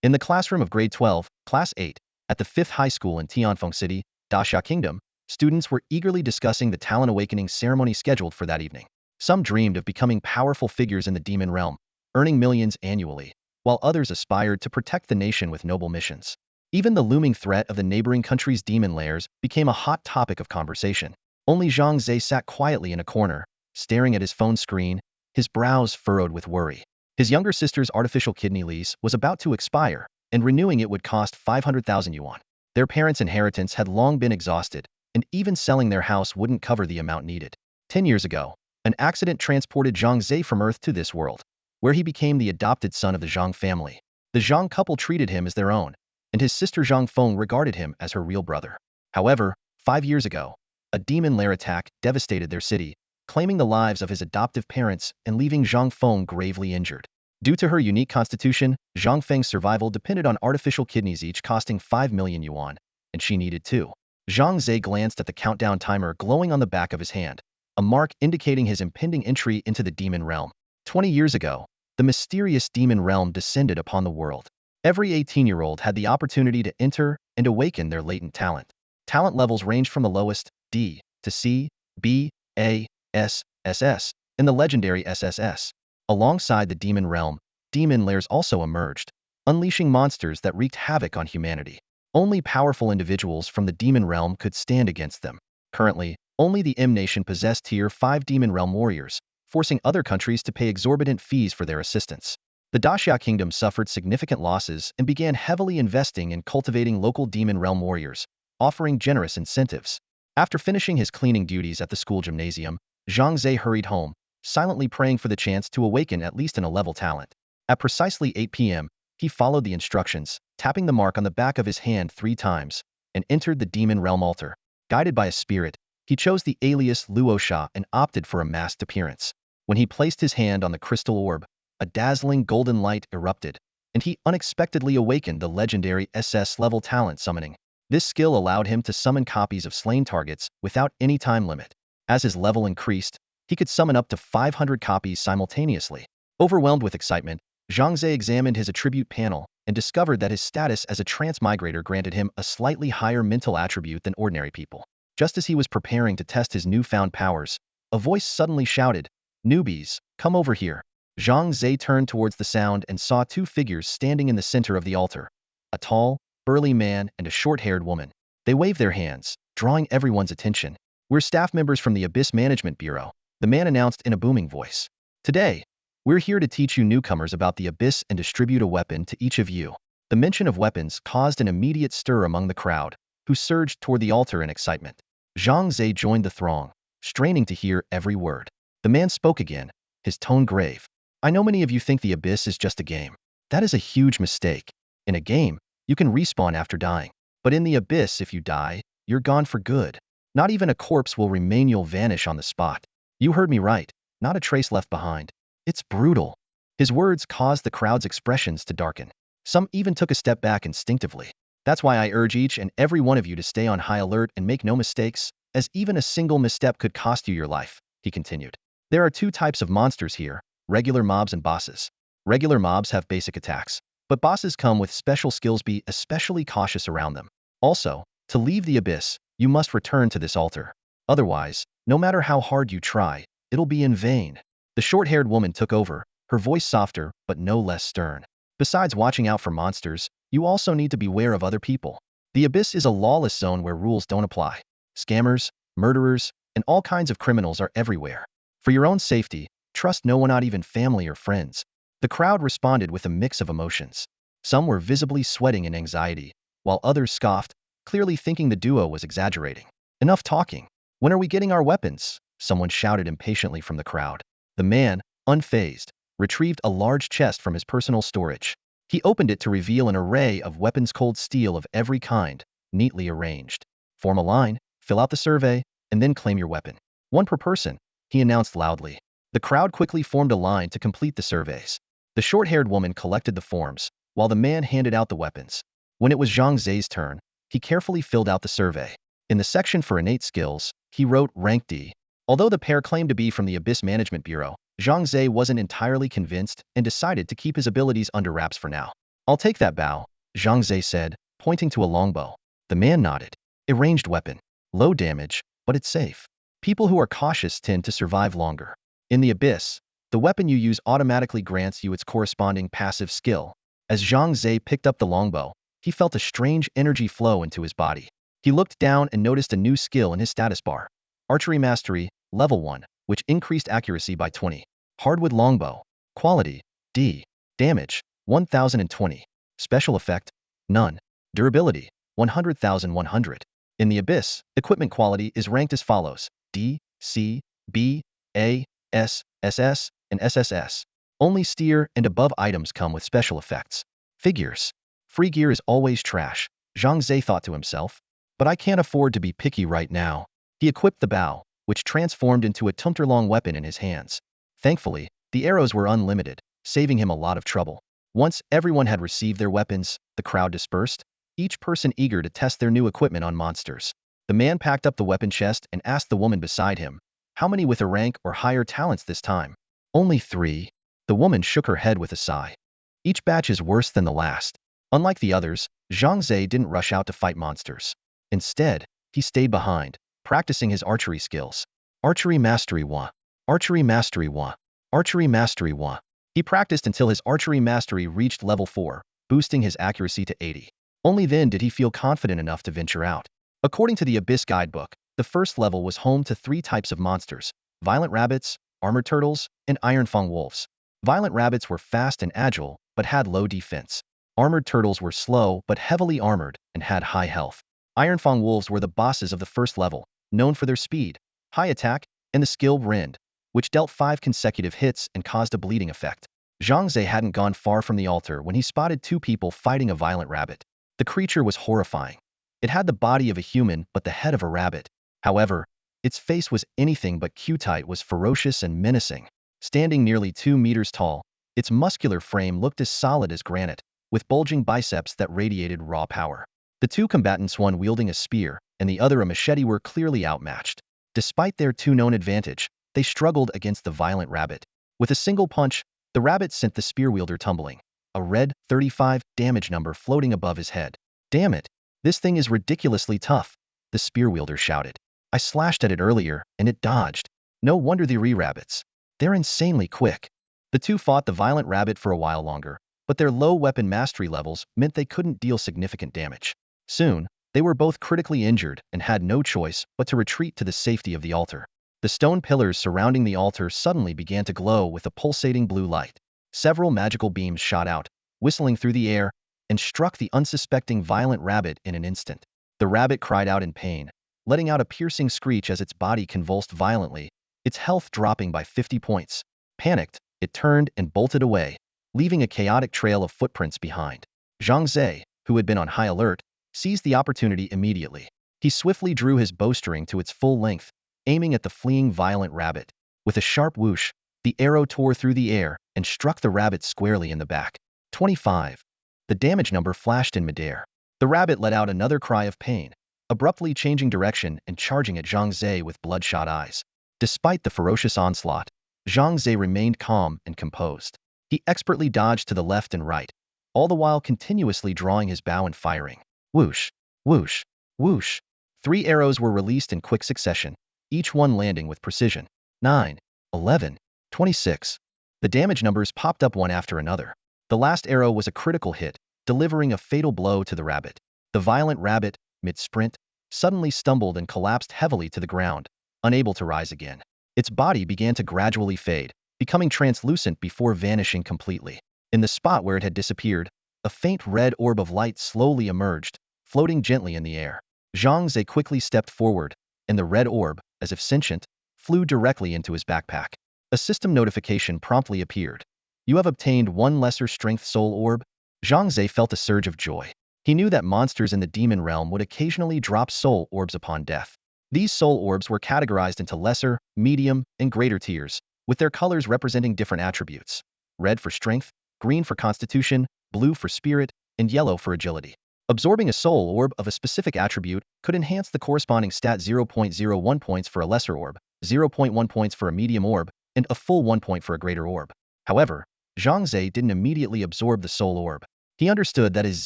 In the classroom of grade 12, class 8, at the 5th high school in Tianfeng City, Daxia Kingdom, students were eagerly discussing the talent awakening ceremony scheduled for that evening. Some dreamed of becoming powerful figures in the demon realm, earning millions annually, while others aspired to protect the nation with noble missions. Even the looming threat of the neighboring country's demon lairs became a hot topic of conversation. Only Zhang Ze sat quietly in a corner, staring at his phone screen, his brows furrowed with worry. His younger sister's artificial kidney lease was about to expire, and renewing it would cost 500,000 yuan. Their parents' inheritance had long been exhausted, and even selling their house wouldn't cover the amount needed. 10 years ago, an accident transported Zhang Ze from Earth to this world, where he became the adopted son of the Zhang family. The Zhang couple treated him as their own, and his sister Zhang Feng regarded him as her real brother. However, 5 years ago, a demon lair attack devastated their city, claiming the lives of his adoptive parents and leaving Zhang Feng gravely injured. Due to her unique constitution, Zhang Feng's survival depended on artificial kidneys each costing 5 million yuan, and she needed 2. Zhang Ze glanced at the countdown timer glowing on the back of his hand, a mark indicating his impending entry into the demon realm. 20 years ago, the mysterious demon realm descended upon the world. Every 18-year-old had the opportunity to enter and awaken their latent talent. Talent levels ranged from the lowest, D, to C, B, A, S, SS, and the legendary SSS. Alongside the demon realm, demon lairs also emerged, unleashing monsters that wreaked havoc on humanity. Only powerful individuals from the demon realm could stand against them. Currently, only the M nation possessed Tier 5 demon realm warriors, forcing other countries to pay exorbitant fees for their assistance. The Daxia Kingdom suffered significant losses and began heavily investing in cultivating local demon realm warriors, offering generous incentives. After finishing his cleaning duties at the school gymnasium, Zhang Ze hurried home, silently praying for the chance to awaken at least an A-level talent. At precisely 8 p.m., he followed the instructions, tapping the mark on the back of his hand 3 times, and entered the demon realm altar. Guided by a spirit, he chose the alias Luosha and opted for a masked appearance. When he placed his hand on the crystal orb, a dazzling golden light erupted, and he unexpectedly awakened the legendary SS-level talent summoning. This skill allowed him to summon copies of slain targets without any time limit. As his level increased, he could summon up to 500 copies simultaneously. Overwhelmed with excitement, Zhang Ze examined his attribute panel and discovered that his status as a transmigrator granted him a slightly higher mental attribute than ordinary people. Just as he was preparing to test his newfound powers, a voice suddenly shouted, "Newbies, come over here." Zhang Ze turned towards the sound and saw 2 figures standing in the center of the altar, a tall, burly man and a short-haired woman. They waved their hands, drawing everyone's attention. "We're staff members from the Abyss Management Bureau," the man announced in a booming voice. "Today, we're here to teach you newcomers about the Abyss and distribute a weapon to each of you." The mention of weapons caused an immediate stir among the crowd, who surged toward the altar in excitement. Zhang Ze joined the throng, straining to hear every word. The man spoke again, his tone grave. "I know many of you think the Abyss is just a game. That is a huge mistake. In a game, you can respawn after dying. But in the Abyss, if you die, you're gone for good. Not even a corpse will remain, you'll vanish on the spot. You heard me right, not a trace left behind. It's brutal." His words caused the crowd's expressions to darken. Some even took a step back instinctively. "That's why I urge each and every one of you to stay on high alert and make no mistakes, as even a single misstep could cost you your life," he continued. "There are 2 types of monsters here, regular mobs and bosses. Regular mobs have basic attacks, but bosses come with special skills. Be especially cautious around them. Also, to leave the Abyss, you must return to this altar. Otherwise, no matter how hard you try, it'll be in vain." The short-haired woman took over, her voice softer but no less stern. "Besides watching out for monsters, you also need to beware of other people. The Abyss is a lawless zone where rules don't apply. Scammers, murderers, and all kinds of criminals are everywhere. For your own safety, trust no one, not even family or friends." The crowd responded with a mix of emotions. Some were visibly sweating in anxiety, while others scoffed, clearly thinking the duo was exaggerating. "Enough talking. When are we getting our weapons?" someone shouted impatiently from the crowd. The man, unfazed, retrieved a large chest from his personal storage. He opened it to reveal an array of weapons, cold steel of every kind, neatly arranged. "Form a line, fill out the survey, and then claim your weapon. 1 per person," he announced loudly. The crowd quickly formed a line to complete the surveys. The short-haired woman collected the forms, while the man handed out the weapons. When it was Zhang Ze's turn, he carefully filled out the survey. In the section for innate skills, he wrote rank D. Although the pair claimed to be from the Abyss Management Bureau, Zhang Ze wasn't entirely convinced and decided to keep his abilities under wraps for now. I'll take that bow, Zhang Ze said, pointing to a longbow. The man nodded. A ranged weapon. Low damage, but it's safe. People who are cautious tend to survive longer. In the abyss, the weapon you use automatically grants you its corresponding passive skill. As Zhang Ze picked up the longbow, he felt a strange energy flow into his body. He looked down and noticed a new skill in his status bar. Archery Mastery, Level 1, which increased accuracy by 20. Hardwood Longbow. Quality, D. Damage, 1020. Special effect, none. Durability, 100,100. In the Abyss, equipment quality is ranked as follows: D, C, B, A, S, SS, and SSS. Only steer and above items come with special effects. Figures. Free gear is always trash, Zhang Ze thought to himself. But I can't afford to be picky right now. He equipped the bow, which transformed into a tumter-long weapon in his hands. Thankfully, the arrows were unlimited, saving him a lot of trouble. Once everyone had received their weapons, the crowd dispersed, each person eager to test their new equipment on monsters. The man packed up the weapon chest and asked the woman beside him, "How many with a rank or higher talents this time?" "Only 3. The woman shook her head with a sigh. Each batch is worse than the last. Unlike the others, Zhang Ze didn't rush out to fight monsters. Instead, he stayed behind, practicing his archery skills. Archery Mastery 1. Archery Mastery 1. Archery Mastery 1. He practiced until his archery mastery reached level 4, boosting his accuracy to 80. Only then did he feel confident enough to venture out. According to the Abyss Guidebook, the first level was home to 3 types of monsters: violent rabbits, armored turtles, and ironfang wolves. Violent rabbits were fast and agile, but had low defense. Armored turtles were slow but heavily armored and had high health. Ironfang wolves were the bosses of the first level, known for their speed, high attack, and the skill Rend, which dealt 5 consecutive hits and caused a bleeding effect. Zhang Ze hadn't gone far from the altar when he spotted 2 people fighting a violent rabbit. The creature was horrifying. It had the body of a human but the head of a rabbit. However, its face was anything but cute. It was ferocious and menacing. Standing nearly 2 meters tall, its muscular frame looked as solid as granite, with bulging biceps that radiated raw power. The 2 combatants, one wielding a spear and the other a machete, were clearly outmatched. Despite their 2 known advantage, they struggled against the violent rabbit. With a single punch, the rabbit sent the spear wielder tumbling, a red 35 damage number floating above his head. "Damn it, this thing is ridiculously tough," the spear wielder shouted. "I slashed at it earlier, and it dodged. No wonder the rabbits. They're insanely quick." The 2 fought the violent rabbit for a while longer, but their low weapon mastery levels meant they couldn't deal significant damage. Soon, they were both critically injured and had no choice but to retreat to the safety of the altar. The stone pillars surrounding the altar suddenly began to glow with a pulsating blue light. Several magical beams shot out, whistling through the air, and struck the unsuspecting violent rabbit in an instant. The rabbit cried out in pain, letting out a piercing screech as its body convulsed violently, its health dropping by 50 points. Panicked, it turned and bolted away, leaving a chaotic trail of footprints behind. Zhang Ze, who had been on high alert, seized the opportunity immediately. He swiftly drew his bowstring to its full length, aiming at the fleeing violent rabbit. With a sharp whoosh, the arrow tore through the air and struck the rabbit squarely in the back. 25. The damage number flashed in midair. The rabbit let out another cry of pain, abruptly changing direction and charging at Zhang Ze with bloodshot eyes. Despite the ferocious onslaught, Zhang Ze remained calm and composed. He expertly dodged to the left and right, all the while continuously drawing his bow and firing. Whoosh, whoosh, whoosh. 3 arrows were released in quick succession, each one landing with precision. 9, 11, 26. The damage numbers popped up one after another. The last arrow was a critical hit, delivering a fatal blow to the rabbit. The violent rabbit, mid-sprint, suddenly stumbled and collapsed heavily to the ground, unable to rise again. Its body began to gradually fade, becoming translucent before vanishing completely. In the spot where it had disappeared, a faint red orb of light slowly emerged, floating gently in the air. Zhang Ze quickly stepped forward, and the red orb, as if sentient, flew directly into his backpack. A system notification promptly appeared. "You have obtained 1 lesser strength soul orb." Zhang Ze felt a surge of joy. He knew that monsters in the demon realm would occasionally drop soul orbs upon death. These soul orbs were categorized into lesser, medium, and greater tiers, with their colors representing different attributes: red for strength, green for constitution, blue for spirit, and yellow for agility. Absorbing a soul orb of a specific attribute could enhance the corresponding stat 0.01 points for a lesser orb, 0.1 points for a medium orb, and a full 1 point for a greater orb. However, Zhang Ze didn't immediately absorb the soul orb. He understood that his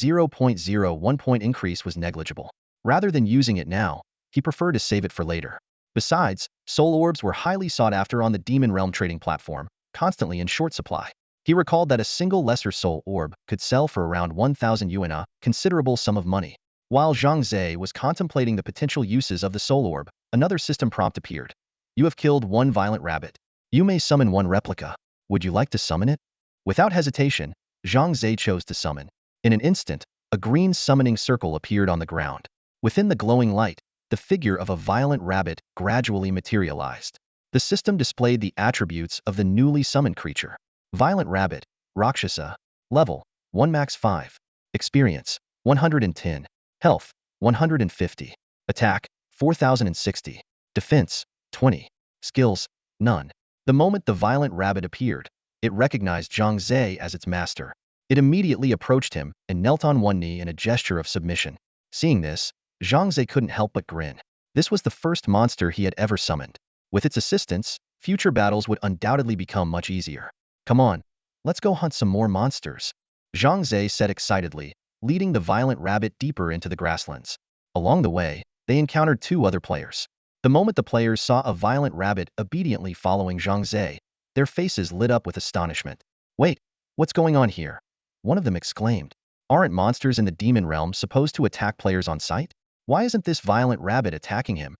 0.01 point increase was negligible. Rather than using it now, he preferred to save it for later. Besides, soul orbs were highly sought after on the Demon Realm trading platform, constantly in short supply. He recalled that a single lesser soul orb could sell for around 1,000 yuan, a considerable sum of money. While Zhang Ze was contemplating the potential uses of the soul orb, another system prompt appeared. You have killed one violent rabbit. You may summon one replica. Would you like to summon it? Without hesitation, Zhang Ze chose to summon. In an instant, a green summoning circle appeared on the ground. Within the glowing light, the figure of a violent rabbit gradually materialized. The system displayed the attributes of the newly summoned creature. Violent rabbit, Rakshasa, level 1 max 5, experience 110, health 150, attack 4060, defense 20, skills none. The moment the violent rabbit appeared, it recognized Zhang Ze as its master. It immediately approached him and knelt on one knee in a gesture of submission. Seeing this, Zhang Ze couldn't help but grin. This was the first monster he had ever summoned. With its assistance, future battles would undoubtedly become much easier. Come on, let's go hunt some more monsters, Zhang Ze said excitedly, leading the violent rabbit deeper into the grasslands. Along the way, they encountered two other players. The moment the players saw a violent rabbit obediently following Zhang Ze, their faces lit up with astonishment. Wait, what's going on here? One of them exclaimed. Aren't monsters in the demon realm supposed to attack players on sight? Why isn't this violent rabbit attacking him?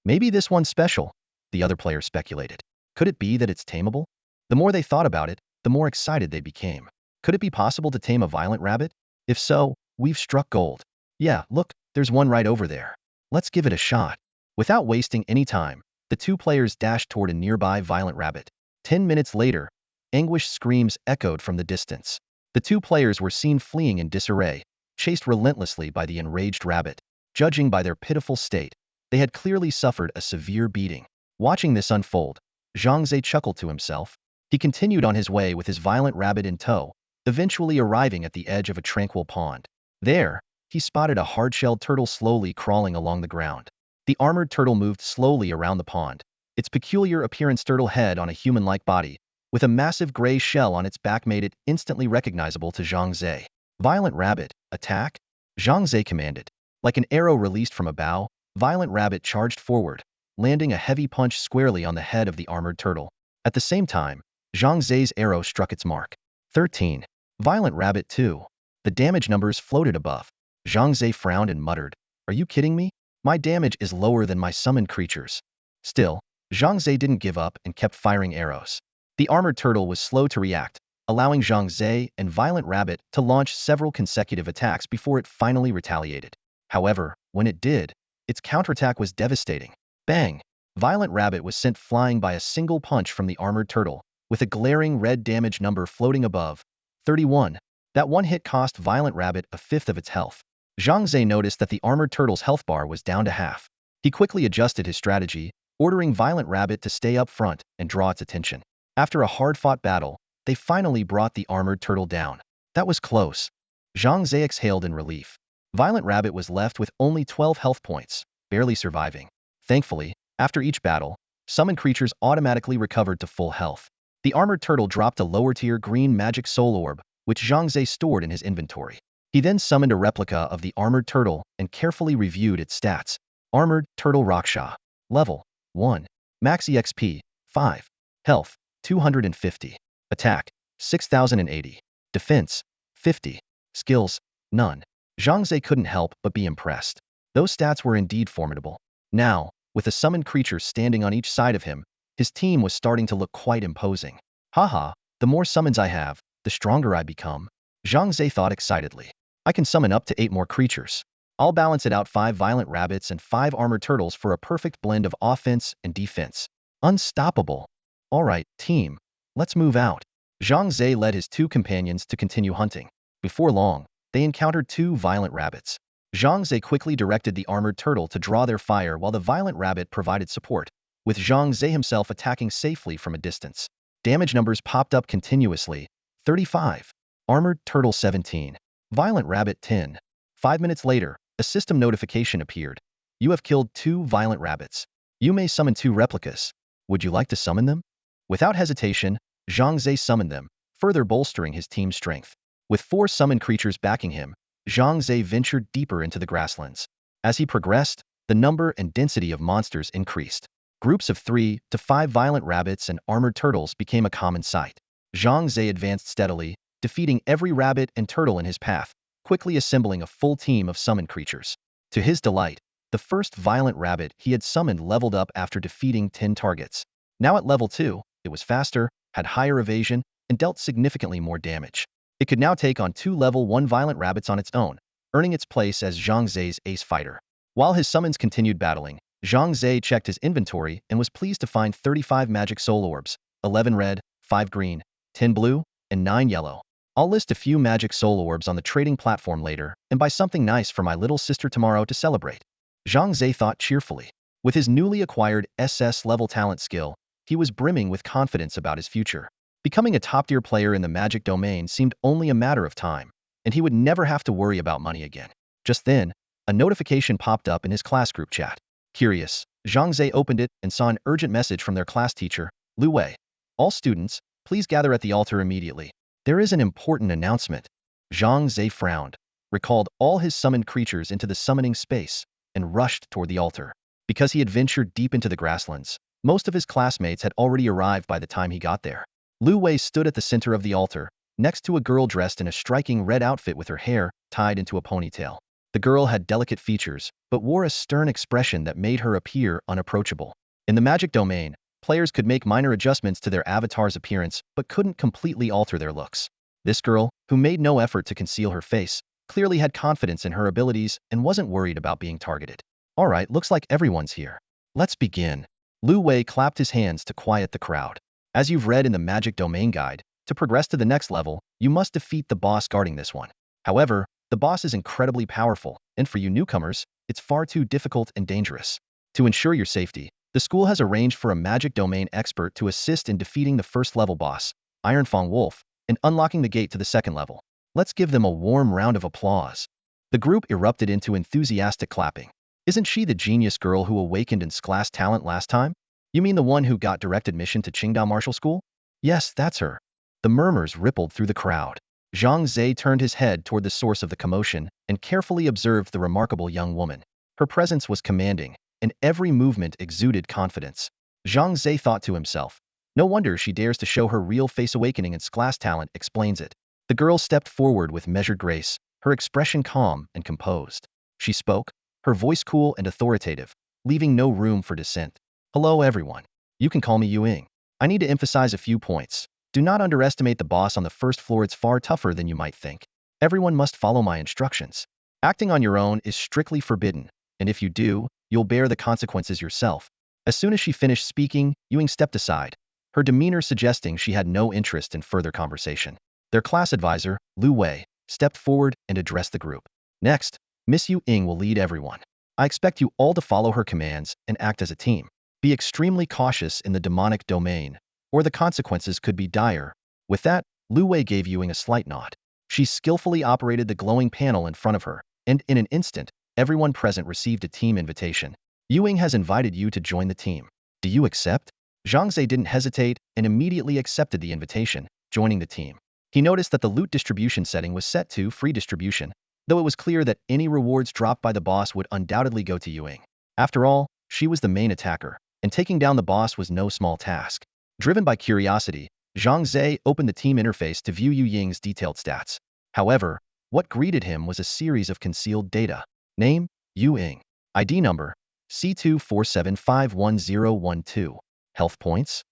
Maybe this one's special, the other player speculated. Could it be that it's tameable? The more they thought about it, the more excited they became. Could it be possible to tame a violent rabbit? If so, we've struck gold. Yeah, look, there's one right over there. Let's give it a shot. Without wasting any time, the two players dashed toward a nearby violent rabbit. 10 minutes later, anguished screams echoed from the distance. The two players were seen fleeing in disarray, chased relentlessly by the enraged rabbit. Judging by their pitiful state, they had clearly suffered a severe beating. Watching this unfold, Zhang Ze chuckled to himself. He continued on his way with his violent rabbit in tow, eventually arriving at the edge of a tranquil pond. There, he spotted a hard-shelled turtle slowly crawling along the ground. The armored turtle moved slowly around the pond, its peculiar appearance turtle head on a human-like body, with a massive gray shell on its back made it instantly recognizable to Zhang Ze. Violent rabbit, attack? Zhang Ze commanded. Like an arrow released from a bow, Violent Rabbit charged forward, landing a heavy punch squarely on the head of the armored turtle. At the same time, Zhang Ze's arrow struck its mark. 13. Violent Rabbit 2. The damage numbers floated above. Zhang Ze frowned and muttered, "Are you kidding me? My damage is lower than my summoned creatures." Still, Zhang Ze didn't give up and kept firing arrows. The armored turtle was slow to react, allowing Zhang Ze and Violent Rabbit to launch several consecutive attacks before it finally retaliated. However, when it did, its counterattack was devastating. Bang! Violent Rabbit was sent flying by a single punch from the armored turtle, with a glaring red damage number floating above. 31. That one hit cost Violent Rabbit a fifth of its health. Zhang Ze noticed that the armored turtle's health bar was down to half. He quickly adjusted his strategy, ordering Violent Rabbit to stay up front and draw its attention. After a hard-fought battle, they finally brought the armored turtle down. That was close. Zhang Ze exhaled in relief. Violent Rabbit was left with only 12 health points, barely surviving. Thankfully, after each battle, summoned creatures automatically recovered to full health. The armored turtle dropped a lower-tier green magic soul orb, which Zhang Ze stored in his inventory. He then summoned a replica of the armored turtle and carefully reviewed its stats. Armored Turtle Rakshasa. Level 1. Max EXP 5. Health 250. Attack 6080. Defense 50. Skills none. Zhang Ze couldn't help but be impressed. Those stats were indeed formidable. Now, with a summoned creature standing on each side of him, his team was starting to look quite imposing. Haha, the more summons I have, the stronger I become, Zhang Ze thought excitedly. I can summon up to 8 more creatures. I'll balance it out 5 violent rabbits and 5 armored turtles for a perfect blend of offense and defense. Unstoppable. Alright, team, let's move out. Zhang Ze led his 2 companions to continue hunting. Before long, they encountered 2 violent rabbits. Zhang Ze quickly directed the armored turtle to draw their fire while the violent rabbit provided support, with Zhang Ze himself attacking safely from a distance. Damage numbers popped up continuously. 35. Armored Turtle 17. Violent Rabbit 10. 5 minutes later, a system notification appeared. You have killed 2 violent rabbits. You may summon 2 replicas. Would you like to summon them? Without hesitation, Zhang Ze summoned them, further bolstering his team's strength. With 4 summoned creatures backing him, Zhang Ze ventured deeper into the grasslands. As he progressed, the number and density of monsters increased. Groups of 3 to 5 violent rabbits and armored turtles became a common sight. Zhang Ze advanced steadily, defeating every rabbit and turtle in his path, quickly assembling a full team of summoned creatures. To his delight, the first violent rabbit he had summoned leveled up after defeating 10 targets. Now at level 2, it was faster, had higher evasion, and dealt significantly more damage. It could now take on 2 level 1 violent rabbits on its own, earning its place as Zhang Ze's ace fighter. While his summons continued battling, Zhang Ze checked his inventory and was pleased to find 35 magic soul orbs, 11 red, 5 green, 10 blue, and 9 yellow. I'll list a few magic soul orbs on the trading platform later and buy something nice for my little sister tomorrow to celebrate. Zhang Ze thought cheerfully. With his newly acquired SS level talent skill, he was brimming with confidence about his future. Becoming a top-tier player in the magic domain seemed only a matter of time, and he would never have to worry about money again. Just then, a notification popped up in his class group chat. Curious, Zhang Ze opened it and saw an urgent message from their class teacher, Lu Wei. All students, please gather at the altar immediately. There is an important announcement. Zhang Ze frowned, recalled all his summoned creatures into the summoning space, and rushed toward the altar. Because he had ventured deep into the grasslands, most of his classmates had already arrived by the time he got there. Lu Wei stood at the center of the altar, next to a girl dressed in a striking red outfit with her hair tied into a ponytail. The girl had delicate features, but wore a stern expression that made her appear unapproachable. In the magic domain, players could make minor adjustments to their avatar's appearance but couldn't completely alter their looks. This girl, who made no effort to conceal her face, clearly had confidence in her abilities and wasn't worried about being targeted. Alright, looks like everyone's here. Let's begin. Lu Wei clapped his hands to quiet the crowd. As you've read in the Magic Domain Guide, to progress to the next level, you must defeat the boss guarding this one. However, the boss is incredibly powerful, and for you newcomers, it's far too difficult and dangerous. To ensure your safety, the school has arranged for a Magic Domain expert to assist in defeating the first level boss, Ironfang Wolf, and unlocking the gate to the second level. Let's give them a warm round of applause. The group erupted into enthusiastic clapping. Isn't she the genius girl who awakened in class talent last time? You mean the one who got direct admission to Qingdao Martial School? Yes, that's her. The murmurs rippled through the crowd. Zhang Ze turned his head toward the source of the commotion and carefully observed the remarkable young woman. Her presence was commanding, and every movement exuded confidence. Zhang Ze thought to himself, no wonder she dares to show her real face. Awakening in class talent explains it. The girl stepped forward with measured grace, her expression calm and composed. She spoke, her voice cool and authoritative, leaving no room for dissent. Hello everyone. You can call me Yuing. I need to emphasize a few points. Do not underestimate the boss on the first floor. It's far tougher than you might think. Everyone must follow my instructions. Acting on your own is strictly forbidden, and if you do, you'll bear the consequences yourself. As soon as she finished speaking, Yuing stepped aside, her demeanor suggesting she had no interest in further conversation. Their class advisor, Lu Wei, stepped forward and addressed the group. Next, Miss Yuing will lead everyone. I expect you all to follow her commands and act as a team. Be extremely cautious in the demonic domain, or the consequences could be dire. With that, Lu Wei gave Yuing a slight nod. She skillfully operated the glowing panel in front of her, and in an instant, everyone present received a team invitation. Yuing has invited you to join the team. Do you accept? Zhang Ze didn't hesitate and immediately accepted the invitation, joining the team. He noticed that the loot distribution setting was set to free distribution, though it was clear that any rewards dropped by the boss would undoubtedly go to Yuing. After all, she was the main attacker, and taking down the boss was no small task. Driven by curiosity, Zhang Ze opened the team interface to view Yu Ying's detailed stats. However, what greeted him was a series of concealed data. Name, Yu Ying. ID number, C247511012. Health points,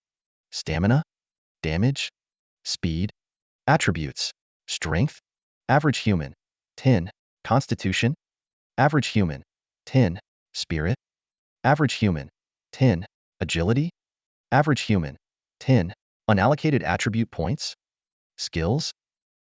stamina, damage, speed, attributes, strength, average human, 10, constitution, average human, 10, spirit, average human, 10, agility, average human, 10, unallocated attribute points, skills,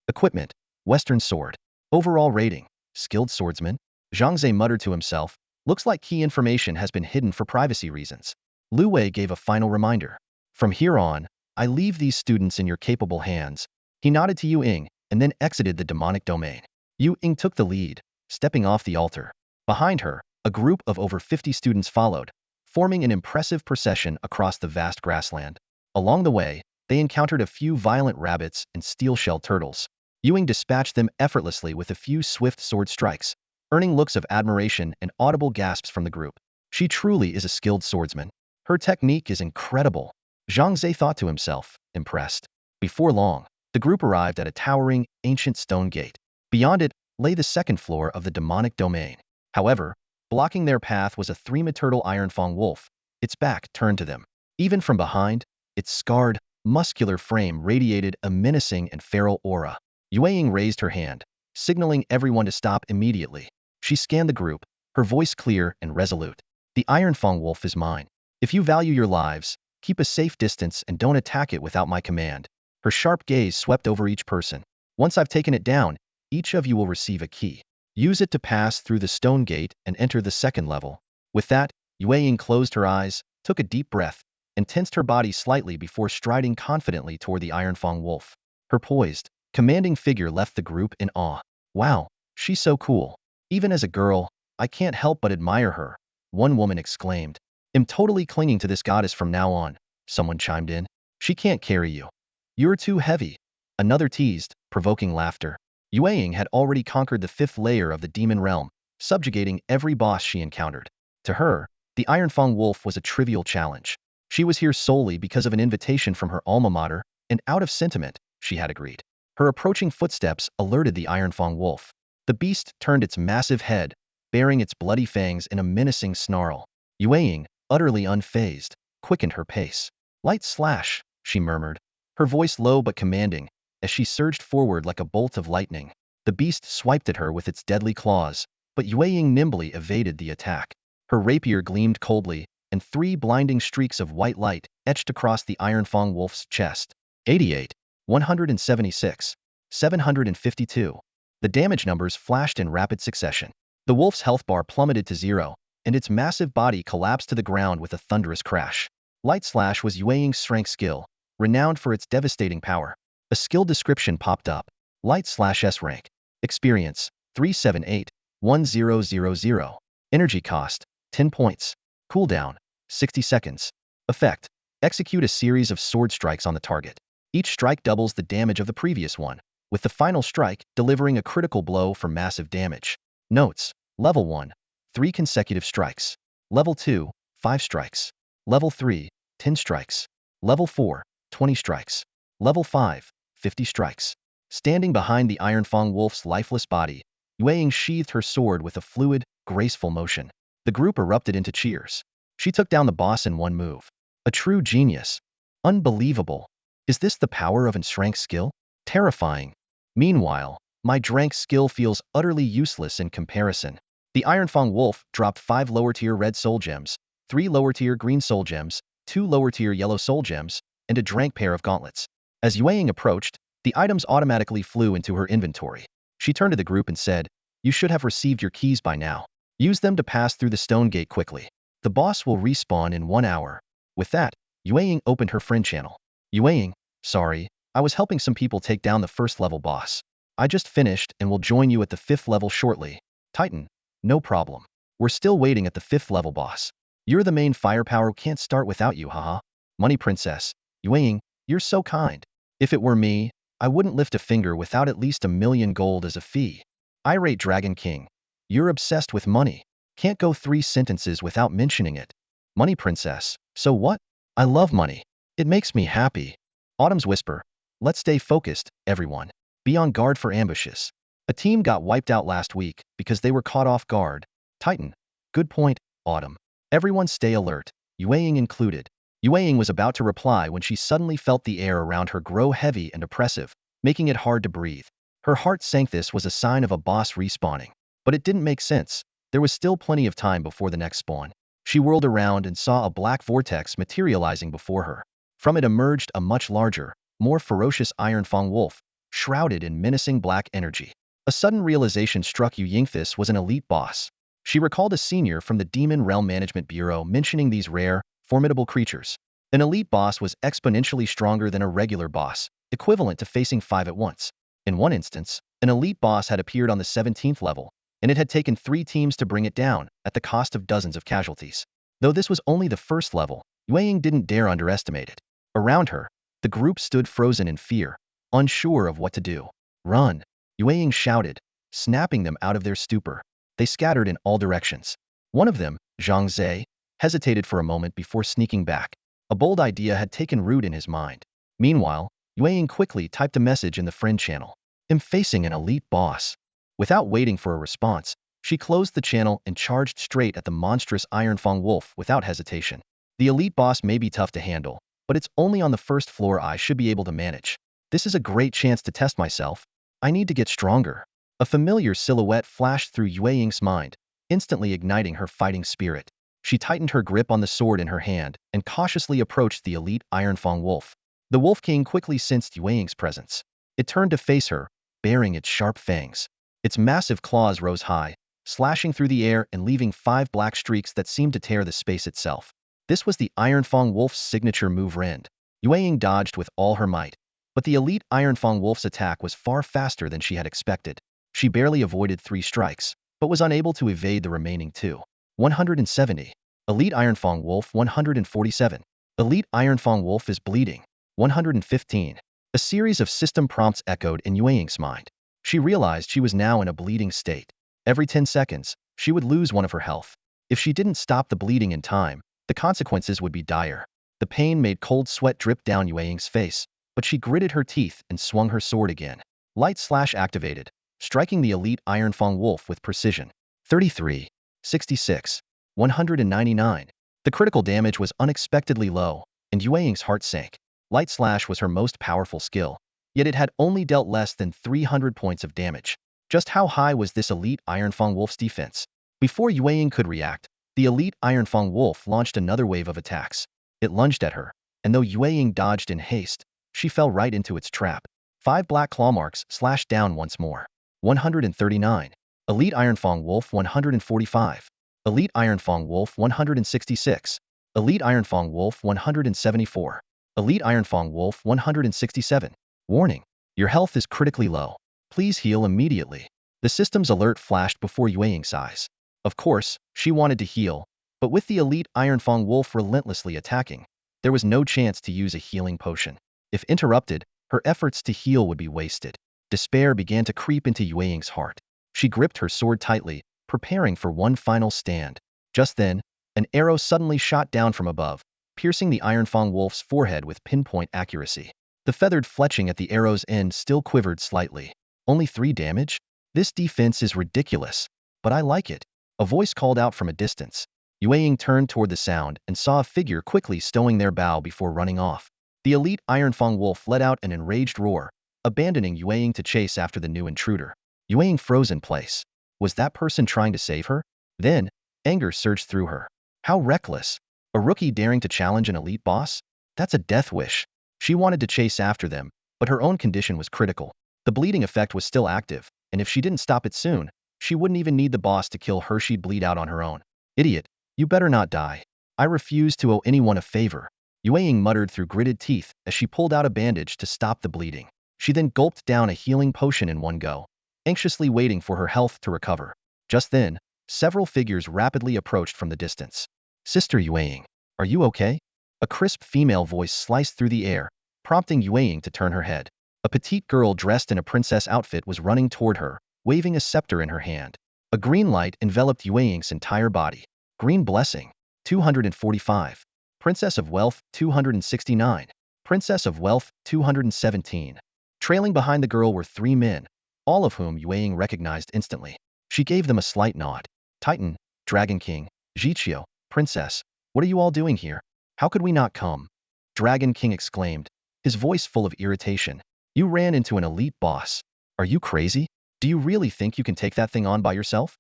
equipment, Western sword, overall rating, skilled swordsman. Zhang Ze muttered to himself, looks like key information has been hidden for privacy reasons. Lu Wei gave a final reminder. From here on, I leave these students in your capable hands. He nodded to Yu Ying and then exited the demonic domain. Yu Ying took the lead, stepping off the altar. Behind her, a group of over 50 students followed, forming an impressive procession across the vast grassland. Along the way, they encountered a few violent rabbits and steel-shell turtles. Yue dispatched them effortlessly with a few swift sword strikes, earning looks of admiration and audible gasps from the group. She truly is a skilled swordsman. Her technique is incredible. Zhang Ze thought to himself, impressed. Before long, the group arrived at a towering, ancient stone gate. Beyond it lay the second floor of the demonic domain. However, blocking their path was a three-meter-tall ironfang wolf, its back turned to them. Even from behind, its scarred, muscular frame radiated a menacing and feral aura. Yue raised her hand, signaling everyone to stop immediately. She scanned the group, her voice clear and resolute. The ironfang wolf is mine. If you value your lives, keep a safe distance and don't attack it without my command. Her sharp gaze swept over each person. Once I've taken it down, each of you will receive a key. Use it to pass through the stone gate and enter the second level. With that, Yue closed her eyes, took a deep breath, and tensed her body slightly before striding confidently toward the ironfang wolf. Her poised, commanding figure left the group in awe. Wow, she's so cool. Even as a girl, I can't help but admire her, one woman exclaimed. I'm totally clinging to this goddess from now on, someone chimed in. She can't carry you. You're too heavy. Another teased, provoking laughter. Yue had already conquered the 5th layer of the demon realm, subjugating every boss she encountered. To her, the ironfang wolf was a trivial challenge. She was here solely because of an invitation from her alma mater, and out of sentiment, she had agreed. Her approaching footsteps alerted the ironfang wolf. The beast turned its massive head, baring its bloody fangs in a menacing snarl. Yue, utterly unfazed, quickened her pace. Light slash, she murmured, her voice low but commanding, as she surged forward like a bolt of lightning. The beast swiped at her with its deadly claws, but Yue nimbly evaded the attack. Her rapier gleamed coldly, and 3 blinding streaks of white light etched across the ironfang wolf's chest. 88, 176, 752. The damage numbers flashed in rapid succession. The wolf's health bar plummeted to 0, and its massive body collapsed to the ground with a thunderous crash. Light Slash was Yue's strength skill, renowned for its devastating power. A skill description popped up. Light Slash S-rank. Experience, 378-1000. Energy cost, 10 points. Cooldown, 60 seconds. Effect, execute a series of sword strikes on the target. Each strike doubles the damage of the previous one, with the final strike delivering a critical blow for massive damage. Notes, Level 1, 3 consecutive strikes. Level 2, 5 strikes. Level 3, 10 strikes. Level 4, 20 strikes. Level 5, 50 strikes. Standing behind the ironfang wolf's lifeless body, Yue sheathed her sword with a fluid, graceful motion. The group erupted into cheers. She took down the boss in one move. A true genius. Unbelievable. Is this the power of strength skill? Terrifying. Meanwhile, my Drank skill feels utterly useless in comparison. The ironfang wolf dropped 5 lower-tier red soul gems, 3 lower-tier green soul gems, 2 lower-tier yellow soul gems, and a Drank pair of gauntlets. As Yue approached, the items automatically flew into her inventory. She turned to the group and said, "You should have received your keys by now. Use them to pass through the stone gate quickly. The boss will respawn in 1 hour." With that, Yue opened her friend channel. "Yue, sorry, I was helping some people take down the 1st level boss. I just finished and will join you at the 5th level shortly." Titan, no problem. We're still waiting at the 5th level boss. You're the main firepower, can't start without you, haha. Money Princess, Yue, you're so kind. If it were me, I wouldn't lift a finger without at least 1,000,000 gold as a fee. Irate Dragon King, you're obsessed with money. Can't go 3 sentences without mentioning it. Money Princess, so what? I love money. It makes me happy. Autumn's Whisper, let's stay focused, everyone. Be on guard for ambushes. A team got wiped out last week because they were caught off guard. Titan, good point, Autumn. Everyone stay alert, Yue included. Yue was about to reply when she suddenly felt the air around her grow heavy and oppressive, making it hard to breathe. Her heart sank. This was a sign of a boss respawning. But it didn't make sense. There was still plenty of time before the next spawn. She whirled around and saw a black vortex materializing before her. From it emerged a much larger, more ferocious ironfang wolf, shrouded in menacing black energy. A sudden realization struck Yue. This was an elite boss. She recalled a senior from the Demon Realm Management Bureau mentioning these rare, formidable creatures. An elite boss was exponentially stronger than a regular boss, equivalent to facing 5 at once. In one instance, an elite boss had appeared on the 17th level, and it had taken 3 teams to bring it down, at the cost of dozens of casualties. Though this was only the 1st level, Yue didn't dare underestimate it. Around her, the group stood frozen in fear, unsure of what to do. Run! Yue shouted, snapping them out of their stupor. They scattered in all directions. One of them, Zhang Ze, hesitated for a moment before sneaking back. A bold idea had taken root in his mind. Meanwhile, Yue quickly typed a message in the friend channel. "I'm facing an elite boss." Without waiting for a response, she closed the channel and charged straight at the monstrous Ironfang wolf without hesitation. The elite boss may be tough to handle, but it's only on the first floor I should be able to manage. This is a great chance to test myself. I need to get stronger. A familiar silhouette flashed through Yue mind, instantly igniting her fighting spirit. She tightened her grip on the sword in her hand and cautiously approached the elite Ironfang wolf. The Wolf King quickly sensed Yue's presence. It turned to face her, baring its sharp fangs. Its massive claws rose high, slashing through the air and leaving 5 black streaks that seemed to tear the space itself. This was the Ironfang wolf's signature move Rend. Yue dodged with all her might, but the elite Ironfang wolf's attack was far faster than she had expected. She barely avoided 3 strikes, but was unable to evade the remaining 2. 170. Elite Ironfang wolf 147. Elite Ironfang wolf is bleeding. 115. A series of system prompts echoed in Yue's mind. She realized she was now in a bleeding state. Every 10 seconds, she would lose 1 of her health. If she didn't stop the bleeding in time, the consequences would be dire. The pain made cold sweat drip down Yue's face, but she gritted her teeth and swung her sword again. Light slash activated, striking the elite Ironfang wolf with precision. 33. 66. 199. The critical damage was unexpectedly low, and Yue's heart sank. Light slash was her most powerful skill, yet it had only dealt less than 300 points of damage. Just how high was this elite Ironfang wolf's defense? Before Yue could react, the elite Ironfang wolf launched another wave of attacks. It lunged at her, and though Yue dodged in haste, she fell right into its trap. 5 black claw marks slashed down once more. 139. Elite Ironfang wolf 145. Elite Ironfang wolf 166. Elite Ironfang wolf 174. Elite Ironfang wolf 167. Warning. Your health is critically low. Please heal immediately. The system's alert flashed before Yue's eyes. Of course, she wanted to heal, but with the elite Ironfang wolf relentlessly attacking, there was no chance to use a healing potion. If interrupted, her efforts to heal would be wasted. Despair began to creep into Yue's heart. She gripped her sword tightly, preparing for one final stand. Just then, an arrow suddenly shot down from above, piercing the Ironfang wolf's forehead with pinpoint accuracy. The feathered fletching at the arrow's end still quivered slightly. Only 3 damage? This defense is ridiculous, but I like it. A voice called out from a distance. Yue turned toward the sound and saw a figure quickly stowing their bow before running off. The elite Ironfang wolf let out an enraged roar, abandoning Yue to chase after the new intruder. Yue froze in place. Was that person trying to save her? Then, anger surged through her. How reckless. A rookie daring to challenge an elite boss? That's a death wish. She wanted to chase after them, but her own condition was critical. The bleeding effect was still active, and if she didn't stop it soon, she wouldn't even need the boss to kill her. She'd bleed out on her own. Idiot, you better not die. I refuse to owe anyone a favor. Yue muttered through gritted teeth as she pulled out a bandage to stop the bleeding. She then gulped down a healing potion in one go, anxiously waiting for her health to recover. Just then, several figures rapidly approached from the distance. Sister Yue, are you okay? A crisp female voice sliced through the air, prompting Yue to turn her head. A petite girl dressed in a princess outfit was running toward her, waving a scepter in her hand. A green light enveloped Yue's entire body. Green Blessing, 245. Princess of Wealth, 269. Princess of Wealth, 217. Trailing behind the girl were 3 men, all of whom Yue recognized instantly. She gave them a slight nod. Titan, Dragon King, Zhiqiu, Princess, what are you all doing here? How could we not come? Dragon King exclaimed, his voice full of irritation. You ran into an elite boss. Are you crazy? Do you really think you can take that thing on by yourself?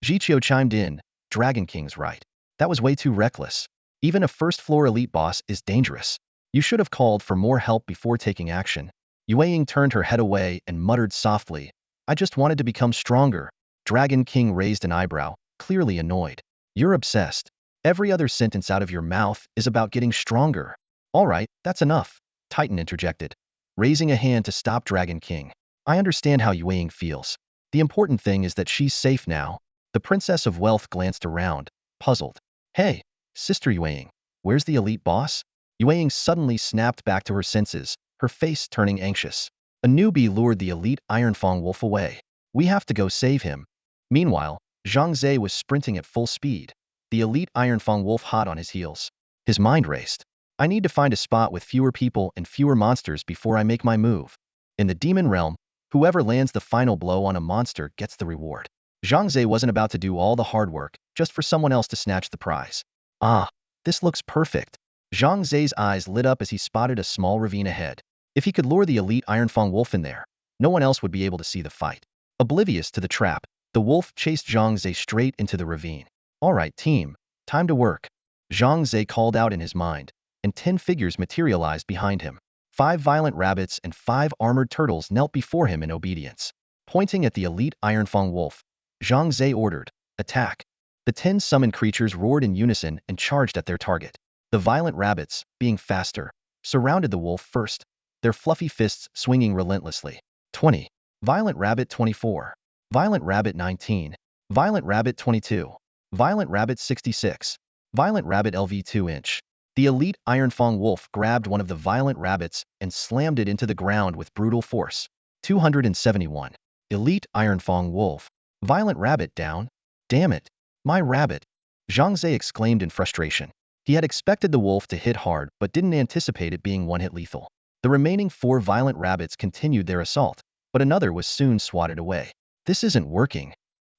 Zhiqiu chimed in, Dragon King's right. That was way too reckless. Even a first-floor elite boss is dangerous. You should have called for more help before taking action. Yue turned her head away and muttered softly, I just wanted to become stronger. Dragon King raised an eyebrow, clearly annoyed. You're obsessed. Every other sentence out of your mouth is about getting stronger. All right, that's enough, Titan interjected, raising a hand to stop Dragon King. I understand how Yue feels. The important thing is that she's safe now. The Princess of Wealth glanced around, puzzled. Hey, Sister Yue, where's the elite boss? Yue suddenly snapped back to her senses, her face turning anxious. A newbie lured the elite Ironfang wolf away. We have to go save him. Meanwhile, Zhang Ze was sprinting at full speed, the elite Ironfang wolf hot on his heels. His mind raced. I need to find a spot with fewer people and fewer monsters before I make my move. In the demon realm, whoever lands the final blow on a monster gets the reward. Zhang Ze wasn't about to do all the hard work just for someone else to snatch the prize. Ah, this looks perfect. Zhang Ze's eyes lit up as he spotted a small ravine ahead. If he could lure the elite Ironfang wolf in there, no one else would be able to see the fight. Oblivious to the trap, the wolf chased Zhang Ze straight into the ravine. All right, team, time to work. Zhang Ze called out in his mind, and 10 figures materialized behind him. 5 violent rabbits and 5 armored turtles knelt before him in obedience. Pointing at the elite Ironfang wolf, Zhang Ze ordered, attack. The 10 summoned creatures roared in unison and charged at their target. The violent rabbits, being faster, surrounded the wolf first, their fluffy fists swinging relentlessly. 20. Violent Rabbit 24. Violent Rabbit 19. Violent Rabbit 22. Violent Rabbit 66. Violent Rabbit LV 2-inch. The elite Ironfang wolf grabbed one of the violent rabbits and slammed it into the ground with brutal force. 271. Elite Ironfang wolf. Violent rabbit down. Damn it. My rabbit. Zhang Ze exclaimed in frustration. He had expected the wolf to hit hard but didn't anticipate it being one-hit lethal. The remaining 4 violent rabbits continued their assault, but another was soon swatted away. This isn't working.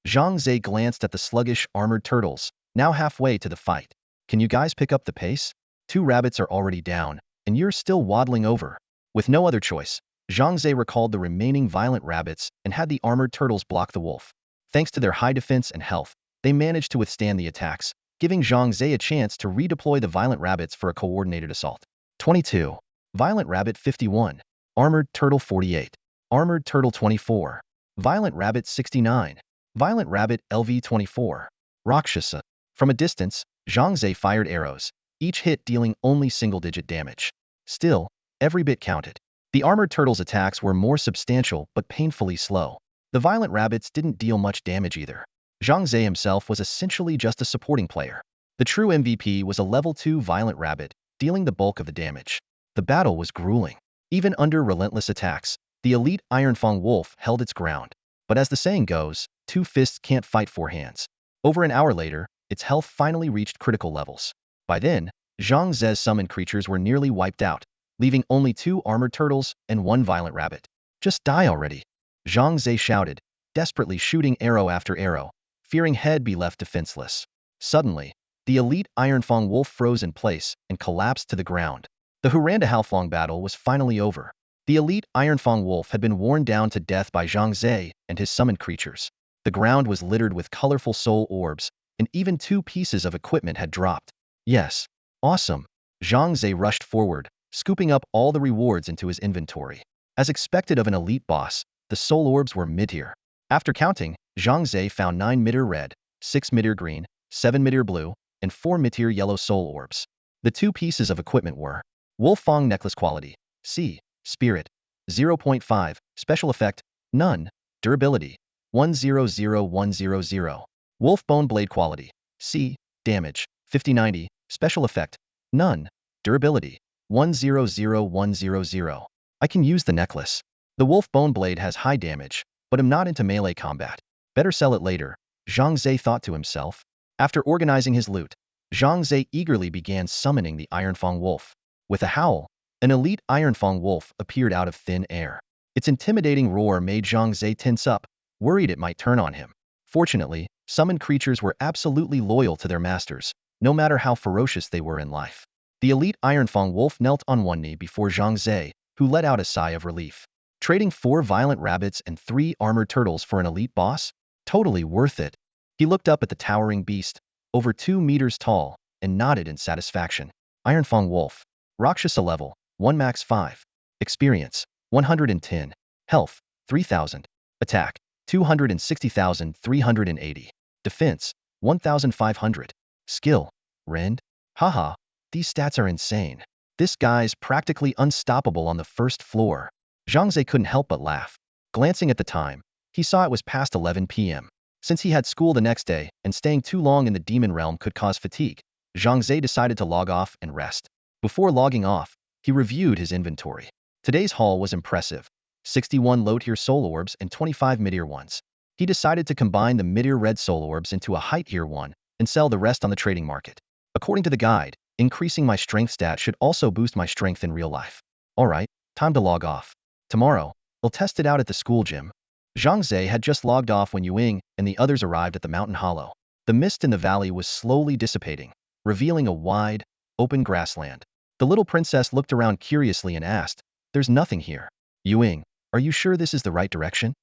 Zhang Ze glanced at the sluggish armored turtles, now halfway to the fight. Can you guys pick up the pace? 2 rabbits are already down, and you're still waddling over. With no other choice, Zhang Ze recalled the remaining violent rabbits and had the armored turtles block the wolf. Thanks to their high defense and health, they managed to withstand the attacks, giving Zhang Ze a chance to redeploy the violent rabbits for a coordinated assault. 22. Violent Rabbit 51. Armored Turtle 48. Armored Turtle 24. Violent Rabbit 69. Violent Rabbit LV 24. Rakshasa. From a distance, Zhang Ze fired arrows, each hit dealing only single-digit damage. Still, every bit counted. The armored turtle's attacks were more substantial but painfully slow. The violent rabbits didn't deal much damage either. Zhang Ze himself was essentially just a supporting player. The true MVP was a level 2 violent rabbit, dealing the bulk of the damage. The battle was grueling. Even under relentless attacks, the elite Ironfang wolf held its ground. But as the saying goes, 2 fists can't fight 4 hands. Over an hour later, its health finally reached critical levels. By then, Zhang Ze's summoned creatures were nearly wiped out, leaving only 2 armored turtles and 1 violent rabbit. Just die already. Zhang Ze shouted, desperately shooting arrow after arrow, fearing he'd be left defenseless. Suddenly, the elite Ironfang wolf froze in place and collapsed to the ground. The Huranda-Halflong battle was finally over. The elite Ironfang wolf had been worn down to death by Zhang Ze and his summoned creatures. The ground was littered with colorful soul orbs, and even 2 pieces of equipment had dropped. Yes. Awesome. Zhang Ze rushed forward, scooping up all the rewards into his inventory. As expected of an elite boss, the soul orbs were mid-tier. After counting, Zhang Ze found 9 mid-tier red, 6 mid-tier green, 7 mid-tier blue, and 4 mid-tier yellow soul orbs. The 2 pieces of equipment were Wolfang Necklace Quality, C, Spirit, 0.5, Special Effect, None, Durability, 100100. Wolf Bone Blade Quality, C, Damage, 5090, Special Effect, None, Durability, 100100. I can use the necklace. The Wolf Bone Blade has high damage, but I'm not into melee combat. Better sell it later, Zhang Ze thought to himself. After organizing his loot, Zhang Ze eagerly began summoning the Ironfang wolf. With a howl, an elite Ironfang wolf appeared out of thin air. Its intimidating roar made Zhang Ze tense up, worried it might turn on him. Fortunately, summoned creatures were absolutely loyal to their masters, no matter how ferocious they were in life. The elite Ironfang wolf knelt on one knee before Zhang Ze, who let out a sigh of relief. Trading 4 violent rabbits and 3 armored turtles for an elite boss? Totally worth it. He looked up at the towering beast, over 2 meters tall, and nodded in satisfaction. Ironfang wolf. Rakshasa level, 1 max 5. Experience, 110. Health, 3000. Attack, 260,380. Defense, 1,500. Skill, Rend. Haha, these stats are insane. This guy's practically unstoppable on the first floor. Zhang Ze couldn't help but laugh. Glancing at the time, he saw it was past 11 p.m. Since he had school the next day and staying too long in the demon realm could cause fatigue, Zhang Ze decided to log off and rest. Before logging off, he reviewed his inventory. Today's haul was impressive. 61 low-tier soul orbs, and 25 mid-tier ones. He decided to combine the mid-tier red soul orbs into a high-tier one and sell the rest on the trading market. According to the guide, increasing my strength stat should also boost my strength in real life. Alright, time to log off. Tomorrow, we'll test it out at the school gym. Zhang Ze had just logged off when Yuing and the others arrived at the mountain hollow. The mist in the valley was slowly dissipating, revealing a wide, open grassland. The little princess looked around curiously and asked, "There's nothing here. Yuing, are you sure this is the right direction?"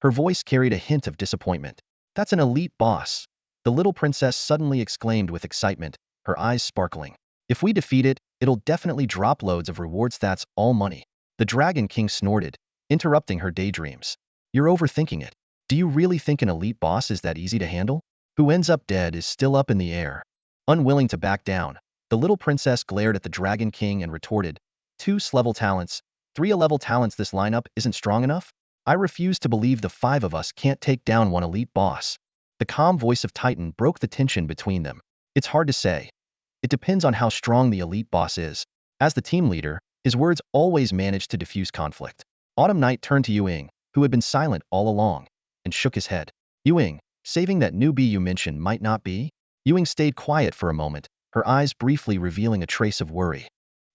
Her voice carried a hint of disappointment. "That's an elite boss," the little princess suddenly exclaimed with excitement, her eyes sparkling. "If we defeat it, it'll definitely drop loads of reward stats, all money." The Dragon King snorted, interrupting her daydreams. "You're overthinking it. Do you really think an elite boss is that easy to handle? Who ends up dead is still up in the air." Unwilling to back down, the little princess glared at the Dragon King and retorted, "2 S-level talents, 3 A-level talents, this lineup isn't strong enough? I refuse to believe the 5 of us can't take down one elite boss." The calm voice of Titan broke the tension between them. "It's hard to say. It depends on how strong the elite boss is." As the team leader, his words always managed to diffuse conflict. Autumn Night turned to Yuing, who had been silent all along, and shook his head. "Yuing, saving that newbie you mentioned might not be?" Yuing stayed quiet for a moment, her eyes briefly revealing a trace of worry.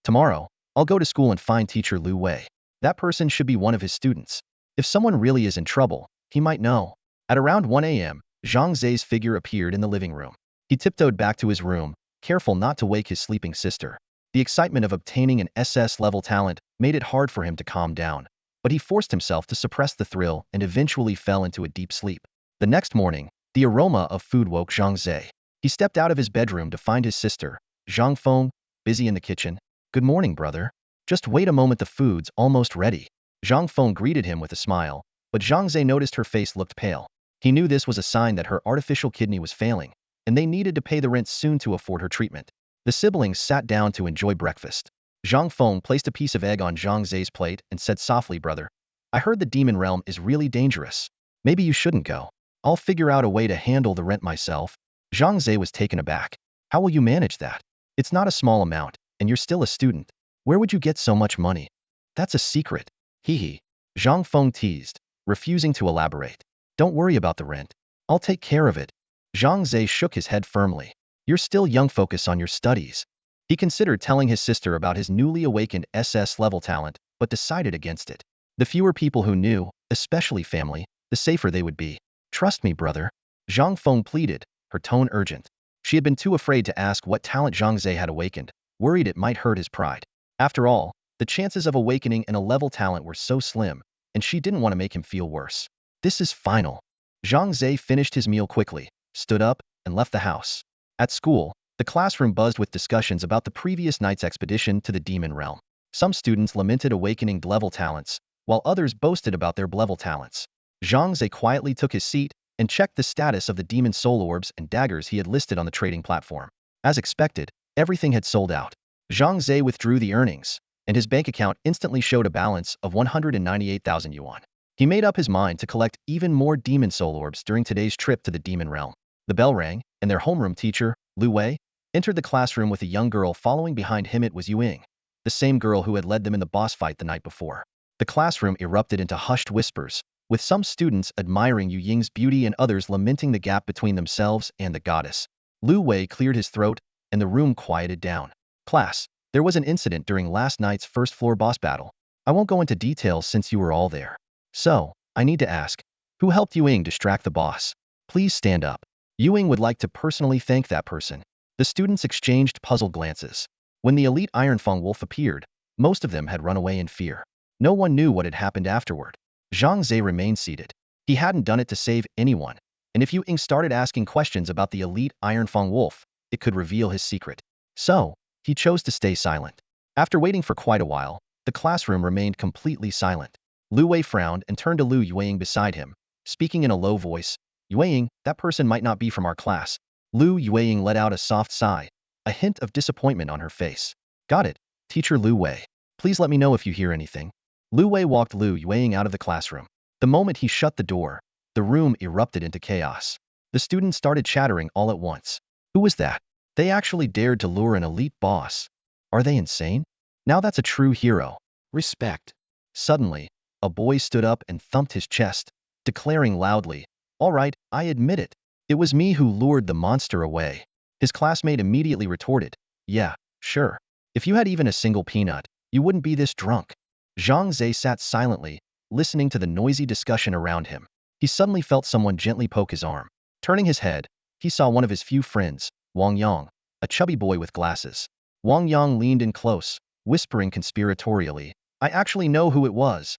"Tomorrow, I'll go to school and find teacher Lu Wei. That person should be one of his students. If someone really is in trouble, he might know." At around 1 a.m., Zhang Ze's figure appeared in the living room. He tiptoed back to his room, careful not to wake his sleeping sister. The excitement of obtaining an SS-level talent made it hard for him to calm down, but he forced himself to suppress the thrill and eventually fell into a deep sleep. The next morning, the aroma of food woke Zhang Ze. He stepped out of his bedroom to find his sister, Zhang Feng, busy in the kitchen. "Good morning, brother. Just wait a moment, the food's almost ready." Zhang Feng greeted him with a smile, but Zhang Ze noticed her face looked pale. He knew this was a sign that her artificial kidney was failing, and they needed to pay the rent soon to afford her treatment. The siblings sat down to enjoy breakfast. Zhang Feng placed a piece of egg on Zhang Ze's plate and said softly, "Brother, I heard the demon realm is really dangerous. Maybe you shouldn't go. I'll figure out a way to handle the rent myself." Zhang Ze was taken aback. "How will you manage that? It's not a small amount, and you're still a student. Where would you get so much money?" "That's a secret." Hee. Zhang Feng teased, refusing to elaborate. "Don't worry about the rent. I'll take care of it." Zhang Ze shook his head firmly. "You're still young, focus on your studies." He considered telling his sister about his newly awakened SS-level talent, but decided against it. The fewer people who knew, especially family, the safer they would be. "Trust me, brother," Zhang Feng pleaded, her tone urgent. She had been too afraid to ask what talent Zhang Ze had awakened, worried it might hurt his pride. After all, the chances of awakening an A-level talent were so slim, and she didn't want to make him feel worse. "This is final." Zhang Ze finished his meal quickly, stood up, and left the house. At school, the classroom buzzed with discussions about the previous night's expedition to the demon realm. Some students lamented awakening D-level talents, while others boasted about their B-level talents. Zhang Ze quietly took his seat and checked the status of the demon soul orbs and daggers he had listed on the trading platform. As expected, everything had sold out. Zhang Ze withdrew the earnings, and his bank account instantly showed a balance of 198,000 yuan. He made up his mind to collect even more demon soul orbs during today's trip to the demon realm. The bell rang, and their homeroom teacher, Lu Wei, entered the classroom with a young girl following behind him. It was Yuing, the same girl who had led them in the boss fight the night before. The classroom erupted into hushed whispers, with some students admiring Yu Ying's beauty and others lamenting the gap between themselves and the goddess. Lu Wei cleared his throat, and the room quieted down. "Class, there was an incident during last night's first-floor boss battle. I won't go into details since you were all there. So, I need to ask, who helped Yuing distract the boss? Please stand up. Yuing would like to personally thank that person." The students exchanged puzzled glances. When the elite Ironfang Wolf appeared, most of them had run away in fear. No one knew what had happened afterward. Zhang Ze remained seated. He hadn't done it to save anyone, and if Yuing started asking questions about the elite Ironfang Wolf, it could reveal his secret. So, he chose to stay silent. After waiting for quite a while, the classroom remained completely silent. Lu Wei frowned and turned to Lu Yuing beside him, speaking in a low voice. "Yuing, that person might not be from our class." Lu Yuing let out a soft sigh, a hint of disappointment on her face. "Got it, Teacher Lu Wei. Please let me know if you hear anything." Lu Wei walked Lu Yuing out of the classroom. The moment he shut the door, the room erupted into chaos. The students started chattering all at once. Who was that? They actually dared to lure an elite boss. Are they insane? Now that's a true hero. Respect. Suddenly, a boy stood up and thumped his chest, declaring loudly, "All right, I admit it. It was me who lured the monster away." His classmate immediately retorted, "Yeah, sure. If you had even a single peanut, you wouldn't be this drunk." Zhang Ze sat silently, listening to the noisy discussion around him. He suddenly felt someone gently poke his arm. Turning his head, he saw one of his few friends, Wang Yang, a chubby boy with glasses. Wang Yang leaned in close, whispering conspiratorially, "I actually know who it was."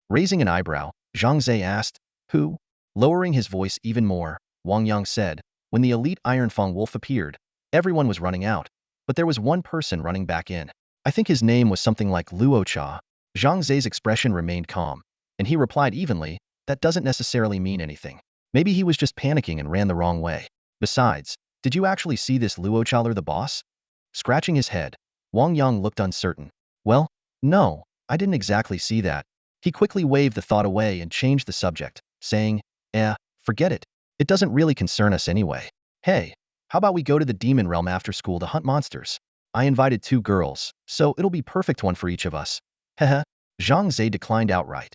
Raising an eyebrow, Zhang Ze asked, "Who?" Lowering his voice even more, Wang Yang said, "When the elite Ironfang wolf appeared, everyone was running out, but there was one person running back in. I think his name was something like Luo Cha." Zhang Ze's expression remained calm, and he replied evenly, "That doesn't necessarily mean anything. Maybe he was just panicking and ran the wrong way. Besides, did you actually see this Luo Chaler the boss?" Scratching his head, Wang Yang looked uncertain. "Well, no, I didn't exactly see that." He quickly waved the thought away and changed the subject, saying, Forget it. It doesn't really concern us anyway. Hey, how about we go to the demon realm after school to hunt monsters? I invited 2 girls, so it'll be perfect one for each of us." Heh. Zhang Ze declined outright.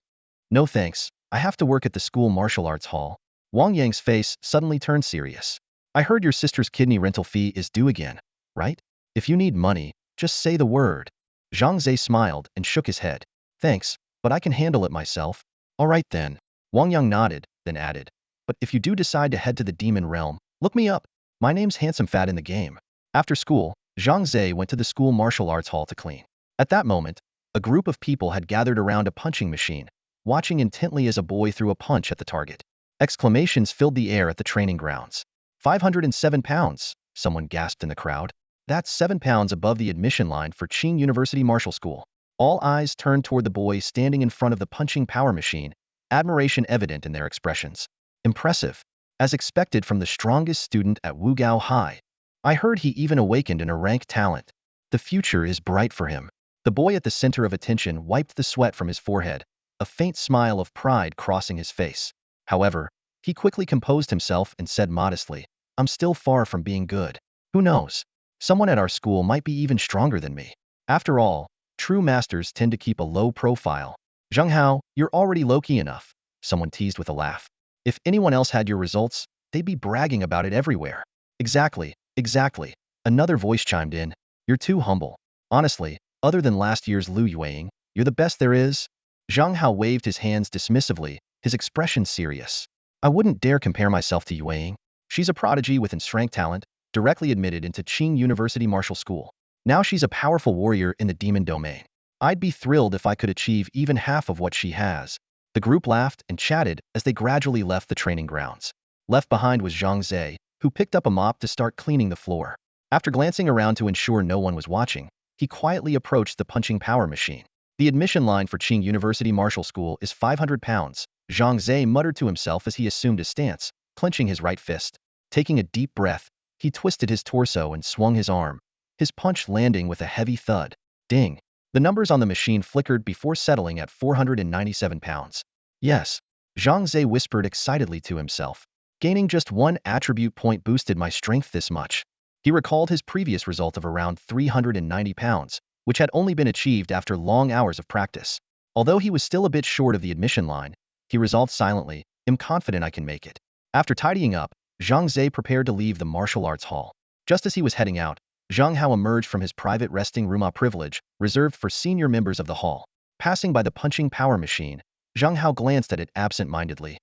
"No thanks, I have to work at the school martial arts hall." Wang Yang's face suddenly turned serious. "I heard your sister's kidney rental fee is due again, right? If you need money, just say the word." Zhang Ze smiled and shook his head. "Thanks, but I can handle it myself." "All right then." Wang Yang nodded, then added, "But if you do decide to head to the demon realm, look me up. My name's Handsome Fat in the game." After school, Zhang Ze went to the school martial arts hall to clean. At that moment, a group of people had gathered around a punching machine, watching intently as a boy threw a punch at the target. Exclamations filled the air at the training grounds. 507 pounds, someone gasped in the crowd. That's 7 pounds above the admission line for Qing University Martial School. All eyes turned toward the boy standing in front of the punching power machine, admiration evident in their expressions. Impressive, as expected from the strongest student at Wugao High. I heard he even awakened an rank talent. The future is bright for him. The boy at the center of attention wiped the sweat from his forehead, a faint smile of pride crossing his face. However, he quickly composed himself and said modestly, "I'm still far from being good. Who knows? Someone at our school might be even stronger than me. After all, true masters tend to keep a low profile." "Zhang Hao, you're already low-key enough," someone teased with a laugh. "If anyone else had your results, they'd be bragging about it everywhere." Exactly. Another voice chimed in, "You're too humble. Honestly, other than last year's Lu Yueying, you're the best there is." Zhang Hao waved his hands dismissively, his expression serious. "I wouldn't dare compare myself to Yueying. She's a prodigy with enshrank talent, directly admitted into Qing University Martial School. Now she's a powerful warrior in the demon domain. I'd be thrilled if I could achieve even half of what she has." The group laughed and chatted as they gradually left the training grounds. Left behind was Zhang Ze, who picked up a mop to start cleaning the floor. After glancing around to ensure no one was watching, he quietly approached the punching power machine. "The admission line for Qing University Martial School is 500 pounds, Zhang Ze muttered to himself as he assumed his stance, clenching his right fist. Taking a deep breath, he twisted his torso and swung his arm, his punch landing with a heavy thud. Ding! The numbers on the machine flickered before settling at 497 pounds. "Yes," Zhang Ze whispered excitedly to himself. "Gaining just 1 attribute point boosted my strength this much." He recalled his previous result of around 390 pounds, which had only been achieved after long hours of practice. Although he was still a bit short of the admission line, he resolved silently, "I'm confident I can make it." After tidying up, Zhang Ze prepared to leave the martial arts hall. Just as he was heading out, Zhang Hao emerged from his private resting room, a privilege reserved for senior members of the hall. Passing by the punching power machine, Zhang Hao glanced at it absent-mindedly.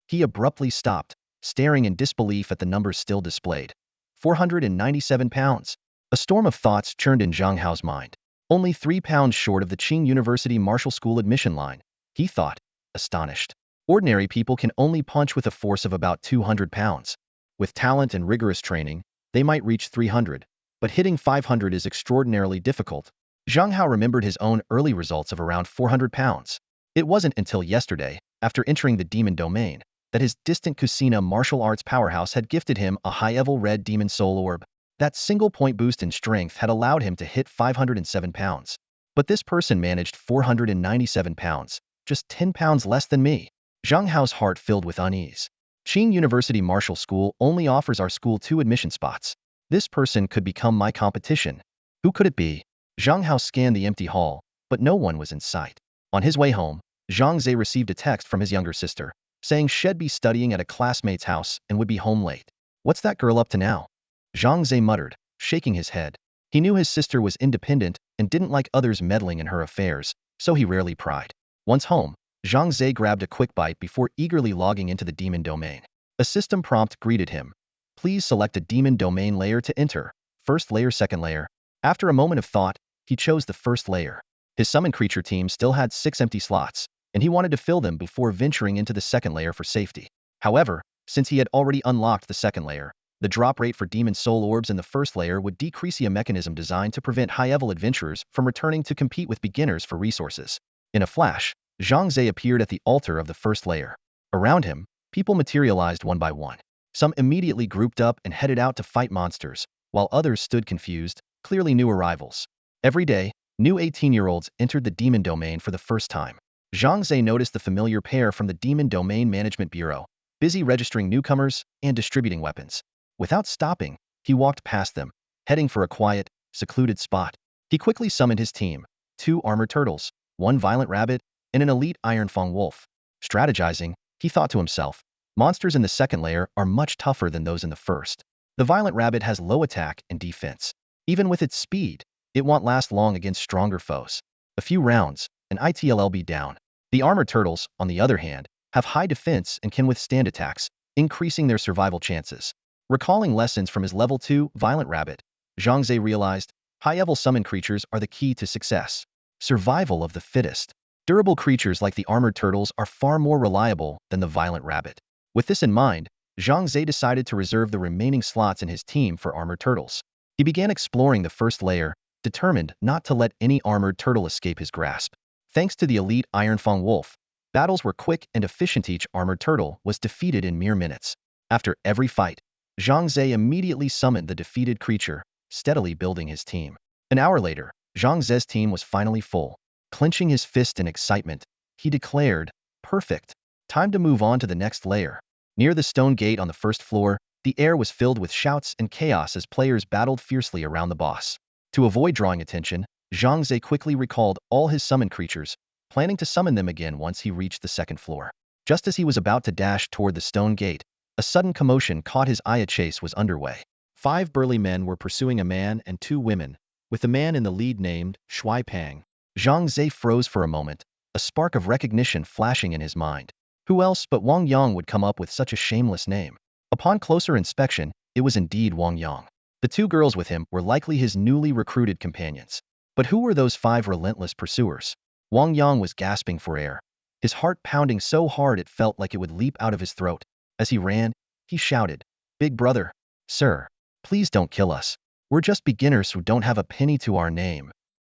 He abruptly stopped, staring in disbelief at the numbers still displayed. 497 pounds. A storm of thoughts churned in Zhang Hao's mind. Only 3 pounds short of the Qing University Martial School admission line, he thought, astonished. Ordinary people can only punch with a force of about 200 pounds. With talent and rigorous training, they might reach 300, but hitting 500 is extraordinarily difficult. Zhang Hao remembered his own early results of around 400 pounds. It wasn't until yesterday, after entering the demon domain, that his distant Kusina martial arts powerhouse had gifted him a high-level red demon soul orb. That single point boost in strength had allowed him to hit 507 pounds. But this person managed 497 pounds, just 10 pounds less than me. Zhang Hao's heart filled with unease. Qing University Martial School only offers our school 2 admission spots. This person could become my competition. Who could it be? Zhang Hao scanned the empty hall, but no one was in sight. On his way home, Zhang Ze received a text from his younger sister, saying she'd be studying at a classmate's house and would be home late. What's that girl up to now? Zhang Ze muttered, shaking his head. He knew his sister was independent and didn't like others meddling in her affairs, so he rarely pried. Once home, Zhang Ze grabbed a quick bite before eagerly logging into the demon domain. A system prompt greeted him. Please select a demon domain layer to enter. First layer, second layer. After a moment of thought, he chose the first layer. His summon creature team still had 6 empty slots, and he wanted to fill them before venturing into the second layer for safety. However, since he had already unlocked the second layer, the drop rate for demon soul orbs in the first layer would decrease, a mechanism designed to prevent high-level adventurers from returning to compete with beginners for resources. In a flash, Zhang Ze appeared at the altar of the first layer. Around him, people materialized one by one. Some immediately grouped up and headed out to fight monsters, while others stood confused, clearly new arrivals. Every day, new 18-year-olds entered the demon domain for the first time. Zhang Ze noticed the familiar pair from the Demon Domain Management Bureau, busy registering newcomers and distributing weapons. Without stopping, he walked past them, heading for a quiet, secluded spot. He quickly summoned his team, 2 armored turtles, 1 violent rabbit, and an elite ironfang wolf. Strategizing, he thought to himself, monsters in the second layer are much tougher than those in the first. The violent rabbit has low attack and defense. Even with its speed, it won't last long against stronger foes. A few rounds, and it'll be down. The armored turtles, on the other hand, have high defense and can withstand attacks, increasing their survival chances. Recalling lessons from his level 2 violent rabbit, Zhang Ze realized high-level summon creatures are the key to success. Survival of the fittest. Durable creatures like the armored turtles are far more reliable than the violent rabbit. With this in mind, Zhang Ze decided to reserve the remaining slots in his team for armored turtles. He began exploring the first layer, determined not to let any armored turtle escape his grasp. Thanks to the elite ironfang wolf, battles were quick and efficient. Each armored turtle was defeated in mere minutes. After every fight, Zhang Ze immediately summoned the defeated creature, steadily building his team. An hour later, Zhang Ze's team was finally full. Clenching his fist in excitement, he declared, "Perfect. Time to move on to the next layer." Near the stone gate on the first floor, the air was filled with shouts and chaos as players battled fiercely around the boss. To avoid drawing attention, Zhang Ze quickly recalled all his summoned creatures, planning to summon them again once he reached the second floor. Just as he was about to dash toward the stone gate, a sudden commotion caught his eye. A chase was underway. 5 burly men were pursuing a man and 2 women, with the man in the lead named Shui Pang. Zhang Ze froze for a moment, a spark of recognition flashing in his mind. Who else but Wang Yang would come up with such a shameless name? Upon closer inspection, it was indeed Wang Yang. The 2 girls with him were likely his newly recruited companions. But who were those 5 relentless pursuers? Wang Yang was gasping for air, his heart pounding so hard it felt like it would leap out of his throat. As he ran, he shouted, "Big brother, sir, please don't kill us. We're just beginners who don't have a penny to our name."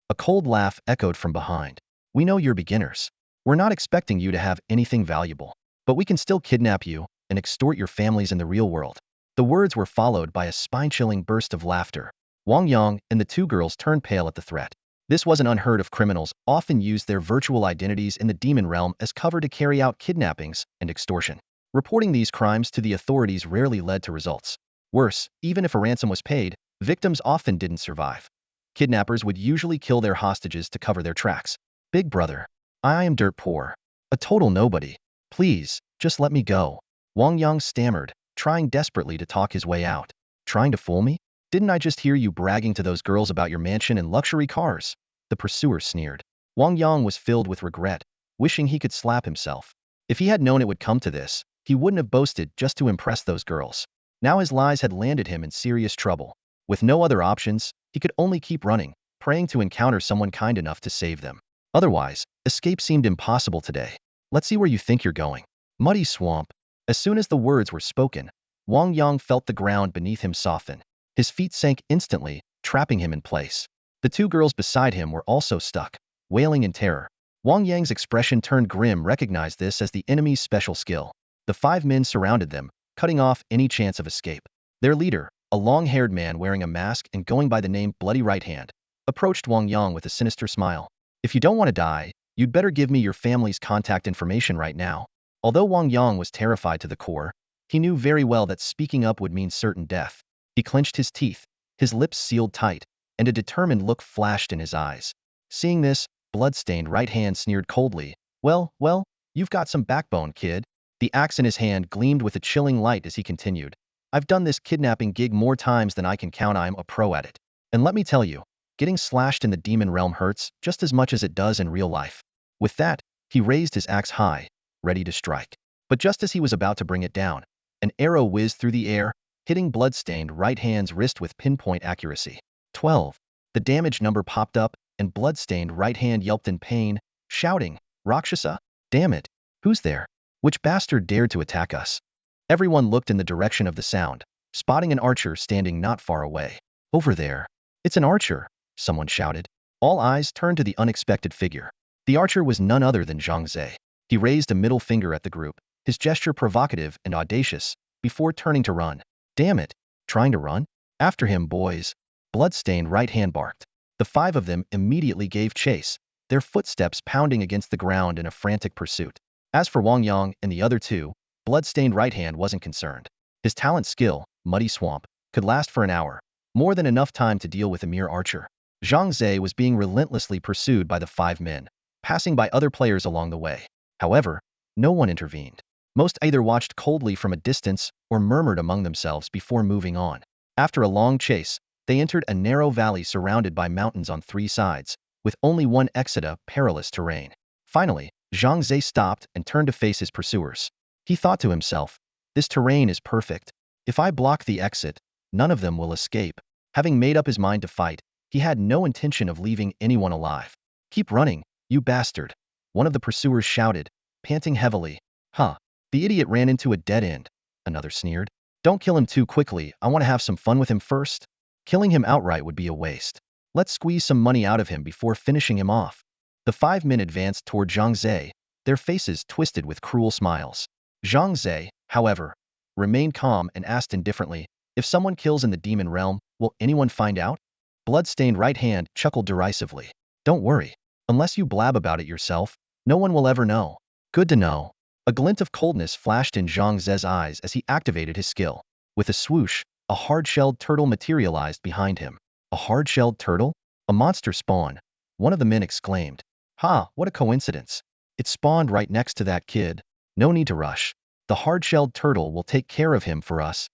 A cold laugh echoed from behind. "We know you're beginners. We're not expecting you to have anything valuable. But we can still kidnap you and extort your families in the real world." The words were followed by a spine-chilling burst of laughter. Wang Yang and the 2 girls turned pale at the threat. This wasn't unheard of. Criminals often used their virtual identities in the demon realm as cover to carry out kidnappings and extortion. Reporting these crimes to the authorities rarely led to results. Worse, even if a ransom was paid, victims often didn't survive. Kidnappers would usually kill their hostages to cover their tracks. "Big brother, I am dirt poor. A total nobody. Please, just let me go." Wang Yang stammered, trying desperately to talk his way out. "Trying to fool me? Didn't I just hear you bragging to those girls about your mansion and luxury cars?" The pursuer sneered. Wang Yang was filled with regret, wishing he could slap himself. If he had known it would come to this, he wouldn't have boasted just to impress those girls. Now his lies had landed him in serious trouble. With no other options, he could only keep running, praying to encounter someone kind enough to save them. Otherwise, escape seemed impossible today. "Let's see where you think you're going. Muddy swamp." As soon as the words were spoken, Wang Yang felt the ground beneath him soften. His feet sank instantly, trapping him in place. The 2 girls beside him were also stuck, wailing in terror. Wang Yang's expression turned grim. Recognized this as the enemy's special skill. The 5 men surrounded them, cutting off any chance of escape. Their leader, a long-haired man wearing a mask and going by the name Bloody Right Hand, approached Wang Yang with a sinister smile. "If you don't want to die, you'd better give me your family's contact information right now." Although Wang Yang was terrified to the core, he knew very well that speaking up would mean certain death. He clenched his teeth, his lips sealed tight, and a determined look flashed in his eyes. Seeing this, blood-stained Right Hand sneered coldly, Well, you've got some backbone, kid. The axe in his hand gleamed with a chilling light as he continued. I've done this kidnapping gig more times than I can count. I'm a pro at it. And let me tell you, getting slashed in the demon realm hurts just as much as it does in real life. With that, he raised his axe high, ready to strike. But just as he was about to bring it down, an arrow whizzed through the air, hitting blood-stained right hand's wrist with pinpoint accuracy. 12. The damage number popped up, and blood-stained right hand yelped in pain, shouting, Rakshasa? Damn it! Who's there? Which bastard dared to attack us? Everyone looked in the direction of the sound, spotting an archer standing not far away. Over there. It's an archer, someone shouted. All eyes turned to the unexpected figure. The archer was none other than Zhang Ze. He raised a middle finger at the group, his gesture provocative and audacious, before turning to run. Damn it! Trying to run? After him, boys. Blood-stained right hand barked. The five of them immediately gave chase, their footsteps pounding against the ground in a frantic pursuit. As for Wang Yang and the other two, blood-stained right hand wasn't concerned. His talent skill, Muddy Swamp, could last for an hour, more than enough time to deal with a mere archer. Zhang Ze was being relentlessly pursued by the five men, passing by other players along the way. However, no one intervened. Most either watched coldly from a distance or murmured among themselves before moving on. After a long chase, they entered a narrow valley surrounded by mountains on three sides, with only one exit, perilous terrain. Finally, Zhang Ze stopped and turned to face his pursuers. He thought to himself, this terrain is perfect. If I block the exit, none of them will escape. Having made up his mind to fight, he had no intention of leaving anyone alive. Keep running, you bastard, one of the pursuers shouted, panting heavily. Huh, the idiot ran into a dead end, another sneered. Don't kill him too quickly, I want to have some fun with him first. Killing him outright would be a waste. Let's squeeze some money out of him before finishing him off. The five men advanced toward Zhang Ze, their faces twisted with cruel smiles. Zhang Ze, however, remained calm and asked indifferently, if someone kills in the demon realm, will anyone find out? Blood-stained right hand chuckled derisively. Don't worry. Unless you blab about it yourself, no one will ever know. Good to know. A glint of coldness flashed in Zhang Ze's eyes as he activated his skill. With a swoosh, a hard-shelled turtle materialized behind him. A hard-shelled turtle? A monster spawn, one of the men exclaimed. Ha, what a coincidence. It spawned right next to that kid. No need to rush. The hard-shelled turtle will take care of him for us.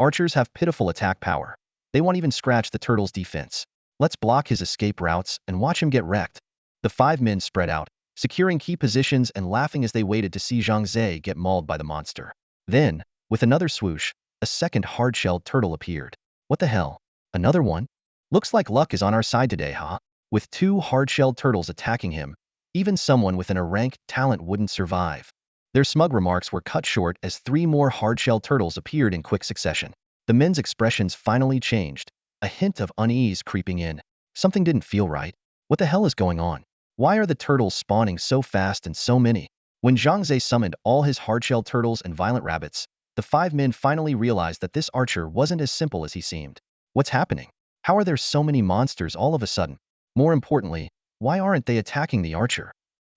Archers have pitiful attack power. They won't even scratch the turtle's defense. Let's block his escape routes and watch him get wrecked. The five men spread out, securing key positions and laughing as they waited to see Zhang Ze get mauled by the monster. Then, with another swoosh, a second hard-shelled turtle appeared. What the hell? Another one? Looks like luck is on our side today, huh? With two hard-shelled turtles attacking him, even someone with an A-rank talent wouldn't survive. Their smug remarks were cut short as three more hard-shelled turtles appeared in quick succession. The men's expressions finally changed, a hint of unease creeping in. Something didn't feel right. What the hell is going on? Why are the turtles spawning so fast and so many? When Zhang Ze summoned all his hard-shelled turtles and violent rabbits, the five men finally realized that this archer wasn't as simple as he seemed. What's happening? How are there so many monsters all of a sudden? More importantly, why aren't they attacking the archer?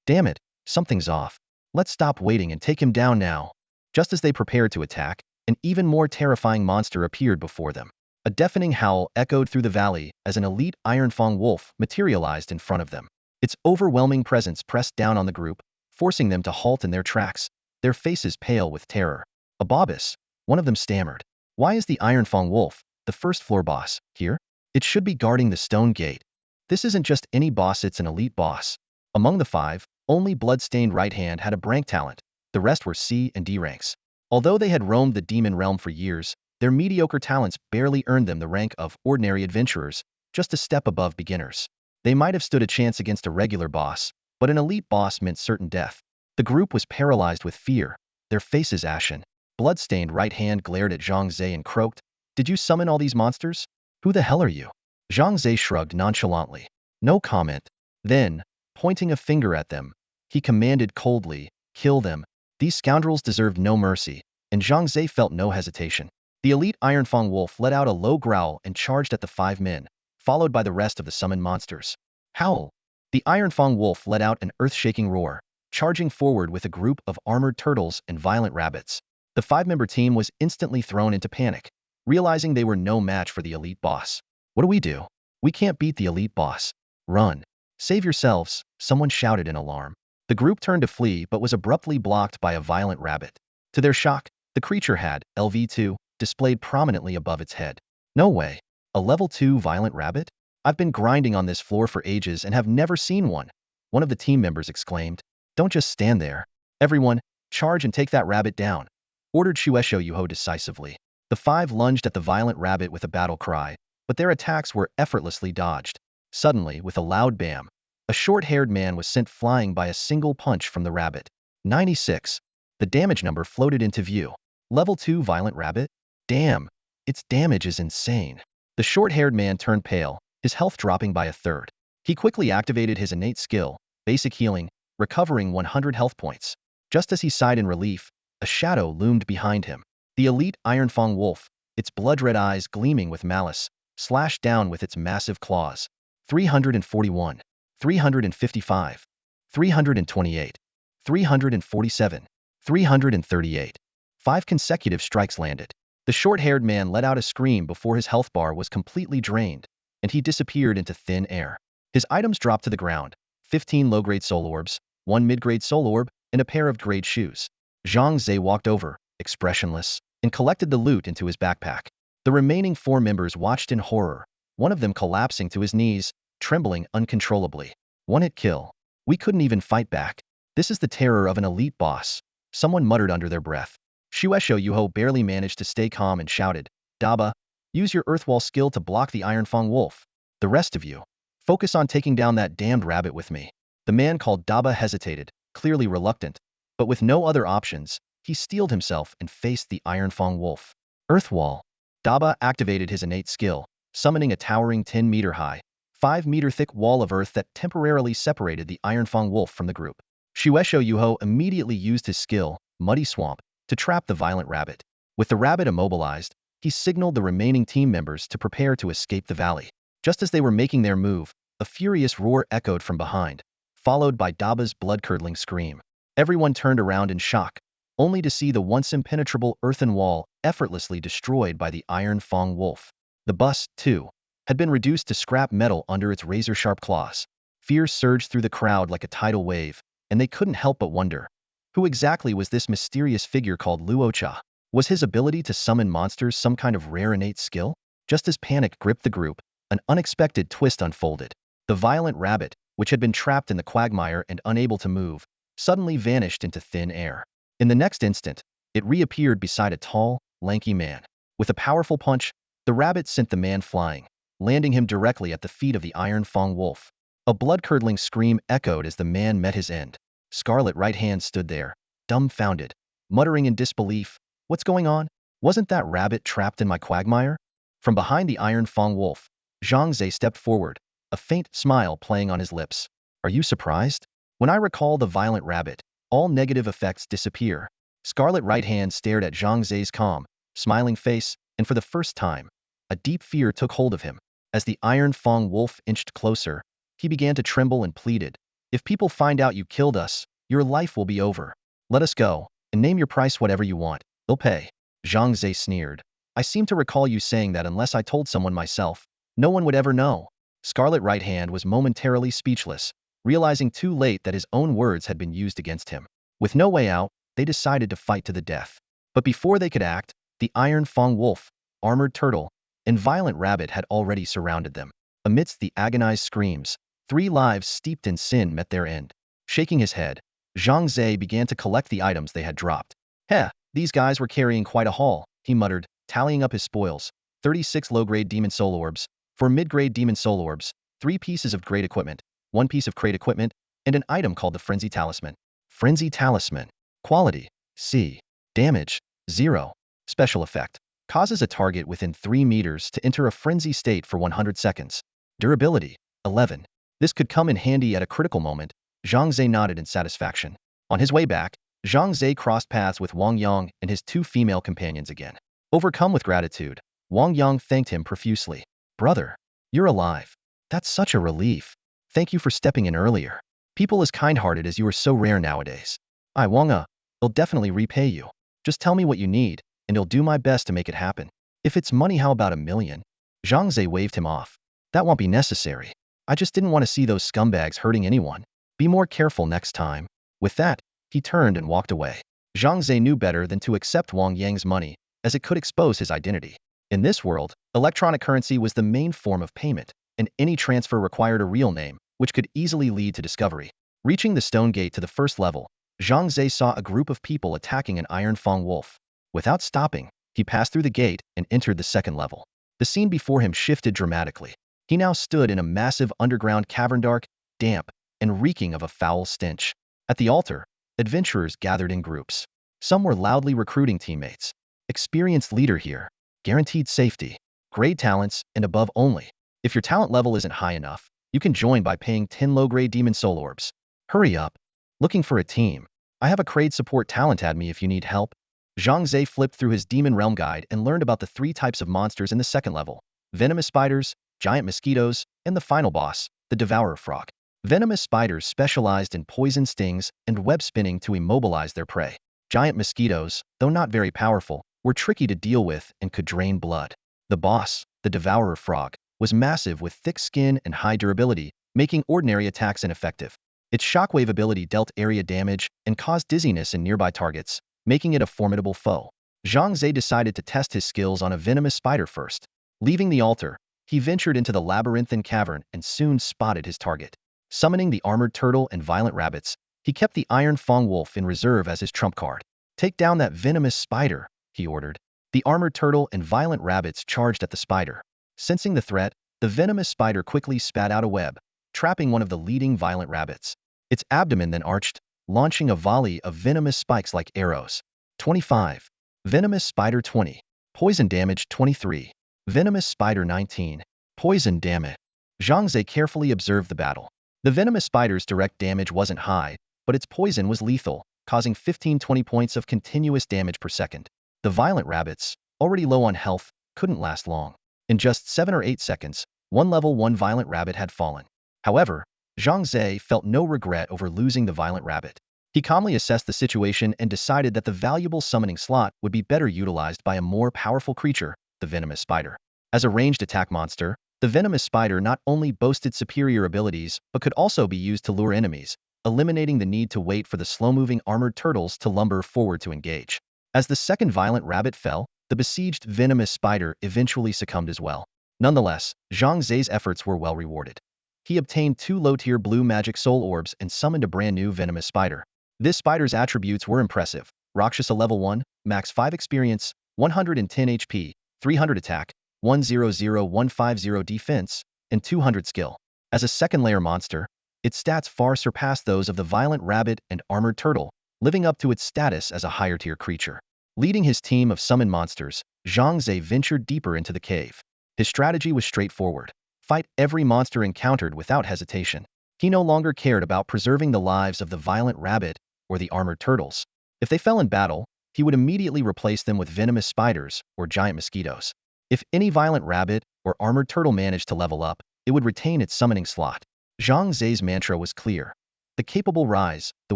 Damn it, something's off. Let's stop waiting and take him down now. Just as they prepared to attack, an even more terrifying monster appeared before them. A deafening howl echoed through the valley as an elite ironfang wolf materialized in front of them. Its overwhelming presence pressed down on the group, forcing them to halt in their tracks, their faces pale with terror. A Bobus, one of them stammered. Why is the ironfang wolf, the first floor boss, here? It should be guarding the stone gate. This isn't just any boss, it's an elite boss. Among the five, only blood-stained right hand had a rank talent. The rest were C and D ranks. Although they had roamed the demon realm for years, their mediocre talents barely earned them the rank of ordinary adventurers, just a step above beginners. They might have stood a chance against a regular boss, but an elite boss meant certain death. The group was paralyzed with fear, their faces ashen. Blood-stained right hand glared at Zhang Ze and croaked, "Did you summon all these monsters? Who the hell are you?" Zhang Ze shrugged nonchalantly. No comment. Then, pointing a finger at them, he commanded coldly, "Kill them." These scoundrels deserved no mercy, and Zhang Ze felt no hesitation. The elite ironfang wolf let out a low growl and charged at the five men, followed by the rest of the summoned monsters. Howl! The ironfang wolf let out an earth-shaking roar, charging forward with a group of armored turtles and violent rabbits. The five-member team was instantly thrown into panic, realizing they were no match for the elite boss. What do we do? We can't beat the elite boss. Run. Save yourselves, someone shouted in alarm. The group turned to flee but was abruptly blocked by a violent rabbit. To their shock, the creature had LV2 displayed prominently above its head. No way. A level 2 violent rabbit? I've been grinding on this floor for ages and have never seen one. One of the team members exclaimed. Don't just stand there. Everyone, charge and take that rabbit down, ordered Shueisho Yuho decisively. The 5 lunged at the violent rabbit with a battle cry, but their attacks were effortlessly dodged. Suddenly, with a loud bam, a short-haired man was sent flying by a single punch from the rabbit. 96. The damage number floated into view. Level 2 violent rabbit? Damn, its damage is insane. The short-haired man turned pale, his health dropping by a third. He quickly activated his innate skill, basic healing, recovering 100 health points. Just as he sighed in relief, a shadow loomed behind him. The elite Ironfang wolf, its blood-red eyes gleaming with malice, slashed down with its massive claws. 341, 355, 328, 347, 338. 5 consecutive strikes landed. The short-haired man let out a scream before his health bar was completely drained, and he disappeared into thin air. His items dropped to the ground: 15 low-grade soul orbs, 1 mid-grade soul orb, and a pair of grade shoes. Zhang Ze walked over, expressionless, and collected the loot into his backpack. The remaining 4 members watched in horror, one of them collapsing to his knees, trembling uncontrollably. One-hit kill. We couldn't even fight back. This is the terror of an elite boss, someone muttered under their breath. Shueisho Yuho barely managed to stay calm and shouted, Daba, use your Earthwall skill to block the Ironfang wolf. The rest of you, focus on taking down that damned rabbit with me. The man called Daba hesitated, clearly reluctant, but with no other options, he steeled himself and faced the Ironfang wolf. Earthwall. Daba activated his innate skill, summoning a towering 10-meter-high, 5-meter-thick wall of earth that temporarily separated the Ironfang wolf from the group. Shueisho Yuho immediately used his skill, Muddy Swamp, to trap the violent rabbit. With the rabbit immobilized, he signaled the remaining team members to prepare to escape the valley. Just as they were making their move, a furious roar echoed from behind, followed by Daba's blood-curdling scream. Everyone turned around in shock, only to see the once impenetrable earthen wall effortlessly destroyed by the Ironfang wolf. The bus, too, had been reduced to scrap metal under its razor-sharp claws. Fear surged through the crowd like a tidal wave, and they couldn't help but wonder, who exactly was this mysterious figure called Luocha? Was his ability to summon monsters some kind of rare innate skill? Just as panic gripped the group, an unexpected twist unfolded. The violent rabbit, which had been trapped in the quagmire and unable to move, suddenly vanished into thin air. In the next instant, it reappeared beside a tall, lanky man. With a powerful punch, the rabbit sent the man flying, landing him directly at the feet of the Ironfang wolf. A blood-curdling scream echoed as the man met his end. Scarlet Right Hand stood there, dumbfounded, muttering in disbelief, "What's going on? Wasn't that rabbit trapped in my quagmire?" From behind the Ironfang wolf, Zhang Ze stepped forward, a faint smile playing on his lips. "Are you surprised? When I recall the violent rabbit, all negative effects disappear." Scarlet Right Hand stared at Zhang Ze's calm, smiling face, and for the first time, a deep fear took hold of him. As the Ironfang wolf inched closer, he began to tremble and pleaded, "If people find out you killed us, your life will be over. Let us go, and name your price whatever you want. They'll pay." Zhang Ze sneered. "I seem to recall you saying that unless I told someone myself, no one would ever know." Scarlet Right Hand was momentarily speechless, realizing too late that his own words had been used against him. With no way out, they decided to fight to the death. But before they could act, the Ironfang wolf, armored turtle, and violent rabbit had already surrounded them. Amidst the agonized screams, 3 lives steeped in sin met their end. Shaking his head, Zhang Ze began to collect the items they had dropped. "Heh, these guys were carrying quite a haul," he muttered, tallying up his spoils: 36 low-grade demon soul orbs, 4 mid-grade demon soul orbs, 3 pieces of great equipment, 1 piece of crate equipment, and an item called the Frenzy Talisman. Frenzy Talisman. Quality: C. Damage: 0. Special effect: causes a target within 3 meters to enter a frenzy state for 100 seconds. Durability: 11. This could come in handy at a critical moment. Zhang Ze nodded in satisfaction. On his way back, Zhang Ze crossed paths with Wang Yang and his 2 female companions again. Overcome with gratitude, Wang Yang thanked him profusely. "Brother, you're alive. That's such a relief. Thank you for stepping in earlier. People as kind-hearted as you are so rare nowadays. I'll definitely repay you. Just tell me what you need, and I'll do my best to make it happen. If it's money, how about 1,000,000? Zhang Ze waved him off. "That won't be necessary. I just didn't want to see those scumbags hurting anyone. Be more careful next time." With that, he turned and walked away. Zhang Ze knew better than to accept Wang Yang's money, as it could expose his identity. In this world, electronic currency was the main form of payment, and any transfer required a real name, which could easily lead to discovery. Reaching the stone gate to the first level, Zhang Ze saw a group of people attacking an iron fang wolf. Without stopping, he passed through the gate and entered the second level. The scene before him shifted dramatically. He now stood in a massive underground cavern, dark, damp, and reeking of a foul stench. At the altar, adventurers gathered in groups. Some were loudly recruiting teammates. Experienced leader here. Guaranteed safety. Grade talents, and above only. If your talent level isn't high enough, you can join by paying 10 low-grade demon soul orbs. Hurry up. Looking for a team. I have a grade support talent, add me if you need help. Zhang Ze flipped through his Demon Realm guide and learned about the 3 types of monsters in the second level: venomous spiders, giant mosquitoes, and the final boss, the devourer frog. Venomous spiders specialized in poison stings and web spinning to immobilize their prey. Giant mosquitoes, though not very powerful, were tricky to deal with and could drain blood. The boss, the devourer frog, was massive with thick skin and high durability, making ordinary attacks ineffective. Its shockwave ability dealt area damage and caused dizziness in nearby targets, making it a formidable foe. Zhang Ze decided to test his skills on a venomous spider first. Leaving the altar, he ventured into the labyrinthine cavern and soon spotted his target. Summoning the armored turtle and violent rabbits, he kept the iron fang wolf in reserve as his trump card. Take down that venomous spider, he ordered. The armored turtle and violent rabbits charged at the spider. Sensing the threat, the venomous spider quickly spat out a web, trapping one of the leading violent rabbits. Its abdomen then arched, launching a volley of venomous spikes like arrows. 25. Venomous spider 20. Poison damage 23. Venomous spider 19. Poison damage. Zhang Ze carefully observed the battle. The venomous spider's direct damage wasn't high, but its poison was lethal, causing 15-20 points of continuous damage per second. The violent rabbits, already low on health, couldn't last long. In just 7 or 8 seconds, one level 1 violent rabbit had fallen. However, Zhang Ze felt no regret over losing the violent rabbit. He calmly assessed the situation and decided that the valuable summoning slot would be better utilized by a more powerful creature, the venomous spider. As a ranged attack monster, the venomous spider not only boasted superior abilities but could also be used to lure enemies, eliminating the need to wait for the slow-moving armored turtles to lumber forward to engage. As the second violent rabbit fell, the besieged venomous spider eventually succumbed as well. Nonetheless, Zhang Ze's efforts were well rewarded. He obtained 2 low-tier blue magic soul orbs and summoned a brand new venomous spider. This spider's attributes were impressive: Rakshasa level 1, max 5 experience, 110 HP, 300 attack, 100-150 defense, and 200 skill. As a second-layer monster, its stats far surpassed those of the violent rabbit and armored turtle, living up to its status as a higher-tier creature. Leading his team of summoned monsters, Zhang Ze ventured deeper into the cave. His strategy was straightforward: fight every monster encountered without hesitation. He no longer cared about preserving the lives of the violent rabbit or the armored turtles. If they fell in battle, he would immediately replace them with venomous spiders or giant mosquitoes. If any violent rabbit or armored turtle managed to level up, it would retain its summoning slot. Zhang Ze's mantra was clear: the capable rise, the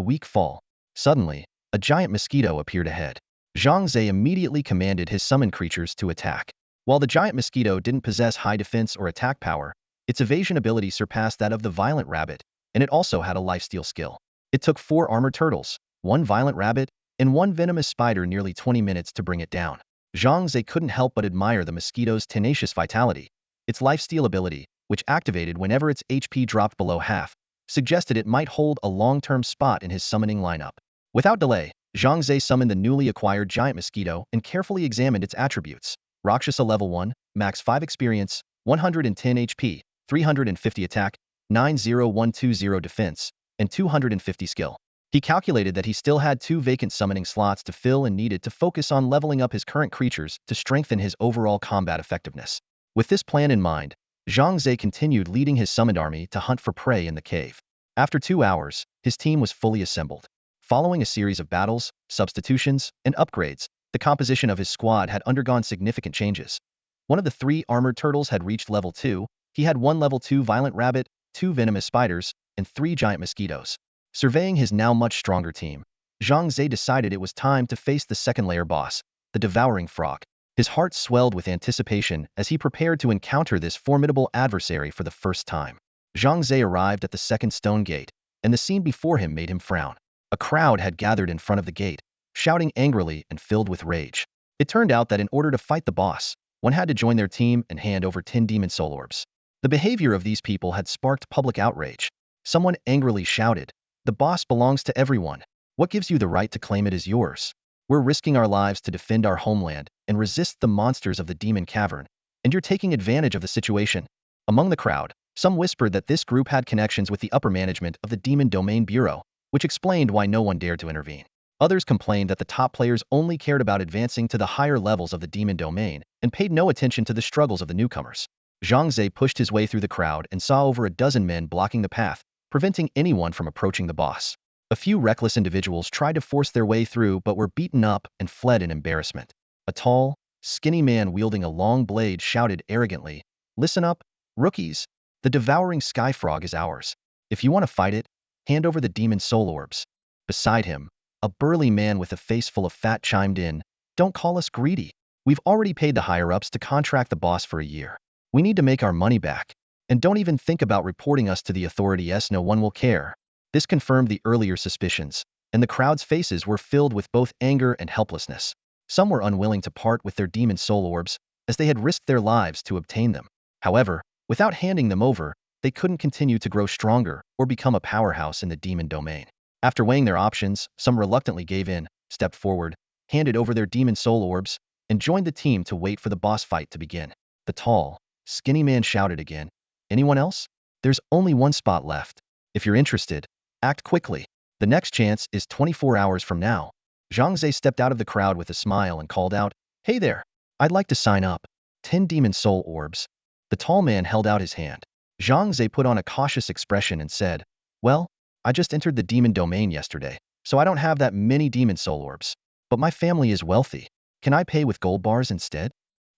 weak fall. Suddenly, a giant mosquito appeared ahead. Zhang Ze immediately commanded his summoned creatures to attack. While the giant mosquito didn't possess high defense or attack power, its evasion ability surpassed that of the violent rabbit, and it also had a lifesteal skill. It took 4 armored turtles, 1 violent rabbit, and 1 venomous spider nearly 20 minutes to bring it down. Zhang Ze couldn't help but admire the mosquito's tenacious vitality. Its lifesteal ability, which activated whenever its HP dropped below half, suggested it might hold a long-term spot in his summoning lineup. Without delay, Zhang Ze summoned the newly acquired giant mosquito and carefully examined its attributes: Rakshasa level 1, max 5 experience, 110 HP, 350 attack, 90120 defense, and 250 skill. He calculated that he still had 2 vacant summoning slots to fill and needed to focus on leveling up his current creatures to strengthen his overall combat effectiveness. With this plan in mind, Zhang Ze continued leading his summoned army to hunt for prey in the cave. After 2 hours, his team was fully assembled. Following a series of battles, substitutions, and upgrades, the composition of his squad had undergone significant changes. One of the 3 armored turtles had reached level 2, he had 1 level 2 violent rabbit, 2 venomous spiders, and 3 giant mosquitoes. Surveying his now much stronger team, Zhang Ze decided it was time to face the second-layer boss, the devouring frog. His heart swelled with anticipation as he prepared to encounter this formidable adversary for the first time. Zhang Ze arrived at the second stone gate, and the scene before him made him frown. A crowd had gathered in front of the gate, shouting angrily and filled with rage. It turned out that in order to fight the boss, one had to join their team and hand over 10 demon soul orbs. The behavior of these people had sparked public outrage. Someone angrily shouted, "The boss belongs to everyone. What gives you the right to claim it as yours? We're risking our lives to defend our homeland and resist the monsters of the demon cavern, and you're taking advantage of the situation." Among the crowd, some whispered that this group had connections with the upper management of the Demon Domain Bureau, which explained why no one dared to intervene. Others complained that the top players only cared about advancing to the higher levels of the demon domain and paid no attention to the struggles of the newcomers. Zhang Ze pushed his way through the crowd and saw over a dozen men blocking the path, preventing anyone from approaching the boss. A few reckless individuals tried to force their way through but were beaten up and fled in embarrassment. A tall, skinny man wielding a long blade shouted arrogantly, "Listen up, rookies. The devouring sky frog is ours. If you want to fight it, hand over the demon soul orbs." Beside him, a burly man with a face full of fat chimed in, "Don't call us greedy. We've already paid the higher-ups to contract the boss for a year. We need to make our money back. And don't even think about reporting us to the authorities, no one will care." This confirmed the earlier suspicions, and the crowd's faces were filled with both anger and helplessness. Some were unwilling to part with their demon soul orbs, as they had risked their lives to obtain them. However, without handing them over, they couldn't continue to grow stronger or become a powerhouse in the demon domain. After weighing their options, some reluctantly gave in, stepped forward, handed over their demon soul orbs, and joined the team to wait for the boss fight to begin. The tall, skinny man shouted again, "Anyone else? There's only one spot left. If you're interested, act quickly. The next chance is 24 hours from now." Zhang Ze stepped out of the crowd with a smile and called out, "Hey there, I'd like to sign up. 10 demon soul orbs." The tall man held out his hand. Zhang Ze put on a cautious expression and said, "Well, I just entered the demon domain yesterday, so I don't have that many demon soul orbs. But my family is wealthy. Can I pay with gold bars instead?"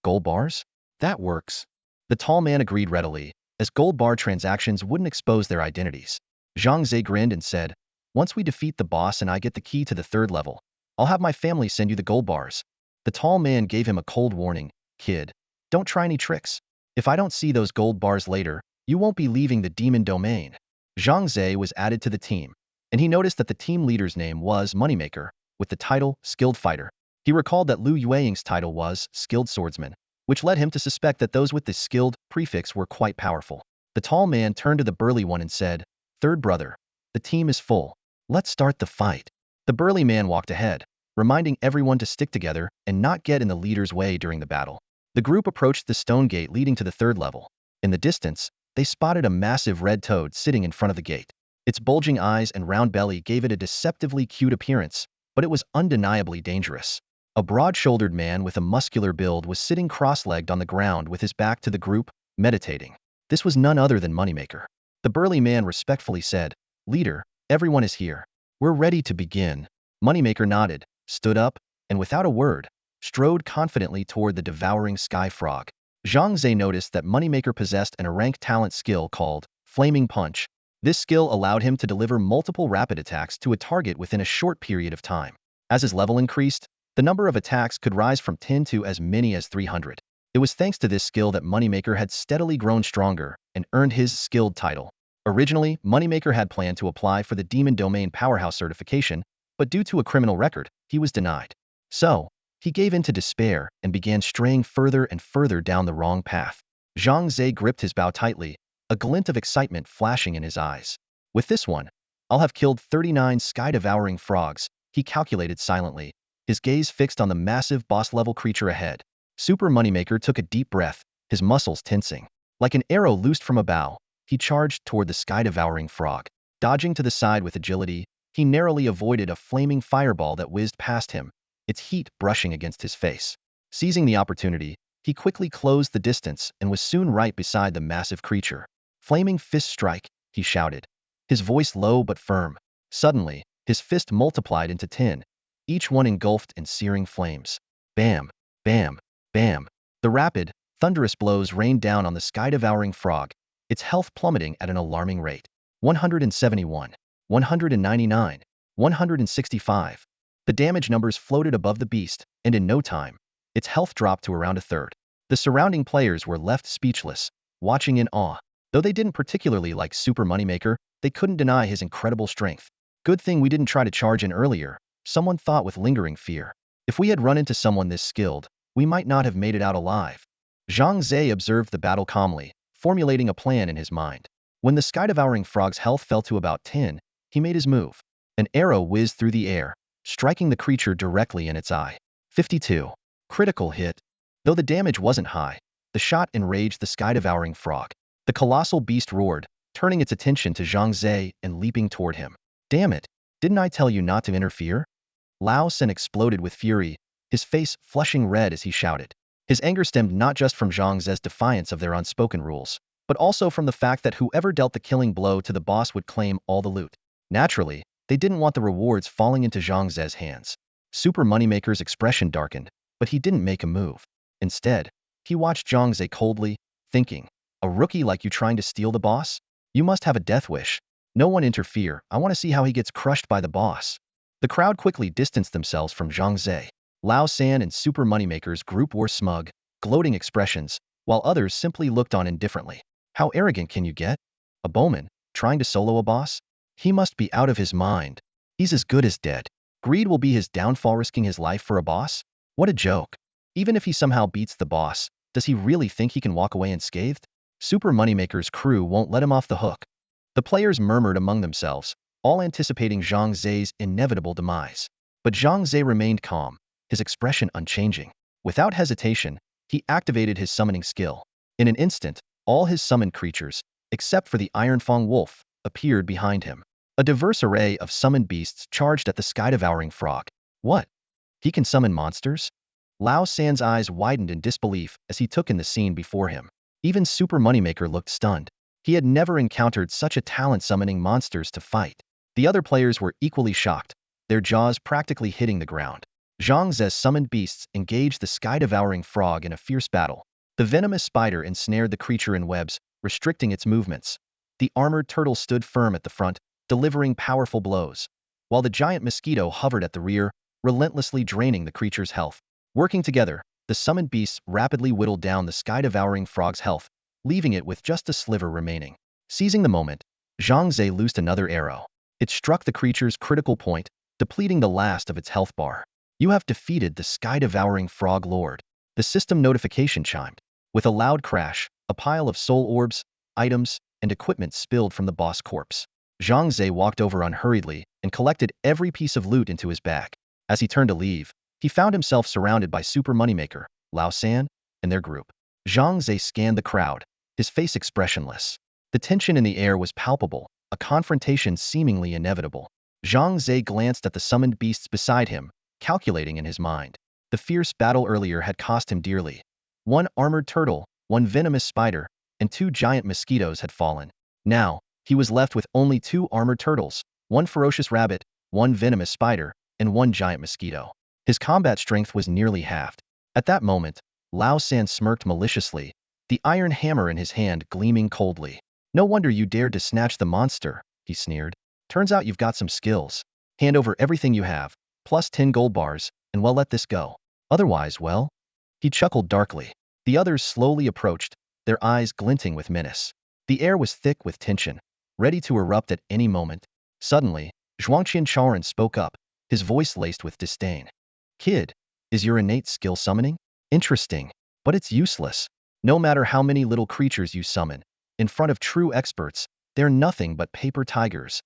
"Gold bars? That works." The tall man agreed readily, as gold bar transactions wouldn't expose their identities. Zhang Ze grinned and said, "Once we defeat the boss and I get the key to the 3rd level, I'll have my family send you the gold bars." The tall man gave him a cold warning, "Kid, don't try any tricks. If I don't see those gold bars later, you won't be leaving the demon domain." Zhang Ze was added to the team, and he noticed that the team leader's name was Moneymaker, with the title Skilled Fighter. He recalled that Lu Yueying's title was Skilled Swordsman, which led him to suspect that those with the skilled prefix were quite powerful. The tall man turned to the burly one and said, "Third brother, the team is full. Let's start the fight." The burly man walked ahead, reminding everyone to stick together and not get in the leader's way during the battle. The group approached the stone gate leading to the 3rd level. In the distance, they spotted a massive red toad sitting in front of the gate. Its bulging eyes and round belly gave it a deceptively cute appearance, but it was undeniably dangerous. A broad-shouldered man with a muscular build was sitting cross-legged on the ground with his back to the group, meditating. This was none other than Moneymaker. The burly man respectfully said, "Leader, everyone is here. We're ready to begin." Moneymaker nodded, stood up, and without a word, strode confidently toward the devouring sky frog. Zhang Ze noticed that Moneymaker possessed an A-rank talent skill called Flaming Punch. This skill allowed him to deliver multiple rapid attacks to a target within a short period of time. As his level increased, the number of attacks could rise from 10 to as many as 300. It was thanks to this skill that Moneymaker had steadily grown stronger and earned his skilled title. Originally, Moneymaker had planned to apply for the Demon Domain Powerhouse certification, but due to a criminal record, he was denied. So, he gave in to despair and began straying further and further down the wrong path. Zhang Ze gripped his bow tightly, a glint of excitement flashing in his eyes. "With this one, I'll have killed 39 sky-devouring frogs," he calculated silently, his gaze fixed on the massive boss-level creature ahead. Super Moneymaker took a deep breath, his muscles tensing. Like an arrow loosed from a bow, he charged toward the sky-devouring frog. Dodging to the side with agility, he narrowly avoided a flaming fireball that whizzed past him, its heat brushing against his face. Seizing the opportunity, he quickly closed the distance and was soon right beside the massive creature. "Flaming fist strike," he shouted, his voice low but firm. Suddenly, his fist multiplied into 10, each one engulfed in searing flames. Bam, bam, bam. The rapid, thunderous blows rained down on the sky-devouring frog, its health plummeting at an alarming rate. 171, 199, 165. The damage numbers floated above the beast, and in no time, its health dropped to around a third. The surrounding players were left speechless, watching in awe. Though they didn't particularly like Super Moneymaker, they couldn't deny his incredible strength. Good thing we didn't try to charge in earlier, someone thought with lingering fear. If we had run into someone this skilled, we might not have made it out alive. Zhang Ze observed the battle calmly, formulating a plan in his mind. When the sky-devouring frog's health fell to about 10, he made his move. An arrow whizzed through the air, striking the creature directly in its eye. 52. Critical hit. Though the damage wasn't high, the shot enraged the sky-devouring frog. The colossal beast roared, turning its attention to Zhang Ze and leaping toward him. Damn it! Didn't I tell you not to interfere? Lao Sen exploded with fury, his face flushing red as he shouted. His anger stemmed not just from Zhang Ze's defiance of their unspoken rules, but also from the fact that whoever dealt the killing blow to the boss would claim all the loot. Naturally, they didn't want the rewards falling into Zhang Ze's hands. Super Moneymaker's expression darkened, but he didn't make a move. Instead, he watched Zhang Ze coldly, thinking, a rookie like you trying to steal the boss? You must have a death wish. No one interfere, I want to see how he gets crushed by the boss. The crowd quickly distanced themselves from Zhang Ze. Lao San and Super Moneymaker's group wore smug, gloating expressions, while others simply looked on indifferently. How arrogant can you get? A bowman, trying to solo a boss? He must be out of his mind. He's as good as dead. Greed will be his downfall, risking his life for a boss? What a joke. Even if he somehow beats the boss, does he really think he can walk away unscathed? Super Moneymaker's crew won't let him off the hook. The players murmured among themselves, all anticipating Zhang Ze's inevitable demise. But Zhang Ze remained calm, his expression unchanging. Without hesitation, he activated his summoning skill. In an instant, all his summoned creatures, except for the Ironfang wolf, appeared behind him. A diverse array of summoned beasts charged at the sky-devouring frog. What? He can summon monsters? Lao San's eyes widened in disbelief as he took in the scene before him. Even Super Moneymaker looked stunned. He had never encountered such a talent summoning monsters to fight. The other players were equally shocked, their jaws practically hitting the ground. Zhang Ze's summoned beasts engaged the sky-devouring frog in a fierce battle. The venomous spider ensnared the creature in webs, restricting its movements. The armored turtle stood firm at the front, delivering powerful blows, while the giant mosquito hovered at the rear, relentlessly draining the creature's health. Working together, the summoned beasts rapidly whittled down the sky-devouring frog's health, leaving it with just a sliver remaining. Seizing the moment, Zhang Ze loosed another arrow. It struck the creature's critical point, depleting the last of its health bar. You have defeated the sky-devouring frog lord. The system notification chimed. With a loud crash, a pile of soul orbs, items, and equipment spilled from the boss corpse. Zhang Ze walked over unhurriedly and collected every piece of loot into his bag. As he turned to leave, he found himself surrounded by Super Moneymaker, Lao San, and their group. Zhang Ze scanned the crowd, his face expressionless. The tension in the air was palpable, a confrontation seemingly inevitable. Zhang Ze glanced at the summoned beasts beside him, calculating in his mind. The fierce battle earlier had cost him dearly. One armored turtle, one venomous spider, and 2 giant mosquitoes had fallen. Now, he was left with only 2 armored turtles, 1 ferocious rabbit, 1 venomous spider, and 1 giant mosquito. His combat strength was nearly halved. At that moment, Lao San smirked maliciously, the iron hammer in his hand gleaming coldly. No wonder you dared to snatch the monster, he sneered. Turns out you've got some skills. Hand over everything you have, plus 10 gold bars, and we'll let this go. Otherwise, well? He chuckled darkly. The others slowly approached, their eyes glinting with menace. The air was thick with tension, ready to erupt at any moment. Suddenly, Zhuangqian Chaoran spoke up, his voice laced with disdain. Kid, is your innate skill summoning? Interesting, but it's useless. No matter how many little creatures you summon, in front of true experts, they're nothing but paper tigers.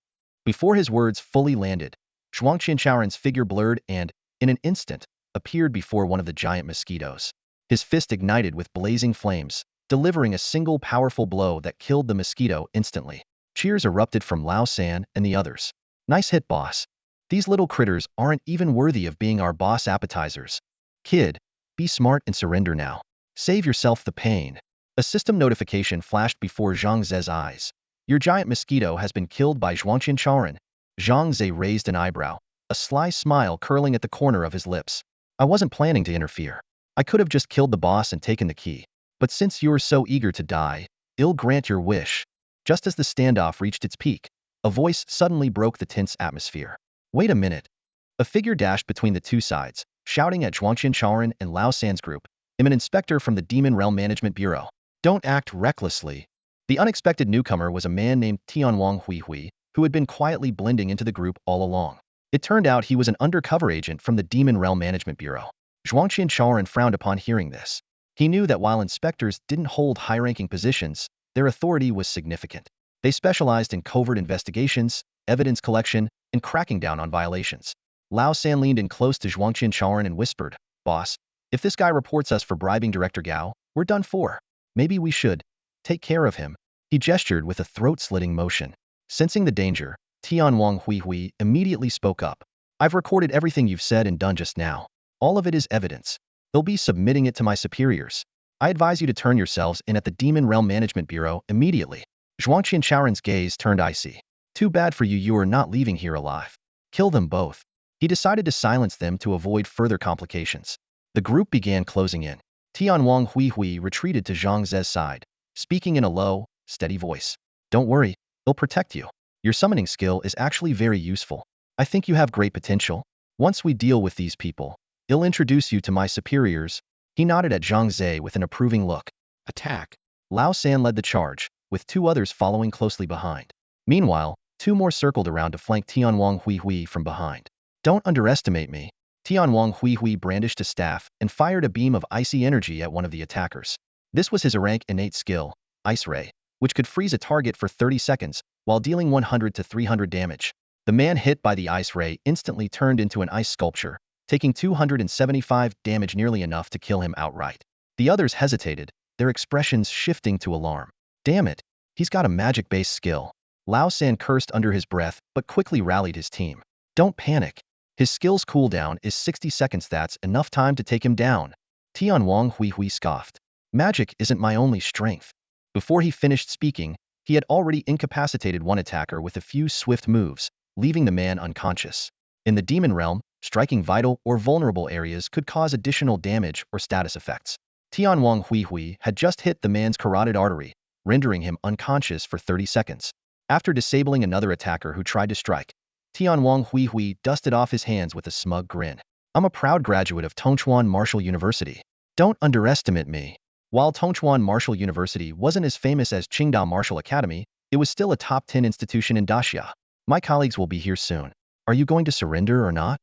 Before his words fully landed, Zhuangqian Chaoran's figure blurred and, in an instant, appeared before one of the giant mosquitoes. His fist ignited with blazing flames, delivering a single powerful blow that killed the mosquito instantly. Cheers erupted from Lao San and the others. Nice hit, boss. These little critters aren't even worthy of being our boss appetizers. Kid, be smart and surrender now. Save yourself the pain. A system notification flashed before Zhang Ze's eyes. Your giant mosquito has been killed by Zhuangqian Chaoran. Zhang Ze raised an eyebrow, a sly smile curling at the corner of his lips. I wasn't planning to interfere. I could have just killed the boss and taken the key. But since you're so eager to die, I'll grant your wish. Just as the standoff reached its peak, a voice suddenly broke the tense atmosphere. Wait a minute. A figure dashed between the two sides, shouting at Zhuangqian Chaoran and Lao San's group. I'm an inspector from the Demon Realm Management Bureau. Don't act recklessly. The unexpected newcomer was a man named Tianwang Hui, who had been quietly blending into the group all along. It turned out he was an undercover agent from the Demon Realm Management Bureau. Zhuang Qianchaoren frowned upon hearing this. He knew that while inspectors didn't hold high-ranking positions, their authority was significant. They specialized in covert investigations, evidence collection, and cracking down on violations. Lao San leaned in close to Zhuang Qianchaoren and whispered, "Boss, if this guy reports us for bribing Director Gao, we're done for. Maybe we should take care of him." He gestured with a throat-slitting motion. Sensing the danger, Tianwang Hui immediately spoke up. "I've recorded everything you've said and done just now. All of it is evidence. They'll be submitting it to my superiors. I advise you to turn yourselves in at the Demon Realm Management Bureau immediately." Zhuang Qianchaoren's gaze turned icy. "Too bad for you, you are not leaving here alive. Kill them both." He decided to silence them to avoid further complications. The group began closing in. Tianwang Hui retreated to Zhang Ze's side, speaking in a low, steady voice. "Don't worry, they'll protect you. Your summoning skill is actually very useful. I think you have great potential. Once we deal with these people, I'll introduce you to my superiors." He nodded at Zhang Ze with an approving look. "Attack." Lao San led the charge, with two others following closely behind. Meanwhile, two more circled around to flank Tianwang Hui from behind. "Don't underestimate me." Tianwang Hui brandished a staff and fired a beam of icy energy at one of the attackers. This was his rank innate skill, Ice Ray, which could freeze a target for 30 seconds while dealing 100 to 300 damage. The man hit by the Ice Ray instantly turned into an ice sculpture, taking 275 damage, nearly enough to kill him outright. The others hesitated, their expressions shifting to alarm. "Damn it, he's got a magic-based skill." Lao San cursed under his breath but quickly rallied his team. "Don't panic. His skill's cooldown is 60 seconds. That's enough time to take him down." Tianwang Hui scoffed. "Magic isn't my only strength." Before he finished speaking, he had already incapacitated one attacker with a few swift moves, leaving the man unconscious. In the demon realm, striking vital or vulnerable areas could cause additional damage or status effects. Tianwang Hui had just hit the man's carotid artery, rendering him unconscious for 30 seconds. After disabling another attacker who tried to strike, Tianwang Hui dusted off his hands with a smug grin. "I'm a proud graduate of Tongchuan Martial University. Don't underestimate me." While Tongchuan Martial University wasn't as famous as Qingda Martial Academy, it was still a top 10 institution in Daxia. "My colleagues will be here soon. Are you going to surrender or not?"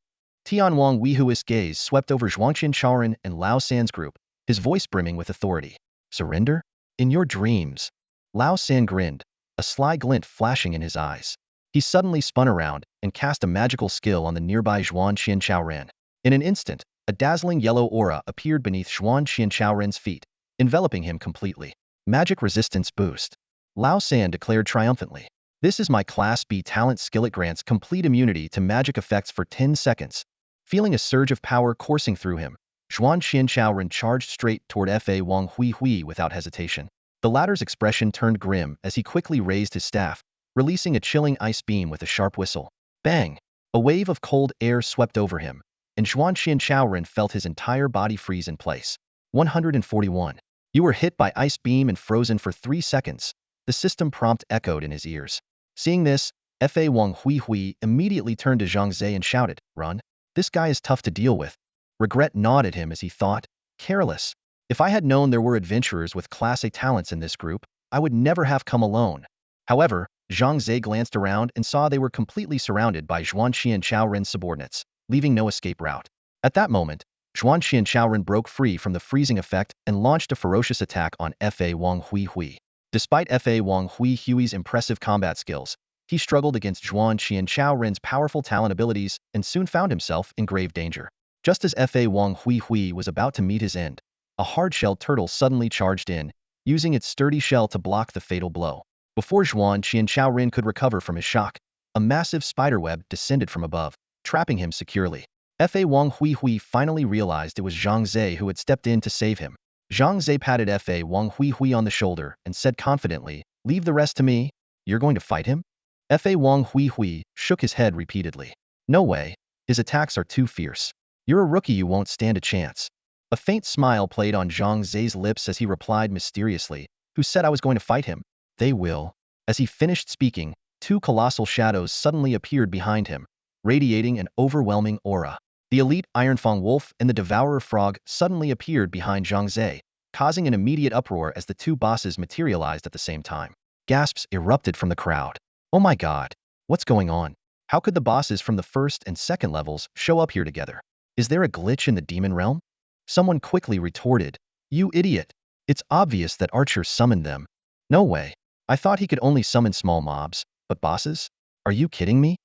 Tianwang Hui's gaze swept over Zhuang Qianchaoren and Lao San's group, his voice brimming with authority. "Surrender? In your dreams." Lao San grinned, a sly glint flashing in his eyes. He suddenly spun around and cast a magical skill on the nearby Zhuang Qianchaoren. In an instant, a dazzling yellow aura appeared beneath Zhuang Qianchaoren's feet, enveloping him completely. "Magic resistance boost," Lao San declared triumphantly. "This is my Class B talent skill. It grants complete immunity to magic effects for 10 seconds. Feeling a surge of power coursing through him, Zhuang Qianchaoren charged straight toward Fa Wang Hui without hesitation. The latter's expression turned grim as he quickly raised his staff, releasing a chilling ice beam with a sharp whistle. Bang! A wave of cold air swept over him, and Zhuang Qianchaoren felt his entire body freeze in place. 141. "You were hit by ice beam and frozen for 3 seconds. The system prompt echoed in his ears. Seeing this, Fa Wang Hui immediately turned to Zhang Ze and shouted, "Run. This guy is tough to deal with." Regret gnawed at him as he thought, "Careless. If I had known there were adventurers with Class A talents in this group, I would never have come alone." However, Zhang Ze glanced around and saw they were completely surrounded by Zhuang Qianchaoren's subordinates, leaving no escape route. At that moment, Zhuang Qianchaoren broke free from the freezing effect and launched a ferocious attack on Fa Wang Hui. Despite Fa Wang Hui's impressive combat skills, he struggled against Zhuang Qianchaoren's powerful talent abilities and soon found himself in grave danger. Just as Fa Wang Hui was about to meet his end, a hard-shelled turtle suddenly charged in, using its sturdy shell to block the fatal blow. Before Zhuang Qianchaoren could recover from his shock, a massive spiderweb descended from above, trapping him securely. Fa Wang Hui finally realized it was Zhang Ze who had stepped in to save him. Zhang Ze patted Fa Wang Hui on the shoulder and said confidently, "Leave the rest to me. You're going to fight him?" Fa Wang Hui shook his head repeatedly. "No way. His attacks are too fierce. You're a rookie, you won't stand a chance." A faint smile played on Zhang Ze's lips as he replied mysteriously, "Who said I was going to fight him? They will." As he finished speaking, two colossal shadows suddenly appeared behind him, radiating an overwhelming aura. The elite Ironfang Wolf and the Devourer Frog suddenly appeared behind Zhang Ze, causing an immediate uproar as the two bosses materialized at the same time. Gasps erupted from the crowd. "Oh my god! What's going on? How could the bosses from the first and second levels show up here together? Is there a glitch in the demon realm? Someone quickly retorted, "You idiot! It's obvious that Archer summoned them." "No way. I thought he could only summon small mobs, but bosses? Are you kidding me?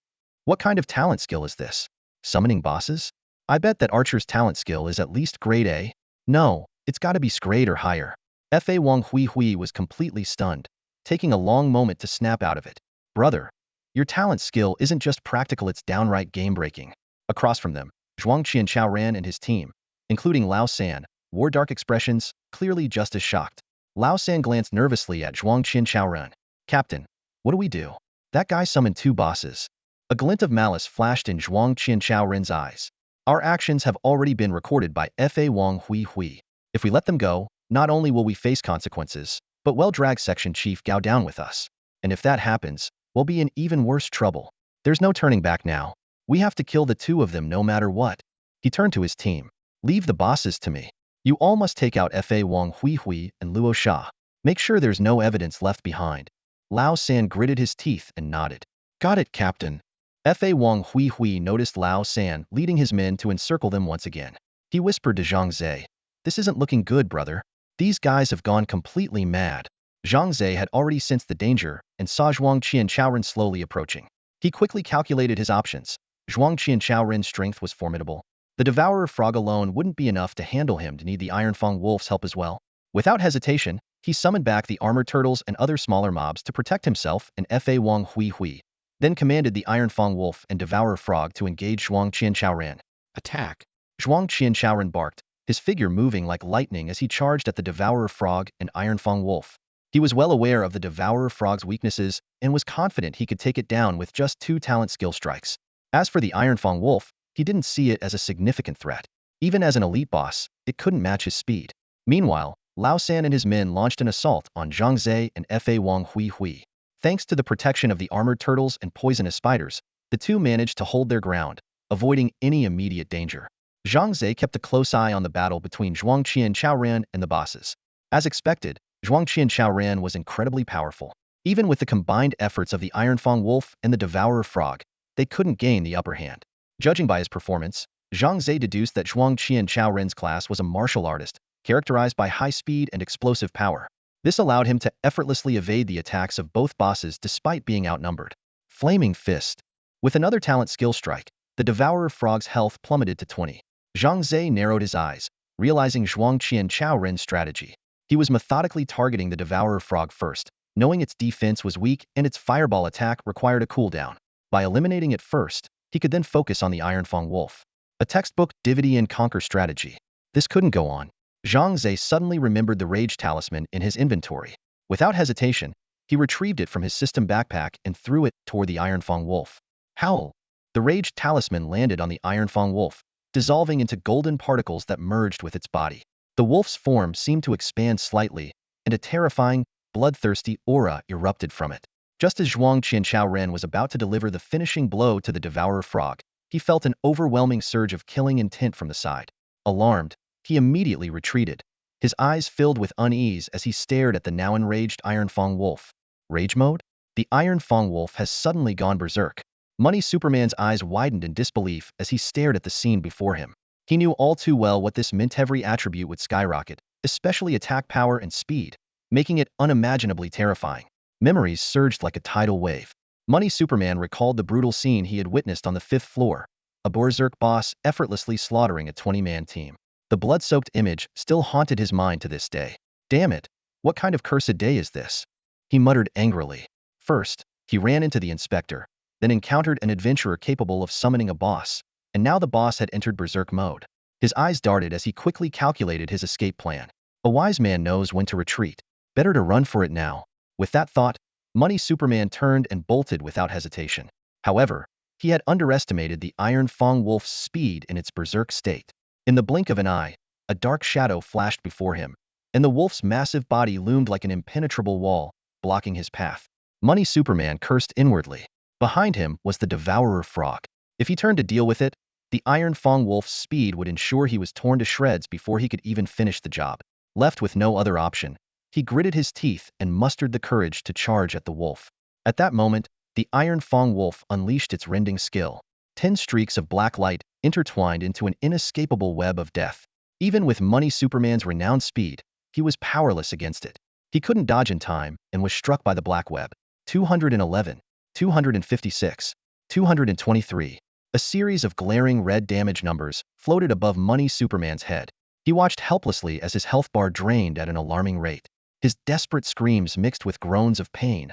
What kind of talent skill is this? Summoning bosses? I bet that Archer's talent skill is at least grade A. No, it's gotta be grade or higher." Fa Wang Hui was completely stunned, taking a long moment to snap out of it. "Brother, your talent skill isn't just practical, it's downright game-breaking." Across from them, Zhuang Qianchaoran and his team, including Lao San, wore dark expressions, clearly just as shocked. Lao San glanced nervously at Zhuang Qianchaoran. "Captain, what do we do? That guy summoned two bosses." A glint of malice flashed in Zhuang Qianchaoran's eyes. "Our actions have already been recorded by Fa Wang Hui. If we let them go, not only will we face consequences, but we'll drag Section Chief Gao down with us. And if that happens, we'll be in even worse trouble. There's no turning back now. We have to kill the two of them no matter what." He turned to his team. "Leave the bosses to me. You all must take out Fa Wang Hui and Luo Sha. Make sure there's no evidence left behind." Lao San gritted his teeth and nodded. "Got it, Captain." Fa Wang Hui noticed Lao San leading his men to encircle them once again. He whispered to Zhang Ze, "This isn't looking good, brother. These guys have gone completely mad." Zhang Ze had already sensed the danger and saw Zhuang Qianchaoran slowly approaching. He quickly calculated his options. Zhuang Qianchaoran's strength was formidable. The Devourer Frog alone wouldn't be enough to handle him, to need the Ironfang Wolf's help as well. Without hesitation, he summoned back the armored turtles and other smaller mobs to protect himself and Fa Wang Hui, then commanded the Ironfang Wolf and Devourer Frog to engage Zhuang Qianchaoran. "Attack!" Zhuang Qianchaoran barked, his figure moving like lightning as he charged at the Devourer Frog and Ironfang Wolf. He was well aware of the Devourer Frog's weaknesses and was confident he could take it down with just 2 talent skill strikes. As for the Ironfang Wolf, he didn't see it as a significant threat. Even as an elite boss, it couldn't match his speed. Meanwhile, Lao San and his men launched an assault on Zhang Ze and Fa Wang Hui. Thanks to the protection of the armored turtles and poisonous spiders, the two managed to hold their ground, avoiding any immediate danger. Zhang Ze kept a close eye on the battle between Zhuang Qianchaoran and the bosses. As expected, Zhuang Qianchaoran was incredibly powerful. Even with the combined efforts of the Ironfang Wolf and the Devourer Frog, they couldn't gain the upper hand. Judging by his performance, Zhang Ze deduced that Zhuang Qianchaoran's class was a martial artist, characterized by high speed and explosive power. This allowed him to effortlessly evade the attacks of both bosses despite being outnumbered. Flaming Fist. With another talent skill strike, the Devourer Frog's health plummeted to 20. Zhang Ze narrowed his eyes, realizing Zhuang Qianchaoran's strategy. He was methodically targeting the Devourer Frog first, knowing its defense was weak and its fireball attack required a cooldown. By eliminating it first, he could then focus on the Ironfang Wolf. A textbook divide and conquer strategy. This couldn't go on. Zhang Ze suddenly remembered the Rage Talisman in his inventory. Without hesitation, he retrieved it from his system backpack and threw it toward the Ironfang Wolf. Howl! The Rage Talisman landed on the Ironfang Wolf, dissolving into golden particles that merged with its body. The wolf's form seemed to expand slightly, and a terrifying, bloodthirsty aura erupted from it. Just as Zhuang Qianchaoran was about to deliver the finishing blow to the Devourer Frog, he felt an overwhelming surge of killing intent from the side. Alarmed, he immediately retreated. His eyes filled with unease as he stared at the now enraged Ironfang Wolf. Rage mode? The Ironfang Wolf has suddenly gone berserk. Money Superman's eyes widened in disbelief as he stared at the scene before him. He knew all too well what this meant. Every attribute would skyrocket, especially attack power and speed, making it unimaginably terrifying. Memories surged like a tidal wave. Money Superman recalled the brutal scene he had witnessed on the 5th floor, a berserk boss effortlessly slaughtering a 20-man team. The blood-soaked image still haunted his mind to this day. Damn it, what kind of cursed day is this? He muttered angrily. First, he ran into the inspector, then encountered an adventurer capable of summoning a boss, and now the boss had entered berserk mode. His eyes darted as he quickly calculated his escape plan. A wise man knows when to retreat. Better to run for it now. With that thought, Money Superman turned and bolted without hesitation. However, he had underestimated the Ironfang Wolf's speed in its berserk state. In the blink of an eye, a dark shadow flashed before him, and the wolf's massive body loomed like an impenetrable wall, blocking his path. Money Superman cursed inwardly. Behind him was the Devourer Frog. If he turned to deal with it, the Ironfang Wolf's speed would ensure he was torn to shreds before he could even finish the job. Left with no other option, he gritted his teeth and mustered the courage to charge at the wolf. At that moment, The Iron Fang Wolf unleashed its rending skill. 10 streaks of black light intertwined into an inescapable web of death. Even with Money Superman's renowned speed, he was powerless against it. He couldn't dodge in time and was struck by the black web. 211, 256, 223. A series of glaring red damage numbers floated above Money Superman's head. He watched helplessly as his health bar drained at an alarming rate. His desperate screams mixed with groans of pain.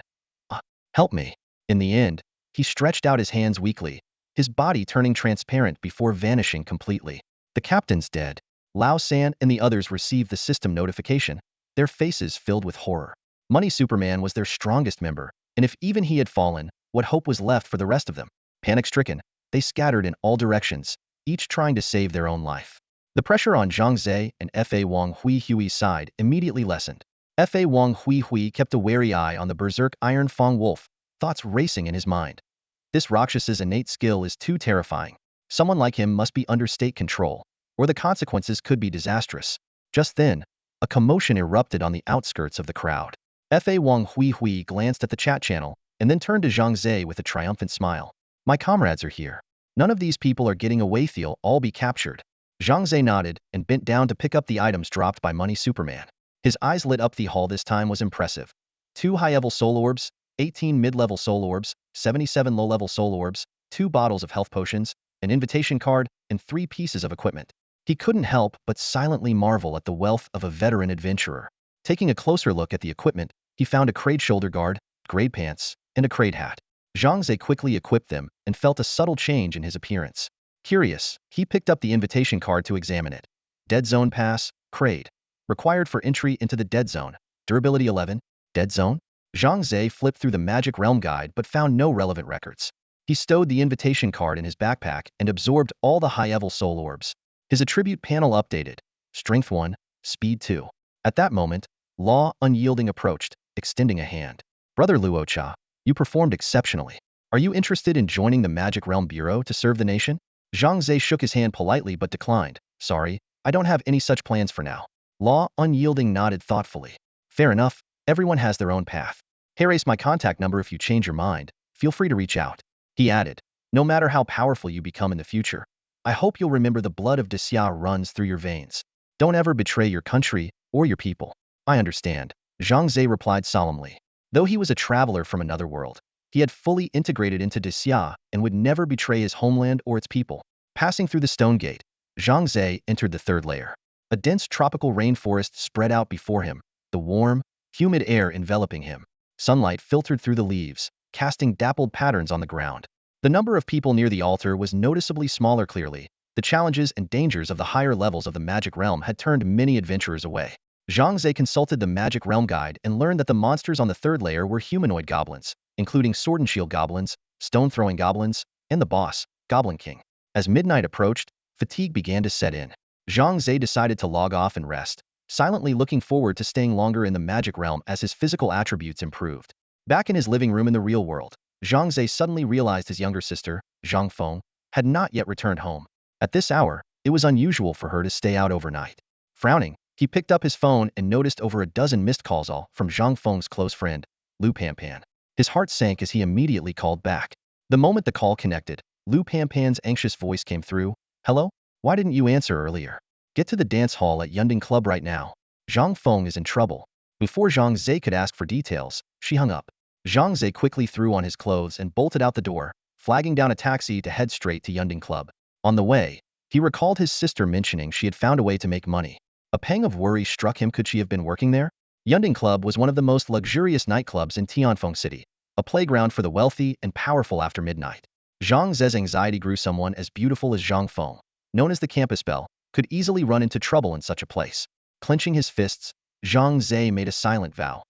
Help me. In the end, he stretched out his hands weakly, his body turning transparent before vanishing completely. The captain's dead. Lao San and the others received the system notification, their faces filled with horror. Money Superman was their strongest member, and if even he had fallen, what hope was left for the rest of them? Panic-stricken, they scattered in all directions, each trying to save their own life. The pressure on Zhang Ze and Fa Wang Hui's side immediately lessened. Fa Wang Hui kept a wary eye on the berserk Iron Fang Wolf, thoughts racing in his mind. This Rakshas's innate skill is too terrifying. Someone like him must be under state control, or the consequences could be disastrous. Just then, a commotion erupted on the outskirts of the crowd. Fa Wang Hui glanced at the chat channel, and then turned to Zhang Ze with a triumphant smile. My comrades are here. None of these people are getting away. They'll all be captured. Zhang Ze nodded and bent down to pick up the items dropped by Money Superman. His eyes lit up. The haul this time was impressive. 2 high-level soul orbs, 18 mid-level soul orbs, 77 low-level soul orbs, 2 bottles of health potions, an invitation card, and 3 pieces of equipment. He couldn't help but silently marvel at the wealth of a veteran adventurer. Taking a closer look at the equipment, he found a Kraid shoulder guard, Kraid pants, and a Kraid hat. Zhang Ze quickly equipped them and felt a subtle change in his appearance. Curious, he picked up the invitation card to examine it. Dead Zone Pass, Kraid. Required for entry into the Dead Zone. Durability 11. Dead Zone? Zhang Ze flipped through the Magic Realm Guide but found no relevant records. He stowed the invitation card in his backpack and absorbed all the high-level soul orbs. His attribute panel updated. Strength 1, Speed 2. At that moment, Law Unyielding approached, extending a hand. Brother Luocha, you performed exceptionally. Are you interested in joining the Magic Realm Bureau to serve the nation? Zhang Ze shook his hand politely but declined. Sorry, I don't have any such plans for now. Law Unyielding nodded thoughtfully. Fair enough, everyone has their own path. Here's my contact number. If you change your mind, feel free to reach out. He added, no matter how powerful you become in the future, I hope you'll remember the blood of Desya runs through your veins. Don't ever betray your country or your people. I understand, Zhang Ze replied solemnly. Though he was a traveler from another world, he had fully integrated into Desya and would never betray his homeland or its people. Passing through the stone gate, Zhang Ze entered the 3rd layer. A dense tropical rainforest spread out before him, the warm, humid air enveloping him. Sunlight filtered through the leaves, casting dappled patterns on the ground. The number of people near the altar was noticeably smaller. Clearly, the challenges and dangers of the higher levels of the Magic Realm had turned many adventurers away. Zhang Ze consulted the Magic Realm Guide and learned that the monsters on the 3rd layer were humanoid goblins, including sword and shield goblins, stone-throwing goblins, and the boss, Goblin King. As midnight approached, fatigue began to set in. Zhang Ze decided to log off and rest, silently looking forward to staying longer in the Magic Realm as his physical attributes improved. Back in his living room in the real world, Zhang Ze suddenly realized his younger sister, Zhang Feng, had not yet returned home. At this hour, it was unusual for her to stay out overnight. Frowning, he picked up his phone and noticed over a dozen missed calls, all from Zhang Feng's close friend, Lu Pampan. His heart sank as he immediately called back. The moment the call connected, Lu Pampan's anxious voice came through. Hello? Why didn't you answer earlier? Get to the dance hall at Yunding Club right now. Zhang Feng is in trouble. Before Zhang Ze could ask for details, she hung up. Zhang Ze quickly threw on his clothes and bolted out the door, flagging down a taxi to head straight to Yunding Club. On the way, he recalled his sister mentioning she had found a way to make money. A pang of worry struck him. Could she have been working there? Yunding Club was one of the most luxurious nightclubs in Tianfeng City, a playground for the wealthy and powerful after midnight. Zhang Ze's anxiety grew. Someone as beautiful as Zhang Feng, known as the Campus Belle, could easily run into trouble in such a place. Clenching his fists, Zhang Ze made a silent vow.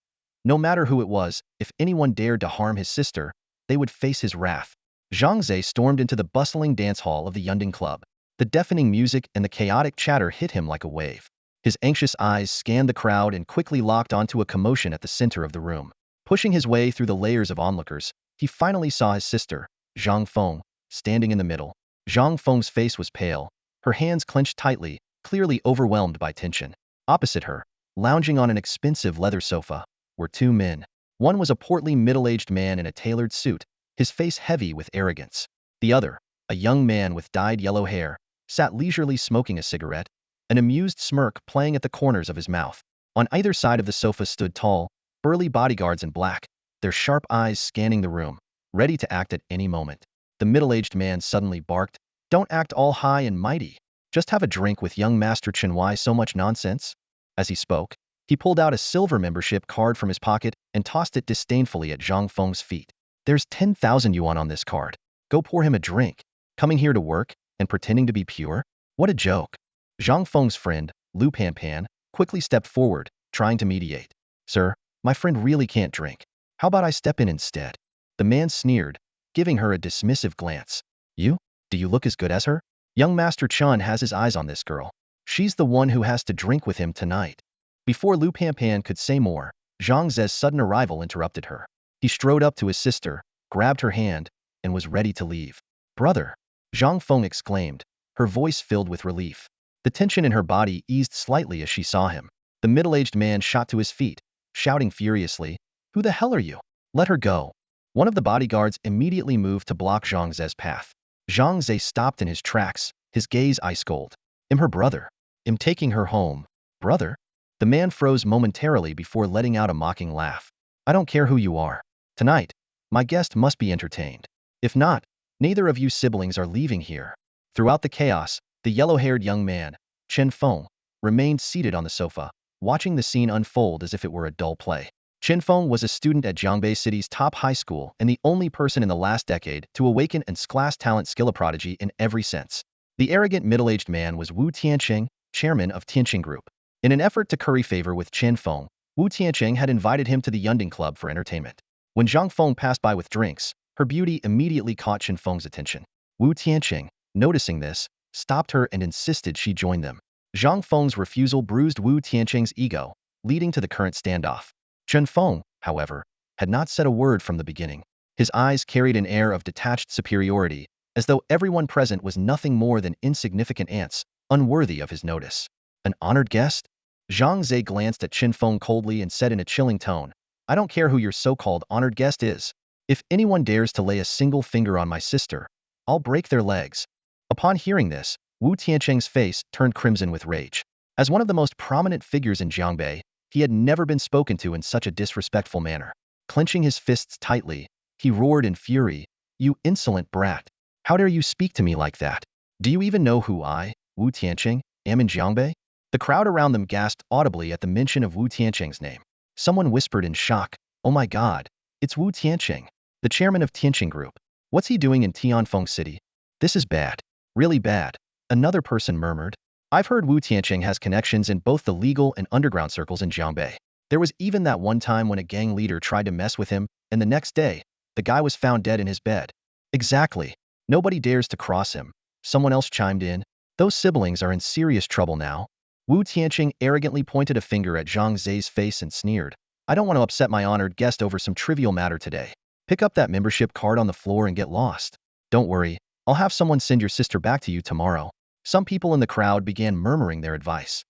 No matter who it was, if anyone dared to harm his sister, they would face his wrath. Zhang Ze stormed into the bustling dance hall of the Yunding Club. The deafening music and the chaotic chatter hit him like a wave. His anxious eyes scanned the crowd and quickly locked onto a commotion at the center of the room. Pushing his way through the layers of onlookers, he finally saw his sister, Zhang Feng, standing in the middle. Zhang Feng's face was pale, her hands clenched tightly, clearly overwhelmed by tension. Opposite her, lounging on an expensive leather sofa, were 2 men. One was a portly middle-aged man in a tailored suit, his face heavy with arrogance. The other, a young man with dyed yellow hair, sat leisurely smoking a cigarette, an amused smirk playing at the corners of his mouth. On either side of the sofa stood tall, burly bodyguards in black, their sharp eyes scanning the room, ready to act at any moment. The middle-aged man suddenly barked, "Don't act all high and mighty. Just have a drink with young Master Chen. Why so much nonsense?" As he spoke, he pulled out a silver membership card from his pocket and tossed it disdainfully at Zhang Feng's feet. "There's 10,000 yuan on this card. Go pour him a drink. Coming here to work and pretending to be pure? What a joke." Zhang Feng's friend, Lu Panpan, quickly stepped forward, trying to mediate. "Sir, my friend really can't drink. How about I step in instead?" The man sneered, giving her a dismissive glance. "You? Do you look as good as her? Young Master Chen has his eyes on this girl. She's the one who has to drink with him tonight." Before Lu Panpan could say more, Zhang Ze's sudden arrival interrupted her. He strode up to his sister, grabbed her hand, and was ready to leave. "Brother!" Zhang Feng exclaimed, her voice filled with relief. The tension in her body eased slightly as she saw him. The middle-aged man shot to his feet, shouting furiously, "Who the hell are you? Let her go." One of the bodyguards immediately moved to block Zhang Ze's path. Zhang Ze stopped in his tracks, his gaze ice-cold. "I'm her brother. I'm taking her home." "Brother?" The man froze momentarily before letting out a mocking laugh. "I don't care who you are. Tonight, my guest must be entertained. If not, neither of you siblings are leaving here." Throughout the chaos, the yellow-haired young man, Chen Feng, remained seated on the sofa, watching the scene unfold as if it were a dull play. Chen Feng was a student at Jiangbei City's top high school and the only person in the last decade to awaken and class talent skill a prodigy in every sense. The arrogant middle-aged man was Wu Tianqing, chairman of Tianqing Group. In an effort to curry favor with Chen Feng, Wu Tianqing had invited him to the Yunding Club for entertainment. When Zhang Feng passed by with drinks, her beauty immediately caught Chen Feng's attention. Wu Tianqing, noticing this, stopped her and insisted she join them. Zhang Feng's refusal bruised Wu Tianqing's ego, leading to the current standoff. Chen Feng, however, had not said a word from the beginning. His eyes carried an air of detached superiority, as though everyone present was nothing more than insignificant ants, unworthy of his notice. "An honored guest?" Zhang Ze glanced at Chen Feng coldly and said in a chilling tone, "I don't care who your so-called honored guest is. If anyone dares to lay a single finger on my sister, I'll break their legs." Upon hearing this, Wu Tianqing's face turned crimson with rage. As one of the most prominent figures in Jiangbei, he had never been spoken to in such a disrespectful manner. Clenching his fists tightly, he roared in fury, "You insolent brat! How dare you speak to me like that? Do you even know who I, Wu Tianqing, am in Jiangbei?" The crowd around them gasped audibly at the mention of Wu Tianqing's name. Someone whispered in shock, "Oh my god, it's Wu Tianqing, the chairman of Tianqing Group. What's he doing in Tianfeng City? This is bad. Really bad." Another person murmured, "I've heard Wu Tianqing has connections in both the legal and underground circles in Jiangbei. There was even that one time when a gang leader tried to mess with him, and the next day, the guy was found dead in his bed." "Exactly. Nobody dares to cross him," someone else chimed in. "Those siblings are in serious trouble now." Wu Tianqing arrogantly pointed a finger at Zhang Ze's face and sneered, "I don't want to upset my honored guest over some trivial matter today. Pick up that membership card on the floor and get lost. Don't worry, I'll have someone send your sister back to you tomorrow." Some people in the crowd began murmuring their advice.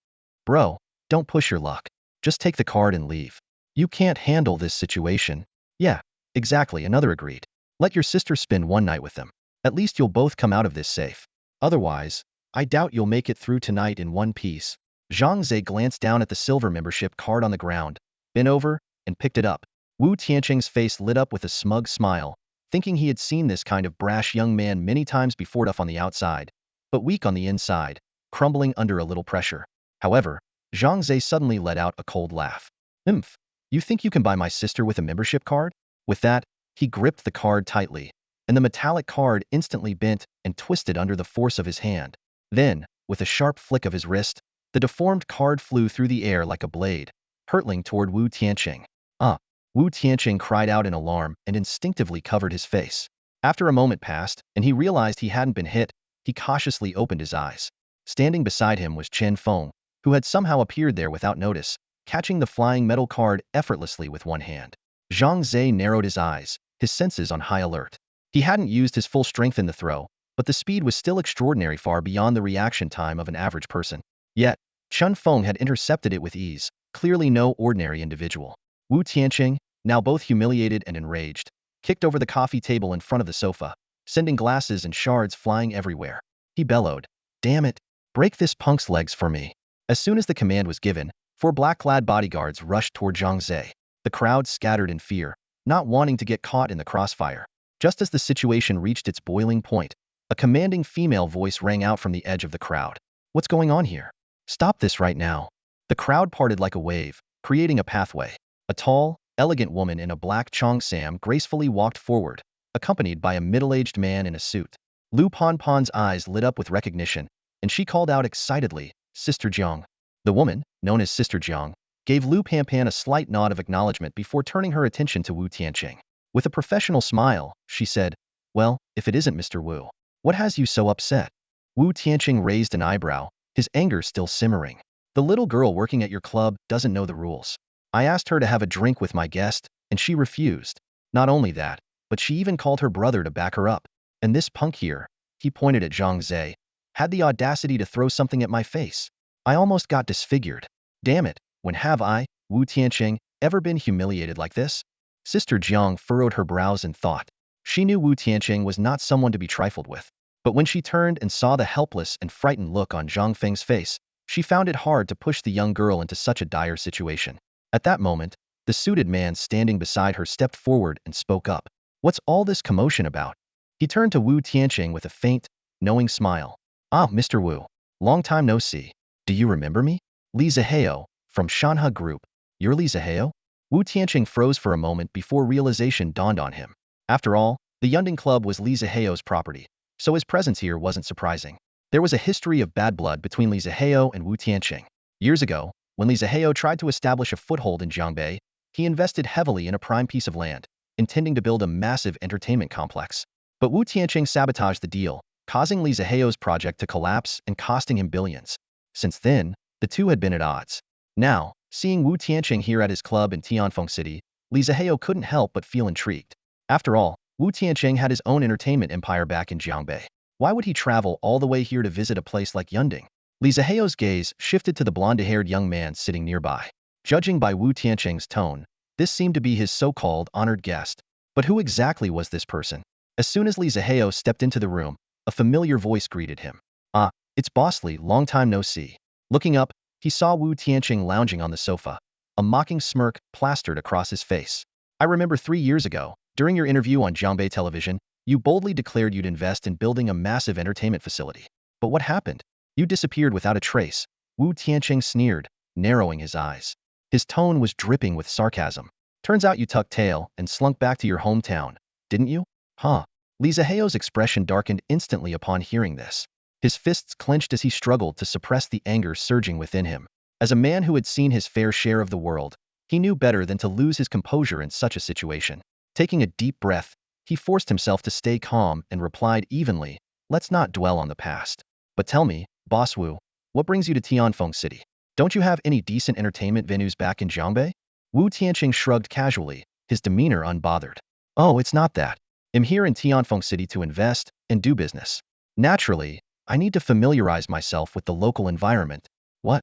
"Bro, don't push your luck. Just take the card and leave. You can't handle this situation." "Yeah, exactly," another agreed. "Let your sister spend one night with them. At least you'll both come out of this safe. Otherwise, I doubt you'll make it through tonight in one piece." Zhang Ze glanced down at the silver membership card on the ground, bent over, and picked it up. Wu Tianqing's face lit up with a smug smile, thinking he had seen this kind of brash young man many times before, tough on the outside, but weak on the inside, crumbling under a little pressure. However, Zhang Ze suddenly let out a cold laugh. "Imph, you think you can buy my sister with a membership card?" With that, he gripped the card tightly, and the metallic card instantly bent and twisted under the force of his hand. Then, with a sharp flick of his wrist, the deformed card flew through the air like a blade, hurtling toward Wu Tianqing. "Ah!" Wu Tianqing cried out in alarm and instinctively covered his face. After a moment passed, and he realized he hadn't been hit, he cautiously opened his eyes. Standing beside him was Chen Feng, who had somehow appeared there without notice, catching the flying metal card effortlessly with one hand. Zhang Ze narrowed his eyes, his senses on high alert. He hadn't used his full strength in the throw, but the speed was still extraordinary, far beyond the reaction time of an average person. Yet, Chen Feng had intercepted it with ease, clearly no ordinary individual. Wu Tianqing, now both humiliated and enraged, kicked over the coffee table in front of the sofa, sending glasses and shards flying everywhere. He bellowed, "Damn it! Break this punk's legs for me." As soon as the command was given, 4 black-clad bodyguards rushed toward Zhang Ze. The crowd scattered in fear, not wanting to get caught in the crossfire. Just as the situation reached its boiling point, a commanding female voice rang out from the edge of the crowd. "What's going on here? Stop this right now." The crowd parted like a wave, creating a pathway. A tall, elegant woman in a black cheongsam gracefully walked forward, accompanied by a middle-aged man in a suit. Lu Ponpon's eyes lit up with recognition, and she called out excitedly, "Sister Jiang." The woman, known as Sister Jiang, gave Lu Panpan a slight nod of acknowledgement before turning her attention to Wu Tianqing. With a professional smile, she said, "Well, if it isn't Mr. Wu, what has you so upset?" Wu Tianqing raised an eyebrow, his anger still simmering. "The little girl working at your club doesn't know the rules. I asked her to have a drink with my guest, and she refused. Not only that, but she even called her brother to back her up. And this punk here," he pointed at Zhang Ze, "had the audacity to throw something at my face. I almost got disfigured. Damn it, when have I, Wu Tianqing, ever been humiliated like this?" Sister Jiang furrowed her brows in thought. She knew Wu Tianqing was not someone to be trifled with. But when she turned and saw the helpless and frightened look on Zhang Feng's face, she found it hard to push the young girl into such a dire situation. At that moment, the suited man standing beside her stepped forward and spoke up. "What's all this commotion about?" He turned to Wu Tianqing with a faint, knowing smile. "Ah, Mr. Wu. Long time no see. Do you remember me? Li Zihao, from Shanhe Group. You're Li Zihao?" Wu Tianqing froze for a moment before realization dawned on him. After all, the Yunding Club was Li Zihao's property, so his presence here wasn't surprising. There was a history of bad blood between Li Zihao and Wu Tianqing. Years ago, when Li Zihao tried to establish a foothold in Jiangbei, he invested heavily in a prime piece of land, intending to build a massive entertainment complex. But Wu Tianqing sabotaged the deal, causing Li Zihao's project to collapse and costing him billions. Since then, the two had been at odds. Now, seeing Wu Tianqing here at his club in Tianfeng City, Li Zihao couldn't help but feel intrigued. After all, Wu Tianqing had his own entertainment empire back in Jiangbei. Why would he travel all the way here to visit a place like Yunding? Li Zihao's gaze shifted to the blonde-haired young man sitting nearby. Judging by Wu Tianqing's tone, this seemed to be his so-called honored guest. But who exactly was this person? As soon as Li Zihao stepped into the room, a familiar voice greeted him. "Ah, it's Boss Li, long time no see." Looking up, he saw Wu Tianqing lounging on the sofa, a mocking smirk plastered across his face. "I remember 3 years ago, during your interview on Jiangbei television, you boldly declared you'd invest in building a massive entertainment facility. But what happened? You disappeared without a trace." Wu Tianqing sneered, narrowing his eyes. His tone was dripping with sarcasm. "Turns out you tucked tail and slunk back to your hometown, didn't you?" "Huh?" Li Zihao's expression darkened instantly upon hearing this. His fists clenched as he struggled to suppress the anger surging within him. As a man who had seen his fair share of the world, he knew better than to lose his composure in such a situation. Taking a deep breath, he forced himself to stay calm and replied evenly, "Let's not dwell on the past. But tell me, Boss Wu, what brings you to Tianfeng City? Don't you have any decent entertainment venues back in Jiangbei?" Wu Tianqing shrugged casually, his demeanor unbothered. "Oh, it's not that. I'm here in Tianfeng City to invest and do business. Naturally, I need to familiarize myself with the local environment." "What?"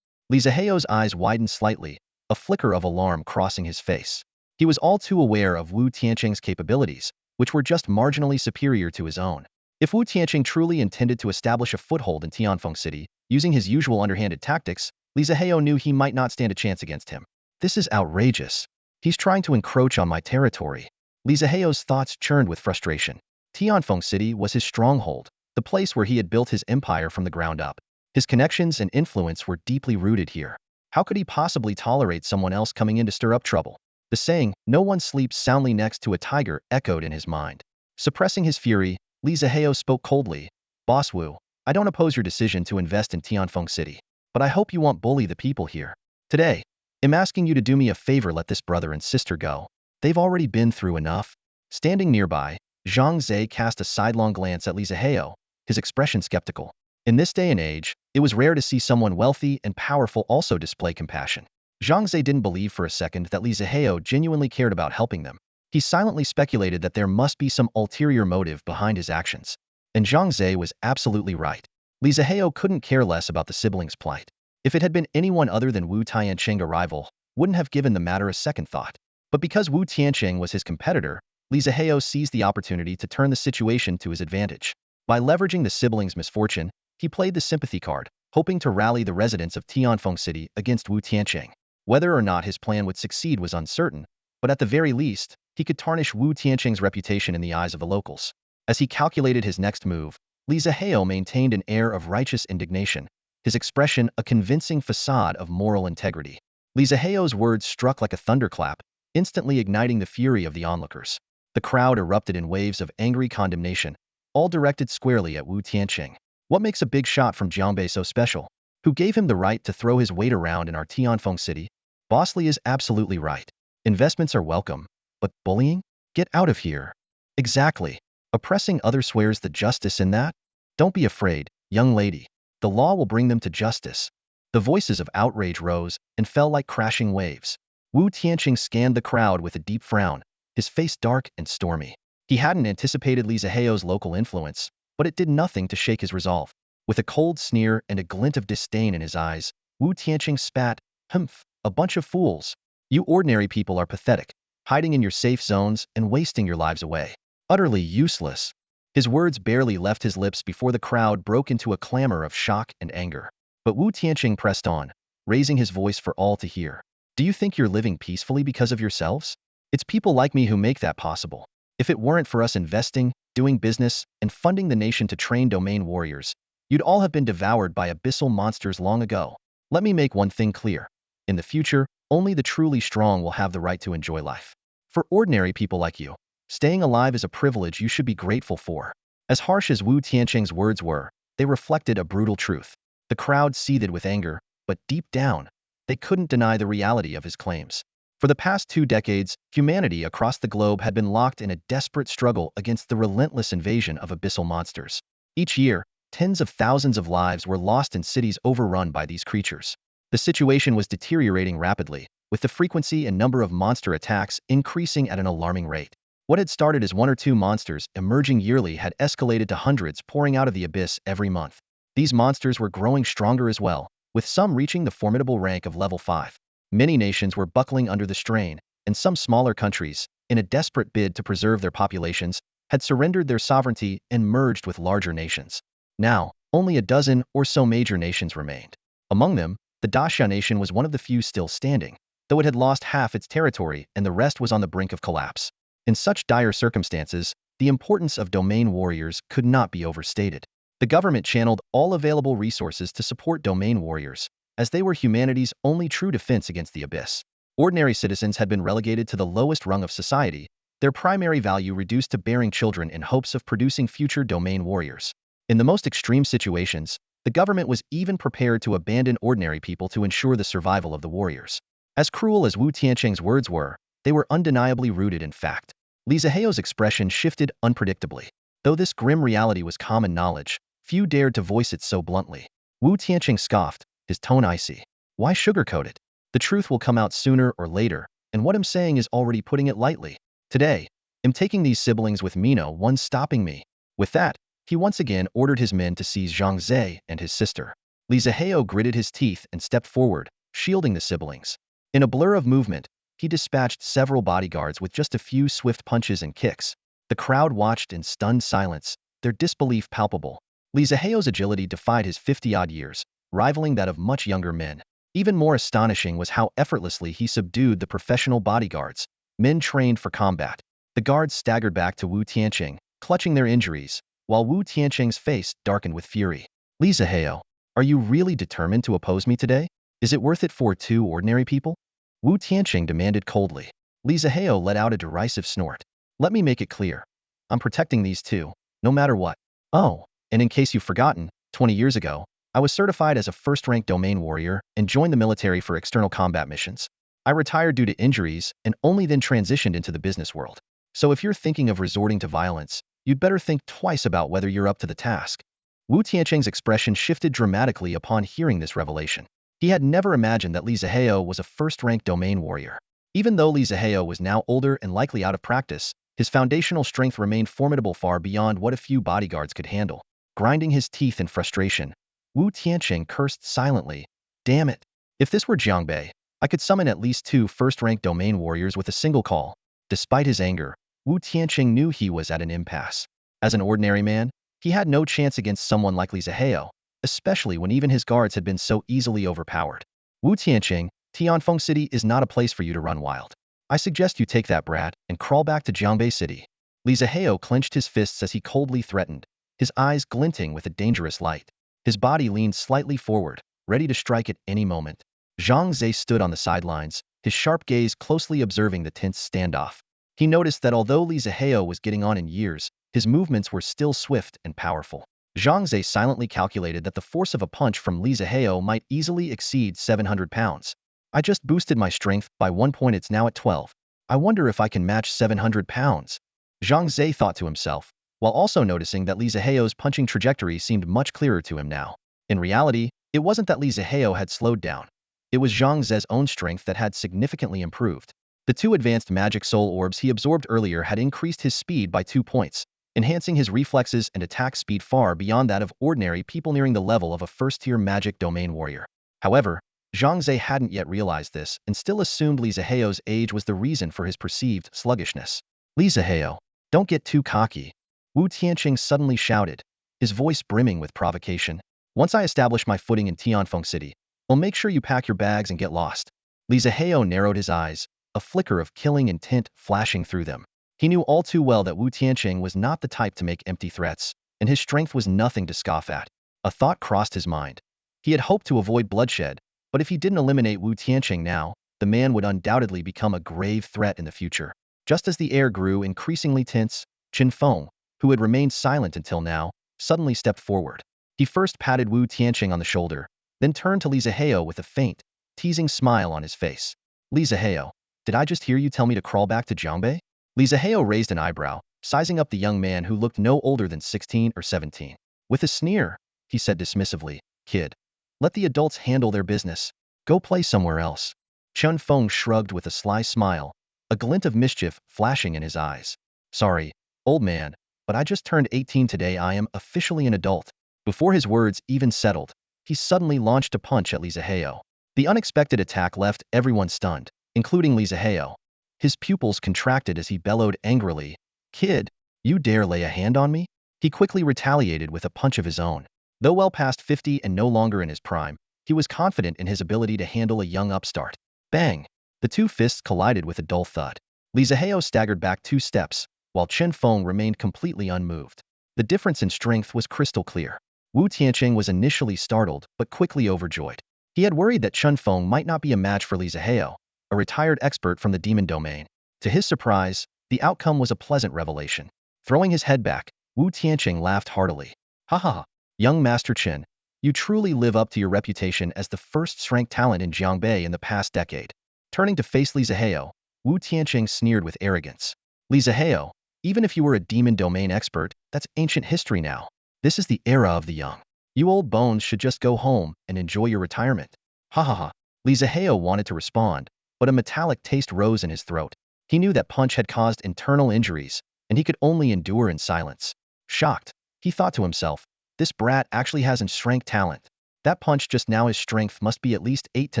Li Zihao's eyes widened slightly, a flicker of alarm crossing his face. He was all too aware of Wu Tianqing's capabilities, which were just marginally superior to his own. If Wu Tianqing truly intended to establish a foothold in Tianfeng City, using his usual underhanded tactics, Li Zihao knew he might not stand a chance against him. "This is outrageous. He's trying to encroach on my territory." Li Zihao's thoughts churned with frustration. Tianfeng City was his stronghold, the place where he had built his empire from the ground up. His connections and influence were deeply rooted here. How could he possibly tolerate someone else coming in to stir up trouble? The saying, "No one sleeps soundly next to a tiger," echoed in his mind. Suppressing his fury, Li Zihao spoke coldly. "Boss Wu, I don't oppose your decision to invest in Tianfeng City, but I hope you won't bully the people here. Today, I'm asking you to do me a favor, let this brother and sister go. They've already been through enough." Standing nearby, Zhang Ze cast a sidelong glance at Li Zihao, his expression skeptical. In this day and age, it was rare to see someone wealthy and powerful also display compassion. Zhang Ze didn't believe for a second that Li Zihao genuinely cared about helping them. He silently speculated that there must be some ulterior motive behind his actions. And Zhang Ze was absolutely right. Li Zihao couldn't care less about the siblings' plight. If it had been anyone other than Wu Tianqing, a rival, wouldn't have given the matter a second thought. But because Wu Tianqing was his competitor, Li Zihao seized the opportunity to turn the situation to his advantage. By leveraging the siblings' misfortune, he played the sympathy card, hoping to rally the residents of Tianfeng City against Wu Tianqing. Whether or not his plan would succeed was uncertain, but at the very least, he could tarnish Wu Tianqing's reputation in the eyes of the locals. As he calculated his next move, Li Zihao maintained an air of righteous indignation, his expression a convincing facade of moral integrity. Li Zihao's words struck like a thunderclap, instantly igniting the fury of the onlookers. The crowd erupted in waves of angry condemnation, all directed squarely at Wu Tianqing. What makes a big shot from Zhang Ze so special? Who gave him the right to throw his weight around in our Tianfeng City? Boss Li is absolutely right. Investments are welcome, but bullying? Get out of here. Exactly. Oppressing others swears the justice in that? Don't be afraid, young lady. The law will bring them to justice. The voices of outrage rose and fell like crashing waves. Wu Tianqing scanned the crowd with a deep frown, his face dark and stormy. He hadn't anticipated Li Zihao's local influence, but it did nothing to shake his resolve. With a cold sneer and a glint of disdain in his eyes, Wu Tianqing spat, "Humph, a bunch of fools. You ordinary people are pathetic, hiding in your safe zones and wasting your lives away. Utterly useless." His words barely left his lips before the crowd broke into a clamor of shock and anger. But Wu Tianqing pressed on, raising his voice for all to hear. "Do you think you're living peacefully because of yourselves? It's people like me who make that possible. If it weren't for us investing, doing business, and funding the nation to train domain warriors, you'd all have been devoured by abyssal monsters long ago. Let me make one thing clear. In the future, only the truly strong will have the right to enjoy life. For ordinary people like you, staying alive is a privilege you should be grateful for." As harsh as Wu Tianqing's words were, they reflected a brutal truth. The crowd seethed with anger, but deep down, they couldn't deny the reality of his claims. For the past 2 decades, humanity across the globe had been locked in a desperate struggle against the relentless invasion of abyssal monsters. Each year, tens of thousands of lives were lost in cities overrun by these creatures. The situation was deteriorating rapidly, with the frequency and number of monster attacks increasing at an alarming rate. What had started as 1 or 2 monsters emerging yearly had escalated to hundreds pouring out of the abyss every month. These monsters were growing stronger as well, with some reaching the formidable rank of level 5. Many nations were buckling under the strain, and some smaller countries, in a desperate bid to preserve their populations, had surrendered their sovereignty and merged with larger nations. Now, only a dozen or so major nations remained. Among them, the Daxia nation was one of the few still standing, though it had lost half its territory and the rest was on the brink of collapse. In such dire circumstances, the importance of domain warriors could not be overstated. The government channeled all available resources to support domain warriors, as they were humanity's only true defense against the abyss. Ordinary citizens had been relegated to the lowest rung of society, their primary value reduced to bearing children in hopes of producing future domain warriors. In the most extreme situations, the government was even prepared to abandon ordinary people to ensure the survival of the warriors. As cruel as Wu Tianqing's words were, they were undeniably rooted in fact. Li Zihao's expression shifted unpredictably. Though this grim reality was common knowledge, few dared to voice it so bluntly. Wu Tianqing scoffed, his tone icy. "Why sugarcoat it? The truth will come out sooner or later, and what I'm saying is already putting it lightly. Today, I'm taking these siblings with me, no one's stopping me." With that, he once again ordered his men to seize Zhang Ze and his sister. Li Zihao gritted his teeth and stepped forward, shielding the siblings. In a blur of movement, he dispatched several bodyguards with just a few swift punches and kicks. The crowd watched in stunned silence, their disbelief palpable. Li Zihao's agility defied his 50-odd years, rivaling that of much younger men. Even more astonishing was how effortlessly he subdued the professional bodyguards, men trained for combat. The guards staggered back to Wu Tianqing, clutching their injuries, while Wu Tianqing's face darkened with fury. "Li Zihao, are you really determined to oppose me today? Is it worth it for 2 ordinary people?" Wu Tianqing demanded coldly. Li Zihao let out a derisive snort. "Let me make it clear. I'm protecting these 2, no matter what. Oh, and in case you've forgotten, 20 years ago, I was certified as a first-rank domain warrior and joined the military for external combat missions. I retired due to injuries and only then transitioned into the business world. So if you're thinking of resorting to violence, you'd better think twice about whether you're up to the task." Wu Tianqing's expression shifted dramatically upon hearing this revelation. He had never imagined that Li Zihao was a first-rank domain warrior. Even though Li Zihao was now older and likely out of practice, his foundational strength remained formidable far beyond what a few bodyguards could handle. Grinding his teeth in frustration, Wu Tianqing cursed silently. "Damn it! If this were Zhang Ze, I could summon at least 2 first-rank domain warriors with a single call." Despite his anger, Wu Tianqing knew he was at an impasse. As an ordinary man, he had no chance against someone like Li Zihao, especially when even his guards had been so easily overpowered. Wu Tianqing, Tianfeng City is not a place for you to run wild. I suggest you take that brat and crawl back to Jiangbei City. Li Zihao clenched his fists as he coldly threatened, his eyes glinting with a dangerous light. His body leaned slightly forward, ready to strike at any moment. Zhang Ze stood on the sidelines, his sharp gaze closely observing the tense standoff. He noticed that although Li Zihao was getting on in years, his movements were still swift and powerful. Zhang Ze silently calculated that the force of a punch from Li Zihao might easily exceed 700 pounds. I just boosted my strength by 1 point, it's now at 12. I wonder if I can match 700 pounds. Zhang Ze thought to himself, while also noticing that Li Zihao's punching trajectory seemed much clearer to him now. In reality, it wasn't that Li Zihao had slowed down. It was Zhang Ze's own strength that had significantly improved. The 2 advanced magic soul orbs he absorbed earlier had increased his speed by 2 points, enhancing his reflexes and attack speed far beyond that of ordinary people nearing the level of a first-tier magic domain warrior. However, Zhang Ze hadn't yet realized this and still assumed Li Zihao's age was the reason for his perceived sluggishness. Li Zihao, don't get too cocky. Wu Tianqing suddenly shouted, his voice brimming with provocation. Once I establish my footing in Tianfeng City, I'll make sure you pack your bags and get lost. Li Zihao narrowed his eyes, a flicker of killing intent flashing through them. He knew all too well that Wu Tianqing was not the type to make empty threats, and his strength was nothing to scoff at. A thought crossed his mind. He had hoped to avoid bloodshed, but if he didn't eliminate Wu Tianqing now, the man would undoubtedly become a grave threat in the future. Just as the air grew increasingly tense, Qin Feng, who had remained silent until now, suddenly stepped forward. He first patted Wu Tianqing on the shoulder, then turned to Li Zihao with a faint, teasing smile on his face. Li Zihao, did I just hear you tell me to crawl back to Jiangbei? Li Zihao raised an eyebrow, sizing up the young man who looked no older than 16 or 17. With a sneer, he said dismissively, kid, let the adults handle their business. Go play somewhere else. Qin Feng shrugged with a sly smile, a glint of mischief flashing in his eyes. Sorry, old man, but I just turned 18 today. I am officially an adult. Before his words even settled, he suddenly launched a punch at Li Zihao. The unexpected attack left everyone stunned, including Li Zihao. His pupils contracted as he bellowed angrily, kid, you dare lay a hand on me? He quickly retaliated with a punch of his own. Though well past 50 and no longer in his prime, he was confident in his ability to handle a young upstart. Bang! The 2 fists collided with a dull thud. Li Zihao staggered back 2 steps, while Qin Feng remained completely unmoved. The difference in strength was crystal clear. Wu Tianqing was initially startled, but quickly overjoyed. He had worried that Qin Feng might not be a match for Li Zihao, a retired expert from the demon domain. To his surprise, the outcome was a pleasant revelation. Throwing his head back, Wu Tianqing laughed heartily. Ha ha ha, young Master Qin, you truly live up to your reputation as the first-rank talent in Jiangbei in the past decade. Turning to face Li Zihao, Wu Tianqing sneered with arrogance. Li Zihao, even if you were a demon domain expert, that's ancient history now. This is the era of the young. You old bones should just go home and enjoy your retirement. Ha ha ha. Li Zihao wanted to respond, but a metallic taste rose in his throat. He knew that punch had caused internal injuries, and he could only endure in silence. Shocked, he thought to himself, this brat actually has an strength talent. That punch just now, his strength must be at least 800 to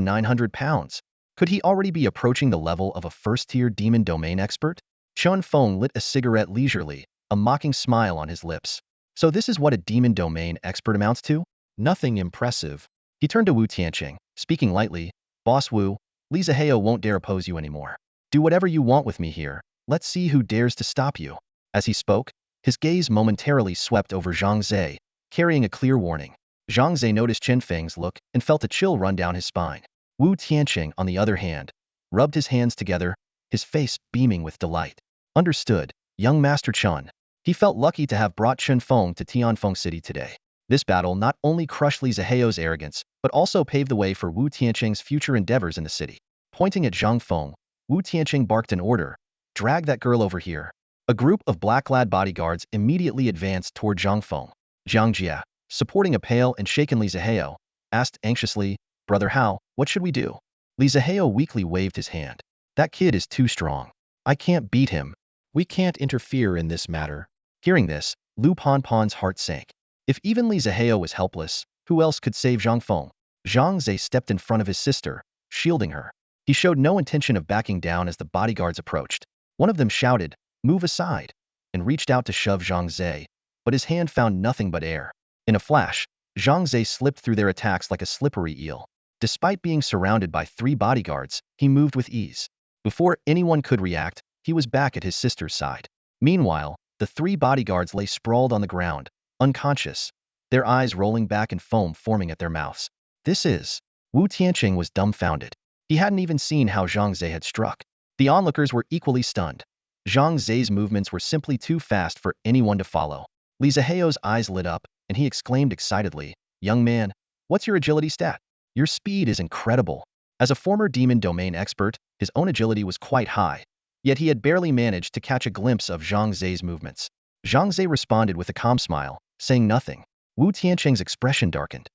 900 pounds. Could he already be approaching the level of a first-tier demon domain expert? Qin Feng lit a cigarette leisurely, a mocking smile on his lips. So this is what a demon domain expert amounts to? Nothing impressive. He turned to Wu Tianqing, speaking lightly, Boss Wu, Li Zihao won't dare oppose you anymore. Do whatever you want with me here. Let's see who dares to stop you. As he spoke, his gaze momentarily swept over Zhang Ze, carrying a clear warning. Zhang Ze noticed Qin Feng's look and felt a chill run down his spine. Wu Tianqing, on the other hand, rubbed his hands together, his face beaming with delight. Understood, young Master Qin. He felt lucky to have brought Qin Feng to Tianfeng City today. This battle not only crushed Li Zihao's arrogance, but also paved the way for Wu Tianqing's future endeavors in the city. Pointing at Zhang Feng, Wu Tianqing barked an order, drag that girl over here. A group of black-clad bodyguards immediately advanced toward Zhang Feng. Zhang Jia, supporting a pale and shaken Li Zihao, asked anxiously, Brother Hao, what should we do? Li Zihao weakly waved his hand. That kid is too strong. I can't beat him. We can't interfere in this matter. Hearing this, Lu Ponpon's heart sank. If even Li Zihao was helpless, who else could save Zhang Feng? Zhang Ze stepped in front of his sister, shielding her. He showed no intention of backing down as the bodyguards approached. One of them shouted, "Move aside," and reached out to shove Zhang Ze, but his hand found nothing but air. In a flash, Zhang Ze slipped through their attacks like a slippery eel. Despite being surrounded by 3 bodyguards, he moved with ease. Before anyone could react, he was back at his sister's side. Meanwhile, the 3 bodyguards lay sprawled on the ground, unconscious, their eyes rolling back and foam forming at their mouths. This is... Wu Tianqing was dumbfounded. He hadn't even seen how Zhang Ze had struck. The onlookers were equally stunned. Zhang Ze's movements were simply too fast for anyone to follow. Li Zihao's eyes lit up, and he exclaimed excitedly, "Young man, what's your agility stat? Your speed is incredible." As a former demon domain expert, his own agility was quite high, yet he had barely managed to catch a glimpse of Zhang Ze's movements. Zhang Ze responded with a calm smile, saying nothing. Wu Tianqing's expression darkened.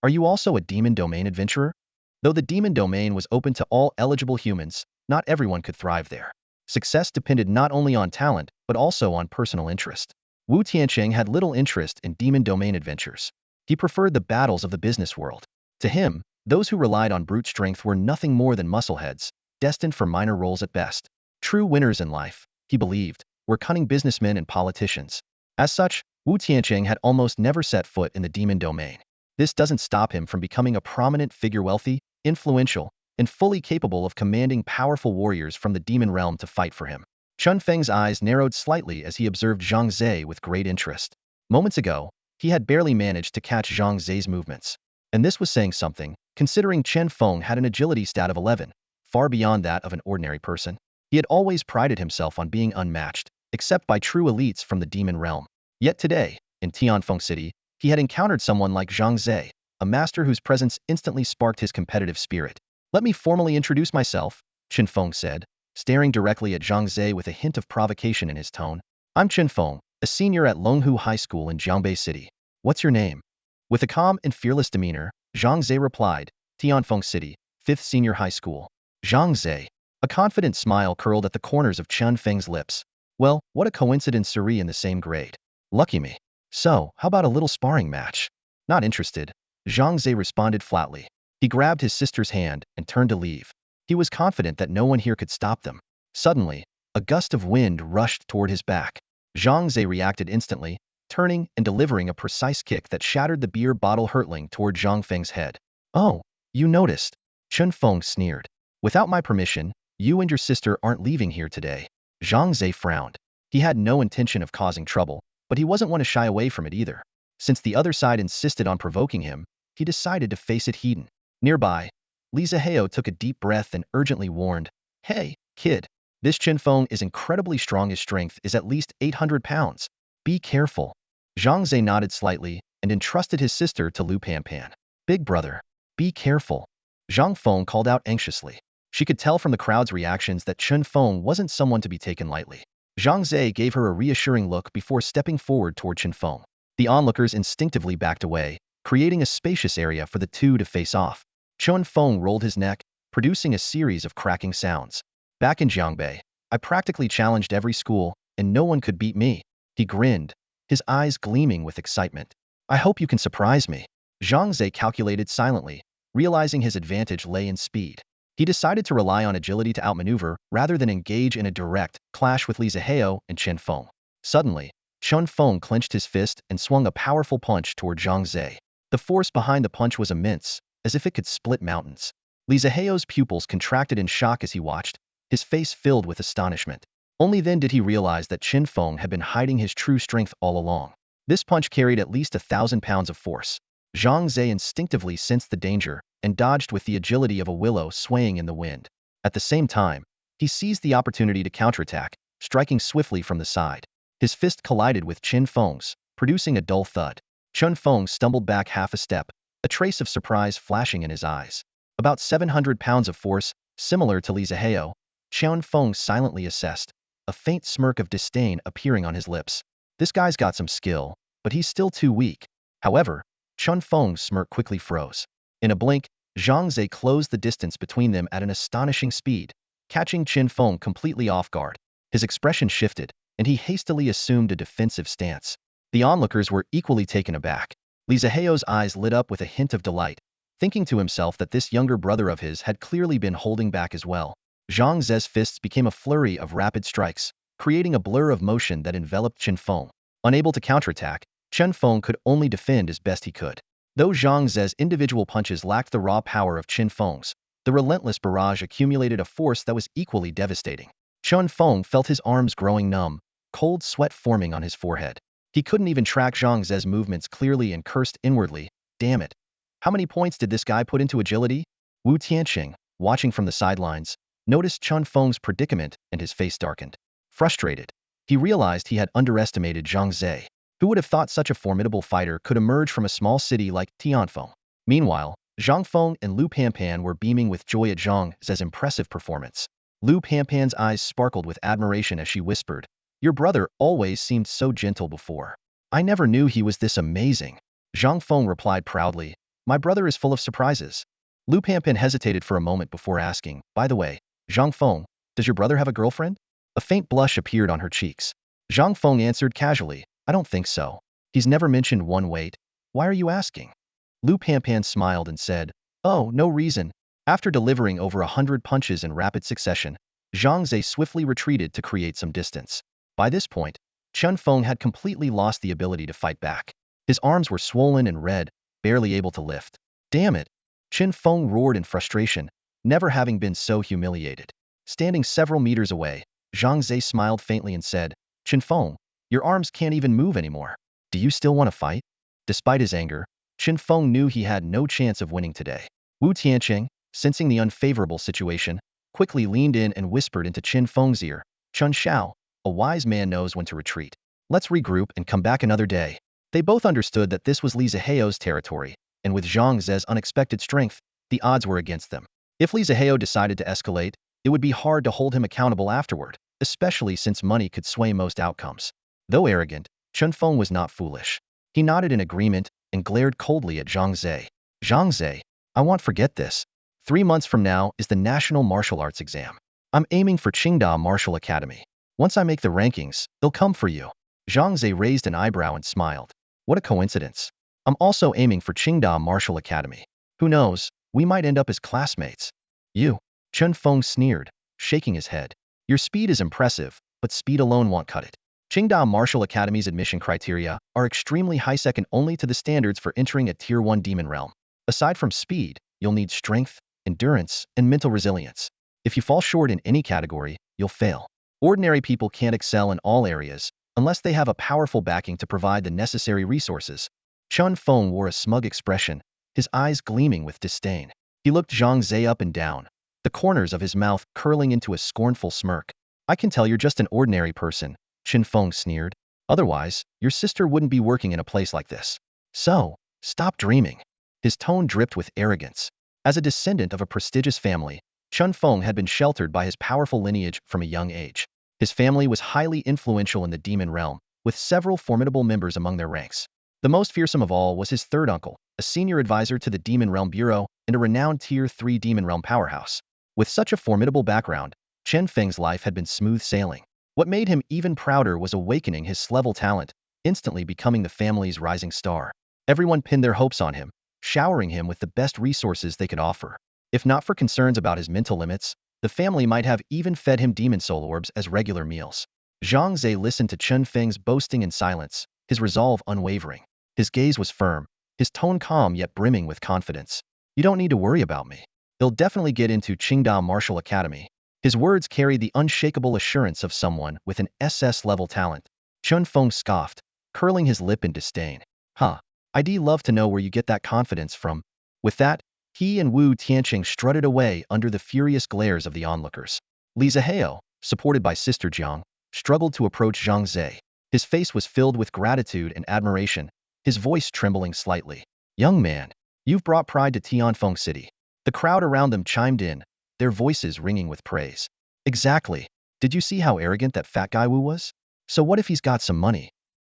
Are you also a demon domain adventurer?" Though the demon domain was open to all eligible humans, not everyone could thrive there. Success depended not only on talent, but also on personal interest. Wu Tianqing had little interest in demon domain adventures. He preferred the battles of the business world. To him, those who relied on brute strength were nothing more than muscleheads, destined for minor roles at best. True winners in life, he believed, were cunning businessmen and politicians. As such, Wu Tianqing had almost never set foot in the demon domain. This doesn't stop him from becoming a prominent figure, wealthy, influential, and fully capable of commanding powerful warriors from the demon realm to fight for him. Chun Feng's eyes narrowed slightly as he observed Zhang Ze with great interest. Moments ago, he had barely managed to catch Zhang Ze's movements. And this was saying something, considering Chen Feng had an agility stat of 11, far beyond that of an ordinary person. He had always prided himself on being unmatched, except by true elites from the demon realm. Yet today, in Tianfeng City, he had encountered someone like Zhang Ze, a master whose presence instantly sparked his competitive spirit. "Let me formally introduce myself," Chen Feng said, staring directly at Zhang Ze with a hint of provocation in his tone. "I'm Chen Feng, a senior at Longhu High School in Jiangbei City. What's your name?" With a calm and fearless demeanor, Zhang Ze replied, "Tianfeng City, 5th Senior High School." Zhang Ze. A confident smile curled at the corners of Chen Feng's lips. "Well, what a coincidence, Suri in the same grade. Lucky me. So, how about a little sparring match?" "Not interested," Zhang Ze responded flatly. He grabbed his sister's hand and turned to leave. He was confident that no one here could stop them. Suddenly, a gust of wind rushed toward his back. Zhang Ze reacted instantly, turning and delivering a precise kick that shattered the beer bottle hurtling toward Zhang Feng's head. "Oh, you noticed," Chen Feng sneered. "Without my permission, you and your sister aren't leaving here today." Zhang Ze frowned. He had no intention of causing trouble, but he wasn't one to shy away from it either. Since the other side insisted on provoking him, he decided to face it head-on. Nearby, Li Zihao took a deep breath and urgently warned, "Hey, kid, this Chen Feng is incredibly strong. His strength is at least 800 pounds. Be careful." Zhang Ze nodded slightly and entrusted his sister to Lu Panpan. "Big brother, be careful," Zhang Feng called out anxiously. She could tell from the crowd's reactions that Chen Feng wasn't someone to be taken lightly. Zhang Ze gave her a reassuring look before stepping forward toward Chen Feng. The onlookers instinctively backed away, creating a spacious area for the two to face off. Chen Feng rolled his neck, producing a series of cracking sounds. "Back in Jiangbei, I practically challenged every school, and no one could beat me." He grinned, his eyes gleaming with excitement. "I hope you can surprise me." Zhang Ze calculated silently, realizing his advantage lay in speed. He decided to rely on agility to outmaneuver rather than engage in a direct clash with Li Zihao and Chen Feng. Suddenly, Chen Feng clenched his fist and swung a powerful punch toward Zhang Ze. The force behind the punch was immense, as if it could split mountains. Li Zihao's pupils contracted in shock as he watched, his face filled with astonishment. Only then did he realize that Chen Feng had been hiding his true strength all along. This punch carried at least 1,000 pounds of force. Zhang Ze instinctively sensed the danger and dodged with the agility of a willow swaying in the wind. At the same time, he seized the opportunity to counterattack, striking swiftly from the side. His fist collided with Chen Feng's, producing a dull thud. Chen Feng stumbled back half a step, a trace of surprise flashing in his eyes. About 700 pounds of force, similar to Li Zihao, Chen Feng silently assessed, a faint smirk of disdain appearing on his lips. "This guy's got some skill, but he's still too weak." However, Chen Feng's smirk quickly froze. In a blink, Zhang Ze closed the distance between them at an astonishing speed, catching Chen Feng completely off guard. His expression shifted, and he hastily assumed a defensive stance. The onlookers were equally taken aback. Li Zihao's eyes lit up with a hint of delight, thinking to himself that this younger brother of his had clearly been holding back as well. Zhang Ze's fists became a flurry of rapid strikes, creating a blur of motion that enveloped Chen Feng. Unable to counterattack, Chen Feng could only defend as best he could. Though Zhang Ze's individual punches lacked the raw power of Chen Feng's, the relentless barrage accumulated a force that was equally devastating. Chen Feng felt his arms growing numb, cold sweat forming on his forehead. He couldn't even track Zhang Ze's movements clearly and cursed inwardly, "Damn it. How many points did this guy put into agility?" Wu Tianqing, watching from the sidelines, noticed Chen Feng's predicament and his face darkened. Frustrated, he realized he had underestimated Zhang Ze. Who would have thought such a formidable fighter could emerge from a small city like Tianfeng? Meanwhile, Zhang Feng and Lu Panpan were beaming with joy at Zhang Ze's impressive performance. Lu Panpan's eyes sparkled with admiration as she whispered, "Your brother always seemed so gentle before. I never knew he was this amazing." Zhang Feng replied proudly, "My brother is full of surprises." Lu Panpan hesitated for a moment before asking, "By the way, Zhang Feng, does your brother have a girlfriend?" A faint blush appeared on her cheeks. Zhang Feng answered casually, "I don't think so. He's never mentioned one. Wait, why are you asking?" Lu Panpan smiled and said, "Oh, no reason." After delivering over 100 punches in rapid succession, Zhang Ze swiftly retreated to create some distance. By this point, Chen Feng had completely lost the ability to fight back. His arms were swollen and red, barely able to lift. "Damn it!" Chen Feng roared in frustration, never having been so humiliated. Standing several meters away, Zhang Ze smiled faintly and said, "Chen Feng, your arms can't even move anymore. Do you still want to fight?" Despite his anger, Chen Feng knew he had no chance of winning today. Wu Tianqing, sensing the unfavorable situation, quickly leaned in and whispered into Chen Feng's ear, "Chun Shao, a wise man knows when to retreat. Let's regroup and come back another day." They both understood that this was Li Ziheo's territory, and with Zhang Ze's unexpected strength, the odds were against them. If Li Ziheo decided to escalate, it would be hard to hold him accountable afterward, especially since money could sway most outcomes. Though arrogant, Chen Feng was not foolish. He nodded in agreement and glared coldly at Zhang Ze. "Zhang Ze, I won't forget this. 3 months from now is the National Martial Arts exam. I'm aiming for Qingda Martial Academy. Once I make the rankings, they'll come for you." Zhang Ze raised an eyebrow and smiled. "What a coincidence. I'm also aiming for Qingda Martial Academy. Who knows, we might end up as classmates." "You?" Chen Feng sneered, shaking his head. "Your speed is impressive, but speed alone won't cut it. Qingda Martial Academy's admission criteria are extremely high, second only to the standards for entering a Tier 1 demon realm. Aside from speed, you'll need strength, endurance, and mental resilience. If you fall short in any category, you'll fail. Ordinary people can't excel in all areas, unless they have a powerful backing to provide the necessary resources." Chen Feng wore a smug expression, his eyes gleaming with disdain. He looked Zhang Ze up and down, the corners of his mouth curling into a scornful smirk. "I can tell you're just an ordinary person," Chen Feng sneered. "Otherwise, your sister wouldn't be working in a place like this. So, stop dreaming." His tone dripped with arrogance. As a descendant of a prestigious family, Chen Feng had been sheltered by his powerful lineage from a young age. His family was highly influential in the demon realm, with several formidable members among their ranks. The most fearsome of all was his third uncle, a senior advisor to the Demon Realm Bureau and a renowned Tier 3 Demon Realm powerhouse. With such a formidable background, Chen Feng's life had been smooth sailing. What made him even prouder was awakening his level talent, instantly becoming the family's rising star. Everyone pinned their hopes on him, showering him with the best resources they could offer. If not for concerns about his mental limits, the family might have even fed him demon soul orbs as regular meals. Zhang Ze listened to Chen Feng's boasting in silence, his resolve unwavering. His gaze was firm, his tone calm yet brimming with confidence. "You don't need to worry about me. They'll definitely get into Qingda Martial Academy." His words carried the unshakable assurance of someone with an SS-level talent. Chen Feng scoffed, curling his lip in disdain. "Huh, I'd love to know where you get that confidence from." With that, he and Wu Tianqing strutted away under the furious glares of the onlookers. Li Ziheo, supported by Sister Jiang, struggled to approach Zhang Ze. His face was filled with gratitude and admiration, his voice trembling slightly. "Young man, you've brought pride to Tianfeng City." The crowd around them chimed in, their voices ringing with praise. "Exactly. Did you see how arrogant that fat guy Wu was? So what if he's got some money?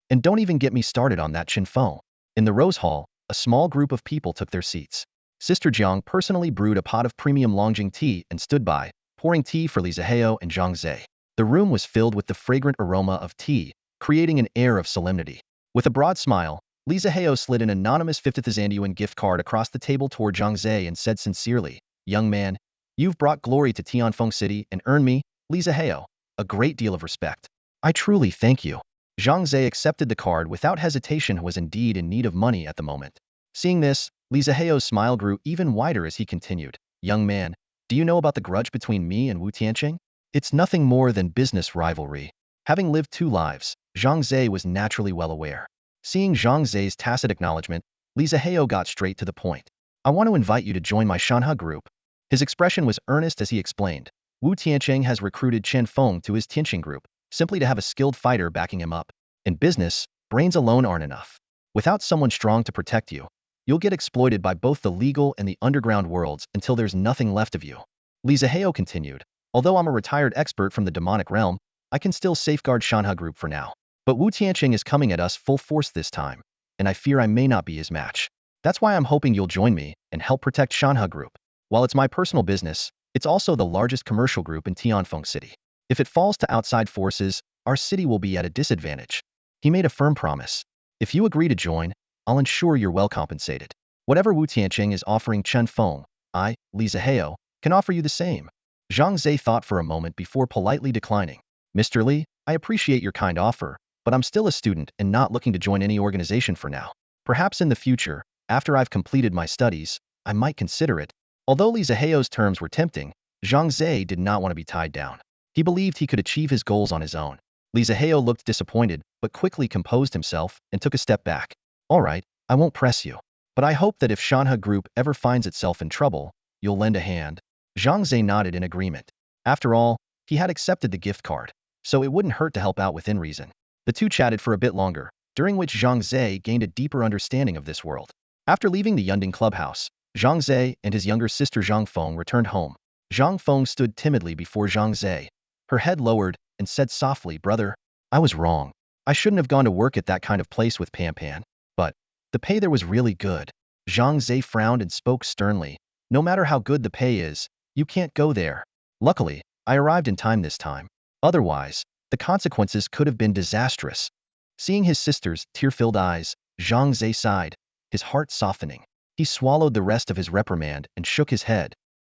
And don't even get me started on that Chen Feng." In the Rose Hall, a small group of people took their seats. Sister Jiang personally brewed a pot of premium Longjing tea and stood by, pouring tea for Li Ziheo and Zhang Ze. The room was filled with the fragrant aroma of tea, creating an air of solemnity. With a broad smile, Li Ziheo slid an anonymous 50,000 yuan gift card across the table toward Zhang Ze and said sincerely, "Young man, you've brought glory to Tianfeng City and earned me, Li Ziheo, a great deal of respect." I truly thank you. Zhang Ze accepted the card without hesitation, who was indeed in need of money at the moment. Seeing this, Li Ziheo's smile grew even wider as he continued. Young man, do you know about the grudge between me and Wu Tianqing? It's nothing more than business rivalry. Having lived 2 lives, Zhang Ze was naturally well aware. Seeing Zhang Ze's tacit acknowledgement, Li Ziheo got straight to the point. I want to invite you to join my Shanha group. His expression was earnest as he explained. Wu Tianqing has recruited Chen Feng to his Tianqing group, simply to have a skilled fighter backing him up. In business, brains alone aren't enough. Without someone strong to protect you, you'll get exploited by both the legal and the underground worlds until there's nothing left of you. Li Ziheo continued. Although I'm a retired expert from the demonic realm, I can still safeguard Shanha group for now. But Wu Tianqing is coming at us full force this time, and I fear I may not be his match. That's why I'm hoping you'll join me and help protect Shanha group. While it's my personal business, it's also the largest commercial group in Tianfeng City. If it falls to outside forces, our city will be at a disadvantage. He made a firm promise. If you agree to join, I'll ensure you're well compensated. Whatever Wu Tianqing is offering Chen Feng, I, Li Ziheo, can offer you the same. Zhang Ze thought for a moment before politely declining. Mr. Li, I appreciate your kind offer, but I'm still a student and not looking to join any organization for now. Perhaps in the future, after I've completed my studies, I might consider it. Although Li Ziheo's terms were tempting, Zhang Ze did not want to be tied down. He believed he could achieve his goals on his own. Li Ziheo looked disappointed, but quickly composed himself and took a step back. All right, I won't press you. But I hope that if Shanha Group ever finds itself in trouble, you'll lend a hand. Zhang Ze nodded in agreement. After all, he had accepted the gift card, so it wouldn't hurt to help out within reason. The two chatted for a bit longer, during which Zhang Ze gained a deeper understanding of this world. After leaving the Yunding clubhouse, Zhang Ze and his younger sister Zhang Feng returned home. Zhang Feng stood timidly before Zhang Ze, her head lowered, and said softly, "Brother, I was wrong. I shouldn't have gone to work at that kind of place with Pan Pan. But the pay there was really good." Zhang Ze frowned and spoke sternly. "No matter how good the pay is, you can't go there. Luckily, I arrived in time this time. Otherwise, the consequences could have been disastrous." Seeing his sister's tear-filled eyes, Zhang Ze sighed, his heart softening. He swallowed the rest of his reprimand and shook his head.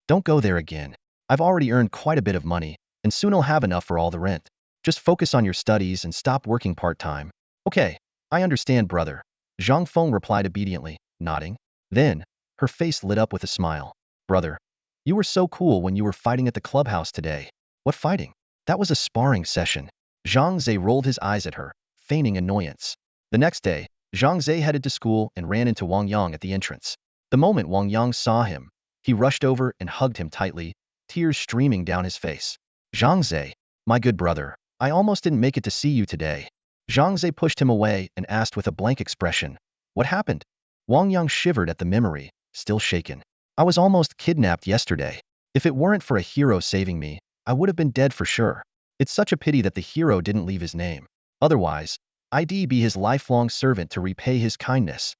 "Don't go there again. I've already earned quite a bit of money, and soon I'll have enough for all the rent. Just focus on your studies and stop working part-time." "Okay, I understand, brother," Zhang Feng replied obediently, nodding. Then, her face lit up with a smile. "Brother, you were so cool when you were fighting at the clubhouse today." "What fighting?" "That was a sparring session." Zhang Ze rolled his eyes at her, feigning annoyance. The next day, Zhang Ze headed to school and ran into Wang Yang at the entrance. The moment Wang Yang saw him, he rushed over and hugged him tightly, tears streaming down his face. "Zhang Ze, my good brother, I almost didn't make it to see you today." Zhang Ze pushed him away and asked with a blank expression, "What happened?" Wang Yang shivered at the memory, still shaken. "I was almost kidnapped yesterday. If it weren't for a hero saving me, I would have been dead for sure. It's such a pity that the hero didn't leave his name. Otherwise, I'd be his lifelong servant to repay his kindness."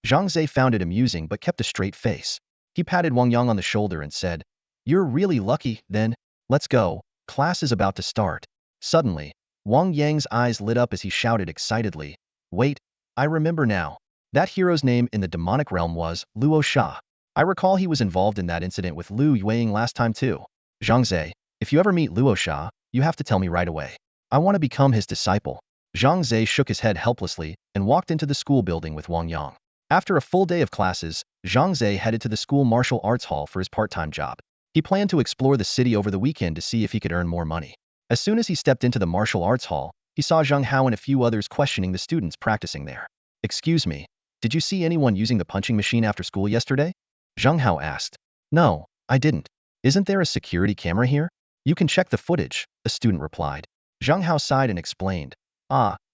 Zhang Ze found it amusing but kept a straight face. He patted Wang Yang on the shoulder and said, "You're really lucky, then. Let's go, class is about to start." Suddenly, Wang Yang's eyes lit up as he shouted excitedly, "Wait, I remember now. That hero's name in the demonic realm was Luo Sha. I recall he was involved in that incident with Lu Yueying last time too. Zhang Ze, if you ever meet Luo Sha, you have to tell me right away. I want to become his disciple." Zhang Ze shook his head helplessly and walked into the school building with Wang Yang. After a full day of classes, Zhang Ze headed to the school martial arts hall for his part-time job. He planned to explore the city over the weekend to see if he could earn more money. As soon as he stepped into the martial arts hall, he saw Zhang Hao and a few others questioning the students practicing there. "Excuse me, did you see anyone using the punching machine after school yesterday?" Zhang Hao asked. "No, I didn't. Isn't there a security camera here?" "You can check the footage," a student replied. Zhang Hao sighed and explained.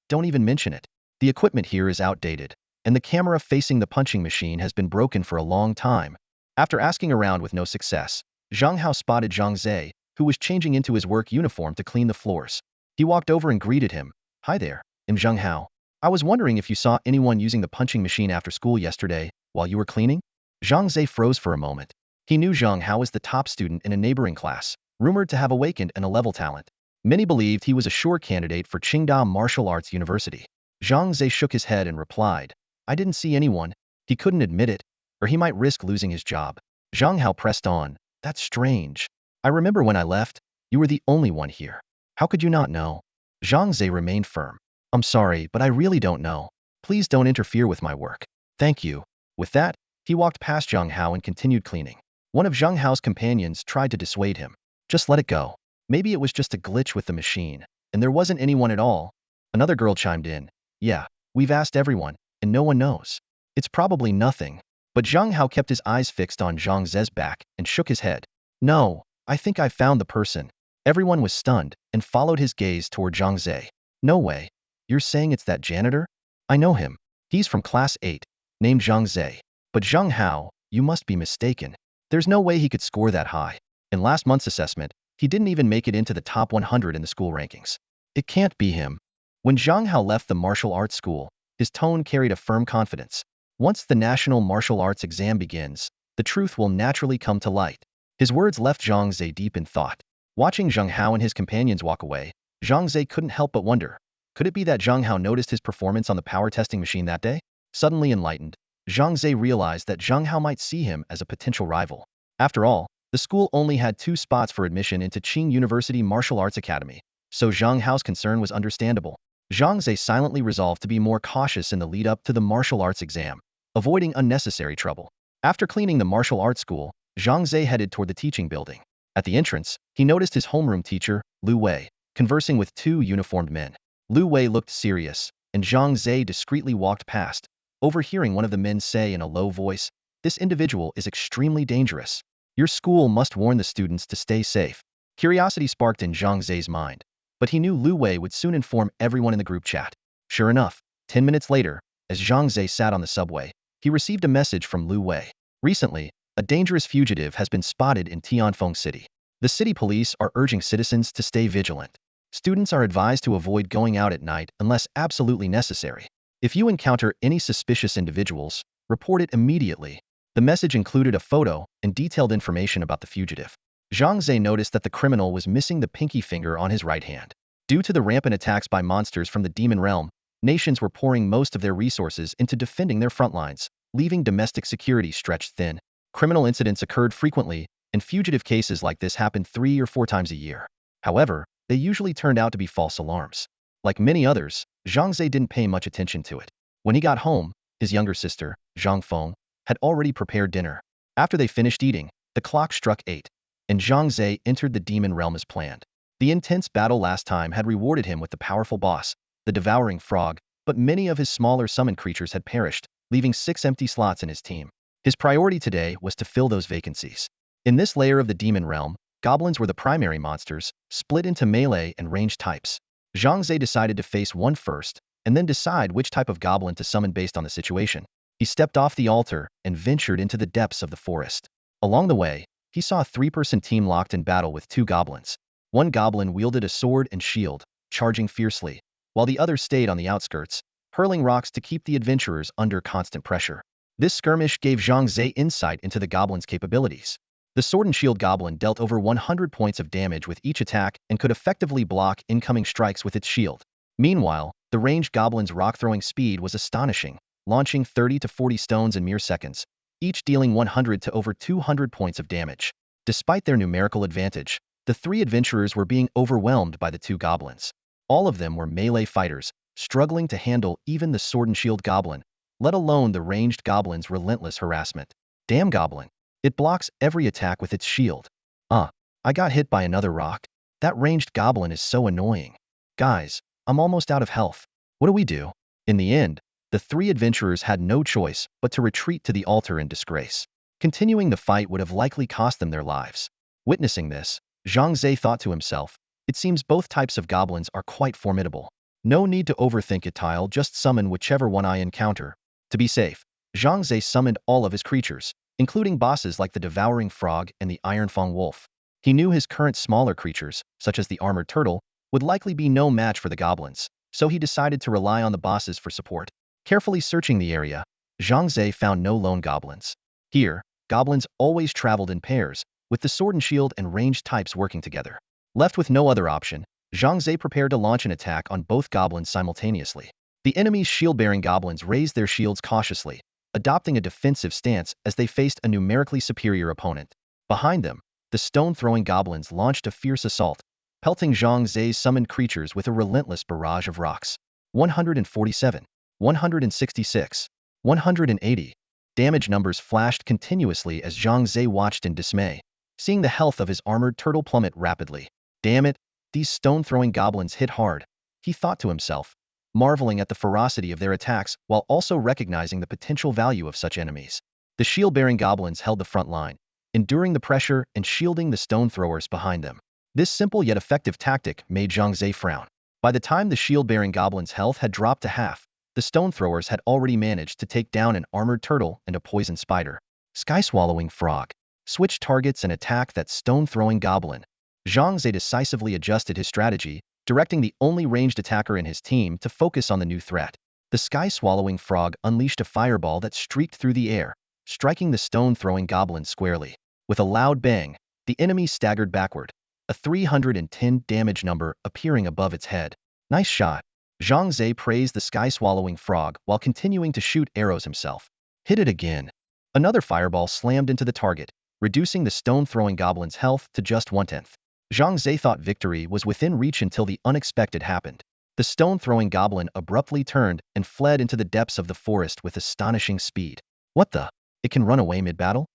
Don't even mention it. The equipment here is outdated, and the camera facing the punching machine has been broken for a long time." After asking around with no success, Zhang Hao spotted Zhang Ze, who was changing into his work uniform to clean the floors. He walked over and greeted him. "Hi there, I'm Zhang Hao. I was wondering if you saw anyone using the punching machine after school yesterday, while you were cleaning?" Zhang Ze froze for a moment. He knew Zhang Hao was the top student in a neighboring class, rumored to have awakened an A-level talent. Many believed he was a sure candidate for Qingda Martial Arts University. Zhang Ze shook his head and replied, "I didn't see anyone." He couldn't admit it, or he might risk losing his job. Zhang Hao pressed on, "That's strange. I remember when I left, you were the only one here. How could you not know?" Zhang Ze remained firm. I'm sorry, but I really don't know. Please don't interfere with my work. Thank you. With that, he walked past Zhang Hao and continued cleaning. One of Zhang Hao's companions tried to dissuade him. Just let it go. Maybe it was just a glitch with the machine, and there wasn't anyone at all. Another girl chimed in. Yeah, we've asked everyone, and no one knows. It's probably nothing. But Zhang Hao kept his eyes fixed on Zhang Ze's back and shook his head. No, I think I found the person. Everyone was stunned and followed his gaze toward Zhang Ze. No way. You're saying it's that janitor? I know him. He's from class 8, named Zhang Ze. But Zhang Hao, you must be mistaken. There's no way he could score that high. In last month's assessment, he didn't even make it into the top 100 in the school rankings. It can't be him. When Zhang Hao left the martial arts school, his tone carried a firm confidence. Once the national martial arts exam begins, the truth will naturally come to light. His words left Zhang Ze deep in thought. Watching Zhang Hao and his companions walk away, Zhang Ze couldn't help but wonder, could it be that Zhang Hao noticed his performance on the power testing machine that day? Suddenly enlightened, Zhang Ze realized that Zhang Hao might see him as a potential rival. After all, the school only had 2 spots for admission into Qing University Martial Arts Academy, so Zhang Hao's concern was understandable. Zhang Ze silently resolved to be more cautious in the lead-up to the martial arts exam, avoiding unnecessary trouble. After cleaning the martial arts school, Zhang Ze headed toward the teaching building. At the entrance, he noticed his homeroom teacher, Lu Wei, conversing with 2 uniformed men. Lu Wei looked serious, and Zhang Ze discreetly walked past, overhearing one of the men say in a low voice, "This individual is extremely dangerous. Your school must warn the students to stay safe." Curiosity sparked in Zhang Ze's mind, but he knew Lu Wei would soon inform everyone in the group chat. Sure enough, 10 minutes later, as Zhang Ze sat on the subway, he received a message from Lu Wei. Recently, a dangerous fugitive has been spotted in Tianfeng City. The city police are urging citizens to stay vigilant. Students are advised to avoid going out at night unless absolutely necessary. If you encounter any suspicious individuals, report it immediately. The message included a photo and detailed information about the fugitive. Zhang Ze noticed that the criminal was missing the pinky finger on his right hand. Due to the rampant attacks by monsters from the demon realm, nations were pouring most of their resources into defending their front lines, leaving domestic security stretched thin. Criminal incidents occurred frequently, and fugitive cases like this happened 3 or 4 times a year. However, they usually turned out to be false alarms. Like many others, Zhang Ze didn't pay much attention to it. When he got home, his younger sister, Zhang Feng, had already prepared dinner. After they finished eating, the clock struck 8, and Zhang Ze entered the demon realm as planned. The intense battle last time had rewarded him with the powerful boss, the devouring frog, but many of his smaller summoned creatures had perished, leaving 6 empty slots in his team. His priority today was to fill those vacancies. In this layer of the demon realm, goblins were the primary monsters, split into melee and ranged types. Zhang Ze decided to face one first, and then decide which type of goblin to summon based on the situation. He stepped off the altar and ventured into the depths of the forest. Along the way, he saw a 3-person team locked in battle with 2 goblins. One goblin wielded a sword and shield, charging fiercely, while the other stayed on the outskirts, hurling rocks to keep the adventurers under constant pressure. This skirmish gave Zhang Ze insight into the goblin's capabilities. The sword and shield goblin dealt over 100 points of damage with each attack and could effectively block incoming strikes with its shield. Meanwhile, the ranged goblin's rock-throwing speed was astonishing, launching 30 to 40 stones in mere seconds, each dealing 100 to over 200 points of damage. Despite their numerical advantage, the 3 adventurers were being overwhelmed by the 2 goblins. All of them were melee fighters, struggling to handle even the sword and shield goblin, let alone the ranged goblin's relentless harassment. Damn goblin! It blocks every attack with its shield. I got hit by another rock. That ranged goblin is so annoying. Guys, I'm almost out of health. What do we do? In the end, the 3 adventurers had no choice but to retreat to the altar in disgrace. Continuing the fight would have likely cost them their lives. Witnessing this, Zhang Ze thought to himself, it seems both types of goblins are quite formidable. No need to overthink it, I'll just summon whichever one I encounter. To be safe, Zhang Ze summoned all of his creatures, including bosses like the devouring frog and the iron-fang wolf. He knew his current smaller creatures, such as the armored turtle, would likely be no match for the goblins, so he decided to rely on the bosses for support. Carefully searching the area, Zhang Ze found no lone goblins. Here, goblins always traveled in pairs, with the sword and shield and ranged types working together. Left with no other option, Zhang Ze prepared to launch an attack on both goblins simultaneously. The enemy's shield-bearing goblins raised their shields cautiously, adopting a defensive stance as they faced a numerically superior opponent. Behind them, the stone-throwing goblins launched a fierce assault, pelting Zhang Ze's summoned creatures with a relentless barrage of rocks. 147, 166, 180. Damage numbers flashed continuously as Zhang Ze watched in dismay, seeing the health of his armored turtle plummet rapidly. Damn it, these stone-throwing goblins hit hard, he thought to himself, marveling at the ferocity of their attacks while also recognizing the potential value of such enemies. The shield-bearing goblins held the front line, enduring the pressure and shielding the stone throwers behind them. This simple yet effective tactic made Zhang Ze frown. By the time the shield-bearing goblin's health had dropped to half, the stone throwers had already managed to take down an armored turtle and a poison spider. Sky-swallowing frog. Switch targets and attack that stone-throwing goblin. Zhang Ze decisively adjusted his strategy, directing the only ranged attacker in his team to focus on the new threat. The sky-swallowing frog unleashed a fireball that streaked through the air, striking the stone-throwing goblin squarely. With a loud bang, the enemy staggered backward, a 310 damage number appearing above its head. Nice shot. Zhang Ze praised the sky-swallowing frog while continuing to shoot arrows himself. Hit it again. Another fireball slammed into the target, reducing the stone-throwing goblin's health to just 1/10. Zhang Ze thought victory was within reach until the unexpected happened. The stone-throwing goblin abruptly turned and fled into the depths of the forest with astonishing speed. What the? It can run away mid-battle?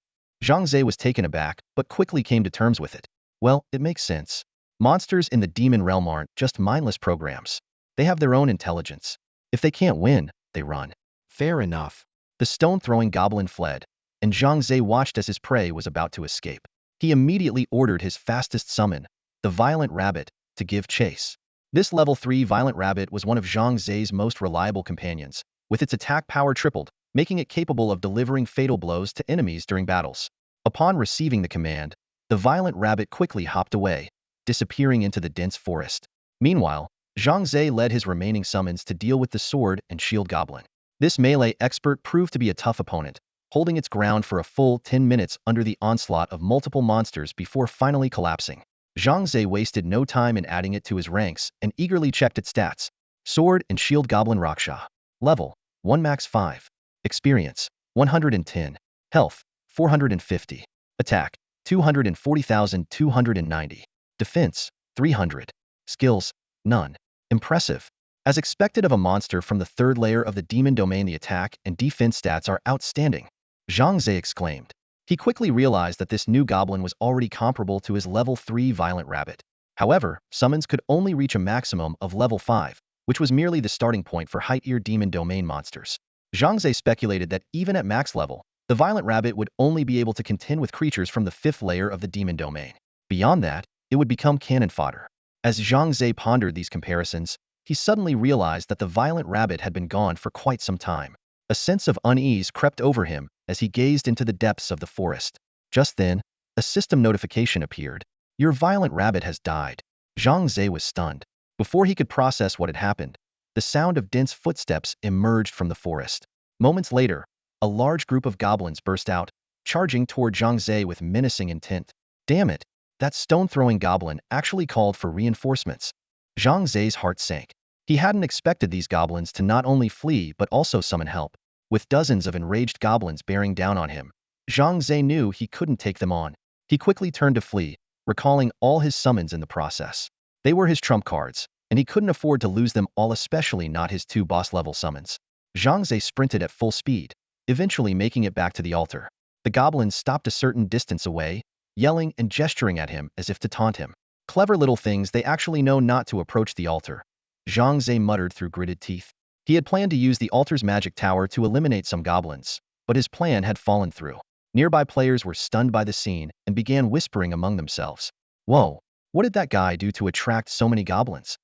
Zhang Ze was taken aback, but quickly came to terms with it. Well, it makes sense. Monsters in the demon realm aren't just mindless programs. They have their own intelligence. If they can't win, they run. Fair enough. The stone-throwing goblin fled, and Zhang Ze watched as his prey was about to escape. He immediately ordered his fastest summon, the Violent Rabbit, to give chase. This level 3 Violent Rabbit was one of Zhang Ze's most reliable companions, with its attack power tripled, making it capable of delivering fatal blows to enemies during battles. Upon receiving the command, the Violent Rabbit quickly hopped away, disappearing into the dense forest. Meanwhile, Zhang Ze led his remaining summons to deal with the sword and shield goblin. This melee expert proved to be a tough opponent, holding its ground for a full 10 minutes under the onslaught of multiple monsters before finally collapsing. Zhang Ze wasted no time in adding it to his ranks and eagerly checked its stats. Sword and shield goblin Rakshasa. Level 1 max 5. Experience 110. Health 450. Attack 240,290. Defense 300. Skills none. Impressive. As expected of a monster from the third layer of the demon domain, the attack and defense stats are outstanding. Zhang Ze exclaimed. He quickly realized that this new goblin was already comparable to his level 3 Violent Rabbit. However, summons could only reach a maximum of level 5, which was merely the starting point for high-tier demon domain monsters. Zhang Ze speculated that even at max level, the Violent Rabbit would only be able to contend with creatures from the 5th layer of the demon domain. Beyond that, it would become cannon fodder. As Zhang Ze pondered these comparisons, he suddenly realized that the Violent Rabbit had been gone for quite some time. A sense of unease crept over him as he gazed into the depths of the forest. Just then, a system notification appeared. Your Violent Rabbit has died. Zhang Ze was stunned. Before he could process what had happened, the sound of dense footsteps emerged from the forest. Moments later, a large group of goblins burst out, charging toward Zhang Ze with menacing intent. Damn it, that stone-throwing goblin actually called for reinforcements. Zhang Ze's heart sank. He hadn't expected these goblins to not only flee but also summon help. With dozens of enraged goblins bearing down on him, Zhang Ze knew he couldn't take them on. He quickly turned to flee, recalling all his summons in the process. They were his trump cards, and he couldn't afford to lose them all, especially not his 2 boss-level summons. Zhang Ze sprinted at full speed, eventually making it back to the altar. The goblins stopped a certain distance away, yelling and gesturing at him as if to taunt him. Clever little things, they actually know not to approach the altar. Zhang Ze muttered through gritted teeth. He had planned to use the altar's magic tower to eliminate some goblins, but his plan had fallen through. Nearby players were stunned by the scene and began whispering among themselves. Whoa, what did that guy do to attract so many goblins?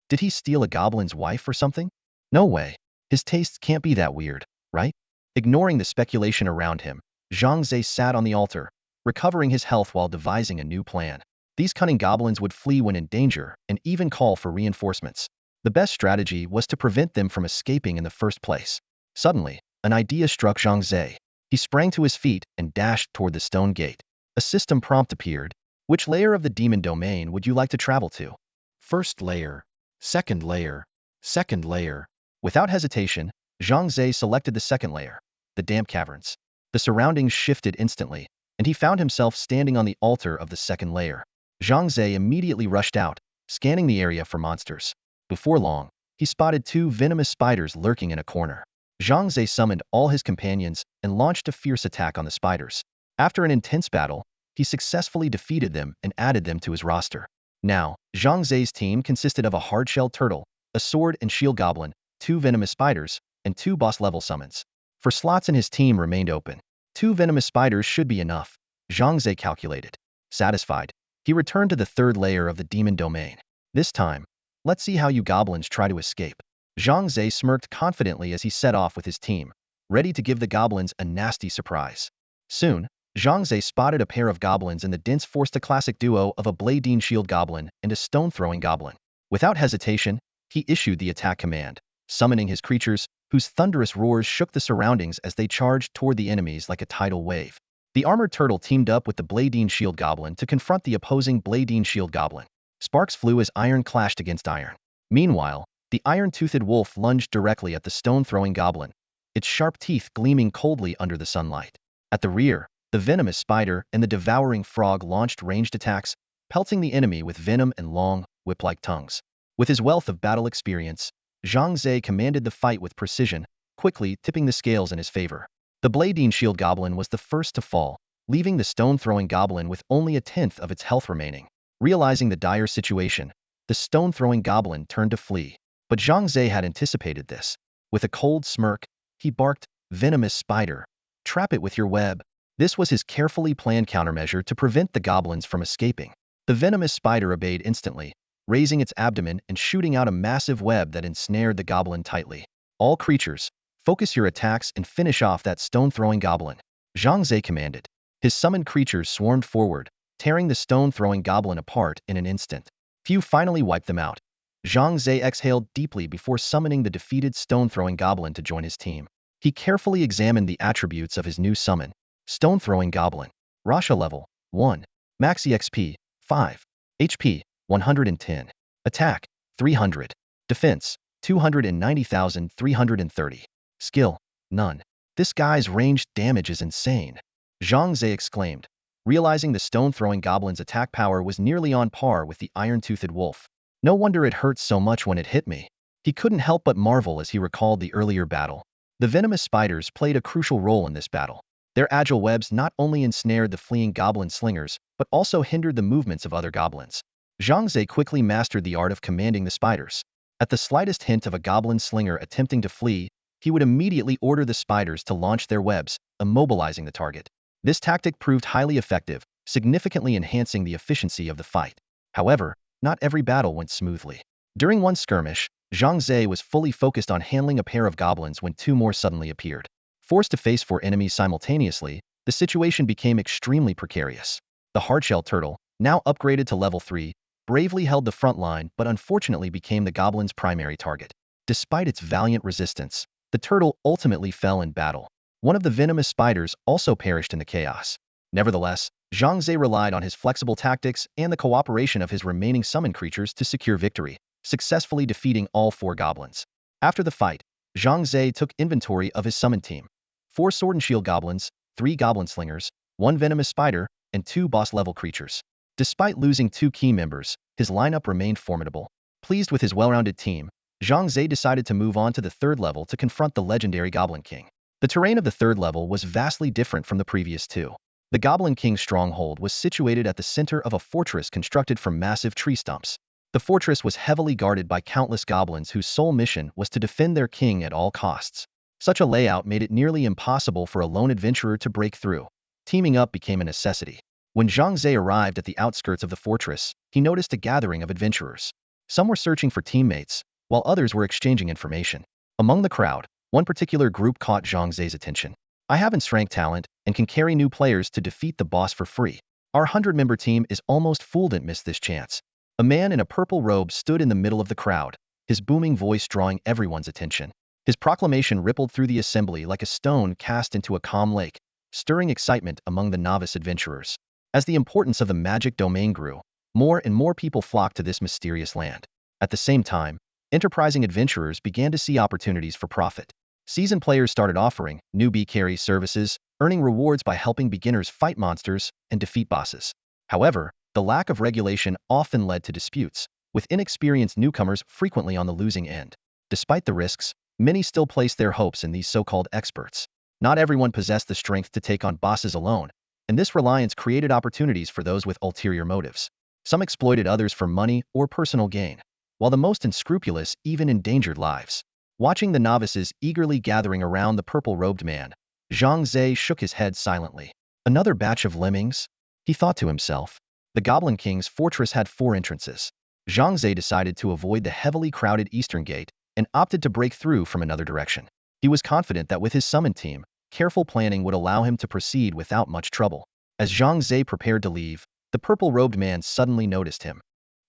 Did he steal a goblin's wife or something? No way. His tastes can't be that weird, right? Ignoring the speculation around him, Zhang Ze sat on the altar, recovering his health while devising a new plan. These cunning goblins would flee when in danger and even call for reinforcements. The best strategy was to prevent them from escaping in the first place. Suddenly, an idea struck Zhang Ze. He sprang to his feet and dashed toward the stone gate. A system prompt appeared. Which layer of the demon domain would you like to travel to? First layer. Second layer. Second layer. Without hesitation, Zhang Ze selected the second layer, the damp caverns. The surroundings shifted instantly, and he found himself standing on the altar of the second layer. Zhang Ze immediately rushed out, scanning the area for monsters. Before long, he spotted two venomous spiders lurking in a corner. Zhang Ze summoned all his companions and launched a fierce attack on the spiders. After an intense battle, he successfully defeated them and added them to his roster. Now, Zhang Ze's team consisted of a hard-shelled turtle, a sword and shield goblin, two venomous spiders, and two boss-level summons. For slots in his team remained open. Two venomous spiders should be enough, Zhang Ze calculated. Satisfied, he returned to the third layer of the demon domain. This time, let's see how you goblins try to escape. Zhang Ze smirked confidently as he set off with his team, ready to give the goblins a nasty surprise. Soon, Zhang Ze spotted a pair of goblins in the dense forest, a classic duo of a bladine shield goblin and a stone-throwing goblin. Without hesitation, he issued the attack command, summoning his creatures, whose thunderous roars shook the surroundings as they charged toward the enemies like a tidal wave. The armored turtle teamed up with the bladine shield goblin to confront the opposing bladine shield goblin. Sparks flew as iron clashed against iron. Meanwhile, the iron-toothed wolf lunged directly at the stone-throwing goblin, its sharp teeth gleaming coldly under the sunlight. At the rear, the venomous spider and the devouring frog launched ranged attacks, pelting the enemy with venom and long, whip-like tongues. With his wealth of battle experience, Zhang Ze commanded the fight with precision, quickly tipping the scales in his favor. The bladine shield goblin was the first to fall, leaving the stone-throwing goblin with only a tenth of its health remaining. Realizing the dire situation, the stone-throwing goblin turned to flee. But Zhang Ze had anticipated this. With a cold smirk, he barked, "Venomous spider, trap it with your web." This was his carefully planned countermeasure to prevent the goblins from escaping. The venomous spider obeyed instantly, raising its abdomen and shooting out a massive web that ensnared the goblin tightly. All creatures, focus your attacks and finish off that stone-throwing goblin, Zhang Ze commanded. His summoned creatures swarmed forward, tearing the stone-throwing goblin apart in an instant. Few finally wiped them out. Zhang Ze exhaled deeply before summoning the defeated stone-throwing goblin to join his team. He carefully examined the attributes of his new summon. Stone-throwing goblin. Rasha level, 1. Max EXP, 5. HP, 110. Attack, 300. Defense, 290,330. Skill, none. This guy's ranged damage is insane, Zhang Ze exclaimed, realizing the stone-throwing goblin's attack power was nearly on par with the iron-toothed wolf. No wonder it hurt so much when it hit me. He couldn't help but marvel as he recalled the earlier battle. The venomous spiders played a crucial role in this battle. Their agile webs not only ensnared the fleeing goblin slingers, but also hindered the movements of other goblins. Zhang Ze quickly mastered the art of commanding the spiders. At the slightest hint of a goblin slinger attempting to flee, he would immediately order the spiders to launch their webs, immobilizing the target. This tactic proved highly effective, significantly enhancing the efficiency of the fight. However, not every battle went smoothly. During one skirmish, Zhang Ze was fully focused on handling a pair of goblins when two more suddenly appeared. Forced to face 4 enemies simultaneously, the situation became extremely precarious. The hardshell turtle, now upgraded to level 3, bravely held the front line but unfortunately became the goblin's primary target. Despite its valiant resistance, the turtle ultimately fell in battle. One of the venomous spiders also perished in the chaos. Nevertheless, Zhang Ze relied on his flexible tactics and the cooperation of his remaining summoned creatures to secure victory, successfully defeating all 4 goblins. After the fight, Zhang Ze took inventory of his summoned team. 4 sword and shield goblins, 3 goblin slingers, 1 venomous spider, and 2 boss-level creatures. Despite losing 2 key members, his lineup remained formidable. Pleased with his well-rounded team, Zhang Ze decided to move on to the 3rd level to confront the legendary Goblin King. The terrain of the 3rd level was vastly different from the previous 2. The Goblin King's stronghold was situated at the center of a fortress constructed from massive tree stumps. The fortress was heavily guarded by countless goblins whose sole mission was to defend their king at all costs. Such a layout made it nearly impossible for a lone adventurer to break through. Teaming up became a necessity. When Zhang Ze arrived at the outskirts of the fortress, he noticed a gathering of adventurers. Some were searching for teammates, while others were exchanging information. Among the crowd, one particular group caught Zhang Ze's attention. "I have SSS-rank talent and can carry new players to defeat the boss for free. Our 100-member team is almost fooled and missed this chance." A man in a purple robe stood in the middle of the crowd, his booming voice drawing everyone's attention. His proclamation rippled through the assembly like a stone cast into a calm lake, stirring excitement among the novice adventurers. As the importance of the magic domain grew, more and more people flocked to this mysterious land. At the same time, enterprising adventurers began to see opportunities for profit. Seasoned players started offering newbie carry services, earning rewards by helping beginners fight monsters and defeat bosses. However, the lack of regulation often led to disputes, with inexperienced newcomers frequently on the losing end. Despite the risks, many still place their hopes in these so-called experts. Not everyone possessed the strength to take on bosses alone, and this reliance created opportunities for those with ulterior motives. Some exploited others for money or personal gain, while the most unscrupulous even endangered lives. Watching the novices eagerly gathering around the purple-robed man, Zhang Ze shook his head silently. Another batch of lemmings? He thought to himself. The Goblin King's fortress had 4 entrances. Zhang Ze decided to avoid the heavily crowded eastern gate and opted to break through from another direction. He was confident that with his summoned team, careful planning would allow him to proceed without much trouble. As Zhang Ze prepared to leave, the purple-robed man suddenly noticed him.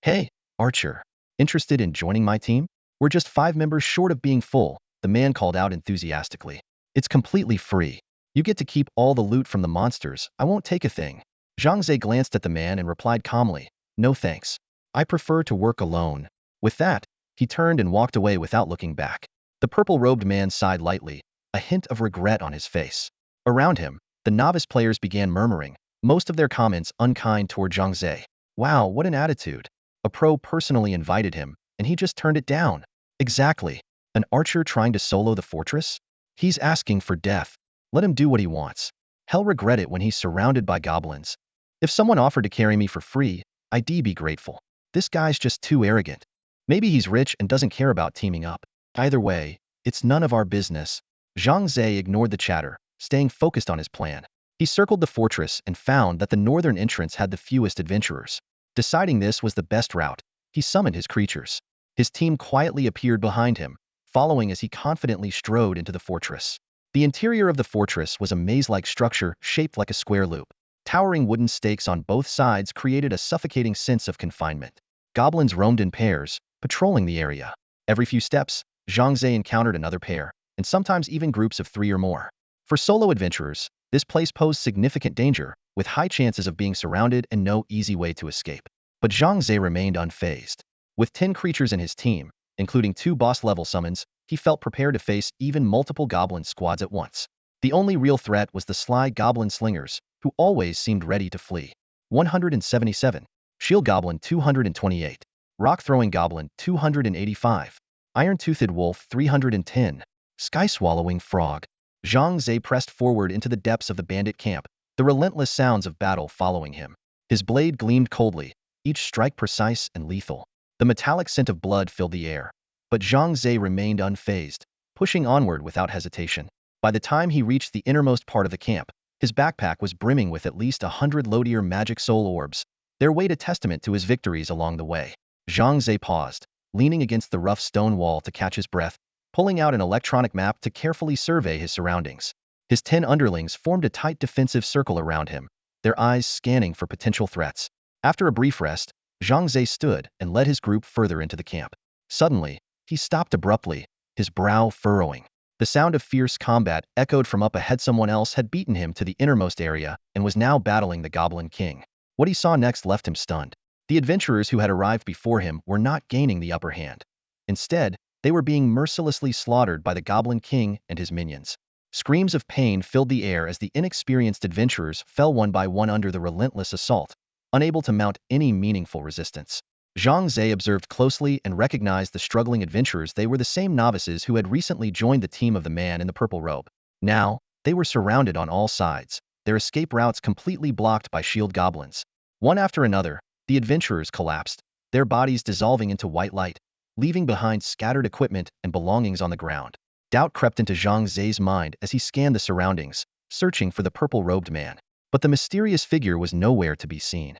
"Hey, archer. Interested in joining my team? We're just 5 members short of being full," the man called out enthusiastically. "It's completely free. You get to keep all the loot from the monsters. I won't take a thing." Zhang Ze glanced at the man and replied calmly, "No thanks. I prefer to work alone." With that, he turned and walked away without looking back. The purple-robed man sighed lightly, a hint of regret on his face. Around him, the novice players began murmuring, most of their comments unkind toward Zhang Ze. Wow, what an attitude. A pro personally invited him, and he just turned it down. Exactly. An archer trying to solo the fortress? He's asking for death. Let him do what he wants. He'll regret it when he's surrounded by goblins. If someone offered to carry me for free, I'd be grateful. This guy's just too arrogant. Maybe he's rich and doesn't care about teaming up. Either way, it's none of our business. Zhang Ze ignored the chatter, staying focused on his plan. He circled the fortress and found that the northern entrance had the fewest adventurers. Deciding this was the best route, he summoned his creatures. His team quietly appeared behind him, following as he confidently strode into the fortress. The interior of the fortress was a maze-like structure shaped like a square loop. Towering wooden stakes on both sides created a suffocating sense of confinement. Goblins roamed in pairs, patrolling the area. Every few steps, Zhang Ze encountered another pair, and sometimes even groups of 3 or more. For solo adventurers, this place posed significant danger, with high chances of being surrounded and no easy way to escape. But Zhang Ze remained unfazed. With 10 creatures in his team, including 2 boss-level summons, he felt prepared to face even multiple goblin squads at once. The only real threat was the sly goblin slingers, who always seemed ready to flee. 177. Shield Goblin 228. Rock-throwing Goblin 285. Iron-toothed Wolf 310. Sky-swallowing Frog. Zhang Ze pressed forward into the depths of the bandit camp, the relentless sounds of battle following him. His blade gleamed coldly, each strike precise and lethal. The metallic scent of blood filled the air, but Zhang Ze remained unfazed, pushing onward without hesitation. By the time he reached the innermost part of the camp, his backpack was brimming with at least 100 Lodier magic soul orbs, their weight a testament to his victories along the way. Zhang Ze paused, leaning against the rough stone wall to catch his breath, pulling out an electronic map to carefully survey his surroundings. His 10 underlings formed a tight defensive circle around him, their eyes scanning for potential threats. After a brief rest, Zhang Ze stood and led his group further into the camp. Suddenly, he stopped abruptly, his brow furrowing. The sound of fierce combat echoed from up ahead. Someone else had beaten him to the innermost area and was now battling the Goblin King. What he saw next left him stunned. The adventurers who had arrived before him were not gaining the upper hand. Instead, they were being mercilessly slaughtered by the Goblin King and his minions. Screams of pain filled the air as the inexperienced adventurers fell one by one under the relentless assault, unable to mount any meaningful resistance. Zhang Ze observed closely and recognized the struggling adventurers. They were the same novices who had recently joined the team of the man in the purple robe. Now, they were surrounded on all sides, their escape routes completely blocked by shield goblins. One after another, the adventurers collapsed, their bodies dissolving into white light, leaving behind scattered equipment and belongings on the ground. Doubt crept into Zhang Ze's mind as he scanned the surroundings, searching for the purple-robed man. But the mysterious figure was nowhere to be seen.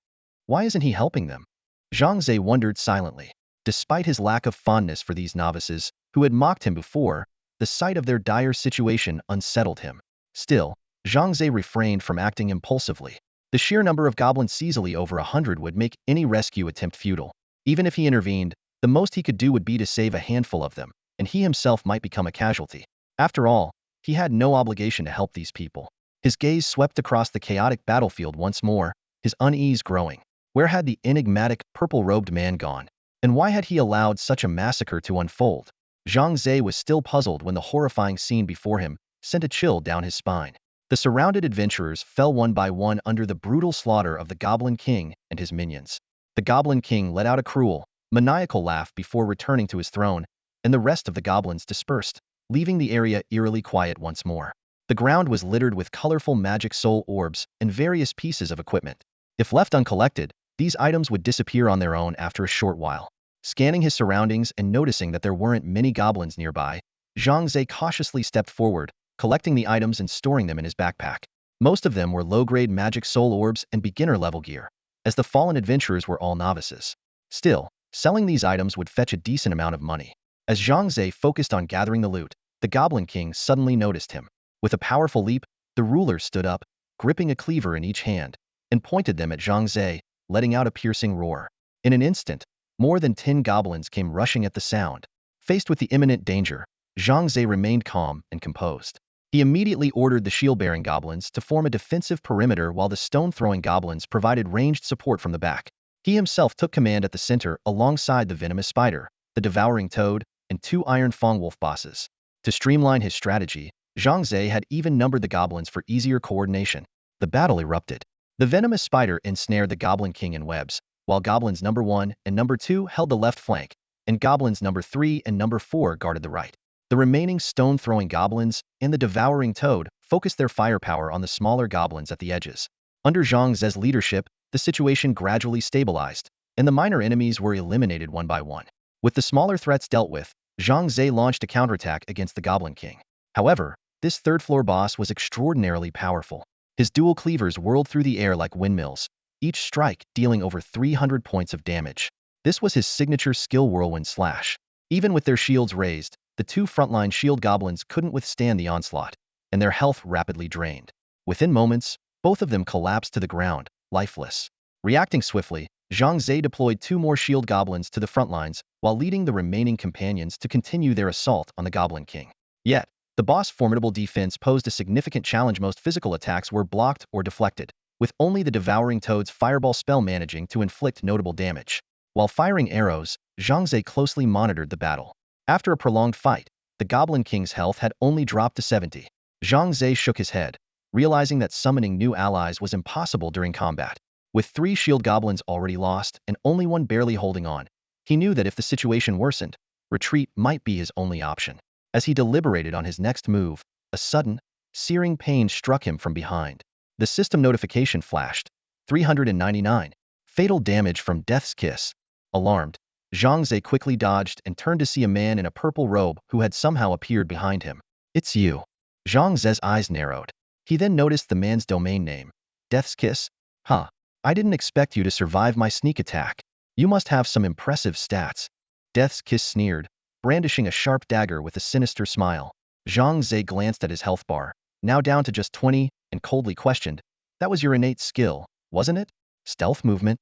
Why isn't he helping them? Zhang Ze wondered silently. Despite his lack of fondness for these novices, who had mocked him before, the sight of their dire situation unsettled him. Still, Zhang Ze refrained from acting impulsively. The sheer number of goblins, easily over 100, would make any rescue attempt futile. Even if he intervened, the most he could do would be to save a handful of them, and he himself might become a casualty. After all, he had no obligation to help these people. His gaze swept across the chaotic battlefield once more, his unease growing. Where had the enigmatic, purple-robed man gone? And why had he allowed such a massacre to unfold? Zhang Ze was still puzzled when the horrifying scene before him sent a chill down his spine. The surrounded adventurers fell one by one under the brutal slaughter of the Goblin King and his minions. The Goblin King let out a cruel, maniacal laugh before returning to his throne, and the rest of the goblins dispersed, leaving the area eerily quiet once more. The ground was littered with colorful magic soul orbs and various pieces of equipment. If left uncollected, these items would disappear on their own after a short while. Scanning his surroundings and noticing that there weren't many goblins nearby, Zhang Ze cautiously stepped forward, collecting the items and storing them in his backpack. Most of them were low-grade magic soul orbs and beginner-level gear, as the fallen adventurers were all novices. Still, selling these items would fetch a decent amount of money. As Zhang Ze focused on gathering the loot, the Goblin King suddenly noticed him. With a powerful leap, the ruler stood up, gripping a cleaver in each hand, and pointed them at Zhang Ze, letting out a piercing roar. In an instant, more than 10 goblins came rushing at the sound. Faced with the imminent danger, Zhang Ze remained calm and composed. He immediately ordered the shield-bearing goblins to form a defensive perimeter while the stone-throwing goblins provided ranged support from the back. He himself took command at the center alongside the venomous spider, the devouring toad, and 2 iron fangwolf bosses. To streamline his strategy, Zhang Ze had even numbered the goblins for easier coordination. The battle erupted. The venomous spider ensnared the Goblin King in webs, while goblins number 1 and number 2 held the left flank, and goblins number 3 and number 4 guarded the right. The remaining stone-throwing goblins and the devouring toad focused their firepower on the smaller goblins at the edges. Under Zhang Ze's leadership, the situation gradually stabilized, and the minor enemies were eliminated one by one. With the smaller threats dealt with, Zhang Ze launched a counterattack against the Goblin King. However, this third-floor boss was extraordinarily powerful. His dual cleavers whirled through the air like windmills, each strike dealing over 300 points of damage. This was his signature skill whirlwind slash. Even with their shields raised, the 2 frontline shield goblins couldn't withstand the onslaught, and their health rapidly drained. Within moments, both of them collapsed to the ground, lifeless. Reacting swiftly, Zhang Ze deployed 2 more shield goblins to the front lines while leading the remaining companions to continue their assault on the Goblin King. Yet, the boss' formidable defense posed a significant challenge. Most physical attacks were blocked or deflected, with only the devouring toad's fireball spell managing to inflict notable damage. While firing arrows, Zhang Ze closely monitored the battle. After a prolonged fight, the Goblin King's health had only dropped to 70. Zhang Ze shook his head, realizing that summoning new allies was impossible during combat. With 3 shield goblins already lost and only 1 barely holding on, he knew that if the situation worsened, retreat might be his only option. As he deliberated on his next move, a sudden, searing pain struck him from behind. The system notification flashed. 399. Fatal damage from Death's Kiss. Alarmed, Zhang Ze quickly dodged and turned to see a man in a purple robe who had somehow appeared behind him. It's you. Zhang Ze's eyes narrowed. He then noticed the man's domain name. Death's Kiss? Huh. I didn't expect you to survive my sneak attack. You must have some impressive stats. Death's Kiss sneered, brandishing a sharp dagger with a sinister smile. Zhang Ze glanced at his health bar, now down to just 20, and coldly questioned, that was your innate skill, wasn't it? Stealth movement?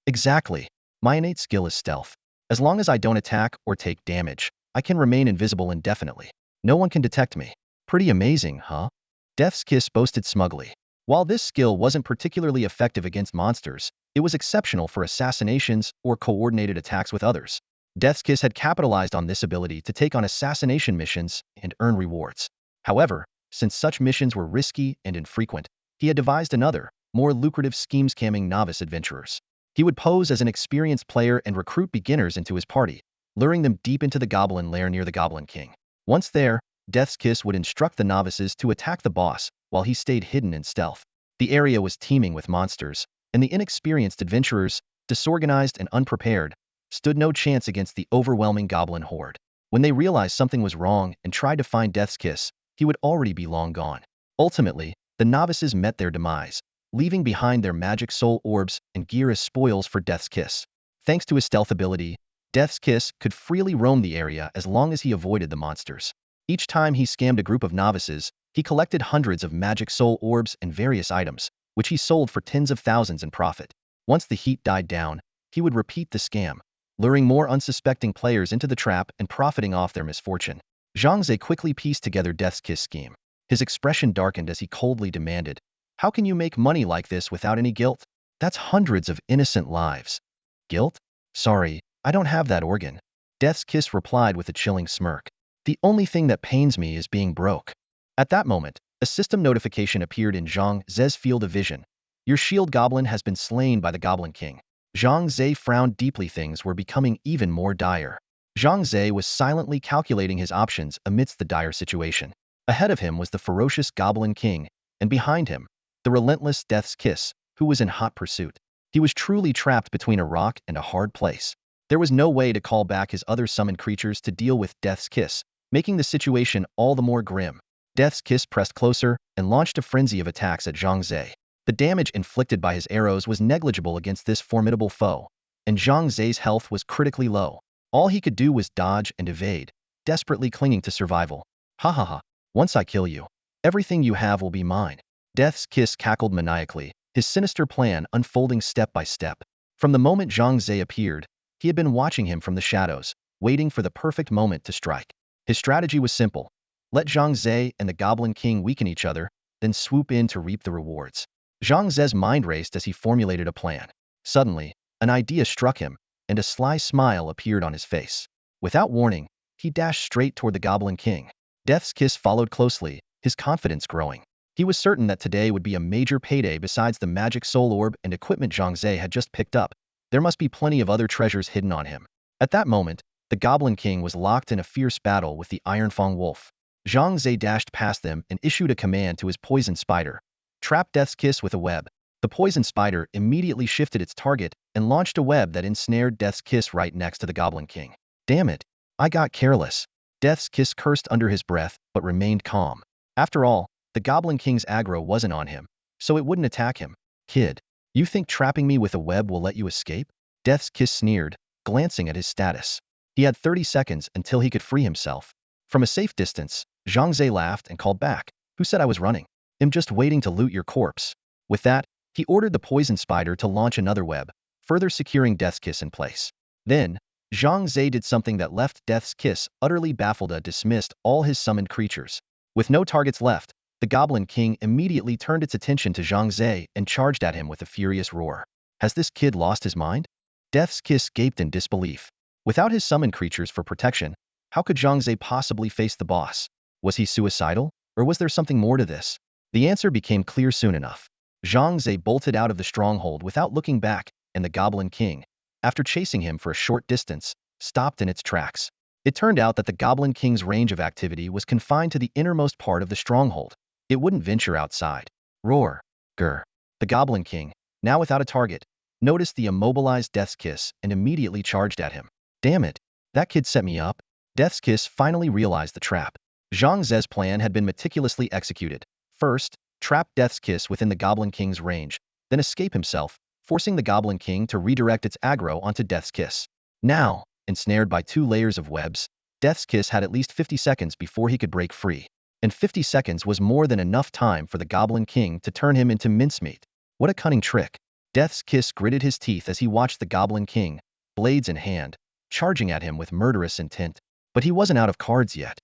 Exactly. My innate skill is stealth. As long as I don't attack or take damage, I can remain invisible indefinitely. No one can detect me. Pretty amazing, huh? Death's Kiss boasted smugly. While this skill wasn't particularly effective against monsters, it was exceptional for assassinations or coordinated attacks with others. Death's Kiss had capitalized on this ability to take on assassination missions and earn rewards. However, since such missions were risky and infrequent, he had devised another, more lucrative scheme scamming novice adventurers. He would pose as an experienced player and recruit beginners into his party, luring them deep into the goblin lair near the Goblin King. Once there, Death's Kiss would instruct the novices to attack the boss while he stayed hidden in stealth. The area was teeming with monsters, and the inexperienced adventurers, disorganized and unprepared, stood no chance against the overwhelming goblin horde. When they realized something was wrong and tried to find Death's Kiss, he would already be long gone. Ultimately, the novices met their demise, leaving behind their magic soul orbs and gear as spoils for Death's Kiss. Thanks to his stealth ability, Death's Kiss could freely roam the area as long as he avoided the monsters. Each time he scammed a group of novices, he collected hundreds of magic soul orbs and various items, which he sold for tens of thousands in profit. Once the heat died down, he would repeat the scam, luring more unsuspecting players into the trap and profiting off their misfortune. Zhang Ze quickly pieced together Death's Kiss scheme. His expression darkened as he coldly demanded, "How can you make money like this without any guilt? That's hundreds of innocent lives." Guilt? Sorry, I don't have that organ. Death's Kiss replied with a chilling smirk. The only thing that pains me is being broke. At that moment, a system notification appeared in Zhang Ze's field of vision. Your shield goblin has been slain by the Goblin King. Zhang Ze frowned deeply. Things were becoming even more dire. Zhang Ze was silently calculating his options amidst the dire situation. Ahead of him was the ferocious Goblin King, and behind him, the relentless Death's Kiss, who was in hot pursuit. He was truly trapped between a rock and a hard place. There was no way to call back his other summoned creatures to deal with Death's Kiss, making the situation all the more grim. Death's Kiss pressed closer and launched a frenzy of attacks at Zhang Ze. The damage inflicted by his arrows was negligible against this formidable foe, and Zhang Ze's health was critically low. All he could do was dodge and evade, desperately clinging to survival. Ha ha ha, once I kill you, everything you have will be mine. Death's Kiss cackled maniacally, his sinister plan unfolding step by step. From the moment Zhang Ze appeared, he had been watching him from the shadows, waiting for the perfect moment to strike. His strategy was simple. Let Zhang Ze and the Goblin King weaken each other, then swoop in to reap the rewards. Zhang Ze's mind raced as he formulated a plan. Suddenly, an idea struck him, and a sly smile appeared on his face. Without warning, he dashed straight toward the Goblin King. Death's Kiss followed closely, his confidence growing. He was certain that today would be a major payday. Besides the magic soul orb and equipment Zhang Ze had just picked up, there must be plenty of other treasures hidden on him. At that moment, the Goblin King was locked in a fierce battle with the Ironfang Wolf. Zhang Ze dashed past them and issued a command to his poison spider. Trap Death's Kiss with a web. The poison spider immediately shifted its target and launched a web that ensnared Death's Kiss right next to the Goblin King. Damn it, I got careless. Death's Kiss cursed under his breath but remained calm. After all, the Goblin King's aggro wasn't on him, so it wouldn't attack him. Kid, you think trapping me with a web will let you escape? Death's Kiss sneered, glancing at his status. He had 30 seconds until he could free himself. From a safe distance, Zhang Ze laughed and called back. Who said I was running? I'm just waiting to loot your corpse. With that, he ordered the poison spider to launch another web, further securing Death's Kiss in place. Then, Zhang Ze did something that left Death's Kiss utterly baffled. Dismissed all his summoned creatures. With no targets left, the Goblin King immediately turned its attention to Zhang Ze and charged at him with a furious roar. Has this kid lost his mind? Death's Kiss gaped in disbelief. Without his summoned creatures for protection, how could Zhang Ze possibly face the boss? Was he suicidal, or was there something more to this? The answer became clear soon enough. Zhang Ze bolted out of the stronghold without looking back, and the Goblin King, after chasing him for a short distance, stopped in its tracks. It turned out that the Goblin King's range of activity was confined to the innermost part of the stronghold. It wouldn't venture outside. Roar. Grr. The Goblin King, now without a target, noticed the immobilized Death's Kiss and immediately charged at him. Damn it, that kid set me up. Death's Kiss finally realized the trap. Zhang Ze's plan had been meticulously executed. First, trap Death's Kiss within the Goblin King's range, then escape himself, forcing the Goblin King to redirect its aggro onto Death's Kiss. Now, ensnared by 2 layers of webs, Death's Kiss had at least 50 seconds before he could break free. And 50 seconds was more than enough time for the Goblin King to turn him into mincemeat. What a cunning trick. Death's Kiss gritted his teeth as he watched the Goblin King, blades in hand, charging at him with murderous intent. But he wasn't out of cards yet.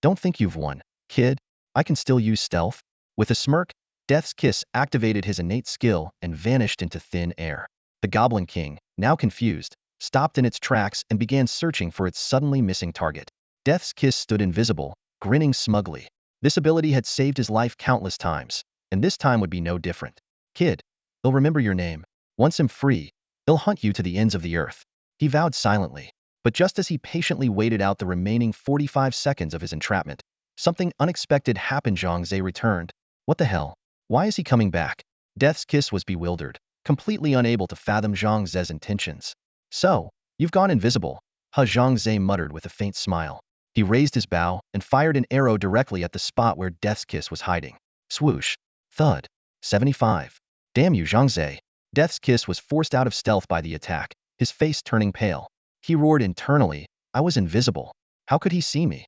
Don't think you've won, kid. I can still use stealth. With a smirk, Death's Kiss activated his innate skill and vanished into thin air. The Goblin King, now confused, stopped in its tracks and began searching for its suddenly missing target. Death's Kiss stood invisible, grinning smugly. This ability had saved his life countless times, and this time would be no different. Kid, he'll remember your name. Once I'm free, he'll hunt you to the ends of the earth. He vowed silently. But just as he patiently waited out the remaining 45 seconds of his entrapment, something unexpected happened. Zhang Ze returned. What the hell? Why is he coming back? Death's Kiss was bewildered, completely unable to fathom Zhang Ze's intentions. So, you've gone invisible, huh? Zhang Ze muttered with a faint smile. He raised his bow and fired an arrow directly at the spot where Death's Kiss was hiding. Swoosh. Thud. 75. Damn you, Zhang Ze. Death's Kiss was forced out of stealth by the attack, his face turning pale. He roared internally, I was invisible. How could he see me?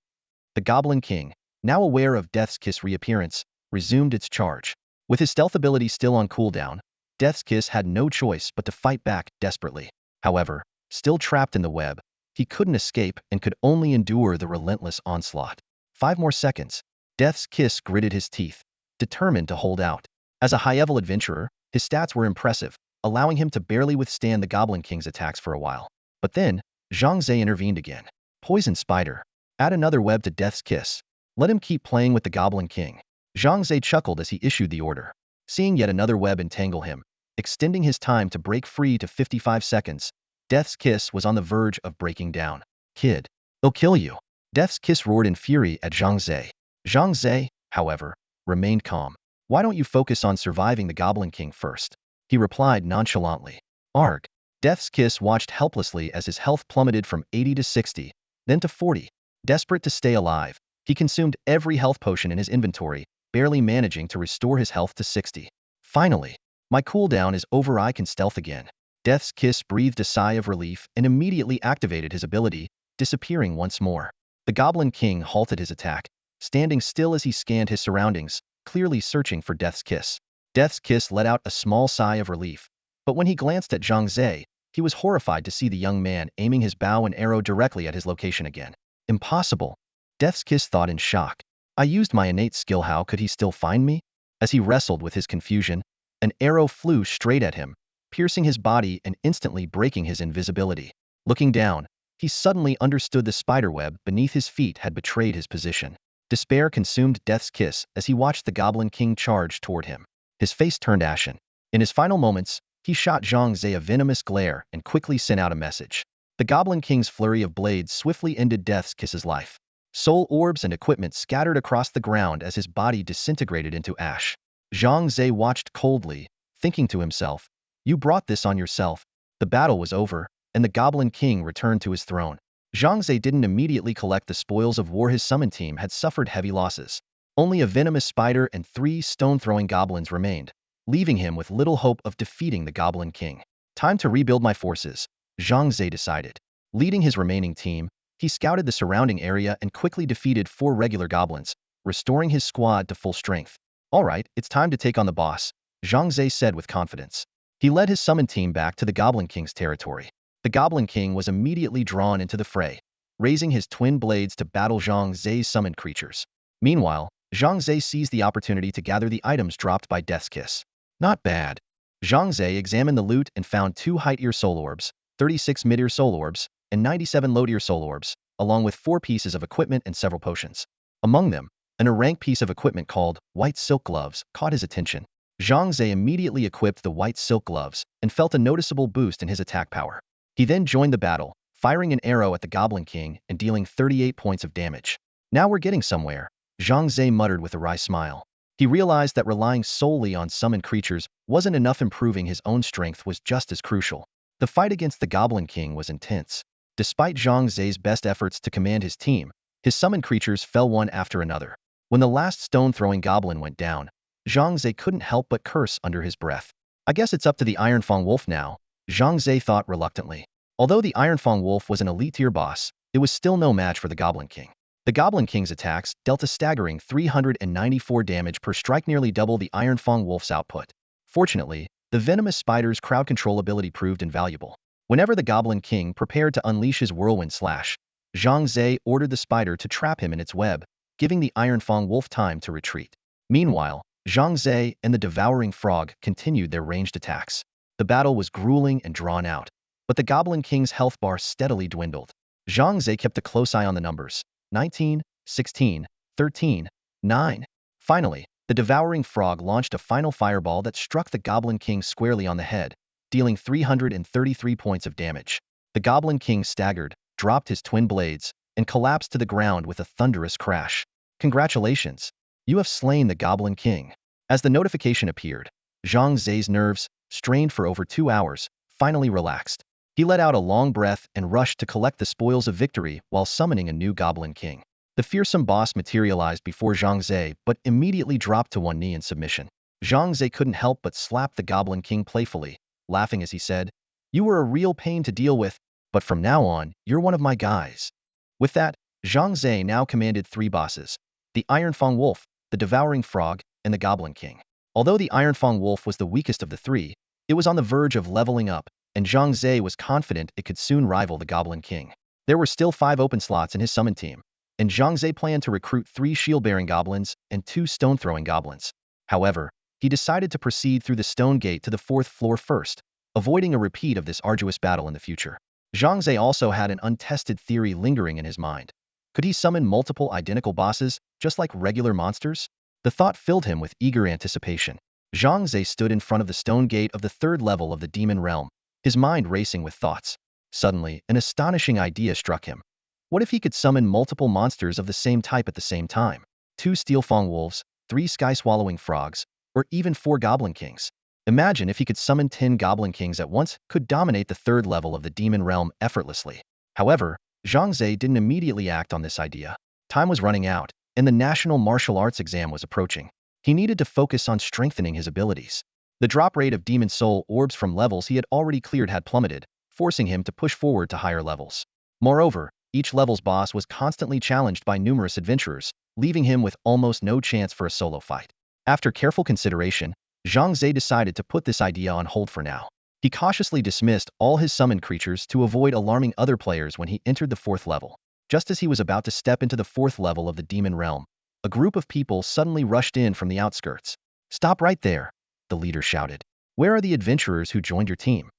The Goblin King, now aware of Death's Kiss' reappearance, resumed its charge. With his stealth ability still on cooldown, Death's Kiss had no choice but to fight back desperately. However, still trapped in the web, he couldn't escape and could only endure the relentless onslaught. 5 more seconds. Death's Kiss gritted his teeth, determined to hold out. As a high-level adventurer, his stats were impressive, allowing him to barely withstand the Goblin King's attacks for a while. But then, Zhang Ze intervened again. Poison Spider. Add another web to Death's Kiss. Let him keep playing with the Goblin King. Zhang Ze chuckled as he issued the order. Seeing yet another web entangle him, extending his time to break free to 55 seconds. Death's Kiss was on the verge of breaking down. Kid, he'll kill you. Death's Kiss roared in fury at Zhang Ze. Zhang Ze, however, remained calm. Why don't you focus on surviving the Goblin King first? He replied nonchalantly. Arg. Death's Kiss watched helplessly as his health plummeted from 80 to 60, then to 40. Desperate to stay alive, he consumed every health potion in his inventory, barely managing to restore his health to 60. Finally, my cooldown is over, I can stealth again. Death's Kiss breathed a sigh of relief and immediately activated his ability, disappearing once more. The Goblin King halted his attack, standing still as he scanned his surroundings, clearly searching for Death's Kiss. Death's Kiss let out a small sigh of relief, but when he glanced at Zhang Ze, he was horrified to see the young man aiming his bow and arrow directly at his location again. Impossible. Death's Kiss thought in shock. I used my innate skill, how could he still find me? As he wrestled with his confusion, an arrow flew straight at him, piercing his body and instantly breaking his invisibility. Looking down, he suddenly understood the spiderweb beneath his feet had betrayed his position. Despair consumed Death's Kiss as he watched the Goblin King charge toward him. His face turned ashen. In his final moments, he shot Zhang Ze a venomous glare and quickly sent out a message. The Goblin King's flurry of blades swiftly ended Death's Kiss's life. Soul orbs and equipment scattered across the ground as his body disintegrated into ash. Zhang Ze watched coldly, thinking to himself, you brought this on yourself. The battle was over, and the Goblin King returned to his throne. Zhang Ze didn't immediately collect the spoils of war. His summon team had suffered heavy losses. Only a venomous spider and 3 stone-throwing goblins remained, leaving him with little hope of defeating the Goblin King. Time to rebuild my forces, Zhang Ze decided. Leading his remaining team, he scouted the surrounding area and quickly defeated 4 regular goblins, restoring his squad to full strength. All right, it's time to take on the boss, Zhang Ze said with confidence. He led his summon team back to the Goblin King's territory. The Goblin King was immediately drawn into the fray, raising his twin blades to battle Zhang Ze's summoned creatures. Meanwhile, Zhang Ze seized the opportunity to gather the items dropped by Death's Kiss. Not bad. Zhang Ze examined the loot and found 2 high-tier soul orbs, 36 mid-tier soul orbs, and 97 low-tier soul orbs, along with 4 pieces of equipment and several potions. Among them, an A-rank piece of equipment called white silk gloves caught his attention. Zhang Ze immediately equipped the white silk gloves and felt a noticeable boost in his attack power. He then joined the battle, firing an arrow at the Goblin King and dealing 38 points of damage. Now we're getting somewhere, Zhang Ze muttered with a wry smile. He realized that relying solely on summoned creatures wasn't enough. Improving his own strength was just as crucial. The fight against the Goblin King was intense. Despite Zhang Ze's best efforts to command his team, his summoned creatures fell one after another. When the last stone-throwing goblin went down, Zhang Ze couldn't help but curse under his breath. I guess it's up to the Ironfang Wolf now, Zhang Ze thought reluctantly. Although the Ironfang Wolf was an elite-tier boss, it was still no match for the Goblin King. The Goblin King's attacks dealt a staggering 394 damage per strike, nearly double the Ironfang Wolf's output. Fortunately, the venomous spider's crowd control ability proved invaluable. Whenever the Goblin King prepared to unleash his whirlwind slash, Zhang Ze ordered the spider to trap him in its web, giving the Ironfang Wolf time to retreat. Meanwhile, Zhang Ze and the Devouring Frog continued their ranged attacks. The battle was grueling and drawn out, but the Goblin King's health bar steadily dwindled. Zhang Ze kept a close eye on the numbers. 19, 16, 13, 9. Finally, the Devouring Frog launched a final fireball that struck the Goblin King squarely on the head, dealing 333 points of damage. The Goblin King staggered, dropped his twin blades, and collapsed to the ground with a thunderous crash. Congratulations! You have slain the Goblin King. As the notification appeared, Zhang Ze's nerves, strained for over 2 hours, finally relaxed. He let out a long breath and rushed to collect the spoils of victory while summoning a new Goblin King. The fearsome boss materialized before Zhang Ze but immediately dropped to one knee in submission. Zhang Ze couldn't help but slap the Goblin King playfully, laughing as he said, "You were a real pain to deal with, but from now on, you're one of my guys." With that, Zhang Ze now commanded 3 bosses: the Ironfang Wolf, the Devouring Frog, and the Goblin King. Although the Ironfang Wolf was the weakest of the 3, it was on the verge of leveling up, and Zhang Ze was confident it could soon rival the Goblin King. There were still 5 open slots in his summon team, and Zhang Ze planned to recruit 3 shield-bearing goblins and 2 stone-throwing goblins. However, he decided to proceed through the stone gate to the 4th floor first, avoiding a repeat of this arduous battle in the future. Zhang Ze also had an untested theory lingering in his mind. Could he summon multiple identical bosses, just like regular monsters? The thought filled him with eager anticipation. Zhang Ze stood in front of the stone gate of the third level of the demon realm, his mind racing with thoughts. Suddenly, an astonishing idea struck him. What if he could summon multiple monsters of the same type at the same time? 2 steel-fang wolves, 3 sky-swallowing frogs, or even 4 goblin kings. Imagine if he could summon 10 goblin kings at once, could dominate the third level of the demon realm effortlessly. However, Zhang Ze didn't immediately act on this idea. Time was running out, and the national martial arts exam was approaching. He needed to focus on strengthening his abilities. The drop rate of demon soul orbs from levels he had already cleared had plummeted, forcing him to push forward to higher levels. Moreover, each level's boss was constantly challenged by numerous adventurers, leaving him with almost no chance for a solo fight. After careful consideration, Zhang Ze decided to put this idea on hold for now. He cautiously dismissed all his summoned creatures to avoid alarming other players when he entered the 4th level. Just as he was about to step into the 4th level of the demon realm, a group of people suddenly rushed in from the outskirts. "Stop right there," the leader shouted. "Where are the adventurers who joined your team?"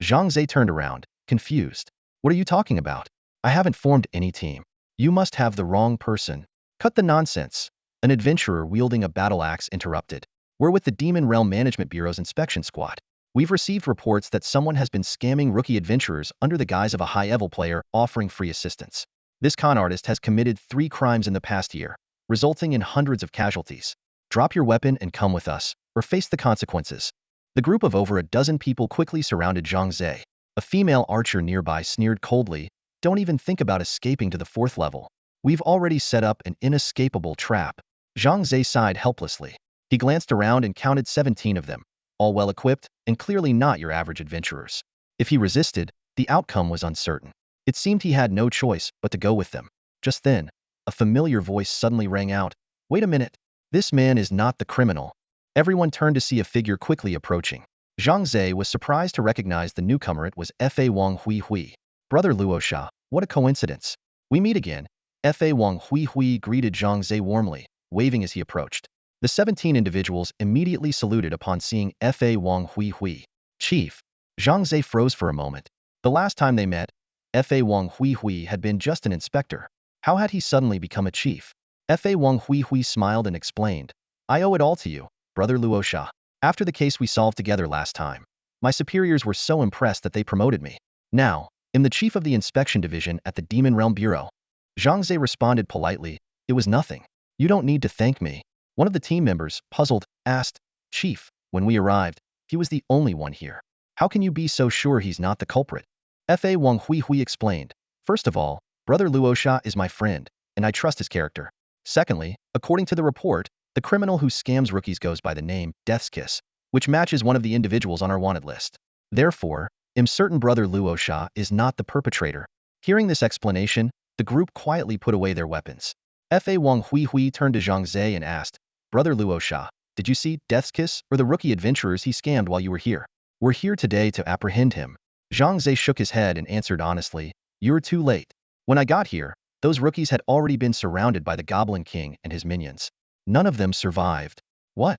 Zhang Ze turned around, confused. "What are you talking about? I haven't formed any team. You must have the wrong person." "Cut the nonsense," an adventurer wielding a battle axe interrupted. "We're with the Demon Realm Management Bureau's inspection squad. We've received reports that someone has been scamming rookie adventurers under the guise of a high-level player offering free assistance. This con artist has committed 3 crimes in the past year, resulting in hundreds of casualties. Drop your weapon and come with us, or face the consequences." The group of over a dozen people quickly surrounded Zhang Ze. A female archer nearby sneered coldly, "Don't even think about escaping to the 4th level. We've already set up an inescapable trap." Zhang Ze sighed helplessly. He glanced around and counted 17 of them, all well-equipped and clearly not your average adventurers. If he resisted, the outcome was uncertain. It seemed he had no choice but to go with them. Just then, a familiar voice suddenly rang out. "Wait a minute. This man is not the criminal." Everyone turned to see a figure quickly approaching. Zhang Ze was surprised to recognize the newcomer. It was Fa Wang Hui Hui. "Brother Luosha, what a coincidence. We meet again." Fa Wang Hui Hui greeted Zhang Ze warmly, waving as he approached. The 17 individuals immediately saluted upon seeing Fa Wang Hui Hui. "Chief." Zhang Ze froze for a moment. The last time they met, Fa Wang Hui Hui had been just an inspector. How had he suddenly become a chief? Fa Wang Hui Hui smiled and explained, "I owe it all to you, Brother Luosha. After the case we solved together last time, my superiors were so impressed that they promoted me. Now, I'm the chief of the inspection division at the Demon Realm Bureau." Zhang Ze responded politely, "It was nothing. You don't need to thank me." One of the team members, puzzled, asked, "Chief, when we arrived, he was the only one here. How can you be so sure he's not the culprit?" Fa Wang Hui Hui explained, "First of all, Brother Luosha is my friend, and I trust his character. Secondly, according to the report, the criminal who scams rookies goes by the name Death's Kiss, which matches one of the individuals on our wanted list. Therefore, I'm certain Brother Luosha is not the perpetrator." Hearing this explanation, the group quietly put away their weapons. Fa Wang Hui Hui turned to Zhang Ze and asked, "Brother Luosha, did you see Death's Kiss or the rookie adventurers he scammed while you were here?" "We're here today to apprehend him." Zhang Ze shook his head and answered honestly, "You're too late. When I got here, those rookies had already been surrounded by the Goblin King and his minions. None of them survived." "What?"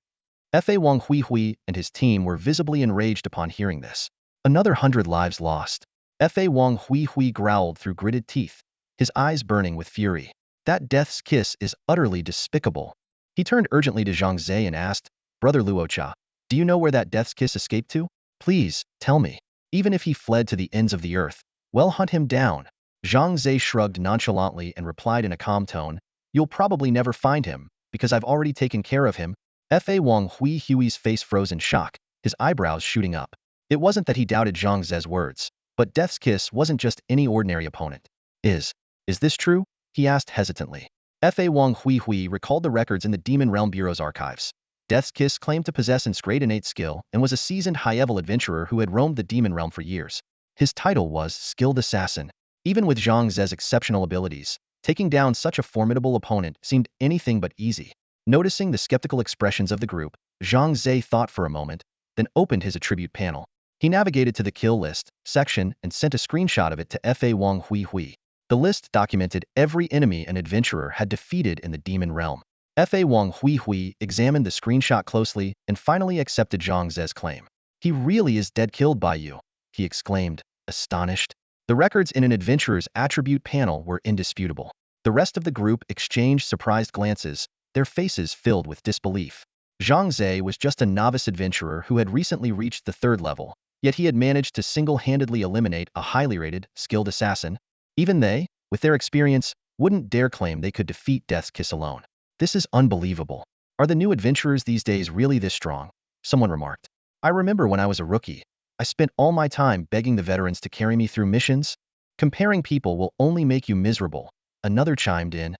Fa Wang Hui Hui and his team were visibly enraged upon hearing this. "Another 100 lives lost." Fa Wang Hui Hui growled through gritted teeth, his eyes burning with fury. "That Death's Kiss is utterly despicable." He turned urgently to Zhang Ze and asked, "Brother Luocha, do you know where that Death's Kiss escaped to? Please, tell me. Even if he fled to the ends of the earth, well, hunt him down." Zhang Ze shrugged nonchalantly and replied in a calm tone, "You'll probably never find him, because I've already taken care of him." Fa Wang Hui Hui's face froze in shock, his eyebrows shooting up. It wasn't that he doubted Zhang Ze's words, but Death's Kiss wasn't just any ordinary opponent. Is this true?" he asked hesitantly. Fa Wang Hui Hui recalled the records in the Demon Realm Bureau's archives. Death's Kiss claimed to possess great innate skill and was a seasoned high-level adventurer who had roamed the Demon Realm for years. His title was Skilled Assassin. Even with Zhang Ze's exceptional abilities, taking down such a formidable opponent seemed anything but easy. Noticing the skeptical expressions of the group, Zhang Ze thought for a moment, then opened his attribute panel. He navigated to the kill list section and sent a screenshot of it to Fa Wang Hui Hui. The list documented every enemy an adventurer had defeated in the Demon Realm. Fa Wang Hui Hui examined the screenshot closely and finally accepted Zhang Ze's claim. "He really is dead killed by you," he exclaimed, astonished. The records in an adventurer's attribute panel were indisputable. The rest of the group exchanged surprised glances, their faces filled with disbelief. Zhang Ze was just a novice adventurer who had recently reached the 3rd level, yet he had managed to single-handedly eliminate a highly rated, skilled assassin. Even they, with their experience, wouldn't dare claim they could defeat Death's Kiss alone. This is unbelievable. Are the new adventurers these days really this strong? Someone remarked. I remember when I was a rookie, I spent all my time begging the veterans to carry me through missions. Comparing people will only make you miserable. Another chimed in.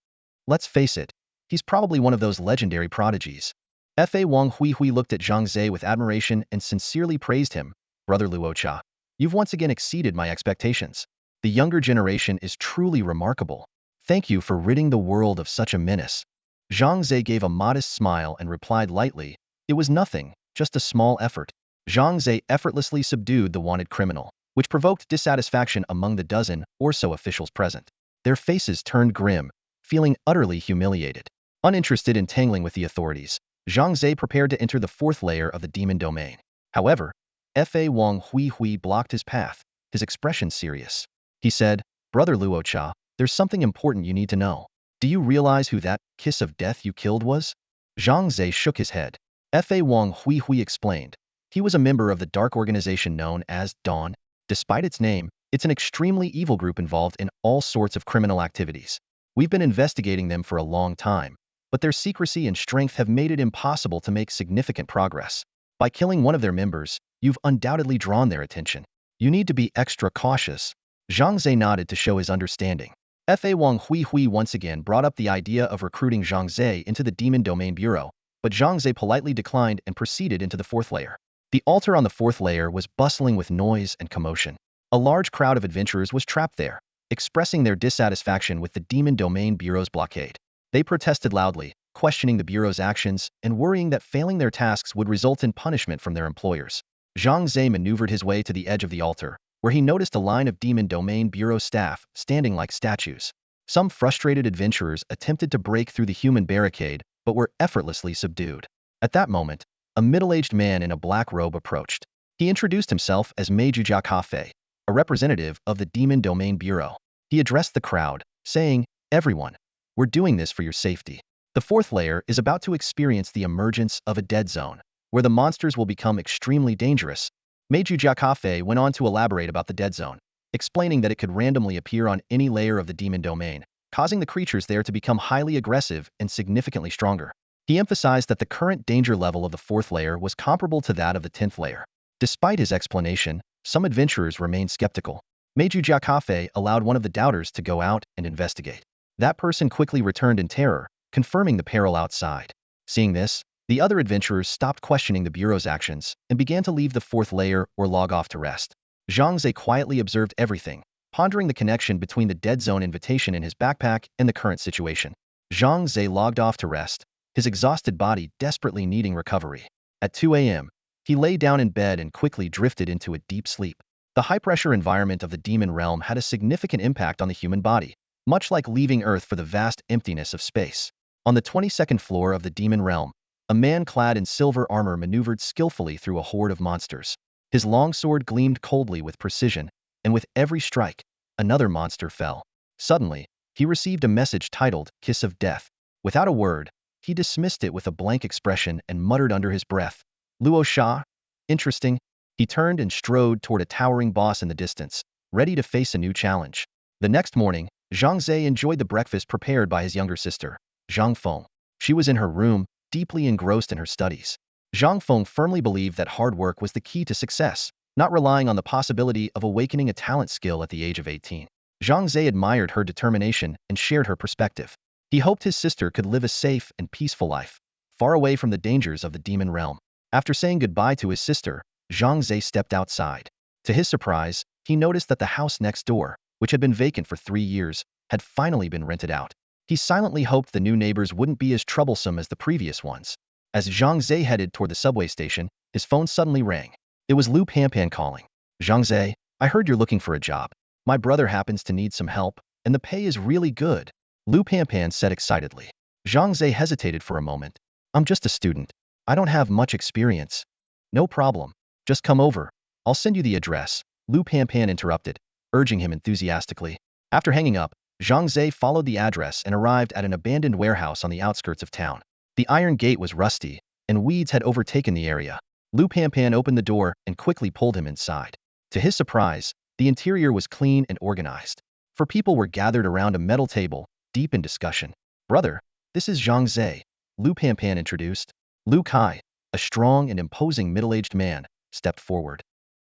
Let's face it, he's probably one of those legendary prodigies. Fa Wang Hui looked at Zhang Ze with admiration and sincerely praised him. Brother Luocha, you've once again exceeded my expectations. The younger generation is truly remarkable. Thank you for ridding the world of such a menace. Zhang Ze gave a modest smile and replied lightly, it was nothing, just a small effort. Zhang Ze effortlessly subdued the wanted criminal, which provoked dissatisfaction among the dozen or so officials present. Their faces turned grim, feeling utterly humiliated. Uninterested in tangling with the authorities, Zhang Ze prepared to enter the 4th layer of the demon domain. However, Fa Wang Hui blocked his path, his expression serious. He said, Brother Luocha, there's something important you need to know. Do you realize who that kiss of death you killed was? Zhang Ze shook his head. Fa Wang Hui explained. He was a member of the dark organization known as Dawn. Despite its name, it's an extremely evil group involved in all sorts of criminal activities. We've been investigating them for a long time, but their secrecy and strength have made it impossible to make significant progress. By killing one of their members, you've undoubtedly drawn their attention. You need to be extra cautious. Zhang Ze nodded to show his understanding. Fa Wang Hui once again brought up the idea of recruiting Zhang Ze into the Demon Domain Bureau, but Zhang Ze politely declined and proceeded into the 4th layer. The altar on the 4th layer was bustling with noise and commotion. A large crowd of adventurers was trapped there, expressing their dissatisfaction with the Demon Domain Bureau's blockade. They protested loudly, questioning the Bureau's actions and worrying that failing their tasks would result in punishment from their employers. Zhang Ze maneuvered his way to the edge of the altar, where he noticed a line of Demon Domain Bureau staff standing like statues. Some frustrated adventurers attempted to break through the human barricade, but were effortlessly subdued. At that moment, a middle-aged man in a black robe approached. He introduced himself as Meijujia Cafe, a representative of the Demon Domain Bureau. He addressed the crowd, saying, Everyone, we're doing this for your safety. The 4th layer is about to experience the emergence of a dead zone, where the monsters will become extremely dangerous. Meijujia Cafe went on to elaborate about the dead zone, explaining that it could randomly appear on any layer of the demon domain, causing the creatures there to become highly aggressive and significantly stronger. He emphasized that the current danger level of the 4th layer was comparable to that of the 10th layer. Despite his explanation, some adventurers remained skeptical. Meijujia Cafe allowed one of the doubters to go out and investigate. That person quickly returned in terror, confirming the peril outside. Seeing this, the other adventurers stopped questioning the Bureau's actions and began to leave the 4th layer or log off to rest. Zhang Ze quietly observed everything, pondering the connection between the dead zone invitation in his backpack and the current situation. Zhang Ze logged off to rest, his exhausted body desperately needing recovery. At 2 a.m., he lay down in bed and quickly drifted into a deep sleep. The high-pressure environment of the demon realm had a significant impact on the human body, much like leaving Earth for the vast emptiness of space. On the 22nd floor of the demon realm, a man clad in silver armor maneuvered skillfully through a horde of monsters. His long sword gleamed coldly with precision, and with every strike, another monster fell. Suddenly, he received a message titled, Kiss of Death. Without a word, he dismissed it with a blank expression and muttered under his breath, Luo Sha? Interesting. He turned and strode toward a towering boss in the distance, ready to face a new challenge. The next morning, Zhang Ze enjoyed the breakfast prepared by his younger sister, Zhang Feng. She was in her room, deeply engrossed in her studies. Zhang Feng firmly believed that hard work was the key to success, not relying on the possibility of awakening a talent skill at the age of 18. Zhang Ze admired her determination and shared her perspective. He hoped his sister could live a safe and peaceful life, far away from the dangers of the demon realm. After saying goodbye to his sister, Zhang Ze stepped outside. To his surprise, he noticed that the house next door, which had been vacant for 3 years, had finally been rented out. He silently hoped the new neighbors wouldn't be as troublesome as the previous ones. As Zhang Ze headed toward the subway station, his phone suddenly rang. It was Lu Panpan calling. Zhang Ze, I heard you're looking for a job. My brother happens to need some help, and the pay is really good. Lu Panpan said excitedly. Zhang Ze hesitated for a moment. I'm just a student. I don't have much experience. No problem. Just come over. I'll send you the address. Lu Panpan interrupted, urging him enthusiastically. After hanging up, Zhang Ze followed the address and arrived at an abandoned warehouse on the outskirts of town. The iron gate was rusty, and weeds had overtaken the area. Lu Panpan opened the door and quickly pulled him inside. To his surprise, the interior was clean and organized. Four people were gathered around a metal table, deep in discussion. "Brother, this is Zhang Ze," Lu Panpan introduced. Lu Kai, a strong and imposing middle-aged man, stepped forward.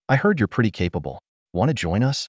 "I heard you're pretty capable. Want to join us?"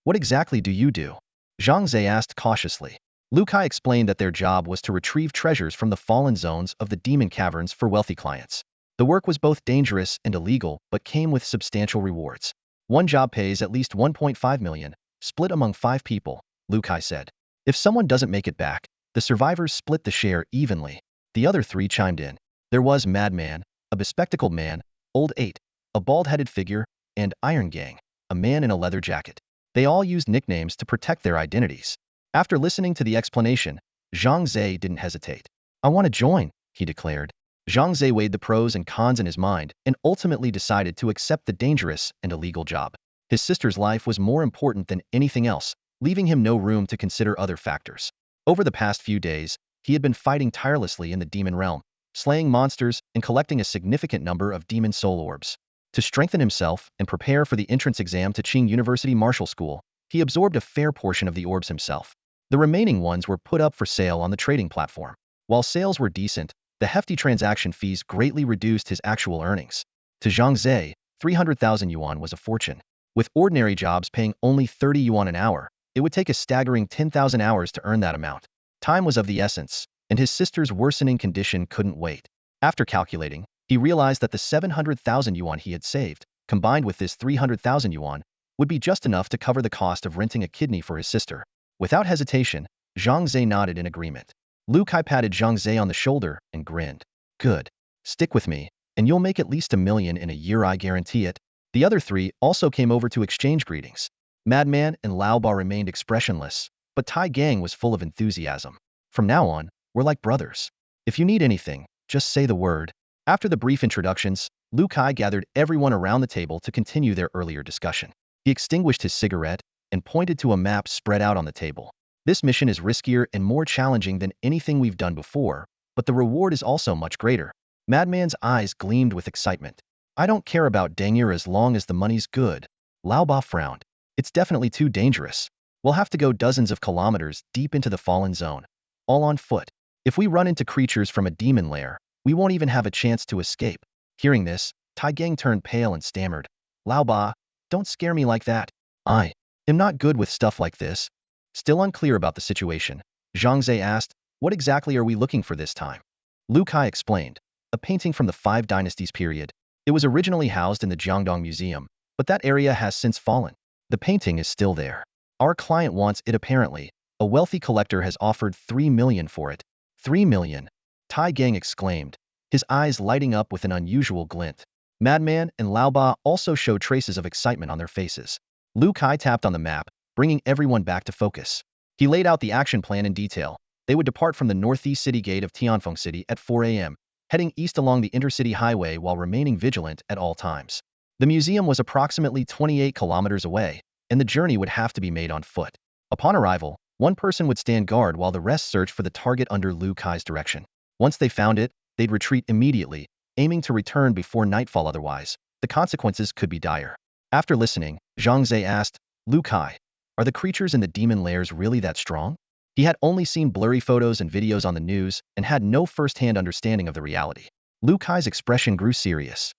"What exactly do you do?" Zhang Ze asked cautiously. Lu Kai explained that their job was to retrieve treasures from the fallen zones of the demon caverns for wealthy clients. The work was both dangerous and illegal, but came with substantial rewards. "One job pays at least 1.5 million, split among 5 people," Lu Kai said. "If someone doesn't make it back, the survivors split the share evenly." The other 3 chimed in. There was Madman, a bespectacled man, Old 8, a bald-headed figure, and Iron Gang, a man in a leather jacket. They all used nicknames to protect their identities. After listening to the explanation, Zhang Ze didn't hesitate. "I want to join," he declared. Zhang Ze weighed the pros and cons in his mind and ultimately decided to accept the dangerous and illegal job. His sister's life was more important than anything else, leaving him no room to consider other factors. Over the past few days, he had been fighting tirelessly in the demon realm, slaying monsters and collecting a significant number of demon soul orbs. To strengthen himself and prepare for the entrance exam to Qing University Martial School, he absorbed a fair portion of the orbs himself. The remaining ones were put up for sale on the trading platform. While sales were decent, the hefty transaction fees greatly reduced his actual earnings. To Zhang Ze, 300,000 yuan was a fortune. With ordinary jobs paying only 30 yuan an hour, it would take a staggering 10,000 hours to earn that amount. Time was of the essence, and his sister's worsening condition couldn't wait. After calculating, he realized that the 700,000 yuan he had saved, combined with this 300,000 yuan, would be just enough to cover the cost of renting a kidney for his sister. Without hesitation, Zhang Ze nodded in agreement. Lu Kai patted Zhang Ze on the shoulder and grinned. "Good. Stick with me, and you'll make at least 1 million in a year, I guarantee it." The other 3 also came over to exchange greetings. Madman and Laoba remained expressionless, but Tai Gang was full of enthusiasm. "From now on, we're like brothers. If you need anything, just say the word." After the brief introductions, Lu Kai gathered everyone around the table to continue their earlier discussion. He extinguished his cigarette and pointed to a map spread out on the table. "This mission is riskier and more challenging than anything we've done before, but the reward is also much greater." Madman's eyes gleamed with excitement. "I don't care about danger as long as the money's good." Laoba frowned. "It's definitely too dangerous. We'll have to go dozens of kilometers deep into the fallen zone, all on foot. If we run into creatures from a demon lair, we won't even have a chance to escape." Hearing this, Tai Gang turned pale and stammered. "Laoba, don't scare me like that. I am not good with stuff like this." Still unclear about the situation, Zhang Ze asked, "What exactly are we looking for this time?" Lu Kai explained, "A painting from the 5 Dynasties period. It was originally housed in the Jiangdong Museum, but that area has since fallen. The painting is still there. Our client wants it apparently. A wealthy collector has offered 3 million for it." 3 million? Tai Gang exclaimed, his eyes lighting up with an unusual glint. Madman and Laoba also showed traces of excitement on their faces. Lu Kai tapped on the map, bringing everyone back to focus. He laid out the action plan in detail. They would depart from the northeast city gate of Tianfeng City at 4 a.m., heading east along the intercity highway while remaining vigilant at all times. The museum was approximately 28 kilometers away, and the journey would have to be made on foot. Upon arrival, one person would stand guard while the rest searched for the target under Lu Kai's direction. Once they found it, they'd retreat immediately, aiming to return before nightfall, otherwise the consequences could be dire. After listening, Zhang Ze asked, "Lu Kai, are the creatures in the demon lairs really that strong?" He had only seen blurry photos and videos on the news and had no first-hand understanding of the reality. Lu Kai's expression grew serious.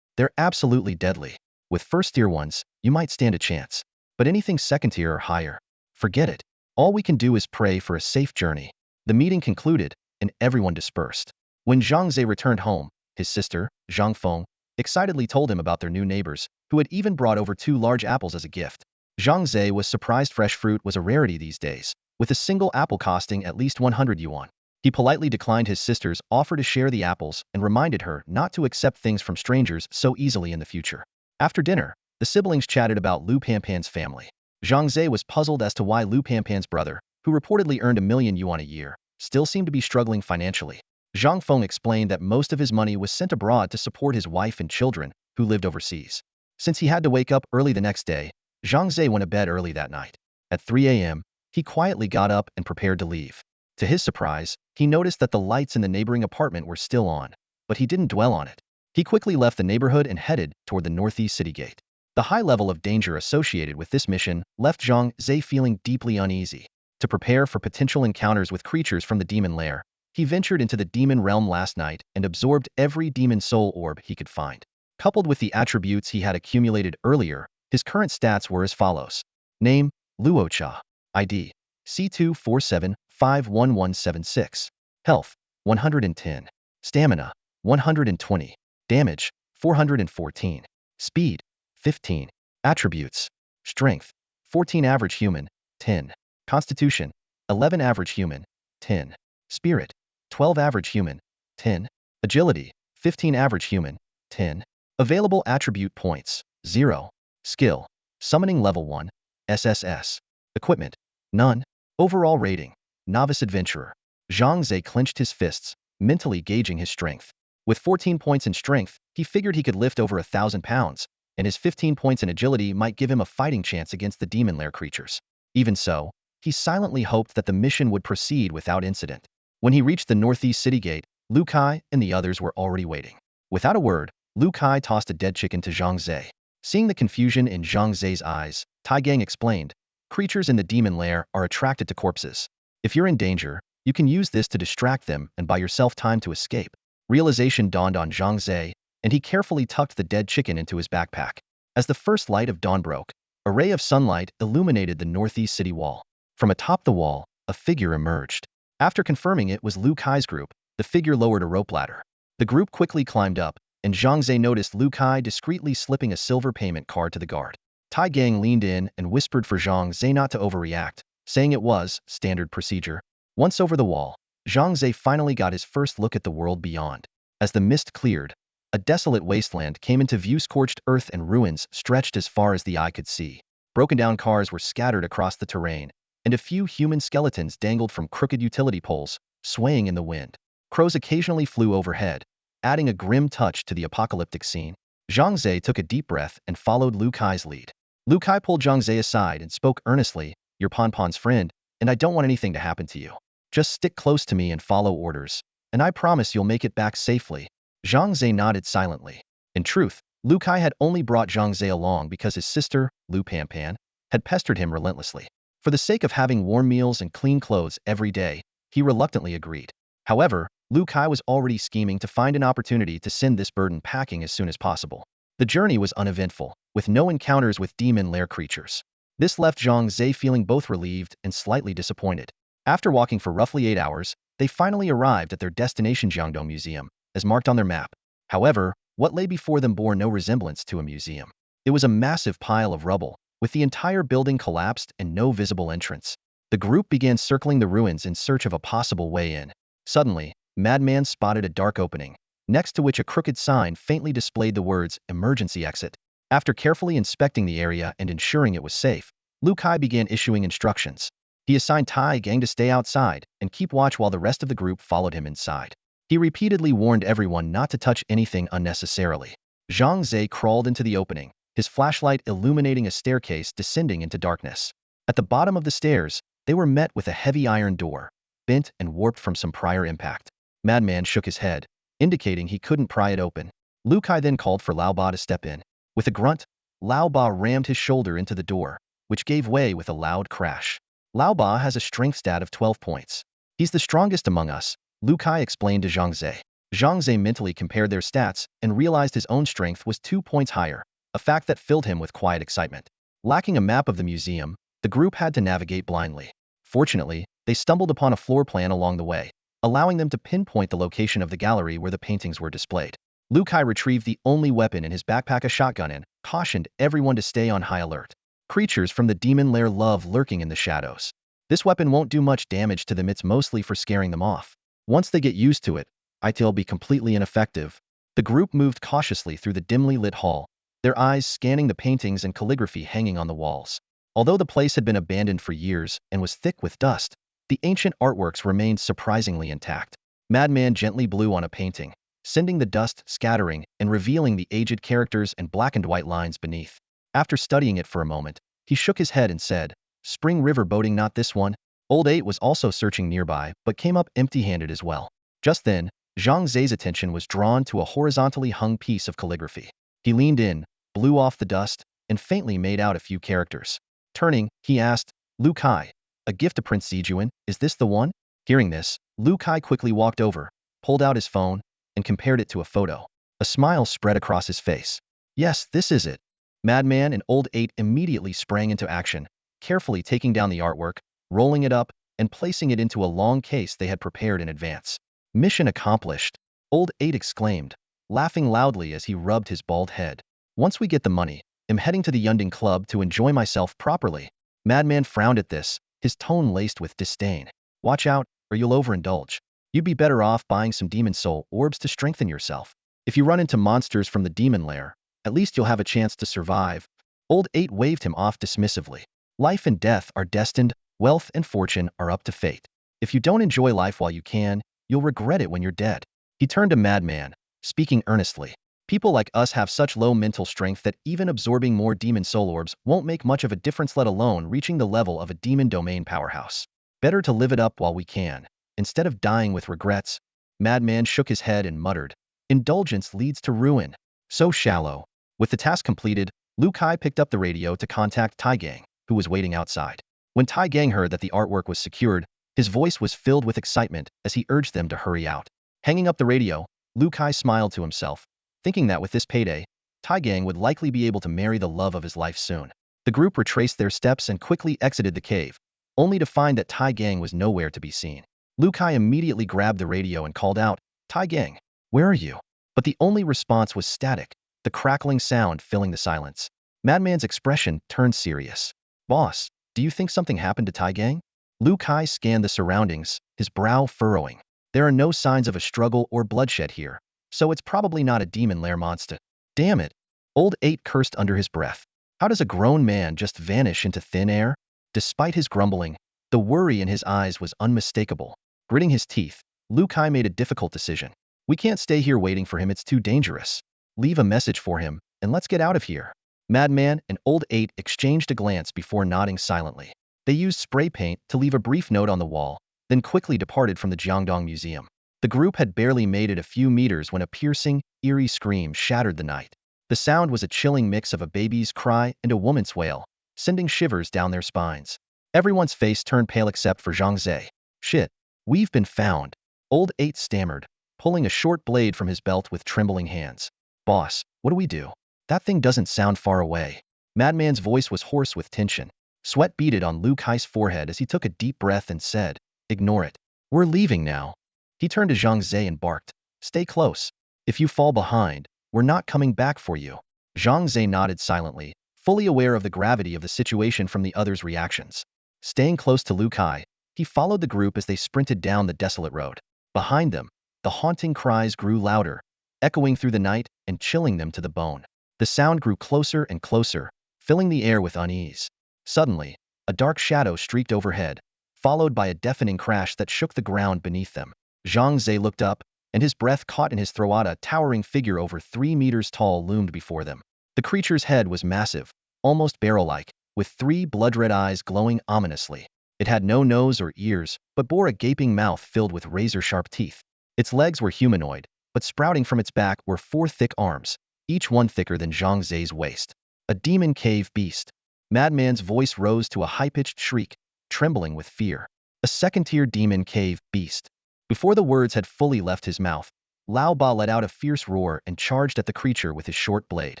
"They're absolutely deadly. With first-tier ones, you might stand a chance. But anything second-tier or higher, forget it. All we can do is pray for a safe journey." The meeting concluded, and everyone dispersed. When Zhang Ze returned home, his sister, Zhang Feng, excitedly told him about their new neighbors, who had even brought over 2 large apples as a gift. Zhang Ze was surprised fresh fruit was a rarity these days, with a single apple costing at least 100 yuan. He politely declined his sister's offer to share the apples and reminded her not to accept things from strangers so easily in the future. After dinner, the siblings chatted about Lu Panpan's family. Zhang Ze was puzzled as to why Lu Panpan's brother, who reportedly earned 1 million yuan a year, still seemed to be struggling financially. Zhang Feng explained that most of his money was sent abroad to support his wife and children, who lived overseas. Since he had to wake up early the next day, Zhang Ze went to bed early that night. At 3 a.m., he quietly got up and prepared to leave. To his surprise, he noticed that the lights in the neighboring apartment were still on, but he didn't dwell on it. He quickly left the neighborhood and headed toward the northeast city gate. The high level of danger associated with this mission left Zhang Ze feeling deeply uneasy. To prepare for potential encounters with creatures from the demon lair, he ventured into the demon realm last night and absorbed every demon soul orb he could find. Coupled with the attributes he had accumulated earlier, his current stats were as follows. Name, Luocha. ID, C247-51176. Health, 110. Stamina, 120. Damage, 414. Speed, 15. Attributes. Strength, 14 average human, 10. Constitution, 11 average human, 10. Spirit, 12 average human, 10. Agility, 15 average human, 10. Available attribute points, 0. Skill, Summoning level 1, SSS. Equipment, none. Overall rating, Novice Adventurer. Zhang Ze clenched his fists, mentally gauging his strength. With 14 points in strength, he figured he could lift over 1,000 pounds, and his 15 points in agility might give him a fighting chance against the demon lair creatures. Even so, he silently hoped that the mission would proceed without incident. When he reached the northeast city gate, Lu Kai and the others were already waiting. Without a word, Lu Kai tossed a dead chicken to Zhang Ze. Seeing the confusion in Zhang Ze's eyes, Tai Gang explained, creatures in the demon lair are attracted to corpses. If you're in danger, you can use this to distract them and buy yourself time to escape. Realization dawned on Zhang Ze, and he carefully tucked the dead chicken into his backpack. As the first light of dawn broke, a ray of sunlight illuminated the northeast city wall. From atop the wall, a figure emerged. After confirming it was Lu Kai's group, the figure lowered a rope ladder. The group quickly climbed up, and Zhang Ze noticed Lu Kai discreetly slipping a silver payment card to the guard. Tai Gang leaned in and whispered for Zhang Ze not to overreact, saying it was standard procedure. Once over the wall, Zhang Ze finally got his first look at the world beyond. As the mist cleared, a desolate wasteland came into view. Scorched earth and ruins stretched as far as the eye could see. Broken-down cars were scattered across the terrain, and a few human skeletons dangled from crooked utility poles, swaying in the wind. Crows occasionally flew overhead, adding a grim touch to the apocalyptic scene. Zhang Ze took a deep breath and followed Lu Kai's lead. Lu Kai pulled Zhang Ze aside and spoke earnestly, "You're Ponpon's friend, and I don't want anything to happen to you. Just stick close to me and follow orders, and I promise you'll make it back safely." Zhang Ze nodded silently. In truth, Lu Kai had only brought Zhang Ze along because his sister, Lu Panpan, had pestered him relentlessly. For the sake of having warm meals and clean clothes every day, he reluctantly agreed. However, Lu Kai was already scheming to find an opportunity to send this burden packing as soon as possible. The journey was uneventful, with no encounters with demon lair creatures. This left Zhang Ze feeling both relieved and slightly disappointed. After walking for roughly 8 hours, they finally arrived at their destination, Jiangdong Museum, as marked on their map. However, what lay before them bore no resemblance to a museum. It was a massive pile of rubble, with the entire building collapsed and no visible entrance. The group began circling the ruins in search of a possible way in. Suddenly, Madman spotted a dark opening, next to which a crooked sign faintly displayed the words, "Emergency Exit." After carefully inspecting the area and ensuring it was safe, Lu Kai began issuing instructions. He assigned Tai Gang to stay outside and keep watch while the rest of the group followed him inside. He repeatedly warned everyone not to touch anything unnecessarily. Zhang Ze crawled into the opening, his flashlight illuminating a staircase descending into darkness. At the bottom of the stairs, they were met with a heavy iron door, bent and warped from some prior impact. Madman shook his head, indicating he couldn't pry it open. Lu Kai then called for Lao Ba to step in. With a grunt, Lao Ba rammed his shoulder into the door, which gave way with a loud crash. Lao Ba has a strength stat of 12 points. "He's the strongest among us," Lu Kai explained to Zhang Ze. Zhang Ze mentally compared their stats and realized his own strength was 2 points higher, a fact that filled him with quiet excitement. Lacking a map of the museum, the group had to navigate blindly. Fortunately, they stumbled upon a floor plan along the way, allowing them to pinpoint the location of the gallery where the paintings were displayed. Lu Kai retrieved the only weapon in his backpack, a shotgun, and cautioned everyone to stay on high alert. Creatures from the demon lair love lurking in the shadows. This weapon won't do much damage to them, it's mostly for scaring them off. Once they get used to it, it'll be completely ineffective. The group moved cautiously through the dimly lit hall, their eyes scanning the paintings and calligraphy hanging on the walls. Although the place had been abandoned for years and was thick with dust, the ancient artworks remained surprisingly intact. Madman gently blew on a painting, sending the dust scattering and revealing the aged characters and black and white lines beneath. After studying it for a moment, he shook his head and said, "Spring River boating, not this one." Old 8 was also searching nearby, but came up empty-handed as well. Just then, Zhang Ze's attention was drawn to a horizontally hung piece of calligraphy. He leaned in, blew off the dust, and faintly made out a few characters. Turning, he asked, Lu Kai, a gift to Prince Zijuan, is this the one? Hearing this, Lu Kai quickly walked over, pulled out his phone, and compared it to a photo. A smile spread across his face. Yes, this is it. Madman and Old 8 immediately sprang into action, carefully taking down the artwork, rolling it up, and placing it into a long case they had prepared in advance. Mission accomplished, Old 8 exclaimed, laughing loudly as he rubbed his bald head. Once we get the money, I'm heading to the Yunding Club to enjoy myself properly. Madman frowned at this, his tone laced with disdain. Watch out, or you'll overindulge. You'd be better off buying some demon soul orbs to strengthen yourself. If you run into monsters from the demon lair, at least you'll have a chance to survive. Old 8 waved him off dismissively. Life and death are destined, wealth and fortune are up to fate. If you don't enjoy life while you can, you'll regret it when you're dead. He turned to Madman, speaking earnestly. People like us have such low mental strength that even absorbing more demon soul orbs won't make much of a difference, let alone reaching the level of a demon domain powerhouse. Better to live it up while we can, instead of dying with regrets. Madman shook his head and muttered, indulgence leads to ruin. So shallow. With the task completed, Lu Kai picked up the radio to contact Tai Gang, who was waiting outside. When Tai Gang heard that the artwork was secured, his voice was filled with excitement as he urged them to hurry out. Hanging up the radio, Lu Kai smiled to himself, thinking that with this payday, Tai Gang would likely be able to marry the love of his life soon. The group retraced their steps and quickly exited the cave, only to find that Tai Gang was nowhere to be seen. Lu Kai immediately grabbed the radio and called out, Tai Gang, where are you? But the only response was static, the crackling sound filling the silence. Madman's expression turned serious. Boss, do you think something happened to Tai Gang? Lu Kai scanned the surroundings, his brow furrowing. There are no signs of a struggle or bloodshed here, so it's probably not a demon lair monster. Damn it. Old 8 cursed under his breath. How does a grown man just vanish into thin air? Despite his grumbling, the worry in his eyes was unmistakable. Gritting his teeth, Lu Kai made a difficult decision. We can't stay here waiting for him, it's too dangerous. Leave a message for him, and let's get out of here. Madman and Old 8 exchanged a glance before nodding silently. They used spray paint to leave a brief note on the wall, then quickly departed from the Jiangdong Museum. The group had barely made it a few meters when a piercing, eerie scream shattered the night. The sound was a chilling mix of a baby's cry and a woman's wail, sending shivers down their spines. Everyone's face turned pale except for Zhang Ze. Shit, we've been found. Old 8 stammered, pulling a short blade from his belt with trembling hands. Boss, what do we do? That thing doesn't sound far away. Madman's voice was hoarse with tension. Sweat beaded on Lu Kai's forehead as he took a deep breath and said, ignore it. We're leaving now. He turned to Zhang Ze and barked, stay close. If you fall behind, we're not coming back for you. Zhang Ze nodded silently, fully aware of the gravity of the situation from the others' reactions. Staying close to Lu Kai, he followed the group as they sprinted down the desolate road. Behind them, the haunting cries grew louder, echoing through the night and chilling them to the bone. The sound grew closer and closer, filling the air with unease. Suddenly, a dark shadow streaked overhead, followed by a deafening crash that shook the ground beneath them. Zhang Ze looked up, and his breath caught in his throat. A towering figure over 3 meters tall loomed before them. The creature's head was massive, almost barrel-like, with 3 blood-red eyes glowing ominously. It had no nose or ears, but bore a gaping mouth filled with razor-sharp teeth. Its legs were humanoid, but sprouting from its back were 4 thick arms, each one thicker than Zhang Ze's waist. A demon cave beast. Madman's voice rose to a high-pitched shriek, trembling with fear. A second-tier demon cave beast. Before the words had fully left his mouth, Lao Ba let out a fierce roar and charged at the creature with his short blade.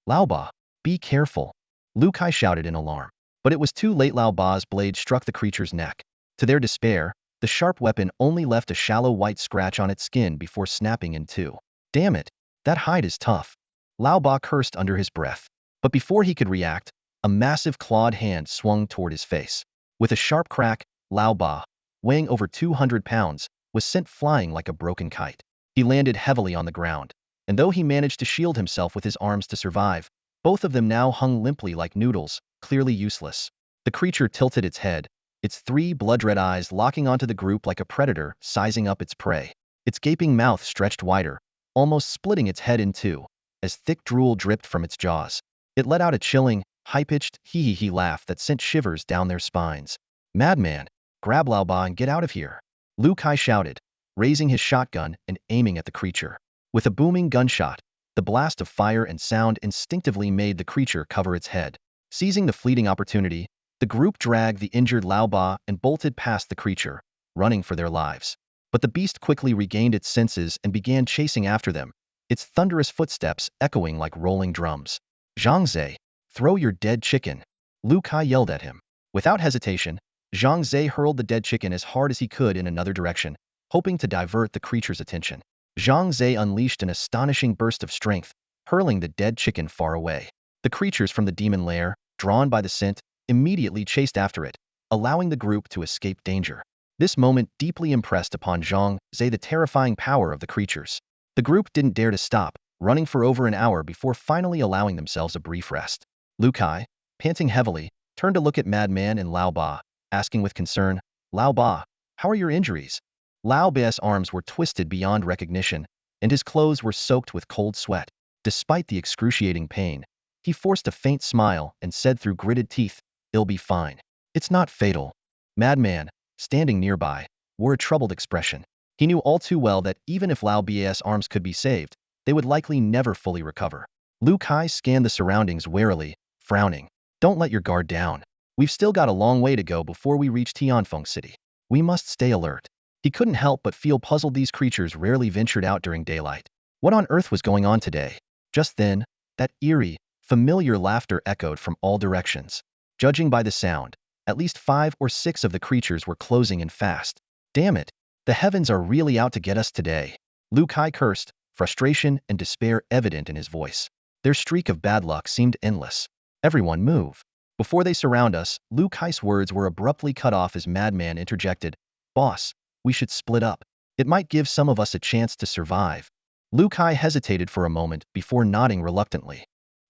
Lao Ba, be careful. Lu Kai shouted in alarm. But it was too late. Lao Ba's blade struck the creature's neck. To their despair, the sharp weapon only left a shallow white scratch on its skin before snapping in two. Damn it, that hide is tough. Lao Ba cursed under his breath. But before he could react, a massive clawed hand swung toward his face. With a sharp crack, Lao Ba, weighing over 200 pounds, was sent flying like a broken kite. He landed heavily on the ground, and though he managed to shield himself with his arms to survive, both of them now hung limply like noodles, clearly useless. The creature tilted its head, its 3 blood-red eyes locking onto the group like a predator sizing up its prey. Its gaping mouth stretched wider, almost splitting its head in two, as thick drool dripped from its jaws. It let out a chilling, high-pitched hee-hee-hee laugh that sent shivers down their spines. Madman, grab Lao Ba and get out of here. Lu Kai shouted, raising his shotgun and aiming at the creature. With a booming gunshot, the blast of fire and sound instinctively made the creature cover its head. Seizing the fleeting opportunity, the group dragged the injured Lao Ba and bolted past the creature, running for their lives. But the beast quickly regained its senses and began chasing after them, its thunderous footsteps echoing like rolling drums. Zhang Ze, throw your dead chicken! Lu Kai yelled at him. Without hesitation, Zhang Ze hurled the dead chicken as hard as he could in another direction, hoping to divert the creature's attention. Zhang Ze unleashed an astonishing burst of strength, hurling the dead chicken far away. The creatures from the demon lair, drawn by the scent, immediately chased after it, allowing the group to escape danger. This moment deeply impressed upon Zhang Ze the terrifying power of the creatures. The group didn't dare to stop, running for over an hour before finally allowing themselves a brief rest. Lu Kai, panting heavily, turned to look at Madman and Lao Ba, asking with concern, Lao Ba, how are your injuries? Lao Ba's arms were twisted beyond recognition, and his clothes were soaked with cold sweat. Despite the excruciating pain, he forced a faint smile and said through gritted teeth, "It'll be fine. It's not fatal." Madman, standing nearby, wore a troubled expression. He knew all too well that even if Lao Ba's arms could be saved, they would likely never fully recover. Lu Kai scanned the surroundings warily, frowning. "Don't let your guard down. We've still got a long way to go before we reach Tianfeng City. We must stay alert." He couldn't help but feel puzzled. These creatures rarely ventured out during daylight. What on earth was going on today? Just then, that eerie, familiar laughter echoed from all directions. Judging by the sound, at least 5 or 6 of the creatures were closing in fast. Damn it, the heavens are really out to get us today. Lu Kai cursed, frustration and despair evident in his voice. Their streak of bad luck seemed endless. Everyone move. Before they surround us, Lu Kai's words were abruptly cut off as Madman interjected, "Boss, we should split up. It might give some of us a chance to survive." Lu Kai hesitated for a moment before nodding reluctantly.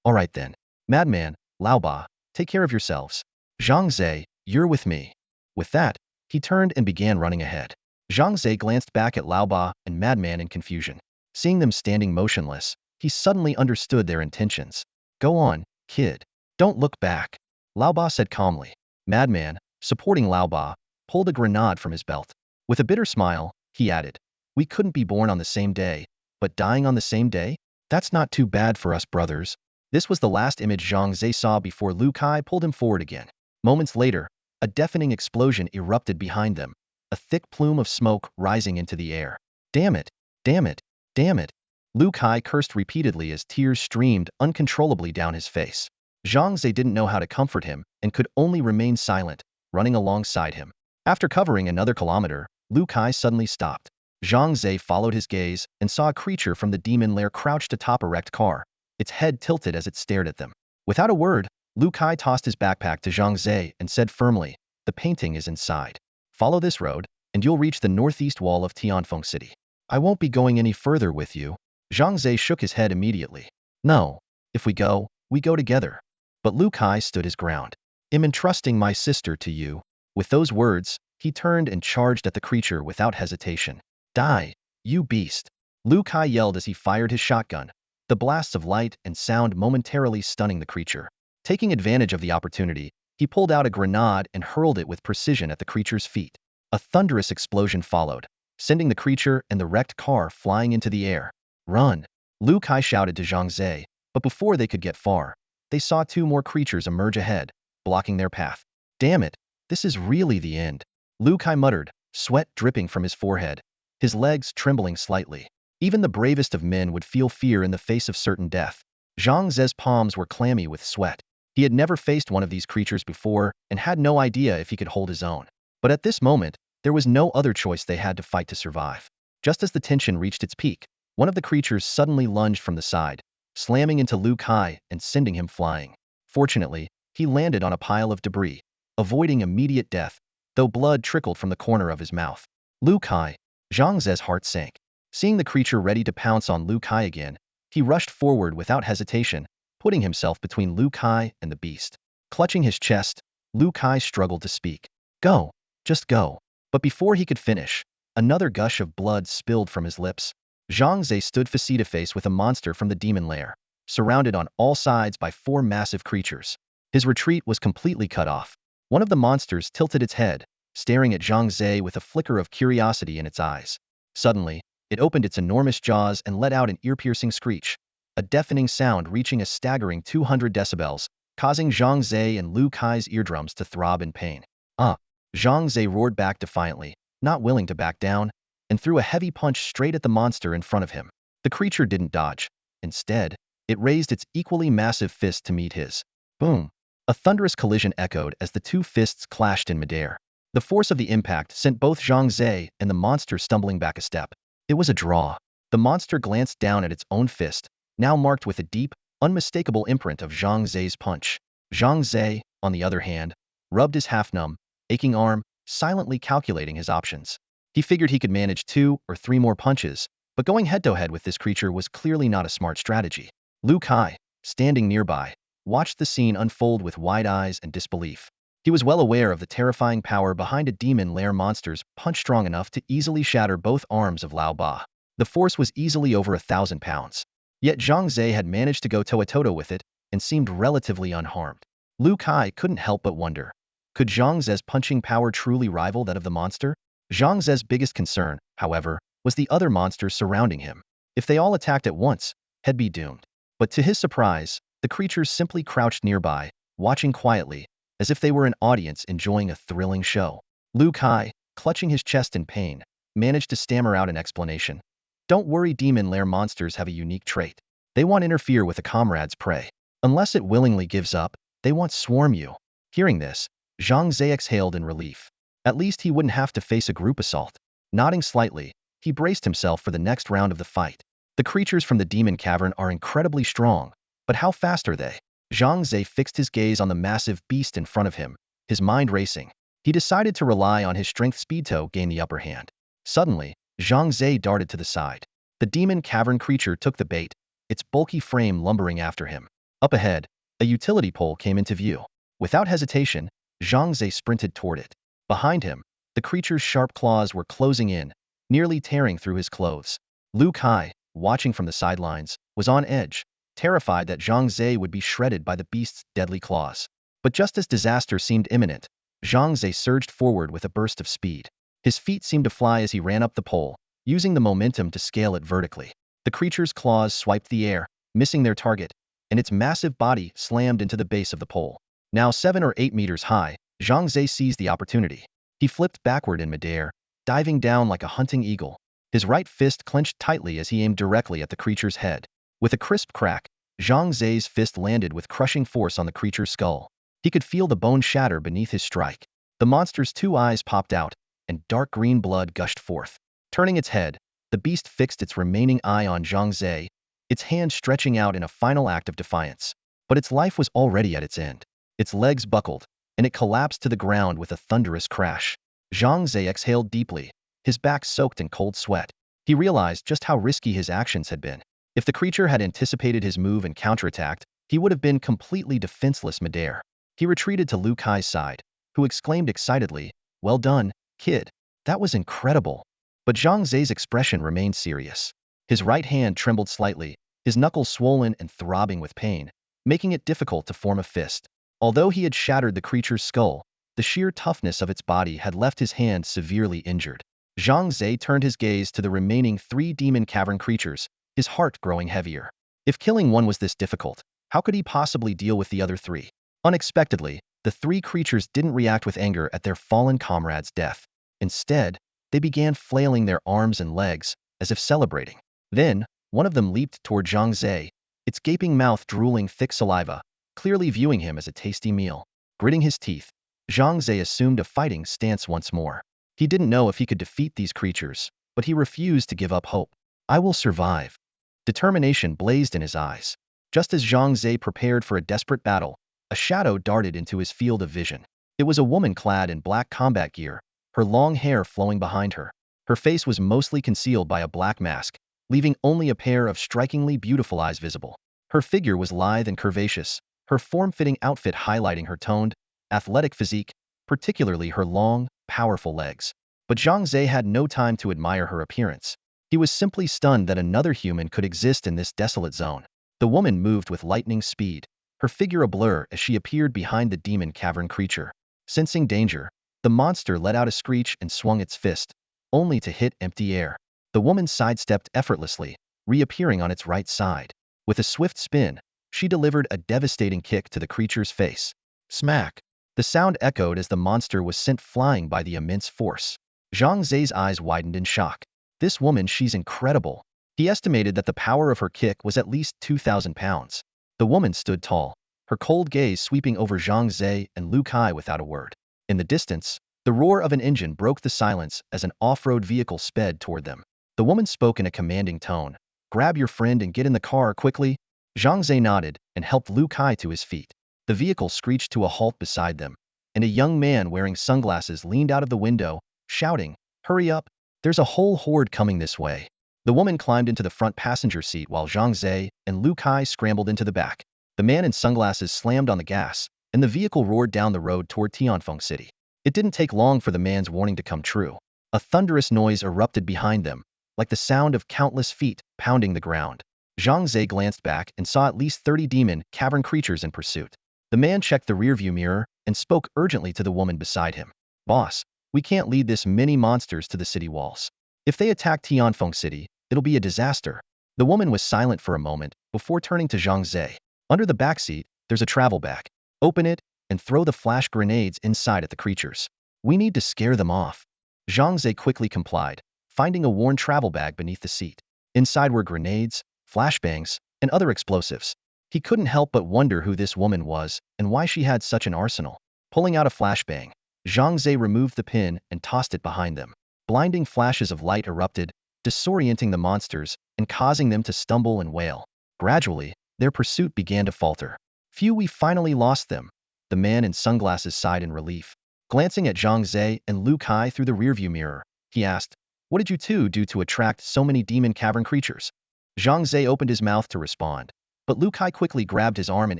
"All right then. Madman, Lao Ba, take care of yourselves. Zhang Ze, you're with me." With that, he turned and began running ahead. Zhang Ze glanced back at Lao Ba and Madman in confusion. Seeing them standing motionless, he suddenly understood their intentions. "Go on, kid. Don't look back," Lao Ba said calmly. Madman, supporting Lao Ba, pulled a grenade from his belt. With a bitter smile, he added, "We couldn't be born on the same day, but dying on the same day? That's not too bad for us brothers." This was the last image Zhang Ze saw before Lu Kai pulled him forward again. Moments later, a deafening explosion erupted behind them, a thick plume of smoke rising into the air. "Damn it! Damn it! Damn it!" Lu Kai cursed repeatedly as tears streamed uncontrollably down his face. Zhang Ze didn't know how to comfort him and could only remain silent, running alongside him. After covering another kilometer, Lu Kai suddenly stopped. Zhang Ze followed his gaze and saw a creature from the demon lair crouched atop a wrecked car, its head tilted as it stared at them. Without a word, Lu Kai tossed his backpack to Zhang Ze and said firmly, "The painting is inside. Follow this road, and you'll reach the northeast wall of Tianfeng City." "I won't be going any further with you." Zhang Ze shook his head immediately. "No, if we go together." But Lu Kai stood his ground. "I'm entrusting my sister to you." With those words, he turned and charged at the creature without hesitation. "Die, you beast!" Lu Kai yelled as he fired his shotgun, the blasts of light and sound momentarily stunning the creature. Taking advantage of the opportunity, he pulled out a grenade and hurled it with precision at the creature's feet. A thunderous explosion followed, sending the creature and the wrecked car flying into the air. "Run!" Lu Kai shouted to Zhang Ze, but before they could get far, they saw 2 more creatures emerge ahead, blocking their path. "Damn it, this is really the end," Lu Kai muttered, sweat dripping from his forehead, his legs trembling slightly. Even the bravest of men would feel fear in the face of certain death. Zhang Ze's palms were clammy with sweat. He had never faced one of these creatures before and had no idea if he could hold his own. But at this moment, there was no other choice. They had to fight to survive. Just as the tension reached its peak, one of the creatures suddenly lunged from the side, slamming into Lu Kai and sending him flying. Fortunately, he landed on a pile of debris, avoiding immediate death, though blood trickled from the corner of his mouth. "Lu Kai!" Zhang Ze's heart sank. Seeing the creature ready to pounce on Lu Kai again, he rushed forward without hesitation, putting himself between Lu Kai and the beast. Clutching his chest, Lu Kai struggled to speak. "Go! Just go!" But before he could finish, another gush of blood spilled from his lips. Zhang Ze stood face-to-face with a monster from the demon lair, surrounded on all sides by 4 massive creatures. His retreat was completely cut off. One of the monsters tilted its head, staring at Zhang Ze with a flicker of curiosity in its eyes. Suddenly, it opened its enormous jaws and let out an ear-piercing screech, a deafening sound reaching a staggering 200 decibels, causing Zhang Ze and Lu Kai's eardrums to throb in pain. Ah! Zhang Ze roared back defiantly, not willing to back down, and threw a heavy punch straight at the monster in front of him. The creature didn't dodge. Instead, it raised its equally massive fist to meet his. Boom! A thunderous collision echoed as the two fists clashed in midair. The force of the impact sent both Zhang Ze and the monster stumbling back a step. It was a draw. The monster glanced down at its own fist, now marked with a deep, unmistakable imprint of Zhang Ze's punch. Zhang Ze, on the other hand, rubbed his half-numb, aching arm, silently calculating his options. He figured he could manage 2 or 3 more punches, but going head-to-head with this creature was clearly not a smart strategy. Lu Kai, standing nearby, watched the scene unfold with wide eyes and disbelief. He was well aware of the terrifying power behind a demon lair monster's punch strong enough to easily shatter both arms of Lao Ba. The force was easily over 1,000 pounds. Yet Zhang Ze had managed to go toe-to-toe with it and seemed relatively unharmed. Lu Kai couldn't help but wonder, could Zhang Ze's punching power truly rival that of the monster? Zhang Ze's biggest concern, however, was the other monsters surrounding him. If they all attacked at once, he'd be doomed. But to his surprise, the creatures simply crouched nearby, watching quietly, as if they were an audience enjoying a thrilling show. Lu Kai, clutching his chest in pain, managed to stammer out an explanation. Don't worry, demon lair monsters have a unique trait. They won't interfere with a comrade's prey. Unless it willingly gives up, they won't swarm you. Hearing this, Zhang Ze exhaled in relief. At least he wouldn't have to face a group assault. Nodding slightly, he braced himself for the next round of the fight. The creatures from the demon cavern are incredibly strong, but how fast are they? Zhang Ze fixed his gaze on the massive beast in front of him, his mind racing. He decided to rely on his strength speed to gain the upper hand. Suddenly, Zhang Ze darted to the side. The demon cavern creature took the bait, its bulky frame lumbering after him. Up ahead, a utility pole came into view. Without hesitation, Zhang Ze sprinted toward it. Behind him, the creature's sharp claws were closing in, nearly tearing through his clothes. Lu Kai, watching from the sidelines, was on edge, terrified that Zhang Ze would be shredded by the beast's deadly claws. But just as disaster seemed imminent, Zhang Ze surged forward with a burst of speed. His feet seemed to fly as he ran up the pole, using the momentum to scale it vertically. The creature's claws swiped the air, missing their target, and its massive body slammed into the base of the pole. Now 7 or 8 meters high, Zhang Ze seized the opportunity. He flipped backward in midair, diving down like a hunting eagle. His right fist clenched tightly as he aimed directly at the creature's head. With a crisp crack, Zhang Ze's fist landed with crushing force on the creature's skull. He could feel the bone shatter beneath his strike. The monster's 2 eyes popped out, and dark green blood gushed forth. Turning its head, the beast fixed its remaining eye on Zhang Ze, its hand stretching out in a final act of defiance. But its life was already at its end. Its legs buckled, and it collapsed to the ground with a thunderous crash. Zhang Ze exhaled deeply, his back soaked in cold sweat. He realized just how risky his actions had been. If the creature had anticipated his move and counterattacked, he would have been completely defenseless midair. He retreated to Lu Kai's side, who exclaimed excitedly, "Well done, kid. That was incredible." But Zhang Ze's expression remained serious. His right hand trembled slightly, his knuckles swollen and throbbing with pain, making it difficult to form a fist. Although he had shattered the creature's skull, the sheer toughness of its body had left his hand severely injured. Zhang Ze turned his gaze to the remaining 3 demon cavern creatures, his heart growing heavier. If killing one was this difficult, how could he possibly deal with the other 3? Unexpectedly, the 3 creatures didn't react with anger at their fallen comrade's death. Instead, they began flailing their arms and legs, as if celebrating. Then, one of them leaped toward Zhang Ze, its gaping mouth drooling thick saliva, clearly viewing him as a tasty meal. Gritting his teeth, Zhang Ze assumed a fighting stance once more. He didn't know if he could defeat these creatures, but he refused to give up hope. "I will survive." Determination blazed in his eyes. Just as Zhang Ze prepared for a desperate battle, a shadow darted into his field of vision. It was a woman clad in black combat gear, her long hair flowing behind her. Her face was mostly concealed by a black mask, leaving only a pair of strikingly beautiful eyes visible. Her figure was lithe and curvaceous, her form-fitting outfit highlighting her toned, athletic physique, particularly her long, powerful legs. But Zhang Ze had no time to admire her appearance. He was simply stunned that another human could exist in this desolate zone. The woman moved with lightning speed, her figure a blur as she appeared behind the demon cavern creature. Sensing danger, the monster let out a screech and swung its fist, only to hit empty air. The woman sidestepped effortlessly, reappearing on its right side. With a swift spin, she delivered a devastating kick to the creature's face. Smack! The sound echoed as the monster was sent flying by the immense force. Zhang Ze's eyes widened in shock. This woman, she's incredible. He estimated that the power of her kick was at least 2,000 pounds. The woman stood tall, her cold gaze sweeping over Zhang Ze and Lu Kai without a word. In the distance, the roar of an engine broke the silence as an off-road vehicle sped toward them. The woman spoke in a commanding tone. "Grab your friend and get in the car quickly." Zhang Ze nodded and helped Lu Kai to his feet. The vehicle screeched to a halt beside them, and a young man wearing sunglasses leaned out of the window, shouting, "Hurry up! There's a whole horde coming this way." The woman climbed into the front passenger seat while Zhang Ze and Lu Kai scrambled into the back. The man in sunglasses slammed on the gas, and the vehicle roared down the road toward Tianfeng City. It didn't take long for the man's warning to come true. A thunderous noise erupted behind them, like the sound of countless feet pounding the ground. Zhang Ze glanced back and saw at least 30 demon cavern creatures in pursuit. The man checked the rearview mirror and spoke urgently to the woman beside him. "Boss, we can't lead this many monsters to the city walls. If they attack Tianfeng City, it'll be a disaster." The woman was silent for a moment before turning to Zhang Ze. "Under the back seat, there's a travel bag. Open it and throw the flash grenades inside at the creatures. We need to scare them off." Zhang Ze quickly complied, finding a worn travel bag beneath the seat. Inside were grenades, flashbangs, and other explosives. He couldn't help but wonder who this woman was and why she had such an arsenal. Pulling out a flashbang, Zhang Ze removed the pin and tossed it behind them. Blinding flashes of light erupted, disorienting the monsters and causing them to stumble and wail. Gradually, their pursuit began to falter. "Phew, we finally lost them." The man in sunglasses sighed in relief. Glancing at Zhang Ze and Lu Kai through the rearview mirror, he asked, "What did you two do to attract so many demon cavern creatures?" Zhang Ze opened his mouth to respond, but Lu Kai quickly grabbed his arm and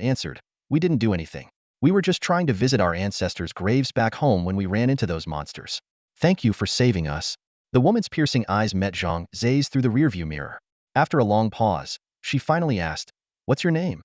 answered, "We didn't do anything. We were just trying to visit our ancestors' graves back home when we ran into those monsters. Thank you for saving us." The woman's piercing eyes met Zhang Ze's through the rearview mirror. After a long pause, she finally asked, "What's your name?"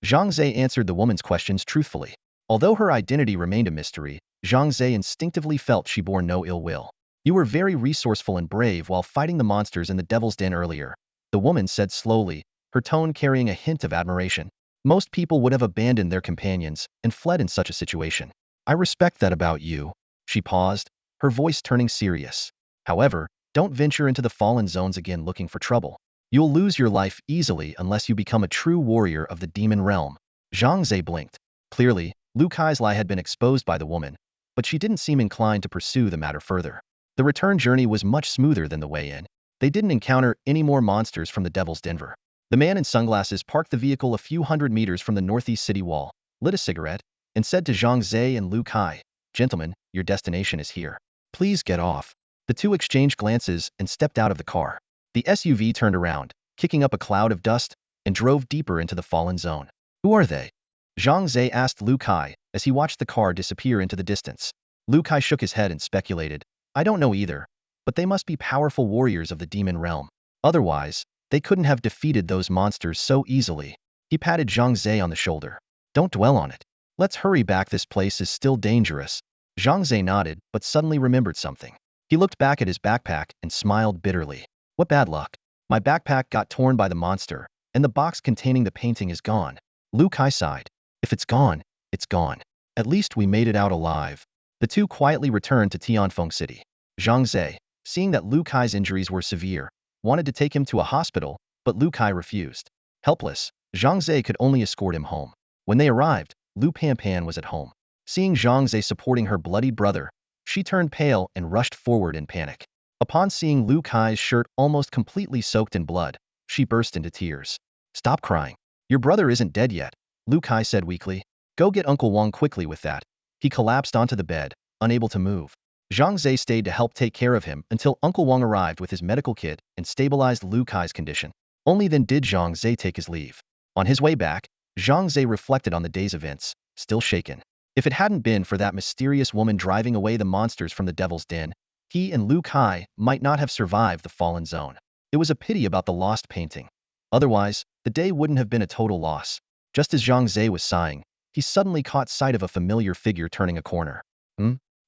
Zhang Ze answered the woman's questions truthfully. Although her identity remained a mystery, Zhang Ze instinctively felt she bore no ill will. "You were very resourceful and brave while fighting the monsters in the Devil's Den earlier," the woman said slowly, her tone carrying a hint of admiration. "Most people would have abandoned their companions and fled in such a situation. I respect that about you." She paused, her voice turning serious. "However, don't venture into the fallen zones again looking for trouble. You'll lose your life easily unless you become a true warrior of the demon realm." Zhang Ze blinked. Clearly, Lu Kai's lie had been exposed by the woman, but she didn't seem inclined to pursue the matter further. The return journey was much smoother than the way in. They didn't encounter any more monsters from the Devil's Denver. The man in sunglasses parked the vehicle a few hundred meters from the northeast city wall, lit a cigarette, and said to Zhang Ze and Lu Kai, "Gentlemen, your destination is here. Please get off." The two exchanged glances and stepped out of the car. The SUV turned around, kicking up a cloud of dust, and drove deeper into the fallen zone. "Who are they?" Zhang Ze asked Lu Kai as he watched the car disappear into the distance. Lu Kai shook his head and speculated, "I don't know either, but they must be powerful warriors of the demon realm. Otherwise, they couldn't have defeated those monsters so easily." He patted Zhang Ze on the shoulder. "Don't dwell on it. Let's hurry back, this place is still dangerous." Zhang Ze nodded, but suddenly remembered something. He looked back at his backpack and smiled bitterly. "What bad luck. My backpack got torn by the monster, and the box containing the painting is gone." Lu Kai sighed. "If it's gone, it's gone. At least we made it out alive." The two quietly returned to Tianfeng City. Zhang Ze, seeing that Lu Kai's injuries were severe, wanted to take him to a hospital, but Lu Kai refused. Helpless, Zhang Ze could only escort him home. When they arrived, Lu Panpan was at home. Seeing Zhang Ze supporting her bloodied brother, she turned pale and rushed forward in panic. Upon seeing Lu Kai's shirt almost completely soaked in blood, she burst into tears. "Stop crying. Your brother isn't dead yet," Lu Kai said weakly. "Go get Uncle Wang quickly with that." He collapsed onto the bed, unable to move. Zhang Ze stayed to help take care of him until Uncle Wang arrived with his medical kit and stabilized Lu Kai's condition. Only then did Zhang Ze take his leave. On his way back, Zhang Ze reflected on the day's events, still shaken. If it hadn't been for that mysterious woman driving away the monsters from the Devil's Den, he and Lu Kai might not have survived the fallen zone. It was a pity about the lost painting. Otherwise, the day wouldn't have been a total loss. Just as Zhang Ze was sighing, he suddenly caught sight of a familiar figure turning a corner.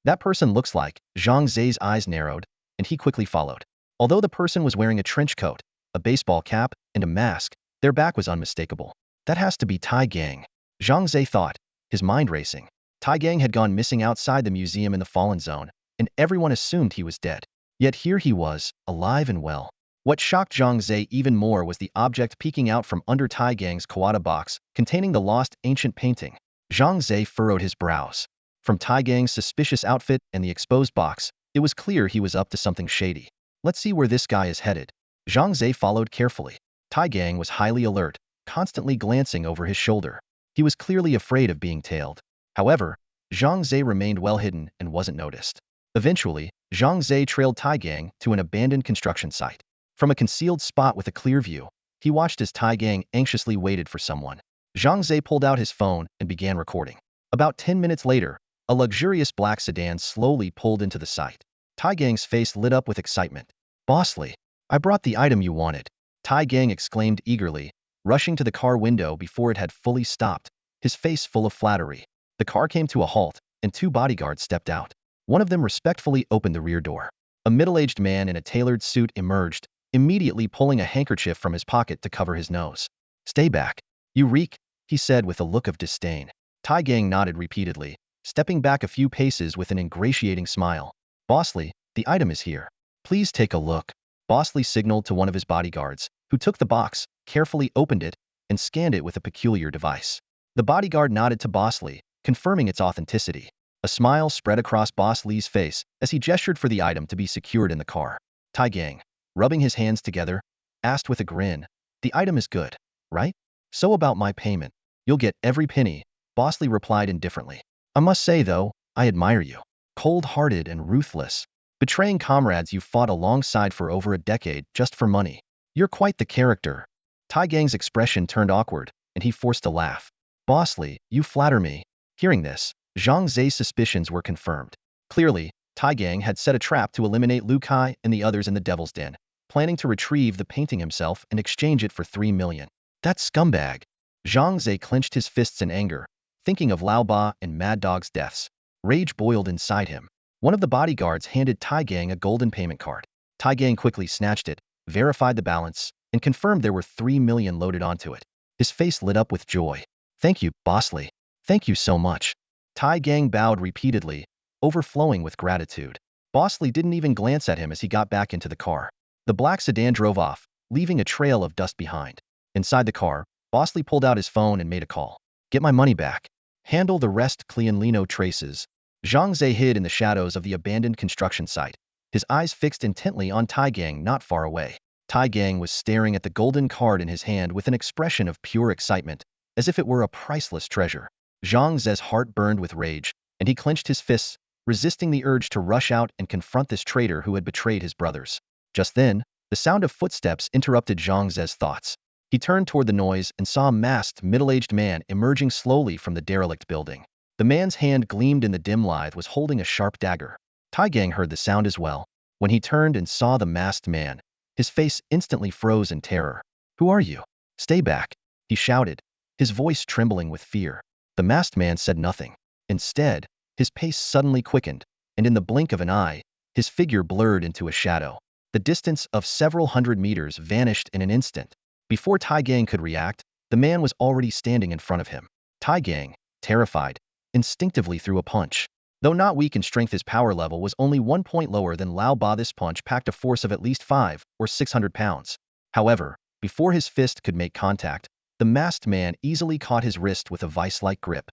That person looks like. Zhang Ze's eyes narrowed, and he quickly followed. Although the person was wearing a trench coat, a baseball cap, and a mask, their back was unmistakable. That has to be Tai Gang, Zhang Ze thought, his mind racing. Tai Gang had gone missing outside the museum in the Fallen Zone, and everyone assumed he was dead. Yet here he was, alive and well. What shocked Zhang Ze even more was the object peeking out from under Tai Gang's Kawada box, containing the lost ancient painting. Zhang Ze furrowed his brows. From Tai Gang's suspicious outfit and the exposed box, it was clear he was up to something shady. Let's see where this guy is headed. Zhang Ze followed carefully. Tai Gang was highly alert, constantly glancing over his shoulder. He was clearly afraid of being tailed. However, Zhang Ze remained well hidden and wasn't noticed. Eventually, Zhang Ze trailed Tai Gang to an abandoned construction site. From a concealed spot with a clear view, he watched as Tai Gang anxiously waited for someone. Zhang Ze pulled out his phone and began recording. About 10 minutes later, a luxurious black sedan slowly pulled into the site. Tai Gang's face lit up with excitement. "Bossly, I brought the item you wanted," Tai Gang exclaimed eagerly, rushing to the car window before it had fully stopped, his face full of flattery. The car came to a halt, and two bodyguards stepped out. One of them respectfully opened the rear door. A middle-aged man in a tailored suit emerged, immediately pulling a handkerchief from his pocket to cover his nose. "Stay back. You reek," he said with a look of disdain. Tai Gang nodded repeatedly, stepping back a few paces with an ingratiating smile. "Bossly, the item is here. Please take a look." Bossly signaled to one of his bodyguards, who took the box, carefully opened it, and scanned it with a peculiar device. The bodyguard nodded to Bossly, confirming its authenticity. A smile spread across Bossly's face as he gestured for the item to be secured in the car. Tai Gang, rubbing his hands together, asked with a grin, "The item is good, right? So about my payment. You'll get every penny," Bossly replied indifferently. "I must say, though, I admire you. Cold-hearted and ruthless. Betraying comrades you fought alongside for over a decade just for money. You're quite the character." Tai Gang's expression turned awkward, and he forced a laugh. "Bossly, you flatter me." Hearing this, Zhang Ze's suspicions were confirmed. Clearly, Tai Gang had set a trap to eliminate Lu Kai and the others in the Devil's Den, planning to retrieve the painting himself and exchange it for 3 million. That scumbag! Zhang Ze clenched his fists in anger, thinking of Lao Ba and Mad Dog's deaths. Rage boiled inside him. One of the bodyguards handed Tai Gang a golden payment card. Tai Gang quickly snatched it, verified the balance, and confirmed there were 3 million loaded onto it. His face lit up with joy. "Thank you, Bossly. Thank you so much." Tai Gang bowed repeatedly, overflowing with gratitude. Bossly didn't even glance at him as he got back into the car. The black sedan drove off, leaving a trail of dust behind. Inside the car, Bossly pulled out his phone and made a call. "Get my money back. Handle the rest, Cleanlino traces." Zhang Ze hid in the shadows of the abandoned construction site, his eyes fixed intently on Tai Gang not far away. Tai Gang was staring at the golden card in his hand with an expression of pure excitement, as if it were a priceless treasure. Zhang Ze's heart burned with rage, and he clenched his fists, resisting the urge to rush out and confront this traitor who had betrayed his brothers. Just then, the sound of footsteps interrupted Zhang Ze's thoughts. He turned toward the noise and saw a masked, middle-aged man emerging slowly from the derelict building. The man's hand gleamed in the dim light was holding a sharp dagger. Tai Gang heard the sound as well. When he turned and saw the masked man, his face instantly froze in terror. "Who are you? Stay back," he shouted, his voice trembling with fear. The masked man said nothing. Instead, his pace suddenly quickened, and in the blink of an eye, his figure blurred into a shadow. The distance of several hundred meters vanished in an instant. Before Tai Gang could react, the man was already standing in front of him. Tai Gang, terrified, instinctively threw a punch. Though not weak in strength, his power level was only 1 point lower than Lao Ba. This punch packed a force of at least 5 or 600 pounds. However, before his fist could make contact, the masked man easily caught his wrist with a vice-like grip.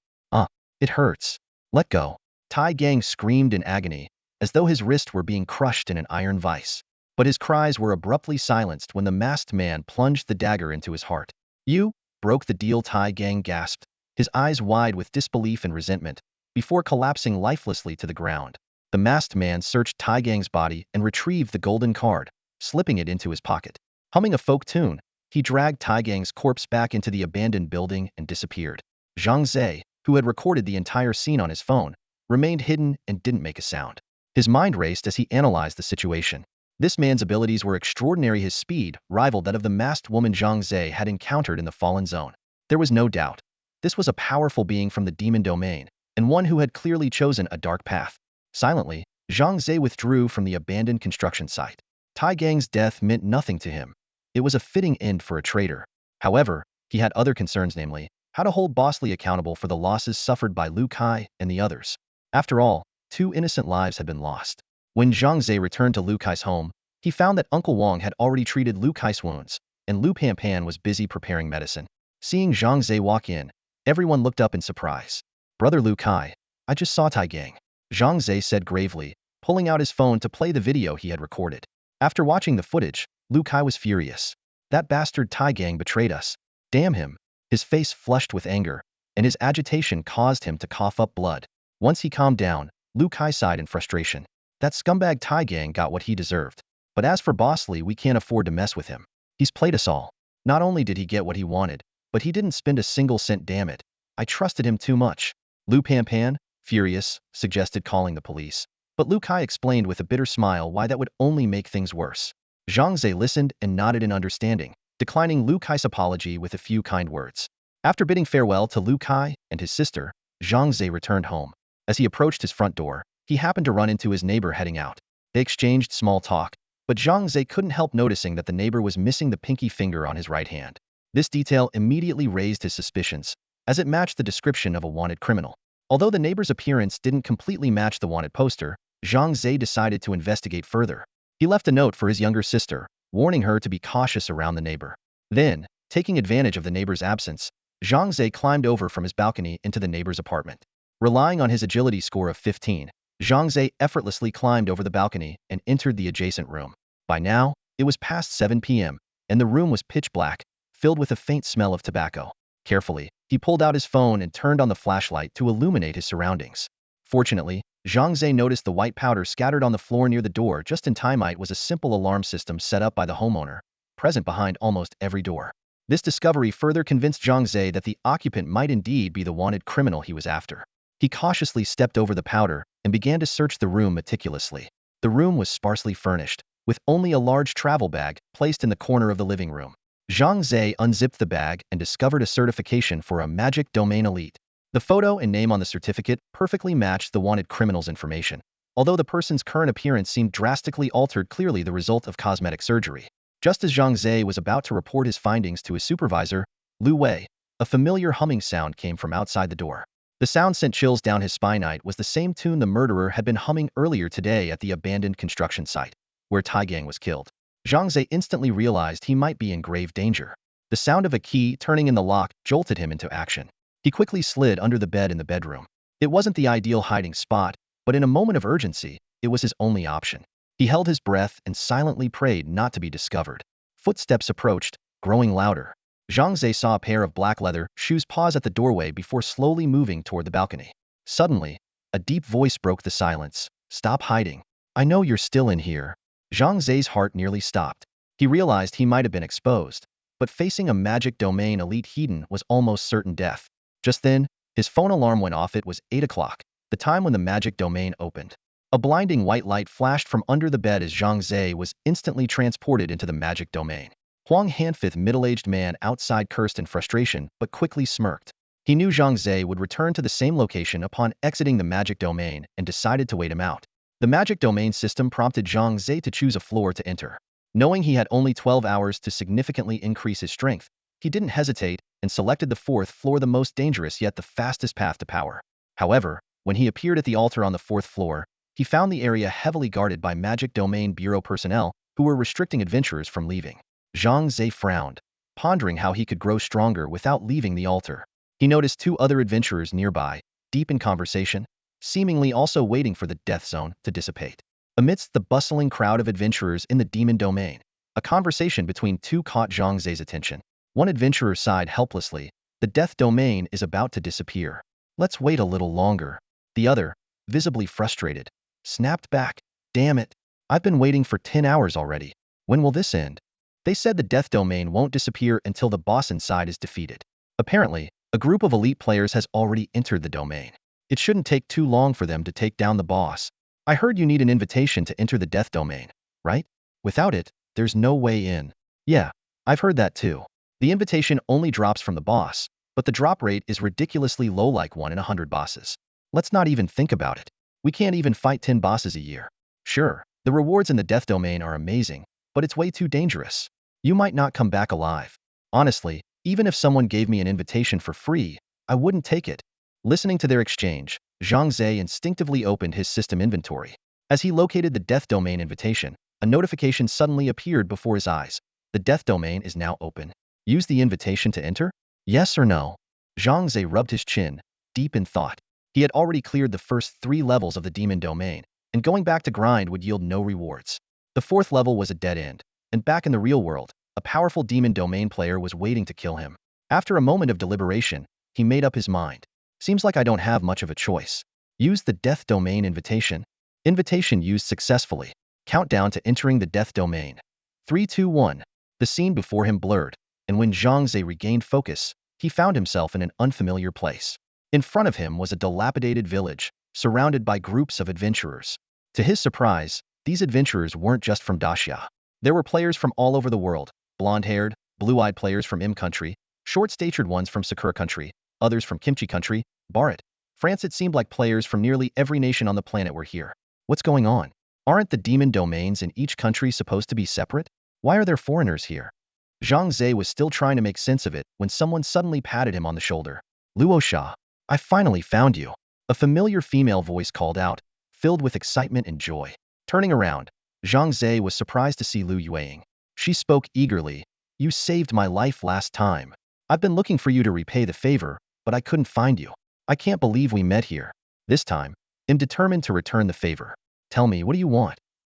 It hurts. Let go." Tai Gang screamed in agony, as though his wrist were being crushed in an iron vice. But his cries were abruptly silenced when the masked man plunged the dagger into his heart. "You broke the deal," Tai Gang gasped, his eyes wide with disbelief and resentment, before collapsing lifelessly to the ground. The masked man searched Tai Gang's body and retrieved the golden card, slipping it into his pocket. Humming a folk tune, he dragged Tai Gang's corpse back into the abandoned building and disappeared. Zhang Ze, who had recorded the entire scene on his phone, remained hidden and didn't make a sound. His mind raced as he analyzed the situation. This man's abilities were extraordinary. His speed rivaled that of the masked woman Zhang Ze had encountered in the Fallen Zone. There was no doubt. This was a powerful being from the demon domain, and one who had clearly chosen a dark path. Silently, Zhang Ze withdrew from the abandoned construction site. Tai Gang's death meant nothing to him. It was a fitting end for a traitor. However, he had other concerns, namely, how to hold Boss Lee accountable for the losses suffered by Lu Kai and the others. After all, 2 innocent lives had been lost. When Zhang Ze returned to Lu Kai's home, he found that Uncle Wang had already treated Lu Kai's wounds, and Lu Pan was busy preparing medicine. Seeing Zhang Ze walk in, everyone looked up in surprise. Brother Lu Kai, I just saw Tai Gang, Zhang Ze said gravely, pulling out his phone to play the video he had recorded. After watching the footage, Lu Kai was furious. That bastard Tai Gang betrayed us. Damn him. His face flushed with anger, and his agitation caused him to cough up blood. Once he calmed down, Lu Kai sighed in frustration. That scumbag Tai Gang got what he deserved. But as for Boss Lee, we can't afford to mess with him. He's played us all. Not only did he get what he wanted, but he didn't spend a single cent, damn it. I trusted him too much. Lu Pan, furious, suggested calling the police. But Lu Kai explained with a bitter smile why that would only make things worse. Zhang Ze listened and nodded in understanding, declining Lu Kai's apology with a few kind words. After bidding farewell to Lu Kai and his sister, Zhang Ze returned home. As he approached his front door, he happened to run into his neighbor heading out. They exchanged small talk, but Zhang Ze couldn't help noticing that the neighbor was missing the pinky finger on his right hand. This detail immediately raised his suspicions, as it matched the description of a wanted criminal. Although the neighbor's appearance didn't completely match the wanted poster, Zhang Ze decided to investigate further. He left a note for his younger sister, warning her to be cautious around the neighbor. Then, taking advantage of the neighbor's absence, Zhang Ze climbed over from his balcony into the neighbor's apartment. Relying on his agility score of 15, Zhang Ze effortlessly climbed over the balcony and entered the adjacent room. By now, it was past 7 p.m., and the room was pitch black, filled with a faint smell of tobacco. Carefully, he pulled out his phone and turned on the flashlight to illuminate his surroundings. Fortunately, Zhang Ze noticed the white powder scattered on the floor near the door just in time. It was a simple alarm system set up by the homeowner, present behind almost every door. This discovery further convinced Zhang Ze that the occupant might indeed be the wanted criminal he was after. He cautiously stepped over the powder and began to search the room meticulously. The room was sparsely furnished, with only a large travel bag placed in the corner of the living room. Zhang Ze unzipped the bag and discovered a certification for a magic domain elite. The photo and name on the certificate perfectly matched the wanted criminal's information, although the person's current appearance seemed drastically altered, clearly the result of cosmetic surgery. Just as Zhang Ze was about to report his findings to his supervisor, Lu Wei, a familiar humming sound came from outside the door. The sound sent chills down his spine. It was the same tune the murderer had been humming earlier today at the abandoned construction site, where Tai Gang was killed. Zhang Ze instantly realized he might be in grave danger. The sound of a key turning in the lock jolted him into action. He quickly slid under the bed in the bedroom. It wasn't the ideal hiding spot, but in a moment of urgency, it was his only option. He held his breath and silently prayed not to be discovered. Footsteps approached, growing louder. Zhang Ze saw a pair of black leather shoes pause at the doorway before slowly moving toward the balcony. Suddenly, a deep voice broke the silence. "Stop hiding. I know you're still in here." Zhang Ze's heart nearly stopped. He realized he might have been exposed, but facing a magic domain elite Hedon was almost certain death. Just then, his phone alarm went off. It was 8 o'clock, the time when the magic domain opened. A blinding white light flashed from under the bed as Zhang Ze was instantly transported into the magic domain. Huang Hanfith, middle-aged man outside, cursed in frustration but quickly smirked. He knew Zhang Ze would return to the same location upon exiting the magic domain and decided to wait him out. The magic domain system prompted Zhang Ze to choose a floor to enter. Knowing he had only 12 hours to significantly increase his strength, he didn't hesitate and selected the 4th floor, the most dangerous yet the fastest path to power. However, when he appeared at the altar on the 4th floor, he found the area heavily guarded by Magic Domain Bureau personnel who were restricting adventurers from leaving. Zhang Ze frowned, pondering how he could grow stronger without leaving the altar. He noticed 2 other adventurers nearby, deep in conversation, seemingly also waiting for the death zone to dissipate. Amidst the bustling crowd of adventurers in the demon domain, a conversation between 2 caught Zhang Ze's attention. One adventurer sighed helplessly. "The death domain is about to disappear. Let's wait a little longer." The other, visibly frustrated, snapped back, "Damn it. I've been waiting for 10 hours already. When will this end?" They said the death domain won't disappear until the boss inside is defeated. Apparently, a group of elite players has already entered the domain. It shouldn't take too long for them to take down the boss. I heard you need an invitation to enter the death domain, right? Without it, there's no way in. Yeah, I've heard that too. The invitation only drops from the boss, but the drop rate is ridiculously low, like 1 in 100 bosses. Let's not even think about it. We can't even fight 10 bosses a year. Sure, The rewards in the death domain are amazing, but it's way too dangerous. You might not come back alive. Honestly, even if someone gave me an invitation for free, I wouldn't take it. Listening to their exchange, Zhang Ze instinctively opened his system inventory. As he located the death domain invitation, a notification suddenly appeared before his eyes. The death domain is now open. Use the invitation to enter? Yes or no? Zhang Ze rubbed his chin, deep in thought. He had already cleared the first 3 levels of the demon domain, and going back to grind would yield no rewards. The 4th level was a dead end, and back in the real world, a powerful demon domain player was waiting to kill him. After a moment of deliberation, he made up his mind. Seems like I don't have much of a choice. Use the death domain invitation. Invitation used successfully. Countdown to entering the death domain. 3, 2, 1. The scene before him blurred, and when Zhang Ze regained focus, he found himself in an unfamiliar place. In front of him was a dilapidated village, surrounded by groups of adventurers. To his surprise, these adventurers weren't just from Daxia. There were players from all over the world, blonde-haired, blue-eyed players from Im country, short-statured ones from Sakura country, others from Kimchi country, Bharat, France. It seemed like players from nearly every nation on the planet were here. What's going on? Aren't the demon domains in each country supposed to be separate? Why are there foreigners here? Zhang Ze was still trying to make sense of it when someone suddenly patted him on the shoulder. Luo Sha, I finally found you. A familiar female voice called out, filled with excitement and joy. Turning around, Zhang Ze was surprised to see Lu Yueying. She spoke eagerly. You saved my life last time. I've been looking for you to repay the favor, but I couldn't find you. I can't believe we met here. This time, I'm determined to return the favor. Tell me, what do you want?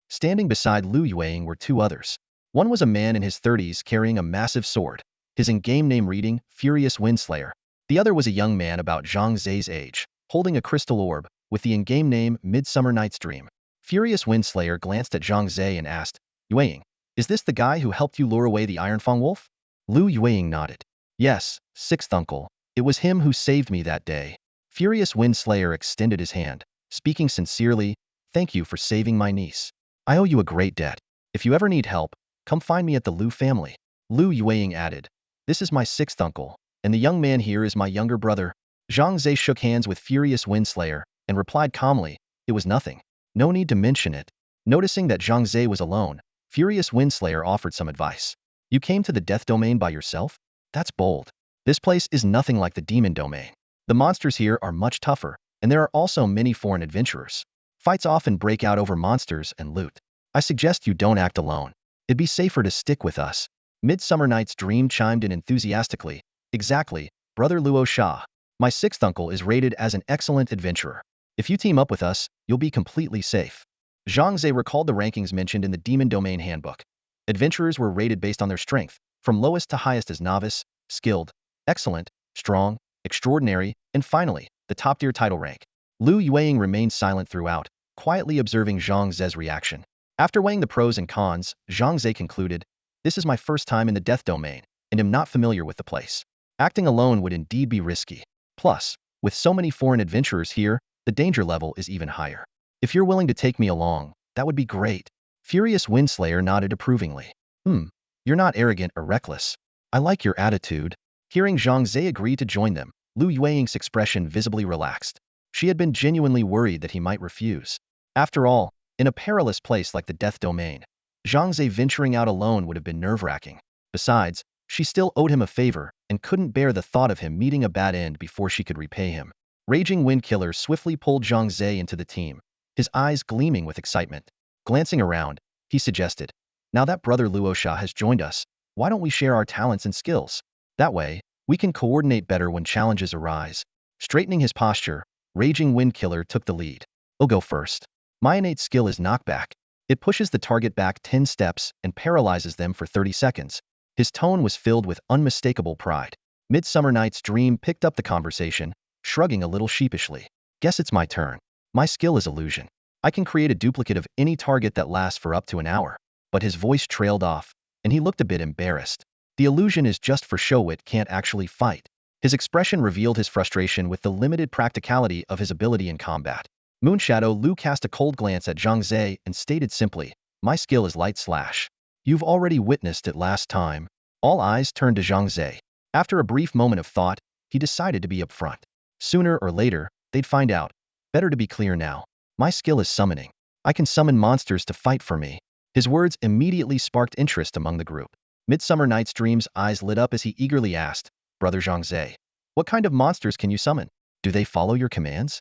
Standing beside Lu Yueying were 2 others. One was a man in his 30s carrying a massive sword, his in-game name reading, Furious Windslayer. The other was a young man about Zhang Ze's age, holding a crystal orb, with the in-game name Midsummer Night's Dream. Furious Windslayer glanced at Zhang Ze and asked, Yueying, is this the guy who helped you lure away the Ironfang Wolf? Lu Yueying nodded. Yes, 6th uncle. It was him who saved me that day. Furious Windslayer extended his hand, speaking sincerely, thank you for saving my niece. I owe you a great debt. If you ever need help, come find me at the Lu family. Lu Yueying added, this is my 6th uncle, and the young man here is my younger brother. Zhang Ze shook hands with Furious Windslayer and replied calmly, it was nothing. No need to mention it. Noticing that Zhang Ze was alone, Furious Windslayer offered some advice. You came to the death domain by yourself? That's bold. This place is nothing like the demon domain. The monsters here are much tougher, and there are also many foreign adventurers. Fights often break out over monsters and loot. I suggest you don't act alone. It'd be safer to stick with us. Midsummer Night's Dream chimed in enthusiastically. Exactly, Brother Luo Sha. My 6th uncle is rated as an excellent adventurer. If you team up with us, you'll be completely safe. Zhang Ze recalled the rankings mentioned in the Demon Domain Handbook. Adventurers were rated based on their strength, from lowest to highest as novice, skilled, excellent, strong, extraordinary, and finally, the top-tier title rank. Lu Yueying remained silent throughout, quietly observing Zhang Ze's reaction. After weighing the pros and cons, Zhang Ze concluded, this is my first time in the death domain, and am not familiar with the place. Acting alone would indeed be risky. Plus, with so many foreign adventurers here, the danger level is even higher. If you're willing to take me along, that would be great. Furious Windslayer nodded approvingly. You're not arrogant or reckless. I like your attitude. Hearing Zhang Ze agree to join them, Lu Yueying's expression visibly relaxed. She had been genuinely worried that he might refuse. After all, in a perilous place like the death domain, Zhang Ze venturing out alone would have been nerve-wracking. Besides, she still owed him a favor and couldn't bear the thought of him meeting a bad end before she could repay him. Raging Wind Killer swiftly pulled Zhang Ze into the team, his eyes gleaming with excitement. Glancing around, he suggested, now that Brother Luo Sha has joined us, why don't we share our talents and skills? That way, we can coordinate better when challenges arise. Straightening his posture, Raging Wind Killer took the lead. I'll go first. My innate skill is knockback. It pushes the target back 10 steps and paralyzes them for 30 seconds. His tone was filled with unmistakable pride. Midsummer Night's Dream picked up the conversation, shrugging a little sheepishly. Guess it's my turn. My skill is illusion. I can create a duplicate of any target that lasts for up to an hour. But his voice trailed off, and he looked a bit embarrassed. The illusion is just for show, it can't actually fight. His expression revealed his frustration with the limited practicality of his ability in combat. Moonshadow Lu cast a cold glance at Zhang Ze and stated simply, my skill is light slash. You've already witnessed it last time. All eyes turned to Zhang Ze. After a brief moment of thought, he decided to be upfront. Sooner or later, they'd find out. Better to be clear now. My skill is summoning. I can summon monsters to fight for me. His words immediately sparked interest among the group. Midsummer Night's Dream's eyes lit up as he eagerly asked, Brother Zhang Ze, what kind of monsters can you summon? Do they follow your commands?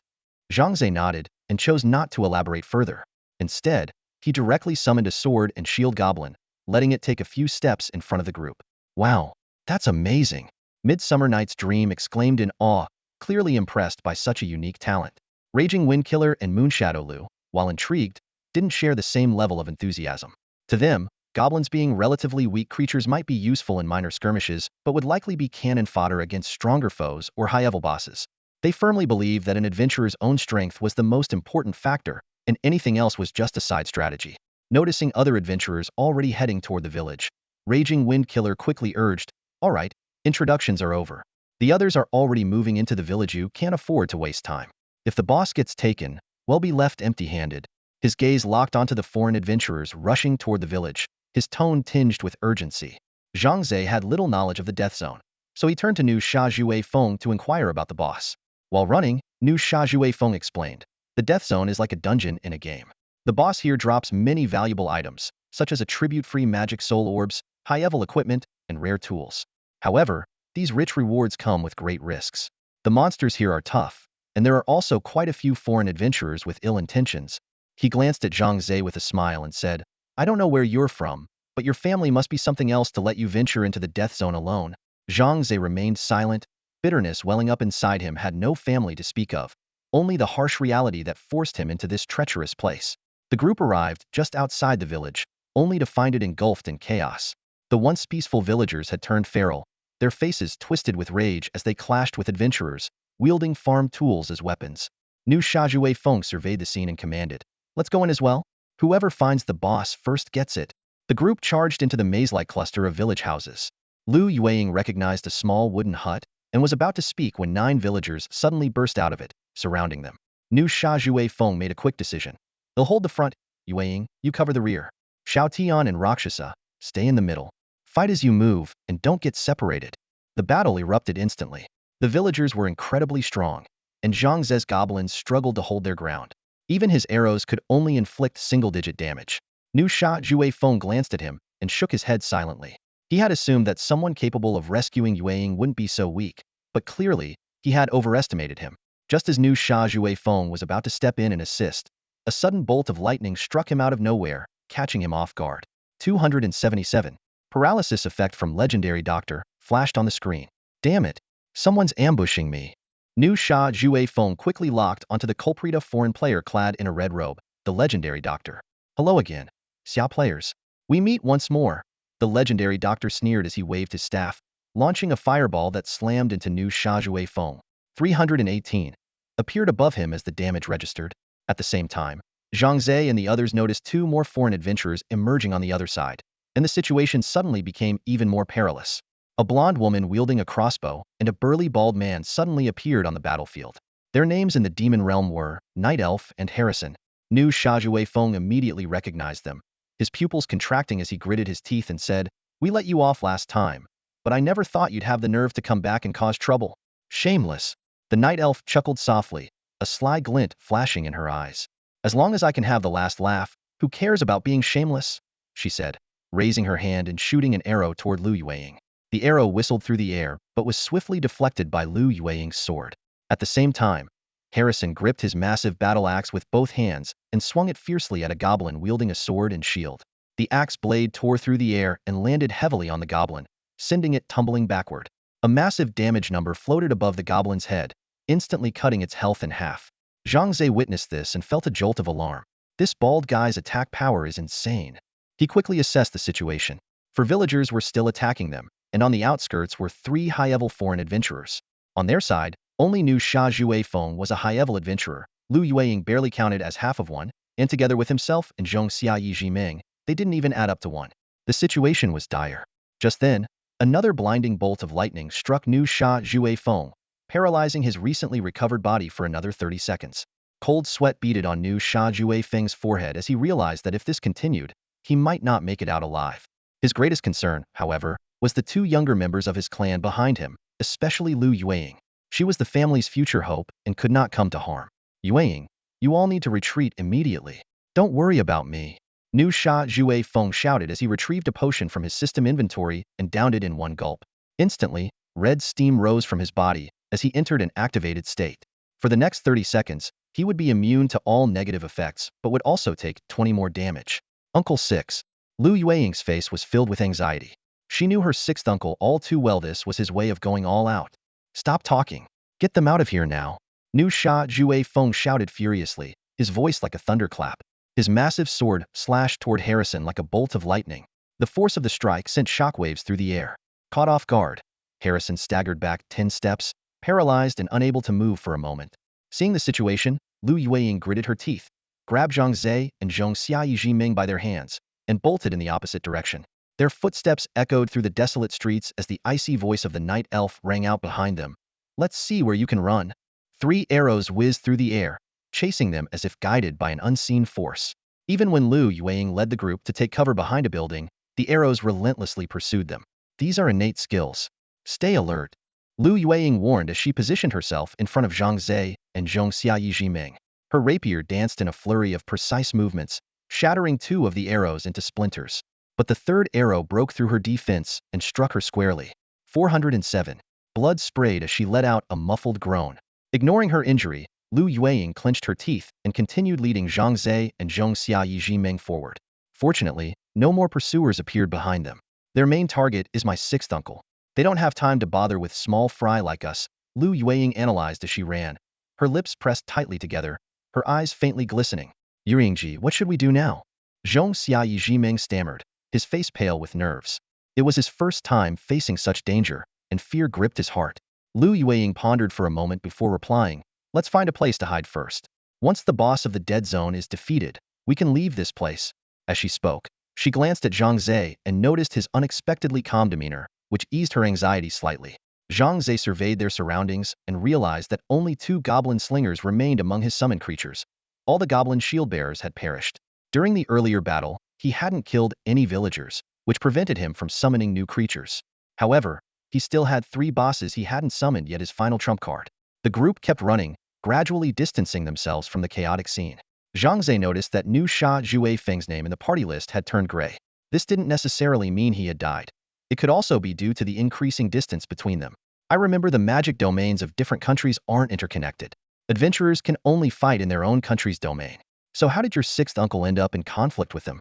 Zhang Ze nodded and chose not to elaborate further. Instead, he directly summoned a sword and shield goblin, letting it take a few steps in front of the group. Wow, that's amazing! Midsummer Night's Dream exclaimed in awe, clearly impressed by such a unique talent. Raging Windkiller and Moonshadow Lu, while intrigued, didn't share the same level of enthusiasm. To them, goblins being relatively weak creatures might be useful in minor skirmishes, but would likely be cannon fodder against stronger foes or high-level bosses. They firmly believed that an adventurer's own strength was the most important factor, and anything else was just a side strategy. Noticing other adventurers already heading toward the village, Raging Windkiller quickly urged, all right, introductions are over. The others are already moving into the village. You can't afford to waste time. If the boss gets taken, we'll be left empty-handed. His gaze locked onto the foreign adventurers rushing toward the village, his tone tinged with urgency. Zhang Ze had little knowledge of the death zone, so he turned to Nu Sha Jue Feng to inquire about the boss. While running, Nu Sha Jue Feng explained, the death zone is like a dungeon in a game. The boss here drops many valuable items, such as attribute-free magic soul orbs, high-level equipment, and rare tools. However, these rich rewards come with great risks. The monsters here are tough, and there are also quite a few foreign adventurers with ill intentions. He glanced at Zhang Ze with a smile and said, I don't know where you're from, but your family must be something else to let you venture into the death zone alone. Zhang Ze remained silent. Bitterness welling up inside him had no family to speak of, only the harsh reality that forced him into this treacherous place. The group arrived just outside the village, only to find it engulfed in chaos. The once peaceful villagers had turned feral, their faces twisted with rage as they clashed with adventurers, wielding farm tools as weapons. Nu Sha Jue Feng surveyed the scene and commanded, let's go in as well. Whoever finds the boss first gets it. The group charged into the maze-like cluster of village houses. Lu Yueying recognized a small wooden hut and was about to speak when 9 villagers suddenly burst out of it, surrounding them. Nu Sha Jue Feng made a quick decision. They'll hold the front. Yueying, you cover the rear. Xiao Tian and Rakshasa, stay in the middle. Fight as you move, and don't get separated. The battle erupted instantly. The villagers were incredibly strong, and Zhang Ze's goblins struggled to hold their ground. Even his arrows could only inflict single-digit damage. Nu Sha Jue Feng glanced at him and shook his head silently. He had assumed that someone capable of rescuing Yueying wouldn't be so weak, but clearly, he had overestimated him. Just as Nu Sha Jue Feng was about to step in and assist, a sudden bolt of lightning struck him out of nowhere, catching him off guard. 277. Paralysis effect from Legendary Doctor flashed on the screen. Damn it! Someone's ambushing me. Nu Sha Jue Feng quickly locked onto the culprit, a foreign player clad in a red robe, the Legendary Doctor. Hello again, Xia players. We meet once more. The Legendary Doctor sneered as he waved his staff, launching a fireball that slammed into Nu Sha Jue Feng. 318. Appeared above him as the damage registered. At the same time, Zhang Ze and the others noticed 2 more foreign adventurers emerging on the other side, and the situation suddenly became even more perilous. A blonde woman wielding a crossbow and a burly bald man suddenly appeared on the battlefield. Their names in the demon realm were Night Elf and Harrison. Nu Sha Jue Feng immediately recognized them, his pupils contracting as he gritted his teeth and said, we let you off last time, but I never thought you'd have the nerve to come back and cause trouble. Shameless. The Night Elf chuckled softly, a sly glint flashing in her eyes. As long as I can have the last laugh, who cares about being shameless? She said, raising her hand and shooting an arrow toward Lu Yueying. The arrow whistled through the air, but was swiftly deflected by Lu Yueying's sword. At the same time, Harrison gripped his massive battle axe with both hands and swung it fiercely at a goblin wielding a sword and shield. The axe blade tore through the air and landed heavily on the goblin, sending it tumbling backward. A massive damage number floated above the goblin's head, instantly cutting its health in half. Zhang Ze witnessed this and felt a jolt of alarm. This bald guy's attack power is insane. He quickly assessed the situation. For villagers were still attacking them, and on the outskirts were 3 high-level foreign adventurers. On their side, only Nu Sha Jue Feng was a high-level adventurer. Lu Yueying barely counted as half of one, and together with himself and Zhong Xiayi Jimeng, they didn't even add up to 1. The situation was dire. Just then, another blinding bolt of lightning struck Nu Sha Jue Feng, paralyzing his recently recovered body for another 30 seconds. Cold sweat beaded on Nu Sha Jue Feng's forehead as he realized that if this continued, he might not make it out alive. His greatest concern, however, was the 2 younger members of his clan behind him, especially Lu Yueying. She was the family's future hope and could not come to harm. Yueying, you all need to retreat immediately. Don't worry about me. Nu Sha Zhui Feng shouted as he retrieved a potion from his system inventory and downed it in one gulp. Instantly, red steam rose from his body as he entered an activated state. For the next 30 seconds, he would be immune to all negative effects, but would also take 20 more damage. Uncle 6. Lu Yueying's face was filled with anxiety. She knew her sixth uncle all too well. This was his way of going all out. Stop talking. Get them out of here now. Nu Sha Zhui Feng shouted furiously, his voice like a thunderclap. His massive sword slashed toward Harrison like a bolt of lightning. The force of the strike sent shockwaves through the air. Caught off guard, Harrison staggered back 10 steps, paralyzed and unable to move for a moment. Seeing the situation, Lu Yueying gritted her teeth, grabbed Zhang Ze and Zhong Xiayi Ming by their hands, and bolted in the opposite direction. Their footsteps echoed through the desolate streets as the icy voice of the night elf rang out behind them. Let's see where you can run. 3 arrows whizzed through the air, chasing them as if guided by an unseen force. Even when Lu Yueying led the group to take cover behind a building, the arrows relentlessly pursued them. These are innate skills. Stay alert. Lu Yueying warned as she positioned herself in front of Zhang Ze and Zhong Xiayi Ming. Her rapier danced in a flurry of precise movements, shattering 2 of the arrows into splinters. But the third arrow broke through her defense and struck her squarely. 407. Blood sprayed as she let out a muffled groan. Ignoring her injury, Lu Yueying clenched her teeth and continued leading Zhang Ze and Zhong Xiayi Ming forward. Fortunately, no more pursuers appeared behind them. Their main target is my sixth uncle. They don't have time to bother with small fry like us, Lu Yueying analyzed as she ran. Her lips pressed tightly together, her eyes faintly glistening. Yueyingji, what should we do now? Zhong Xiayi Ming stammered, his face pale with nerves. It was his first time facing such danger, and fear gripped his heart. Lu Yueying pondered for a moment before replying, let's find a place to hide first. Once the boss of the dead zone is defeated, we can leave this place. As she spoke, she glanced at Zhang Ze and noticed his unexpectedly calm demeanor, which eased her anxiety slightly. Zhang Ze surveyed their surroundings and realized that only 2 goblin slingers remained among his summoned creatures. All the goblin shield bearers had perished. During the earlier battle, he hadn't killed any villagers, which prevented him from summoning new creatures. However, he still had 3 bosses he hadn't summoned yet, his final trump card. The group kept running, gradually distancing themselves from the chaotic scene. Zhang Ze noticed that Nu Sha Zhui Feng's name in the party list had turned gray. This didn't necessarily mean he had died. It could also be due to the increasing distance between them. I remember the magic domains of different countries aren't interconnected. Adventurers can only fight in their own country's domain. So how did your sixth uncle end up in conflict with them?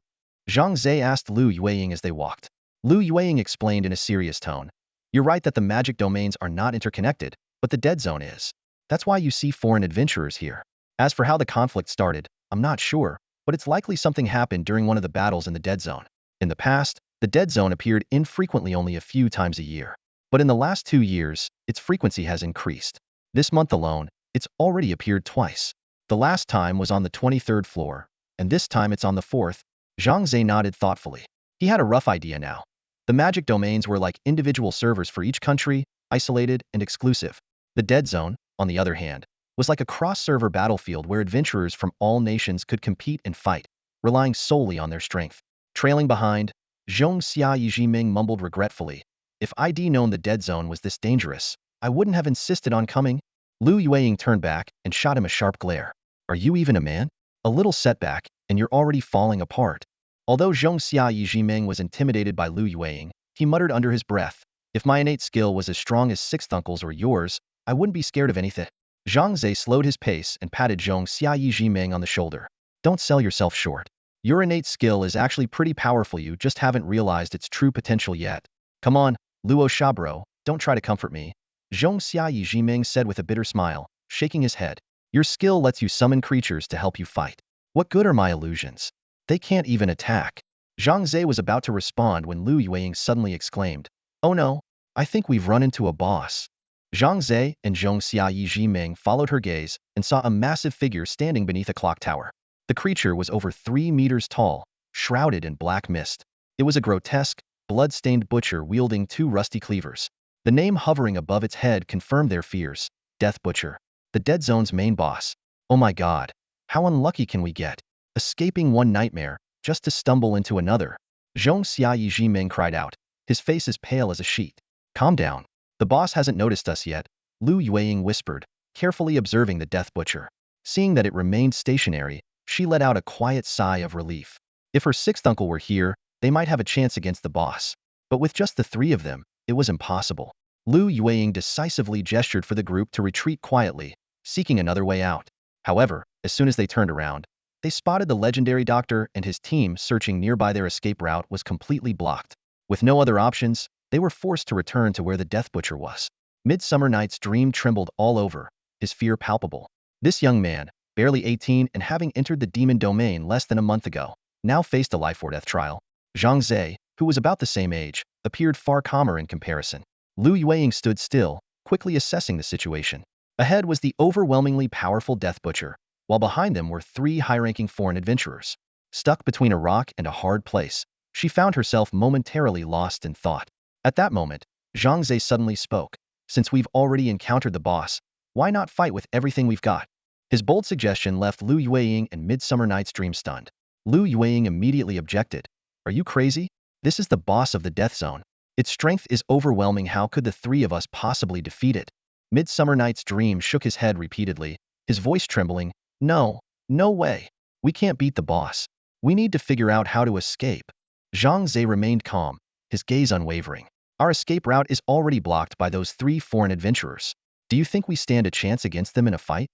Zhang Ze asked Lu Yueying as they walked. Lu Yueying explained in a serious tone. You're right that the magic domains are not interconnected, but the dead zone is. That's why you see foreign adventurers here. As for how the conflict started, I'm not sure, but it's likely something happened during one of the battles in the dead zone. In the past, the dead zone appeared infrequently, only a few times a year. But in the last 2 years, its frequency has increased. This month alone, it's already appeared twice. The last time was on the 23rd floor, and this time it's on the 4th. Zhang Ze nodded thoughtfully. He had a rough idea now. The magic domains were like individual servers for each country, isolated and exclusive. The dead zone, on the other hand, was like a cross-server battlefield where adventurers from all nations could compete and fight, relying solely on their strength. Trailing behind, Zhong Xiayi Ming mumbled regretfully, if I'd known the dead zone was this dangerous, I wouldn't have insisted on coming. Lu Yueying turned back and shot him a sharp glare. Are you even a man? A little setback, and you're already falling apart. Although Zhong Xiayi Ming was intimidated by Lu Yueying, he muttered under his breath, if my innate skill was as strong as sixth uncle's or yours, I wouldn't be scared of anything. Zhang Ze slowed his pace and patted Zhong Xiayi Ming on the shoulder. Don't sell yourself short. Your innate skill is actually pretty powerful, you just haven't realized its true potential yet. Come on, Luo Shabro, don't try to comfort me. Zhong Xiayi Ming said with a bitter smile, shaking his head. Your skill lets you summon creatures to help you fight. What good are my illusions? They can't even attack. Zhang Ze was about to respond when Lu Yueying suddenly exclaimed, oh no, I think we've run into a boss. Zhang Ze and Zhong Xiayi Ming followed her gaze and saw a massive figure standing beneath a clock tower. The creature was over 3 meters tall, shrouded in black mist. It was a grotesque, blood-stained butcher wielding 2 rusty cleavers. The name hovering above its head confirmed their fears. Death Butcher. The dead zone's main boss. Oh my god. How unlucky can we get? Escaping one nightmare, just to stumble into another. Zhong Xiayi Ming cried out, his face as pale as a sheet. Calm down. The boss hasn't noticed us yet, Lu Yueying whispered, carefully observing the Death Butcher. Seeing that it remained stationary, She let out a quiet sigh of relief. If her sixth uncle were here, they might have a chance against the boss. But with just the three of them, it was impossible. Lu Yueying decisively gestured for the group to retreat quietly, seeking another way out. However, as soon as they turned around, they spotted the legendary doctor and his team searching nearby. Their escape route was completely blocked. With no other options, they were forced to return to where the Death Butcher was. Midsummer Night's Dream trembled all over, his fear palpable. This young man, barely 18 and having entered the demon domain less than a month ago, now faced a life or death trial. Zhang Ze, who was about the same age, appeared far calmer in comparison. Lu Yueying stood still, quickly assessing the situation. Ahead was the overwhelmingly powerful Death Butcher, while behind them were three high-ranking foreign adventurers. Stuck between a rock and a hard place, she found herself momentarily lost in thought. At that moment, Zhang Ze suddenly spoke. Since we've already encountered the boss, why not fight with everything we've got? His bold suggestion left Lu Yueying and Midsummer Night's Dream stunned. Lu Yueying immediately objected. Are you crazy? This is the boss of the Death Zone. Its strength is overwhelming. How could the three of us possibly defeat it? Midsummer Night's Dream shook his head repeatedly, his voice trembling. No, no way. We can't beat the boss. We need to figure out how to escape. Zhang Ze remained calm, his gaze unwavering. Our escape route is already blocked by those three foreign adventurers. Do you think we stand a chance against them in a fight?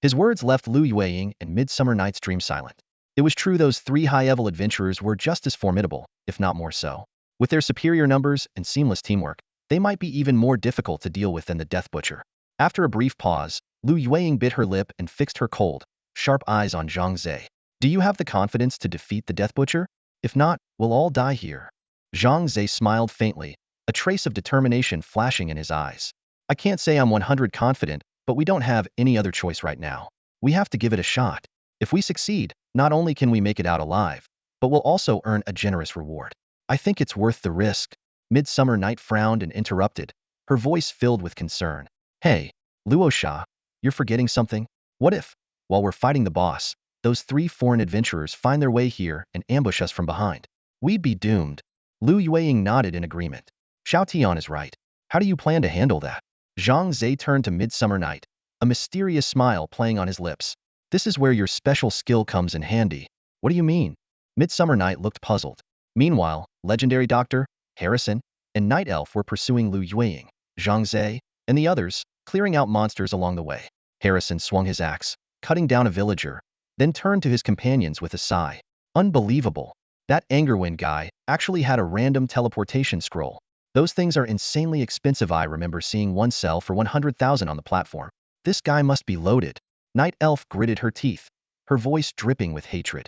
His words left Lu Yueying and Midsummer Night's Dream silent. It was true, those three high-level adventurers were just as formidable, if not more so. With their superior numbers and seamless teamwork, they might be even more difficult to deal with than the Death Butcher. After a brief pause, Lu Yueying bit her lip and fixed her cold, sharp eyes on Zhang Ze. Do you have the confidence to defeat the Death Butcher? If not, we'll all die here. Zhang Ze smiled faintly, a trace of determination flashing in his eyes. I can't say I'm 100% confident, but we don't have any other choice right now. We have to give it a shot. If we succeed, not only can we make it out alive, but we'll also earn a generous reward. I think it's worth the risk. Midsummer Night frowned and interrupted, her voice filled with concern. Hey, Luosha, you're forgetting something? What if, while we're fighting the boss, those three foreign adventurers find their way here and ambush us from behind? We'd be doomed. Lu Yueying nodded in agreement. Xiao Tian is right. How do you plan to handle that? Zhang Ze turned to Midsummer Night, a mysterious smile playing on his lips. This is where your special skill comes in handy. What do you mean? Midsummer Night looked puzzled. Meanwhile, Legendary Doctor, Harrison, and Night Elf were pursuing Lu Yueying, Zhang Ze, and the others, clearing out monsters along the way. Harrison swung his axe, cutting down a villager, then turned to his companions with a sigh. Unbelievable. That Angerwind guy actually had a random teleportation scroll. Those things are insanely expensive. I remember seeing one sell for 100,000 on the platform. This guy must be loaded. Night Elf gritted her teeth, her voice dripping with hatred.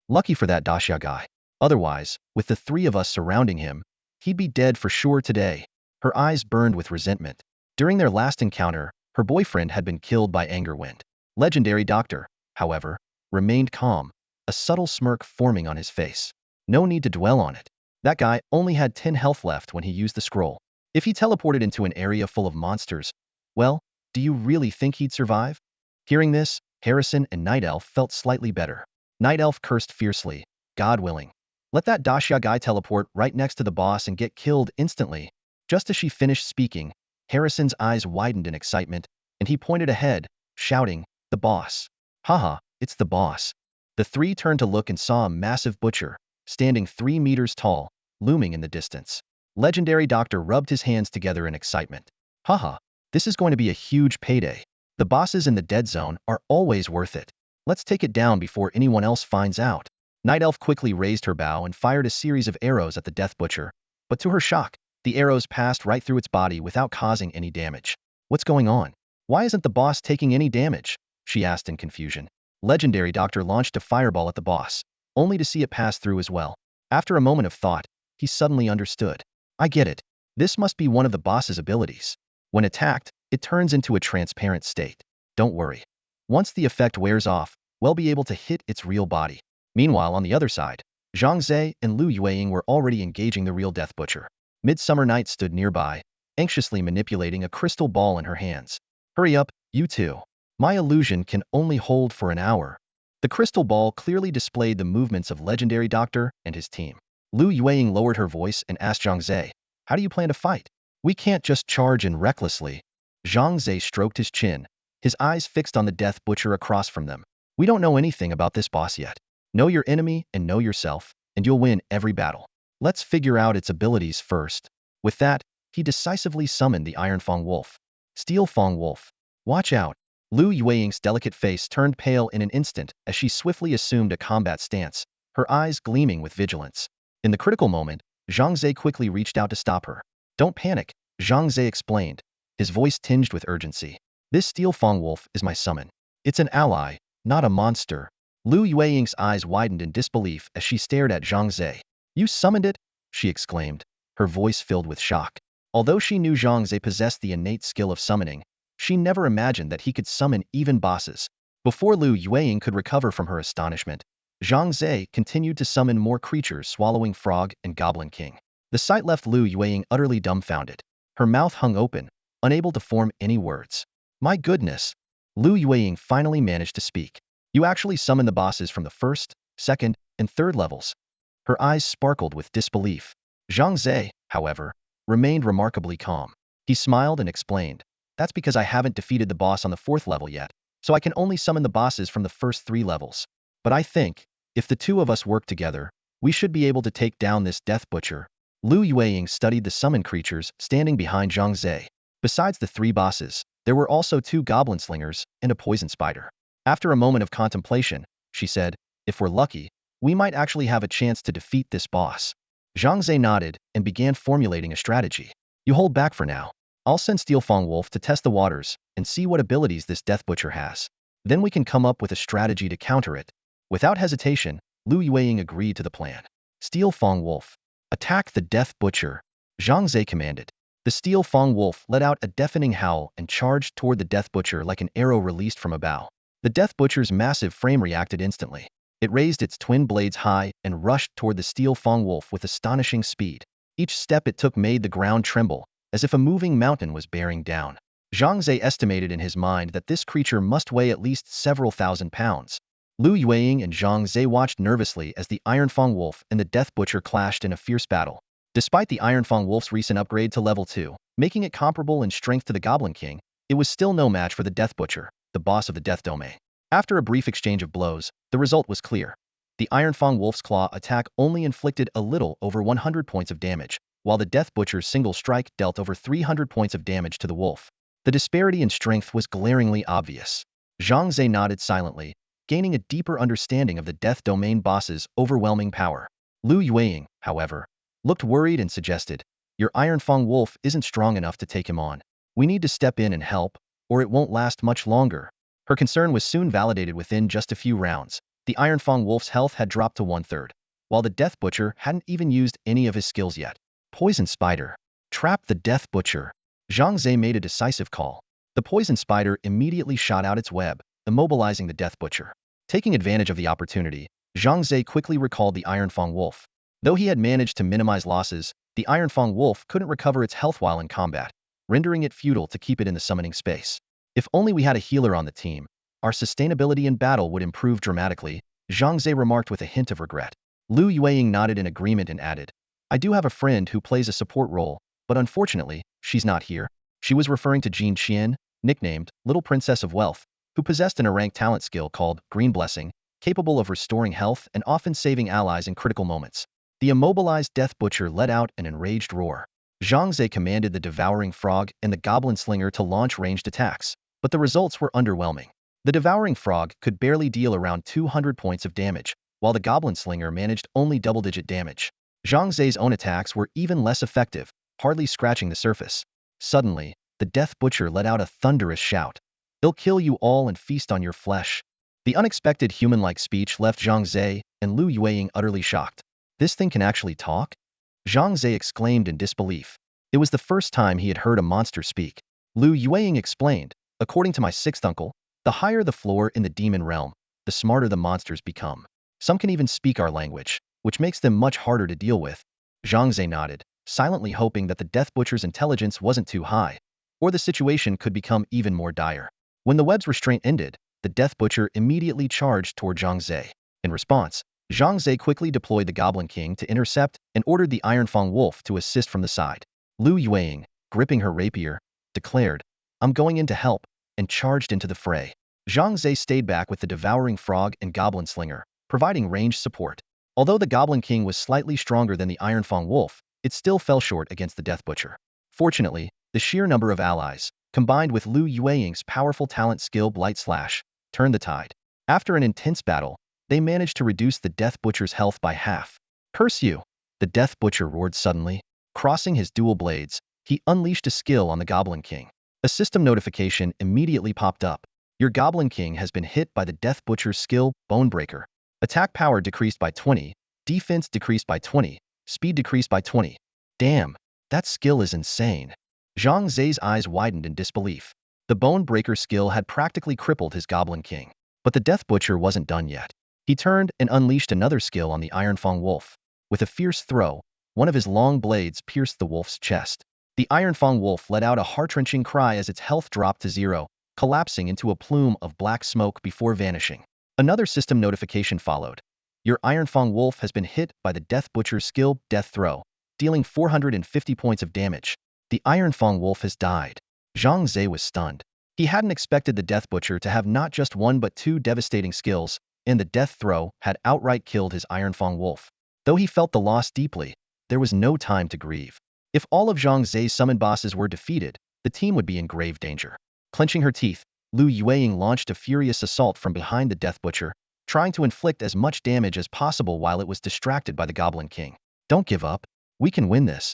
Lucky for that Daxia guy. Otherwise, with the three of us surrounding him, he'd be dead for sure today. Her eyes burned with resentment. During their last encounter, her boyfriend had been killed by Angerwind. Legendary Doctor, however, remained calm, a subtle smirk forming on his face. No need to dwell on it. That guy only had 10 health left when he used the scroll. If he teleported into an area full of monsters, well, do you really think he'd survive? Hearing this, Harrison and Night Elf felt slightly better. Night Elf cursed fiercely. God willing. Let that Daxia guy teleport right next to the boss and get killed instantly. Just as she finished speaking, Harrison's eyes widened in excitement, and he pointed ahead, shouting, the boss. Haha, it's the boss. The three turned to look and saw a massive butcher, standing 3 meters tall, looming in the distance. Legendary Doctor rubbed his hands together in excitement. Haha, this is going to be a huge payday. The bosses in the Dead Zone are always worth it. Let's take it down before anyone else finds out. Night Elf quickly raised her bow and fired a series of arrows at the Death Butcher, but to her shock, the arrows passed right through its body without causing any damage. What's going on? Why isn't the boss taking any damage? She asked in confusion. Legendary Doctor launched a fireball at the boss, only to see it pass through as well. After a moment of thought, he suddenly understood. I get it. This must be one of the boss's abilities. When attacked, it turns into a transparent state. Don't worry. Once the effect wears off, we'll be able to hit its real body. Meanwhile, on the other side, Zhang Ze and Lu Yueying were already engaging the real Death Butcher. Midsummer Night stood nearby, anxiously manipulating a crystal ball in her hands. Hurry up, you two. My illusion can only hold for an hour. The crystal ball clearly displayed the movements of Legendary Doctor and his team. Lu Yueying lowered her voice and asked Zhang Ze, how do you plan to fight? We can't just charge in recklessly. Zhang Ze stroked his chin, his eyes fixed on the Death Butcher across from them. We don't know anything about this boss yet. Know your enemy and know yourself, and you'll win every battle. Let's figure out its abilities first. With that, he decisively summoned the Iron Fang Wolf. Steel Fang Wolf. Watch out. Lu Yueying's delicate face turned pale in an instant as she swiftly assumed a combat stance, her eyes gleaming with vigilance. In the critical moment, Zhang Ze quickly reached out to stop her. Don't panic, Zhang Ze explained, his voice tinged with urgency. This Steel Fang Wolf is my summon. It's an ally, not a monster. Lu Yueying's eyes widened in disbelief as she stared at Zhang Ze. You summoned it? She exclaimed, her voice filled with shock. Although she knew Zhang Ze possessed the innate skill of summoning, she never imagined that he could summon even bosses. Before Lu Yueying could recover from her astonishment, Zhang Ze continued to summon more creatures, swallowing Frog and Goblin King. The sight left Lu Yueying utterly dumbfounded. Her mouth hung open, unable to form any words. My goodness! Lu Yueying finally managed to speak. You actually summoned the bosses from the first, second, and third levels. Her eyes sparkled with disbelief. Zhang Ze, however, remained remarkably calm. He smiled and explained, that's because I haven't defeated the boss on the fourth level yet, so I can only summon the bosses from the first 3 levels. But I think, if the two of us work together, we should be able to take down this Death Butcher. Lu Yueying studied the summoned creatures standing behind Zhang Ze. Besides the 3 bosses, there were also 2 Goblin Slingers and a Poison Spider. After a moment of contemplation, she said, if we're lucky, we might actually have a chance to defeat this boss. Zhang Ze nodded and began formulating a strategy. You hold back for now. I'll send Steel Fang Wolf to test the waters and see what abilities this Death Butcher has. Then we can come up with a strategy to counter it. Without hesitation, Lu Yueying agreed to the plan. Steel Fang Wolf. Attack the Death Butcher, Zhang Ze commanded. The Steel Fang Wolf let out a deafening howl and charged toward the Death Butcher like an arrow released from a bow. The Death Butcher's massive frame reacted instantly. It raised its twin blades high and rushed toward the Steel Fang Wolf with astonishing speed. Each step it took made the ground tremble, as if a moving mountain was bearing down. Zhang Ze estimated in his mind that this creature must weigh at least several thousand pounds. Lu Yueying and Zhang Ze watched nervously as the Iron Fang Wolf and the Death Butcher clashed in a fierce battle. Despite the Iron Fang Wolf's recent upgrade to level 2, making it comparable in strength to the Goblin King, it was still no match for the Death Butcher, the boss of the Death Domain. After a brief exchange of blows, the result was clear. The Iron Fang Wolf's claw attack only inflicted a little over 100 points of damage, while the Death Butcher's single strike dealt over 300 points of damage to the wolf. The disparity in strength was glaringly obvious. Zhang Ze nodded silently, gaining a deeper understanding of the Death Domain boss's overwhelming power. Lu Yueying, however, looked worried and suggested, your Iron Fang Wolf isn't strong enough to take him on. We need to step in and help, or it won't last much longer. Her concern was soon validated within just a few rounds. The Iron Fang Wolf's health had dropped to 1/3, while the Death Butcher hadn't even used any of his skills yet. Poison Spider. Trap the Death Butcher. Zhang Ze made a decisive call. The Poison Spider immediately shot out its web, immobilizing the Death Butcher. Taking advantage of the opportunity, Zhang Ze quickly recalled the Iron Fang Wolf. Though he had managed to minimize losses, the Iron Fang Wolf couldn't recover its health while in combat, rendering it futile to keep it in the summoning space. If only we had a healer on the team, our sustainability in battle would improve dramatically, Zhang Ze remarked with a hint of regret. Lu Yueying nodded in agreement and added, I do have a friend who plays a support role, but unfortunately, she's not here. She was referring to Jean Qian, nicknamed Little Princess of Wealth, who possessed an rank talent skill called Green Blessing, capable of restoring health and often saving allies in critical moments. The immobilized Death Butcher let out an enraged roar. Zhang Ze commanded the Devouring Frog and the Goblin Slinger to launch ranged attacks, but the results were underwhelming. The Devouring Frog could barely deal around 200 points of damage, while the Goblin Slinger managed only double-digit damage. Zhang Ze's own attacks were even less effective, hardly scratching the surface. Suddenly, the Death Butcher let out a thunderous shout. They'll kill you all and feast on your flesh. The unexpected human-like speech left Zhang Ze and Lu Yueying utterly shocked. This thing can actually talk? Zhang Ze exclaimed in disbelief. It was the first time he had heard a monster speak. Lu Yueying explained, according to my 6th uncle, the higher the floor in the demon realm, the smarter the monsters become. Some can even speak our language, which makes them much harder to deal with. Zhang Ze nodded, silently hoping that the Death Butcher's intelligence wasn't too high, or the situation could become even more dire. When the web's restraint ended, the Death Butcher immediately charged toward Zhang Ze. In response, Zhang Ze quickly deployed the Goblin King to intercept and ordered the Iron Fang Wolf to assist from the side. Lu Yueying, gripping her rapier, declared, I'm going in to help, and charged into the fray. Zhang Ze stayed back with the devouring frog and goblin slinger, providing ranged support. Although the Goblin King was slightly stronger than the Iron Fang Wolf, it still fell short against the Death Butcher. Fortunately, the sheer number of allies, combined with Lu Yueying's powerful talent skill Blight Slash, turned the tide. After an intense battle, they managed to reduce the Death Butcher's health by half. Curse you! The Death Butcher roared suddenly. Crossing his dual blades, he unleashed a skill on the Goblin King. A system notification immediately popped up. Your Goblin King has been hit by the Death Butcher's skill, Bonebreaker. Attack power decreased by 20, defense decreased by 20, speed decreased by 20. Damn, that skill is insane. Zhang Ze's eyes widened in disbelief. The Bonebreaker skill had practically crippled his Goblin King. But the Death Butcher wasn't done yet. He turned and unleashed another skill on the Iron Fang Wolf. With a fierce throw, one of his long blades pierced the wolf's chest. The Iron Fang Wolf let out a heart-wrenching cry as its health dropped to 0, collapsing into a plume of black smoke before vanishing. Another system notification followed. Your Iron Fang Wolf has been hit by the Death Butcher's skill, Death Throw, dealing 450 points of damage. The Iron Fang Wolf has died. Zhang Ze was stunned. He hadn't expected the Death Butcher to have not just one but two devastating skills, and the Death Throw had outright killed his Iron Fang Wolf. Though he felt the loss deeply, there was no time to grieve. If all of Zhang Ze's summoned bosses were defeated, the team would be in grave danger. Clenching her teeth, Lu Yueying launched a furious assault from behind the Death Butcher, trying to inflict as much damage as possible while it was distracted by the Goblin King. Don't give up. We can win this.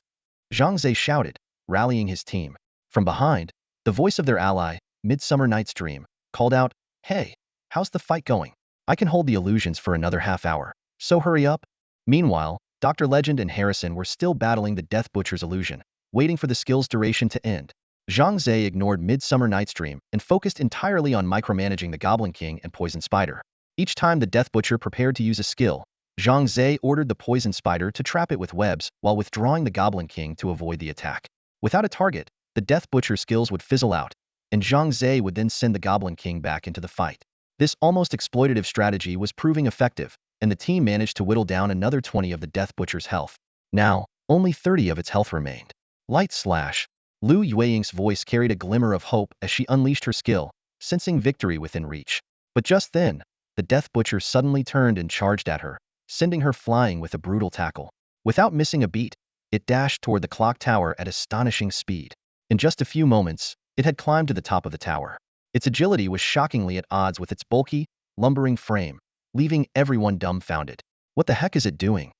Zhang Ze shouted, rallying his team. From behind, the voice of their ally, Midsummer Night's Dream, called out, "Hey, how's the fight going? I can hold the illusions for another half hour, so hurry up." Meanwhile, Dr. Legend and Harrison were still battling the Death Butcher's illusion, waiting for the skill's duration to end. Zhang Ze ignored Midsummer Night's Dream and focused entirely on micromanaging the Goblin King and Poison Spider. Each time the Death Butcher prepared to use a skill, Zhang Ze ordered the Poison Spider to trap it with webs while withdrawing the Goblin King to avoid the attack. Without a target, the Death Butcher skills would fizzle out, and Zhang Ze would then send the Goblin King back into the fight. This almost exploitative strategy was proving effective, and the team managed to whittle down another 20 of the Death Butcher's health. Now, only 30 of its health remained. Light Slash. Lu Yueying's voice carried a glimmer of hope as she unleashed her skill, sensing victory within reach. But just then, the Death Butcher suddenly turned and charged at her, sending her flying with a brutal tackle. Without missing a beat, it dashed toward the clock tower at astonishing speed. In just a few moments, it had climbed to the top of the tower. Its agility was shockingly at odds with its bulky, lumbering frame, leaving everyone dumbfounded. What the heck is it doing?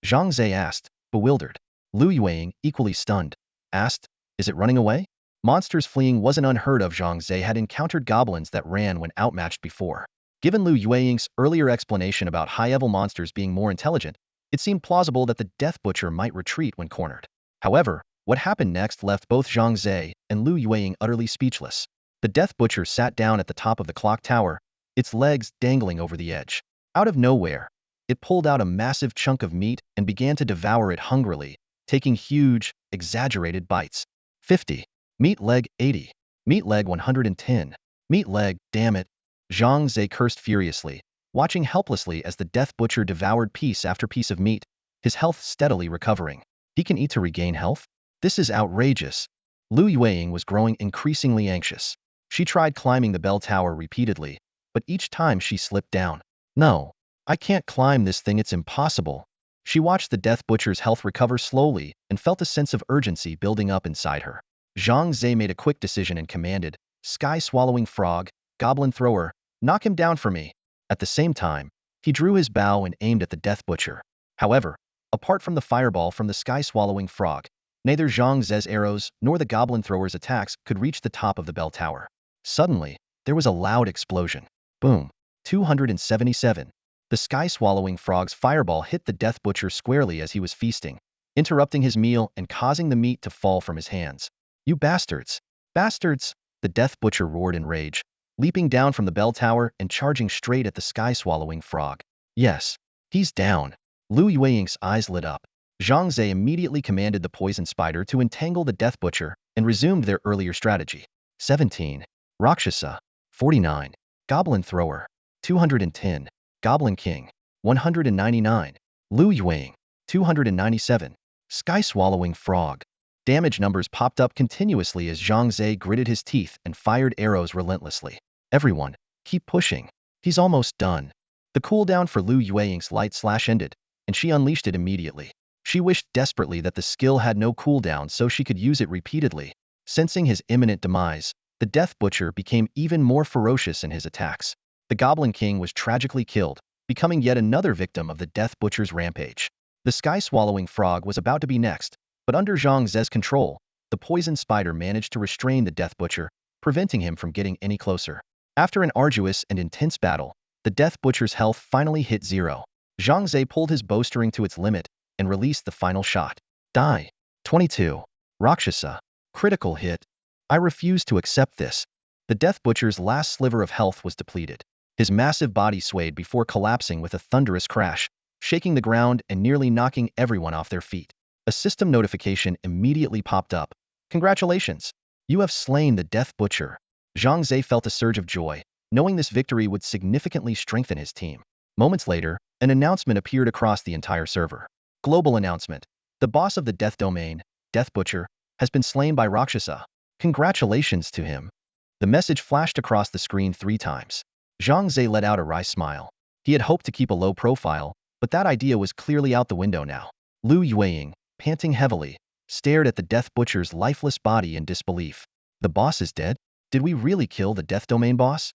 Zhang Ze asked, bewildered. Lu Yueying, equally stunned, asked, is it running away? Monsters fleeing wasn't unheard of. Zhang Ze had encountered goblins that ran when outmatched before. Given Lu Yueying's earlier explanation about high-level monsters being more intelligent, it seemed plausible that the Death Butcher might retreat when cornered. However, what happened next left both Zhang Ze and Lu Yueying utterly speechless. The Death Butcher sat down at the top of the clock tower, its legs dangling over the edge. Out of nowhere, it pulled out a massive chunk of meat and began to devour it hungrily, taking huge, exaggerated bites. 50. Meat leg 80. Meat leg 110. Meat leg, damn it. Zhang Ze cursed furiously, watching helplessly as the Death Butcher devoured piece after piece of meat, his health steadily recovering. He can eat to regain health? This is outrageous. Lu Yueying was growing increasingly anxious. She tried climbing the bell tower repeatedly, but each time she slipped down. No, I can't climb this thing, it's impossible. She watched the Death Butcher's health recover slowly and felt a sense of urgency building up inside her. Zhang Ze made a quick decision and commanded, Sky-swallowing frog, goblin thrower, knock him down for me. At the same time, he drew his bow and aimed at the Death Butcher. However, apart from the fireball from the Sky-swallowing frog, neither Zhang Ze's arrows nor the goblin thrower's attacks could reach the top of the bell tower. Suddenly, there was a loud explosion. Boom. 277. The Sky-swallowing frog's fireball hit the Death Butcher squarely as he was feasting, interrupting his meal and causing the meat to fall from his hands. You bastards! Bastards! The Death Butcher roared in rage, leaping down from the bell tower and charging straight at the Sky-swallowing frog. Yes, he's down. Lu Yueying's eyes lit up. Zhang Ze immediately commanded the Poison Spider to entangle the Death Butcher and resumed their earlier strategy. 17. Rakshasa. 49. Goblin Thrower. 210. Goblin King. 199. Lu Yueying. 297. Sky-swallowing frog. Damage numbers popped up continuously as Zhang Ze gritted his teeth and fired arrows relentlessly. Everyone, Keep pushing. He's almost done. The cooldown for Lu Yueying's light slash ended, and she unleashed it immediately. She wished desperately that the skill had no cooldown so she could use it repeatedly. Sensing his imminent demise, the Death Butcher became even more ferocious in his attacks. The Goblin King was tragically killed, becoming yet another victim of the Death Butcher's rampage. The Sky-Swallowing Frog was about to be next, but under Zhang Ze's control, the Poison Spider managed to restrain the Death Butcher, preventing him from getting any closer. After an arduous and intense battle, the Death Butcher's health finally hit 0. Zhang Ze pulled his bowstring to its limit and released the final shot. Die. 22. Rakshasa. Critical hit. I refuse to accept this. The Death Butcher's last sliver of health was depleted. His massive body swayed before collapsing with a thunderous crash, shaking the ground and nearly knocking everyone off their feet. A system notification immediately popped up. Congratulations! You have slain the Death Butcher. Zhang Ze felt a surge of joy, knowing this victory would significantly strengthen his team. Moments later, an announcement appeared across the entire server. Global announcement. The boss of the Death Domain, Death Butcher, has been slain by Rakshasa. Congratulations to him. The message flashed across the screen 3 times. Zhang Ze let out a wry smile. He had hoped to keep a low profile, but that idea was clearly out the window now. Lu Yueying, panting heavily, stared at the Death Butcher's lifeless body in disbelief. The boss is dead? Did we really kill the Death Domain boss?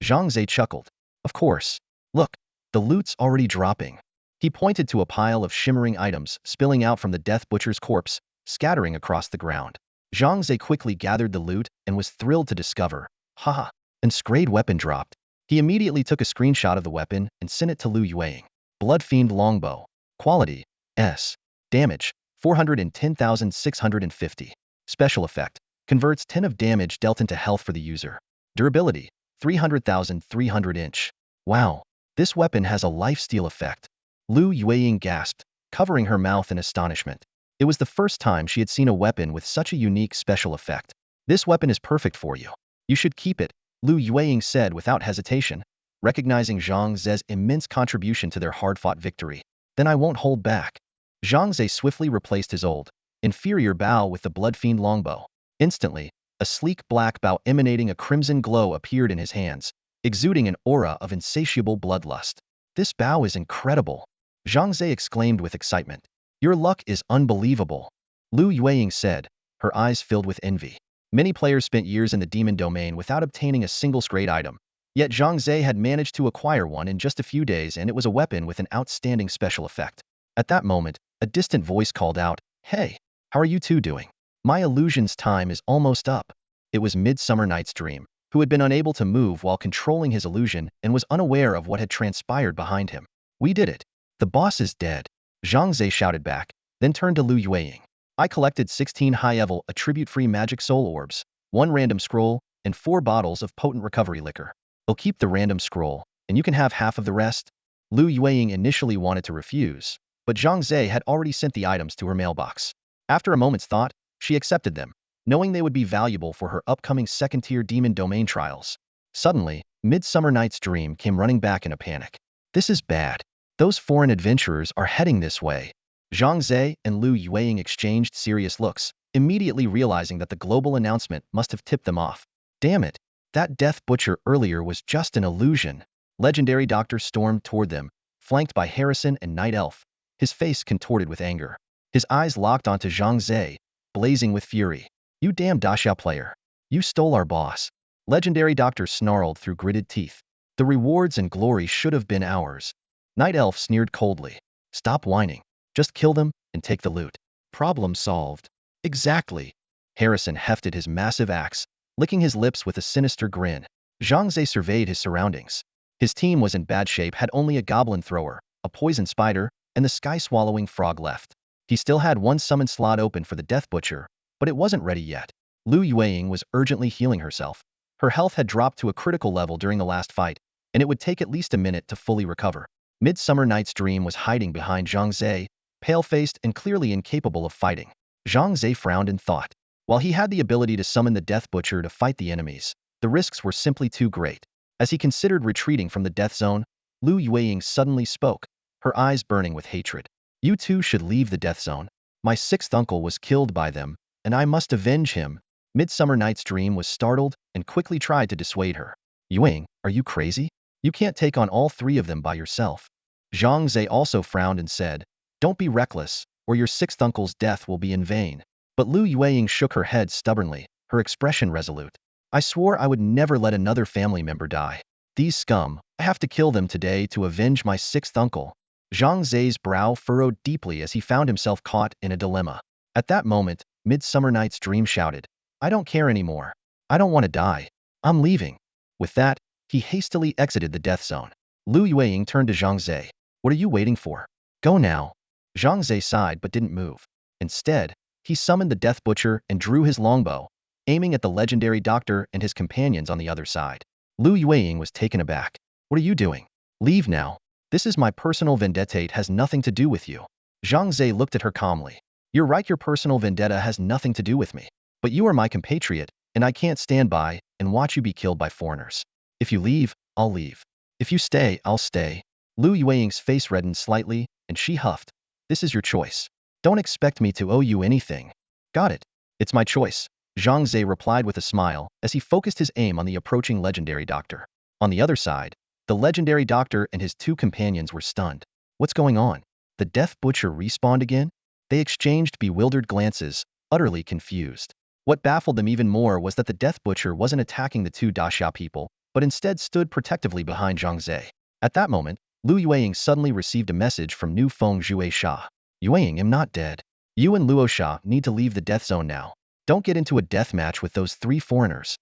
Zhang Ze chuckled. Of course. Look, the loot's already dropping. He pointed to a pile of shimmering items spilling out from the Death Butcher's corpse, scattering across the ground. Zhang Ze quickly gathered the loot and was thrilled to discover, haha, an Scrayed weapon dropped. He immediately took a screenshot of the weapon and sent it to Lu Yueying. Blood Fiend Longbow. Quality, S. Damage, 410,650. Special effect. Converts 10 of damage dealt into health for the user. Durability, 300,300 inch. Wow, this weapon has a lifesteal effect. Lu Yueying gasped, covering her mouth in astonishment. It was the first time she had seen a weapon with such a unique special effect. This weapon is perfect for you. You should keep it, Lu Yueying said without hesitation, recognizing Zhang Ze's immense contribution to their hard-fought victory. Then I won't hold back. Zhang Ze swiftly replaced his old, inferior bow with the Blood Fiend Longbow. Instantly, a sleek black bow emanating a crimson glow appeared in his hands, exuding an aura of insatiable bloodlust. This bow is incredible, Zhang Ze exclaimed with excitement. Your luck is unbelievable, Lu Yueying said, her eyes filled with envy. Many players spent years in the demon domain without obtaining a single Scrayed item. Yet Zhang Ze had managed to acquire one in just a few days, and it was a weapon with an outstanding special effect. At that moment, a distant voice called out, "Hey, how are you two doing? My illusion's time is almost up." It was Midsummer Night's Dream, who had been unable to move while controlling his illusion and was unaware of what had transpired behind him. We did it. The boss is dead, Zhang Ze shouted back, then turned to Lu Yueying. I collected 16 high-level attribute-free magic soul orbs, 1 random scroll, and 4 bottles of potent recovery liquor. I'll keep the random scroll, and you can have half of the rest. Lu Yueying initially wanted to refuse, but Zhang Ze had already sent the items to her mailbox. After a moment's thought, she accepted them, knowing they would be valuable for her upcoming second-tier demon domain trials. Suddenly, Midsummer Night's Dream came running back in a panic. This is bad. Those foreign adventurers are heading this way. Zhang Ze and Lu Yueying exchanged serious looks, immediately realizing that the global announcement must have tipped them off. Damn it, that Death Butcher earlier was just an illusion. Legendary Doctor stormed toward them, flanked by Harrison and Night Elf, his face contorted with anger. His eyes locked onto Zhang Ze, blazing with fury. You damn Dasha player. You stole our boss. Legendary Doctor snarled through gritted teeth. The rewards and glory should have been ours. Night Elf sneered coldly. Stop whining. Just kill them and take the loot. Problem solved. Exactly. Harrison hefted his massive axe, licking his lips with a sinister grin. Zhang Ze surveyed his surroundings. His team was in bad shape, had only a goblin thrower, a poison spider, and the sky-swallowing frog left. He still had 1 summon slot open for the Death Butcher, but it wasn't ready yet. Lu Yueying was urgently healing herself. Her health had dropped to a critical level during the last fight, and it would take at least a minute to fully recover. Midsummer Night's Dream was hiding behind Zhang Ze, pale-faced and clearly incapable of fighting. Zhang Ze frowned in thought. While he had the ability to summon the Death Butcher to fight the enemies, the risks were simply too great. As he considered retreating from the death zone, Lu Yueying suddenly spoke, her eyes burning with hatred. You two should leave the death zone. My 6th uncle was killed by them, and I must avenge him. Midsummer Night's Dream was startled and quickly tried to dissuade her. Yuang, are you crazy? You can't take on all three of them by yourself. Zhang Ze also frowned and said, don't be reckless, or your sixth uncle's death will be in vain. But Lu Yueying shook her head stubbornly, her expression resolute. I swore I would never let another family member die. These scum, I have to kill them today to avenge my sixth uncle. Zhang Ze's brow furrowed deeply as he found himself caught in a dilemma. At that moment, Midsummer Night's Dream shouted, I don't care anymore. I don't want to die. I'm leaving. With that, he hastily exited the death zone. Lu Yueying turned to Zhang Ze. What are you waiting for? Go now. Zhang Ze sighed but didn't move. Instead, he summoned the Death Butcher and drew his longbow, aiming at the legendary doctor and his companions on the other side. Lu Yueying was taken aback. What are you doing? Leave now. This is my personal vendetta. It has nothing to do with you. Zhang Ze looked at her calmly. You're right, your personal vendetta has nothing to do with me. But you are my compatriot, and I can't stand by and watch you be killed by foreigners. If you leave, I'll leave. If you stay, I'll stay. Lu Yueying's face reddened slightly, and she huffed. This is your choice. Don't expect me to owe you anything. Got it. It's my choice. Zhang Ze replied with a smile as he focused his aim on the approaching legendary doctor. On the other side, the legendary doctor and his two companions were stunned. What's going on? The Death Butcher respawned again? They exchanged bewildered glances, utterly confused. What baffled them even more was that the Death Butcher wasn't attacking the two Daxia people, but instead stood protectively behind Zhang Ze. At that moment, Lu Yueying suddenly received a message from Nu Feng Jue Sha. Yueying, I'm not dead. You and Luo Sha need to leave the death zone now. Don't get into a death match with those three foreigners.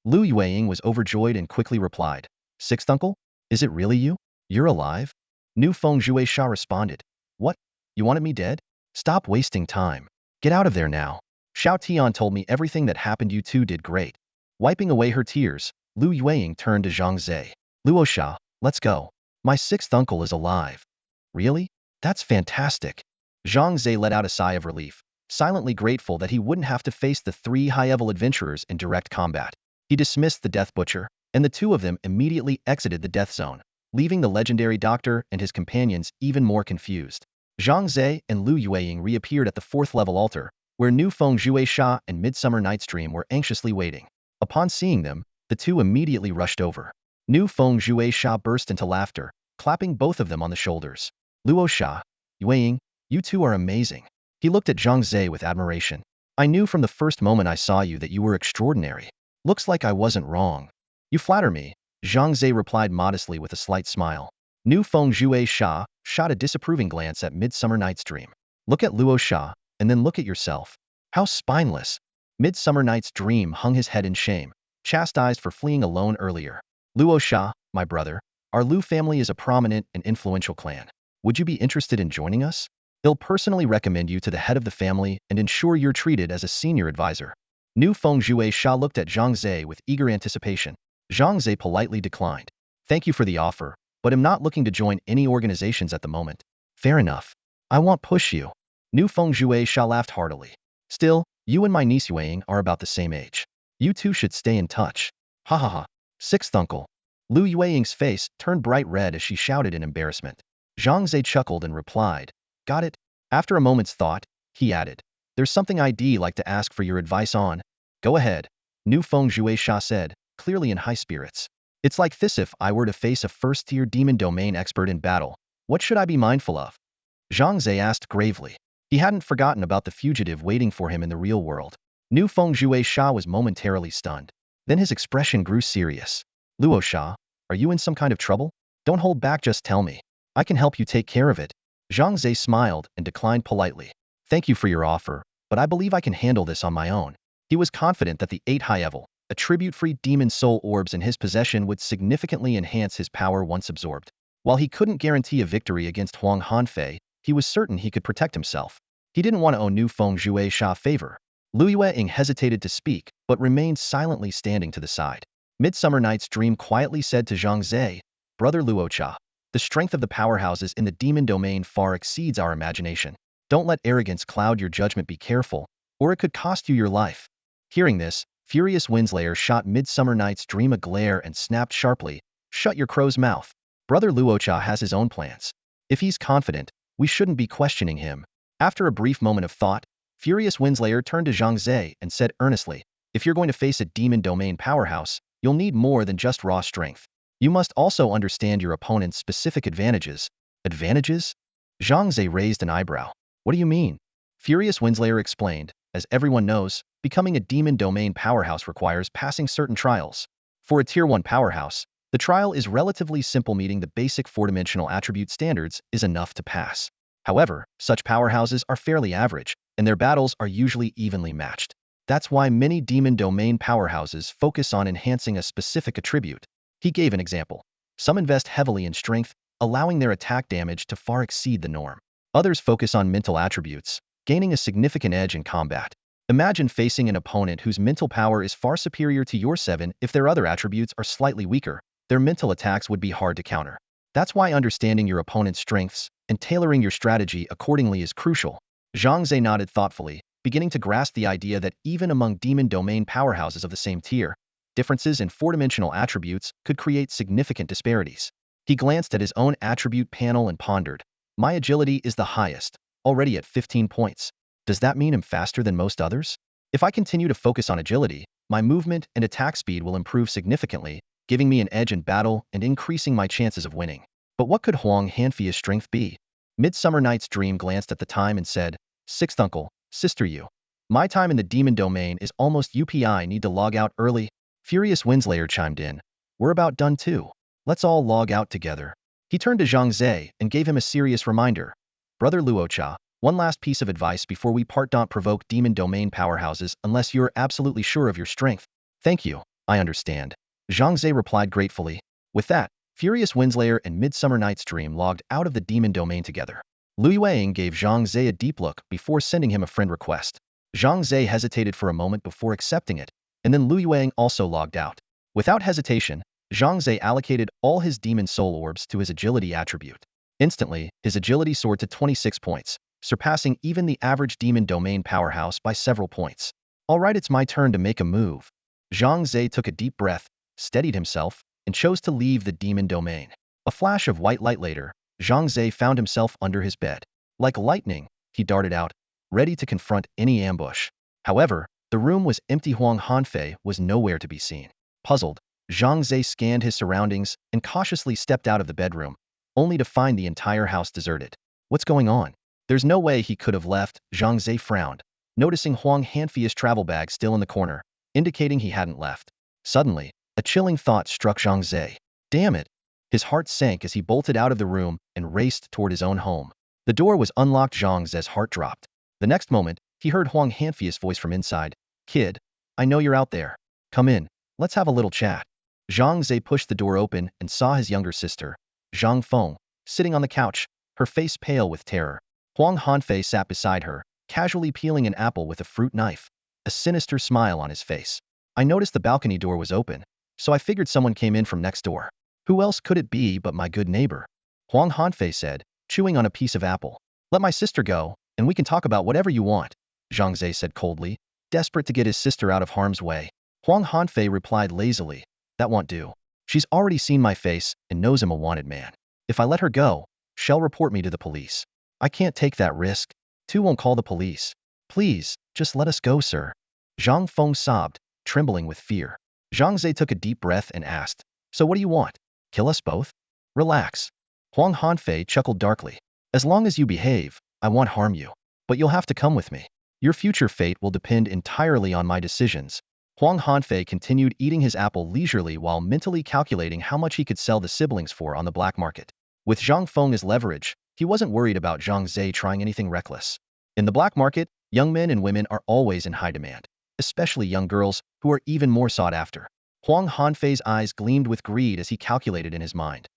Lu Yueying was overjoyed and quickly replied, Sixth uncle? Is it really you? You're alive? Nu Feng Jue Sha responded. What? You wanted me dead? Stop wasting time. Get out of there now. Xiao Tian told me everything that happened. You two did great. Wiping away her tears, Lu Yueying turned to Zhang Ze. Luo Sha, let's go. My sixth uncle is alive. Really? That's fantastic. Zhang Ze let out a sigh of relief, silently grateful that he wouldn't have to face the three high-level adventurers in direct combat. He dismissed the Death Butcher, and the two of them immediately exited the death zone, leaving the legendary doctor and his companions even more confused. Zhang Ze and Lu Yueying reappeared at the fourth-level altar, where Nu Feng Jue Sha and Midsummer Night's Dream were anxiously waiting. Upon seeing them, the two immediately rushed over. Nu Feng Jue Sha burst into laughter, clapping both of them on the shoulders. Luo Sha, Yueying, you two are amazing. He looked at Zhang Ze with admiration. I knew from the first moment I saw you that you were extraordinary. Looks like I wasn't wrong. You flatter me, Zhang Ze replied modestly with a slight smile. Nu Feng Jue Sha shot a disapproving glance at Midsummer Night's Dream. Look at Luo Sha, and then look at yourself. How spineless. Midsummer Night's Dream hung his head in shame, chastised for fleeing alone earlier. Luo Sha, my brother, our Lu family is a prominent and influential clan. Would you be interested in joining us? They'll personally recommend you to the head of the family and ensure you're treated as a senior advisor. Nu Feng Jue Sha looked at Zhang Ze with eager anticipation. Zhang Ze politely declined. Thank you for the offer, but I'm not looking to join any organizations at the moment. Fair enough. I won't push you. Nu Feng Jue Sha laughed heartily. Still, you and my niece Yueying are about the same age. You two should stay in touch. Ha ha ha. Sixth uncle. Lu Yueying's face turned bright red as she shouted in embarrassment. Zhang Ze chuckled and replied, Got it? After a moment's thought, he added, There's something I'd like to ask for your advice on. Go ahead. Nu Feng Jue Sha said, clearly in high spirits. It's like this: if I were to face a first-tier demon domain expert in battle, what should I be mindful of? Zhang Ze asked gravely. He hadn't forgotten about the fugitive waiting for him in the real world. Nu Feng Jue Sha was momentarily stunned. Then his expression grew serious. Luo Sha, are you in some kind of trouble? Don't hold back, just tell me. I can help you take care of it. Zhang Ze smiled and declined politely. Thank you for your offer, but I believe I can handle this on my own. He was confident that the 8 high-level, attribute-free demon soul orbs in his possession would significantly enhance his power once absorbed. While he couldn't guarantee a victory against Huang Hanfei, he was certain he could protect himself. He didn't want to owe Nu Feng Jue Sha favor. Lu Yueying hesitated to speak, but remained silently standing to the side. Midsummer Night's Dream quietly said to Zhang Ze, Brother Luo Cha, the strength of the powerhouses in the demon domain far exceeds our imagination. Don't let arrogance cloud your judgment. Be careful, or it could cost you your life. Hearing this, Furious Windslayer shot Midsummer Night's Dream a glare and snapped sharply, Shut your crow's mouth. Brother Luocha has his own plans. If he's confident, we shouldn't be questioning him. After a brief moment of thought, Furious Windslayer turned to Zhang Ze and said earnestly, If you're going to face a demon domain powerhouse, you'll you'll need more than just raw strength. You must also understand your opponent's specific advantages. Advantages? Zhang Ze raised an eyebrow. What do you mean? Furious Winslayer explained. As everyone knows, becoming a demon domain powerhouse requires passing certain trials. For a Tier 1 powerhouse, the trial is relatively simple. Meeting the basic 4-dimensional attribute standards is enough to pass. However, such powerhouses are fairly average, and their battles are usually evenly matched. That's why many demon domain powerhouses focus on enhancing a specific attribute. He gave an example. Some invest heavily in strength, allowing their attack damage to far exceed the norm. Others focus on mental attributes, gaining a significant edge in combat. Imagine facing an opponent whose mental power is far superior to your 7. If their other attributes are slightly weaker, their mental attacks would be hard to counter. That's why understanding your opponent's strengths and tailoring your strategy accordingly is crucial. Zhang Ze nodded thoughtfully, beginning to grasp the idea that even among demon domain powerhouses of the same tier, differences in 4-dimensional attributes could create significant disparities. He glanced at his own attribute panel and pondered. My agility is the highest, already at 15 points. Does that mean I'm faster than most others? If I continue to focus on agility, my movement and attack speed will improve significantly, giving me an edge in battle and increasing my chances of winning. But what could Huang Hanfei's strength be? Midsummer Night's Dream glanced at the time and said, 6th uncle, sister you. My time in the demon domain is almost up. I need to log out early. Furious Winslayer chimed in. We're about done too. Let's all log out together. He turned to Zhang Ze and gave him a serious reminder. Brother Luocha, one last piece of advice before we part. Don't provoke demon domain powerhouses unless you're absolutely sure of your strength. Thank you, I understand. Zhang Ze replied gratefully. With that, Furious Winslayer and Midsummer Night's Dream logged out of the demon domain together. Lu Yueing gave Zhang Ze a deep look before sending him a friend request. Zhang Ze hesitated for a moment before accepting it, and then Lu Yueing also logged out. Without hesitation, Zhang Ze allocated all his demon soul orbs to his agility attribute. Instantly, his agility soared to 26 points, surpassing even the average demon domain powerhouse by several points. Alright, it's my turn to make a move. Zhang Ze took a deep breath, steadied himself, and chose to leave the demon domain. A flash of white light later, Zhang Ze found himself under his bed. Like lightning, he darted out, ready to confront any ambush. However, the room was empty. Huang Hanfei was nowhere to be seen. Puzzled, Zhang Ze scanned his surroundings and cautiously stepped out of the bedroom, only to find the entire house deserted. What's going on? There's no way he could have left. Zhang Ze frowned, noticing Huang Hanfei's travel bag still in the corner, indicating he hadn't left. Suddenly, a chilling thought struck Zhang Ze. Damn it! His heart sank as he bolted out of the room and raced toward his own home. The door was unlocked. Zhang Ze's heart dropped. The next moment, he heard Huang Hanfei's voice from inside. Kid, I know you're out there. Come in, let's have a little chat. Zhang Ze pushed the door open and saw his younger sister, Zhang Feng, sitting on the couch, her face pale with terror. Huang Hanfei sat beside her, casually peeling an apple with a fruit knife, a sinister smile on his face. I noticed the balcony door was open, so I figured someone came in from next door. Who else could it be but my good neighbor? Huang Hanfei said, chewing on a piece of apple. Let my sister go, and we can talk about whatever you want, Zhang Ze said coldly, desperate to get his sister out of harm's way. Huang Hanfei replied lazily, that won't do. She's already seen my face and knows I'm a wanted man. If I let her go, she'll report me to the police. I can't take that risk. Tu won't call the police. Please, just let us go, sir. Zhang Feng sobbed, trembling with fear. Zhang Ze took a deep breath and asked, so what do you want? Kill us both? Relax. Huang Hanfei chuckled darkly. As long as you behave, I won't harm you. But you'll have to come with me. Your future fate will depend entirely on my decisions. Huang Hanfei continued eating his apple leisurely while mentally calculating how much he could sell the siblings for on the black market. With Zhang Feng as leverage, he wasn't worried about Zhang Ze trying anything reckless. In the black market, young men and women are always in high demand, especially young girls, who are even more sought after. Huang Hanfei's eyes gleamed with greed as he calculated in his mind.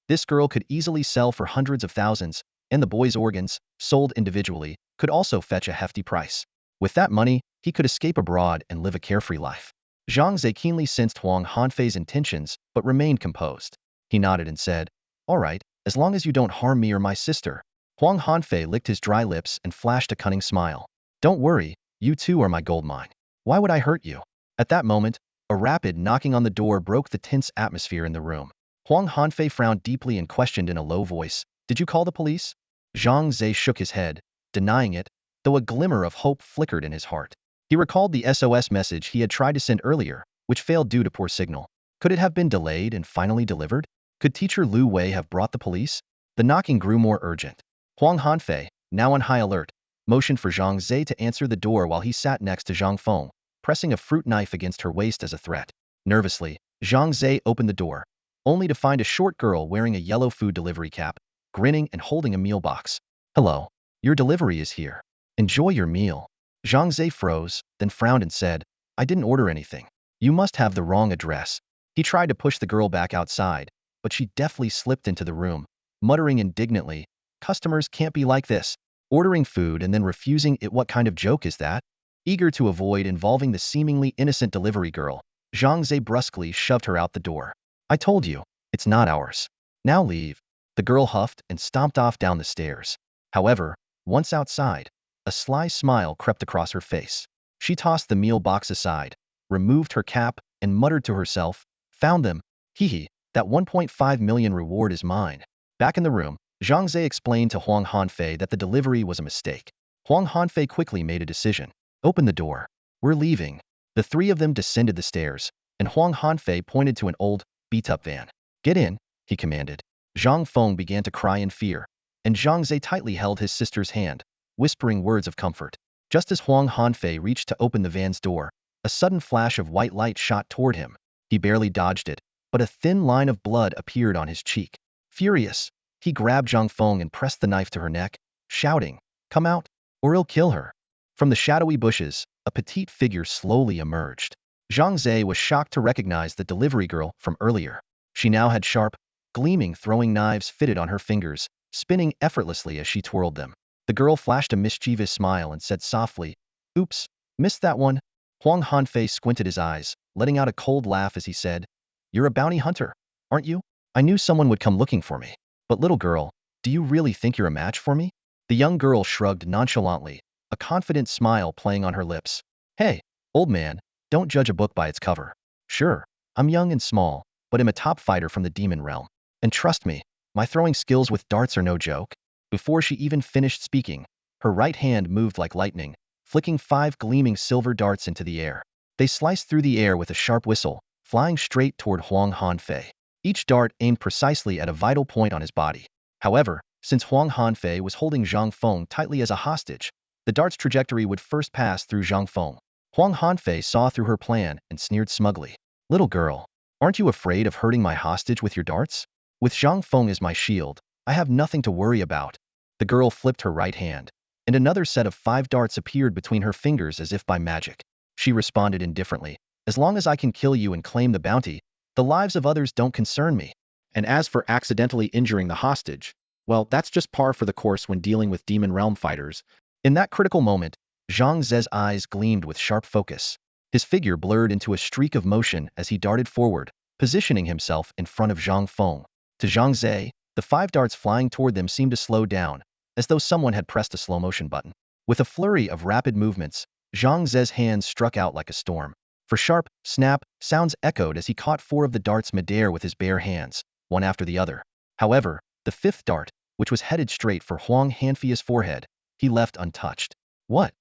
This girl could easily sell for hundreds of thousands, and the boy's organs, sold individually, could also fetch a hefty price. With that money, he could escape abroad and live a carefree life. Zhang Ze keenly sensed Huang Hanfei's intentions, but remained composed. He nodded and said, all right, as long as you don't harm me or my sister. Huang Hanfei licked his dry lips and flashed a cunning smile. Don't worry, you two are my gold mine. Why would I hurt you? At that moment, a rapid knocking on the door broke the tense atmosphere in the room. Huang Hanfei frowned deeply and questioned in a low voice, did you call the police? Zhang Ze shook his head, denying it, though a glimmer of hope flickered in his heart. He recalled the SOS message he had tried to send earlier, which failed due to poor signal. Could it have been delayed and finally delivered? Could teacher Lu Wei have brought the police? The knocking grew more urgent. Huang Hanfei, now on high alert, motioned for Zhang Ze to answer the door while he sat next to Zhang Feng, pressing a fruit knife against her waist as a threat. Nervously, Zhang Ze opened the door, only to find a short girl wearing a yellow food delivery cap, grinning and holding a meal box. Hello. Your delivery is here. Enjoy your meal. Zhang Ze froze, then frowned and said, I didn't order anything. You must have the wrong address. He tried to push the girl back outside, but she deftly slipped into the room, muttering indignantly, customers can't be like this. Ordering food and then refusing it, what kind of joke is that? Eager to avoid involving the seemingly innocent delivery girl, Zhang Ze brusquely shoved her out the door. I told you, it's not ours. Now leave. The girl huffed and stomped off down the stairs. However, once outside, a sly smile crept across her face. She tossed the meal box aside, removed her cap, and muttered to herself, found them. Hee hee, that 1.5 million reward is mine. Back in the room, Zhang Ze explained to Huang Hanfei that the delivery was a mistake. Huang Hanfei quickly made a decision. Open the door. We're leaving. The three of them descended the stairs, and Huang Hanfei pointed to an old, beat-up van. Get in, he commanded. Zhang Feng began to cry in fear, and Zhang Ze tightly held his sister's hand, whispering words of comfort. Just as Huang Hanfei reached to open the van's door, a sudden flash of white light shot toward him. He barely dodged it, but a thin line of blood appeared on his cheek. Furious, he grabbed Zhang Feng and pressed the knife to her neck, shouting, come out, or I'll kill her. From the shadowy bushes, a petite figure slowly emerged. Zhang Ze was shocked to recognize the delivery girl from earlier. She now had sharp, gleaming throwing knives fitted on her fingers, spinning effortlessly as she twirled them. The girl flashed a mischievous smile and said softly, oops, missed that one. Huang Hanfei squinted his eyes, letting out a cold laugh as he said, you're a bounty hunter, aren't you? I knew someone would come looking for me. But little girl, do you really think you're a match for me? The young girl shrugged nonchalantly, a confident smile playing on her lips. Hey, old man, don't judge a book by its cover. Sure, I'm young and small, but I'm a top fighter from the demon realm. And trust me, my throwing skills with darts are no joke. Before she even finished speaking, her right hand moved like lightning, flicking 5 gleaming silver darts into the air. They sliced through the air with a sharp whistle, flying straight toward Huang Hanfei. Each dart aimed precisely at a vital point on his body. However, since Huang Hanfei was holding Zhang Feng tightly as a hostage, the dart's trajectory would first pass through Zhang Feng. Huang Hanfei saw through her plan and sneered smugly. Little girl, aren't you afraid of hurting my hostage with your darts? With Zhang Feng as my shield, I have nothing to worry about. The girl flipped her right hand, and another set of 5 darts appeared between her fingers as if by magic. She responded indifferently, as long as I can kill you and claim the bounty, the lives of others don't concern me. And as for accidentally injuring the hostage, well, that's just par for the course when dealing with demon realm fighters. In that critical moment, Zhang Ze's eyes gleamed with sharp focus. His figure blurred into a streak of motion as he darted forward, positioning himself in front of Zhang Feng. To Zhang Ze, the 5 darts flying toward them seemed to slow down, as though someone had pressed a slow motion button. With a flurry of rapid movements, Zhang Ze's hands struck out like a storm. For sharp, snap, sounds echoed as he caught 4 of the darts midair with his bare hands, one after the other. However, the 5th dart, which was headed straight for Huang Hanfei's forehead, he left untouched. What?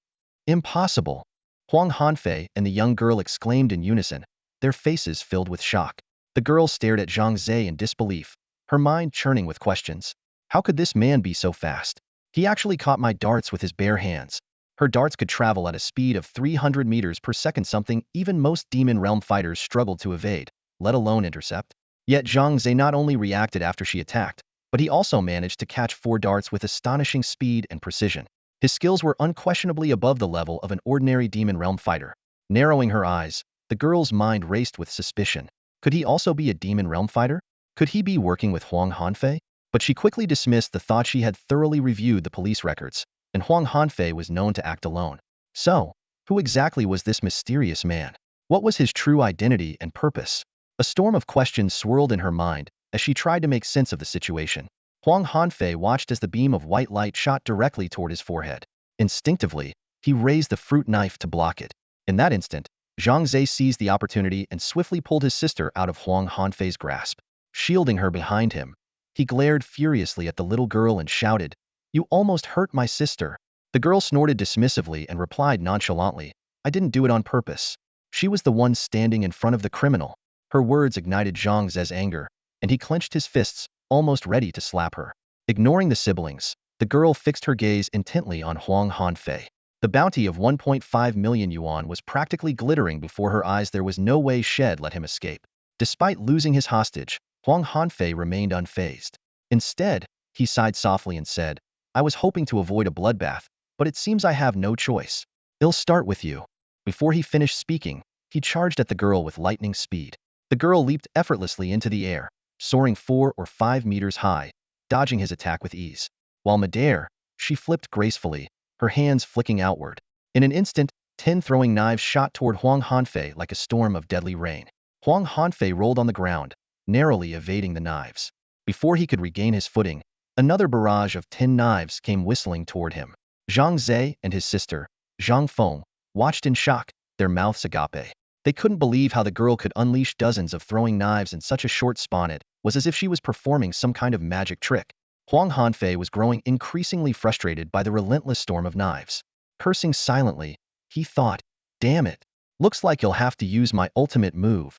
Impossible! Huang Hanfei and the young girl exclaimed in unison, their faces filled with shock. The girl stared at Zhang Ze in disbelief, her mind churning with questions. How could this man be so fast? He actually caught my darts with his bare hands. Her darts could travel at a speed of 300 meters per second, something even most demon realm fighters struggled to evade, let alone intercept. Yet Zhang Ze not only reacted after she attacked, but he also managed to catch 4 darts with astonishing speed and precision. His skills were unquestionably above the level of an ordinary demon realm fighter. Narrowing her eyes, the girl's mind raced with suspicion. Could he also be a demon realm fighter? Could he be working with Huang Hanfei? But she quickly dismissed the thought. She had thoroughly reviewed the police records, and Huang Hanfei was known to act alone. So, who exactly was this mysterious man? What was his true identity and purpose? A storm of questions swirled in her mind as she tried to make sense of the situation. Huang Hanfei watched as the beam of white light shot directly toward his forehead. Instinctively, he raised the fruit knife to block it. In that instant, Zhang Ze seized the opportunity and swiftly pulled his sister out of Huang Hanfei's grasp. Shielding her behind him, he glared furiously at the little girl and shouted, "You almost hurt my sister." The girl snorted dismissively and replied nonchalantly, "I didn't do it on purpose." She was the one standing in front of the criminal. Her words ignited Zhang Ze's anger, and he clenched his fists, almost ready to slap her. Ignoring the siblings, the girl fixed her gaze intently on Huang Hanfei. The bounty of 1.5 million yuan was practically glittering before her eyes. There was no way she'd let him escape. Despite losing his hostage, Huang Hanfei remained unfazed. Instead, he sighed softly and said, "I was hoping to avoid a bloodbath, but it seems I have no choice. I'll start with you." Before he finished speaking, he charged at the girl with lightning speed. The girl leaped effortlessly into the air, soaring 4 or 5 meters high, dodging his attack with ease. While midair, she flipped gracefully, her hands flicking outward. In an instant, 10 throwing knives shot toward Huang Hanfei like a storm of deadly rain. Huang Hanfei rolled on the ground, narrowly evading the knives. Before he could regain his footing, another barrage of 10 knives came whistling toward him. Zhang Ze and his sister, Zhang Feng, watched in shock, their mouths agape. They couldn't believe how the girl could unleash dozens of throwing knives in such a short span. It was as if she was performing some kind of magic trick. Huang Hanfei was growing increasingly frustrated by the relentless storm of knives. Cursing silently, he thought, "Damn it. Looks like you'll have to use my ultimate move."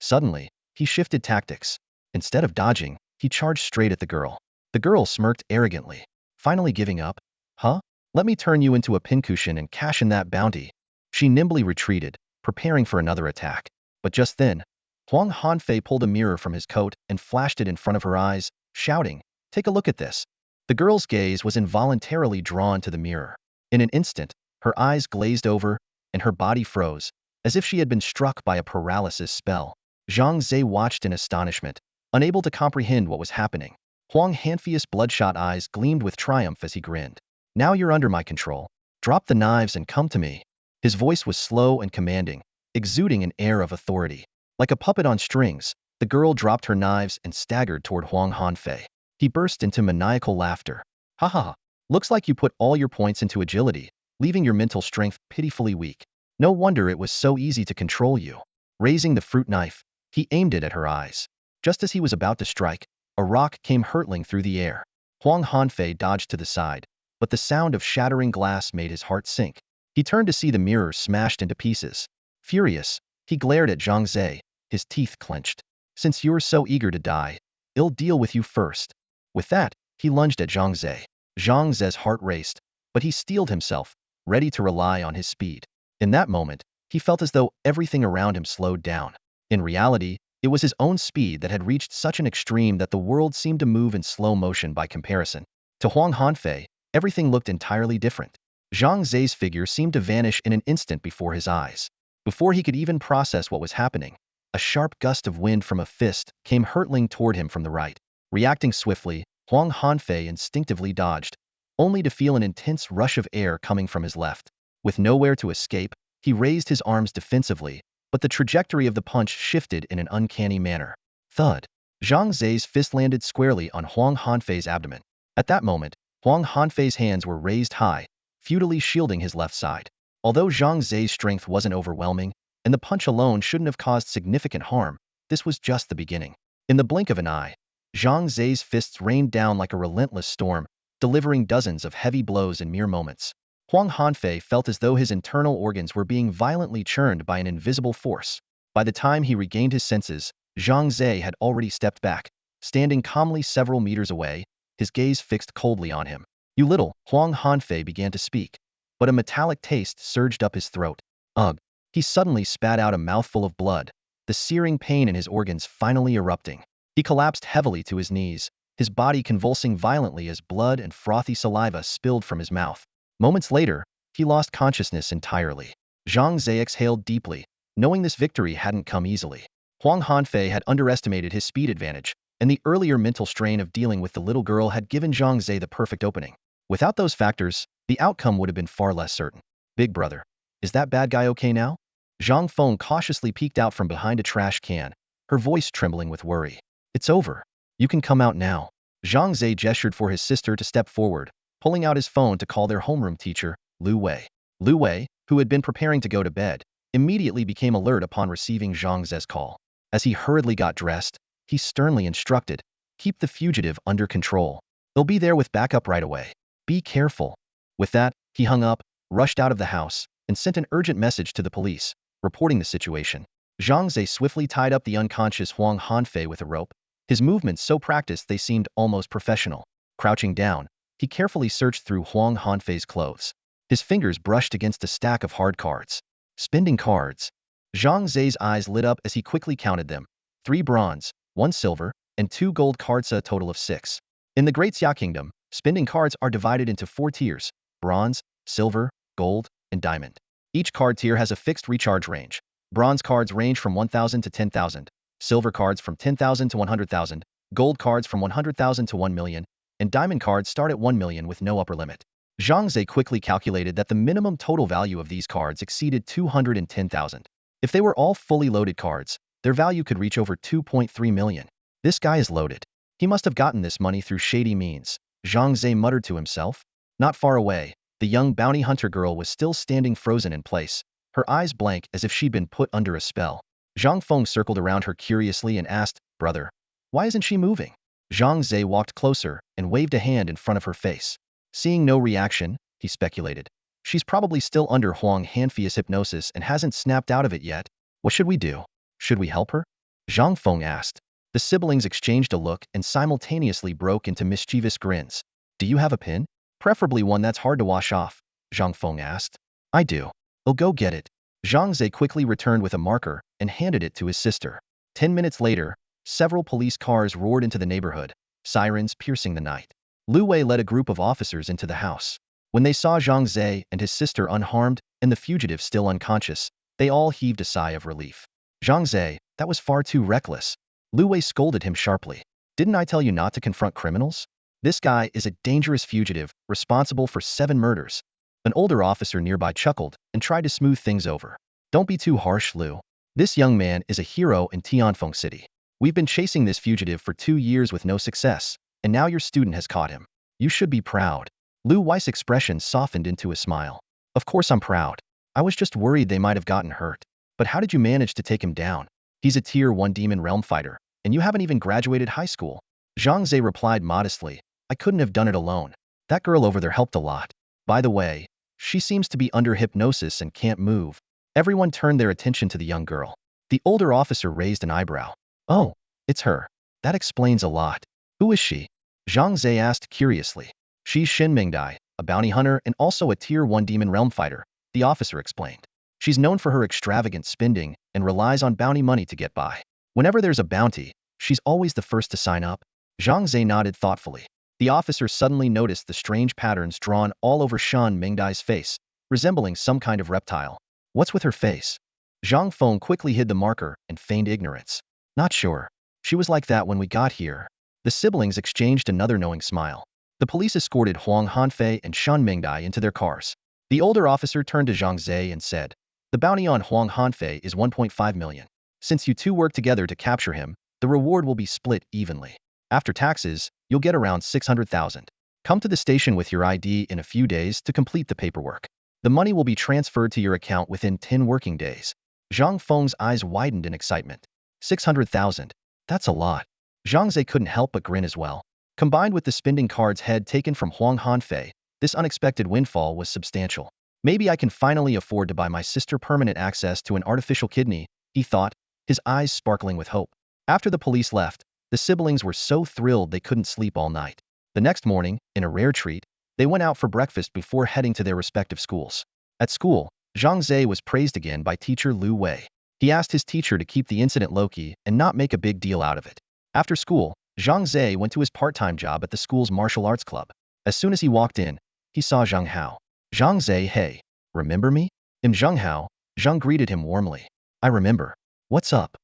Suddenly, he shifted tactics. Instead of dodging, he charged straight at the girl. The girl smirked arrogantly. Finally giving up? "Huh? Let me turn you into a pincushion and cash in that bounty." She nimbly retreated, preparing for another attack. But just then, Huang Hanfei pulled a mirror from his coat and flashed it in front of her eyes, shouting, "Take a look at this." The girl's gaze was involuntarily drawn to the mirror. In an instant, her eyes glazed over, and her body froze, as if she had been struck by a paralysis spell. Zhang Ze watched in astonishment, unable to comprehend what was happening. Huang Hanfei's bloodshot eyes gleamed with triumph as he grinned. "Now you're under my control. Drop the knives and come to me." His voice was slow and commanding, exuding an air of authority. Like a puppet on strings, the girl dropped her knives and staggered toward Huang Hanfei. He burst into maniacal laughter. "Ha ha ha. Looks like you put all your points into agility, leaving your mental strength pitifully weak. No wonder it was so easy to control you." Raising the fruit knife, he aimed it at her eyes. Just as he was about to strike, a rock came hurtling through the air. Huang Hanfei dodged to the side, but the sound of shattering glass made his heart sink. He turned to see the mirror smashed into pieces. Furious, he glared at Zhang Ze, his teeth clenched. "Since you're so eager to die, I'll deal with you first." With that, he lunged at Zhang Ze. Zhang Ze's heart raced, but he steeled himself, ready to rely on his speed. In that moment, he felt as though everything around him slowed down. In reality, it was his own speed that had reached such an extreme that the world seemed to move in slow motion by comparison. To Huang Hanfei, everything looked entirely different. Zhang Ze's figure seemed to vanish in an instant before his eyes. Before he could even process what was happening, a sharp gust of wind from a fist came hurtling toward him from the right. Reacting swiftly, Huang Hanfei instinctively dodged, only to feel an intense rush of air coming from his left. With nowhere to escape, he raised his arms defensively, but the trajectory of the punch shifted in an uncanny manner. Thud! Zhang Ze's fist landed squarely on Huang Hanfei's abdomen. At that moment, Huang Hanfei's hands were raised high, futilely shielding his left side. Although Zhang Ze's strength wasn't overwhelming, and the punch alone shouldn't have caused significant harm, this was just the beginning. In the blink of an eye, Zhang Ze's fists rained down like a relentless storm, delivering dozens of heavy blows in mere moments. Huang Hanfei felt as though his internal organs were being violently churned by an invisible force. By the time he regained his senses, Zhang Ze had already stepped back, standing calmly several meters away, his gaze fixed coldly on him. "You little," Huang Hanfei began to speak, but a metallic taste surged up his throat. Ugh! He suddenly spat out a mouthful of blood, the searing pain in his organs finally erupting. He collapsed heavily to his knees, his body convulsing violently as blood and frothy saliva spilled from his mouth. Moments later, he lost consciousness entirely. Zhang Ze exhaled deeply, knowing this victory hadn't come easily. Huang Hanfei had underestimated his speed advantage, and the earlier mental strain of dealing with the little girl had given Zhang Ze the perfect opening. Without those factors, the outcome would have been far less certain. "Big brother, is that bad guy okay now?" Zhang Feng cautiously peeked out from behind a trash can, her voice trembling with worry. "It's over. You can come out now." Zhang Ze gestured for his sister to step forward, pulling out his phone to call their homeroom teacher, Lu Wei. Lu Wei, who had been preparing to go to bed, immediately became alert upon receiving Zhang Ze's call. As he hurriedly got dressed, he sternly instructed, "Keep the fugitive under control. They'll be there with backup right away. Be careful." With that, he hung up, rushed out of the house, and sent an urgent message to the police, reporting the situation. Zhang Ze swiftly tied up the unconscious Huang Hanfei with a rope, his movements so practiced they seemed almost professional. Crouching down, he carefully searched through Huang Hanfei's clothes. His fingers brushed against a stack of hard cards. Spending cards. Zhang Ze's eyes lit up as he quickly counted them. 3 bronze, 1 silver, and 2 gold cards, a total of 6. In the Great Xia Kingdom, spending cards are divided into 4 tiers: bronze, silver, gold, and diamond. Each card tier has a fixed recharge range. Bronze cards range from 1,000 to 10,000, silver cards from 10,000 to 100,000, gold cards from 100,000 to 1 million, and diamond cards start at 1 million with no upper limit. Zhang Ze quickly calculated that the minimum total value of these cards exceeded 210,000. If they were all fully loaded cards, their value could reach over 2.3 million. This guy is loaded. He must have gotten this money through shady means, Zhang Ze muttered to himself. Not far away, the young bounty hunter girl was still standing frozen in place, her eyes blank as if she'd been put under a spell. Zhang Feng circled around her curiously and asked, "Brother, why isn't she moving?" Zhang Ze walked closer and waved a hand in front of her face. Seeing no reaction, he speculated. She's probably still under Huang Hanfei's hypnosis and hasn't snapped out of it yet. What should we do? Should we help her? Zhang Feng asked. The siblings exchanged a look and simultaneously broke into mischievous grins. Do you have a pin? Preferably one that's hard to wash off, Zhang Feng asked. I do. I'll go get it. Zhang Ze quickly returned with a marker and handed it to his sister. 10 minutes later, several police cars roared into the neighborhood, sirens piercing the night. Lu Wei led a group of officers into the house. When they saw Zhang Ze and his sister unharmed and the fugitive still unconscious, they all heaved a sigh of relief. Zhang Ze, that was far too reckless. Lu Wei scolded him sharply. Didn't I tell you not to confront criminals? This guy is a dangerous fugitive, responsible for 7 murders. An older officer nearby chuckled and tried to smooth things over. Don't be too harsh, Lu. This young man is a hero in Tianfeng City. We've been chasing this fugitive for 2 years with no success, and now your student has caught him. You should be proud. Lu Wei's expression softened into a smile. Of course I'm proud. I was just worried they might have gotten hurt. But how did you manage to take him down? He's a tier 1 demon realm fighter, and you haven't even graduated high school. Zhang Ze replied modestly. I couldn't have done it alone. That girl over there helped a lot. By the way, she seems to be under hypnosis and can't move. Everyone turned their attention to the young girl. The older officer raised an eyebrow. Oh, it's her. That explains a lot. Who is she? Zhang Ze asked curiously. She's Shin Mingdai, a bounty hunter and also a tier 1 demon realm fighter, the officer explained. She's known for her extravagant spending and relies on bounty money to get by. Whenever there's a bounty, she's always the first to sign up. Zhang Ze nodded thoughtfully. The officer suddenly noticed the strange patterns drawn all over Shan Mingdai's face, resembling some kind of reptile. What's with her face? Zhang Feng quickly hid the marker and feigned ignorance. Not sure. She was like that when we got here. The siblings exchanged another knowing smile. The police escorted Huang Hanfei and Shan Mingdai into their cars. The older officer turned to Zhang Ze and said, the bounty on Huang Hanfei is 1.5 million. Since you two work together to capture him, the reward will be split evenly. After taxes, you'll get around 600,000. Come to the station with your ID in a few days to complete the paperwork. The money will be transferred to your account within 10 working days. Zhang Feng's eyes widened in excitement. 600,000. That's a lot. Zhang Ze couldn't help but grin as well. Combined with the spending cards head taken from Huang Hanfei, this unexpected windfall was substantial. Maybe I can finally afford to buy my sister permanent access to an artificial kidney, he thought, his eyes sparkling with hope. After the police left, the siblings were so thrilled they couldn't sleep all night. The next morning, in a rare treat, they went out for breakfast before heading to their respective schools. At school, Zhang Ze was praised again by teacher Lu Wei. He asked his teacher to keep the incident low-key and not make a big deal out of it. After school, Zhang Ze went to his part-time job at the school's martial arts club. As soon as he walked in, he saw Zhang Hao. Zhang Ze, hey, remember me? I'm Zhang Hao. Zhang greeted him warmly. I remember. What's up?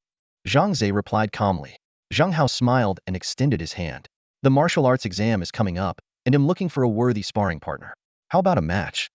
Zhang Ze replied calmly. Zhang Hao smiled and extended his hand. The martial arts exam is coming up, and I'm looking for a worthy sparring partner. How about a match?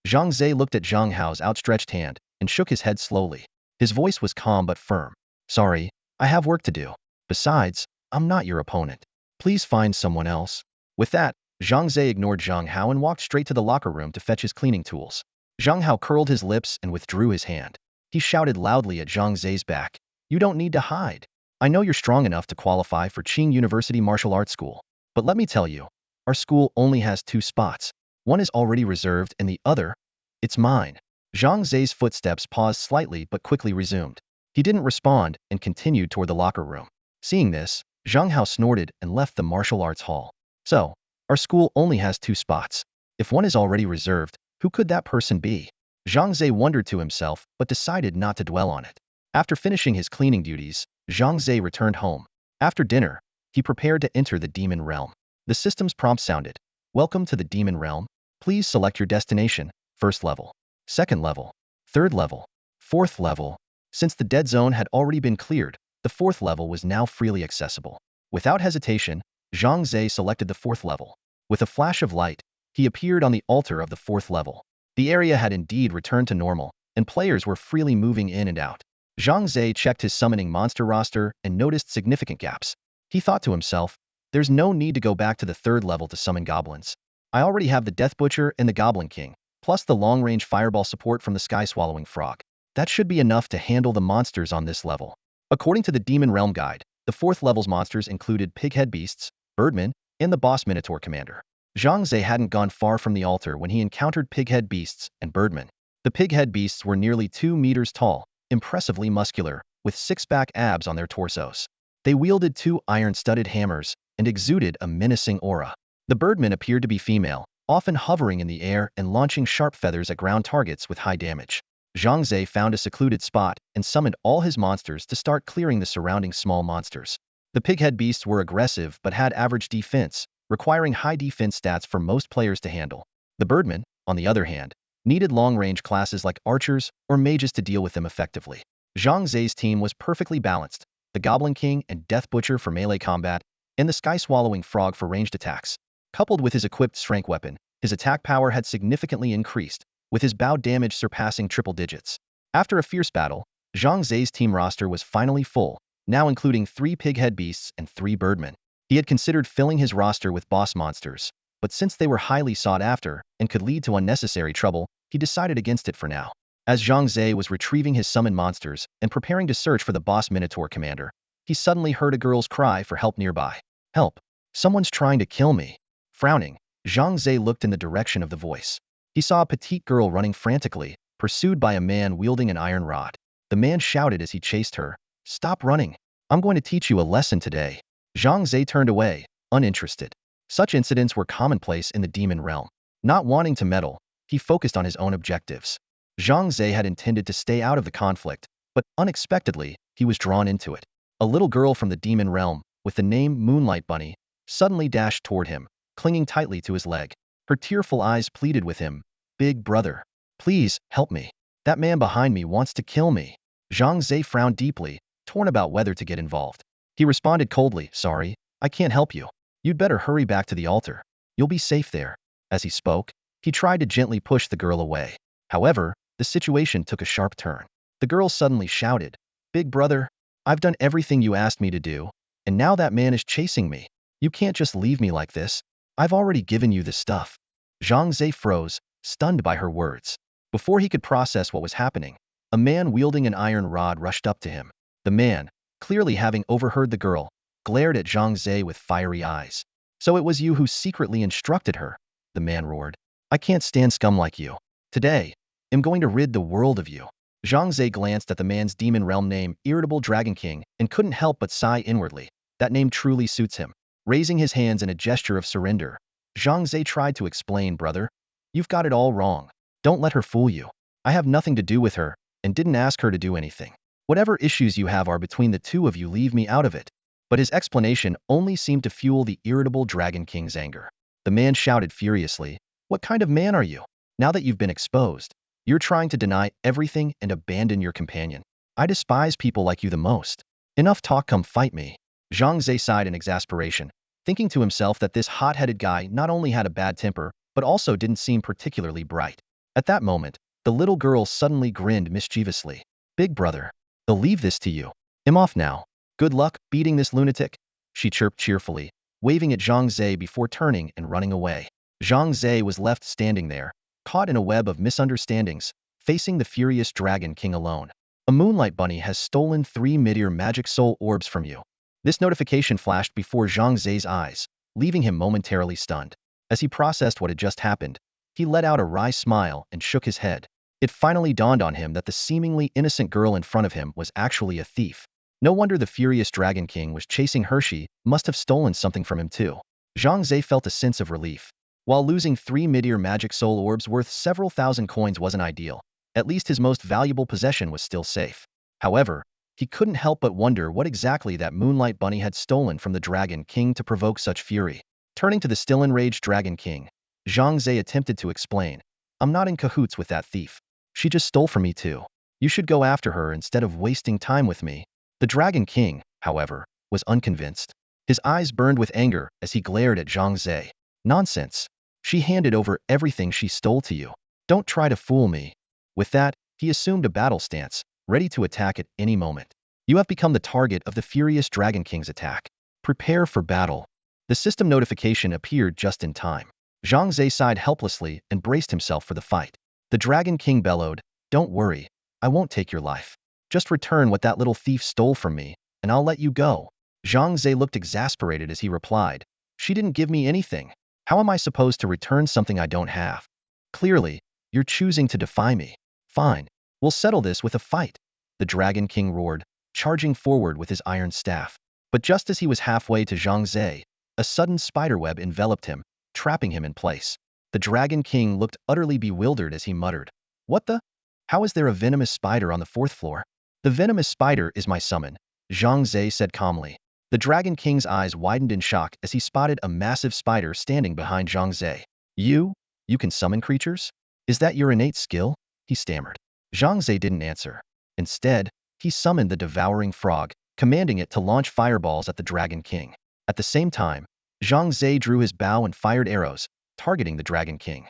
Zhang Ze looked at Zhang Hao's outstretched hand and shook his head slowly. His voice was calm but firm. Sorry, I have work to do. Besides, I'm not your opponent. Please find someone else. With that, Zhang Ze ignored Zhang Hao and walked straight to the locker room to fetch his cleaning tools. Zhang Hao curled his lips and withdrew his hand. He shouted loudly at Zhang Ze's back. You don't need to hide. I know you're strong enough to qualify for Qing University Martial Arts School. But let me tell you, our school only has 2 spots. One is already reserved and the other, it's mine. Zhang Ze's footsteps paused slightly but quickly resumed. He didn't respond and continued toward the locker room. Seeing this, Zhang Hao snorted and left the martial arts hall. So, our school only has 2 spots. If one is already reserved, who could that person be? Zhang Ze wondered to himself but decided not to dwell on it. After finishing his cleaning duties, Zhang Ze returned home. After dinner, he prepared to enter the demon realm. The system's prompt sounded, "Welcome to the demon realm. Please select your destination, 1st level, 2nd level, 3rd level, 4th level." Since the dead zone had already been cleared, the 4th level was now freely accessible. Without hesitation, Zhang Ze selected the 4th level. With a flash of light, he appeared on the altar of the 4th level. The area had indeed returned to normal, and players were freely moving in and out. Zhang Ze checked his summoning monster roster and noticed significant gaps. He thought to himself, there's no need to go back to the 3rd level to summon goblins. I already have the Death Butcher and the Goblin King, plus the long-range fireball support from the Sky-Swallowing Frog. That should be enough to handle the monsters on this level. According to the Demon Realm Guide, the 4th level's monsters included pighead beasts, birdmen, and the boss Minotaur Commander. Zhang Ze hadn't gone far from the altar when he encountered pighead beasts and birdmen. The pighead beasts were nearly 2 meters tall, impressively muscular, with 6-pack abs on their torsos. They wielded 2 iron-studded hammers and exuded a menacing aura. The birdmen appeared to be female, often hovering in the air and launching sharp feathers at ground targets with high damage. Zhang Ze found a secluded spot and summoned all his monsters to start clearing the surrounding small monsters. The pighead beasts were aggressive but had average defense, requiring high defense stats for most players to handle. The birdmen, on the other hand, needed long-range classes like archers or mages to deal with them effectively. Zhang Ze's team was perfectly balanced, the Goblin King and Death Butcher for melee combat, and the Sky-Swallowing Frog for ranged attacks. Coupled with his equipped strength weapon, his attack power had significantly increased, with his bow damage surpassing triple digits. After a fierce battle, Zhang Ze's team roster was finally full, now including 3 pighead beasts and 3 birdmen. He had considered filling his roster with boss monsters, but since they were highly sought after and could lead to unnecessary trouble, he decided against it for now. As Zhang Ze was retrieving his summoned monsters and preparing to search for the boss Minotaur Commander, he suddenly heard a girl's cry for help nearby. "Help! Someone's trying to kill me!" Frowning, Zhang Ze looked in the direction of the voice. He saw a petite girl running frantically, pursued by a man wielding an iron rod. The man shouted as he chased her, "Stop running! I'm going to teach you a lesson today." Zhang Ze turned away, uninterested. Such incidents were commonplace in the demon realm. Not wanting to meddle, he focused on his own objectives. Zhang Ze had intended to stay out of the conflict, but unexpectedly, he was drawn into it. A little girl from the demon realm, with the name Moonlight Bunny, suddenly dashed toward him, clinging tightly to his leg. Her tearful eyes pleaded with him, "Big brother, please, help me. That man behind me wants to kill me." Zhang Ze frowned deeply, torn about whether to get involved. He responded coldly, "Sorry, I can't help you. You'd better hurry back to the altar. You'll be safe there." As he spoke, he tried to gently push the girl away. However, the situation took a sharp turn. The girl suddenly shouted, "Big brother, I've done everything you asked me to do, and now that man is chasing me. You can't just leave me like this. I've already given you the stuff." Zhang Ze froze, stunned by her words. Before he could process what was happening, a man wielding an iron rod rushed up to him. The man, clearly having overheard the girl, glared at Zhang Ze with fiery eyes. "So it was you who secretly instructed her," the man roared. "I can't stand scum like you. Today, I'm going to rid the world of you." Zhang Ze glanced at the man's demon realm name, Irritable Dragon King, and couldn't help but sigh inwardly. That name truly suits him. Raising his hands in a gesture of surrender, Zhang Ze tried to explain, "Brother, you've got it all wrong. Don't let her fool you. I have nothing to do with her, and didn't ask her to do anything. Whatever issues you have are between the 2 of you, leave me out of it." But his explanation only seemed to fuel the Irritable Dragon King's anger. The man shouted furiously, "What kind of man are you? Now that you've been exposed, you're trying to deny everything and abandon your companion. I despise people like you the most. Enough talk, come fight me." Zhang Ze sighed in exasperation, thinking to himself that this hot-headed guy not only had a bad temper, but also didn't seem particularly bright. At that moment, the little girl suddenly grinned mischievously. "Big brother, they'll leave this to you. I'm off now. Good luck beating this lunatic," she chirped cheerfully, waving at Zhang Ze before turning and running away. Zhang Ze was left standing there, caught in a web of misunderstandings, facing the furious Dragon King alone. "A Moonlight Bunny has stolen 3 mid-ear magic soul orbs from you." This notification flashed before Zhang Ze's eyes, leaving him momentarily stunned. As he processed what had just happened, he let out a wry smile and shook his head. It finally dawned on him that the seemingly innocent girl in front of him was actually a thief. No wonder the furious Dragon King was chasing Hershey, must have stolen something from him too. Zhang Ze felt a sense of relief. While losing 3 mid-ear magic soul orbs worth several thousand coins wasn't ideal, at least his most valuable possession was still safe. However, he couldn't help but wonder what exactly that Moonlight Bunny had stolen from the Dragon King to provoke such fury. Turning to the still enraged Dragon King, Zhang Ze attempted to explain, "I'm not in cahoots with that thief. She just stole from me too. You should go after her instead of wasting time with me." The Dragon King, however, was unconvinced. His eyes burned with anger as he glared at Zhang Ze. "Nonsense. She handed over everything she stole to you. Don't try to fool me." With that, he assumed a battle stance, ready to attack at any moment. "You have become the target of the furious Dragon King's attack. Prepare for battle." The system notification appeared just in time. Zhang Ze sighed helplessly and braced himself for the fight. The Dragon King bellowed, "Don't worry, I won't take your life. Just return what that little thief stole from me, and I'll let you go." Zhang Ze looked exasperated as he replied, "She didn't give me anything. How am I supposed to return something I don't have? Clearly, you're choosing to defy me. Fine, we'll settle this with a fight." The Dragon King roared, charging forward with his iron staff. But just as he was halfway to Zhang Ze, a sudden spiderweb enveloped him, trapping him in place. The Dragon King looked utterly bewildered as he muttered, "What the? How is there a venomous spider on the 4th floor?" "The venomous spider is my summon," Zhang Ze said calmly. The Dragon King's eyes widened in shock as he spotted a massive spider standing behind Zhang Ze. You can summon creatures? Is that your innate skill?" he stammered. Zhang Ze didn't answer. Instead, he summoned the devouring frog, commanding it to launch fireballs at the Dragon King. At the same time, Zhang Ze drew his bow and fired arrows, targeting the Dragon King.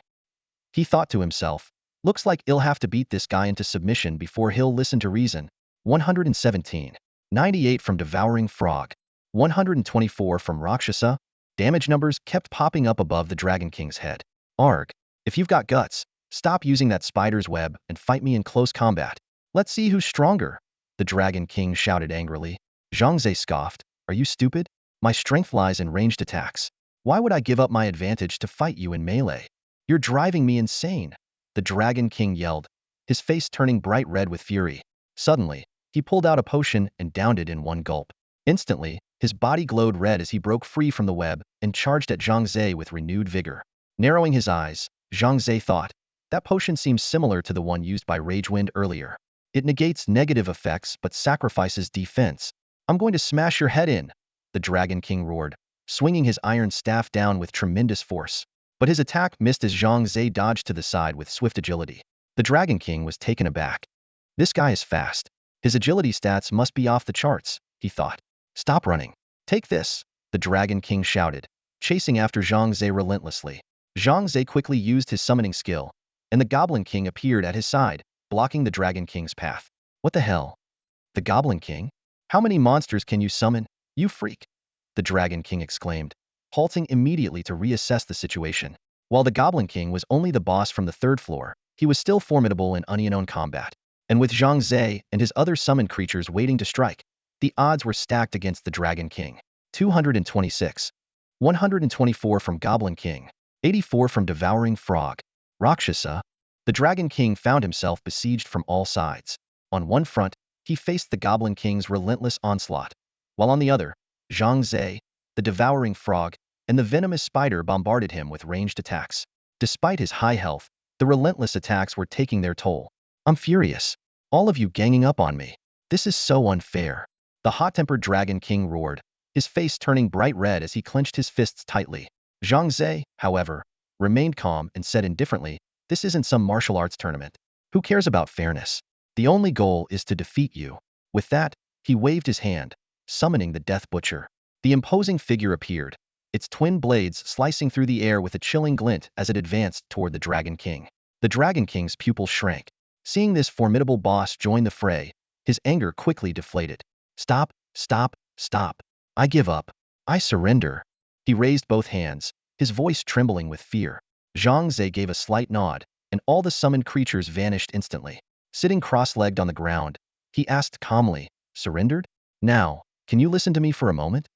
He thought to himself, "Looks like I'll have to beat this guy into submission before he'll listen to reason." 117. 98 from Devouring Frog. 124 from Rakshasa. Damage numbers kept popping up above the Dragon King's head. "Arg, if you've got guts, stop using that spider's web and fight me in close combat. Let's see who's stronger," the Dragon King shouted angrily. Zhang Ze scoffed, "Are you stupid? My strength lies in ranged attacks. Why would I give up my advantage to fight you in melee? You're driving me insane," the Dragon King yelled, his face turning bright red with fury. Suddenly, he pulled out a potion and downed it in one gulp. Instantly, his body glowed red as he broke free from the web and charged at Zhang Ze with renewed vigor. Narrowing his eyes, Zhang Ze thought, "That potion seems similar to the one used by Ragewind earlier. It negates negative effects but sacrifices defense. I'm going to smash your head in," the Dragon King roared, swinging his iron staff down with tremendous force. But his attack missed as Zhang Ze dodged to the side with swift agility. The Dragon King was taken aback. "This guy is fast. His agility stats must be off the charts," he thought. "Stop running. Take this," the Dragon King shouted, chasing after Zhang Ze relentlessly. Zhang Ze quickly used his summoning skill, and the Goblin King appeared at his side, blocking the Dragon King's path. "What the hell? The Goblin King? How many monsters can you summon, you freak?" the Dragon King exclaimed, halting immediately to reassess the situation. While the Goblin King was only the boss from the 3rd floor, he was still formidable in unknown combat. And with Zhang Ze and his other summoned creatures waiting to strike, the odds were stacked against the Dragon King. 226. 124 from Goblin King. 84 from Devouring Frog. Rakshasa. The Dragon King found himself besieged from all sides. On one front, he faced the Goblin King's relentless onslaught, while on the other, Zhang Ze, the Devouring Frog, and the venomous spider bombarded him with ranged attacks. Despite his high health, the relentless attacks were taking their toll. "I'm furious. All of you ganging up on me. This is so unfair," the hot-tempered Dragon King roared, his face turning bright red as he clenched his fists tightly. Zhang Ze, however, remained calm and said indifferently, "This isn't some martial arts tournament. Who cares about fairness? The only goal is to defeat you." With that, he waved his hand, summoning the Death Butcher. The imposing figure appeared, its twin blades slicing through the air with a chilling glint as it advanced toward the Dragon King. The Dragon King's pupils shrank. Seeing this formidable boss join the fray, his anger quickly deflated. "Stop, stop, stop. I give up. I surrender." He raised both hands, his voice trembling with fear. Zhang Ze gave a slight nod, and all the summoned creatures vanished instantly. Sitting cross-legged on the ground, he asked calmly, "Surrendered? Now, can you listen to me for a moment?"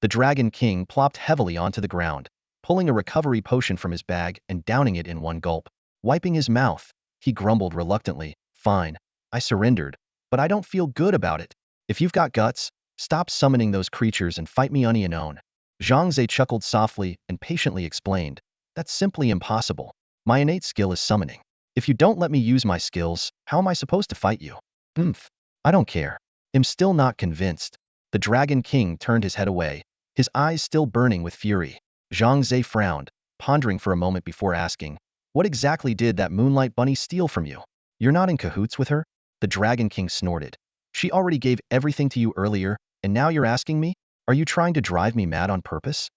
The Dragon King plopped heavily onto the ground, pulling a recovery potion from his bag and downing it in one gulp. Wiping his mouth, He grumbled reluctantly. Fine, I surrendered, but I don't feel good about it. If you've got guts, stop summoning those creatures and fight me on your own. Zhang Ze chuckled softly and patiently explained, that's simply impossible. My innate skill is summoning. If you don't let me use my skills, how am I supposed to fight you? Oomph. I don't care. I'm still not convinced. The Dragon King turned his head away, his eyes still burning with fury. Zhang Ze frowned, pondering for a moment before asking, what exactly did that Moonlight Bunny steal from you? You're not in cahoots with her? The Dragon King snorted. She already gave everything to you earlier, and now you're asking me? Are you trying to drive me mad on purpose?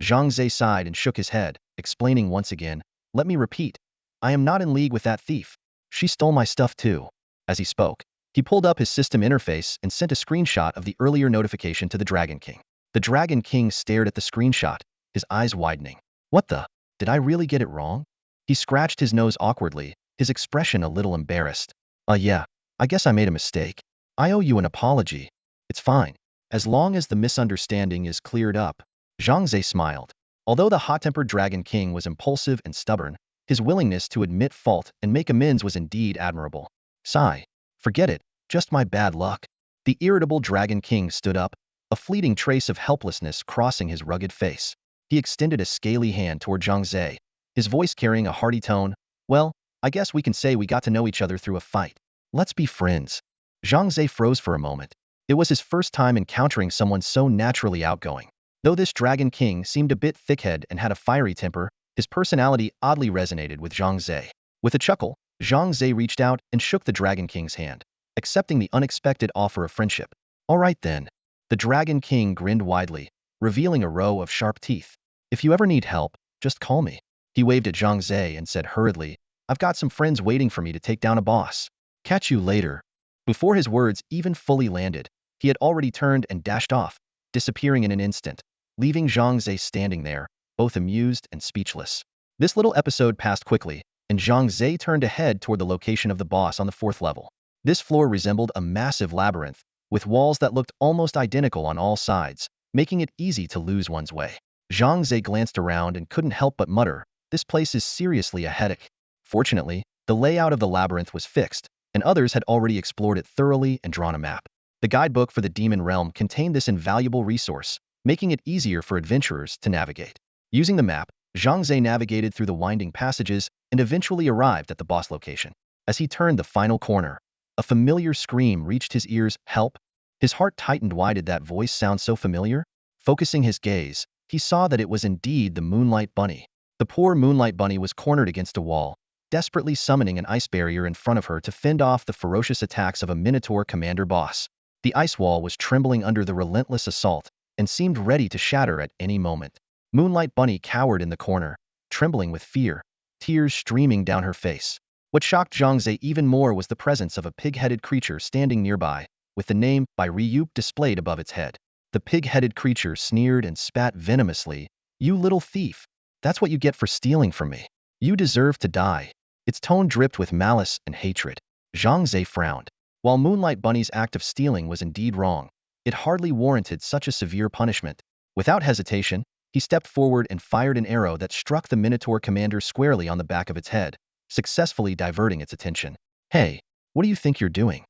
Zhang Ze sighed and shook his head, explaining once again, let me repeat, I am not in league with that thief. She stole my stuff too. As he spoke, he pulled up his system interface and sent a screenshot of the earlier notification to the Dragon King. The Dragon King stared at the screenshot, his eyes widening. What the? Did I really get it wrong? He scratched his nose awkwardly, his expression a little embarrassed. Yeah, I guess I made a mistake. I owe you an apology. It's fine. As long as the misunderstanding is cleared up. Zhang Ze smiled. Although the hot-tempered Dragon King was impulsive and stubborn, his willingness to admit fault and make amends was indeed admirable. Sigh. Forget it, just my bad luck. The irritable Dragon King stood up, a fleeting trace of helplessness crossing his rugged face. He extended a scaly hand toward Zhang Ze, his voice carrying a hearty tone. Well, I guess we can say we got to know each other through a fight. Let's be friends. Zhang Ze froze for a moment. It was his first time encountering someone so naturally outgoing. Though this Dragon King seemed a bit thick-headed and had a fiery temper, his personality oddly resonated with Zhang Ze. With a chuckle, Zhang Ze reached out and shook the Dragon King's hand, accepting the unexpected offer of friendship. All right then. The Dragon King grinned widely, revealing a row of sharp teeth. If you ever need help, just call me. He waved at Zhang Ze and said hurriedly, I've got some friends waiting for me to take down a boss. Catch you later. Before his words even fully landed, he had already turned and dashed off, disappearing in an instant, leaving Zhang Ze standing there, both amused and speechless. This little episode passed quickly, and Zhang Ze turned to head toward the location of the boss on the 4th level. This floor resembled a massive labyrinth, with walls that looked almost identical on all sides, making it easy to lose one's way. Zhang Ze glanced around and couldn't help but mutter, this place is seriously a headache. Fortunately, the layout of the labyrinth was fixed, and others had already explored it thoroughly and drawn a map. The guidebook for the Demon Realm contained this invaluable resource, making it easier for adventurers to navigate. Using the map, Zhang Ze navigated through the winding passages and eventually arrived at the boss location. As he turned the final corner, a familiar scream reached his ears, help. His heart tightened. Why did that voice sound so familiar? Focusing his gaze, he saw that it was indeed the Moonlight Bunny. The poor Moonlight Bunny was cornered against a wall, desperately summoning an ice barrier in front of her to fend off the ferocious attacks of a Minotaur commander boss. The ice wall was trembling under the relentless assault and seemed ready to shatter at any moment. Moonlight Bunny cowered in the corner, trembling with fear, tears streaming down her face. What shocked Zhang Ze even more was the presence of a pig-headed creature standing nearby, with the name by Regroup displayed above its head. The pig-headed creature sneered and spat venomously. You little thief! That's what you get for stealing from me. You deserve to die. Its tone dripped with malice and hatred. Zhang Ze frowned. While Moonlight Bunny's act of stealing was indeed wrong, it hardly warranted such a severe punishment. Without hesitation, he stepped forward and fired an arrow that struck the Minotaur commander squarely on the back of its head, successfully diverting its attention. Hey, what do you think you're doing?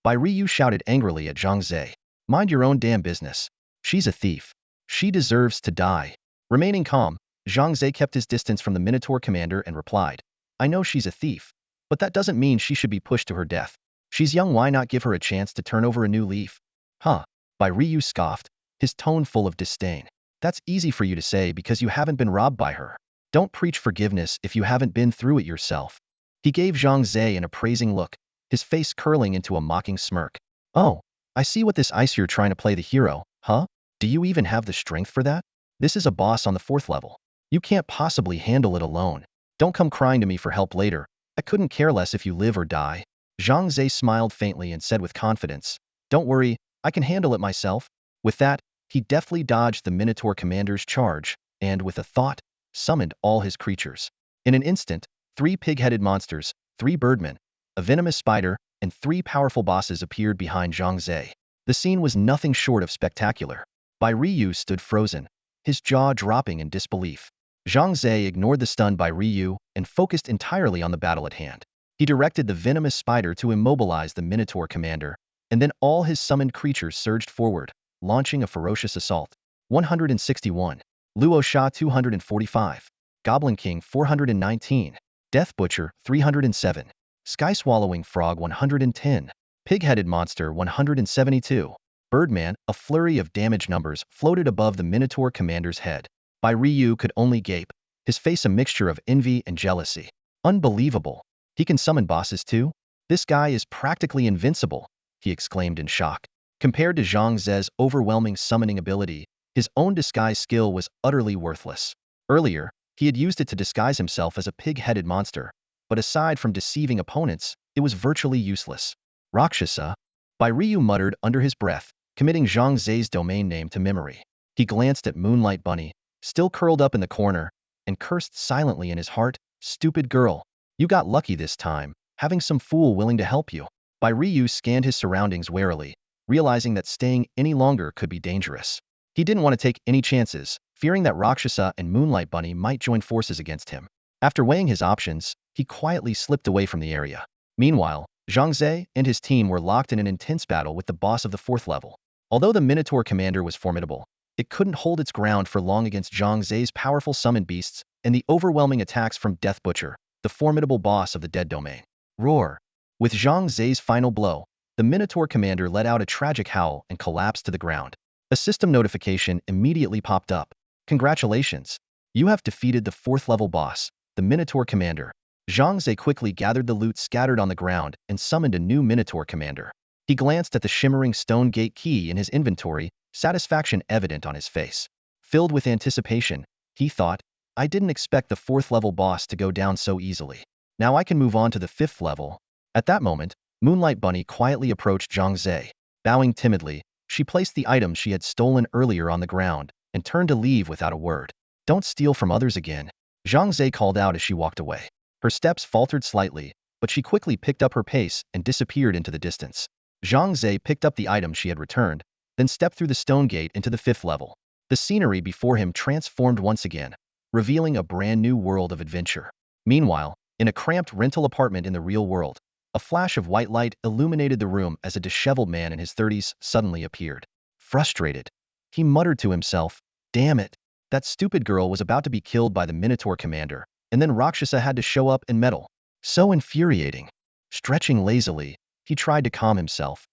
Bai Ryu shouted angrily at Zhang Ze. Mind your own damn business. She's a thief. She deserves to die. Remaining calm, Zhang Ze kept his distance from the Minotaur commander and replied, I know she's a thief, but that doesn't mean she should be pushed to her death. She's young, why not give her a chance to turn over a new leaf? Huh. Bai Ryu scoffed, his tone full of disdain. That's easy for you to say because you haven't been robbed by her. Don't preach forgiveness if you haven't been through it yourself. He gave Zhang Ze an appraising look, his face curling into a mocking smirk. Oh, I see what this ice you're trying to play the hero, huh? Do you even have the strength for that? This is a boss on the 4th level. You can't possibly handle it alone. Don't come crying to me for help later. I couldn't care less if you live or die. Zhang Ze smiled faintly and said with confidence, Don't worry, I can handle it myself. With that, he deftly dodged the Minotaur commander's charge, and with a thought, summoned all his creatures. In an instant, 3 pig-headed monsters, 3 birdmen, a venomous spider, and 3 powerful bosses appeared behind Zhang Ze. The scene was nothing short of spectacular. Bai Ryu stood frozen, his jaw dropping in disbelief. Zhang Ze ignored the stun by Ryu and focused entirely on the battle at hand. He directed the venomous spider to immobilize the Minotaur commander, and then all his summoned creatures surged forward, launching a ferocious assault. 161. Luo Sha 245. Goblin King 419. Death Butcher 307. Sky-Swallowing Frog 110. Pig-Headed Monster 172. Birdman, a flurry of damage numbers, floated above the Minotaur commander's head. Bai Ryu could only gape, his face a mixture of envy and jealousy. Unbelievable. He can summon bosses too? This guy is practically invincible, he exclaimed in shock. Compared to Zhang Ze's overwhelming summoning ability, his own disguise skill was utterly worthless. Earlier, he had used it to disguise himself as a pig-headed monster, but aside from deceiving opponents, it was virtually useless. Rakshasa, Bai Ryu muttered under his breath, committing Zhang Ze's domain name to memory. He glanced at Moonlight Bunny, still curled up in the corner, and cursed silently in his heart, "Stupid girl. You got lucky this time, having some fool willing to help you." Bai Ryu scanned his surroundings warily, realizing that staying any longer could be dangerous. He didn't want to take any chances, fearing that Rakshasa and Moonlight Bunny might join forces against him. After weighing his options, he quietly slipped away from the area. Meanwhile, Zhang Ze and his team were locked in an intense battle with the boss of the 4th level. Although the Minotaur commander was formidable, it couldn't hold its ground for long against Zhang Ze's powerful summoned beasts and the overwhelming attacks from Death Butcher, the formidable boss of the Dead Domain. Roar! With Zhang Ze's final blow, the Minotaur commander let out a tragic howl and collapsed to the ground. A system notification immediately popped up. "Congratulations! You have defeated the 4th level boss, the Minotaur commander." Zhang Ze quickly gathered the loot scattered on the ground and summoned a new Minotaur commander. He glanced at the shimmering stone gate key in his inventory, satisfaction evident on his face. Filled with anticipation, he thought, "I didn't expect the 4th level boss to go down so easily. Now I can move on to the 5th level." At that moment, Moonlight Bunny quietly approached Zhang Ze. Bowing timidly, she placed the item she had stolen earlier on the ground and turned to leave without a word. "Don't steal from others again," Zhang Ze called out as she walked away. Her steps faltered slightly, but she quickly picked up her pace and disappeared into the distance. Zhang Ze picked up the item she had returned, then stepped through the stone gate into the 5th level. The scenery before him transformed once again, revealing a brand new world of adventure. Meanwhile, in a cramped rental apartment in the real world, a flash of white light illuminated the room as a disheveled man in his 30s suddenly appeared. Frustrated, he muttered to himself, "Damn it, that stupid girl was about to be killed by the Minotaur commander, and then Rakshasa had to show up and meddle. So infuriating." Stretching lazily, he tried to calm himself.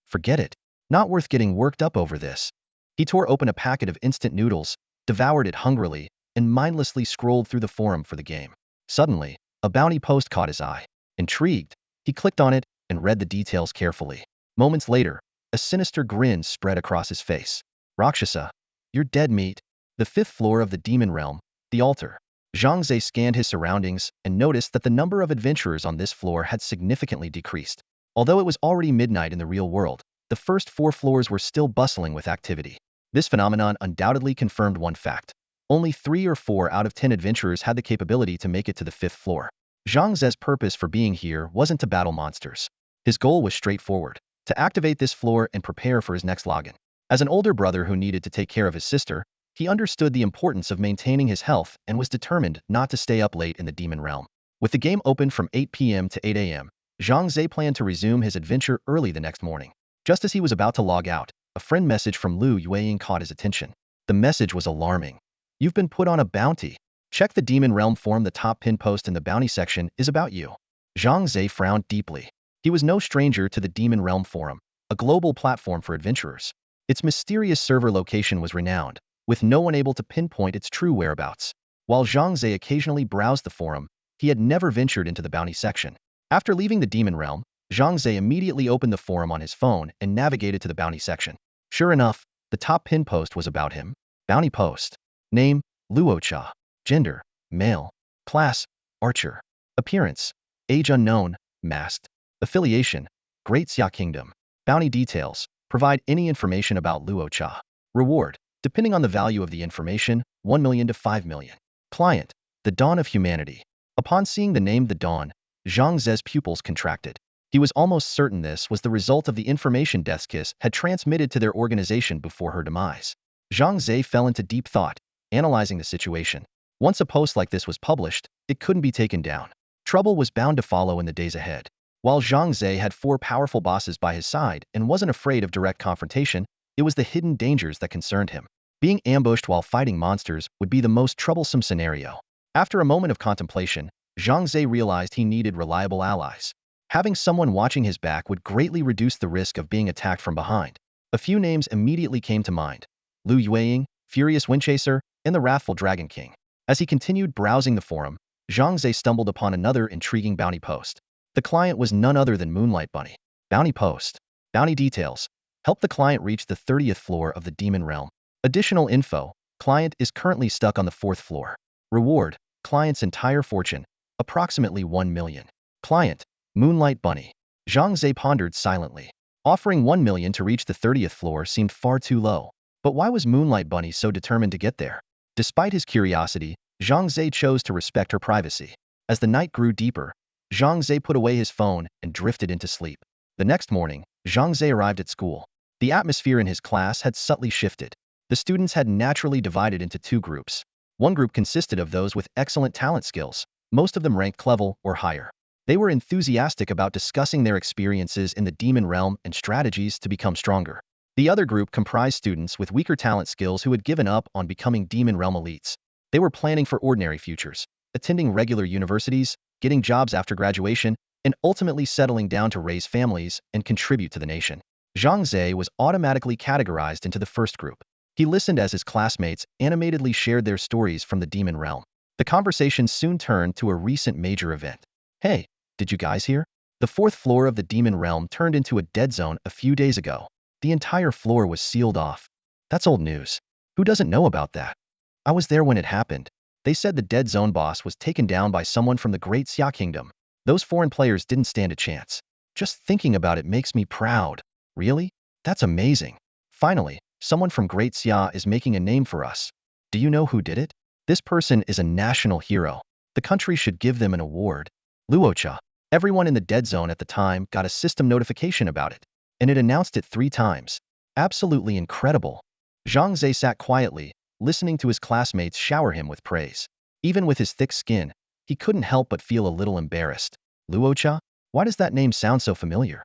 Forget it. Not worth getting worked up over this. He tore open a packet of instant noodles, devoured it hungrily, and mindlessly scrolled through the forum for the game. Suddenly, a bounty post caught his eye. Intrigued, he clicked on it and read the details carefully. Moments later, a sinister grin spread across his face. "Rakshasa, you're dead meat." The 5th floor of the demon realm, the altar. Zhang Ze scanned his surroundings and noticed that the number of adventurers on this floor had significantly decreased. Although it was already midnight in the real world, the first 4 floors were still bustling with activity. This phenomenon undoubtedly confirmed one fact. Only 3 or 4 out of 10 adventurers had the capability to make it to the 5th floor. Zhang Ze's purpose for being here wasn't to battle monsters. His goal was straightforward: to activate this floor and prepare for his next login. As an older brother who needed to take care of his sister, he understood the importance of maintaining his health and was determined not to stay up late in the demon realm. With the game open from 8 p.m. to 8 a.m., Zhang Ze planned to resume his adventure early the next morning. Just as he was about to log out, a friend message from Lu Yueying caught his attention. The message was alarming. "You've been put on a bounty. Check the demon realm forum. The top pin post in the bounty section is about you." Zhang Ze frowned deeply. He was no stranger to the demon realm forum, a global platform for adventurers. Its mysterious server location was renowned, with no one able to pinpoint its true whereabouts. While Zhang Ze occasionally browsed the forum, he had never ventured into the bounty section. After leaving the demon realm, Zhang Ze immediately opened the forum on his phone and navigated to the bounty section. Sure enough, the top pin post was about him. Bounty post. Name: Luo Cha. Gender: male. Class: archer. Appearance: age unknown, masked. Affiliation: Great Xia Kingdom. Bounty details: provide any information about Luo Cha. Reward: depending on the value of the information, 1 million to 5 million. Client: The Dawn of Humanity. Upon seeing the name The Dawn, Zhang Ze's pupils contracted. He was almost certain this was the result of the information Death's Kiss had transmitted to their organization before her demise. Zhang Ze fell into deep thought, analyzing the situation. Once a post like this was published, it couldn't be taken down. Trouble was bound to follow in the days ahead. While Zhang Ze had 4 powerful bosses by his side and wasn't afraid of direct confrontation, it was the hidden dangers that concerned him. Being ambushed while fighting monsters would be the most troublesome scenario. After a moment of contemplation, Zhang Ze realized he needed reliable allies. Having someone watching his back would greatly reduce the risk of being attacked from behind. A few names immediately came to mind: Lu Yueying, Furious Windchaser, and the Wrathful Dragon King. As he continued browsing the forum, Zhang Ze stumbled upon another intriguing bounty post. The client was none other than Moonlight Bunny. Bounty post. Bounty details. Help the client reach the 30th floor of the Demon Realm. Additional info. Client is currently stuck on the 4th floor. Reward. Client's entire fortune. Approximately 1 million. Client. Moonlight Bunny. Zhang Ze pondered silently. Offering 1 million to reach the 30th floor seemed far too low. But why was Moonlight Bunny so determined to get there? Despite his curiosity, Zhang Ze chose to respect her privacy. As the night grew deeper, Zhang Ze put away his phone and drifted into sleep. The next morning, Zhang Ze arrived at school. The atmosphere in his class had subtly shifted. The students had naturally divided into 2 groups. One group consisted of those with excellent talent skills, most of them ranked level or higher. They were enthusiastic about discussing their experiences in the demon realm and strategies to become stronger. The other group comprised students with weaker talent skills who had given up on becoming demon realm elites. They were planning for ordinary futures, attending regular universities, getting jobs after graduation, and ultimately settling down to raise families and contribute to the nation. Zhang Ze was automatically categorized into the first group. He listened as his classmates animatedly shared their stories from the demon realm. The conversation soon turned to a recent major event. Hey, did you guys hear? The 4th floor of the demon realm turned into a dead zone a few days ago. The entire floor was sealed off. That's old news. Who doesn't know about that? I was there when it happened. They said the dead zone boss was taken down by someone from the Great Xia Kingdom. Those foreign players didn't stand a chance. Just thinking about it makes me proud. Really? That's amazing. Finally, someone from Great Xia is making a name for us. Do you know who did it? This person is a national hero. The country should give them an award. Luocha. Everyone in the dead zone at the time got a system notification about it, and it announced it 3 times. Absolutely incredible. Zhang Ze sat quietly, listening to his classmates shower him with praise. Even with his thick skin, he couldn't help but feel a little embarrassed. Luocha? Why does that name sound so familiar?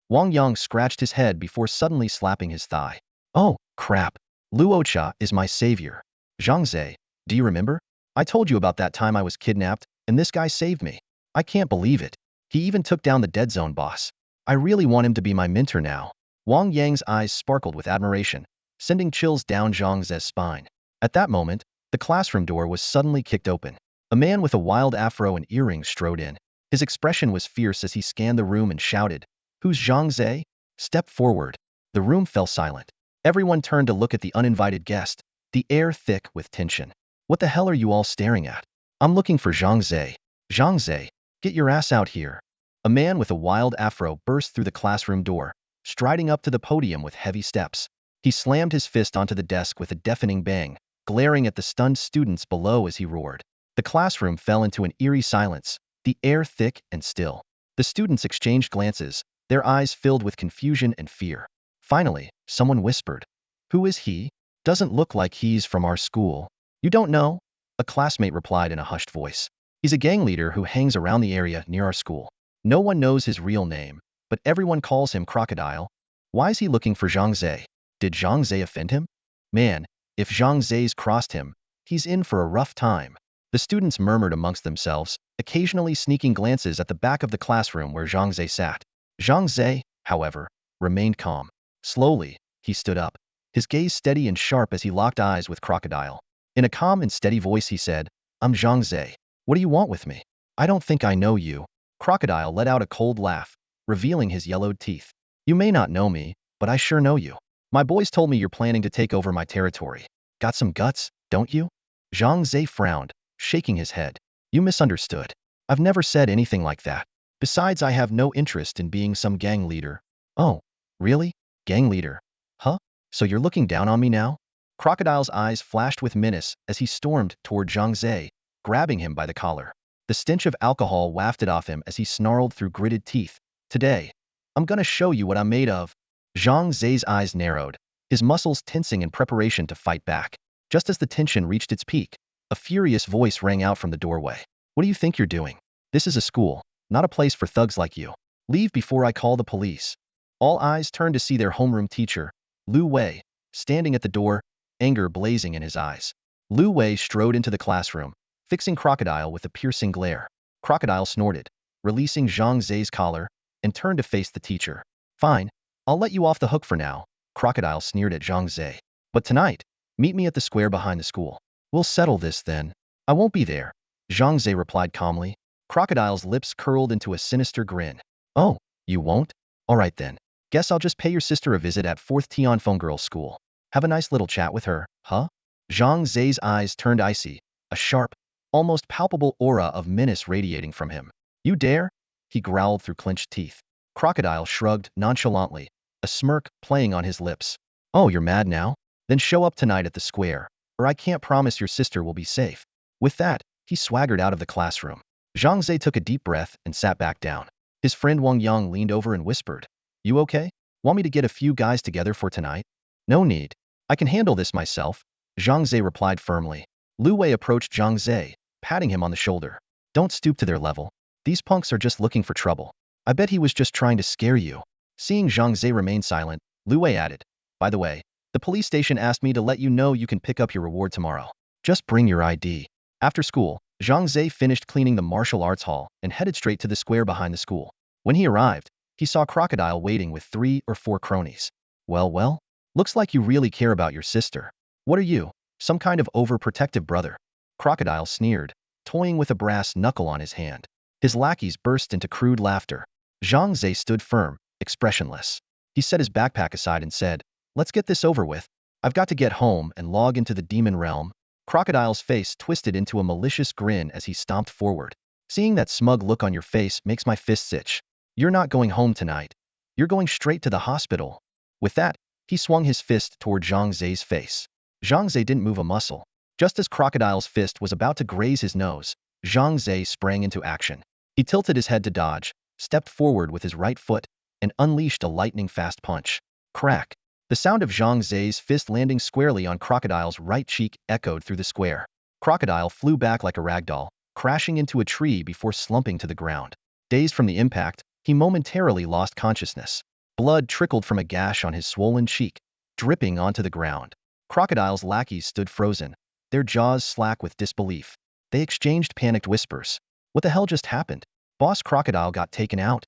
Wang Yang scratched his head before suddenly slapping his thigh. Oh, crap. Luocha is my savior. Zhang Ze, do you remember? I told you about that time I was kidnapped, and this guy saved me. I can't believe it. He even took down the dead zone boss. I really want him to be my mentor now. Wang Yang's eyes sparkled with admiration, sending chills down Zhang Ze's spine. At that moment, the classroom door was suddenly kicked open. A man with a wild afro and earrings strode in. His expression was fierce as he scanned the room and shouted, "Who's Zhang Ze? Step forward." The room fell silent. Everyone turned to look at the uninvited guest, the air thick with tension. What the hell are you all staring at? I'm looking for Zhang Ze. Zhang Ze, get your ass out here. A man with a wild afro burst through the classroom door, striding up to the podium with heavy steps. He slammed his fist onto the desk with a deafening bang, glaring at the stunned students below as he roared. The classroom fell into an eerie silence, the air thick and still. The students exchanged glances, their eyes filled with confusion and fear. Finally, someone whispered, "Who is he? Doesn't look like he's from our school." "You don't know?" A classmate replied in a hushed voice. "He's a gang leader who hangs around the area near our school. No one knows his real name, but everyone calls him Crocodile." Why is he looking for Zhang Ze? Did Zhang Ze offend him? Man, if Zhang Ze's crossed him, he's in for a rough time. The students murmured amongst themselves, occasionally sneaking glances at the back of the classroom where Zhang Ze sat. Zhang Ze, however, remained calm. Slowly, he stood up, his gaze steady and sharp as he locked eyes with Crocodile. In a calm and steady voice he said, "I'm Zhang Ze. What do you want with me?" "I don't think I know you." Crocodile let out a cold laugh, revealing his yellowed teeth. "You may not know me, but I sure know you. My boys told me you're planning to take over my territory. Got some guts, don't you?" Zhang Ze frowned, shaking his head. "You misunderstood. I've never said anything like that. Besides, I have no interest in being some gang leader." "Oh, really? Gang leader? Huh? So you're looking down on me now?" Crocodile's eyes flashed with menace as he stormed toward Zhang Ze, grabbing him by the collar. The stench of alcohol wafted off him as he snarled through gritted teeth. "Today, I'm gonna show you what I'm made of." Zhang Ze's eyes narrowed, his muscles tensing in preparation to fight back. Just as the tension reached its peak, a furious voice rang out from the doorway. "What do you think you're doing? This is a school, not a place for thugs like you. Leave before I call the police. All eyes turned to see their homeroom teacher, Lu Wei, standing at the door, anger blazing in his eyes. Lu Wei strode into the classroom, fixing Crocodile with a piercing glare. Crocodile snorted, releasing Zhang Ze's collar, and turned to face the teacher. Fine, I'll let you off the hook for now, Crocodile sneered at Zhang Ze. But tonight, meet me at the square behind the school. We'll settle this then. I won't be there, Zhang Ze replied calmly. Crocodile's lips curled into a sinister grin. Oh, you won't? All right then. Guess I'll just pay your sister a visit at 4th Tianfeng Girls' School. Have a nice little chat with her, huh? Zhang Ze's eyes turned icy, a sharp, almost palpable aura of menace radiating from him. You dare? He growled through clenched teeth. Crocodile shrugged nonchalantly, a smirk playing on his lips. Oh, you're mad now? Then show up tonight at the square, or I can't promise your sister will be safe. With that, he swaggered out of the classroom. Zhang Ze took a deep breath and sat back down. His friend Wang Yang leaned over and whispered, You okay? Want me to get a few guys together for tonight? No need. I can handle this myself, Zhang Ze replied firmly. Lu Wei approached Zhang Ze, patting him on the shoulder. Don't stoop to their level. These punks are just looking for trouble. I bet he was just trying to scare you. Seeing Zhang Ze remain silent, Lu Wei added, By the way, the police station asked me to let you know you can pick up your reward tomorrow. Just bring your ID. After school, Zhang Ze finished cleaning the martial arts hall and headed straight to the square behind the school. When he arrived, he saw Crocodile waiting with 3 or 4 cronies. Well, looks like you really care about your sister. What are you, some kind of overprotective brother? Crocodile sneered, toying with a brass knuckle on his hand. His lackeys burst into crude laughter. Zhang Ze stood firm, expressionless. He set his backpack aside and said, Let's get this over with. I've got to get home and log into the demon realm. Crocodile's face twisted into a malicious grin as he stomped forward. Seeing that smug look on your face makes my fists itch. You're not going home tonight. You're going straight to the hospital. With that, he swung his fist toward Zhang Ze's face. Zhang Ze didn't move a muscle. Just as Crocodile's fist was about to graze his nose, Zhang Ze sprang into action. He tilted his head to dodge, stepped forward with his right foot, and unleashed a lightning-fast punch. Crack! The sound of Zhang Ze's fist landing squarely on Crocodile's right cheek echoed through the square. Crocodile flew back like a ragdoll, crashing into a tree before slumping to the ground. Dazed from the impact, he momentarily lost consciousness. Blood trickled from a gash on his swollen cheek, dripping onto the ground. Crocodile's lackeys stood frozen, their jaws slack with disbelief. They exchanged panicked whispers. What the hell just happened? Boss Crocodile got taken out.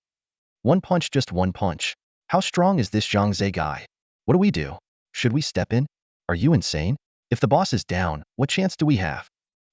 One punch, just one punch. How strong is this Zhang Ze guy? What do we do? Should we step in? Are you insane? If the boss is down, what chance do we have?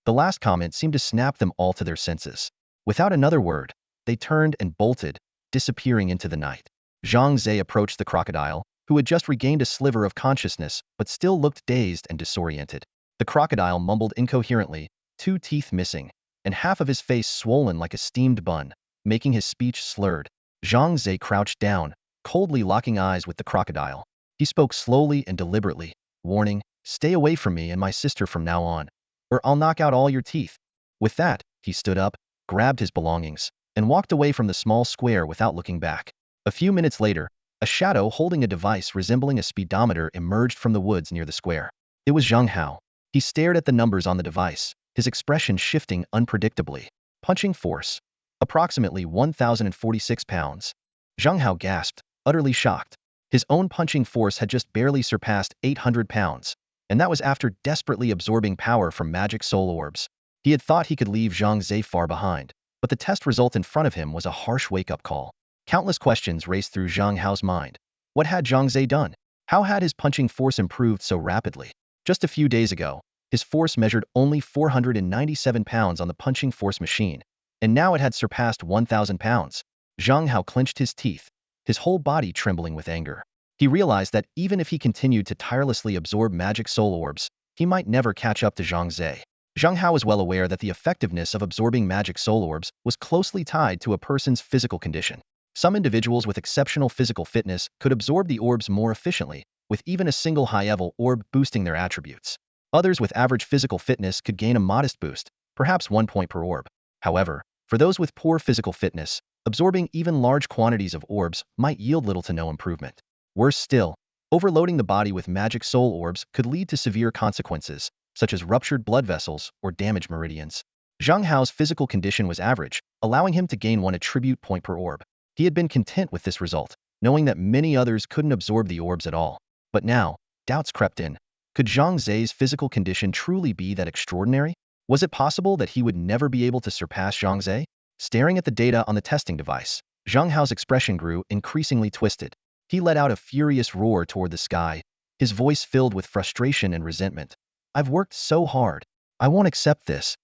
The last comment seemed to snap them all to their senses. Without another word, they turned and bolted, disappearing into the night. Zhang Ze approached the crocodile, who had just regained a sliver of consciousness but still looked dazed and disoriented. The crocodile mumbled incoherently, 2 teeth missing, and half of his face swollen like a steamed bun, making his speech slurred. Zhang Ze crouched down, coldly locking eyes with the crocodile. He spoke slowly and deliberately, warning, Stay away from me and my sister from now on, or I'll knock out all your teeth. With that, he stood up, grabbed his belongings, and walked away from the small square without looking back. A few minutes later, a shadow holding a device resembling a speedometer emerged from the woods near the square. It was Zhang Hao. He stared at the numbers on the device, his expression shifting unpredictably. Punching force. Approximately 1,046 pounds. Zhang Hao gasped, utterly shocked. His own punching force had just barely surpassed 800 pounds, and that was after desperately absorbing power from magic soul orbs. He had thought he could leave Zhang Ze far behind, but the test result in front of him was a harsh wake-up call. Countless questions raced through Zhang Hao's mind. What had Zhang Ze done? How had his punching force improved so rapidly? Just a few days ago, his force measured only 497 pounds on the punching force machine, and now it had surpassed 1,000 pounds. Zhang Hao clenched his teeth, his whole body trembling with anger. He realized that even if he continued to tirelessly absorb magic soul orbs, he might never catch up to Zhang Ze. Zhang Hao was well aware that the effectiveness of absorbing magic soul orbs was closely tied to a person's physical condition. Some individuals with exceptional physical fitness could absorb the orbs more efficiently, with even a single high-level orb boosting their attributes. Others with average physical fitness could gain a modest boost, perhaps 1 point per orb. However, for those with poor physical fitness, absorbing even large quantities of orbs might yield little to no improvement. Worse still, overloading the body with magic soul orbs could lead to severe consequences, such as ruptured blood vessels or damaged meridians. Zhang Hao's physical condition was average, allowing him to gain 1 attribute point per orb. He had been content with this result, knowing that many others couldn't absorb the orbs at all. But now, doubts crept in. Could Zhang Ze's physical condition truly be that extraordinary? Was it possible that he would never be able to surpass Zhang Ze? Staring at the data on the testing device, Zhang Hao's expression grew increasingly twisted. He let out a furious roar toward the sky, his voice filled with frustration and resentment. I've worked so hard. I won't accept this.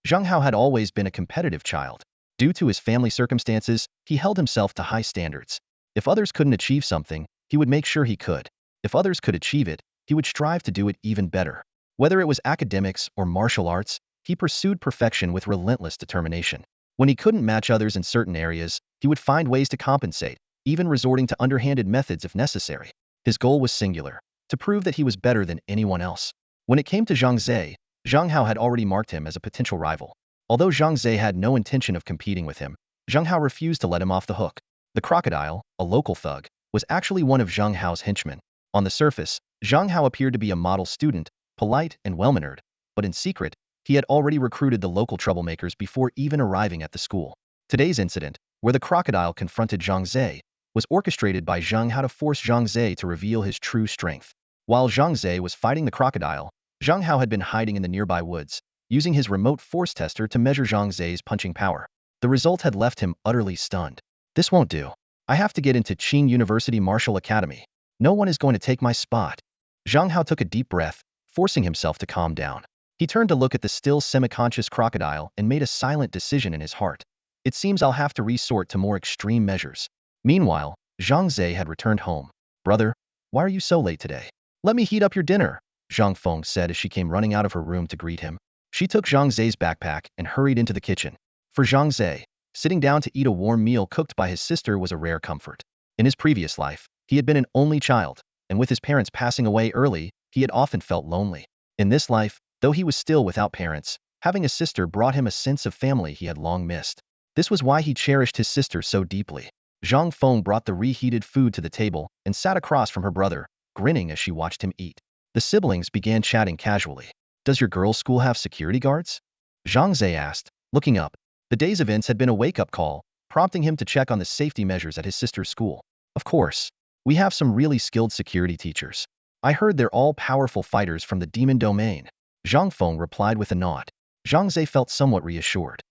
Zhang Hao had always been a competitive child. Due to his family circumstances, he held himself to high standards. If others couldn't achieve something, he would make sure he could. If others could achieve it, he would strive to do it even better. Whether it was academics or martial arts, he pursued perfection with relentless determination. When he couldn't match others in certain areas, he would find ways to compensate, even resorting to underhanded methods if necessary. His goal was singular: to prove that he was better than anyone else. When it came to Zhang Ze, Zhang Hao had already marked him as a potential rival. Although Zhang Ze had no intention of competing with him, Zhang Hao refused to let him off the hook. The crocodile, a local thug, was actually one of Zhang Hao's henchmen. On the surface, Zhang Hao appeared to be a model student, polite and well-mannered, but in secret, he had already recruited the local troublemakers before even arriving at the school. Today's incident, where the crocodile confronted Zhang Ze, was orchestrated by Zhang Hao to force Zhang Ze to reveal his true strength. While Zhang Ze was fighting the crocodile, Zhang Hao had been hiding in the nearby woods, using his remote force tester to measure Zhang Ze's punching power. The result had left him utterly stunned. This won't do. I have to get into Qing University Martial Academy. No one is going to take my spot. Zhang Hao took a deep breath, forcing himself to calm down. He turned to look at the still semi-conscious crocodile and made a silent decision in his heart. It seems I'll have to resort to more extreme measures. Meanwhile, Zhang Ze had returned home. Brother, why are you so late today? Let me heat up your dinner, Zhang Feng said as she came running out of her room to greet him. She took Zhang Ze's backpack and hurried into the kitchen. For Zhang Ze, sitting down to eat a warm meal cooked by his sister was a rare comfort. In his previous life, he had been an only child, and with his parents passing away early, he had often felt lonely. In this life, though he was still without parents, having a sister brought him a sense of family he had long missed. This was why he cherished his sister so deeply. Zhang Feng brought the reheated food to the table and sat across from her brother, grinning as she watched him eat. The siblings began chatting casually. Does your girls' school have security guards? Zhang Ze asked, looking up. The day's events had been a wake-up call, prompting him to check on the safety measures at his sister's school. Of course. We have some really skilled security teachers. I heard they're all powerful fighters from the demon domain. Zhang Feng replied with a nod. Zhang Ze felt somewhat reassured.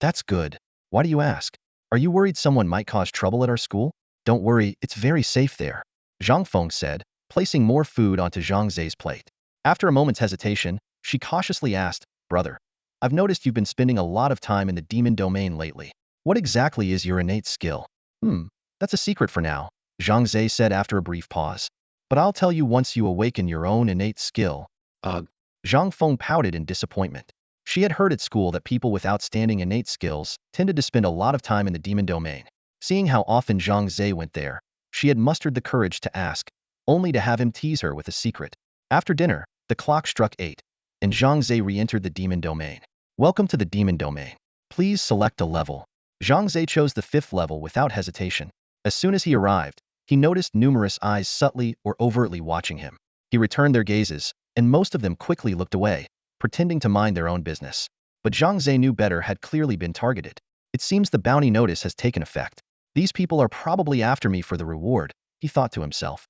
That's good. Why do you ask? Are you worried someone might cause trouble at our school? Don't worry, it's very safe there, Zhang Feng said, placing more food onto Zhang Ze's plate. After a moment's hesitation, she cautiously asked, Brother, I've noticed you've been spending a lot of time in the demon domain lately. What exactly is your innate skill? That's a secret for now, Zhang Ze said after a brief pause. But I'll tell you once you awaken your own innate skill. Zhang Feng pouted in disappointment. She had heard at school that people with outstanding innate skills tended to spend a lot of time in the demon domain. Seeing how often Zhang Ze went there, she had mustered the courage to ask, only to have him tease her with a secret. After dinner, the clock struck 8, and Zhang Ze re-entered the demon domain. Welcome to the demon domain. Please select a level. Zhang Ze chose the 5th level without hesitation. As soon as he arrived, he noticed numerous eyes subtly or overtly watching him. He returned their gazes, and most of them quickly looked away, pretending to mind their own business. But Zhang Ze knew better had clearly been targeted. It seems the bounty notice has taken effect. These people are probably after me for the reward, he thought to himself.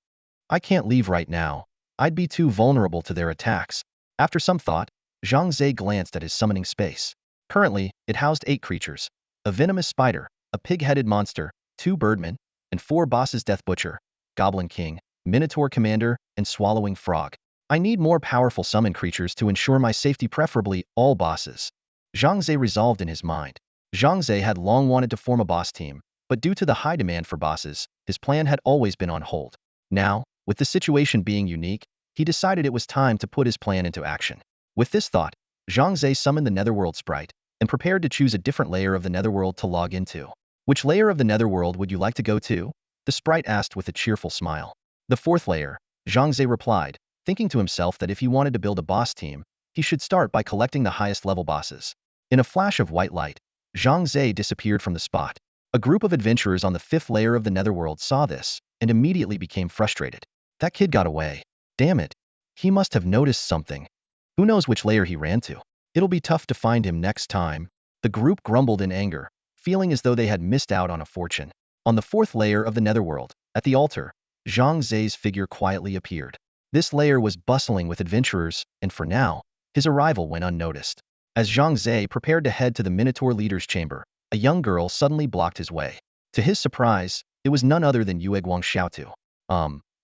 I can't leave right now. I'd be too vulnerable to their attacks. After some thought, Zhang Ze glanced at his summoning space. Currently, it housed 8 creatures: a venomous spider, a pig-headed monster, 2 birdmen, and 4 bosses: Death Butcher, Goblin King, Minotaur Commander, and Swallowing Frog. I need more powerful summon creatures to ensure my safety, preferably all bosses. Zhang Ze resolved in his mind. Zhang Ze had long wanted to form a boss team, but due to the high demand for bosses, his plan had always been on hold. Now, with the situation being unique, he decided it was time to put his plan into action. With this thought, Zhang Ze summoned the Netherworld sprite and prepared to choose a different layer of the Netherworld to log into. Which layer of the Netherworld would you like to go to? The sprite asked with a cheerful smile. The 4th layer, Zhang Ze replied, thinking to himself that if he wanted to build a boss team, he should start by collecting the highest level bosses. In a flash of white light, Zhang Ze disappeared from the spot. A group of adventurers on the 5th layer of the Netherworld saw this and immediately became frustrated. That kid got away. Damn it. He must have noticed something. Who knows which layer he ran to? It'll be tough to find him next time. The group grumbled in anger, feeling as though they had missed out on a fortune. On the fourth layer of the netherworld, at the altar, Zhang Ze's figure quietly appeared. This layer was bustling with adventurers, and for now, his arrival went unnoticed. As Zhang Ze prepared to head to the Minotaur leader's chamber, a young girl suddenly blocked his way. To his surprise, it was none other than Yue Guang Xiaotu.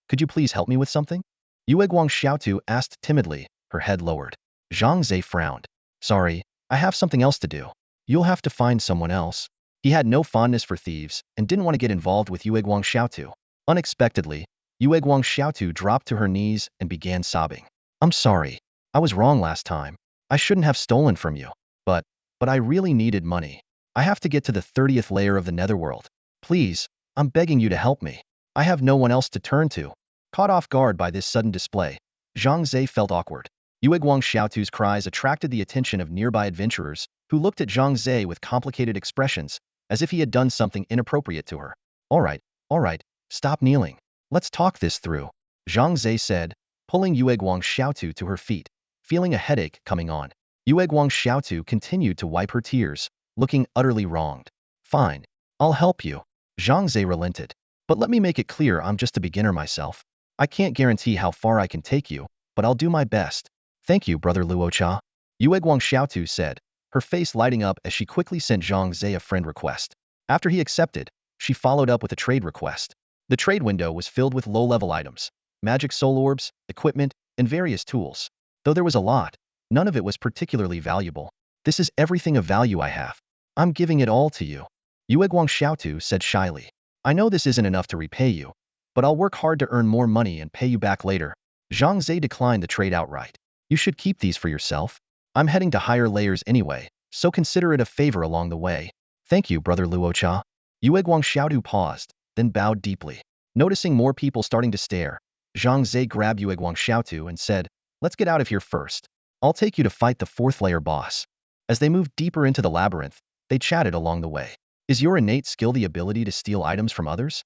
Could you please help me with something? Yue Guang Xiaotu asked timidly, her head lowered. Zhang Ze frowned. Sorry, I have something else to do. You'll have to find someone else. He had no fondness for thieves and didn't want to get involved with Yue Guang Xiaotu. Unexpectedly, Yue Guang Xiaotu dropped to her knees and began sobbing. I'm sorry. I was wrong last time. I shouldn't have stolen from you. But I really needed money. I have to get to the 30th layer of the netherworld. Please, I'm begging you to help me. I have no one else to turn to. Caught off guard by this sudden display, Zhang Ze felt awkward. Yue Guang Xiaotu's cries attracted the attention of nearby adventurers, who looked at Zhang Ze with complicated expressions, as if he had done something inappropriate to her. All right, stop kneeling. Let's talk this through, Zhang Ze said, pulling Yue Guang Xiaotu to her feet, feeling a headache coming on. Yue Guang Xiaotu continued to wipe her tears, looking utterly wronged. Fine, I'll help you. Zhang Ze relented. But let me make it clear I'm just a beginner myself. I can't guarantee how far I can take you, but I'll do my best. Thank you, Brother Luocha. Yue Guang Xiaotu said, her face lighting up as she quickly sent Zhang Ze a friend request. After he accepted, she followed up with a trade request. The trade window was filled with low-level items, magic soul orbs, equipment, and various tools. Though there was a lot, none of it was particularly valuable. This is everything of value I have. I'm giving it all to you. Yue Guang Xiaotu said shyly. I know this isn't enough to repay you, but I'll work hard to earn more money and pay you back later. Zhang Ze declined the trade outright. You should keep these for yourself. I'm heading to higher layers anyway, so consider it a favor along the way. Thank you, Brother Luocha. Yue Guang Xiaotu paused, then bowed deeply. Noticing more people starting to stare, Zhang Ze grabbed Yue Guang Xiaotu and said, let's get out of here first. I'll take you to fight the 4th layer boss. As they moved deeper into the labyrinth, they chatted along the way. Is your innate skill the ability to steal items from others?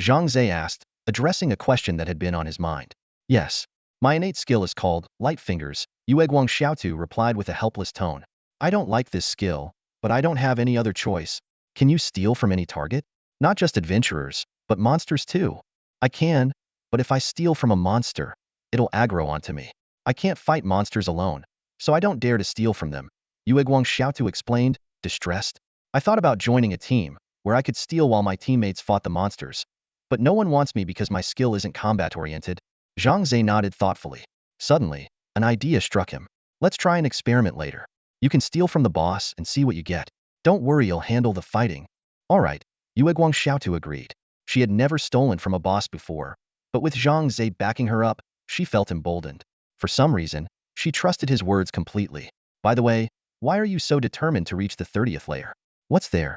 Zhang Ze asked, addressing a question that had been on his mind. Yes. My innate skill is called Light Fingers, Yue Guang Xiaotu replied with a helpless tone. I don't like this skill, but I don't have any other choice. Can you steal from any target? Not just adventurers, but monsters too. I can, but if I steal from a monster, it'll aggro onto me. I can't fight monsters alone, so I don't dare to steal from them. Yue Guang Xiaotu explained, distressed. I thought about joining a team, where I could steal while my teammates fought the monsters. But no one wants me because my skill isn't combat-oriented. Zhang Ze nodded thoughtfully. Suddenly, an idea struck him. Let's try an experiment later. You can steal from the boss and see what you get. Don't worry, you'll handle the fighting. All right, Yue Guang Xiaotu agreed. She had never stolen from a boss before, but with Zhang Ze backing her up, she felt emboldened. For some reason, she trusted his words completely. By the way, why are you so determined to reach the 30th layer? What's there?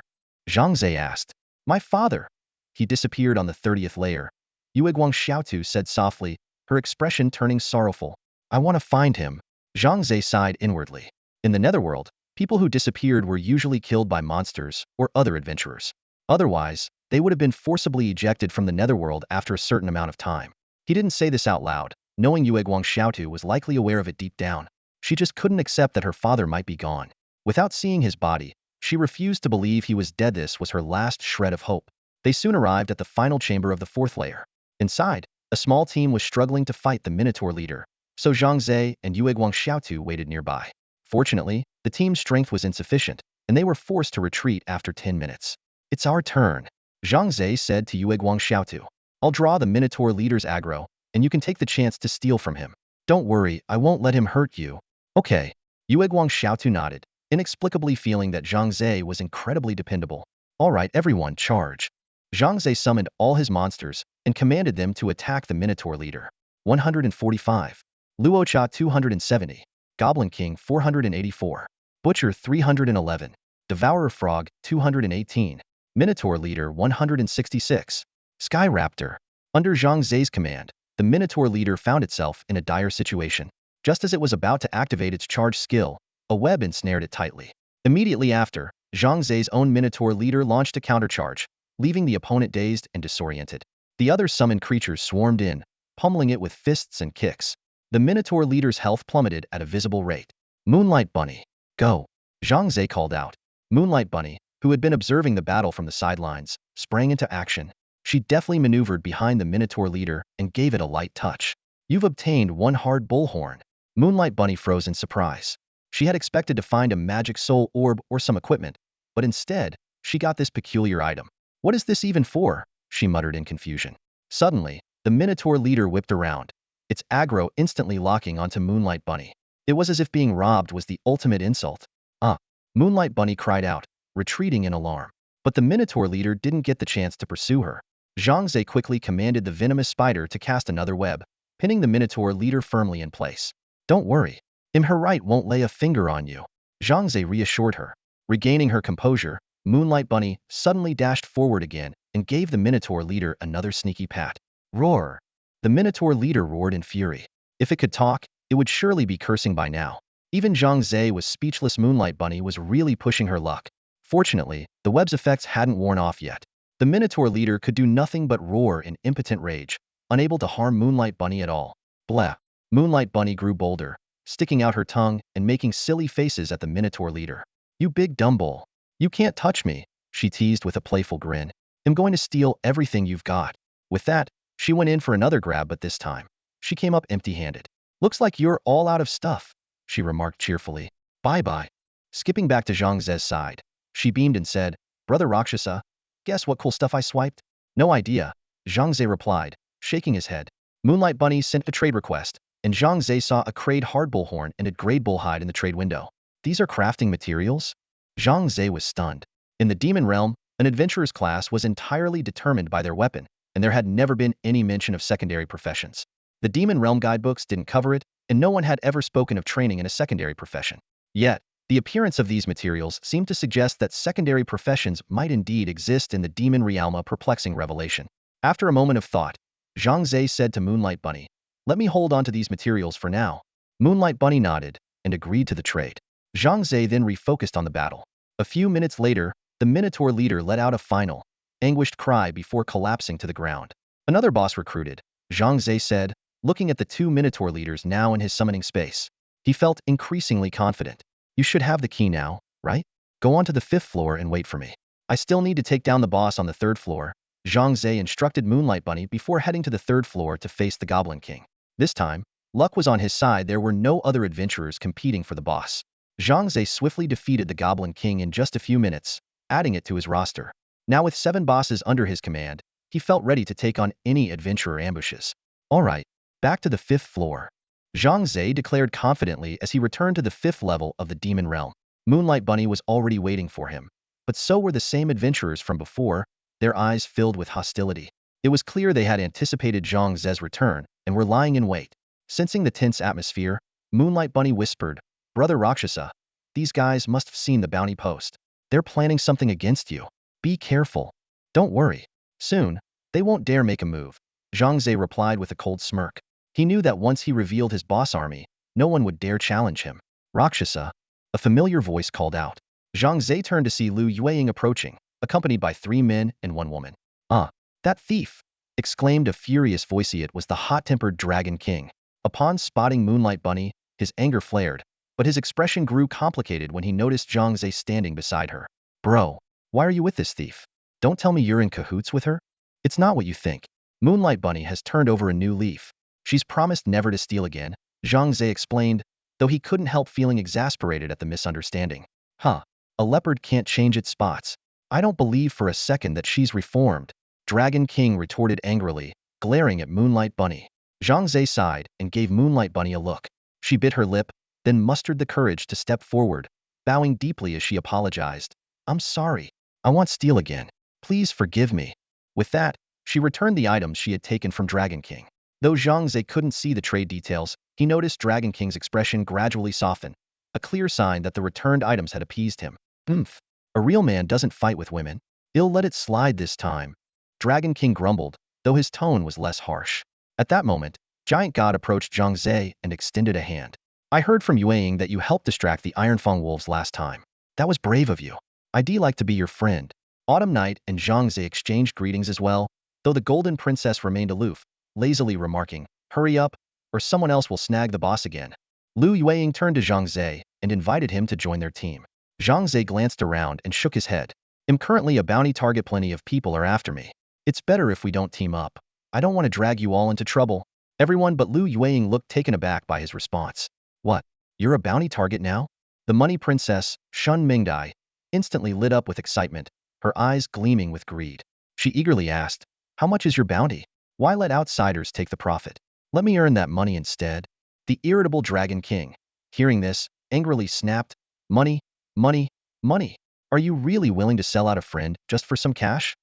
Zhang Ze asked. My father. He disappeared on the 30th layer. Yue Guang Xiaotu said softly, her expression turning sorrowful. I want to find him. Zhang Ze sighed inwardly. In the netherworld, people who disappeared were usually killed by monsters or other adventurers. Otherwise, they would have been forcibly ejected from the netherworld after a certain amount of time. He didn't say this out loud, knowing Yue Guang Xiaotu was likely aware of it deep down. She just couldn't accept that her father might be gone. Without seeing his body, she refused to believe he was dead. This was her last shred of hope. They soon arrived at the final chamber of the 4th layer. Inside, a small team was struggling to fight the Minotaur leader, so Zhang Ze and Yue Guang Xiaotu waited nearby. Fortunately, the team's strength was insufficient, and they were forced to retreat after 10 minutes. It's our turn, Zhang Ze said to Yue Guang Xiaotu. I'll draw the Minotaur leader's aggro, and you can take the chance to steal from him. Don't worry, I won't let him hurt you. Okay. Yue Guang Xiaotu nodded, inexplicably feeling that Zhang Ze was incredibly dependable. All right, everyone, charge. Zhang Ze summoned all his monsters and commanded them to attack the Minotaur leader. 145. Luocha 270. Goblin King 484. Butcher 311. Devourer Frog 218. Minotaur leader 166. Sky Raptor. Under Zhang Ze's command, the Minotaur leader found itself in a dire situation. Just as it was about to activate its charge skill, a web ensnared it tightly. Immediately after, Zhang Ze's own Minotaur leader launched a countercharge, leaving the opponent dazed and disoriented. The other summoned creatures swarmed in, pummeling it with fists and kicks. The Minotaur leader's health plummeted at a visible rate. Moonlight Bunny, go! Zhang Ze called out. Moonlight Bunny, who had been observing the battle from the sidelines, sprang into action. She deftly maneuvered behind the Minotaur leader and gave it a light touch. You've obtained one hard bullhorn. Moonlight Bunny froze in surprise. She had expected to find a magic soul orb or some equipment, but instead, she got this peculiar item. What is this even for? She muttered in confusion. Suddenly, the Minotaur leader whipped around, its aggro instantly locking onto Moonlight Bunny. It was as if being robbed was the ultimate insult. Ah! Moonlight Bunny cried out, retreating in alarm. But the Minotaur leader didn't get the chance to pursue her. Zhang Ze quickly commanded the venomous spider to cast another web, pinning the Minotaur leader firmly in place. Don't worry. Imherite won't lay a finger on you. Zhang Ze reassured her. Regaining her composure, Moonlight Bunny suddenly dashed forward again and gave the Minotaur leader another sneaky pat. Roar! The Minotaur leader roared in fury. If it could talk, it would surely be cursing by now. Even Zhang Ze was speechless. Moonlight Bunny was really pushing her luck. Fortunately, the web's effects hadn't worn off yet. The Minotaur leader could do nothing but roar in impotent rage, unable to harm Moonlight Bunny at all. Blah! Moonlight Bunny grew bolder, sticking out her tongue and making silly faces at the Minotaur leader. You big dumb bull. You can't touch me, she teased with a playful grin. I'm going to steal everything you've got. With that, she went in for another grab, but this time, she came up empty-handed. Looks like you're all out of stuff, she remarked cheerfully. Bye-bye. Skipping back to Zhang Ze's side, she beamed and said, Brother Rakshasa, guess what cool stuff I swiped? No idea, Zhang Ze replied, shaking his head. Moonlight Bunny sent a trade request, and Zhang Ze saw a crayed hard bullhorn and a grayed bullhide in the trade window. These are crafting materials? Zhang Ze was stunned. In the demon realm, an adventurer's class was entirely determined by their weapon, and there had never been any mention of secondary professions. The demon realm guidebooks didn't cover it, and no one had ever spoken of training in a secondary profession. Yet, the appearance of these materials seemed to suggest that secondary professions might indeed exist in the demon realm. A perplexing revelation. After a moment of thought, Zhang Ze said to Moonlight Bunny, let me hold on to these materials for now. Moonlight Bunny nodded and agreed to the trade. Zhang Ze then refocused on the battle. A few minutes later, the Minotaur leader let out a final, anguished cry before collapsing to the ground. Another boss recruited, Zhang Ze said, looking at the two Minotaur leaders now in his summoning space. He felt increasingly confident. You should have the key now, right? Go on to the 5th floor and wait for me. I still need to take down the boss on the 3rd floor, Zhang Ze instructed Moonlight Bunny before heading to the 3rd floor to face the Goblin King. This time, luck was on his side. There were no other adventurers competing for the boss. Zhang Ze swiftly defeated the Goblin King in just a few minutes, adding it to his roster. Now with 7 bosses under his command, he felt ready to take on any adventurer ambushes. Alright, back to the 5th floor. Zhang Ze declared confidently as he returned to the 5th level of the demon realm. Moonlight Bunny was already waiting for him, but so were the same adventurers from before, their eyes filled with hostility. It was clear they had anticipated Zhang Ze's return and were lying in wait. Sensing the tense atmosphere, Moonlight Bunny whispered, Brother Rakshasa, these guys must have seen the bounty post. They're planning something against you. Be careful. Don't worry. Soon, they won't dare make a move. Zhang Ze replied with a cold smirk. He knew that once he revealed his boss army, no one would dare challenge him. Rakshasa, a familiar voice called out. Zhang Ze turned to see Lu Yueying approaching, accompanied by 3 men and 1 woman. Ah, that thief! Exclaimed a furious voice. It was the hot-tempered Dragon King. Upon spotting Moonlight Bunny, his anger flared, but his expression grew complicated when he noticed Zhang Ze standing beside her. Bro, why are you with this thief? Don't tell me you're in cahoots with her? It's not what you think. Moonlight Bunny has turned over a new leaf. She's promised never to steal again, Zhang Ze explained, though he couldn't help feeling exasperated at the misunderstanding. Huh, a leopard can't change its spots. I don't believe for a second that she's reformed, Dragon King retorted angrily, glaring at Moonlight Bunny. Zhang Ze sighed and gave Moonlight Bunny a look. She bit her lip, then mustered the courage to step forward, bowing deeply as she apologized. I'm sorry. I won't steal again. Please forgive me. With that, she returned the items she had taken from Dragon King. Though Zhang Ze couldn't see the trade details, he noticed Dragon King's expression gradually soften, a clear sign that the returned items had appeased him. A real man doesn't fight with women. He'll let it slide this time. Dragon King grumbled, though his tone was less harsh. At that moment, Giant God approached Zhang Ze and extended a hand. I heard from Yueying that you helped distract the Ironfang wolves last time. That was brave of you. I'd like to be your friend. Autumn Night and Zhang Ze exchanged greetings as well, though the Golden Princess remained aloof, lazily remarking, hurry up, or someone else will snag the boss again. Lu Yueying turned to Zhang Ze and invited him to join their team. Zhang Ze glanced around and shook his head. I'm currently a bounty target. Plenty of people are after me. It's better if we don't team up. I don't want to drag you all into trouble. Everyone but Lu Yueying looked taken aback by his response. What? You're a bounty target now? The money princess, Shun Mingdai, instantly lit up with excitement, her eyes gleaming with greed. She eagerly asked, how much is your bounty? Why let outsiders take the profit? Let me earn that money instead. The irritable Dragon King, hearing this, angrily snapped, money, money, money. Are you really willing to sell out a friend just for some cash?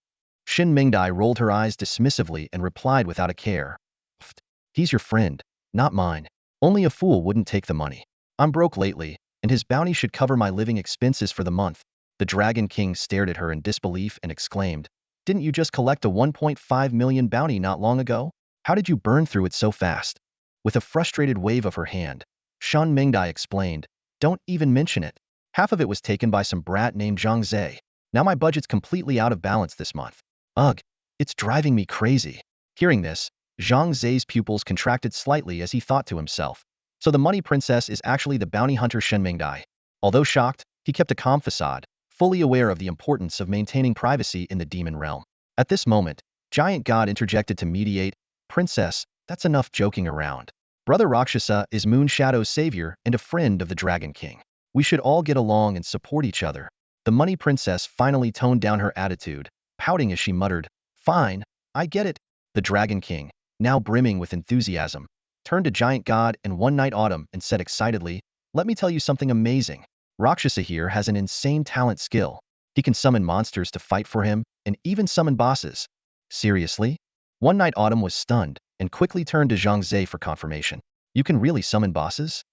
Shin Mingdai rolled her eyes dismissively and replied without a care. He's your friend, not mine. Only a fool wouldn't take the money. I'm broke lately, and his bounty should cover my living expenses for the month. The Dragon King stared at her in disbelief and exclaimed, didn't you just collect a 1.5 million bounty not long ago? How did you burn through it so fast? With a frustrated wave of her hand, Shan Mingdai explained, don't even mention it. Half of it was taken by some brat named Zhang Ze. Now my budget's completely out of balance this month. Ugh, it's driving me crazy. Hearing this, Zhang Ze's pupils contracted slightly as he thought to himself. So the money princess is actually the bounty hunter Shen Mingdai. Although shocked, he kept a calm facade, fully aware of the importance of maintaining privacy in the demon realm. At this moment, Giant God interjected to mediate, Princess, that's enough joking around. Brother Rakshasa is Moon Shadow's savior and a friend of the Dragon King. We should all get along and support each other. The money princess finally toned down her attitude, pouting as she muttered, fine, I get it. The Dragon King, now brimming with enthusiasm, turned to Giant God and One Night Autumn and said excitedly, let me tell you something amazing. Rakshasa here has an insane talent skill. He can summon monsters to fight for him, and even summon bosses. Seriously? One Night Autumn was stunned, and quickly turned to Zhang Ze for confirmation. You can really summon bosses?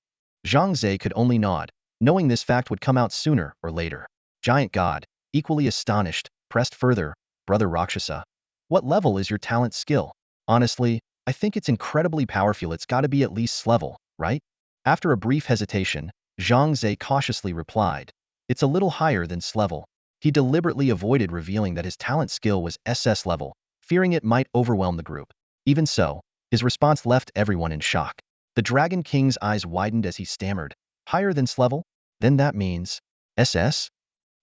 Zhang Ze could only nod, knowing this fact would come out sooner or later. Giant God, equally astonished, pressed further, Brother Rakshasa, what level is your talent skill? Honestly, I think it's incredibly powerful. It's gotta be at least S-level, right? After a brief hesitation, Zhang Ze cautiously replied, it's a little higher than S-level. He deliberately avoided revealing that his talent skill was SS level, fearing it might overwhelm the group. Even so, his response left everyone in shock. The Dragon King's eyes widened as he stammered, higher than S-level? Then that means SS?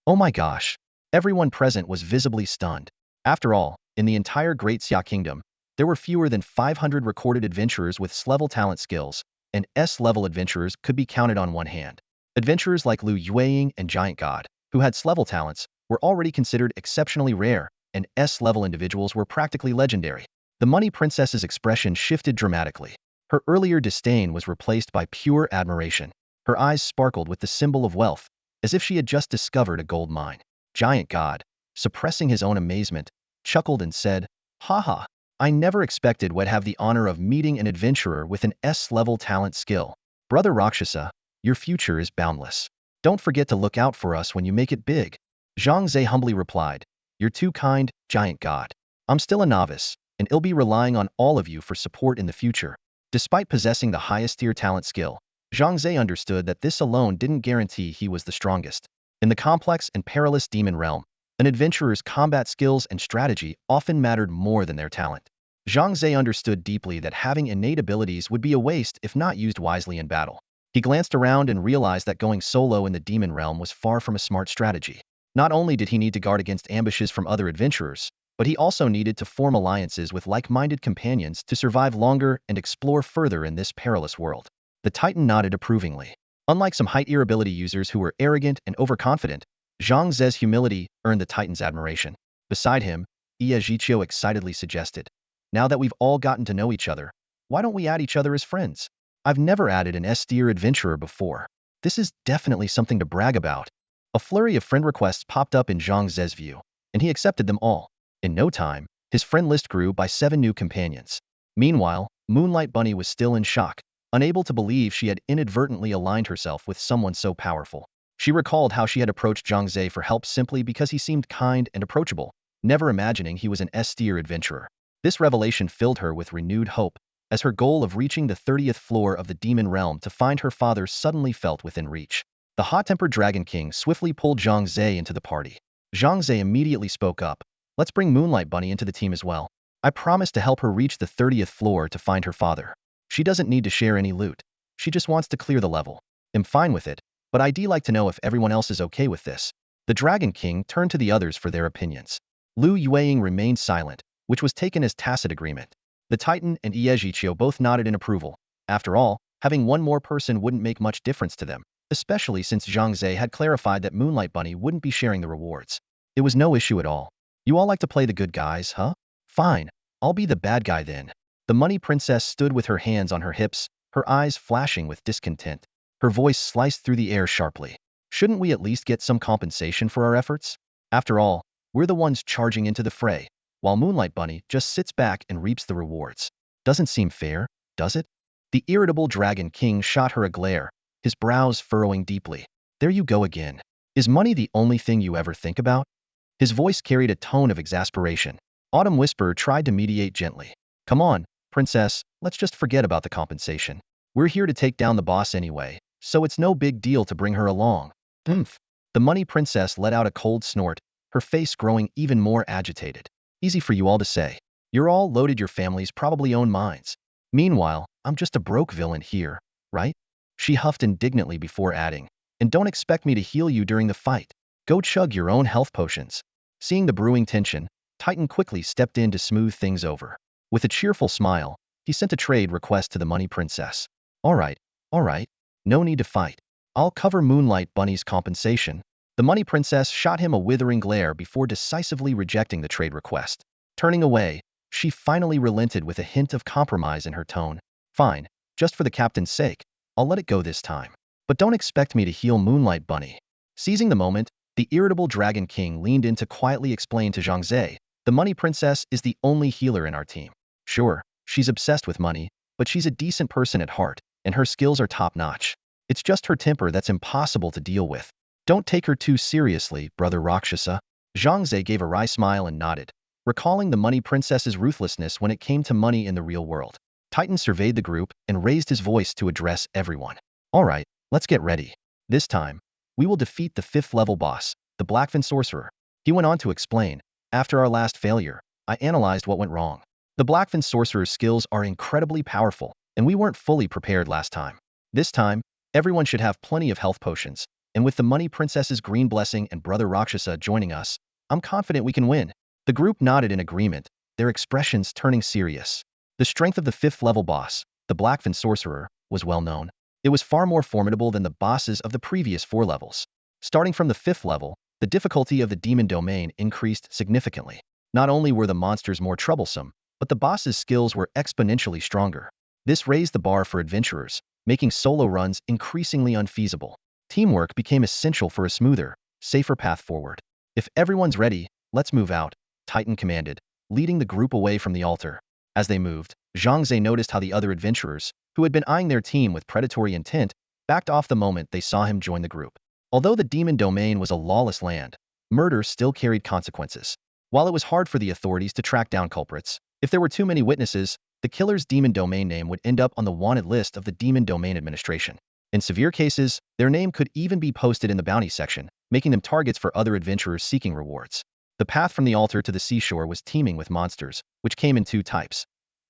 Oh my gosh. Everyone present was visibly stunned. After all, in the entire Great Xia Kingdom, there were fewer than 500 recorded adventurers with S-level talent skills, and S-level adventurers could be counted on one hand. Adventurers like Lu Yueying and Giant God, who had S-level talents, were already considered exceptionally rare, and S-level individuals were practically legendary. The money princess's expression shifted dramatically. Her earlier disdain was replaced by pure admiration. Her eyes sparkled with the symbol of wealth, as if she had just discovered a gold mine. Giant God, suppressing his own amazement, chuckled and said, haha, I never expected we'd have the honor of meeting an adventurer with an S-level talent skill. Brother Rakshasa, your future is boundless. Don't forget to look out for us when you make it big. Zhang Ze humbly replied, you're too kind, Giant God. I'm still a novice, and I'll be relying on all of you for support in the future. Despite possessing the highest tier talent skill, Zhang Ze understood that this alone didn't guarantee he was the strongest. In the complex and perilous demon realm, an adventurer's combat skills and strategy often mattered more than their talent. Zhang Ze understood deeply that having innate abilities would be a waste if not used wisely in battle. He glanced around and realized that going solo in the demon realm was far from a smart strategy. Not only did he need to guard against ambushes from other adventurers, but he also needed to form alliances with like-minded companions to survive longer and explore further in this perilous world. The Titan nodded approvingly. Unlike some high-tier ability users who were arrogant and overconfident, Zhang Ze's humility earned the Titan's admiration. Beside him, Ia Jiqiu excitedly suggested, now that we've all gotten to know each other, why don't we add each other as friends? I've never added an S-tier adventurer before. This is definitely something to brag about. A flurry of friend requests popped up in Zhang Ze's view, and he accepted them all. In no time, his friend list grew by 7 new companions. Meanwhile, Moonlight Bunny was still in shock, unable to believe she had inadvertently aligned herself with someone so powerful. She recalled how she had approached Zhang Ze for help simply because he seemed kind and approachable, never imagining he was an S-tier adventurer. This revelation filled her with renewed hope, as her goal of reaching the 30th floor of the demon realm to find her father suddenly felt within reach. The hot-tempered Dragon King swiftly pulled Zhang Ze into the party. Zhang Ze immediately spoke up, let's bring Moonlight Bunny into the team as well. I promise to help her reach the 30th floor to find her father. She doesn't need to share any loot. She just wants to clear the level. I'm fine with it, but I'd like to know if everyone else is okay with this. The Dragon King turned to the others for their opinions. Lu Yueying remained silent, which was taken as tacit agreement. The Titan and Iejiqiu both nodded in approval. After all, having one more person wouldn't make much difference to them, especially since Zhang Ze had clarified that Moonlight Bunny wouldn't be sharing the rewards. It was no issue at all. You all like to play the good guys, huh? Fine, I'll be the bad guy then. The Money Princess stood with her hands on her hips, her eyes flashing with discontent. Her voice sliced through the air sharply. Shouldn't we at least get some compensation for our efforts? After all, we're the ones charging into the fray, while Moonlight Bunny just sits back and reaps the rewards. Doesn't seem fair, does it? The irritable Dragon King shot her a glare, his brows furrowing deeply. There you go again. Is money the only thing you ever think about? His voice carried a tone of exasperation. Autumn Whisper tried to mediate gently. Come on, Princess, let's just forget about the compensation. We're here to take down the boss anyway, so it's no big deal to bring her along. Oomph. The Money Princess let out a cold snort, her face growing even more agitated. Easy for you all to say. You're all loaded, your families probably own mines. Meanwhile, I'm just a broke villain here, right? She huffed indignantly before adding, and don't expect me to heal you during the fight. Go chug your own health potions. Seeing the brewing tension, Titan quickly stepped in to smooth things over. With a cheerful smile, he sent a trade request to the Money Princess. All right, no need to fight. I'll cover Moonlight Bunny's compensation. The Money Princess shot him a withering glare before decisively rejecting the trade request. Turning away, she finally relented with a hint of compromise in her tone. Fine, just for the captain's sake, I'll let it go this time. But don't expect me to heal Moonlight Bunny. Seizing the moment, the irritable Dragon King leaned in to quietly explain to Zhang Ze, the Money Princess is the only healer in our team. Sure, she's obsessed with money, but she's a decent person at heart, and her skills are top-notch. It's just her temper that's impossible to deal with. Don't take her too seriously, brother Rakshasa. Zhang Ze gave a wry smile and nodded, recalling the Money Princess's ruthlessness when it came to money in the real world. Titan surveyed the group and raised his voice to address everyone. All right, let's get ready. This time, we will defeat the 5th level boss, the Blackfin Sorcerer. He went on to explain, after our last failure, I analyzed what went wrong. The Blackfin Sorcerer's skills are incredibly powerful, and we weren't fully prepared last time. This time, everyone should have plenty of health potions, and with the Money Princess's green blessing and brother Rakshasa joining us, I'm confident we can win. The group nodded in agreement, their expressions turning serious. The strength of the 5th level boss, the Blackfin Sorcerer, was well known. It was far more formidable than the bosses of the previous 4 levels. Starting from the 5th level, the difficulty of the demon domain increased significantly. Not only were the monsters more troublesome, but the boss's skills were exponentially stronger. This raised the bar for adventurers, making solo runs increasingly unfeasible. Teamwork became essential for a smoother, safer path forward. If everyone's ready, let's move out, Titan commanded, leading the group away from the altar. As they moved, Zhang Ze noticed how the other adventurers, who had been eyeing their team with predatory intent, backed off the moment they saw him join the group. Although the demon domain was a lawless land, murder still carried consequences. While it was hard for the authorities to track down culprits, if there were too many witnesses, the killer's demon domain name would end up on the wanted list of the Demon Domain Administration. In severe cases, their name could even be posted in the bounty section, making them targets for other adventurers seeking rewards. The path from the altar to the seashore was teeming with monsters, which came in 2 types.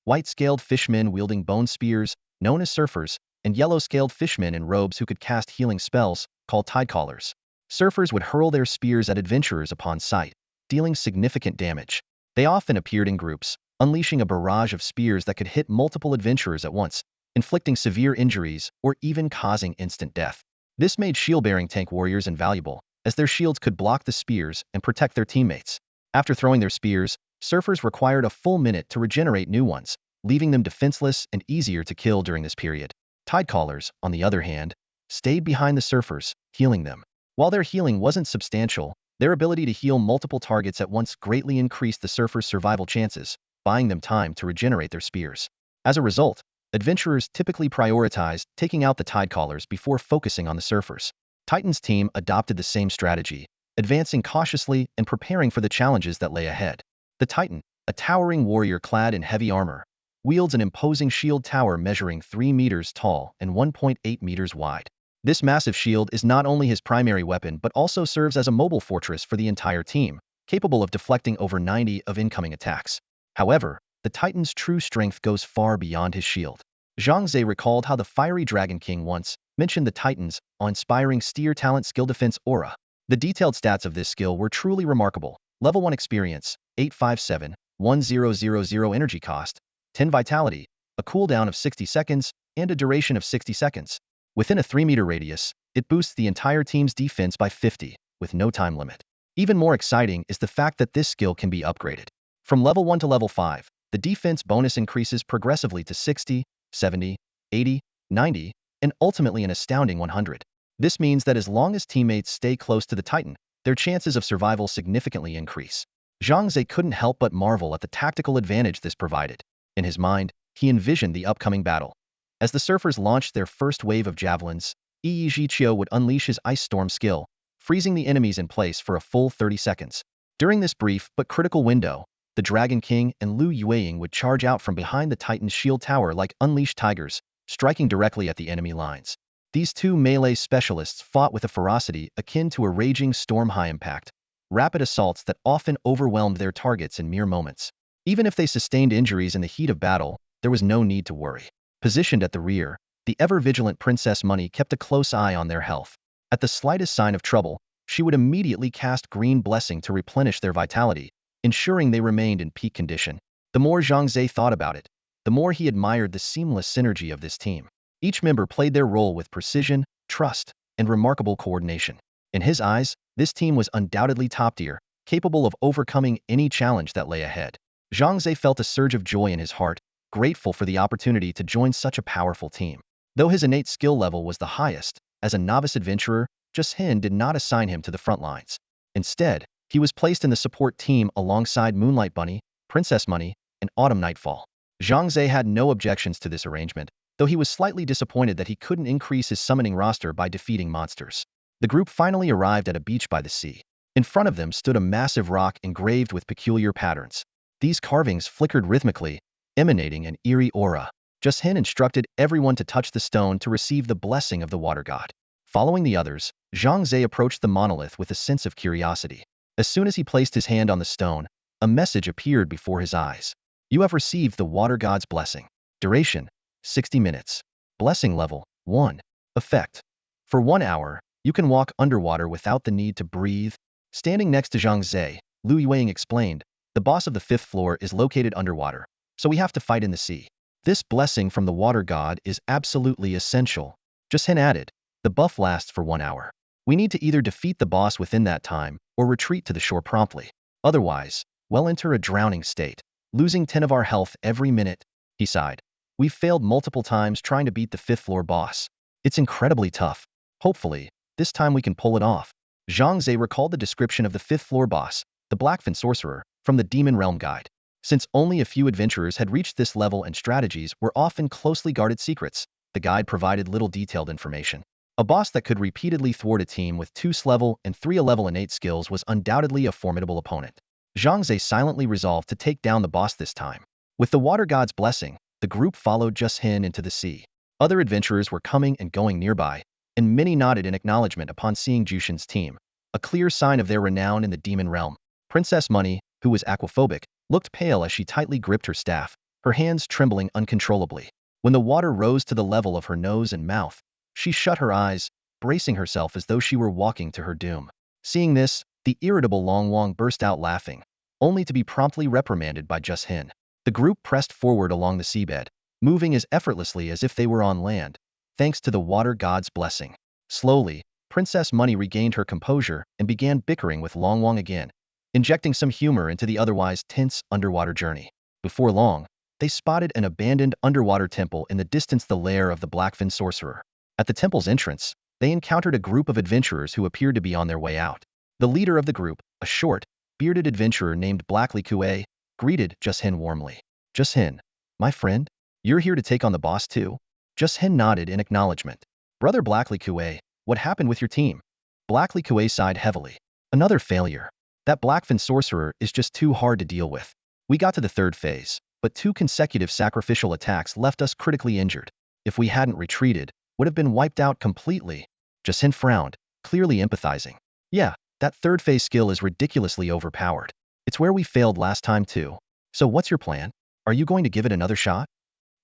White-scaled fishmen wielding bone spears, known as surfers, and yellow-scaled fishmen in robes who could cast healing spells, called tidecallers. Surfers would hurl their spears at adventurers upon sight, dealing significant damage. They often appeared in groups, unleashing a barrage of spears that could hit multiple adventurers at once, inflicting severe injuries or even causing instant death. This made shield-bearing tank warriors invaluable, as their shields could block the spears and protect their teammates. After throwing their spears, surfers required a full minute to regenerate new ones, leaving them defenseless and easier to kill during this period. Tidecallers, on the other hand, stayed behind the surfers, healing them. While their healing wasn't substantial, their ability to heal multiple targets at once greatly increased the surfers' survival chances, buying them time to regenerate their spears. As a result, adventurers typically prioritized taking out the tidecallers before focusing on the surfers. Titan's team adopted the same strategy, advancing cautiously and preparing for the challenges that lay ahead. The Titan, a towering warrior clad in heavy armor, wields an imposing shield tower measuring 3 meters tall and 1.8 meters wide. This massive shield is not only his primary weapon but also serves as a mobile fortress for the entire team, capable of deflecting over 90 of incoming attacks. However, the Titan's true strength goes far beyond his shield. Zhang Ze recalled how the fiery Dragon King once mentioned the Titan's awe-inspiring steer talent skill defense aura. The detailed stats of this skill were truly remarkable. Level 1 experience, 857, 1000 energy cost, 10 vitality, a cooldown of 60 seconds, and a duration of 60 seconds. Within a 3-meter radius, it boosts the entire team's defense by 50, with no time limit. Even more exciting is the fact that this skill can be upgraded. From level 1 to level 5, the defense bonus increases progressively to 60, 70, 80, 90, and ultimately an astounding 100. This means that as long as teammates stay close to the Titan, their chances of survival significantly increase. Zhang Ze couldn't help but marvel at the tactical advantage this provided. In his mind, he envisioned the upcoming battle. As the surfers launched their first wave of javelins, Yi Zhiqiu would unleash his Ice Storm skill, freezing the enemies in place for a full 30 seconds. During this brief but critical window, the Dragon King and Lu Yueying would charge out from behind the Titan's shield tower like unleashed tigers, striking directly at the enemy lines. These two melee specialists fought with a ferocity akin to a raging storm high-impact, rapid assaults that often overwhelmed their targets in mere moments. Even if they sustained injuries in the heat of battle, there was no need to worry. Positioned at the rear, the ever-vigilant Princess Money kept a close eye on their health. At the slightest sign of trouble, she would immediately cast Green Blessing to replenish their vitality, ensuring they remained in peak condition. The more Zhang Ze thought about it, the more he admired the seamless synergy of this team. Each member played their role with precision, trust, and remarkable coordination. In his eyes, this team was undoubtedly top tier, capable of overcoming any challenge that lay ahead. Zhang Ze felt a surge of joy in his heart, grateful for the opportunity to join such a powerful team. Though his innate skill level was the highest, as a novice adventurer, Jushin did not assign him to the front lines. Instead, he was placed in the support team alongside Moonlight Bunny, Princess Money, and Autumn Nightfall. Zhang Ze had no objections to this arrangement, though he was slightly disappointed that he couldn't increase his summoning roster by defeating monsters. The group finally arrived at a beach by the sea. In front of them stood a massive rock engraved with peculiar patterns. These carvings flickered rhythmically, emanating an eerie aura. Jushin instructed everyone to touch the stone to receive the blessing of the water god. Following the others, Zhang Ze approached the monolith with a sense of curiosity. As soon as he placed his hand on the stone, a message appeared before his eyes. You have received the water god's blessing. Duration, 60 minutes. Blessing level, 1. Effect. For 1 hour, you can walk underwater without the need to breathe. Standing next to Zhang Ze, Lu Yueying explained, the boss of the 5th floor is located underwater, so we have to fight in the sea. This blessing from the water god is absolutely essential. Jushin added, the buff lasts for 1 hour. We need to either defeat the boss within that time, or retreat to the shore promptly. Otherwise, we'll enter a drowning state, losing 10 of our health every minute. He sighed. We've failed multiple times trying to beat the 5th floor boss. It's incredibly tough. Hopefully, this time we can pull it off. Zhang Ze recalled the description of the 5th floor boss, the Blackfin Sorcerer, from the Demon Realm Guide. Since only a few adventurers had reached this level and strategies were often closely guarded secrets, the guide provided little detailed information. A boss that could repeatedly thwart a team with 2 level and 3 level innate skills was undoubtedly a formidable opponent. Zhang Ze silently resolved to take down the boss this time. With the water god's blessing, the group followed Jushin into the sea. Other adventurers were coming and going nearby, and many nodded in acknowledgement upon seeing Jushin's team, a clear sign of their renown in the demon realm. Princess Money, who was aquaphobic, looked pale as she tightly gripped her staff, her hands trembling uncontrollably. When the water rose to the level of her nose and mouth, she shut her eyes, bracing herself as though she were walking to her doom. Seeing this, the irritable Long Wang burst out laughing, only to be promptly reprimanded by Jushin. The group pressed forward along the seabed, moving as effortlessly as if they were on land, thanks to the water god's blessing. Slowly, Princess Money regained her composure and began bickering with Long Wang again, injecting some humor into the otherwise tense underwater journey. Before long, they spotted an abandoned underwater temple in the distance, the lair of the Blackfin Sorcerer. At the temple's entrance, they encountered a group of adventurers who appeared to be on their way out. The leader of the group, a short, bearded adventurer named Blackly Kue, greeted Jushin warmly. Jushin, my friend, you're here to take on the boss too? Jushin nodded in acknowledgement. Brother Blackly Kue, what happened with your team? Blackly Kue sighed heavily. Another failure. That Blackfin Sorcerer is just too hard to deal with. We got to the 3rd phase, but 2 consecutive sacrificial attacks left us critically injured. If we hadn't retreated, would have been wiped out completely. Jushin frowned, clearly empathizing. Yeah, that 3rd phase skill is ridiculously overpowered. It's where we failed last time too. So what's your plan? Are you going to give it another shot?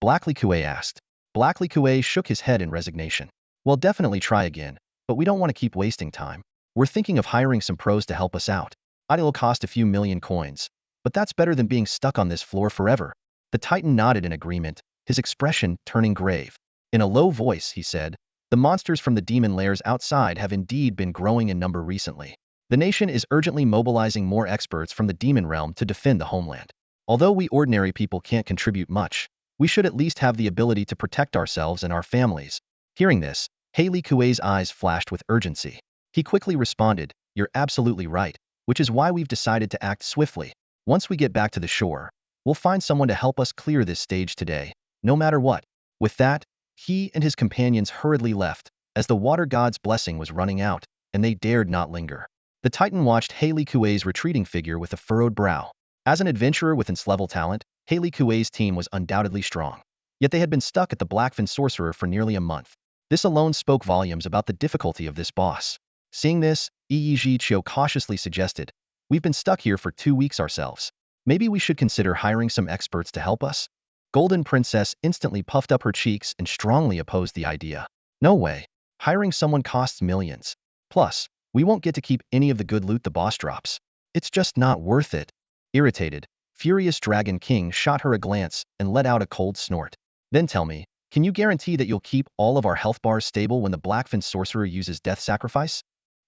Blackly Kue asked. Black Li Kuei shook his head in resignation. We'll definitely try again, but we don't want to keep wasting time. We're thinking of hiring some pros to help us out. It'll cost a few million coins, but that's better than being stuck on this floor forever. The Titan nodded in agreement, his expression turning grave. In a low voice, he said, the monsters from the demon lairs outside have indeed been growing in number recently. The nation is urgently mobilizing more experts from the demon realm to defend the homeland. Although we ordinary people can't contribute much, we should at least have the ability to protect ourselves and our families. Hearing this, Li Kuei's eyes flashed with urgency. He quickly responded, you're absolutely right, which is why we've decided to act swiftly. Once we get back to the shore, we'll find someone to help us clear this stage today, no matter what. With that, he and his companions hurriedly left, as the water god's blessing was running out, and they dared not linger. The Titan watched Li Kuei's retreating figure with a furrowed brow. As an adventurer with ins-level talent, Li Kuei's team was undoubtedly strong. Yet they had been stuck at the Blackfin Sorcerer for nearly a month. This alone spoke volumes about the difficulty of this boss. Seeing this, Zhiqiu cautiously suggested, we've been stuck here for 2 weeks ourselves. Maybe we should consider hiring some experts to help us? Golden Princess instantly puffed up her cheeks and strongly opposed the idea. No way. Hiring someone costs millions. Plus, we won't get to keep any of the good loot the boss drops. It's just not worth it. Irritated, Furious Dragon King shot her a glance and let out a cold snort. Then tell me, can you guarantee that you'll keep all of our health bars stable when the Blackfin Sorcerer uses Death Sacrifice?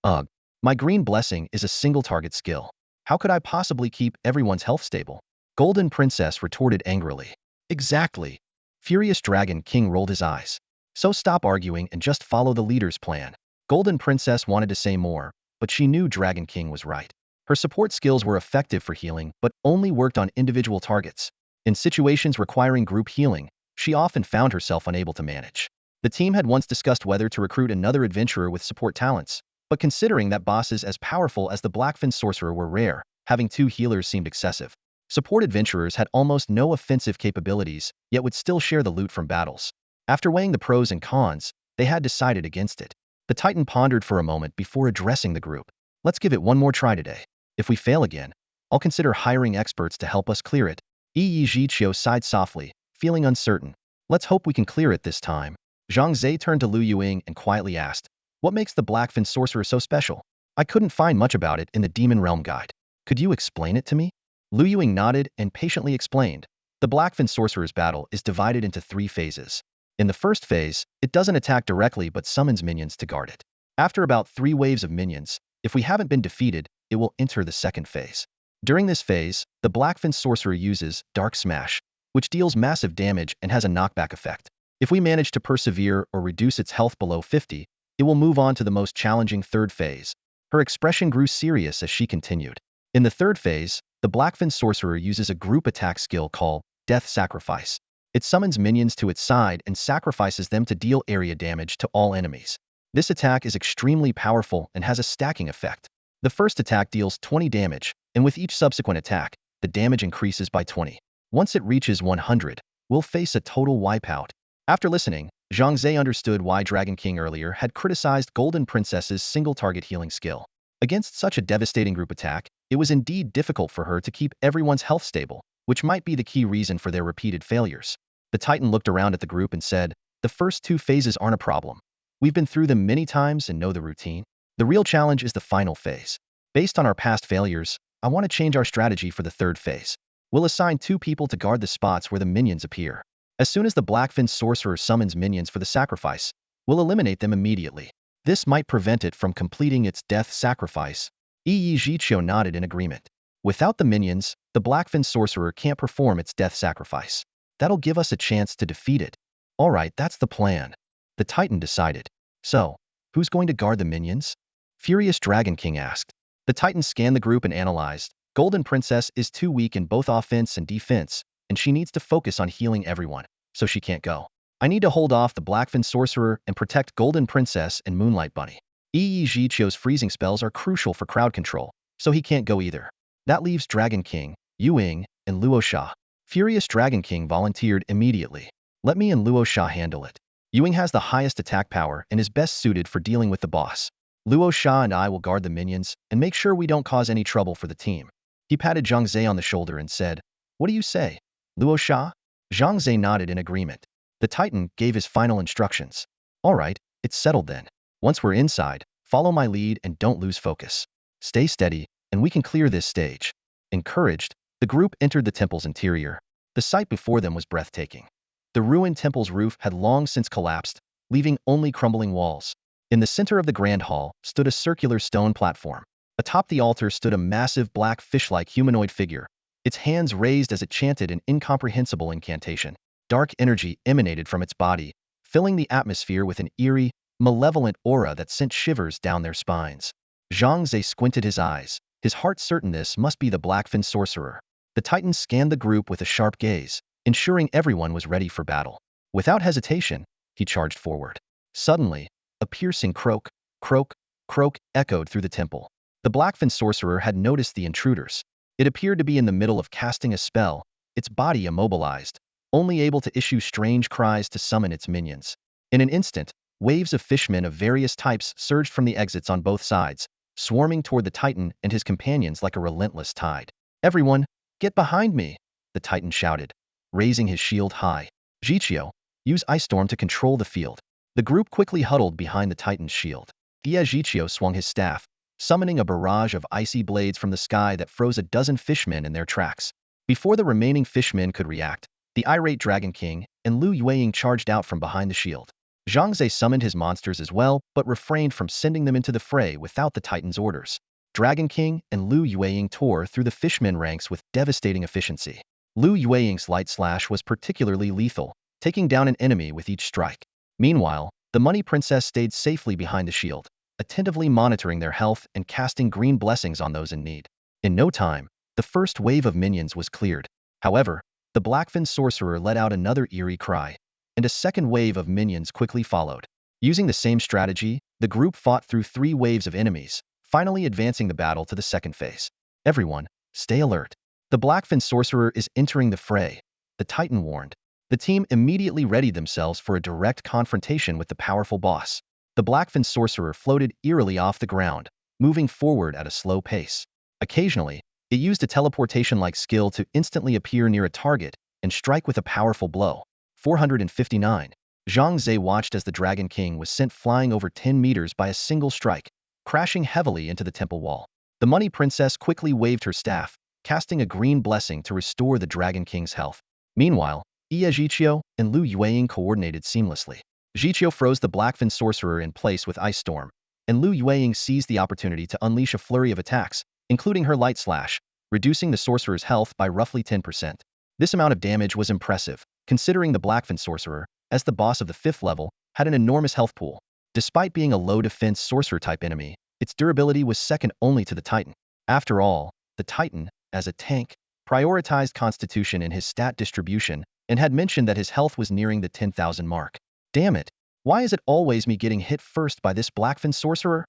Ugh. My Green Blessing is a single target skill. How could I possibly keep everyone's health stable? Golden Princess retorted angrily. Exactly. Furious Dragon King rolled his eyes. So stop arguing and just follow the leader's plan. Golden Princess wanted to say more, but she knew Dragon King was right. Her support skills were effective for healing, but only worked on individual targets. In situations requiring group healing, she often found herself unable to manage. The team had once discussed whether to recruit another adventurer with support talents, but considering that bosses as powerful as the Blackfin Sorcerer were rare, having 2 healers seemed excessive. Support adventurers had almost no offensive capabilities, yet would still share the loot from battles. After weighing the pros and cons, they had decided against it. The Titan pondered for a moment before addressing the group. Let's give it one more try today. If we fail again, I'll consider hiring experts to help us clear it. Zhiqiu sighed softly, feeling uncertain. Let's hope we can clear it this time. Zhang Ze turned to Lu Yuing and quietly asked, what makes the Blackfin Sorcerer so special? I couldn't find much about it in the Demon Realm Guide. Could you explain it to me? Lu Yuing nodded and patiently explained. The Blackfin Sorcerer's battle is divided into 3 phases. In the first phase, it doesn't attack directly but summons minions to guard it. After about 3 waves of minions, if we haven't been defeated, it will enter the second phase. During this phase, the Blackfin Sorcerer uses Dark Smash, which deals massive damage and has a knockback effect. If we manage to persevere or reduce its health below 50, it will move on to the most challenging third phase. Her expression grew serious as she continued. In the third phase, the Blackfin Sorcerer uses a group attack skill called Death Sacrifice. It summons minions to its side and sacrifices them to deal area damage to all enemies. This attack is extremely powerful and has a stacking effect. The first attack deals 20 damage, and with each subsequent attack, the damage increases by 20. Once it reaches 100, we'll face a total wipeout. After listening, Zhang Ze understood why Dragon King earlier had criticized Golden Princess's single-target healing skill. Against such a devastating group attack, it was indeed difficult for her to keep everyone's health stable, which might be the key reason for their repeated failures. The Titan looked around at the group and said, the first 2 phases aren't a problem. We've been through them many times and know the routine. The real challenge is the final phase. Based on our past failures, I want to change our strategy for the third phase. We'll assign 2 people to guard the spots where the minions appear. As soon as the Blackfin Sorcerer summons minions for the sacrifice, we'll eliminate them immediately. This might prevent it from completing its death sacrifice. Zhiqiu nodded in agreement. Without the minions, the Blackfin Sorcerer can't perform its death sacrifice. That'll give us a chance to defeat it. Alright, that's the plan. The Titan decided. So, who's going to guard the minions? Furious Dragon King asked. The Titan scanned the group and analyzed. Golden Princess is too weak in both offense and defense, and she needs to focus on healing everyone, so she can't go. I need to hold off the Blackfin Sorcerer and protect Golden Princess and Moonlight Bunny. Zhiqiu's freezing spells are crucial for crowd control, so he can't go either. That leaves Dragon King, Yuing, and Luosha. Furious Dragon King volunteered immediately. Let me and Luosha handle it. Yuing has the highest attack power and is best suited for dealing with the boss. Luosha and I will guard the minions and make sure we don't cause any trouble for the team. He patted Zhang Ze on the shoulder and said, what do you say, Luosha? Zhang Ze nodded in agreement. The Titan gave his final instructions. All right, it's settled then. Once we're inside, follow my lead and don't lose focus. Stay steady, and we can clear this stage. Encouraged, the group entered the temple's interior. The sight before them was breathtaking. The ruined temple's roof had long since collapsed, leaving only crumbling walls. In the center of the grand hall stood a circular stone platform. Atop the altar stood a massive black fish-like humanoid figure, its hands raised as it chanted an incomprehensible incantation. Dark energy emanated from its body, filling the atmosphere with an eerie, malevolent aura that sent shivers down their spines. Zhang Ze squinted his eyes, his heart certain this must be the Blackfin sorcerer. The Titan scanned the group with a sharp gaze, ensuring everyone was ready for battle. Without hesitation, he charged forward. Suddenly, a piercing croak, croak, croak echoed through the temple. The Blackfin sorcerer had noticed the intruders. It appeared to be in the middle of casting a spell, its body immobilized, only able to issue strange cries to summon its minions. In an instant, waves of fishmen of various types surged from the exits on both sides, swarming toward the Titan and his companions like a relentless tide. Everyone, get behind me, the Titan shouted, raising his shield high. Jiqiu, use Ice Storm to control the field. The group quickly huddled behind the Titan's shield. Jiqiu swung his staff, summoning a barrage of icy blades from the sky that froze a dozen fishmen in their tracks. Before the remaining fishmen could react, the irate Dragon King and Lu Yueying charged out from behind the shield. Zhang Ze summoned his monsters as well, but refrained from sending them into the fray without the Titan's orders. Dragon King and Lu Yueying tore through the fishmen ranks with devastating efficiency. Lu Yueying's light slash was particularly lethal, taking down an enemy with each strike. Meanwhile, the Money Princess stayed safely behind the shield, attentively monitoring their health and casting green blessings on those in need. In no time, the first wave of minions was cleared. However, the Blackfin sorcerer let out another eerie cry, and a second wave of minions quickly followed. Using the same strategy, the group fought through 3 waves of enemies, finally advancing the battle to the second phase. Everyone, stay alert. The Blackfin sorcerer is entering the fray, the Titan warned. The team immediately readied themselves for a direct confrontation with the powerful boss. The Blackfin sorcerer floated eerily off the ground, moving forward at a slow pace. Occasionally, it used a teleportation-like skill to instantly appear near a target and strike with a powerful blow. 459. Zhang Ze watched as the Dragon King was sent flying over 10 meters by a single strike, crashing heavily into the temple wall. The Money Princess quickly waved her staff, casting a green blessing to restore the Dragon King's health. Meanwhile, Jiqiu and Lu Yueying coordinated seamlessly. Jiqiu froze the Blackfin sorcerer in place with Ice Storm, and Lu Yueying seized the opportunity to unleash a flurry of attacks, including her light slash, reducing the sorcerer's health by roughly 10%. This amount of damage was impressive, considering the Blackfin sorcerer, as the boss of the 5th level, had an enormous health pool. Despite being a low-defense sorcerer-type enemy, its durability was second only to the Titan. After all, the Titan, as a tank, prioritized constitution in his stat distribution and had mentioned that his health was nearing the 10,000 mark. Damn it, why is it always me getting hit first by this Blackfin sorcerer?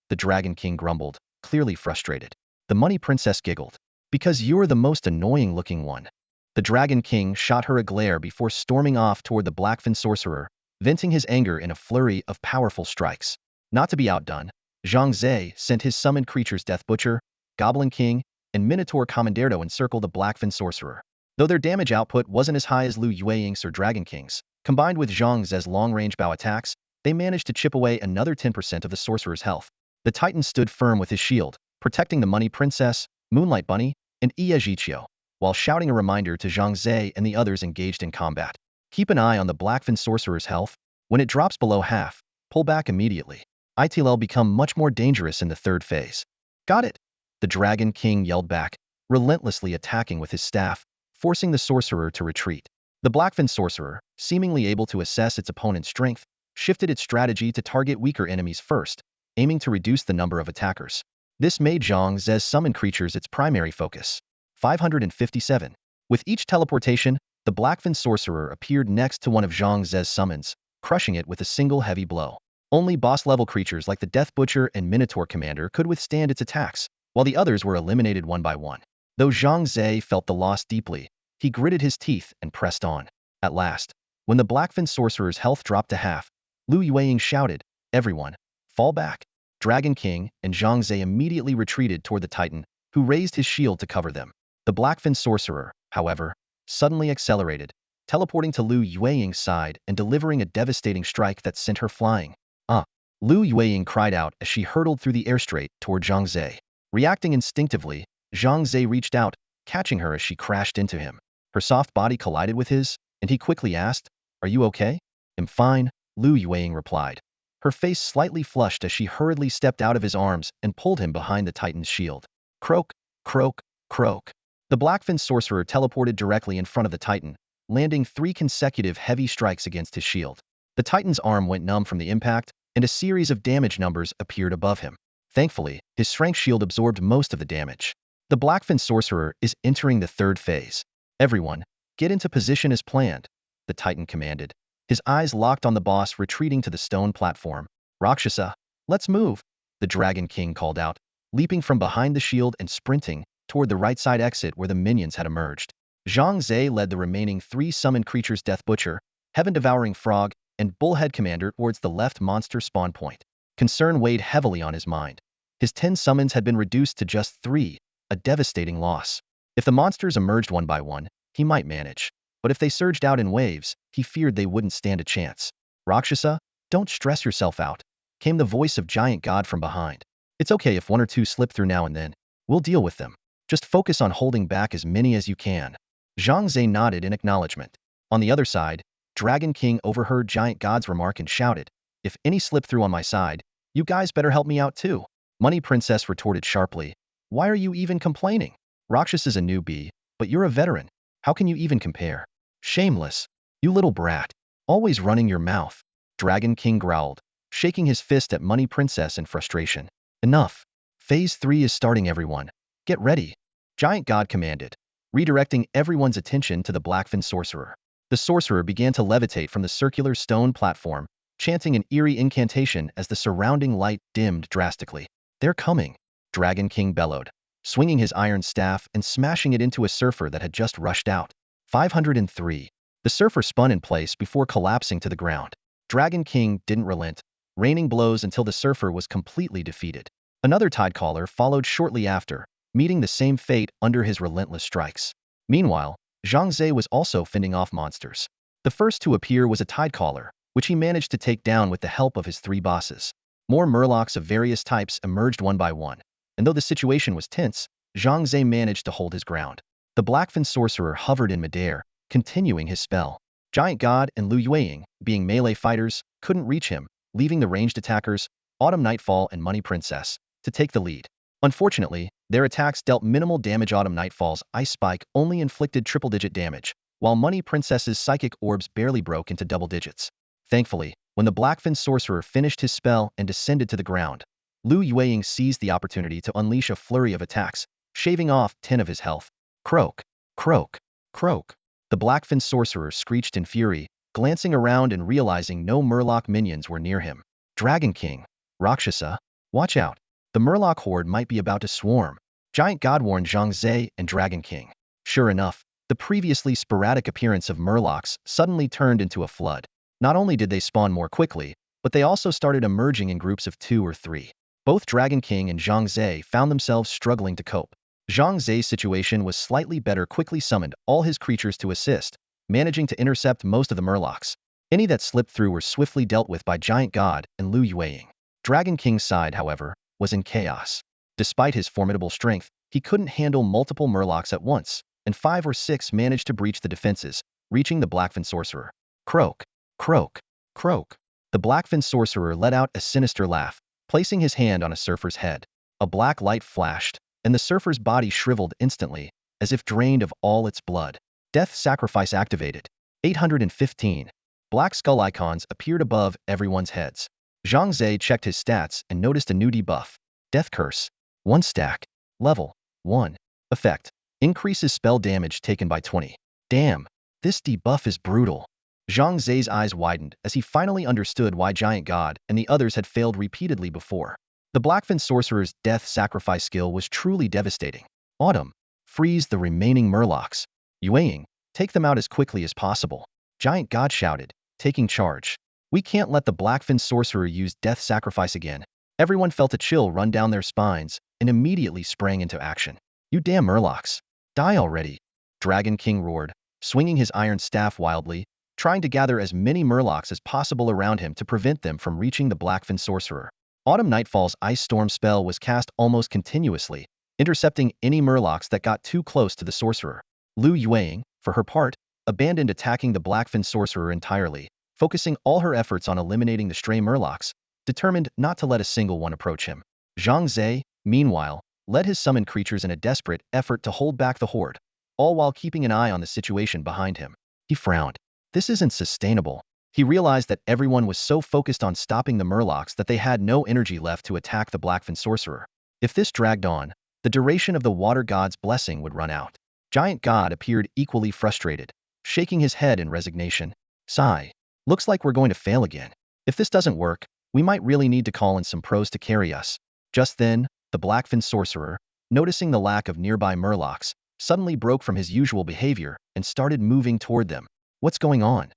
The Dragon King grumbled, clearly frustrated. The Money Princess giggled. Because you're the most annoying-looking one. The Dragon King shot her a glare before storming off toward the Blackfin sorcerer, venting his anger in a flurry of powerful strikes. Not to be outdone, Zhang Ze sent his summoned creatures Death Butcher, Goblin King, and Minotaur Commanderdo encircle the Blackfin sorcerer. Though their damage output wasn't as high as Lu Yueying's or Dragon King's, combined with Zhang Ze's long-range bow attacks, they managed to chip away another 10% of the sorcerer's health. The Titan stood firm with his shield, protecting the Money Princess, Moonlight Bunny, and Jiqiu, while shouting a reminder to Zhang Ze and the others engaged in combat. Keep an eye on the Blackfin sorcerer's health. When it drops below half, pull back immediately. It'll become much more dangerous in the 3rd phase. Got it? The Dragon King yelled back, relentlessly attacking with his staff, forcing the sorcerer to retreat. The Blackfin sorcerer, seemingly able to assess its opponent's strength, shifted its strategy to target weaker enemies first, aiming to reduce the number of attackers. This made Zhang Ze's summoned creatures its primary focus. 557. With each teleportation, the Blackfin sorcerer appeared next to one of Zhang Ze's summons, crushing it with a single heavy blow. Only boss-level creatures like the Death Butcher and Minotaur Commander could withstand its attacks, while the others were eliminated one by one. Though Zhang Ze felt the loss deeply, he gritted his teeth and pressed on. At last, when the Blackfin sorcerer's health dropped to half, Lu Yueying shouted, "Everyone, fall back." Dragon King and Zhang Ze immediately retreated toward the Titan, who raised his shield to cover them. The Blackfin sorcerer, however, suddenly accelerated, teleporting to Lu Yueying's side and delivering a devastating strike that sent her flying. Ah! Lu Yueying cried out as she hurtled through the air straight toward Zhang Ze. Reacting instinctively, Zhang Ze reached out, catching her as she crashed into him. Her soft body collided with his, and he quickly asked, "Are you okay?" "I'm fine," Lu Yueying replied. Her face slightly flushed as she hurriedly stepped out of his arms and pulled him behind the Titan's shield. Croak, croak, croak. The Blackfin sorcerer teleported directly in front of the Titan, landing 3 consecutive heavy strikes against his shield. The Titan's arm went numb from the impact, and a series of damage numbers appeared above him. Thankfully, his strength shield absorbed most of the damage. The Blackfin sorcerer is entering the 3rd phase. Everyone, get into position as planned, the Titan commanded. His eyes locked on the boss retreating to the stone platform. Rakshasa, let's move, the Dragon King called out, leaping from behind the shield and sprinting toward the right side exit where the minions had emerged. Zhang Ze led the remaining 3 summoned creatures Death Butcher, Heaven-Devouring Frog, and Bullhead Commander towards the left monster spawn point. Concern weighed heavily on his mind. His 10 summons had been reduced to just 3, a devastating loss. If the monsters emerged one by one, he might manage. But if they surged out in waves, he feared they wouldn't stand a chance. Rakshasa, don't stress yourself out, came the voice of Giant God from behind. It's okay if 1 or 2 slip through now and then. We'll deal with them. Just focus on holding back as many as you can. Zhang Ze nodded in acknowledgement. On the other side, Dragon King overheard Giant God's remark and shouted, "If any slip through on my side, you guys better help me out too." Money Princess retorted sharply, "Why are you even complaining? Rakshas is a newbie, but you're a veteran. How can you even compare? Shameless. You little brat. Always running your mouth." Dragon King growled, shaking his fist at Money Princess in frustration. "Enough. Phase 3 is starting, everyone. Get ready," Giant God commanded, redirecting everyone's attention to the Blackfin sorcerer. The sorcerer began to levitate from the circular stone platform, chanting an eerie incantation as the surrounding light dimmed drastically. "They're coming," Dragon King bellowed, swinging his iron staff and smashing it into a surfer that had just rushed out. 503. The surfer spun in place before collapsing to the ground. Dragon King didn't relent, raining blows until the surfer was completely defeated. Another Tidecaller followed shortly after, meeting the same fate under his relentless strikes. Meanwhile, Zhang Ze was also fending off monsters. The first to appear was a Tidecaller, which he managed to take down with the help of his 3 bosses. More Murlocs of various types emerged one by one, and though the situation was tense, Zhang Ze managed to hold his ground. The Blackfin sorcerer hovered in midair, continuing his spell. Giant God and Lu Yueying, being melee fighters, couldn't reach him, leaving the ranged attackers, Autumn Nightfall and Money Princess, to take the lead. Unfortunately, their attacks dealt minimal damage. Autumn Nightfall's Ice Spike only inflicted triple-digit damage, while Money Princess's Psychic Orbs barely broke into double digits. Thankfully, when the Blackfin sorcerer finished his spell and descended to the ground, Lu Yueying seized the opportunity to unleash a flurry of attacks, shaving off 10 of his health. Croak, croak, croak. The Blackfin sorcerer screeched in fury, glancing around and realizing no Murloc minions were near him. Dragon King, Rakshasa, watch out. The Murloc horde might be about to swarm. Giant God warned Zhang Ze and Dragon King. Sure enough, the previously sporadic appearance of Murlocs suddenly turned into a flood. Not only did they spawn more quickly, but they also started emerging in groups of 2 or 3. Both Dragon King and Zhang Ze found themselves struggling to cope. Zhang Ze's situation was slightly better, quickly summoned all his creatures to assist, managing to intercept most of the Murlocs. Any that slipped through were swiftly dealt with by Giant God and Lu Yueying. Dragon King's side, however, was in chaos. Despite his formidable strength, he couldn't handle multiple Murlocs at once, and 5 or 6 managed to breach the defenses, reaching the Blackfin sorcerer. Croak, croak, croak. The Blackfin sorcerer let out a sinister laugh, placing his hand on a surfer's head. A black light flashed, and the surfer's body shriveled instantly, as if drained of all its blood. Death Sacrifice activated. 815. Black skull icons appeared above everyone's heads. Zhang Ze checked his stats and noticed a new debuff. Death Curse. 1 stack. Level 1. Effect. Increases spell damage taken by 20. Damn, this debuff is brutal. Zhang Ze's eyes widened as he finally understood why Giant God and the others had failed repeatedly before. The Blackfin sorcerer's Death Sacrifice skill was truly devastating. Autumn, freeze the remaining Murlocs. Yueying, take them out as quickly as possible. Giant God shouted, taking charge. We can't let the Blackfin sorcerer use Death Sacrifice again. Everyone felt a chill run down their spines and immediately sprang into action. You damn Murlocs. Die already, Dragon King roared, swinging his iron staff wildly, trying to gather as many murlocs as possible around him to prevent them from reaching the Blackfin sorcerer. Autumn Nightfall's Ice Storm spell was cast almost continuously, intercepting any murlocs that got too close to the sorcerer. Lu Yueying, for her part, abandoned attacking the Blackfin sorcerer entirely, focusing all her efforts on eliminating the stray murlocs, determined not to let a single one approach him. Zhang Ze, meanwhile, led his summoned creatures in a desperate effort to hold back the horde, all while keeping an eye on the situation behind him. He frowned. This isn't sustainable. He realized that everyone was so focused on stopping the murlocs that they had no energy left to attack the Blackfin sorcerer. If this dragged on, the duration of the water god's blessing would run out. Giant God appeared equally frustrated, shaking his head in resignation. Sigh. Looks like we're going to fail again. If this doesn't work, we might really need to call in some pros to carry us. Just then, the Blackfin sorcerer, noticing the lack of nearby murlocs, suddenly broke from his usual behavior and started moving toward them. What's going on?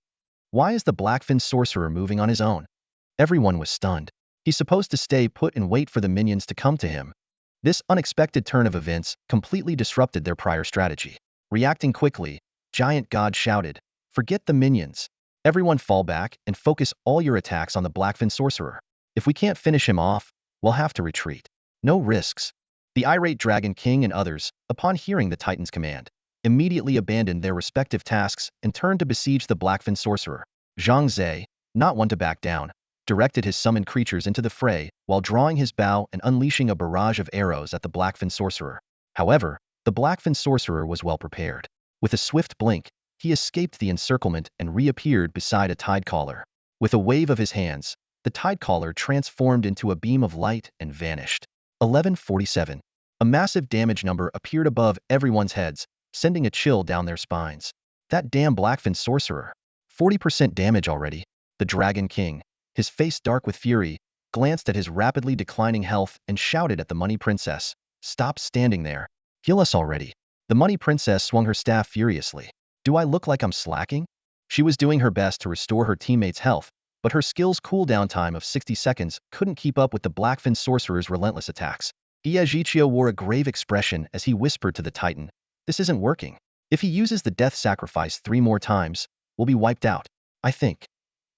Why is the Blackfin sorcerer moving on his own? Everyone was stunned. He's supposed to stay put and wait for the minions to come to him. This unexpected turn of events completely disrupted their prior strategy. Reacting quickly, Giant God shouted, "Forget the minions. Everyone fall back and focus all your attacks on the Blackfin sorcerer. If we can't finish him off, we'll have to retreat. No risks." The irate Dragon King and others, upon hearing the Titan's command, immediately abandoned their respective tasks and turned to besiege the Blackfin sorcerer. Zhang Ze, not one to back down, directed his summoned creatures into the fray while drawing his bow and unleashing a barrage of arrows at the Blackfin sorcerer. However, the Blackfin sorcerer was well prepared. With a swift blink, he escaped the encirclement and reappeared beside a tidecaller. With a wave of his hands, the tidecaller transformed into a beam of light and vanished. 1147. A massive damage number appeared above everyone's heads, sending a chill down their spines. That damn Blackfin sorcerer. 40% damage already. The Dragon King, his face dark with fury, glanced at his rapidly declining health and shouted at the Money Princess, "Stop standing there. Heal us already." The Money Princess swung her staff furiously. "Do I look like I'm slacking?" She was doing her best to restore her teammates' health, but her skill's cooldown time of 60 seconds couldn't keep up with the Blackfin sorcerer's relentless attacks. Iajichio wore a grave expression as he whispered to the Titan, "This isn't working. If he uses the death sacrifice 3 more times, we'll be wiped out. I think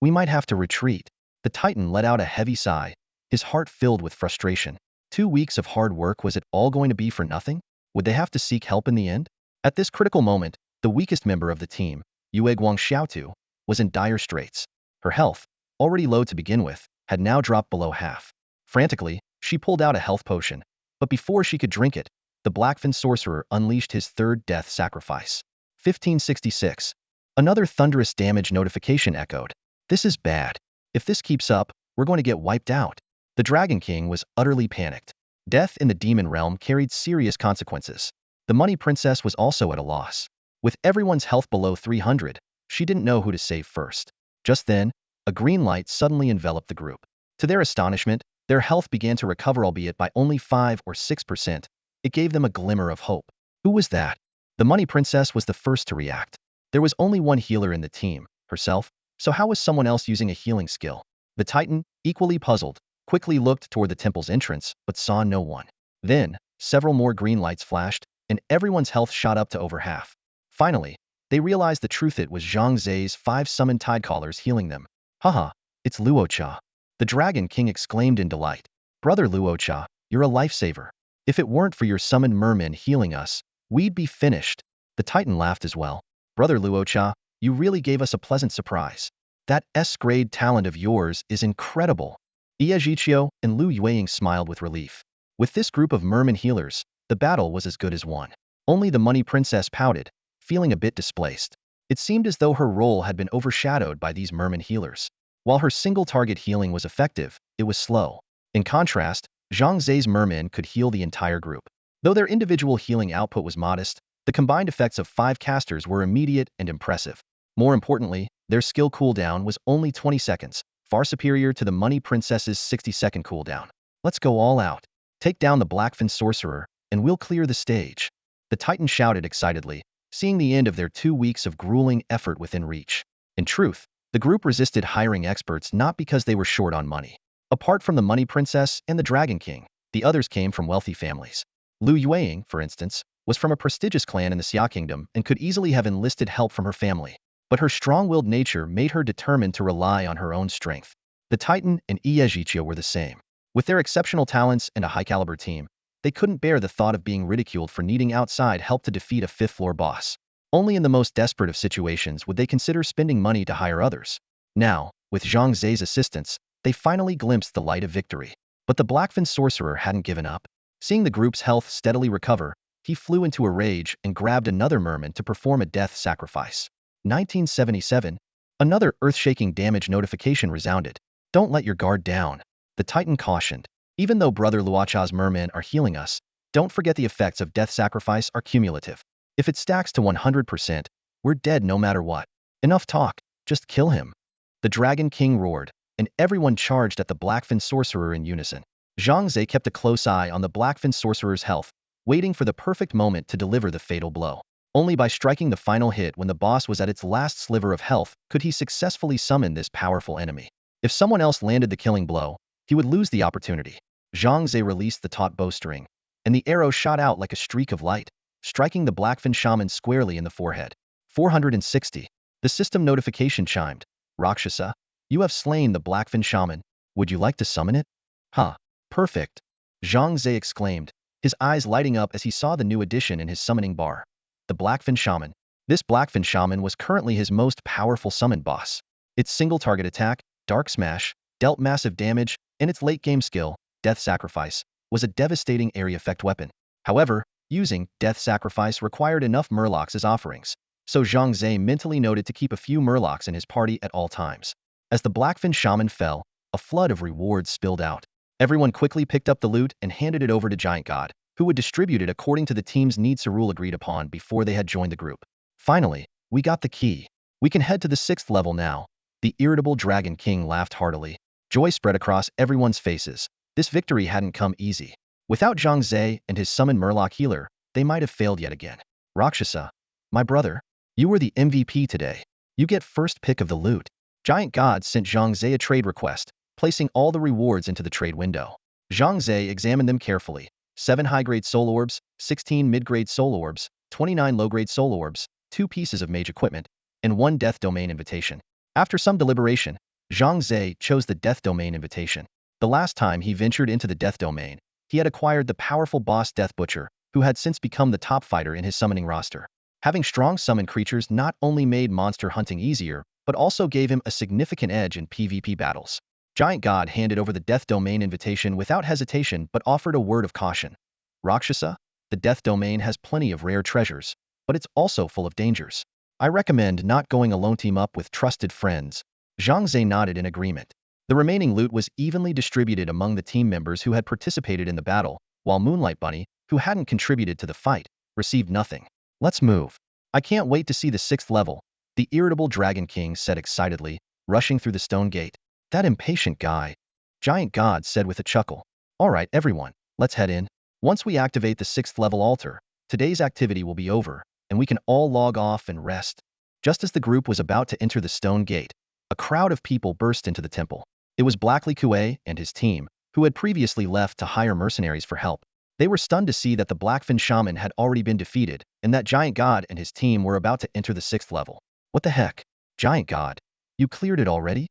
we might have to retreat." The Titan let out a heavy sigh, his heart filled with frustration. 2 weeks of hard work, was it all going to be for nothing? Would they have to seek help in the end? At this critical moment, the weakest member of the team, Yue Guangxiaotu, was in dire straits. Her health, already low to begin with, had now dropped below half. Frantically, she pulled out a health potion, but before she could drink it, the Blackfin sorcerer unleashed his third death sacrifice. 1566. Another thunderous damage notification echoed. "This is bad. If this keeps up, we're going to get wiped out." The Dragon King was utterly panicked. Death in the demon realm carried serious consequences. The Money Princess was also at a loss. With everyone's health below 300, she didn't know who to save first. Just then, a green light suddenly enveloped the group. To their astonishment, their health began to recover, albeit by only 5 or 6%. It gave them a glimmer of hope. Who was that? The Money Princess was the first to react. There was only one healer in the team, herself, so how was someone else using a healing skill? The Titan, equally puzzled, quickly looked toward the temple's entrance, but saw no one. Then, several more green lights flashed, and everyone's health shot up to over half. Finally, they realized the truth. It was Zhang Ze's 5 summoned tidecallers healing them. "Haha, it's Luocha." The Dragon King exclaimed in delight. "Brother Luocha, you're a lifesaver. If it weren't for your summoned mermen healing us, we'd be finished." The Titan laughed as well. "Brother Luocha, you really gave us a pleasant surprise. That S-grade talent of yours is incredible." Iajichio and Lu Yueying smiled with relief. With this group of merman healers, the battle was as good as won. Only the Money Princess pouted, feeling a bit displaced. It seemed as though her role had been overshadowed by these merman healers. While her single-target healing was effective, it was slow. In contrast, Zhang Ze's mermen could heal the entire group. Though their individual healing output was modest, the combined effects of 5 casters were immediate and impressive. More importantly, their skill cooldown was only 20 seconds, far superior to the Money Princess's 60-second cooldown. "Let's go all out. Take down the Blackfin sorcerer, and we'll clear the stage." The Titan shouted excitedly, seeing the end of their 2 weeks of grueling effort within reach. In truth, the group resisted hiring experts not because they were short on money. Apart from the Money Princess and the Dragon King, the others came from wealthy families. Lu Yueying, for instance, was from a prestigious clan in the Xia Kingdom and could easily have enlisted help from her family. But her strong-willed nature made her determined to rely on her own strength. The Titan and Iejichia were the same. With their exceptional talents and a high-caliber team, they couldn't bear the thought of being ridiculed for needing outside help to defeat a fifth-floor boss. Only in the most desperate of situations would they consider spending money to hire others. Now, with Zhang Ze's assistance, they finally glimpsed the light of victory. But the Blackfin sorcerer hadn't given up. Seeing the group's health steadily recover, he flew into a rage and grabbed another merman to perform a death sacrifice. 1977. Another earth-shaking damage notification resounded. Don't let your guard down, the Titan cautioned. Even though Brother Luocha's mermen are healing us, don't forget the effects of death sacrifice are cumulative. If it stacks to 100%, we're dead no matter what. Enough talk, just kill him. The Dragon King roared, and everyone charged at the Blackfin sorcerer in unison. Zhang Ze kept a close eye on the Blackfin sorcerer's health, waiting for the perfect moment to deliver the fatal blow. Only by striking the final hit when the boss was at its last sliver of health could he successfully summon this powerful enemy. If someone else landed the killing blow, he would lose the opportunity. Zhang Ze released the taut bowstring, and the arrow shot out like a streak of light, striking the Blackfin shaman squarely in the forehead. 460. The system notification chimed. Rakshasa, you have slain the Blackfin shaman. Would you like to summon it? Huh. Perfect. Zhang Ze exclaimed, his eyes lighting up as he saw the new addition in his summoning bar. The Blackfin shaman. This Blackfin shaman was currently his most powerful summon boss. Its single target attack, Dark Smash, dealt massive damage, and its late-game skill, Death Sacrifice, was a devastating area effect weapon. However, using Death Sacrifice required enough murlocs as offerings, so Zhang Ze mentally noted to keep a few murlocs in his party at all times. As the Blackfin shaman fell, a flood of rewards spilled out. Everyone quickly picked up the loot and handed it over to Giant God, who would distribute it according to the team's needs rule agreed upon before they had joined the group. Finally, we got the key. We can head to the 6th level now. The irritable Dragon King laughed heartily. Joy spread across everyone's faces. This victory hadn't come easy. Without Zhang Ze and his summoned Murloc healer, they might have failed yet again. Rakshasa, my brother, you were the MVP today. You get first pick of the loot. Giant God sent Zhang Ze a trade request, placing all the rewards into the trade window. Zhang Ze examined them carefully. 7 high-grade soul orbs, 16 mid-grade soul orbs, 29 low-grade soul orbs, 2 pieces of mage equipment, and 1 death domain invitation. After some deliberation, Zhang Ze chose the death domain invitation. The last time he ventured into the death domain, he had acquired the powerful boss Death Butcher, who had since become the top fighter in his summoning roster. Having strong summon creatures not only made monster hunting easier, but also gave him a significant edge in PvP battles. Giant God handed over the death domain invitation without hesitation but offered a word of caution. Rakshasa, the death domain has plenty of rare treasures, but it's also full of dangers. I recommend not going alone, team up with trusted friends. Zhang Ze nodded in agreement. The remaining loot was evenly distributed among the team members who had participated in the battle, while Moonlight Bunny, who hadn't contributed to the fight, received nothing. Let's move. I can't wait to see the 6th level, the irritable Dragon King said excitedly, rushing through the stone gate. That impatient guy. Giant God said with a chuckle. All right, everyone, let's head in. Once we activate the 6th level altar, today's activity will be over, and we can all log off and rest. Just as the group was about to enter the stone gate, a crowd of people burst into the temple. It was Blackley Kue and his team, who had previously left to hire mercenaries for help. They were stunned to see that the Blackfin shaman had already been defeated, and that Giant God and his team were about to enter the 6th level. What the heck? Giant God, you cleared it already?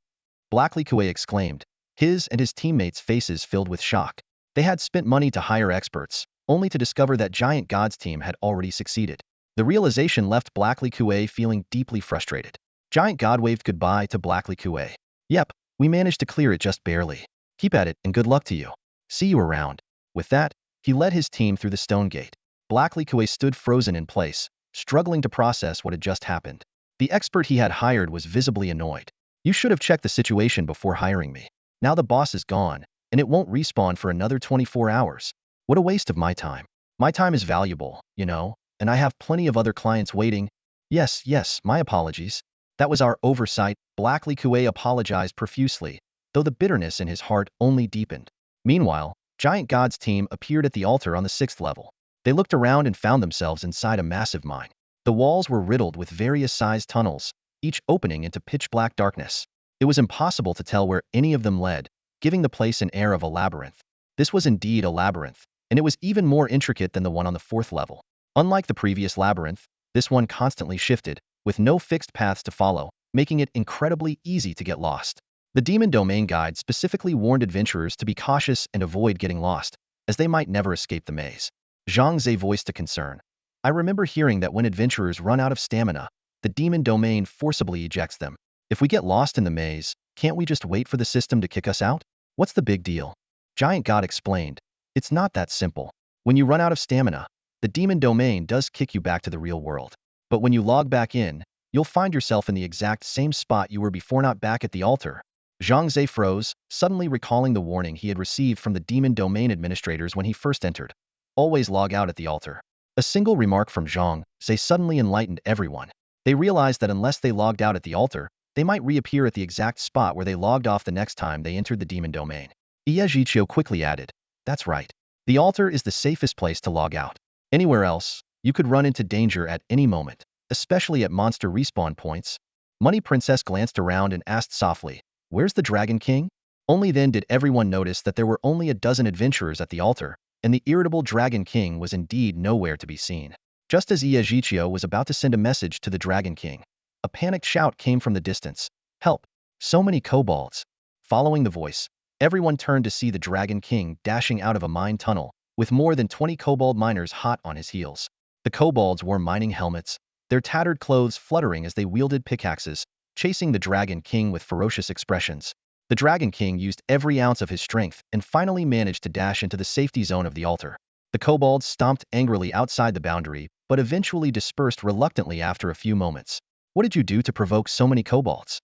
Blackley Kue exclaimed, his and his teammates' faces filled with shock. They had spent money to hire experts, only to discover that Giant God's team had already succeeded. The realization left Blackley Kue feeling deeply frustrated. Giant God waved goodbye to Blackley Kue. Yep, we managed to clear it just barely. Keep at it and good luck to you. See you around. With that, he led his team through the stone gate. Blackley Kue stood frozen in place, struggling to process what had just happened. The expert he had hired was visibly annoyed. You should have checked the situation before hiring me. Now the boss is gone, and it won't respawn for another 24 hours. What a waste of my time. My time is valuable, you know, and I have plenty of other clients waiting. Yes, my apologies. That was our oversight. Blackley Kue apologized profusely, though the bitterness in his heart only deepened. Meanwhile, Giant God's team appeared at the altar on the 6th level. They looked around and found themselves inside a massive mine. The walls were riddled with various sized tunnels, each opening into pitch-black darkness. It was impossible to tell where any of them led, giving the place an air of a labyrinth. This was indeed a labyrinth, and it was even more intricate than the one on the 4th level. Unlike the previous labyrinth, this one constantly shifted, with no fixed paths to follow, making it incredibly easy to get lost. The Demon Domain Guide specifically warned adventurers to be cautious and avoid getting lost, as they might never escape the maze. Zhang Ze voiced a concern. I remember hearing that when adventurers run out of stamina, the Demon Domain forcibly ejects them. If we get lost in the maze, can't we just wait for the system to kick us out? What's the big deal? Giant God explained. It's not that simple. When you run out of stamina, the Demon Domain does kick you back to the real world. But when you log back in, you'll find yourself in the exact same spot you were before, not back at the altar. Zhang Ze froze, suddenly recalling the warning he had received from the Demon Domain administrators when he first entered. Always log out at the altar. A single remark from Zhang Ze suddenly enlightened everyone. They realized that unless they logged out at the altar, they might reappear at the exact spot where they logged off the next time they entered the Demon Domain. Iejiqiu quickly added, that's right. The altar is the safest place to log out. Anywhere else, you could run into danger at any moment, especially at monster respawn points. Money Princess glanced around and asked softly, where's the Dragon King? Only then did everyone notice that there were only a dozen adventurers at the altar, and the irritable Dragon King was indeed nowhere to be seen. Just as Iejiqiu was about to send a message to the Dragon King, a panicked shout came from the distance. Help! So many kobolds! Following the voice, everyone turned to see the Dragon King dashing out of a mine tunnel, with more than 20 kobold miners hot on his heels. The kobolds wore mining helmets, their tattered clothes fluttering as they wielded pickaxes, chasing the Dragon King with ferocious expressions. The Dragon King used every ounce of his strength and finally managed to dash into the safety zone of the altar. The kobolds stomped angrily outside the boundary, but eventually dispersed reluctantly after a few moments. What did you do to provoke so many kobolds?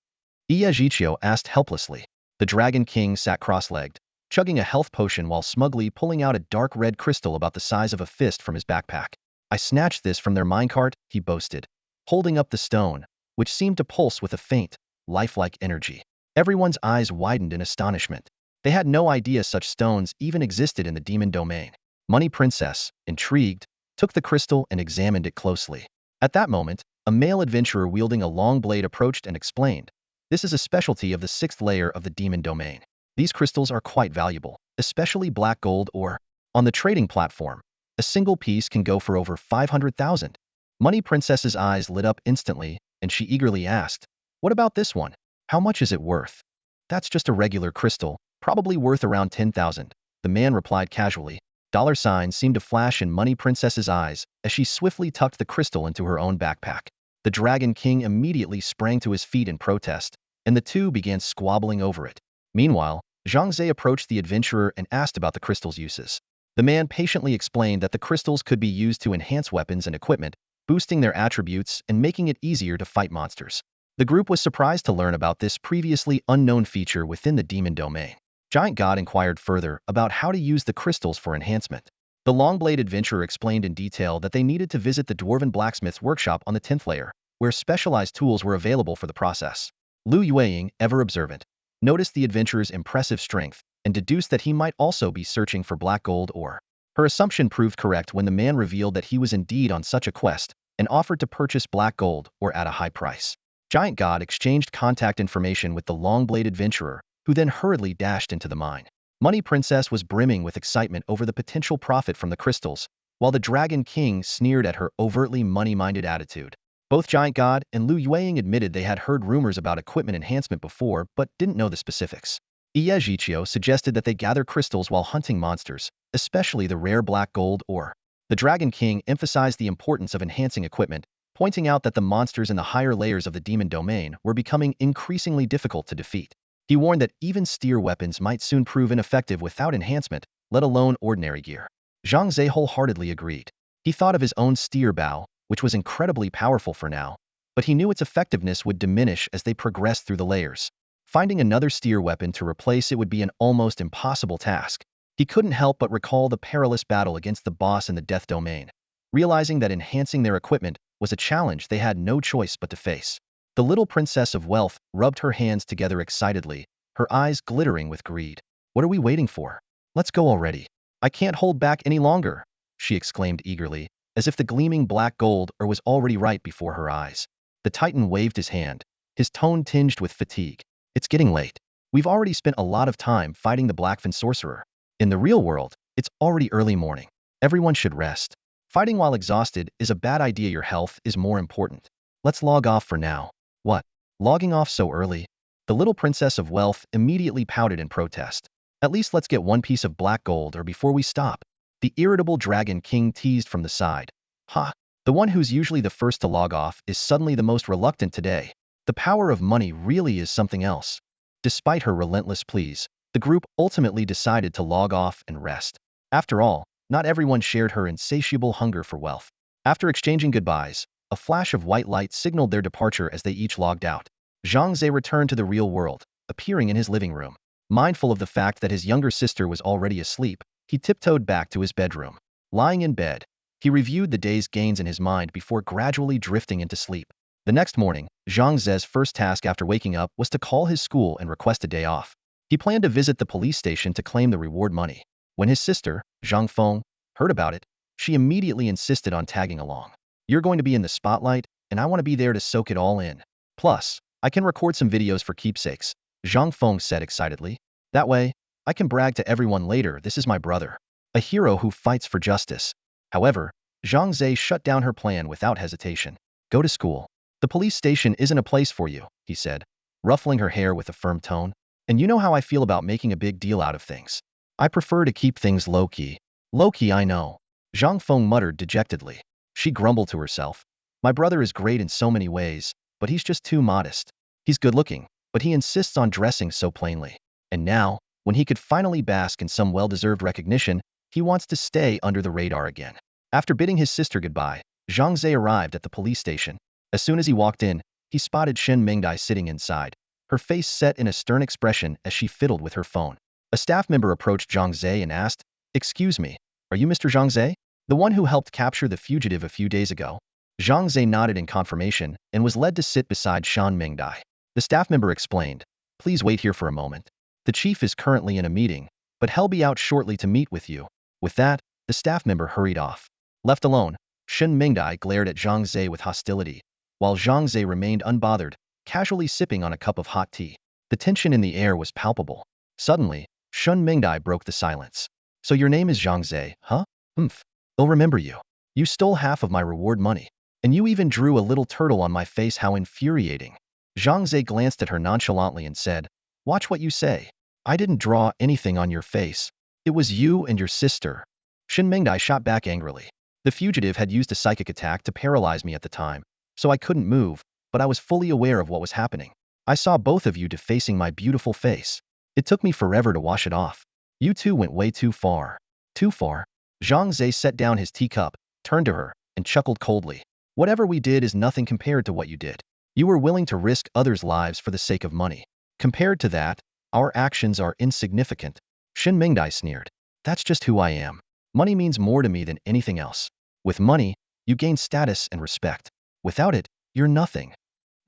Iejiqiu asked helplessly. The Dragon King sat cross-legged, chugging a health potion while smugly pulling out a dark red crystal about the size of a fist from his backpack. I snatched this from their minecart, he boasted, holding up the stone, which seemed to pulse with a faint, lifelike energy. Everyone's eyes widened in astonishment. They had no idea such stones even existed in the Demon Domain. Money Princess, intrigued, took the crystal and examined it closely. At that moment, a male adventurer wielding a long blade approached and explained, this is a specialty of the 6th layer of the Demon Domain. These crystals are quite valuable, especially black gold or, on the trading platform, a single piece can go for over 500,000. Money Princess's eyes lit up instantly, and she eagerly asked, what about this one? How much is it worth? That's just a regular crystal, probably worth around 10,000. The man replied casually. Dollar signs seemed to flash in Money Princess's eyes as she swiftly tucked the crystal into her own backpack. The Dragon King immediately sprang to his feet in protest, and the two began squabbling over it. Meanwhile, Zhang Ze approached the adventurer and asked about the crystal's uses. The man patiently explained that the crystals could be used to enhance weapons and equipment, boosting their attributes and making it easier to fight monsters. The group was surprised to learn about this previously unknown feature within the Demon Domain. Giant God inquired further about how to use the crystals for enhancement. The Longblade adventurer explained in detail that they needed to visit the Dwarven Blacksmith's workshop on the 10th layer, where specialized tools were available for the process. Lu Yueying, ever observant, noticed the adventurer's impressive strength and deduced that he might also be searching for black gold ore. Her assumption proved correct when the man revealed that he was indeed on such a quest and offered to purchase black gold ore at a high price. Giant God exchanged contact information with the Longblade adventurer, who then hurriedly dashed into the mine. Money Princess was brimming with excitement over the potential profit from the crystals, while the Dragon King sneered at her overtly money-minded attitude. Both Giant God and Lu Yueying admitted they had heard rumors about equipment enhancement before but didn't know the specifics. Iejiqiu suggested that they gather crystals while hunting monsters, especially the rare black gold ore. The Dragon King emphasized the importance of enhancing equipment, pointing out that the monsters in the higher layers of the Demon Domain were becoming increasingly difficult to defeat. He warned that even steer weapons might soon prove ineffective without enhancement, let alone ordinary gear. Zhang Ze wholeheartedly agreed. He thought of his own steer bow, which was incredibly powerful for now, but he knew its effectiveness would diminish as they progressed through the layers. Finding another steer weapon to replace it would be an almost impossible task. He couldn't help but recall the perilous battle against the boss in the Death Domain. Realizing that enhancing their equipment was a challenge they had no choice but to face. The little Princess of Wealth rubbed her hands together excitedly, her eyes glittering with greed. What are we waiting for? Let's go already. I can't hold back any longer, she exclaimed eagerly, as if the gleaming black gold ore was already right before her eyes. The Titan waved his hand, his tone tinged with fatigue. It's getting late. We've already spent a lot of time fighting the Blackfin sorcerer. In the real world, it's already early morning. Everyone should rest. Fighting while exhausted is a bad idea. Your health is more important. Let's log off for now. What? Logging off so early? The little princess of wealth immediately pouted in protest. At least let's get one piece of black gold or before we stop. The irritable Dragon King teased from the side. Ha! The one who's usually the first to log off is suddenly the most reluctant today. The power of money really is something else. Despite her relentless pleas, the group ultimately decided to log off and rest. After all, not everyone shared her insatiable hunger for wealth. After exchanging goodbyes, a flash of white light signaled their departure as they each logged out. Zhang Ze returned to the real world, appearing in his living room. Mindful of the fact that his younger sister was already asleep, he tiptoed back to his bedroom. Lying in bed, he reviewed the day's gains in his mind before gradually drifting into sleep. The next morning, Zhang Ze's first task after waking up was to call his school and request a day off. He planned to visit the police station to claim the reward money. When his sister, Zhang Feng, heard about it, she immediately insisted on tagging along. You're going to be in the spotlight, and I want to be there to soak it all in. Plus, I can record some videos for keepsakes, Zhang Feng said excitedly. That way, I can brag to everyone later this is my brother, a hero who fights for justice. However, Zhang Ze shut down her plan without hesitation. Go to school. The police station isn't a place for you, he said, ruffling her hair with a firm tone. And you know how I feel about making a big deal out of things. I prefer to keep things low-key. Low-key, I know. Zhang Feng muttered dejectedly. She grumbled to herself. My brother is great in so many ways, but he's just too modest. He's good-looking, but he insists on dressing so plainly. And now, when he could finally bask in some well-deserved recognition, he wants to stay under the radar again. After bidding his sister goodbye, Zhang Ze arrived at the police station. As soon as he walked in, he spotted Shen Mingdai sitting inside, her face set in a stern expression as she fiddled with her phone. A staff member approached Zhang Ze and asked, "Excuse me, are you Mr. Zhang Ze? The one who helped capture the fugitive a few days ago?" Zhang Ze nodded in confirmation and was led to sit beside Shen Mingdai. The staff member explained, "Please wait here for a moment. The chief is currently in a meeting, but he'll be out shortly to meet with you." With that, the staff member hurried off. Left alone, Shen Mingdai glared at Zhang Ze with hostility, while Zhang Ze remained unbothered, casually sipping on a cup of hot tea. The tension in the air was palpable. Suddenly, Shen Mingdai broke the silence. "So your name is Zhang Ze, huh? They'll remember you. You stole half of my reward money. And you even drew a little turtle on my face, how infuriating." Zhang Ze glanced at her nonchalantly and said, "Watch what you say. I didn't draw anything on your face. It was you and your sister." Shen Mingdai shot back angrily. "The fugitive had used a psychic attack to paralyze me at the time, so I couldn't move, but I was fully aware of what was happening. I saw both of you defacing my beautiful face. It took me forever to wash it off. You two went way too far." "Too far?" Zhang Ze set down his teacup, turned to her, and chuckled coldly. "Whatever we did is nothing compared to what you did. You were willing to risk others' lives for the sake of money. Compared to that, our actions are insignificant." Shen Mingdai sneered. "That's just who I am. Money means more to me than anything else. With money, you gain status and respect. Without it, you're nothing."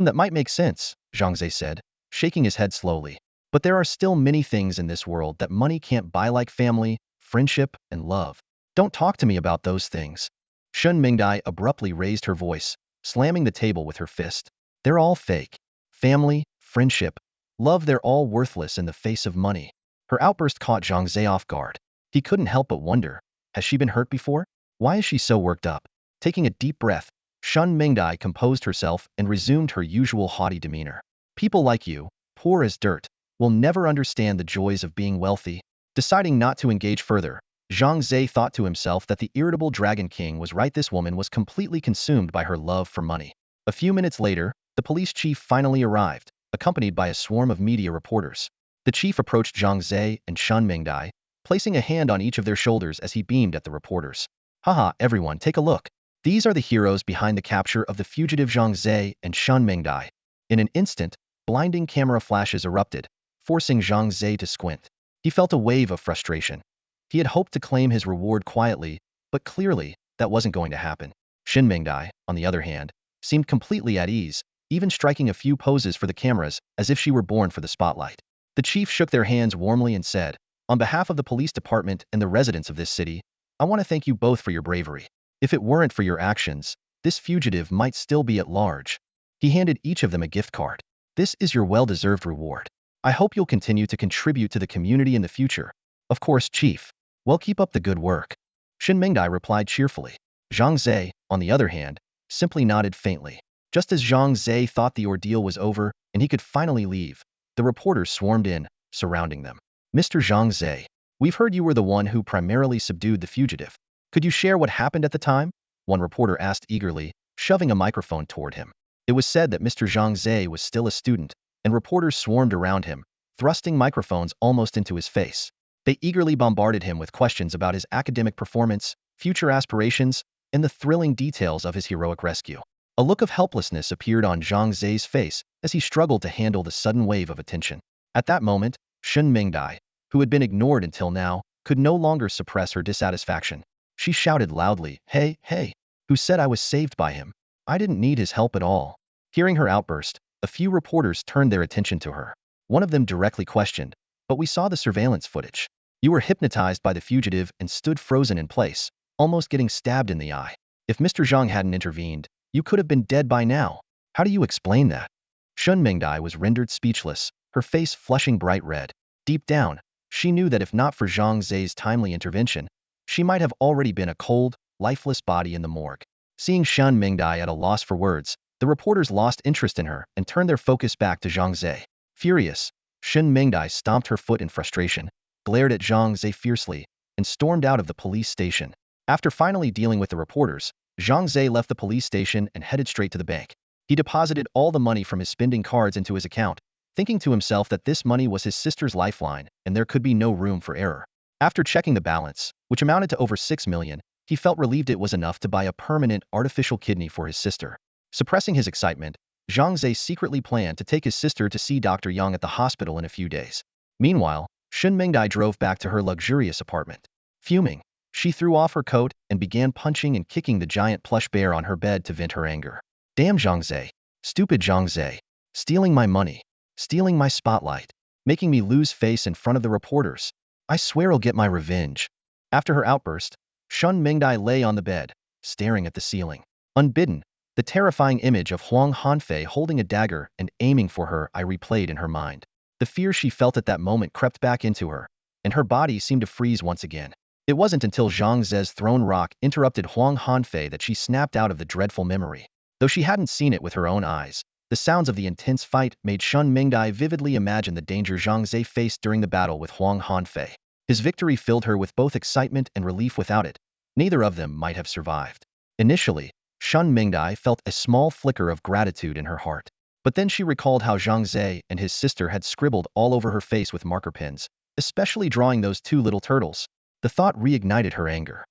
"That might make sense," Zhang Ze said, shaking his head slowly. "But there are still many things in this world that money can't buy, like family, friendship, and love. Don't talk to me about those things." Shen Mingdai abruptly raised her voice, slamming the table with her fist. "They're all fake. Family, friendship, love, they're all worthless in the face of money." Her outburst caught Zhang Ze off guard. He couldn't help but wonder, has she been hurt before? Why is she so worked up? Taking a deep breath, Shen Mingdai composed herself and resumed her usual haughty demeanor. "People like you, poor as dirt, will never understand the joys of being wealthy." Deciding not to engage further, Zhang Ze thought to himself that the irritable Dragon King was right. This woman was completely consumed by her love for money. A few minutes later, the police chief finally arrived, accompanied by a swarm of media reporters. The chief approached Zhang Ze and Shen Mingdai, placing a hand on each of their shoulders as he beamed at the reporters. "Haha, everyone, take a look. These are the heroes behind the capture of the fugitive Zhang Ze and Shen Mingdai." In an instant, blinding camera flashes erupted, forcing Zhang Ze to squint. He felt a wave of frustration. He had hoped to claim his reward quietly, but clearly, that wasn't going to happen. Shen Mingdai, on the other hand, seemed completely at ease, even striking a few poses for the cameras as if she were born for the spotlight. The chief shook their hands warmly and said, "On behalf of the police department and the residents of this city, I want to thank you both for your bravery. If it weren't for your actions, this fugitive might still be at large." He handed each of them a gift card. "This is your well-deserved reward. I hope you'll continue to contribute to the community in the future." "Of course, Chief. Well, keep up the good work," Shen Mingdai replied cheerfully. Zhang Ze, on the other hand, simply nodded faintly. Just as Zhang Ze thought the ordeal was over and he could finally leave, the reporters swarmed in, surrounding them. Mr. Zhang Ze, we've heard you were the one who primarily subdued the fugitive. Could you share what happened at the time? One reporter asked eagerly, shoving a microphone toward him. It was said that Mr. Zhang Ze was still a student, and reporters swarmed around him, thrusting microphones almost into his face. They eagerly bombarded him with questions about his academic performance, future aspirations, and the thrilling details of his heroic rescue. A look of helplessness appeared on Zhang Ze's face as he struggled to handle the sudden wave of attention. At that moment, Shun Mingdai, who had been ignored until now, could no longer suppress her dissatisfaction. She shouted loudly, "Hey, hey! Who said I was saved by him? I didn't need his help at all." Hearing her outburst, a few reporters turned their attention to her. One of them directly questioned, "But we saw the surveillance footage. You were hypnotized by the fugitive and stood frozen in place, almost getting stabbed in the eye. If Mr. Zhang hadn't intervened, you could have been dead by now. How do you explain that?" Shun Mingdai was rendered speechless, her face flushing bright red. Deep down, she knew that if not for Zhang Ze's timely intervention, she might have already been a cold, lifeless body in the morgue. Seeing Shun Mingdai at a loss for words, the reporters lost interest in her and turned their focus back to Zhang Ze. Furious, Shun Mingdai stomped her foot in frustration, glared at Zhang Ze fiercely, and stormed out of the police station. After finally dealing with the reporters, Zhang Ze left the police station and headed straight to the bank. He deposited all the money from his spending cards into his account, thinking to himself that this money was his sister's lifeline and there could be no room for error. After checking the balance, which amounted to over 6 million, he felt relieved it was enough to buy a permanent artificial kidney for his sister. Suppressing his excitement, Zhang Ze secretly planned to take his sister to see Dr. Yang at the hospital in a few days. Meanwhile, Shun Mingdai drove back to her luxurious apartment. Fuming, she threw off her coat and began punching and kicking the giant plush bear on her bed to vent her anger. "Damn Zhang Ze! Stupid Zhang Ze! Stealing my money! Stealing my spotlight! Making me lose face in front of the reporters! I swear I'll get my revenge!" After her outburst, Shun Mingdai lay on the bed, staring at the ceiling. Unbidden, the terrifying image of Huang Hanfei holding a dagger and aiming for her replayed in her mind. The fear she felt at that moment crept back into her, and her body seemed to freeze once again. It wasn't until Zhang Ze's thrown rock interrupted Huang Hanfei that she snapped out of the dreadful memory. Though she hadn't seen it with her own eyes, the sounds of the intense fight made Shun Mingdai vividly imagine the danger Zhang Ze faced during the battle with Huang Hanfei. His victory filled her with both excitement and relief. Without it, neither of them might have survived. Initially, Shun Mingdai felt a small flicker of gratitude in her heart. But then she recalled how Zhang Ze and his sister had scribbled all over her face with marker pens, especially drawing those two little turtles. The thought reignited her anger.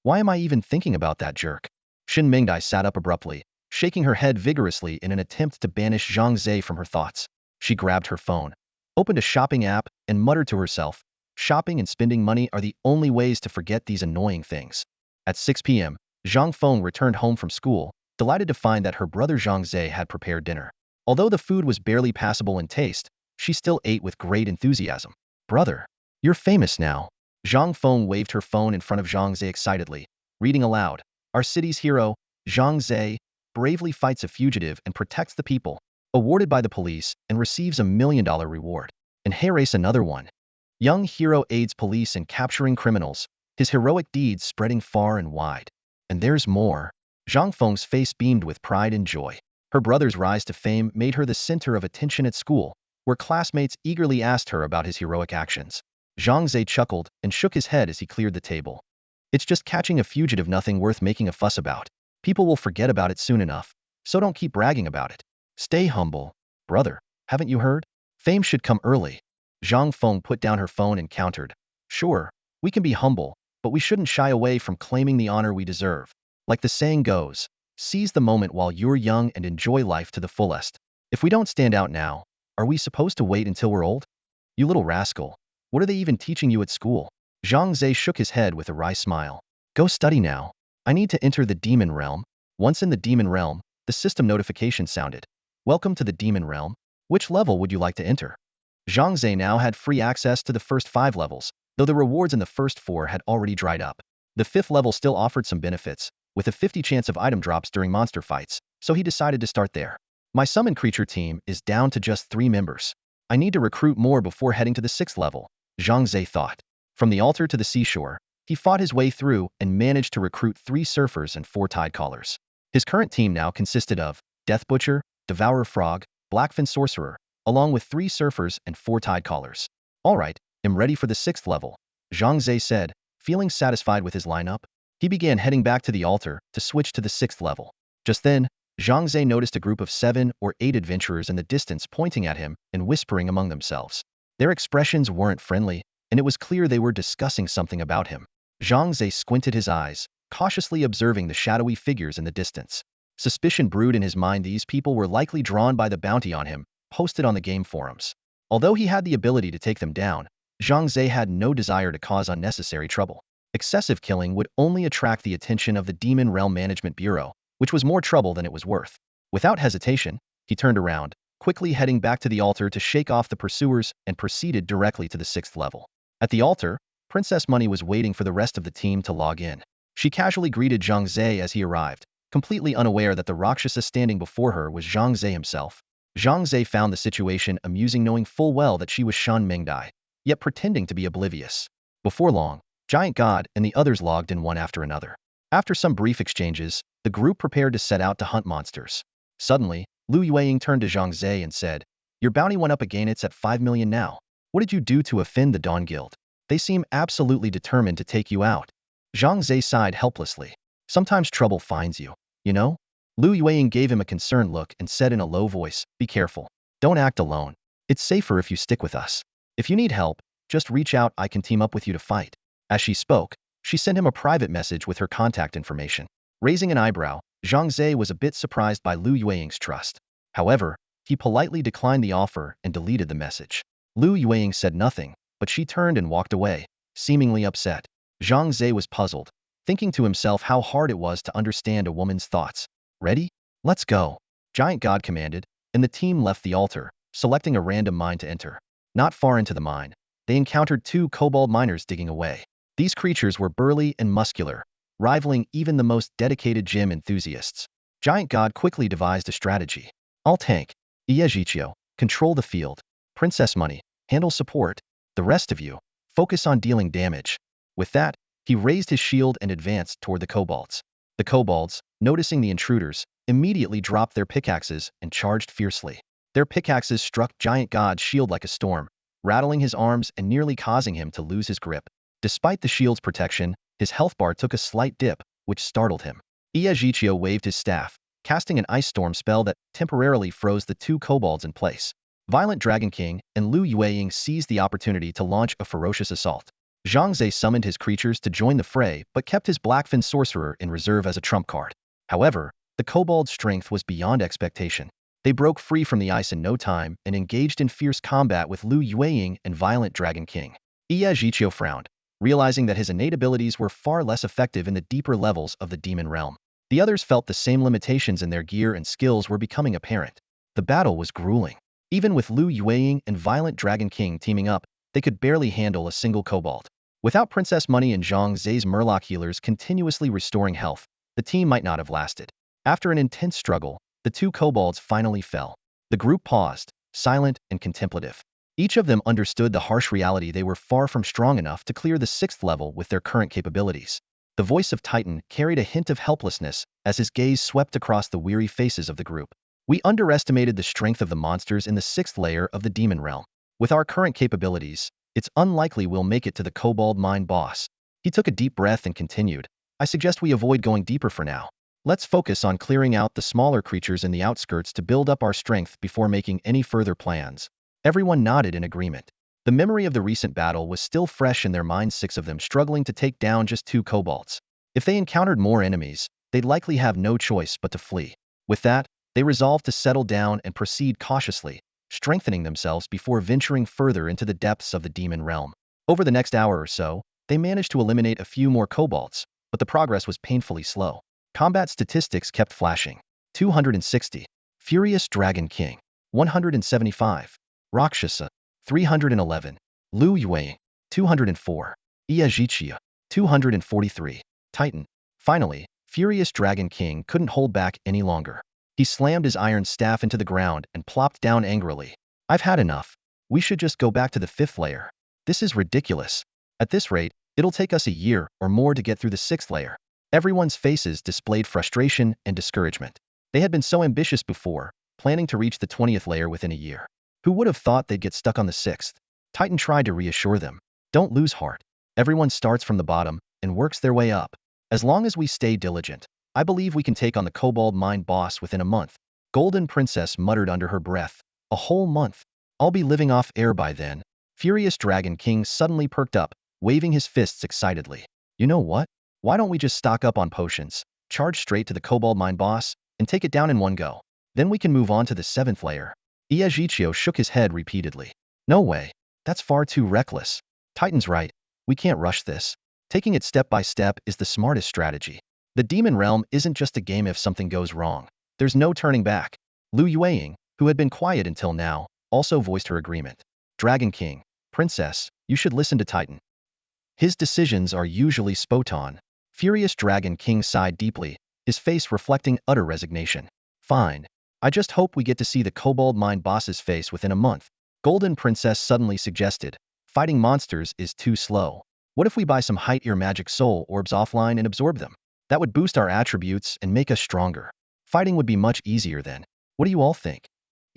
Why am I even thinking about that jerk? Shun Mingdai sat up abruptly, shaking her head vigorously in an attempt to banish Zhang Ze from her thoughts. She grabbed her phone, opened a shopping app, and muttered to herself, "Shopping and spending money are the only ways to forget these annoying things." At 6 p.m., Zhang Feng returned home from school, delighted to find that her brother Zhang Ze had prepared dinner. Although the food was barely passable in taste, she still ate with great enthusiasm. "Brother, you're famous now." Zhang Feng waved her phone in front of Zhang Ze excitedly, reading aloud, "Our city's hero, Zhang Ze, bravely fights a fugitive and protects the people, awarded by the police and receives $1 million reward. And hey, race another one. Young hero aids police in capturing criminals, his heroic deeds spreading far and wide. And there's more." Zhang Feng's face beamed with pride and joy. Her brother's rise to fame made her the center of attention at school, where classmates eagerly asked her about his heroic actions. Zhang Ze chuckled and shook his head as he cleared the table. "It's just catching a fugitive, nothing worth making a fuss about. People will forget about it soon enough, so don't keep bragging about it. Stay humble. Brother, haven't you heard? Fame should come early." Zhang Feng put down her phone and countered, "Sure, we can be humble, but we shouldn't shy away from claiming the honor we deserve. Like the saying goes, seize the moment while you're young and enjoy life to the fullest. If we don't stand out now, are we supposed to wait until we're old? You little rascal, what are they even teaching you at school?" Zhang Ze shook his head with a wry smile. "Go study now. I need to enter the demon realm." Once in the demon realm, the system notification sounded. "Welcome to the demon realm. Which level would you like to enter?" Zhang Ze now had free access to the first 5 levels, though the rewards in the first 4 had already dried up. The 5th level still offered some benefits, with a 50 chance of item drops during monster fights, so he decided to start there. "My summon creature team is down to just 3 members. I need to recruit more before heading to the 6th level," Zhang Ze thought. From the altar to the seashore, He fought his way through and managed to recruit 3 surfers and 4 tide callers. His current team now consisted of Death Butcher, Devourer Frog, Blackfin Sorcerer, along with 3 surfers and 4 tide callers. All right, I'm ready for the 6th level, Zhang Ze said, feeling satisfied with his lineup. He began heading back to the altar to switch to the 6th level. Just then, Zhang Ze noticed a group of 7 or 8 adventurers in the distance pointing at him and whispering among themselves. Their expressions weren't friendly, and it was clear they were discussing something about him. Zhang Ze squinted his eyes, cautiously observing the shadowy figures in the distance. Suspicion brewed in his mind. These people were likely drawn by the bounty on him, posted on the game forums. Although he had the ability to take them down, Zhang Ze had no desire to cause unnecessary trouble. Excessive killing would only attract the attention of the Demon Realm Management Bureau, which was more trouble than it was worth. Without hesitation, he turned around, quickly heading back to the altar to shake off the pursuers and proceeded directly to the 6th level. At the altar, Princess Money was waiting for the rest of the team to log in. She casually greeted Zhang Ze as he arrived, completely unaware that the Rakshasa standing before her was Zhang Ze himself. Zhang Ze found the situation amusing, knowing full well that she was Shan Mengdai, yet pretending to be oblivious. Before long, Giant God and the others logged in one after another. After some brief exchanges, the group prepared to set out to hunt monsters. Suddenly, Lu Yueying turned to Zhang Ze and said, "Your bounty went up again. It's at 5 million now. What did you do to offend the Dawn Guild? They seem absolutely determined to take you out." Zhang Ze sighed helplessly. "Sometimes trouble finds you, you know?" Lu Yueying gave him a concerned look and said in a low voice, "Be careful. Don't act alone. It's safer if you stick with us. If you need help, just reach out. I can team up with you to fight." As she spoke, she sent him a private message with her contact information. Raising an eyebrow, Zhang Ze was a bit surprised by Lu Yueying's trust. However, he politely declined the offer and deleted the message. Lu Yueying said nothing, but she turned and walked away, seemingly upset. Zhang Ze was puzzled, thinking to himself how hard it was to understand a woman's thoughts. "Ready? Let's go," Giant God commanded, and the team left the altar, selecting a random mine to enter. Not far into the mine, they encountered 2 kobold miners digging away. These creatures were burly and muscular, rivaling even the most dedicated gym enthusiasts. Giant God quickly devised a strategy. "I'll tank. Iejichio, control the field. Princess Money, handle support. The rest of you, focus on dealing damage." With that, he raised his shield and advanced toward the kobolds. The kobolds, noticing the intruders, immediately dropped their pickaxes and charged fiercely. Their pickaxes struck Giant God's shield like a storm, rattling his arms and nearly causing him to lose his grip. Despite the shield's protection, his health bar took a slight dip, which startled him. Iejichio waved his staff, casting an ice storm spell that temporarily froze the 2 kobolds in place. Violent Dragon King and Lu Yueying seized the opportunity to launch a ferocious assault. Zhang Ze summoned his creatures to join the fray but kept his Blackfin Sorcerer in reserve as a trump card. However, the kobold's strength was beyond expectation. They broke free from the ice in no time and engaged in fierce combat with Lu Yueying and Violent Dragon King. Iejichio frowned, realizing that his innate abilities were far less effective in the deeper levels of the demon realm. The others felt the same limitations in their gear and skills were becoming apparent. The battle was grueling. Even with Lu Yueying and Violent Dragon King teaming up, they could barely handle a single kobold. Without Princess Money and Zhang Ze's Murloc healers continuously restoring health, the team might not have lasted. After an intense struggle, the 2 kobolds finally fell. The group paused, silent and contemplative. Each of them understood the harsh reality they were far from strong enough to clear the 6th level with their current capabilities. The voice of Titan carried a hint of helplessness as his gaze swept across the weary faces of the group. "We underestimated the strength of the monsters in the 6th layer of the demon realm. With our current capabilities, it's unlikely we'll make it to the kobold mine boss." He took a deep breath and continued, "I suggest we avoid going deeper for now. Let's focus on clearing out the smaller creatures in the outskirts to build up our strength before making any further plans." Everyone nodded in agreement. The memory of the recent battle was still fresh in their minds, 6 of them struggling to take down just 2 kobolds. If they encountered more enemies, they'd likely have no choice but to flee. With that, they resolved to settle down and proceed cautiously, strengthening themselves before venturing further into the depths of the demon realm. Over the next hour or so, they managed to eliminate a few more kobolds, but the progress was painfully slow. Combat statistics kept flashing. 260. Furious Dragon King. 175. Rakshasa. 311. Lu Yueying. 204. Iejichia. 243. Titan. Finally, Furious Dragon King couldn't hold back any longer. He slammed his iron staff into the ground and plopped down angrily. "I've had enough. We should just go back to the 5th layer. This is ridiculous. At this rate, It'll take us a year or more to get through the 6th layer. Everyone's faces displayed frustration and discouragement. They had been so ambitious before, planning to reach the 20th layer within a year. Who would have thought they'd get stuck on the 6th? Titan tried to reassure them. Don't lose heart. Everyone starts from the bottom and works their way up. As long as we stay diligent, I believe we can take on the Kobold Mine boss within a month. Golden Princess muttered under her breath. A whole month. I'll be living off air by then. Furious Dragon King suddenly perked up, waving his fists excitedly. You know what? Why don't we just stock up on potions, charge straight to the Kobold Mine boss, and take it down in one go? Then we can move on to the 7th layer. Iejichio shook his head repeatedly. No way. That's far too reckless. Titan's right. We can't rush this. Taking it step by step is the smartest strategy. The Demon Realm isn't just a game if something goes wrong. There's no turning back. Lu Yueying, who had been quiet until now, also voiced her agreement. Dragon King, Princess, you should listen to Titan. His decisions are usually spot on. Furious Dragon King sighed deeply, his face reflecting utter resignation. Fine. I just hope we get to see the Kobold Mine boss's face within a month. Golden Princess suddenly suggested. Fighting monsters is too slow. What if we buy some height-ear magic soul orbs offline and absorb them? That would boost our attributes and make us stronger. Fighting would be much easier then. What do you all think?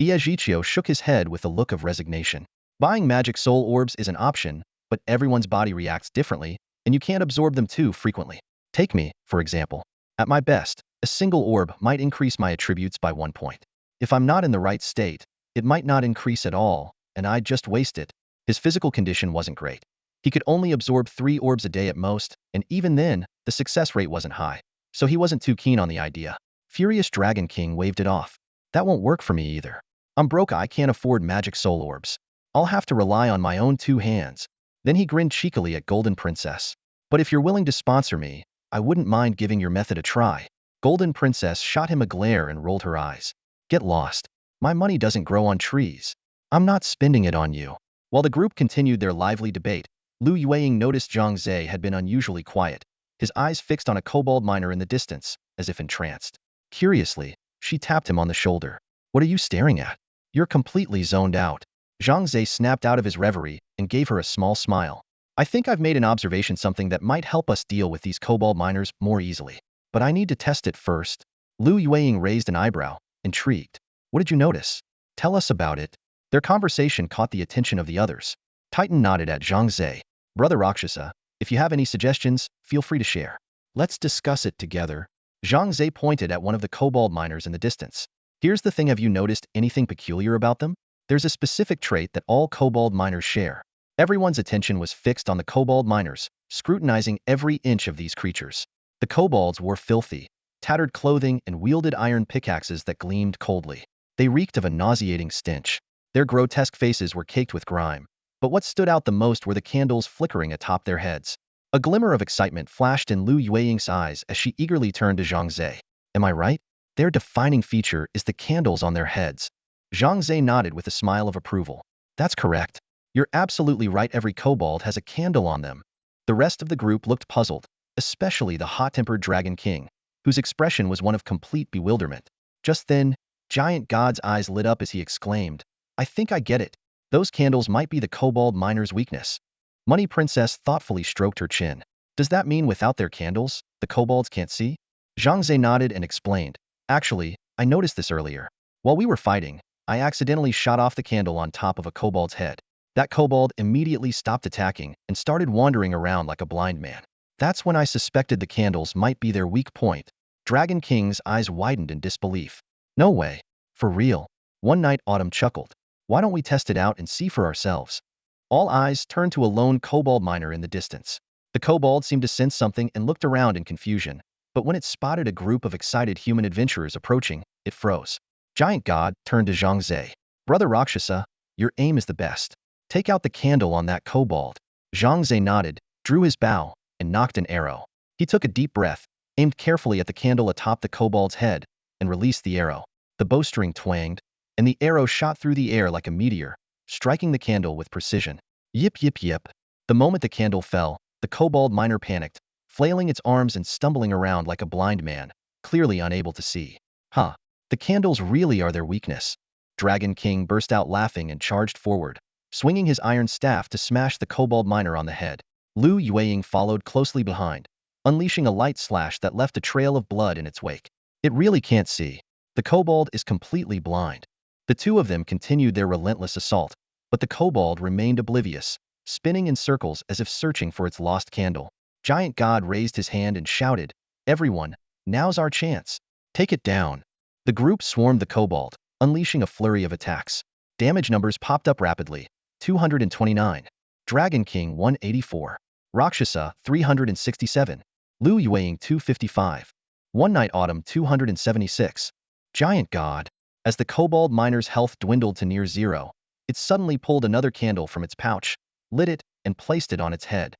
Iejichio shook his head with a look of resignation. Buying magic soul orbs is an option, but everyone's body reacts differently, and you can't absorb them too frequently. Take me, for example. At my best, a single orb might increase my attributes by 1 point. If I'm not in the right state, it might not increase at all, and I'd just waste it. His physical condition wasn't great. He could only absorb 3 orbs a day at most, and even then, the success rate wasn't high. So he wasn't too keen on the idea. Furious Dragon King waved it off. That won't work for me either. I'm broke, I can't afford magic soul orbs. I'll have to rely on my own 2 hands. Then he grinned cheekily at Golden Princess. But if you're willing to sponsor me, I wouldn't mind giving your method a try. Golden Princess shot him a glare and rolled her eyes. Get lost. My money doesn't grow on trees. I'm not spending it on you. While the group continued their lively debate, Lu Yueying noticed Zhang Ze had been unusually quiet, his eyes fixed on a kobold miner in the distance, as if entranced. Curiously, she tapped him on the shoulder. What are you staring at? You're completely zoned out. Zhang Ze snapped out of his reverie and gave her a small smile. I think I've made an observation, something that might help us deal with these kobold miners more easily. But I need to test it first. Lu Yueying raised an eyebrow, intrigued. What did you notice? Tell us about it. Their conversation caught the attention of the others. Titan nodded at Zhang Ze. Brother Rakshasa, if you have any suggestions, feel free to share. Let's discuss it together. Zhang Ze pointed at one of the kobold miners in the distance. Here's the thing, have you noticed anything peculiar about them? There's a specific trait that all kobold miners share. Everyone's attention was fixed on the kobold miners, scrutinizing every inch of these creatures. The kobolds wore filthy, tattered clothing and wielded iron pickaxes that gleamed coldly. They reeked of a nauseating stench. Their grotesque faces were caked with grime. But what stood out the most were the candles flickering atop their heads. A glimmer of excitement flashed in Lu Yueying's eyes as she eagerly turned to Zhang Ze. Am I right? Their defining feature is the candles on their heads. Zhang Ze nodded with a smile of approval. That's correct. You're absolutely right, every kobold has a candle on them. The rest of the group looked puzzled, especially the hot-tempered Dragon King, whose expression was one of complete bewilderment. Just then, Giant God's eyes lit up as he exclaimed, I think I get it. Those candles might be the kobold miner's weakness. Money Princess thoughtfully stroked her chin. Does that mean without their candles, the kobolds can't see? Zhang Ze nodded and explained. Actually, I noticed this earlier. While we were fighting, I accidentally shot off the candle on top of a kobold's head. That kobold immediately stopped attacking and started wandering around like a blind man. That's when I suspected the candles might be their weak point. Dragon King's eyes widened in disbelief. No way. For real. One night Autumn chuckled. Why don't we test it out and see for ourselves? All eyes turned to a lone kobold miner in the distance. The kobold seemed to sense something and looked around in confusion, but when it spotted a group of excited human adventurers approaching, it froze. Giant God turned to Zhang Ze. Brother Rakshasa, your aim is the best. Take out the candle on that kobold. Zhang Ze nodded, drew his bow, and knocked an arrow. He took a deep breath, aimed carefully at the candle atop the kobold's head, and released the arrow. The bowstring twanged, and the arrow shot through the air like a meteor, striking the candle with precision. Yip yip yip. The moment the candle fell, the kobold miner panicked, flailing its arms and stumbling around like a blind man, clearly unable to see. Huh. The candles really are their weakness. Dragon King burst out laughing and charged forward, swinging his iron staff to smash the kobold miner on the head. Lu Yueying followed closely behind, unleashing a light slash that left a trail of blood in its wake. It really can't see. The kobold is completely blind. The two of them continued their relentless assault, but the kobold remained oblivious, spinning in circles as if searching for its lost candle. Giant God raised his hand and shouted, "Everyone, now's our chance. Take it down." The group swarmed the kobold, unleashing a flurry of attacks. Damage numbers popped up rapidly. 229. Dragon King 184. Rakshasa 367. Lu Yueying 255. One Night Autumn 276. Giant God. As the kobold miner's health dwindled to near zero, it suddenly pulled another candle from its pouch, lit it, and placed it on its head.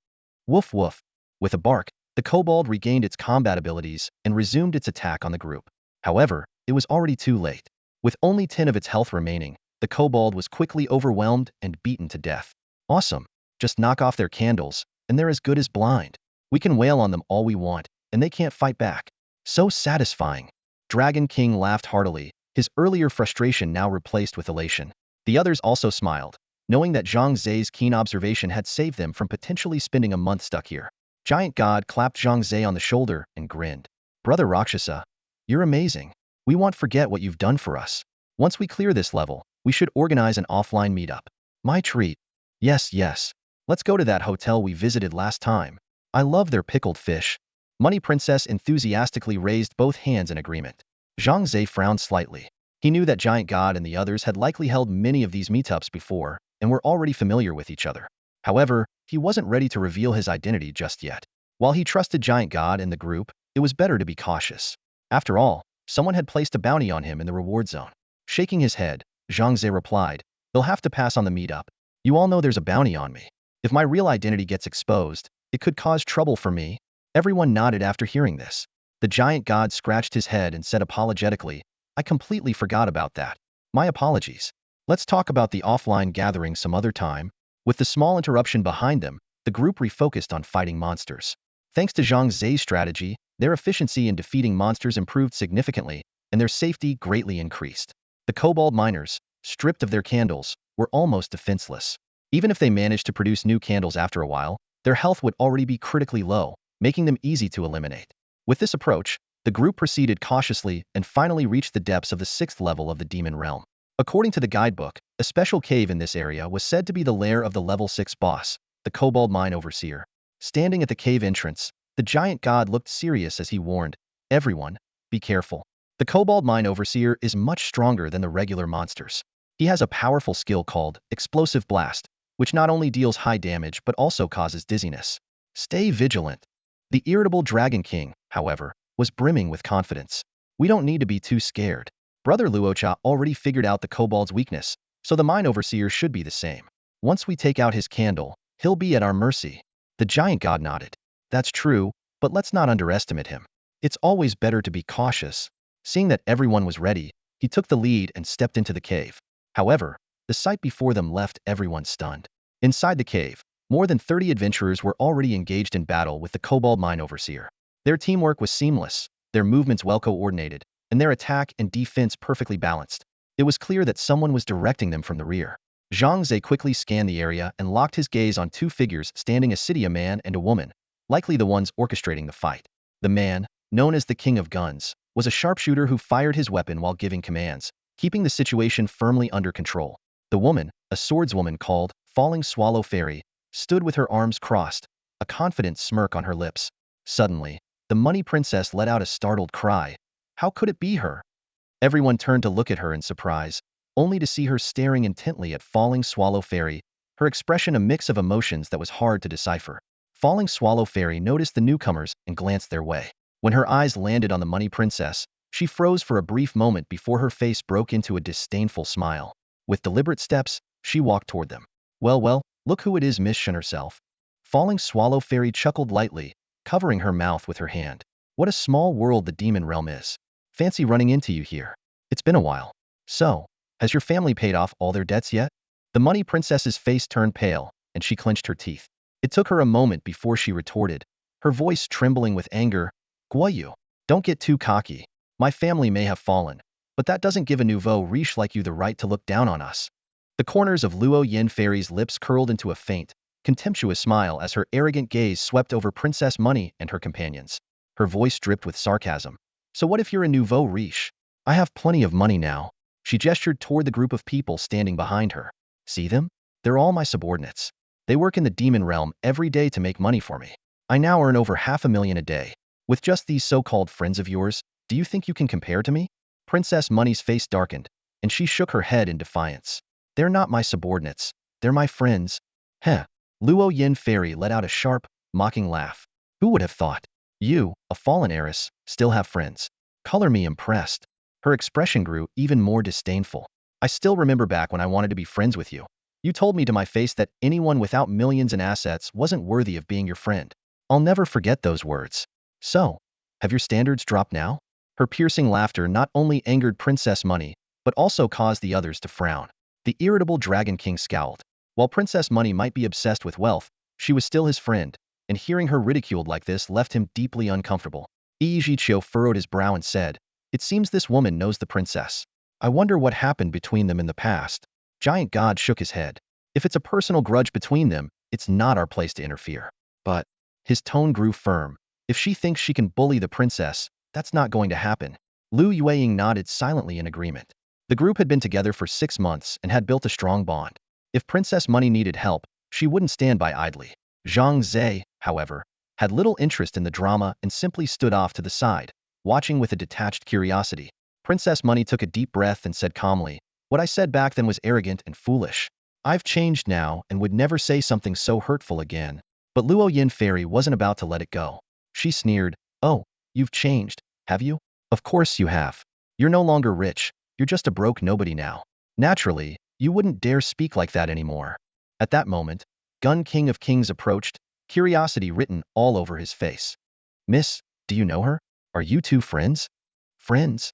Woof woof. With a bark, the kobold regained its combat abilities and resumed its attack on the group. However, it was already too late. With only 10 of its health remaining, the kobold was quickly overwhelmed and beaten to death. Awesome. Just knock off their candles, and they're as good as blind. We can wail on them all we want, and they can't fight back. So satisfying. Dragon King laughed heartily, his earlier frustration now replaced with elation. The others also smiled, knowing that Zhang Ze's keen observation had saved them from potentially spending a month stuck here. Giant God clapped Zhang Ze on the shoulder and grinned. "Brother Rakshasa, you're amazing. We won't forget what you've done for us. Once we clear this level, we should organize an offline meetup." "My treat." "Yes, yes. Let's go to that hotel we visited last time. I love their pickled fish." Money Princess enthusiastically raised both hands in agreement. Zhang Ze frowned slightly. He knew that Giant God and the others had likely held many of these meetups before and were already familiar with each other. However, he wasn't ready to reveal his identity just yet. While he trusted Giant God and the group, it was better to be cautious. After all, someone had placed a bounty on him in the reward zone. Shaking his head, Zhang Ze replied, "They'll have to pass on the meetup. You all know there's a bounty on me. If my real identity gets exposed, it could cause trouble for me." Everyone nodded after hearing this. The Giant God scratched his head and said apologetically, "I completely forgot about that. My apologies. Let's talk about the offline gathering some other time." With the small interruption behind them, the group refocused on fighting monsters. Thanks to Zhang Ze's strategy, their efficiency in defeating monsters improved significantly, and their safety greatly increased. The kobold miners, stripped of their candles, were almost defenseless. Even if they managed to produce new candles after a while, their health would already be critically low, making them easy to eliminate. With this approach, the group proceeded cautiously and finally reached the depths of the 6th level of the demon realm. According to the guidebook, a special cave in this area was said to be the lair of the level 6 boss, the kobold mine overseer. Standing at the cave entrance, the Giant God looked serious as he warned, "Everyone, be careful. The kobold mine overseer is much stronger than the regular monsters. He has a powerful skill called Explosive Blast, which not only deals high damage but also causes dizziness. Stay vigilant." The irritable Dragon King, however, was brimming with confidence. "We don't need to be too scared. Brother Luocha already figured out the kobold's weakness, so the mine overseer should be the same. Once we take out his candle, he'll be at our mercy." The Giant God nodded. "That's true, but let's not underestimate him. It's always better to be cautious." Seeing that everyone was ready, he took the lead and stepped into the cave. However, the sight before them left everyone stunned. Inside the cave, more than 30 adventurers were already engaged in battle with the kobold mine overseer. Their teamwork was seamless, their movements well coordinated, and their attack and defense perfectly balanced. It was clear that someone was directing them from the rear. Zhang Ze quickly scanned the area and locked his gaze on two figures standing as a man and a woman, likely the ones orchestrating the fight. The man, known as the King of Guns, was a sharpshooter who fired his weapon while giving commands, keeping the situation firmly under control. The woman, a swordswoman called Falling Swallow Fairy, stood with her arms crossed, a confident smirk on her lips. Suddenly, the Money Princess let out a startled cry. How could it be her? Everyone turned to look at her in surprise, only to see her staring intently at Falling Swallow Fairy, her expression a mix of emotions that was hard to decipher. Falling Swallow Fairy noticed the newcomers and glanced their way. When her eyes landed on the Money Princess, she froze for a brief moment before her face broke into a disdainful smile. With deliberate steps, she walked toward them. Well, well, look who it is, Miss Shen herself." Falling Swallow Fairy chuckled lightly, covering her mouth with her hand. "What a small world the demon realm is. Fancy running into you here. It's been a while. So, has your family paid off all their debts yet?" The Money Princess's face turned pale, and she clenched her teeth. It took her a moment before she retorted, her voice trembling with anger. "Guoyu, don't get too cocky. My family may have fallen, but that doesn't give a nouveau riche like you the right to look down on us." The corners of Luo Yin Fairy's lips curled into a faint, contemptuous smile as her arrogant gaze swept over Princess Money and her companions. Her voice dripped with sarcasm. So what if you're a nouveau riche? I have plenty of money now. She gestured toward the group of people standing behind her. See them? They're all my subordinates. They work in the demon realm every day to make money for me. I now earn over $500,000 a day. With just these so-called friends of yours, do you think you can compare to me? Princess Money's face darkened, and she shook her head in defiance. They're not my subordinates. They're my friends. Heh. Luo Yin Fairy let out a sharp, mocking laugh. Who would have thought? You, a fallen heiress, still have friends. Color me impressed. Her expression grew even more disdainful. I still remember back when I wanted to be friends with you. You told me to my face that anyone without millions in assets wasn't worthy of being your friend. I'll never forget those words. So, have your standards dropped now? Her piercing laughter not only angered Princess Money, but also caused the others to frown. The irritable Dragon King scowled. While Princess Money might be obsessed with wealth, she was still his friend, and hearing her ridiculed like this left him deeply uncomfortable. Yijiqiu furrowed his brow and said, "It seems this woman knows the princess. I wonder what happened between them in the past." Giant God shook his head. If it's a personal grudge between them, it's not our place to interfere. But his tone grew firm. If she thinks she can bully the princess, that's not going to happen. Lu Yueying nodded silently in agreement. The group had been together for 6 months and had built a strong bond. If Princess Money needed help, she wouldn't stand by idly. Zhang Ze, however, had little interest in the drama and simply stood off to the side, watching with a detached curiosity. Princess Money took a deep breath and said calmly, "What I said back then was arrogant and foolish. I've changed now and would never say something so hurtful again." But Luo Yin Fairy wasn't about to let it go. She sneered, "Oh, you've changed, have you? Of course you have. You're no longer rich, you're just a broke nobody now. Naturally, you wouldn't dare speak like that anymore." At that moment, Gun King of Kings approached, curiosity written all over his face. "Miss, do you know her? Are you two friends?" "Friends?"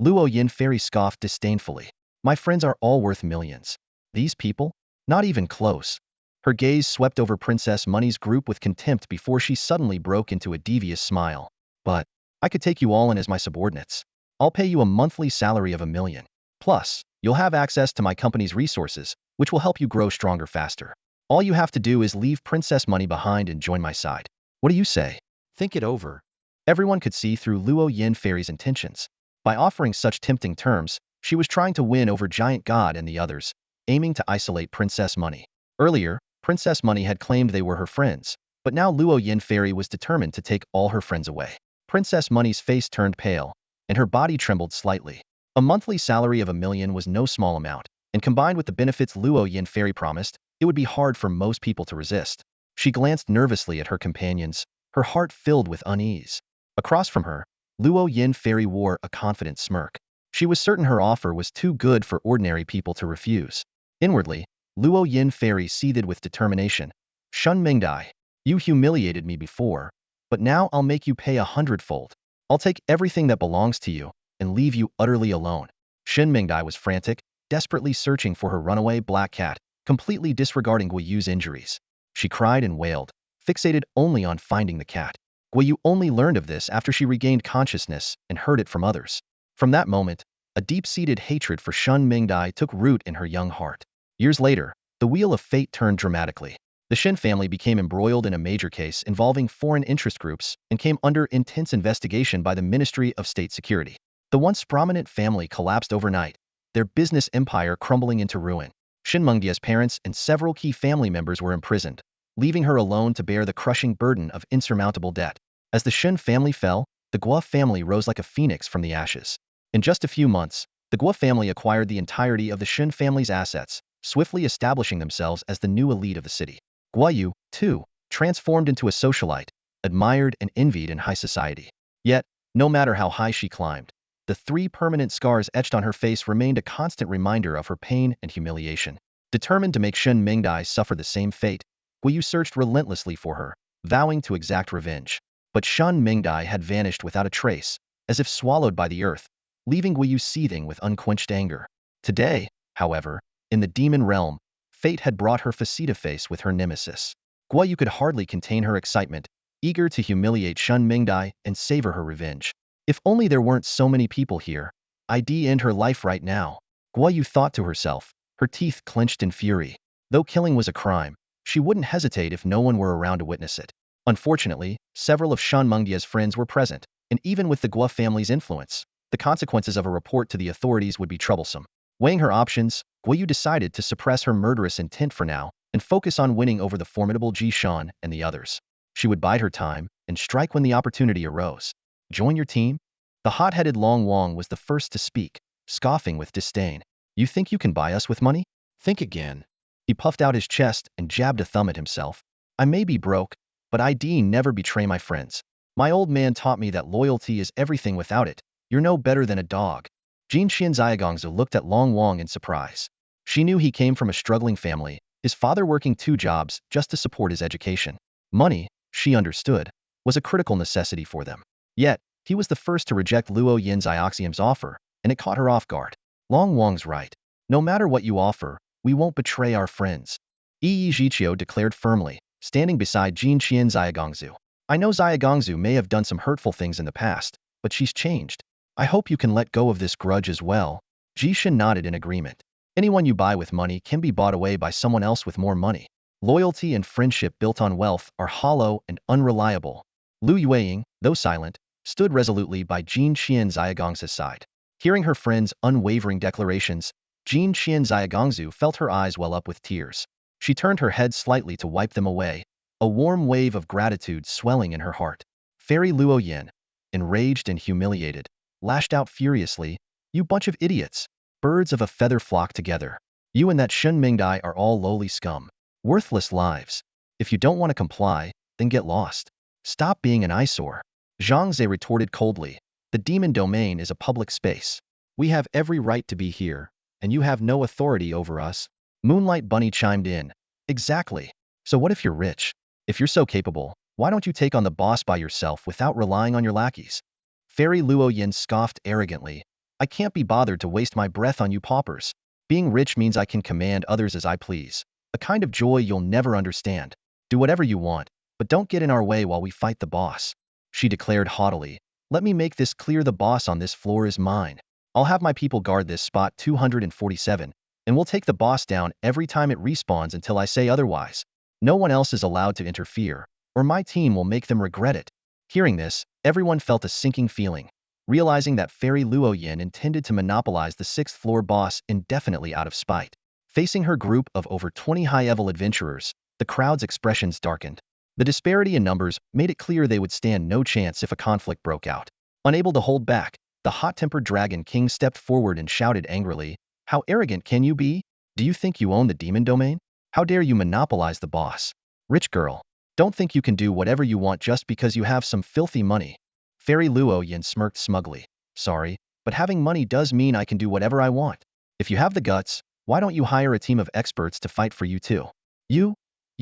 Luo Yin Fairy scoffed disdainfully. "My friends are all worth millions. These people? Not even close." Her gaze swept over Princess Money's group with contempt before she suddenly broke into a devious smile. "But I could take you all in as my subordinates. I'll pay you a monthly salary of $1 million. Plus, you'll have access to my company's resources, which will help you grow stronger faster. All you have to do is leave Princess Money behind and join my side. What do you say? Think it over." Everyone could see through Luo Yin Fairy's intentions. By offering such tempting terms, she was trying to win over Giant God and the others, aiming to isolate Princess Money. Earlier, Princess Money had claimed they were her friends, but now Luo Yin Fairy was determined to take all her friends away. Princess Money's face turned pale, and her body trembled slightly. A monthly salary of $1 million was no small amount, and combined with the benefits Luo Yin Fairy promised, it would be hard for most people to resist. She glanced nervously at her companions, her heart filled with unease. Across from her, Luo Yin Fairy wore a confident smirk. She was certain her offer was too good for ordinary people to refuse. Inwardly, Luo Yin Fairy seethed with determination. "Shun Mingdai, you humiliated me before, but now I'll make you pay 100-fold. I'll take everything that belongs to you and leave you utterly alone." Shin Mingdai was frantic, desperately searching for her runaway black cat, completely disregarding Guiyu's injuries. She cried and wailed, fixated only on finding the cat. Guiyu only learned of this after she regained consciousness and heard it from others. From that moment, a deep-seated hatred for Shun Mingdai took root in her young heart. Years later, the wheel of fate turned dramatically. The Shin family became embroiled in a major case involving foreign interest groups and came under intense investigation by the Ministry of State Security. The once prominent family collapsed overnight, their business empire crumbling into ruin. Shin Mengdia's parents and several key family members were imprisoned, leaving her alone to bear the crushing burden of insurmountable debt. As the Shin family fell, the Guo family rose like a phoenix from the ashes. In just a few months, the Guo family acquired the entirety of the Shin family's assets, swiftly establishing themselves as the new elite of the city. Guoyu, too, transformed into a socialite, admired and envied in high society. Yet, no matter how high she climbed, the 3 permanent scars etched on her face remained a constant reminder of her pain and humiliation. Determined to make Shin Mingdai suffer the same fate, Guiyu searched relentlessly for her, vowing to exact revenge. But Shun Mingdai had vanished without a trace, as if swallowed by the earth, leaving Guiyu seething with unquenched anger. Today, however, in the demon realm, fate had brought her face-to-face with her nemesis. Guiyu could hardly contain her excitement, eager to humiliate Shun Mingdai and savor her revenge. If only there weren't so many people here, I'd end her life right now. Guiyu thought to herself, her teeth clenched in fury. Though killing was a crime, She wouldn't hesitate if no one were around to witness it. Unfortunately, several of Shan Mengdia's friends were present, and even with the Guo family's influence, the consequences of a report to the authorities would be troublesome. Weighing her options, Guo Yu decided to suppress her murderous intent for now and focus on winning over the formidable Ji Shan and the others. She would bide her time and strike when the opportunity arose. Join your team? The hot-headed Long Wang was the first to speak, scoffing with disdain. You think you can buy us with money? Think again. He puffed out his chest and jabbed a thumb at himself. I may be broke, but I'd never betray my friends. My old man taught me that loyalty is everything without it. You're no better than a dog. Jin Xianzaiagongzu looked at Long Wang in surprise. She knew he came from a struggling family, his father working 2 jobs just to support his education. Money, she understood, was a critical necessity for them. Yet, he was the first to reject Luo Yin's Ioxium's offer, and it caught her off guard. Long Wang's right. No matter what you offer, we won't betray our friends. Yi Zhiqiu declared firmly, standing beside Jin Xianzaiagongzu. I know Zaiagongzu may have done some hurtful things in the past, but she's changed. I hope you can let go of this grudge as well. Jishin nodded in agreement. Anyone you buy with money can be bought away by someone else with more money. Loyalty and friendship built on wealth are hollow and unreliable. Lu Yueying, though silent, stood resolutely by Jin Xianzaiagongzu's side. Hearing her friend's unwavering declarations, Jin Xianzaiagongzu felt her eyes well up with tears. She turned her head slightly to wipe them away, a warm wave of gratitude swelling in her heart. Fairy Luo Yin, enraged and humiliated, lashed out furiously. You bunch of idiots! Birds of a feather flock together. You and that Shen Mingdai are all lowly scum. Worthless lives. If you don't want to comply, then get lost. Stop being an eyesore. Zhang Ze retorted coldly. The demon domain is a public space. We have every right to be here, and you have no authority over us. Moonlight Bunny chimed in. Exactly. So what if you're rich? If you're so capable, why don't you take on the boss by yourself without relying on your lackeys? Fairy Luo Yin scoffed arrogantly. I can't be bothered to waste my breath on you paupers. Being rich means I can command others as I please. A kind of joy you'll never understand. Do whatever you want, but don't get in our way while we fight the boss. She declared haughtily. Let me make this clear, the boss on this floor is mine. I'll have my people guard this spot 247, and we'll take the boss down every time it respawns until I say otherwise. No one else is allowed to interfere, or my team will make them regret it. Hearing this, everyone felt a sinking feeling, realizing that Fairy Luo Yin intended to monopolize the 6th floor boss indefinitely out of spite. Facing her group of over 20 high-level adventurers, the crowd's expressions darkened. The disparity in numbers made it clear they would stand no chance if a conflict broke out. Unable to hold back, the hot-tempered Dragon King stepped forward and shouted angrily, How arrogant can you be? Do you think you own the demon domain? How dare you monopolize the boss? Rich girl, don't think you can do whatever you want just because you have some filthy money. Fairy Luo Yin smirked smugly. Sorry, but having money does mean I can do whatever I want. If you have the guts, why don't you hire a team of experts to fight for you too? You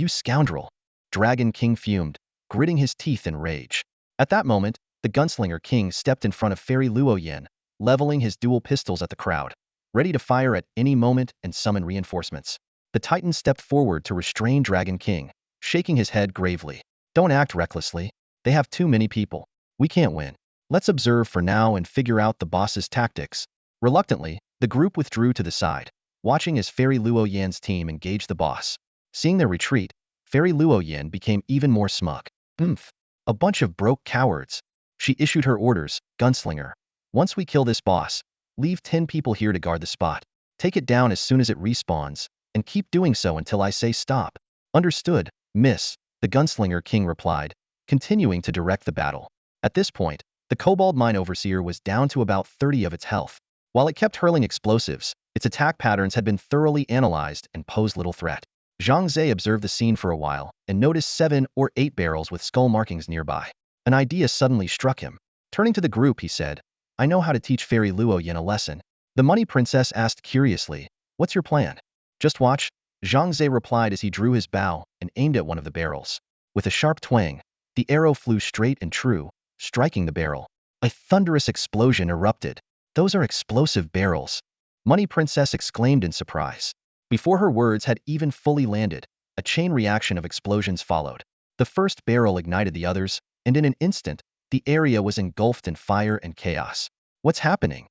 scoundrel. Dragon King fumed, gritting his teeth in rage. At that moment, the Gunslinger King stepped in front of Fairy Luo Yin, leveling his dual pistols at the crowd, ready to fire at any moment and summon reinforcements. The Titan stepped forward to restrain Dragon King, shaking his head gravely. Don't act recklessly. They have too many people. We can't win. Let's observe for now and figure out the boss's tactics. Reluctantly, the group withdrew to the side, watching as Fairy Luo Yan's team engaged the boss. Seeing their retreat, Fairy Luo Yan became even more smug. A bunch of broke cowards. She issued her orders, Gunslinger. Once we kill this boss, leave 10 people here to guard the spot. Take it down as soon as it respawns, and keep doing so until I say stop. Understood, miss, the Gunslinger King replied, continuing to direct the battle. At this point, the Kobold Mine Overseer was down to about 30 of its health. While it kept hurling explosives, its attack patterns had been thoroughly analyzed and posed little threat. Zhang Ze observed the scene for a while and noticed 7 or 8 barrels with skull markings nearby. An idea suddenly struck him. Turning to the group, he said, I know how to teach Fairy Luo Yin a lesson. The Money Princess asked curiously, What's your plan? Just watch, Zhang Ze replied as he drew his bow and aimed at one of the barrels. With a sharp twang, the arrow flew straight and true, striking the barrel. A thunderous explosion erupted. Those are explosive barrels. Money Princess exclaimed in surprise. Before her words had even fully landed, a chain reaction of explosions followed. The first barrel ignited the others, and in an instant, the area was engulfed in fire and chaos. What's happening?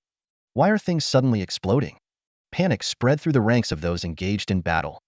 Why are things suddenly exploding? Panic spread through the ranks of those engaged in battle.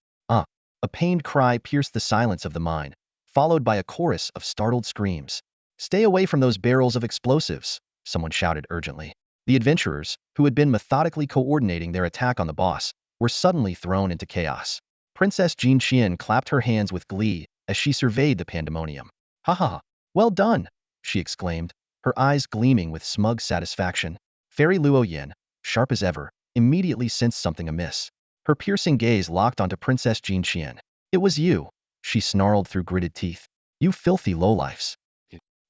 A pained cry pierced the silence of the mine, followed by a chorus of startled screams. "Stay away from those barrels of explosives," someone shouted urgently. The adventurers, who had been methodically coordinating their attack on the boss, were suddenly thrown into chaos. Princess Jean Qian clapped her hands with glee as she surveyed the pandemonium. "Ha ha ha! Well done!" she exclaimed, her eyes gleaming with smug satisfaction. Fairy Luo Yin, sharp as ever, immediately sensed something amiss. Her piercing gaze locked onto Princess Jean Qian. "It was you," she snarled through gritted teeth. "You filthy lowlifes."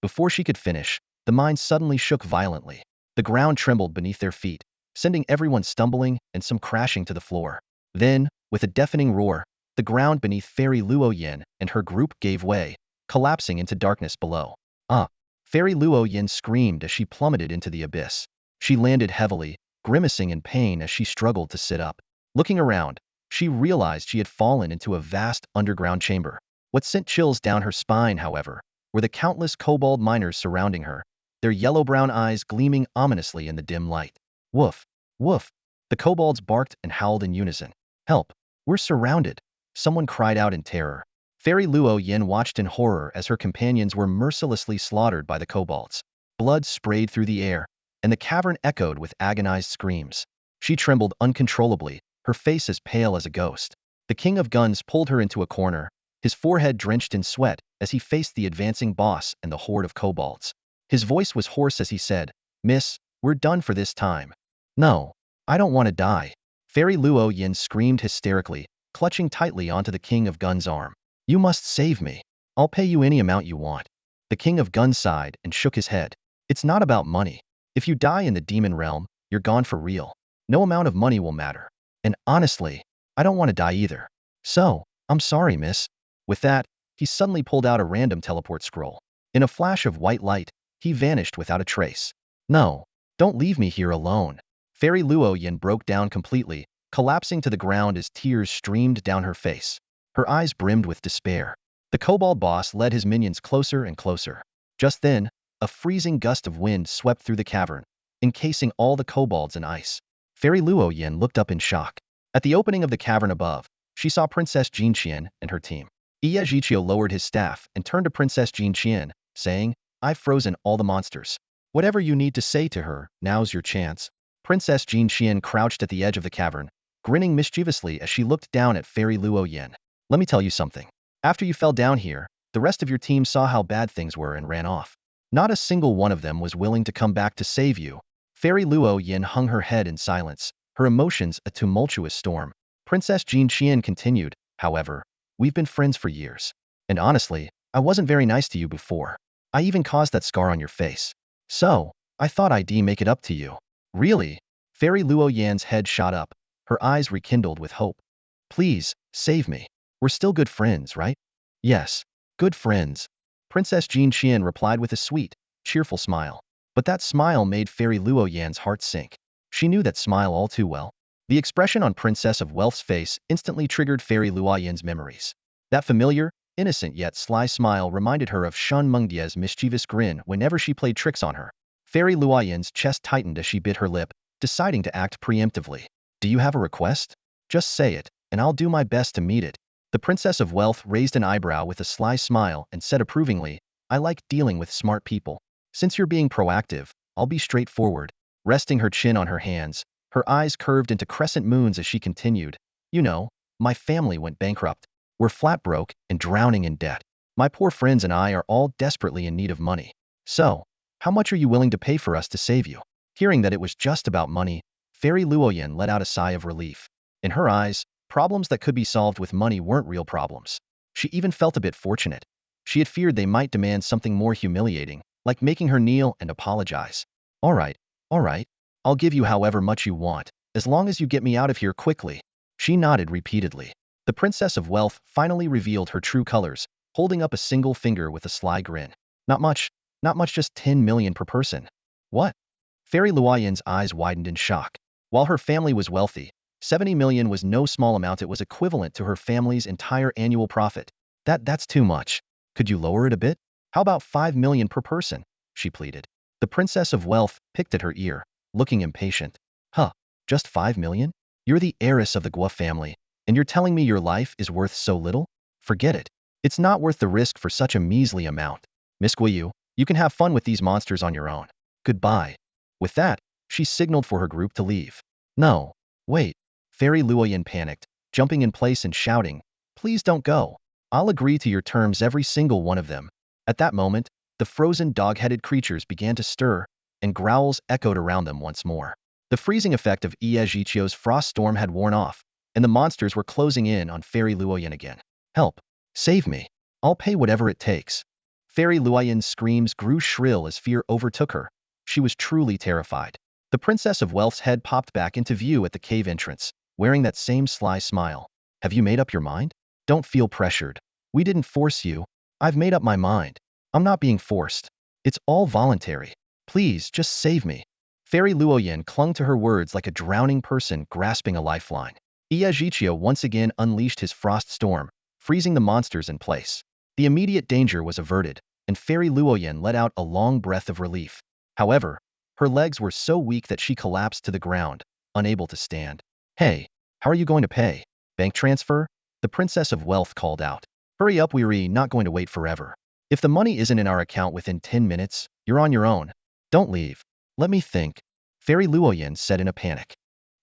Before she could finish, the mine suddenly shook violently. The ground trembled beneath their feet, sending everyone stumbling and some crashing to the floor. Then, with a deafening roar, the ground beneath Fairy Luo Yin and her group gave way, collapsing into darkness below. "Ah!" Fairy Luo Yin screamed as she plummeted into the abyss. She landed heavily, grimacing in pain as she struggled to sit up. Looking around, she realized she had fallen into a vast underground chamber. What sent chills down her spine, however, were the countless kobold miners surrounding her, their yellow-brown eyes gleaming ominously in the dim light. "Woof! Woof!" The kobolds barked and howled in unison. "Help! We're surrounded!" someone cried out in terror. Fairy Luo Yin watched in horror as her companions were mercilessly slaughtered by the kobolds. Blood sprayed through the air, and the cavern echoed with agonized screams. She trembled uncontrollably, her face as pale as a ghost. The King of Guns pulled her into a corner, his forehead drenched in sweat as he faced the advancing boss and the horde of kobolds. His voice was hoarse as he said, "Miss, we're done for this time." "No, I don't want to die." Fairy Luo Yin screamed hysterically, clutching tightly onto the King of Guns' arm. "You must save me. I'll pay you any amount you want." The King of Guns sighed and shook his head. "It's not about money. If you die in the demon realm, you're gone for real. No amount of money will matter. And honestly, I don't want to die either. So, I'm sorry, miss." With that, he suddenly pulled out a random teleport scroll. In a flash of white light, he vanished without a trace. "No, don't leave me here alone." Fairy Luo Yin broke down completely, collapsing to the ground as tears streamed down her face. Her eyes brimmed with despair. The kobold boss led his minions closer and closer. Just then, a freezing gust of wind swept through the cavern, encasing all the kobolds in ice. Fairy Luo Yin looked up in shock. At the opening of the cavern above, she saw Princess Jean Qian and her team. Iya Zhiqiu lowered his staff and turned to Princess Jean Qian, saying, "I've frozen all the monsters. Whatever you need to say to her, now's your chance." Princess Jean Qian crouched at the edge of the cavern, grinning mischievously as she looked down at Fairy Luo Yin. "Let me tell you something. After you fell down here, the rest of your team saw how bad things were and ran off. Not a single one of them was willing to come back to save you." Fairy Luo Yin hung her head in silence, her emotions a tumultuous storm. Princess Jean Qian continued, "However, we've been friends for years. And honestly, I wasn't very nice to you before. I even caused that scar on your face. So, I thought I'd make it up to you." "Really?" Fairy Luo Yan's head shot up, her eyes rekindled with hope. "Please, save me. We're still good friends, right?" "Yes, good friends." Princess Jean Qian replied with a sweet, cheerful smile. But that smile made Fairy Luo Yan's heart sink. She knew that smile all too well. The expression on Princess of Wealth's face instantly triggered Fairy Luo Yan's memories. That familiar, innocent yet sly smile reminded her of Shun Mengdia's mischievous grin whenever she played tricks on her. Fairy Luo Yan's chest tightened as she bit her lip, deciding to act preemptively. "Do you have a request? Just say it, and I'll do my best to meet it." The Princess of Wealth raised an eyebrow with a sly smile and said approvingly, "I like dealing with smart people. Since you're being proactive, I'll be straightforward." Resting her chin on her hands, her eyes curved into crescent moons as she continued, "You know, my family went bankrupt. We're flat broke and drowning in debt. My poor friends and I are all desperately in need of money. So, how much are you willing to pay for us to save you?" Hearing that it was just about money, Fairy Luoyan let out a sigh of relief. In her eyes, problems that could be solved with money weren't real problems. She even felt a bit fortunate. She had feared they might demand something more humiliating, like making her kneel and apologize. All right, I'll give you however much you want, as long as you get me out of here quickly." She nodded repeatedly. The Princess of Wealth finally revealed her true colors, holding up a single finger with a sly grin. Not much, just 10 million per person." "What?" Fairy Luoyan's eyes widened in shock. While her family was wealthy, 70 million was no small amount. It was equivalent to her family's entire annual profit. That's too much. Could you lower it a bit? How about 5 million per person?" she pleaded. The Princess of Wealth picked at her ear, looking impatient. "Huh, just 5 million? You're the heiress of the Guo family. And you're telling me your life is worth so little? Forget it. It's not worth the risk for such a measly amount. Miss Guiyu, you can have fun with these monsters on your own. Goodbye. With that, she signaled for her group to leave. No. Wait. Fairy Luoyan panicked, jumping in place and shouting, please don't go. I'll agree to your terms, every single one of them. At that moment, the frozen dog-headed creatures began to stir, and growls echoed around them once more. The freezing effect of Iejichio's frost storm had worn off, and the monsters were closing in on Fairy Luoyan again. Help! Save me! I'll pay whatever it takes. Fairy Luoyan's screams grew shrill as fear overtook her. She was truly terrified. The Princess of Wealth's head popped back into view at the cave entrance, wearing that same sly smile. Have you made up your mind? Don't feel pressured. We didn't force you. I've made up my mind. I'm not being forced. It's all voluntary. Please, just save me. Fairy Luoyan clung to her words like a drowning person grasping a lifeline. Iejichio once again unleashed his frost storm, freezing the monsters in place. The immediate danger was averted, and Fairy Luoyan let out a long breath of relief. However, her legs were so weak that she collapsed to the ground, unable to stand. Hey, how are you going to pay? Bank transfer? The Princess of Wealth called out. Hurry up, we're not going to wait forever. If the money isn't in our account within 10 minutes, you're on your own. Don't leave. Let me think. Fairy Luoyan said in a panic.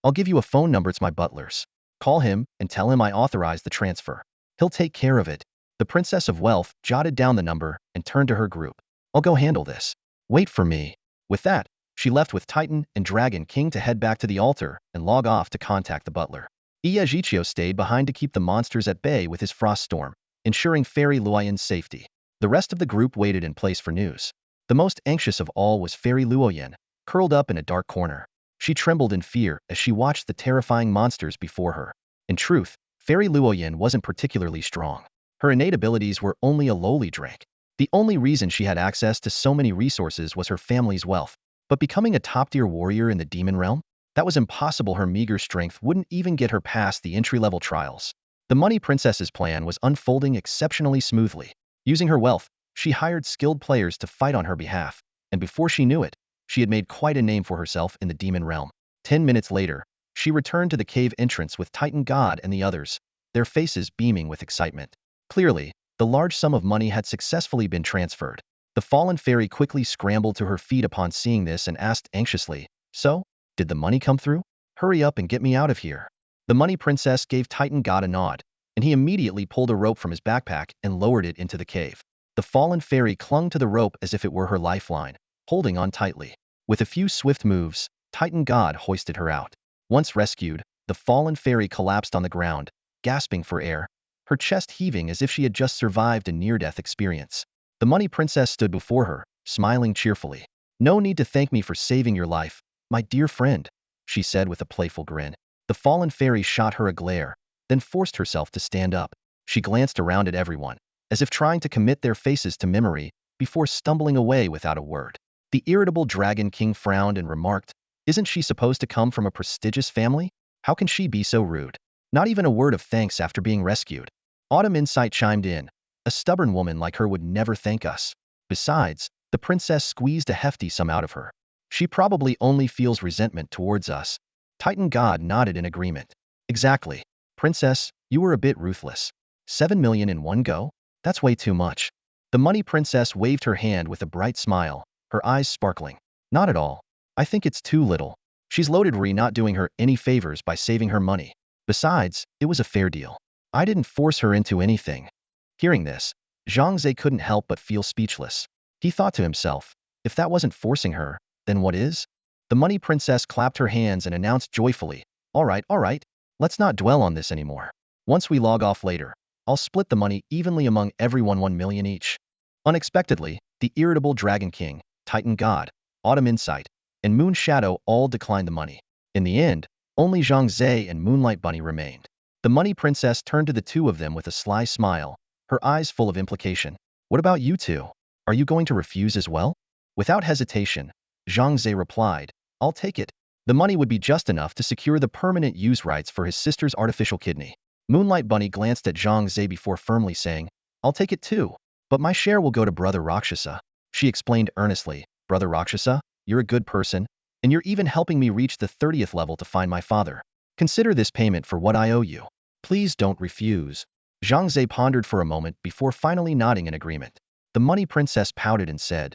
I'll give you a phone number, it's my butler's. Call him and tell him I authorized the transfer. He'll take care of it. The Princess of Wealth jotted down the number and turned to her group. I'll go handle this. Wait for me. With that, she left with Titan and Dragon King to head back to the altar and log off to contact the butler. Iejichio stayed behind to keep the monsters at bay with his frost storm, ensuring Fairy Luoyan's safety. The rest of the group waited in place for news. The most anxious of all was Fairy Luoyan, curled up in a dark corner. She trembled in fear as she watched the terrifying monsters before her. In truth, Fairy Luoyan wasn't particularly strong. Her innate abilities were only a lowly rank. The only reason she had access to so many resources was her family's wealth. But becoming a top-tier warrior in the demon realm? That was impossible. Her meager strength wouldn't even get her past the entry-level trials. The Money Princess's plan was unfolding exceptionally smoothly. Using her wealth, she hired skilled players to fight on her behalf, and before she knew it, she had made quite a name for herself in the demon realm. 10 minutes later, she returned to the cave entrance with Titan God and the others, their faces beaming with excitement. Clearly, the large sum of money had successfully been transferred. The fallen fairy quickly scrambled to her feet upon seeing this and asked anxiously, so, did the money come through? Hurry up and get me out of here. The Money Princess gave Titan God a nod, and he immediately pulled a rope from his backpack and lowered it into the cave. The fallen fairy clung to the rope as if it were her lifeline, holding on tightly. With a few swift moves, Titan God hoisted her out. Once rescued, the fallen fairy collapsed on the ground, gasping for air, her chest heaving as if she had just survived a near-death experience. The Money Princess stood before her, smiling cheerfully. No need to thank me for saving your life, my dear friend, she said with a playful grin. The fallen fairy shot her a glare, then forced herself to stand up. She glanced around at everyone, as if trying to commit their faces to memory, before stumbling away without a word. The irritable Dragon King frowned and remarked, isn't she supposed to come from a prestigious family? How can she be so rude? Not even a word of thanks after being rescued. Autumn Insight chimed in. A stubborn woman like her would never thank us. Besides, the princess squeezed a hefty sum out of her. She probably only feels resentment towards us. Titan God nodded in agreement. Exactly. Princess, you were a bit ruthless. 7 million in one go? That's way too much. The Money Princess waved her hand with a bright smile, her eyes sparkling. Not at all. I think it's too little. She's loaded, we're not doing her any favors by saving her money. Besides, it was a fair deal. I didn't force her into anything. Hearing this, Zhang Ze couldn't help but feel speechless. He thought to himself, if that wasn't forcing her, then what is? The Money Princess clapped her hands and announced joyfully, all right, let's not dwell on this anymore. Once we log off later, I'll split the money evenly among everyone, 1 million each. Unexpectedly, the irritable Dragon King, Titan God, Autumn Insight, and Moon Shadow all declined the money. In the end, only Zhang Ze and Moonlight Bunny remained. The Money Princess turned to the two of them with a sly smile, her eyes full of implication. What about you two? Are you going to refuse as well? Without hesitation, Zhang Ze replied, I'll take it. The money would be just enough to secure the permanent use rights for his sister's artificial kidney. Moonlight Bunny glanced at Zhang Ze before firmly saying, I'll take it too. But my share will go to Brother Rakshasa. She explained earnestly, Brother Rakshasa, you're a good person, and you're even helping me reach the 30th level to find my father. Consider this payment for what I owe you. Please don't refuse. Zhang Ze pondered for a moment before finally nodding in agreement. The money princess pouted and said,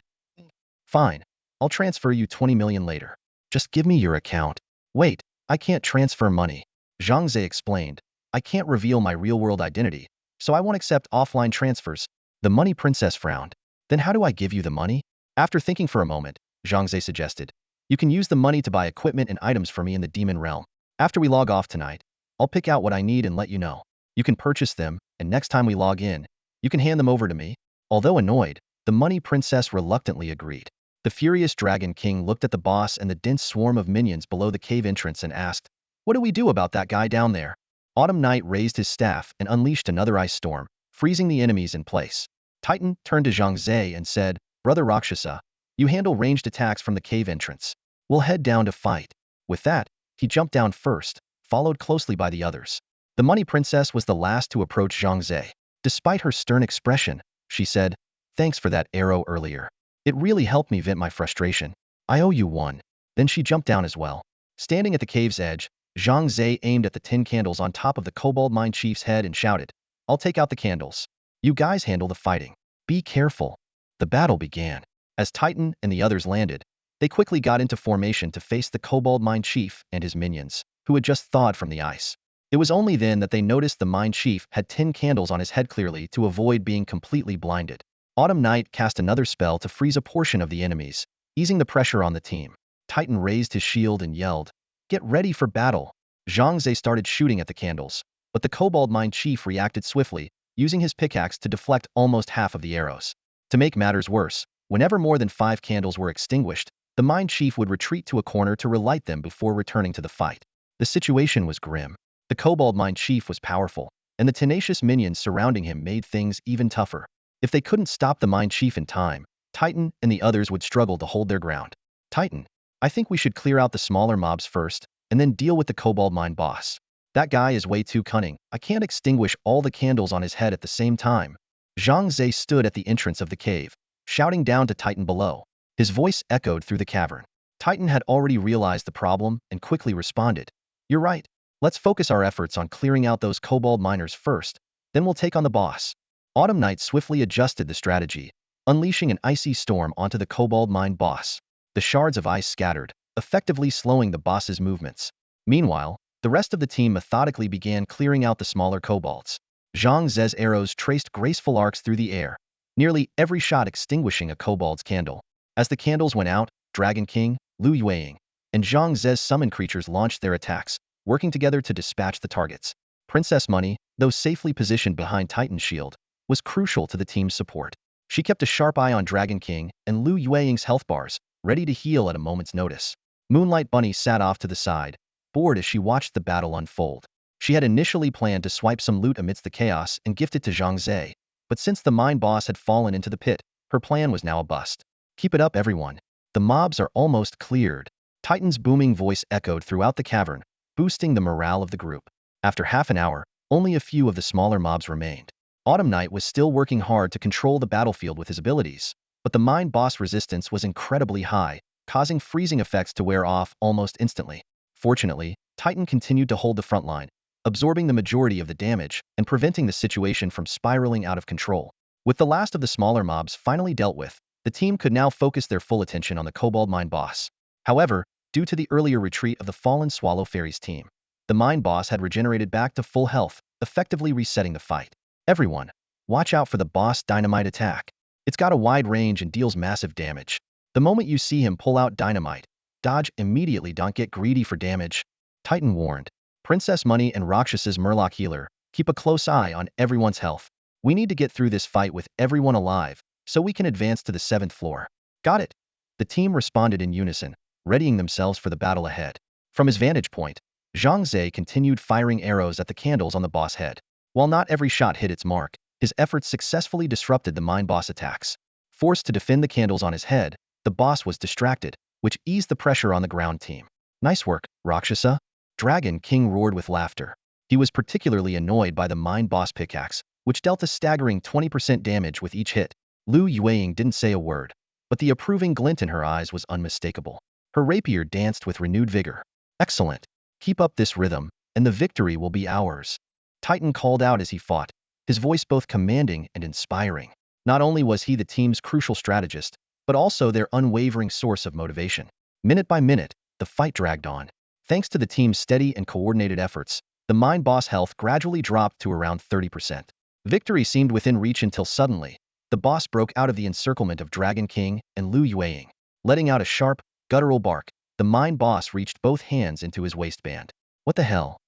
Fine, I'll transfer you 20 million later. Just give me your account. Wait, I can't transfer money. Zhang Ze explained. I can't reveal my real-world identity, so I won't accept offline transfers. The money princess frowned. Then how do I give you the money? After thinking for a moment, Zhang Ze suggested. You can use the money to buy equipment and items for me in the demon realm. After we log off tonight, I'll pick out what I need and let you know. You can purchase them, and next time we log in, you can hand them over to me. Although annoyed, the money princess reluctantly agreed. The furious Dragon King looked at the boss and the dense swarm of minions below the cave entrance and asked, What do we do about that guy down there? Autumn Knight raised his staff and unleashed another ice storm, freezing the enemies in place. Titan turned to Zhang Ze and said, Brother Rakshasa, you handle ranged attacks from the cave entrance. We'll head down to fight. With that, he jumped down first, followed closely by the others. The money princess was the last to approach Zhang Ze. Despite her stern expression, she said, Thanks for that arrow earlier. It really helped me vent my frustration. I owe you one. Then she jumped down as well. Standing at the cave's edge, Zhang Ze aimed at the tin candles on top of the kobold mine chief's head and shouted, I'll take out the candles. You guys handle the fighting. Be careful. The battle began. As Titan and the others landed, they quickly got into formation to face the kobold mine chief and his minions, who had just thawed from the ice. It was only then that they noticed the mine chief had 10 candles on his head clearly to avoid being completely blinded. Autumn Knight cast another spell to freeze a portion of the enemies, easing the pressure on the team. Titan raised his shield and yelled, Get ready for battle. Zhang Ze started shooting at the candles, but the kobold mine chief reacted swiftly, using his pickaxe to deflect almost half of the arrows. To make matters worse, whenever more than 5 candles were extinguished, the mine chief would retreat to a corner to relight them before returning to the fight. The situation was grim. The kobold mine chief was powerful, and the tenacious minions surrounding him made things even tougher. If they couldn't stop the mine chief in time, Titan and the others would struggle to hold their ground. Titan, I think we should clear out the smaller mobs first, and then deal with the kobold mine boss. That guy is way too cunning. I can't extinguish all the candles on his head at the same time. Zhang Ze stood at the entrance of the cave, shouting down to Titan below. His voice echoed through the cavern. Titan had already realized the problem and quickly responded. You're right. Let's focus our efforts on clearing out those kobold miners first, then we'll take on the boss. Autumn Knight swiftly adjusted the strategy, unleashing an icy storm onto the kobold mine boss. The shards of ice scattered, effectively slowing the boss's movements. Meanwhile, the rest of the team methodically began clearing out the smaller kobolds. Zhang Ze's arrows traced graceful arcs through the air, nearly every shot extinguishing a kobold's candle. As the candles went out, Dragon King, Lu Yueying, and Zhang Ze's summon creatures launched their attacks, working together to dispatch the targets. Princess Money, though safely positioned behind Titan's shield, was crucial to the team's support. She kept a sharp eye on Dragon King and Lu Yueying's health bars, ready to heal at a moment's notice. Moonlight Bunny sat off to the side, bored as she watched the battle unfold. She had initially planned to swipe some loot amidst the chaos and gift it to Zhang Ze, but since the mine boss had fallen into the pit, her plan was now a bust. Keep it up, everyone. The mobs are almost cleared. Titan's booming voice echoed throughout the cavern, boosting the morale of the group. After half an hour, only a few of the smaller mobs remained. Autumn Knight was still working hard to control the battlefield with his abilities, but the mine boss resistance was incredibly high, causing freezing effects to wear off almost instantly. Fortunately, Titan continued to hold the front line, absorbing the majority of the damage and preventing the situation from spiraling out of control. With the last of the smaller mobs finally dealt with, the team could now focus their full attention on the kobold mine boss. However, due to the earlier retreat of the fallen Swallow Fairies team, the mine boss had regenerated back to full health, effectively resetting the fight. Everyone, watch out for the boss dynamite attack. It's got a wide range and deals massive damage. The moment you see him pull out dynamite, dodge immediately, don't get greedy for damage. Titan warned. Princess Money and Rakshas's Murloc healer, keep a close eye on everyone's health. We need to get through this fight with everyone alive, so we can advance to the 7th floor. Got it. The team responded in unison, readying themselves for the battle ahead. From his vantage point, Zhang Ze continued firing arrows at the candles on the boss head. While not every shot hit its mark, his efforts successfully disrupted the mine boss attacks. Forced to defend the candles on his head, the boss was distracted, which eased the pressure on the ground team. Nice work, Rakshasa. Dragon King roared with laughter. He was particularly annoyed by the mine boss pickaxe, which dealt a staggering 20% damage with each hit. Lu Yueying didn't say a word, but the approving glint in her eyes was unmistakable. Her rapier danced with renewed vigor. Excellent. Keep up this rhythm, and the victory will be ours. Titan called out as he fought, his voice both commanding and inspiring. Not only was he the team's crucial strategist, but also their unwavering source of motivation. Minute by minute, the fight dragged on. Thanks to the team's steady and coordinated efforts, the Mind Boss health gradually dropped to around 30%. Victory seemed within reach until suddenly, the boss broke out of the encirclement of Dragon King and Lu Yueying. Letting out a sharp, guttural bark, the Mind Boss reached both hands into his waistband. What the hell?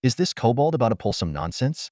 Is this kobold about to pull some nonsense?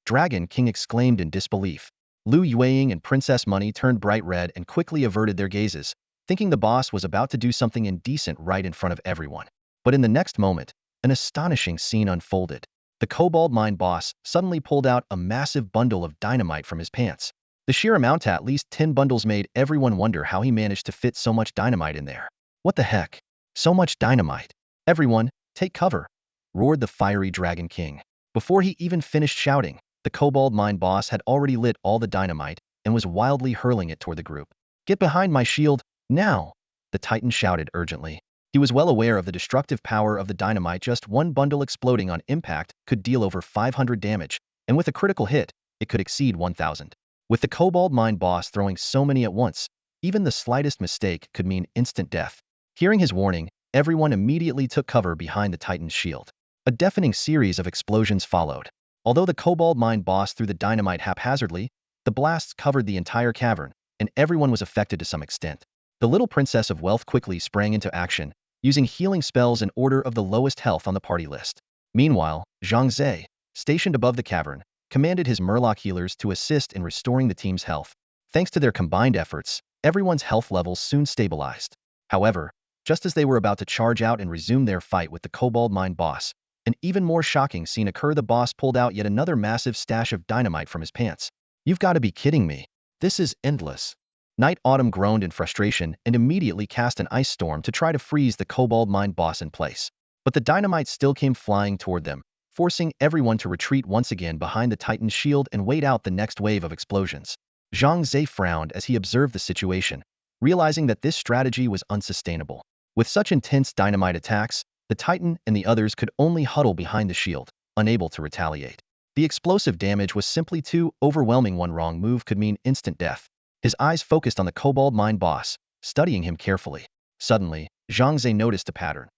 Dragon King exclaimed in disbelief. Lu Yueying and Princess Money turned bright red and quickly averted their gazes, thinking the boss was about to do something indecent right in front of everyone. But in the next moment, an astonishing scene unfolded. The kobold Mind Boss suddenly pulled out a massive bundle of dynamite from his pants. The sheer amount, at least 10 bundles, made everyone wonder how he managed to fit so much dynamite in there. What the heck? So much dynamite. Everyone, take cover, roared the fiery Dragon King. Before he even finished shouting, the kobold Mind Boss had already lit all the dynamite and was wildly hurling it toward the group. Get behind my shield, now! The Titan shouted urgently. He was well aware of the destructive power of the dynamite. Just one bundle exploding on impact could deal over 500 damage, and with a critical hit, it could exceed 1,000. With the kobold Mind Boss throwing so many at once, even the slightest mistake could mean instant death. Hearing his warning, everyone immediately took cover behind the Titan's shield. A deafening series of explosions followed. Although the kobold Mind Boss threw the dynamite haphazardly, the blasts covered the entire cavern, and everyone was affected to some extent. The little Princess of Wealth quickly sprang into action, using healing spells in order of the lowest health on the party list. Meanwhile, Zhang Ze, stationed above the cavern, commanded his Murloc healers to assist in restoring the team's health. Thanks to their combined efforts, everyone's health levels soon stabilized. However, just as they were about to charge out and resume their fight with the kobold Mind Boss, an even more shocking scene occurred. The boss pulled out yet another massive stash of dynamite from his pants. You've got to be kidding me. This is endless. Night Autumn groaned in frustration and immediately cast an ice storm to try to freeze the kobold Mind Boss in place. But the dynamite still came flying toward them, forcing everyone to retreat once again behind the Titan's shield and wait out the next wave of explosions. Zhang Ze frowned as he observed the situation, realizing that this strategy was unsustainable. With such intense dynamite attacks, the Titan and the others could only huddle behind the shield, unable to retaliate. The explosive damage was simply too overwhelming. One wrong move could mean instant death. His eyes focused on the kobold Mind Boss, studying him carefully. Suddenly, Zhang Ze noticed a pattern.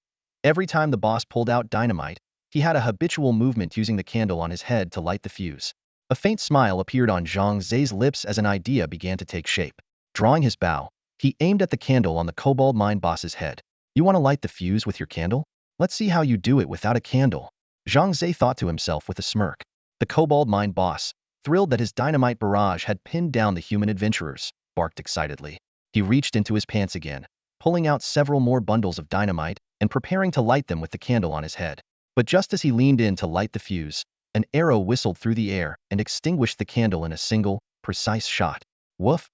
Every time the boss pulled out dynamite, he had a habitual movement using the candle on his head to light the fuse. A faint smile appeared on Zhang Ze's lips as an idea began to take shape. Drawing his bow, he aimed at the candle on the kobold Mind Boss's head. You want to light the fuse with your candle? Let's see how you do it without a candle. Zhang Ze thought to himself with a smirk. The kobold Mind Boss, thrilled that his dynamite barrage had pinned down the human adventurers, barked excitedly. He reached into his pants again, pulling out several more bundles of dynamite and preparing to light them with the candle on his head. But just as he leaned in to light the fuse, an arrow whistled through the air and extinguished the candle in a single, precise shot. Woof!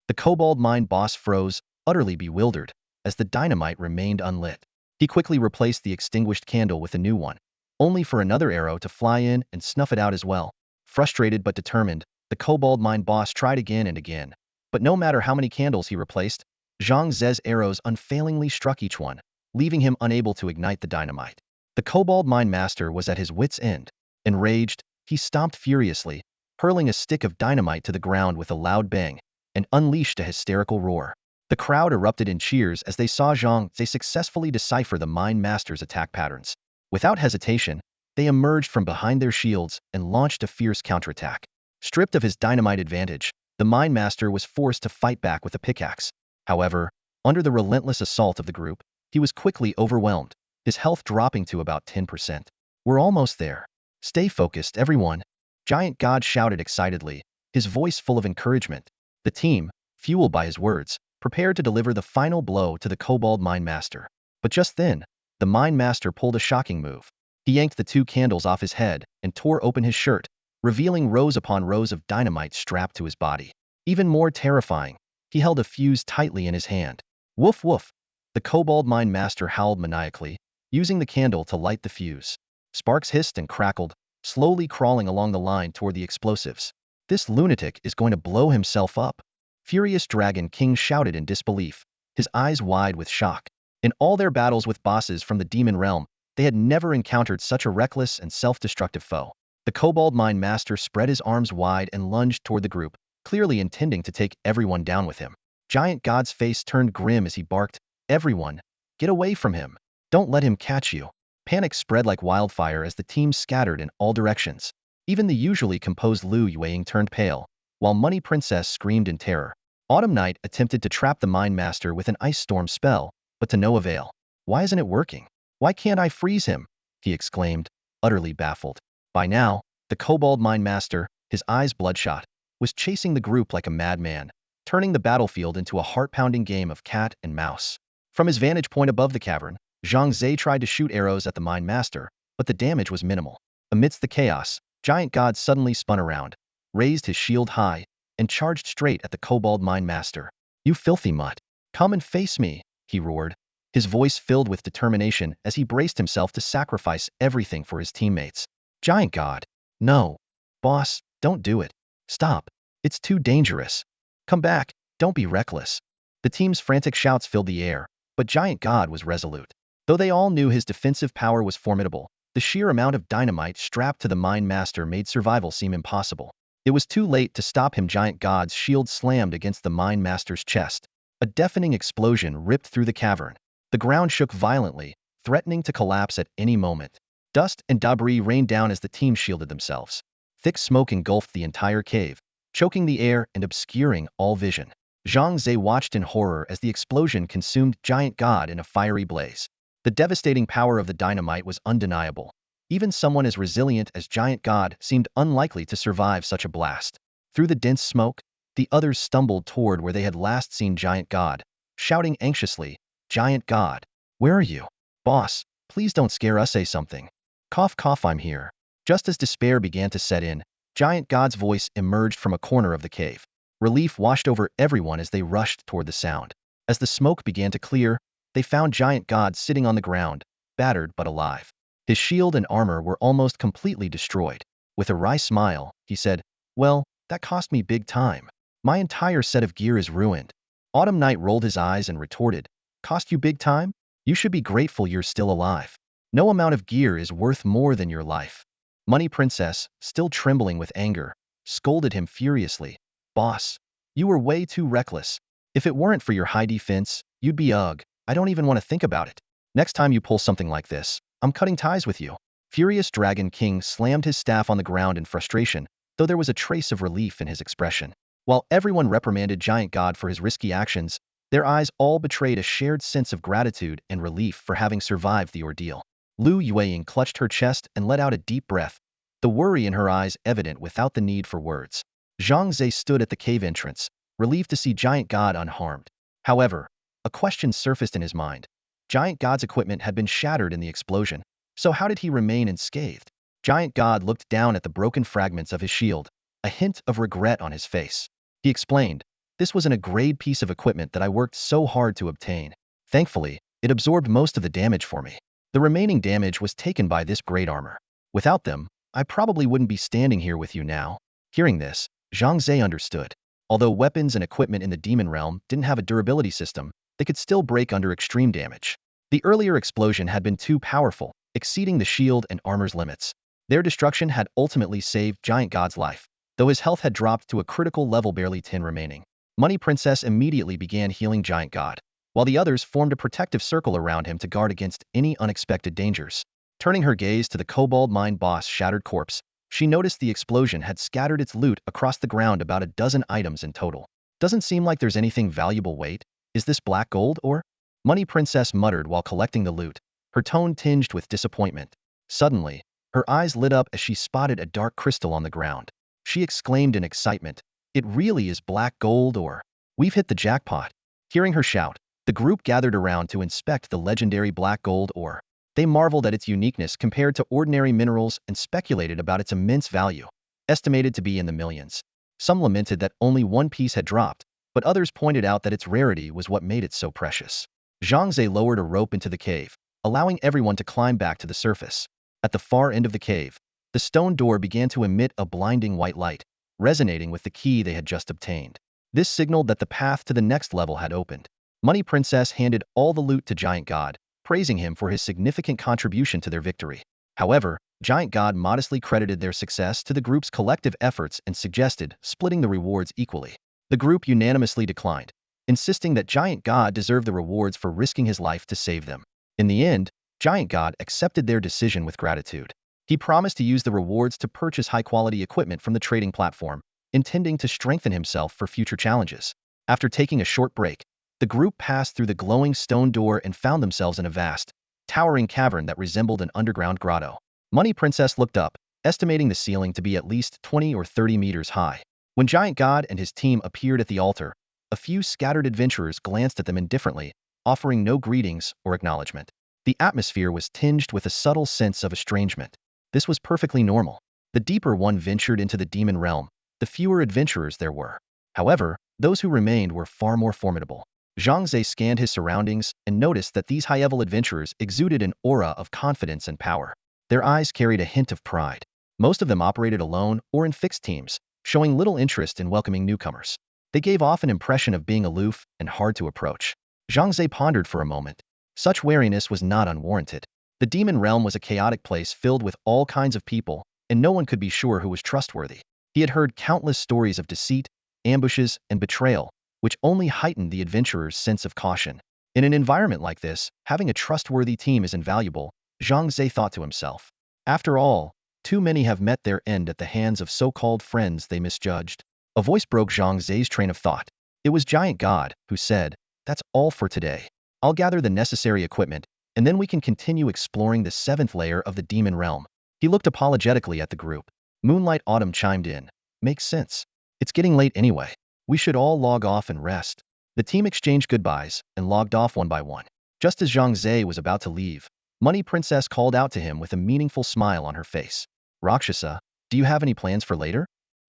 The kobold Mind Boss froze, utterly bewildered, as the dynamite remained unlit. He quickly replaced the extinguished candle with a new one, only for another arrow to fly in and snuff it out as well. Frustrated but determined, the kobold Mind Boss tried again and again. But no matter how many candles he replaced, Zhang Ze's arrows unfailingly struck each one, leaving him unable to ignite the dynamite. The kobold Mind Master was at his wit's end. Enraged, he stomped furiously, hurling a stick of dynamite to the ground with a loud bang, and unleashed a hysterical roar. The crowd erupted in cheers as they saw Zhang Ze successfully decipher the Mind Master's attack patterns. Without hesitation, they emerged from behind their shields and launched a fierce counterattack. Stripped of his dynamite advantage, the Mind Master was forced to fight back with a pickaxe. However, under the relentless assault of the group, he was quickly overwhelmed, his health dropping to about 10%. We're almost there. Stay focused, everyone. Giant God shouted excitedly, his voice full of encouragement. The team, fueled by his words, prepared to deliver the final blow to the kobold Mind Master. But just then, the Mind Master pulled a shocking move. He yanked the 2 candles off his head and tore open his shirt, revealing rows upon rows of dynamite strapped to his body. Even more terrifying, he held a fuse tightly in his hand. Woof woof! The kobold Mind Master howled maniacally, using the candle to light the fuse. Sparks hissed and crackled, slowly crawling along the line toward the explosives. This lunatic is going to blow himself up. Furious Dragon King shouted in disbelief, his eyes wide with shock. In all their battles with bosses from the demon realm, they had never encountered such a reckless and self-destructive foe. The Kobold Mine Master spread his arms wide and lunged toward the group, clearly intending to take everyone down with him. Giant God's face turned grim as he barked, "Everyone, get away from him. Don't let him catch you." Panic spread like wildfire as the team scattered in all directions. Even the usually composed Lu Yueying turned pale, while Money Princess screamed in terror. Autumn Knight attempted to trap the Mine Master with an ice storm spell, but to no avail. "Why isn't it working? Why can't I freeze him?" he exclaimed, utterly baffled. By now, the Kobold Mine Master, his eyes bloodshot, was chasing the group like a madman, turning the battlefield into a heart-pounding game of cat and mouse. From his vantage point above the cavern, Zhang Ze tried to shoot arrows at the Mine Master, but the damage was minimal. Amidst the chaos, Giant God suddenly spun around, raised his shield high, and charged straight at the Kobold Mine Master. "You filthy mutt! Come and face me!" he roared, his voice filled with determination as he braced himself to sacrifice everything for his teammates. Giant God. "No. Boss, don't do it. Stop. It's too dangerous. Come back. Don't be reckless." The team's frantic shouts filled the air, but Giant God was resolute. Though they all knew his defensive power was formidable, the sheer amount of dynamite strapped to the Mine Master made survival seem impossible. It was too late to stop him. Giant God's shield slammed against the Mine Master's chest. A deafening explosion ripped through the cavern. The ground shook violently, threatening to collapse at any moment. Dust and debris rained down as the team shielded themselves. Thick smoke engulfed the entire cave, choking the air and obscuring all vision. Zhang Ze watched in horror as the explosion consumed Giant God in a fiery blaze. The devastating power of the dynamite was undeniable. Even someone as resilient as Giant God seemed unlikely to survive such a blast. Through the dense smoke, the others stumbled toward where they had last seen Giant God, shouting anxiously, "Giant God, where are you? Boss, please don't scare us, say something. Cough cough, I'm here." Just as despair began to set in, Giant God's voice emerged from a corner of the cave. Relief washed over everyone as they rushed toward the sound. As the smoke began to clear, they found Giant God sitting on the ground, battered but alive. His shield and armor were almost completely destroyed. With a wry smile, he said, "Well, that cost me big time. My entire set of gear is ruined." Autumn Knight rolled his eyes and retorted, "Cost you big time? You should be grateful you're still alive. No amount of gear is worth more than your life." Money Princess, still trembling with anger, scolded him furiously, "Boss, you were way too reckless. If it weren't for your high defense, you'd be ugh. I don't even want to think about it. Next time you pull something like this, I'm cutting ties with you." Furious Dragon King slammed his staff on the ground in frustration, though there was a trace of relief in his expression. While everyone reprimanded Giant God for his risky actions, their eyes all betrayed a shared sense of gratitude and relief for having survived the ordeal. Lu Yueying clutched her chest and let out a deep breath, the worry in her eyes evident without the need for words. Zhang Ze stood at the cave entrance, relieved to see Giant God unharmed. However, a question surfaced in his mind. Giant God's equipment had been shattered in the explosion, so how did he remain unscathed? Giant God looked down at the broken fragments of his shield, a hint of regret on his face. He explained, "This wasn't a grade piece of equipment that I worked so hard to obtain. Thankfully, it absorbed most of the damage for me. The remaining damage was taken by this grade armor. Without them, I probably wouldn't be standing here with you now." Hearing this, Zhang Ze understood. Although weapons and equipment in the demon realm didn't have a durability system, they could still break under extreme damage. The earlier explosion had been too powerful, exceeding the shield and armor's limits. Their destruction had ultimately saved Giant God's life, though his health had dropped to a critical level, barely 10 remaining. Money Princess immediately began healing Giant God, while the others formed a protective circle around him to guard against any unexpected dangers. Turning her gaze to the Kobold Mine boss' shattered corpse, she noticed the explosion had scattered its loot across the ground, about a dozen items in total. "Doesn't seem like there's anything valuable. Wait, is this black gold or?" Money Princess muttered while collecting the loot, her tone tinged with disappointment. Suddenly, her eyes lit up as she spotted a dark crystal on the ground. She exclaimed in excitement, "It really is black gold or? We've hit the jackpot." Hearing her shout, the group gathered around to inspect the legendary black gold ore. They marveled at its uniqueness compared to ordinary minerals and speculated about its immense value, estimated to be in the millions. Some lamented that only one piece had dropped, but others pointed out that its rarity was what made it so precious. Zhang Ze lowered a rope into the cave, allowing everyone to climb back to the surface. At the far end of the cave, the stone door began to emit a blinding white light, resonating with the key they had just obtained. This signaled that the path to the next level had opened. Money Princess handed all the loot to Giant God, praising him for his significant contribution to their victory. However, Giant God modestly credited their success to the group's collective efforts and suggested splitting the rewards equally. The group unanimously declined, insisting that Giant God deserved the rewards for risking his life to save them. In the end, Giant God accepted their decision with gratitude. He promised to use the rewards to purchase high-quality equipment from the trading platform, intending to strengthen himself for future challenges. After taking a short break, the group passed through the glowing stone door and found themselves in a vast, towering cavern that resembled an underground grotto. Money Princess looked up, estimating the ceiling to be at least 20 or 30 meters high. When Giant God and his team appeared at the altar, a few scattered adventurers glanced at them indifferently, offering no greetings or acknowledgement. The atmosphere was tinged with a subtle sense of estrangement. This was perfectly normal. The deeper one ventured into the demon realm, the fewer adventurers there were. However, those who remained were far more formidable. Zhang Ze scanned his surroundings and noticed that these high-level adventurers exuded an aura of confidence and power. Their eyes carried a hint of pride. Most of them operated alone or in fixed teams, showing little interest in welcoming newcomers. They gave off an impression of being aloof and hard to approach. Zhang Ze pondered for a moment. Such wariness was not unwarranted. The demon realm was a chaotic place filled with all kinds of people, and no one could be sure who was trustworthy. He had heard countless stories of deceit, ambushes, and betrayal, which only heightened the adventurer's sense of caution. In an environment like this, having a trustworthy team is invaluable, Zhang Ze thought to himself. After all, too many have met their end at the hands of so-called friends they misjudged. A voice broke Zhang Ze's train of thought. It was Giant God, who said, "That's all for today. I'll gather the necessary equipment, and then we can continue exploring the 7th layer of the demon realm." He looked apologetically at the group. Moonlight Autumn chimed in. "Makes sense. It's getting late anyway. We should all log off and rest." The team exchanged goodbyes and logged off one by one. Just as Zhang Ze was about to leave, Money Princess called out to him with a meaningful smile on her face. "Rakshasa, do you have any plans for later?"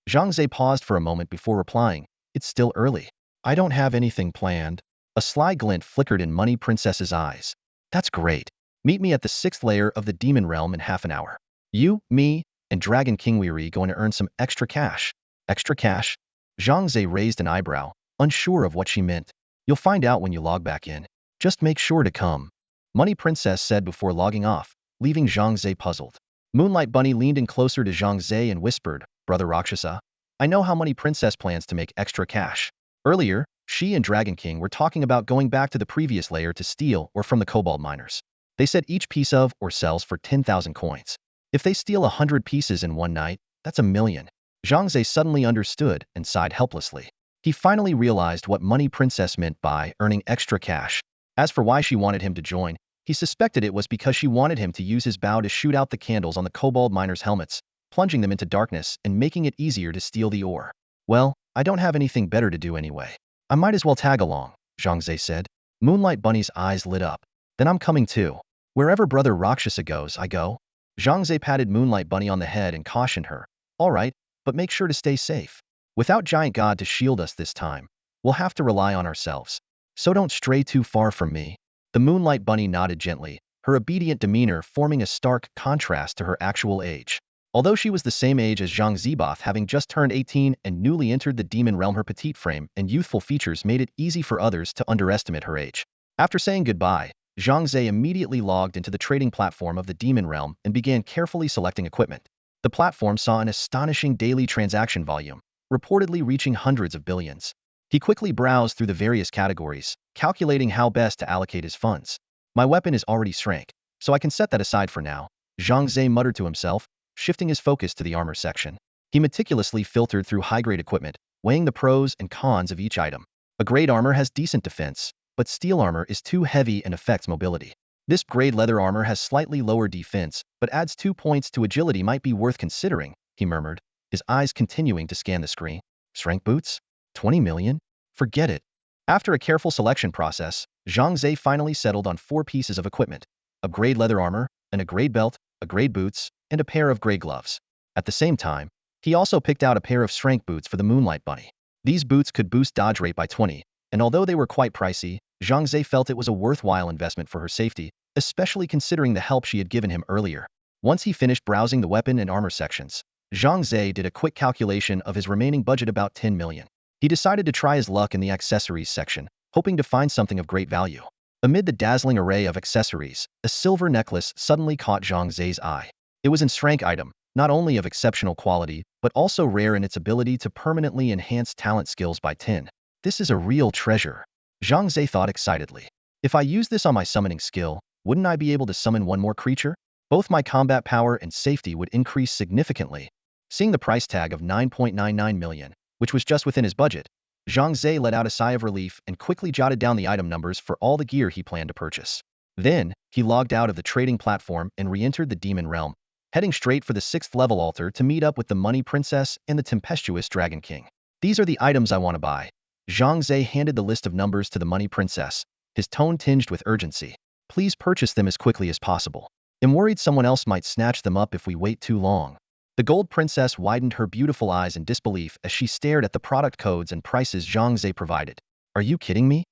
Zhang Ze paused for a moment before replying, "It's still early. I don't have anything planned." A sly glint flickered in Money Princess's eyes. "That's great. Meet me at the 6th layer of the demon realm in half an hour. You, me, and Dragon King Weary going to earn some extra cash." Extra cash? Zhang Ze raised an eyebrow, unsure of what she meant. "You'll find out when you log back in. Just make sure to come," Money Princess said before logging off, leaving Zhang Ze puzzled. Moonlight Bunny leaned in closer to Zhang Ze and whispered, "Brother Rakshasa, I know how Money Princess plans to make extra cash." Earlier, she and Dragon King were talking about going back to the previous layer to steal or from the kobold miners. They said each piece of or sells for 10,000 coins. If they steal 100 pieces in one night, that's 1,000,000. Zhang Ze suddenly understood and sighed helplessly. He finally realized what Money Princess meant by earning extra cash. As for why she wanted him to join, he suspected it was because she wanted him to use his bow to shoot out the candles on the kobold miners' helmets, plunging them into darkness and making it easier to steal the ore. "Well, I don't have anything better to do anyway. I might as well tag along," Zhang Ze said. Moonlight Bunny's eyes lit up. "Then I'm coming too. Wherever Brother Rakshasa goes, I go." Zhang Ze patted Moonlight Bunny on the head and cautioned her. "All right, but make sure to stay safe. Without Giant God to shield us this time, we'll have to rely on ourselves. So don't stray too far from me." The Moonlight Bunny nodded gently, her obedient demeanor forming a stark contrast to her actual age. Although she was the same age as Zhang Zeboth, having just turned 18 and newly entered the demon realm, her petite frame and youthful features made it easy for others to underestimate her age. After saying goodbye, Zhang Ze immediately logged into the trading platform of the demon realm and began carefully selecting equipment. The platform saw an astonishing daily transaction volume, reportedly reaching hundreds of billions. He quickly browsed through the various categories, calculating how best to allocate his funds. "My weapon is already SSS-rank, so I can set that aside for now," Zhang Ze muttered to himself, shifting his focus to the armor section. He meticulously filtered through high-grade equipment, weighing the pros and cons of each item. A grade armor has decent defense, but steel armor is too heavy and affects mobility. This grade leather armor has slightly lower defense, but adds 2 points to agility, might be worth considering, he murmured, his eyes continuing to scan the screen. "SSS-rank boots? 20 million? Forget it." After a careful selection process, Zhang Ze finally settled on 4 pieces of equipment: a grade leather armor, a grade belt, a grade boots, and a pair of grade gloves. At the same time, he also picked out a pair of SSS-rank boots for the Moonlight Bunny. These boots could boost dodge rate by 20, and although they were quite pricey, Zhang Ze felt it was a worthwhile investment for her safety, especially considering the help she had given him earlier. Once he finished browsing the weapon and armor sections, Zhang Ze did a quick calculation of his remaining budget, about 10 million. He decided to try his luck in the accessories section, hoping to find something of great value. Amid the dazzling array of accessories, a silver necklace suddenly caught Zhang Ze's eye. It was an S-rank item, not only of exceptional quality, but also rare in its ability to permanently enhance talent skills by 10. This is a real treasure, Zhang Ze thought excitedly. If I use this on my summoning skill, wouldn't I be able to summon one more creature? Both my combat power and safety would increase significantly. Seeing the price tag of 9.99 million, which was just within his budget, Zhang Ze let out a sigh of relief and quickly jotted down the item numbers for all the gear he planned to purchase. Then, he logged out of the trading platform and re-entered the Demon Realm, heading straight for the 6th level altar to meet up with the Money Princess and the tempestuous Dragon King. These are the items I want to buy. Zhang Ze handed the list of numbers to the Money Princess, his tone tinged with urgency. Please purchase them as quickly as possible. I'm worried someone else might snatch them up if we wait too long. The Gold Princess widened her beautiful eyes in disbelief as she stared at the product codes and prices Zhang Ze provided. Are you kidding me?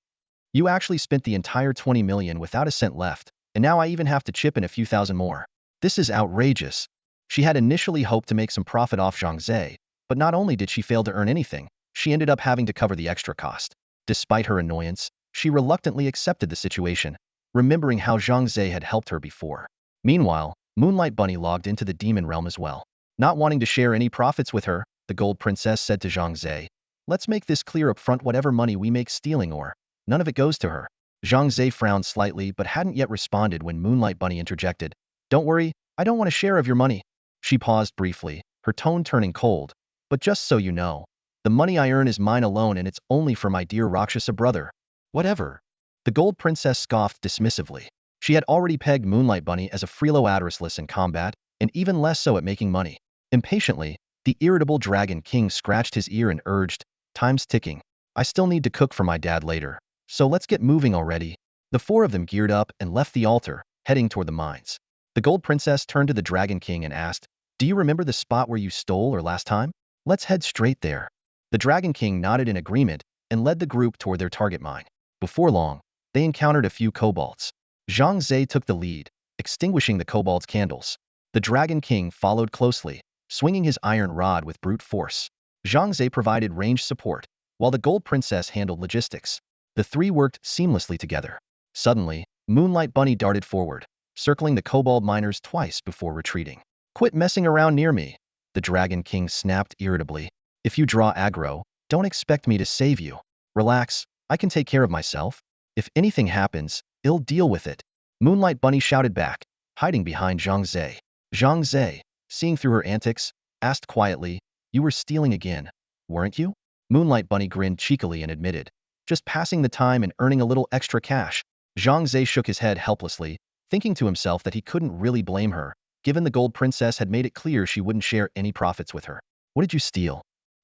You actually spent the entire 20 million without a cent left, and now I even have to chip in a few thousand more. This is outrageous. She had initially hoped to make some profit off Zhang Ze, but not only did she fail to earn anything, she ended up having to cover the extra cost. Despite her annoyance, she reluctantly accepted the situation, remembering how Zhang Ze had helped her before. Meanwhile, Moonlight Bunny logged into the Demon Realm as well. Not wanting to share any profits with her, the Gold Princess said to Zhang Ze, let's make this clear up front, whatever money we make stealing or, none of it goes to her. Zhang Ze frowned slightly but hadn't yet responded when Moonlight Bunny interjected. Don't worry, I don't want a share of your money. She paused briefly, her tone turning cold. But just so you know, the money I earn is mine alone and it's only for my dear Rakshasa brother. Whatever. The Gold Princess scoffed dismissively. She had already pegged Moonlight Bunny as a Freelo Adressless in combat, and even less so at making money. Impatiently, the irritable Dragon King scratched his ear and urged, time's ticking. I still need to cook for my dad later, so let's get moving already. The four of them geared up and left the altar, heading toward the mines. The Gold Princess turned to the Dragon King and asked, do you remember the spot where you stole or last time? Let's head straight there. The Dragon King nodded in agreement and led the group toward their target mine. Before long, they encountered a few kobolds. Zhang Ze took the lead, extinguishing the kobolds' candles. The Dragon King followed closely, swinging his iron rod with brute force. Zhang Ze provided ranged support, while the Gold Princess handled logistics. The three worked seamlessly together. Suddenly, Moonlight Bunny darted forward, circling the kobold miners twice before retreating. Quit messing around near me, the Dragon King snapped irritably. If you draw aggro, don't expect me to save you. Relax, I can take care of myself. If anything happens, I'll deal with it. Moonlight Bunny shouted back, hiding behind Zhang Ze. Zhang Ze, seeing through her antics, asked quietly, you were stealing again, weren't you? Moonlight Bunny grinned cheekily and admitted, just passing the time and earning a little extra cash. Zhang Ze shook his head helplessly, thinking to himself that he couldn't really blame her, given the Gold Princess had made it clear she wouldn't share any profits with her. What did you steal?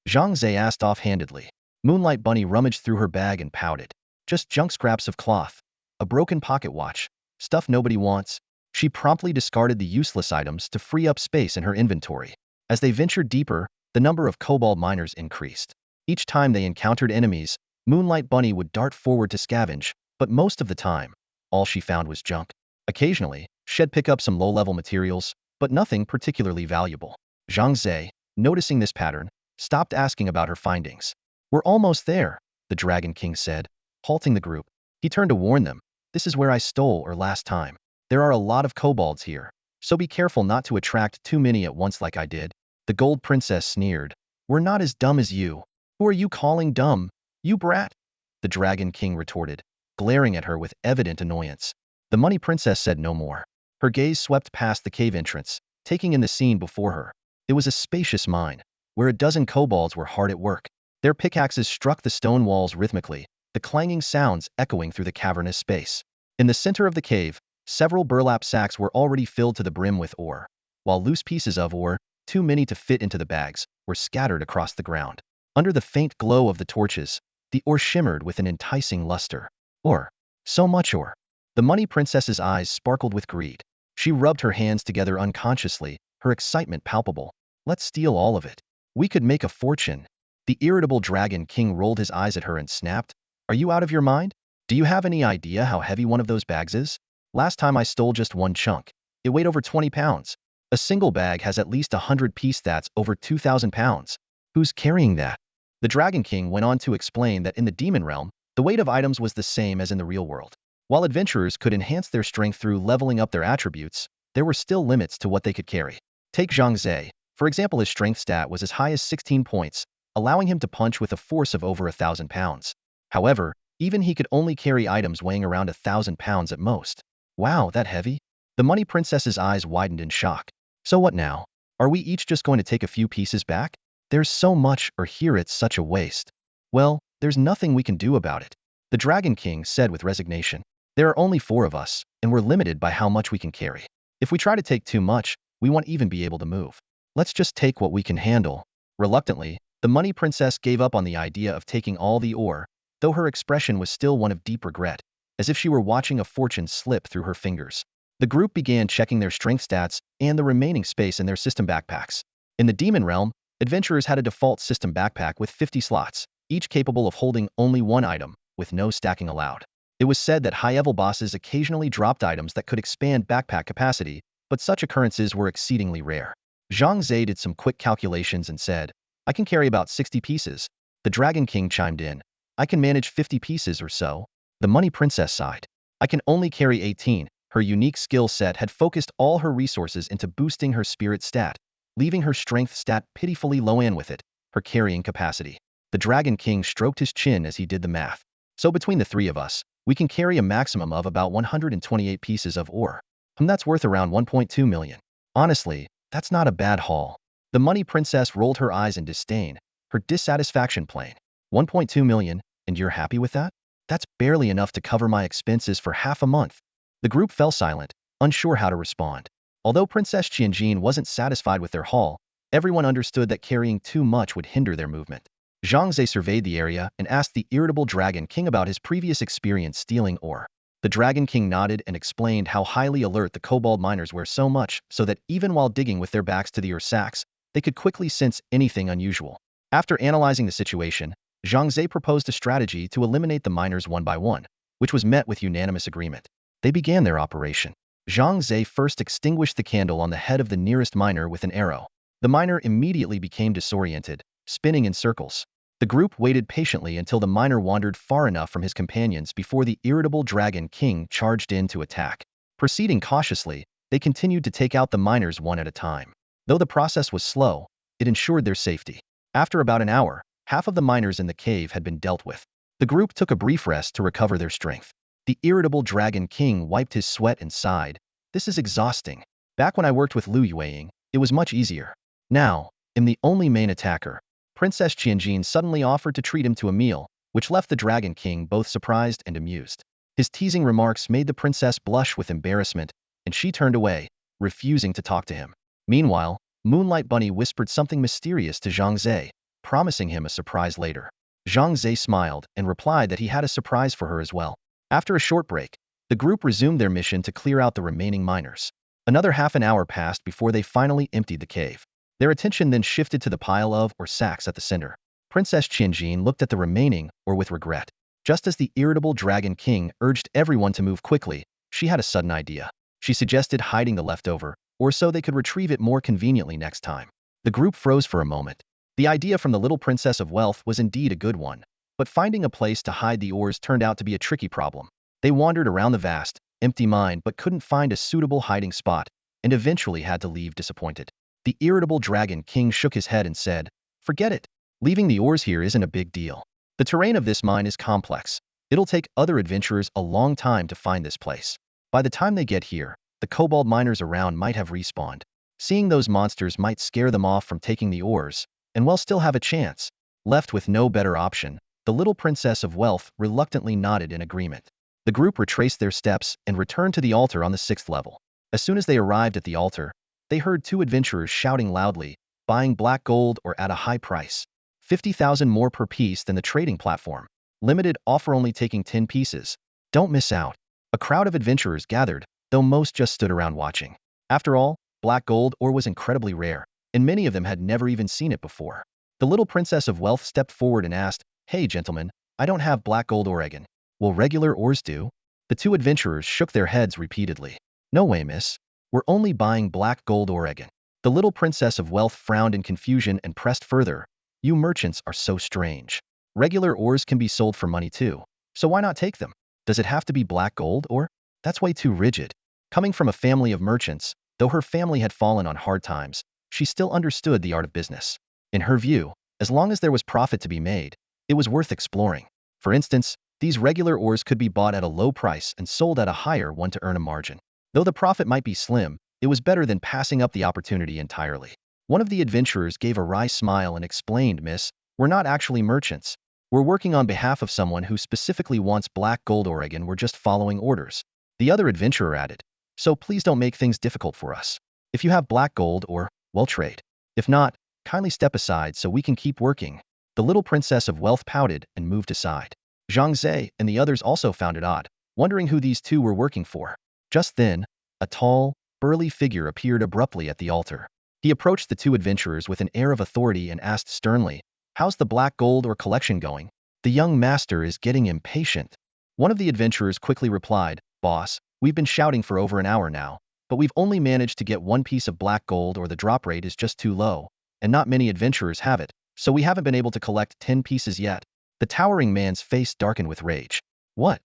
Zhang Ze asked offhandedly. Moonlight Bunny rummaged through her bag and pouted. Just junk scraps of cloth. A broken pocket watch. Stuff nobody wants. She promptly discarded the useless items to free up space in her inventory. As they ventured deeper, the number of kobold miners increased. Each time they encountered enemies, Moonlight Bunny would dart forward to scavenge, but most of the time, all she found was junk. Occasionally, she'd pick up some low-level materials, but nothing particularly valuable. Zhang Ze, noticing this pattern, stopped asking about her findings. We're almost there, the Dragon King said, halting the group. He turned to warn them, this is where I stole or last time. There are a lot of kobolds here, so be careful not to attract too many at once like I did. The Gold Princess sneered. We're not as dumb as you. Who are you calling dumb, you brat? The Dragon King retorted, glaring at her with evident annoyance. The Money Princess said no more. Her gaze swept past the cave entrance, taking in the scene before her. It was a spacious mine, where a dozen kobolds were hard at work. Their pickaxes struck the stone walls rhythmically, the clanging sounds echoing through the cavernous space. In the center of the cave, several burlap sacks were already filled to the brim with ore, while loose pieces of ore, too many to fit into the bags, were scattered across the ground. Under the faint glow of the torches, the ore shimmered with an enticing luster. Ore. So much ore. The Money Princess's eyes sparkled with greed. She rubbed her hands together unconsciously, her excitement palpable. Let's steal all of it. We could make a fortune. The irritable Dragon King rolled his eyes at her and snapped. Are you out of your mind? Do you have any idea how heavy one of those bags is? Last time I stole just one chunk. It weighed over 20 pounds. A single bag has at least 100 piece that's over 2,000 pounds. Who's carrying that? The Dragon King went on to explain that in the Demon Realm, the weight of items was the same as in the real world. While adventurers could enhance their strength through leveling up their attributes, there were still limits to what they could carry. Take Zhang Ze. For example, his strength stat was as high as 16 points, allowing him to punch with a force of over 1,000 pounds. However, even he could only carry items weighing around 1,000 pounds at most. Wow, that heavy? The Money Princess's eyes widened in shock. So what now? Are we each just going to take a few pieces back? There's so much, or here it's such a waste. Well, there's nothing we can do about it. The Dragon King said with resignation. There are only 4 of us, and we're limited by how much we can carry. If we try to take too much, we won't even be able to move. Let's just take what we can handle. Reluctantly, the Money Princess gave up on the idea of taking all the ore, though her expression was still one of deep regret, as if she were watching a fortune slip through her fingers. The group began checking their strength stats and the remaining space in their system backpacks. In the Demon Realm, adventurers had a default system backpack with 50 slots, each capable of holding only 1 item, with no stacking allowed. It was said that high-level bosses occasionally dropped items that could expand backpack capacity, but such occurrences were exceedingly rare. Zhang Ze did some quick calculations and said, I can carry about 60 pieces. The Dragon King chimed in, I can manage 50 pieces or so. The Money Princess sighed, I can only carry 18. Her unique skill set had focused all her resources into boosting her spirit stat, leaving her strength stat pitifully low and with it, her carrying capacity. The Dragon King stroked his chin as he did the math. So between the 3 of us, we can carry a maximum of about 128 pieces of ore. That's worth around 1.2 million. Honestly, that's not a bad haul. The Money Princess rolled her eyes in disdain, her dissatisfaction plain. 1.2 million, and you're happy with that? That's barely enough to cover my expenses for half a month. The group fell silent, unsure how to respond. Although Princess Qianjin wasn't satisfied with their haul, everyone understood that carrying too much would hinder their movement. Zhang Ze surveyed the area and asked the irritable Dragon King about his previous experience stealing ore. The Dragon King nodded and explained how highly alert the kobold miners were so much so that even while digging with their backs to the ore sacks, they could quickly sense anything unusual. After analyzing the situation, Zhang Ze proposed a strategy to eliminate the miners one by one, which was met with unanimous agreement. They began their operation. Zhang Ze first extinguished the candle on the head of the nearest miner with an arrow. The miner immediately became disoriented, spinning in circles. The group waited patiently until the miner wandered far enough from his companions before the irritable Dragon King charged in to attack. Proceeding cautiously, they continued to take out the miners one at a time. Though the process was slow, it ensured their safety. After about an hour, half of the miners in the cave had been dealt with. The group took a brief rest to recover their strength. The irritable Dragon King wiped his sweat and sighed. This is exhausting. Back when I worked with Lu Yueying, it was much easier. Now, I'm the only main attacker. Princess Qianjin suddenly offered to treat him to a meal, which left the Dragon King both surprised and amused. His teasing remarks made the princess blush with embarrassment, and she turned away, refusing to talk to him. Meanwhile, Moonlight Bunny whispered something mysterious to Zhang Ze, promising him a surprise later. Zhang Ze smiled and replied that he had a surprise for her as well. After a short break, the group resumed their mission to clear out the remaining miners. Another half an hour passed before they finally emptied the cave. Their attention then shifted to the pile of ore sacks at the center. Princess Qianjin looked at the remaining ore with regret. Just as the irritable Dragon King urged everyone to move quickly, she had a sudden idea. She suggested hiding the leftover ore so they could retrieve it more conveniently next time. The group froze for a moment. The idea from the little Princess of Wealth was indeed a good one, but finding a place to hide the ores turned out to be a tricky problem. They wandered around the vast, empty mine but couldn't find a suitable hiding spot, and eventually had to leave disappointed. The irritable Dragon King shook his head and said, Forget it. Leaving the ores here isn't a big deal. The terrain of this mine is complex. It'll take other adventurers a long time to find this place. By the time they get here, the kobold miners around might have respawned. Seeing those monsters might scare them off from taking the ores, and we'll still have a chance. Left with no better option, the little Princess of Wealth reluctantly nodded in agreement. The group retraced their steps and returned to the altar on the 6th level. As soon as they arrived at the altar, they heard 2 adventurers shouting loudly, buying black gold or at a high price. 50,000 more per piece than the trading platform. Limited offer only taking 10 pieces. Don't miss out. A crowd of adventurers gathered, though most just stood around watching. After all, black gold ore was incredibly rare, and many of them had never even seen it before. The little Princess of Wealth stepped forward and asked, Hey gentlemen, I don't have black gold ore again. Will regular ores do? The 2 adventurers shook their heads repeatedly. No way, miss. We're only buying black gold ore again. The little Princess of Wealth frowned in confusion and pressed further. You merchants are so strange. Regular ores can be sold for money too, so why not take them? Does it have to be black gold ore? That's way too rigid. Coming from a family of merchants, Though her family had fallen on hard times, she still understood the art of business. In her view, as long as there was profit to be made, it was worth exploring. For instance, these regular ores could be bought at a low price and sold at a higher one to earn a margin. Though the profit might be slim, it was better than passing up the opportunity entirely. One of the adventurers gave a wry smile and explained, "Miss, we're not actually merchants. We're working on behalf of someone who specifically wants black gold Oregon. We're just following orders." The other adventurer added, "So please don't make things difficult for us. If you have black gold or, well, trade. If not, kindly step aside so we can keep working." The little princess of wealth pouted and moved aside. Zhang Ze and the others also found it odd, wondering who these two were working for. Just then, a tall, burly figure appeared abruptly at the altar. He approached the two adventurers with an air of authority and asked sternly, "How's the black gold or collection going?" "The young master is getting impatient." One of the adventurers quickly replied, "Boss, we've been shouting for over an hour now, but we've only managed to get one piece of black gold, or the drop rate is just too low, and not many adventurers have it, so we haven't been able to collect 10 pieces yet." The towering man's face darkened with rage. "What?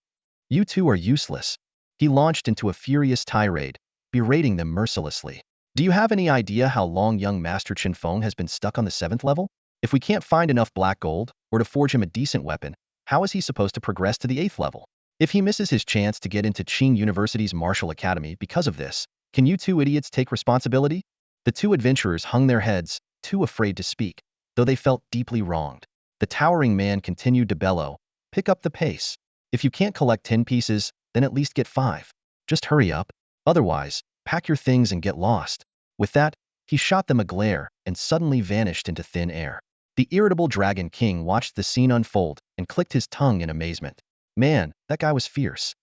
You two are useless." He launched into a furious tirade, berating them mercilessly. "Do you have any idea how long young Master Chen Feng has been stuck on the 7th level? If we can't find enough black gold, or to forge him a decent weapon, how is he supposed to progress to the 8th level? If he misses his chance to get into Qing University's Martial Academy because of this, can you two idiots take responsibility?" The two adventurers hung their heads, too afraid to speak, though they felt deeply wronged. The towering man continued to bellow, "Pick up the pace. If you can't collect 10 pieces, then at least get 5. Just hurry up. Otherwise, pack your things and get lost." With that, he shot them a glare and suddenly vanished into thin air. The irritable Dragon King watched the scene unfold and clicked his tongue in amazement. Man, that guy was fierce.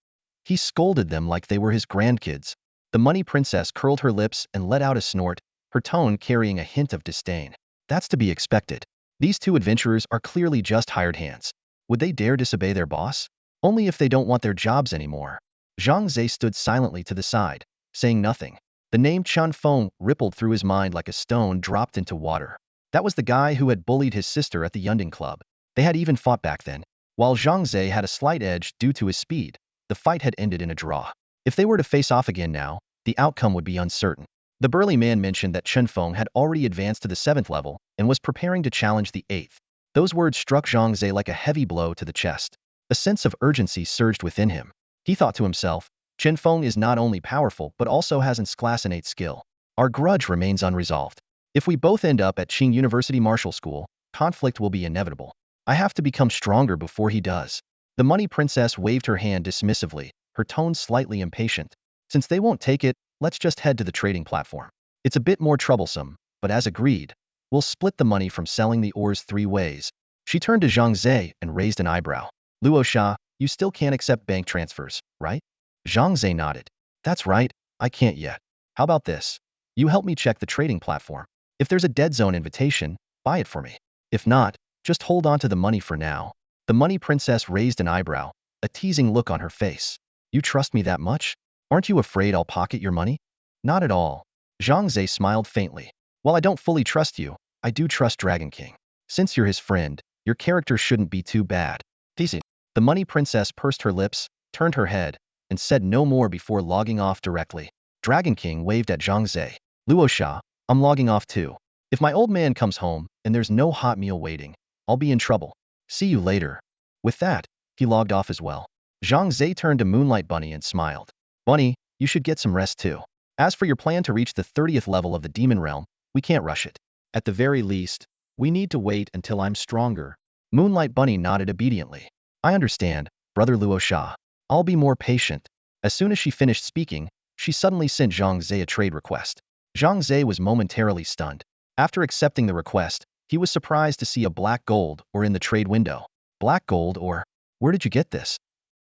He scolded them like they were his grandkids. The Money Princess curled her lips and let out a snort, her tone carrying a hint of disdain. That's to be expected. These two adventurers are clearly just hired hands. Would they dare disobey their boss? Only if they don't want their jobs anymore. Zhang Ze stood silently to the side, saying nothing. The name Chen Feng rippled through his mind like a stone dropped into water. That was the guy who had bullied his sister at the Yunding Club. They had even fought back then. While Zhang Ze had a slight edge due to his speed, the fight had ended in a draw. If they were to face off again now, the outcome would be uncertain. The burly man mentioned that Chen Feng had already advanced to the 7th level and was preparing to challenge the 8th. Those words struck Zhang Ze like a heavy blow to the chest. A sense of urgency surged within him. He thought to himself, Chen Feng is not only powerful but also has an class innate skill. Our grudge remains unresolved. If we both end up at Qing University Martial School, conflict will be inevitable. I have to become stronger before he does. The Money Princess waved her hand dismissively, her tone slightly impatient. Since they won't take it, let's just head to the trading platform. It's a bit more troublesome, but as agreed, we'll split the money from selling the ores 3 ways. She turned to Zhang Ze and raised an eyebrow. Luo Sha, you still can't accept bank transfers, right? Zhang Ze nodded. That's right, I can't yet. How about this? You help me check the trading platform. If there's a dead zone invitation, buy it for me. If not, just hold on to the money for now. The Money Princess raised an eyebrow, a teasing look on her face. You trust me that much? Aren't you afraid I'll pocket your money? Not at all. Zhang Ze smiled faintly. While I don't fully trust you, I do trust Dragon King. Since you're his friend, your character shouldn't be too bad. Teasing. The Money Princess pursed her lips, turned her head, and said no more before logging off directly. Dragon King waved at Zhang Ze. Luo Sha, I'm logging off too. If my old man comes home and there's no hot meal waiting, I'll be in trouble. See you later. With that, he logged off as well. Zhang Ze turned to Moonlight Bunny and smiled. Bunny, you should get some rest too. As for your plan to reach the 30th level of the Demon Realm, we can't rush it. At the very least, we need to wait until I'm stronger. Moonlight Bunny nodded obediently. I understand, Brother Luo Sha. I'll be more patient. As soon as she finished speaking, she suddenly sent Zhang Ze a trade request. Zhang Ze was momentarily stunned. After accepting the request, he was surprised to see a black gold ore in the trade window. Black gold ore? Where did you get this?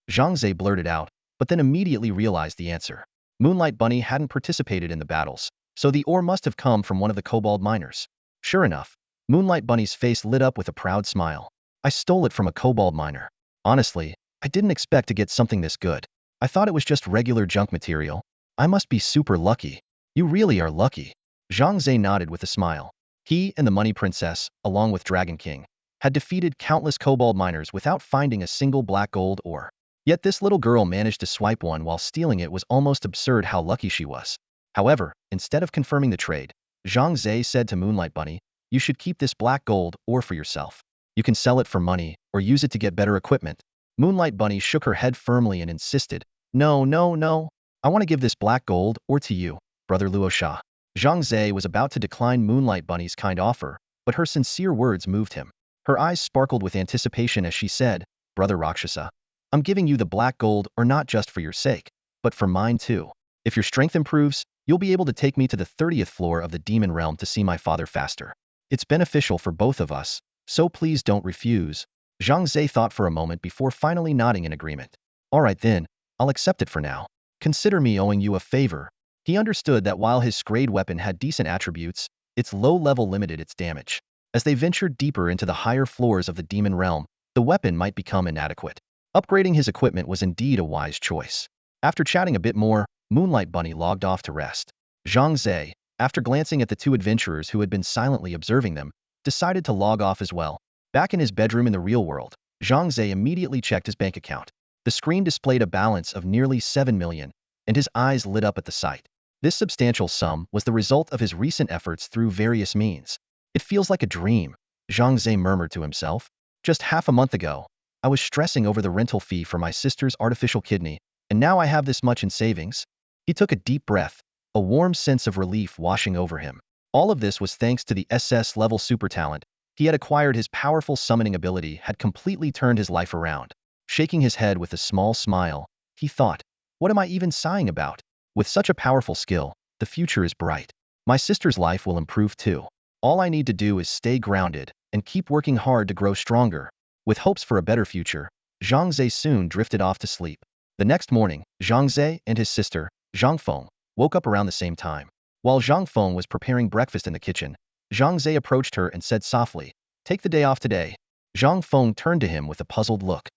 Zhang Ze blurted out, but then immediately realized the answer. Moonlight Bunny hadn't participated in the battles, so the ore must have come from one of the kobold miners. Sure enough, Moonlight Bunny's face lit up with a proud smile. I stole it from a kobold miner. Honestly, I didn't expect to get something this good. I thought it was just regular junk material. I must be super lucky. You really are lucky. Zhang Ze nodded with a smile. He and the Money Princess, along with Dragon King, had defeated countless kobold miners without finding a single black gold ore. Yet this little girl managed to swipe one while stealing it. Was almost absurd how lucky she was. However, instead of confirming the trade, Zhang Ze said to Moonlight Bunny, "You should keep this black gold ore for yourself. You can sell it for money or use it to get better equipment." Moonlight Bunny shook her head firmly and insisted, "No, no, no. I want to give this black gold ore to you, Brother Luosha." Zhang Ze was about to decline Moonlight Bunny's kind offer, but her sincere words moved him. Her eyes sparkled with anticipation as she said, "Brother Rakshasa, I'm giving you the black gold ore not just for your sake, but for mine too. If your strength improves, you'll be able to take me to the 30th floor of the demon realm to see my father faster. It's beneficial for both of us, so please don't refuse." Zhang Ze thought for a moment before finally nodding in agreement. "All right then, I'll accept it for now. Consider me owing you a favor." He understood that while his Scrade weapon had decent attributes, its low level limited its damage. As they ventured deeper into the higher floors of the demon realm, the weapon might become inadequate. Upgrading his equipment was indeed a wise choice. After chatting a bit more, Moonlight Bunny logged off to rest. Zhang Ze, after glancing at the two adventurers who had been silently observing them, decided to log off as well. Back in his bedroom in the real world, Zhang Ze immediately checked his bank account. The screen displayed a balance of nearly 7 million, and his eyes lit up at the sight. This substantial sum was the result of his recent efforts through various means. "It feels like a dream," Zhang Ze murmured to himself. "Just half a month ago, I was stressing over the rental fee for my sister's artificial kidney, and now I have this much in savings." He took a deep breath, a warm sense of relief washing over him. All of this was thanks to the SS-level super talent he had acquired. His powerful summoning ability had completely turned his life around. Shaking his head with a small smile, he thought, "What am I even sighing about? With such a powerful skill, the future is bright. My sister's life will improve too. All I need to do is stay grounded and keep working hard to grow stronger." With hopes for a better future, Zhang Ze soon drifted off to sleep. The next morning, Zhang Ze and his sister, Zhang Feng, woke up around the same time. While Zhang Feng was preparing breakfast in the kitchen, Zhang Ze approached her and said softly, "Take the day off today." Zhang Feng turned to him with a puzzled look.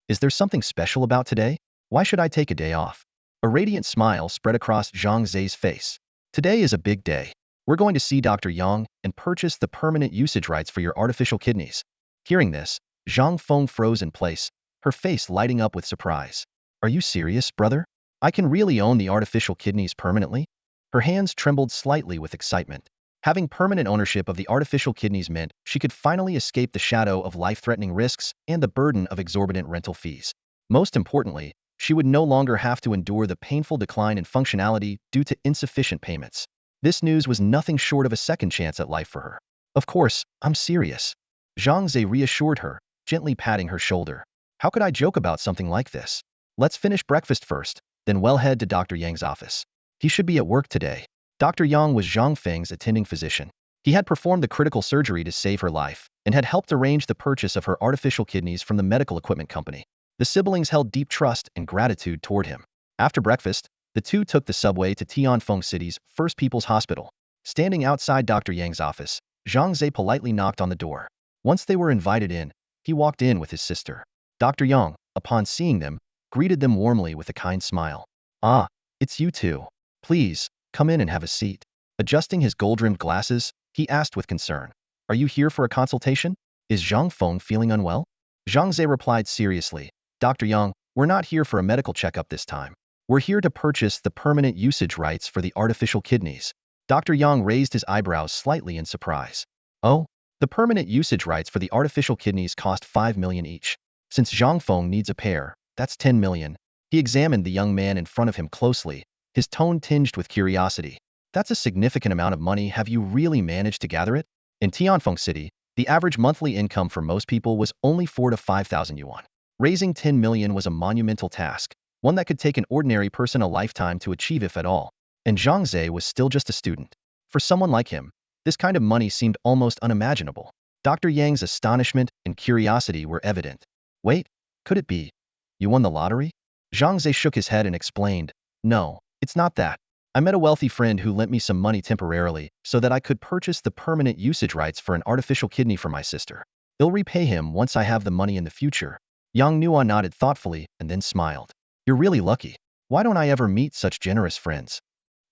"Is there something special about today? Why should I take a day off?" A radiant smile spread across Zhang Ze's face. "Today is a big day. We're going to see Dr. Yang and purchase the permanent usage rights for your artificial kidneys." Hearing this, Zhang Feng froze in place, her face lighting up with surprise. "Are you serious, brother? I can really own the artificial kidneys permanently?" Her hands trembled slightly with excitement. Having permanent ownership of the artificial kidneys meant she could finally escape the shadow of life-threatening risks and the burden of exorbitant rental fees. Most importantly, she would no longer have to endure the painful decline in functionality due to insufficient payments. This news was nothing short of a second chance at life for her. "Of course, I'm serious," Zhang Ze reassured her, gently patting her shoulder. "How could I joke about something like this? Let's finish breakfast first, then we'll head to Dr. Yang's office. He should be at work today." Dr. Yang was Zhang Feng's attending physician. He had performed the critical surgery to save her life and had helped arrange the purchase of her artificial kidneys from the medical equipment company. The siblings held deep trust and gratitude toward him. After breakfast, the two took the subway to Tianfeng City's First People's Hospital. Standing outside Dr. Yang's office, Zhang Ze politely knocked on the door. Once they were invited in, he walked in with his sister. Dr. Yang, upon seeing them, greeted them warmly with a kind smile. "Ah, it's you two. Please, come in and have a seat." Adjusting his gold-rimmed glasses, he asked with concern, "Are you here for a consultation? Is Zhang Feng feeling unwell?" Zhang Ze replied seriously, "Dr. Yang, we're not here for a medical checkup this time. We're here to purchase the permanent usage rights for the artificial kidneys." Dr. Yang raised his eyebrows slightly in surprise. "Oh, the permanent usage rights for the artificial kidneys cost 5 million each. Since Zhang Feng needs a pair, that's 10 million. He examined the young man in front of him closely, his tone tinged with curiosity. "That's a significant amount of money. Have you really managed to gather it?" In Tianfeng City, the average monthly income for most people was only 4 to 5,000 yuan. Raising 10 million was a monumental task, one that could take an ordinary person a lifetime to achieve if at all. And Zhang Ze was still just a student. For someone like him, this kind of money seemed almost unimaginable. Dr. Yang's astonishment and curiosity were evident. "Wait, could it be? You won the lottery?" Zhang Ze shook his head and explained, "No, it's not that. I met a wealthy friend who lent me some money temporarily so that I could purchase the permanent usage rights for an artificial kidney for my sister. I'll repay him once I have the money in the future." Yang Nuan nodded thoughtfully and then smiled. "You're really lucky. Why don't I ever meet such generous friends?"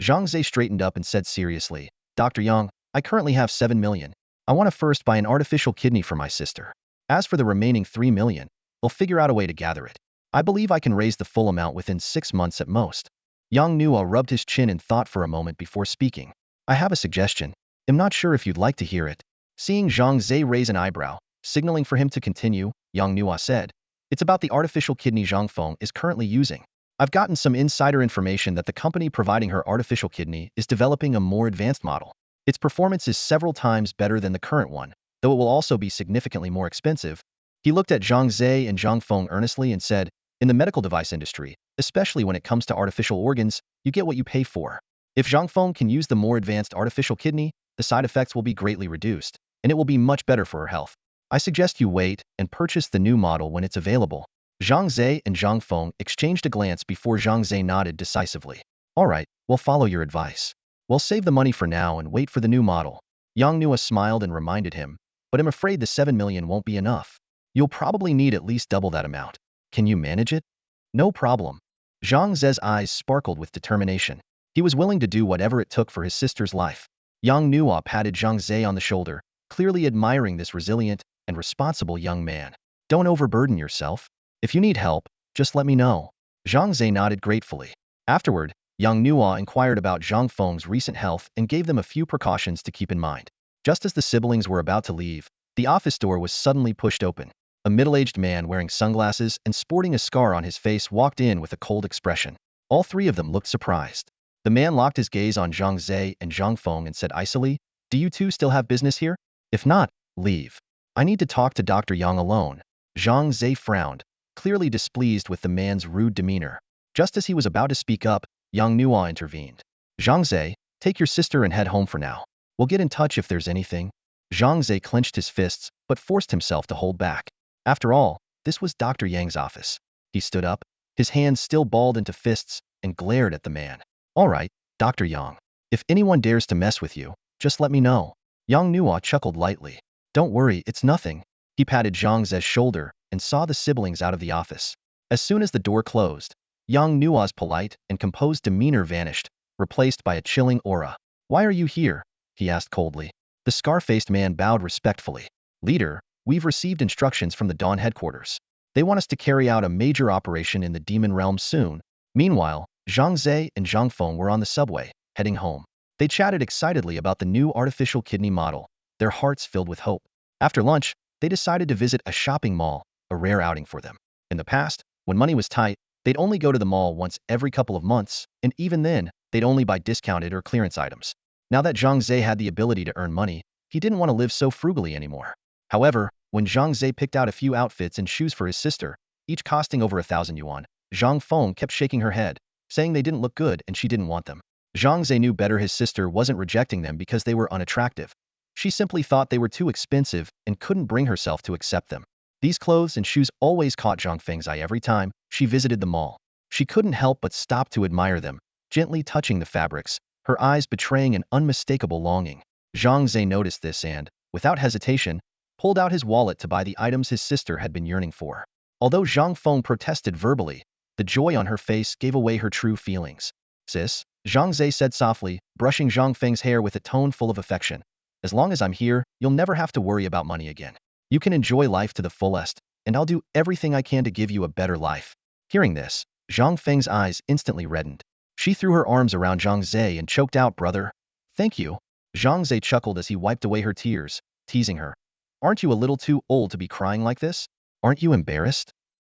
Zhang Ze straightened up and said seriously, "Dr. Yang, I currently have 7 million. I want to first buy an artificial kidney for my sister. As for the remaining 3 million, I'll figure out a way to gather it. I believe I can raise the full amount within 6 months at most." Yang Nua rubbed his chin in thought for a moment before speaking. I have a suggestion. I'm not sure if you'd like to hear it. Seeing Zhang Ze raise an eyebrow, signaling for him to continue, Yang Nua said, it's about the artificial kidney Zhang Feng is currently using. I've gotten some insider information that the company providing her artificial kidney is developing a more advanced model. Its performance is several times better than the current one, though it will also be significantly more expensive. He looked at Zhang Ze and Zhang Feng earnestly and said, in the medical device industry, especially when it comes to artificial organs, you get what you pay for. If Zhang Feng can use the more advanced artificial kidney, the side effects will be greatly reduced, and it will be much better for her health. I suggest you wait and purchase the new model when it's available. Zhang Ze and Zhang Feng exchanged a glance before Zhang Ze nodded decisively. All right, we'll follow your advice. We'll save the money for now and wait for the new model. Yang Nua smiled and reminded him, but I'm afraid the 7 million won't be enough. You'll probably need at least double that amount. Can you manage it? No problem. Zhang Ze's eyes sparkled with determination. He was willing to do whatever it took for his sister's life. Yang Nua patted Zhang Ze on the shoulder, clearly admiring this resilient and responsible young man. Don't overburden yourself. If you need help, just let me know. Zhang Ze nodded gratefully. Afterward, Yang Nua inquired about Zhang Feng's recent health and gave them a few precautions to keep in mind. Just as the siblings were about to leave, the office door was suddenly pushed open. A middle-aged man wearing sunglasses and sporting a scar on his face walked in with a cold expression. All three of them looked surprised. The man locked his gaze on Zhang Ze and Zhang Feng and said icily, do you two still have business here? If not, leave. I need to talk to Dr. Yang alone. Zhang Ze frowned, clearly displeased with the man's rude demeanor. Just as he was about to speak up, Yang Nua intervened. Zhang Ze, take your sister and head home for now. We'll get in touch if there's anything. Zhang Ze clenched his fists, but forced himself to hold back. After all, this was Dr. Yang's office. He stood up, his hands still balled into fists, and glared at the man. All right, Dr. Yang. If anyone dares to mess with you, just let me know. Yang Nua chuckled lightly. Don't worry, it's nothing. He patted Zhang Ze's shoulder and saw the siblings out of the office. As soon as the door closed, Yang Nua's polite and composed demeanor vanished, replaced by a chilling aura. Why are you here? He asked coldly. The scar-faced man bowed respectfully. Leader, we've received instructions from the Dawn headquarters. They want us to carry out a major operation in the Demon Realm soon. Meanwhile, Zhang Ze and Zhang Feng were on the subway, heading home. They chatted excitedly about the new artificial kidney model, their hearts filled with hope. After lunch, they decided to visit a shopping mall, a rare outing for them. In the past, when money was tight, they'd only go to the mall once every couple of months, and even then, they'd only buy discounted or clearance items. Now that Zhang Ze had the ability to earn money, he didn't want to live so frugally anymore. However, when Zhang Ze picked out a few outfits and shoes for his sister, each costing over 1,000 yuan, Zhang Feng kept shaking her head, saying they didn't look good and she didn't want them. Zhang Ze knew better. His sister wasn't rejecting them because they were unattractive. She simply thought they were too expensive and couldn't bring herself to accept them. These clothes and shoes always caught Zhang Feng's eye every time she visited the mall. She couldn't help but stop to admire them, gently touching the fabrics, her eyes betraying an unmistakable longing. Zhang Ze noticed this and, without hesitation, pulled out his wallet to buy the items his sister had been yearning for. Although Zhang Feng protested verbally, the joy on her face gave away her true feelings. Sis, Zhang Ze said softly, brushing Zhang Feng's hair with a tone full of affection. As long as I'm here, you'll never have to worry about money again. You can enjoy life to the fullest, and I'll do everything I can to give you a better life. Hearing this, Zhang Feng's eyes instantly reddened. She threw her arms around Zhang Ze and choked out, brother. Thank you. Zhang Ze chuckled as he wiped away her tears, teasing her. Aren't you a little too old to be crying like this? Aren't you embarrassed?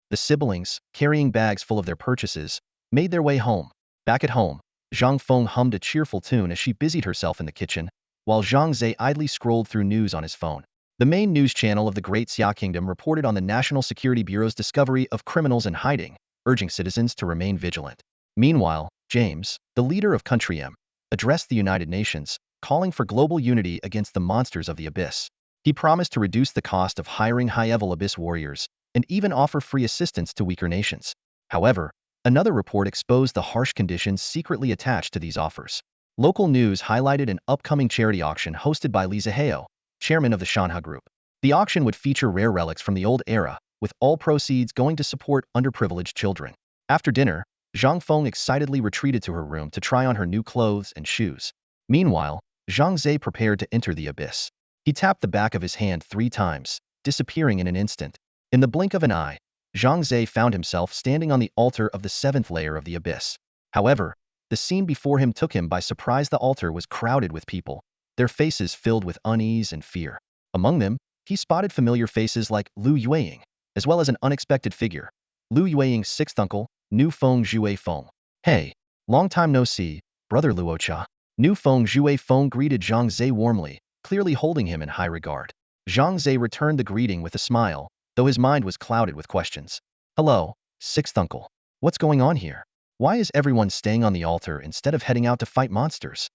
The siblings, carrying bags full of their purchases, made their way home. Back at home, Zhang Feng hummed a cheerful tune as she busied herself in the kitchen, while Zhang Ze idly scrolled through news on his phone. The main news channel of the Great Xia Kingdom reported on the National Security Bureau's discovery of criminals in hiding, urging citizens to remain vigilant. Meanwhile, James, the leader of Country M, addressed the United Nations, calling for global unity against the monsters of the abyss. He promised to reduce the cost of hiring high-level abyss warriors, and even offer free assistance to weaker nations. However, another report exposed the harsh conditions secretly attached to these offers. Local news highlighted an upcoming charity auction hosted by Li Zihao, chairman of the Shanha Group. The auction would feature rare relics from the old era, with all proceeds going to support underprivileged children. After dinner, Zhang Feng excitedly retreated to her room to try on her new clothes and shoes. Meanwhile, Zhang Ze prepared to enter the abyss. He tapped the back of his hand 3 times, disappearing in an instant. In the blink of an eye, Zhang Ze found himself standing on the altar of the 7th layer of the abyss. However, The scene before him took him by surprise. The altar was crowded with people, their faces filled with unease and fear. Among them, he spotted familiar faces like Lu Yueying, as well as an unexpected figure, Lu Yueying's sixth uncle, Nu Feng Jue Feng. Hey, long time no see, brother Luocha. Nu Feng Jue Feng greeted Zhang Ze warmly, clearly holding him in high regard. Zhang Ze returned the greeting with a smile, though his mind was clouded with questions. Hello, sixth uncle. What's going on here? Why is everyone staying on the altar instead of heading out to fight monsters?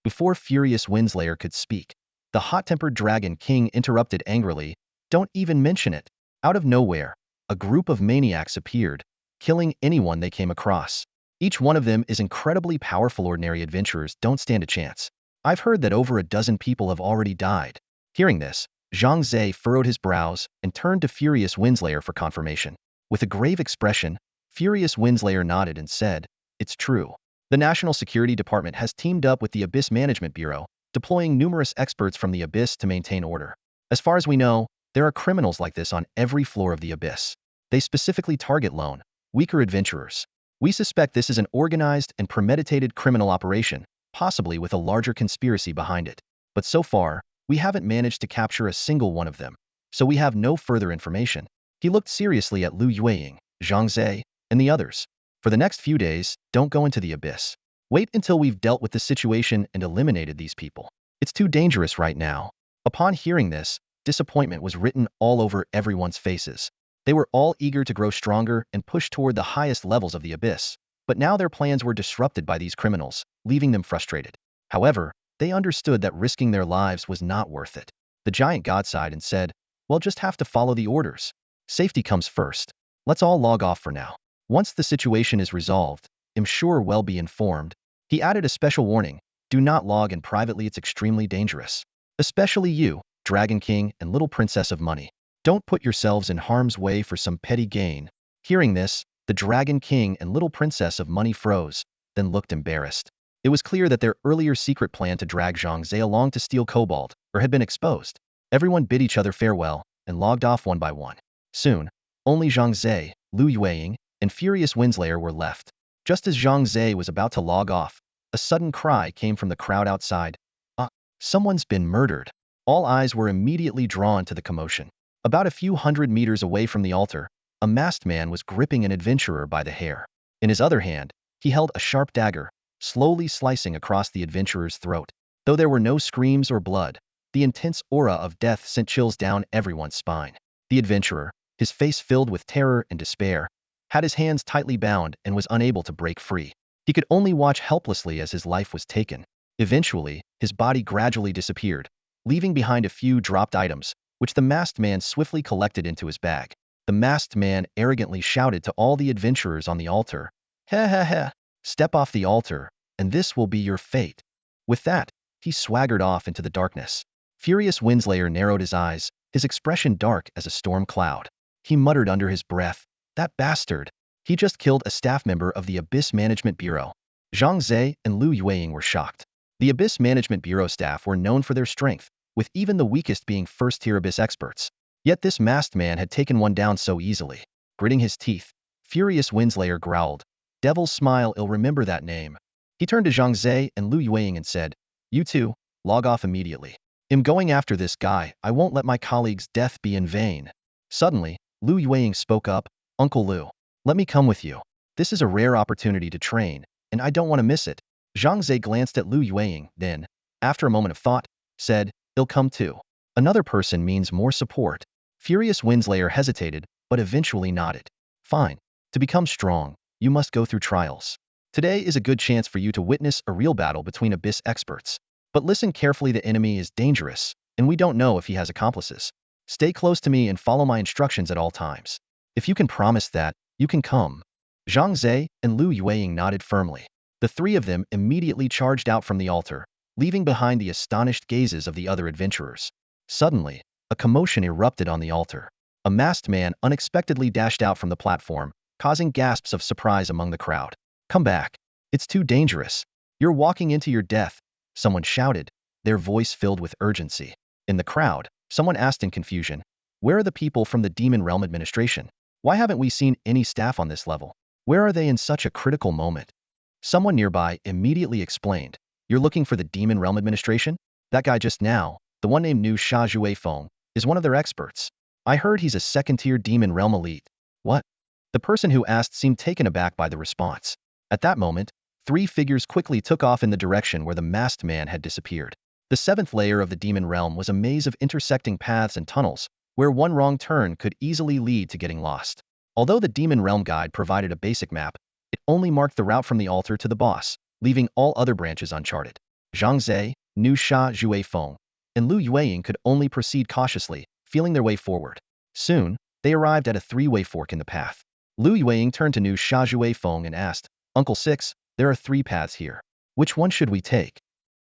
Before Furious Windslayer could speak, the hot-tempered Dragon King interrupted angrily. Don't even mention it. Out of nowhere, a group of maniacs appeared, killing anyone they came across. Each one of them is incredibly powerful. Ordinary adventurers don't stand a chance. I've heard that over a dozen people have already died. Hearing this, Zhang Ze furrowed his brows and turned to Furious Windslayer for confirmation. With a grave expression, Furious Windslayer nodded and said, "It's true. The National Security Department has teamed up with the Abyss Management Bureau, deploying numerous experts from the Abyss to maintain order. As far as we know, there are criminals like this on every floor of the Abyss. They specifically target lone, weaker adventurers. We suspect this is an organized and premeditated criminal operation, possibly with a larger conspiracy behind it. But so far, we haven't managed to capture a single one of them, so we have no further information." He looked seriously at Lu Yueying, Zhang Ze, and the others. For the next few days, don't go into the Abyss. Wait until we've dealt with the situation and eliminated these people. It's too dangerous right now. Upon hearing this, disappointment was written all over everyone's faces. They were all eager to grow stronger and push toward the highest levels of the Abyss, but now their plans were disrupted by these criminals, leaving them frustrated. However, they understood that risking their lives was not worth it. The giant god sighed and said, "We'll just have to follow the orders. Safety comes first. Let's all log off for now. Once the situation is resolved, I'm sure we'll be informed." He added a special warning: do not log in privately, it's extremely dangerous. Especially you, Dragon King and Little Princess of Money. Don't put yourselves in harm's way for some petty gain. Hearing this, the Dragon King and Little Princess of Money froze, then looked embarrassed. It was clear that their earlier secret plan to drag Zhang Ze along to steal Cobalt had been exposed. Everyone bid each other farewell and logged off one by one. Soon, only Zhang Ze, Lu Yueying, and Furious Windslayer were left. Just as Zhang Ze was about to log off, a sudden cry came from the crowd outside. Someone's been murdered. All eyes were immediately drawn to the commotion. About a few hundred meters away from the altar, a masked man was gripping an adventurer by the hair. In his other hand, he held a sharp dagger, slowly slicing across the adventurer's throat. Though there were no screams or blood, the intense aura of death sent chills down everyone's spine. The adventurer, his face filled with terror and despair, had his hands tightly bound and was unable to break free. He could only watch helplessly as his life was taken. Eventually, his body gradually disappeared, leaving behind a few dropped items, which the masked man swiftly collected into his bag. The masked man arrogantly shouted to all the adventurers on the altar, "Ha ha ha! Step off the altar, and this will be your fate." With that, he swaggered off into the darkness. Furious Windslayer narrowed his eyes, his expression dark as a storm cloud. He muttered under his breath, "That bastard! He just killed a staff member of the Abyss Management Bureau." Zhang Ze and Lu Yueying were shocked. The Abyss Management Bureau staff were known for their strength, with even the weakest being first-tier Abyss experts. Yet this masked man had taken one down so easily. Gritting his teeth, Furious Windslayer growled, "Devil's Smile, I'll remember that name." He turned to Zhang Ze and Lu Yueying and said, "You two, log off immediately. I'm going after this guy. I won't let my colleague's death be in vain." Suddenly, Lu Yueying spoke up, "Uncle Lu, let me come with you. This is a rare opportunity to train, and I don't want to miss it." Zhang Ze glanced at Lu Yueying, then, after a moment of thought, said, "I'll come too. Another person means more support." Furious Windslayer hesitated, but eventually nodded. "Fine. To become strong, you must go through trials. Today is a good chance for you to witness a real battle between Abyss experts. But listen carefully, the enemy is dangerous, and we don't know if he has accomplices. Stay close to me and follow my instructions at all times. If you can promise that, you can come." Zhang Ze and Lu Yueying nodded firmly. The three of them immediately charged out from the altar, leaving behind the astonished gazes of the other adventurers. Suddenly, a commotion erupted on the altar. A masked man unexpectedly dashed out from the platform, causing gasps of surprise among the crowd. "Come back. It's too dangerous. You're walking into your death," someone shouted, their voice filled with urgency. In the crowd, someone asked in confusion, "Where are the people from the Demon Realm Administration? Why haven't we seen any staff on this level? Where are they in such a critical moment?" Someone nearby immediately explained, "You're looking for the Demon Realm Administration? That guy just now, the one named Nu Sha Jue Feng, is one of their experts. I heard he's a second-tier Demon Realm elite." What? The person who asked seemed taken aback by the response. At that moment, three figures quickly took off in the direction where the masked man had disappeared. The seventh layer of the Demon Realm was a maze of intersecting paths and tunnels, where one wrong turn could easily lead to getting lost. Although the Demon Realm Guide provided a basic map, it only marked the route from the altar to the boss, leaving all other branches uncharted. Zhang Ze, Nu Sha Jue Feng, and Lu Yueying could only proceed cautiously, feeling their way forward. Soon, they arrived at a three-way fork in the path. Lu Yueying turned to Nu Sha Jue Feng and asked, "Uncle Six, there are three paths here. Which one should we take?"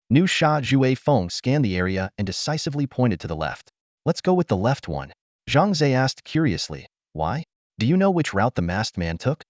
Nu Sha Jue Feng scanned the area and decisively pointed to the left. "Let's go with the left one." Zhang Ze asked curiously, "Why? Do you know which route the masked man took?"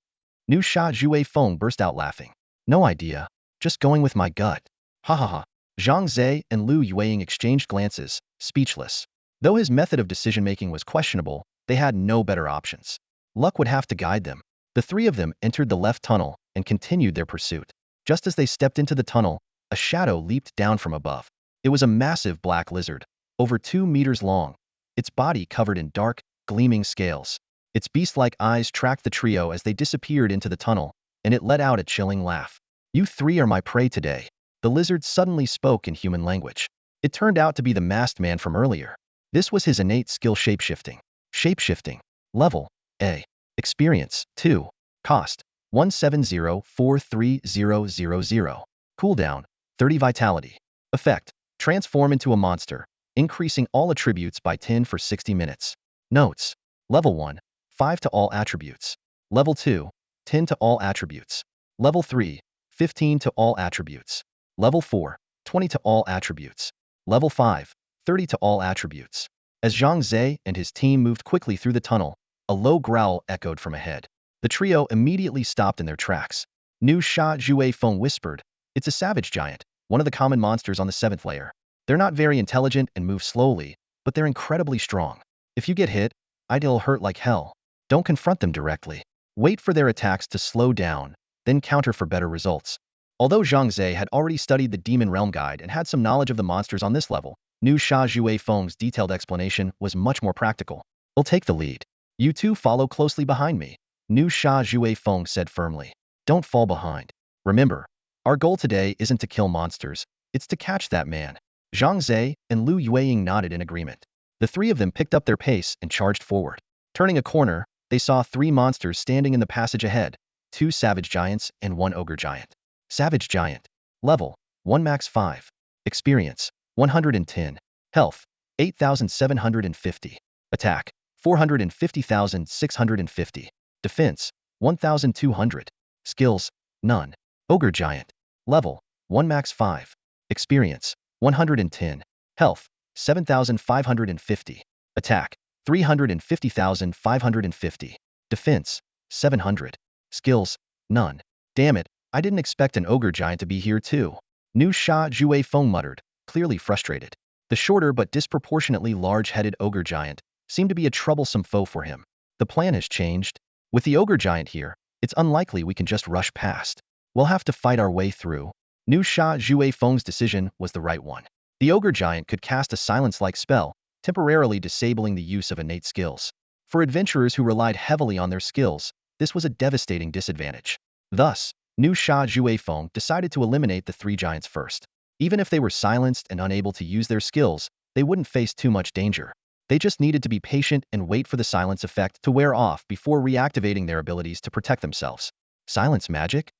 Nu Sha Jue Feng burst out laughing. "No idea. Just going with my gut." Ha ha ha. Zhang Ze and Lu Yueying exchanged glances, speechless. Though his method of decision-making was questionable, they had no better options. Luck would have to guide them. The three of them entered the left tunnel and continued their pursuit. Just as they stepped into the tunnel, a shadow leaped down from above. It was a massive black lizard, over 2 meters long, its body covered in dark, gleaming scales. Its beast-like eyes tracked the trio as they disappeared into the tunnel, and it let out a chilling laugh. "You three are my prey today." The lizard suddenly spoke in human language. It turned out to be the masked man from earlier. This was his innate skill shapeshifting. Shapeshifting. Level A. Experience 2. Cost 170,43000. Cooldown 30 Vitality. Effect: transform into a monster, increasing all attributes by 10 for 60 minutes. Notes: Level 1, 5 to all attributes. Level 2, 10 to all attributes. Level 3, 15 to all attributes. Level 4, 20 to all attributes. Level 5, 30 to all attributes. As Zhang Ze and his team moved quickly through the tunnel, a low growl echoed from ahead. The trio immediately stopped in their tracks. Nu Sha Jue Feng whispered, "It's a savage giant, one of the common monsters on the 7th layer. They're not very intelligent and move slowly, but they're incredibly strong. If you get hit, it'll hurt like hell. Don't confront them directly. Wait for their attacks to slow down, then counter for better results." Although Zhang Ze had already studied the Demon Realm Guide and had some knowledge of the monsters on this level, Nu Sha Jue Feng's detailed explanation was much more practical. "I'll take the lead. You two follow closely behind me," Nu Sha Jue Feng said firmly. "Don't fall behind. Remember, our goal today isn't to kill monsters, it's to catch that man." Zhang Ze and Lu Yueying nodded in agreement. The three of them picked up their pace and charged forward. Turning a corner, they saw 3 monsters standing in the passage ahead, 2 savage giants and 1 ogre giant. Savage Giant. Level 1 max 5. Experience 110. Health 8,750. Attack 450,650. Defense 1,200. Skills none. Ogre Giant. Level 1 max 5. Experience 110. Health 7,550. Attack 350,550. Defense 700. Skills none. Damn it. I didn't expect an ogre giant to be here too. Nu Sha Jue Feng muttered, clearly frustrated. The shorter but disproportionately large-headed ogre giant seemed to be a troublesome foe for him. The plan has changed. With the ogre giant here, it's unlikely we can just rush past. We'll have to fight our way through. Nu Sha Jue Feng's decision was the right one. The ogre giant could cast a silence-like spell, temporarily disabling the use of innate skills. For adventurers who relied heavily on their skills, this was a devastating disadvantage. Thus, Nu Sha Jue Feng decided to eliminate the 3 giants first. Even if they were silenced and unable to use their skills, they wouldn't face too much danger. They just needed to be patient and wait for the silence effect to wear off before reactivating their abilities to protect themselves. Silence magic?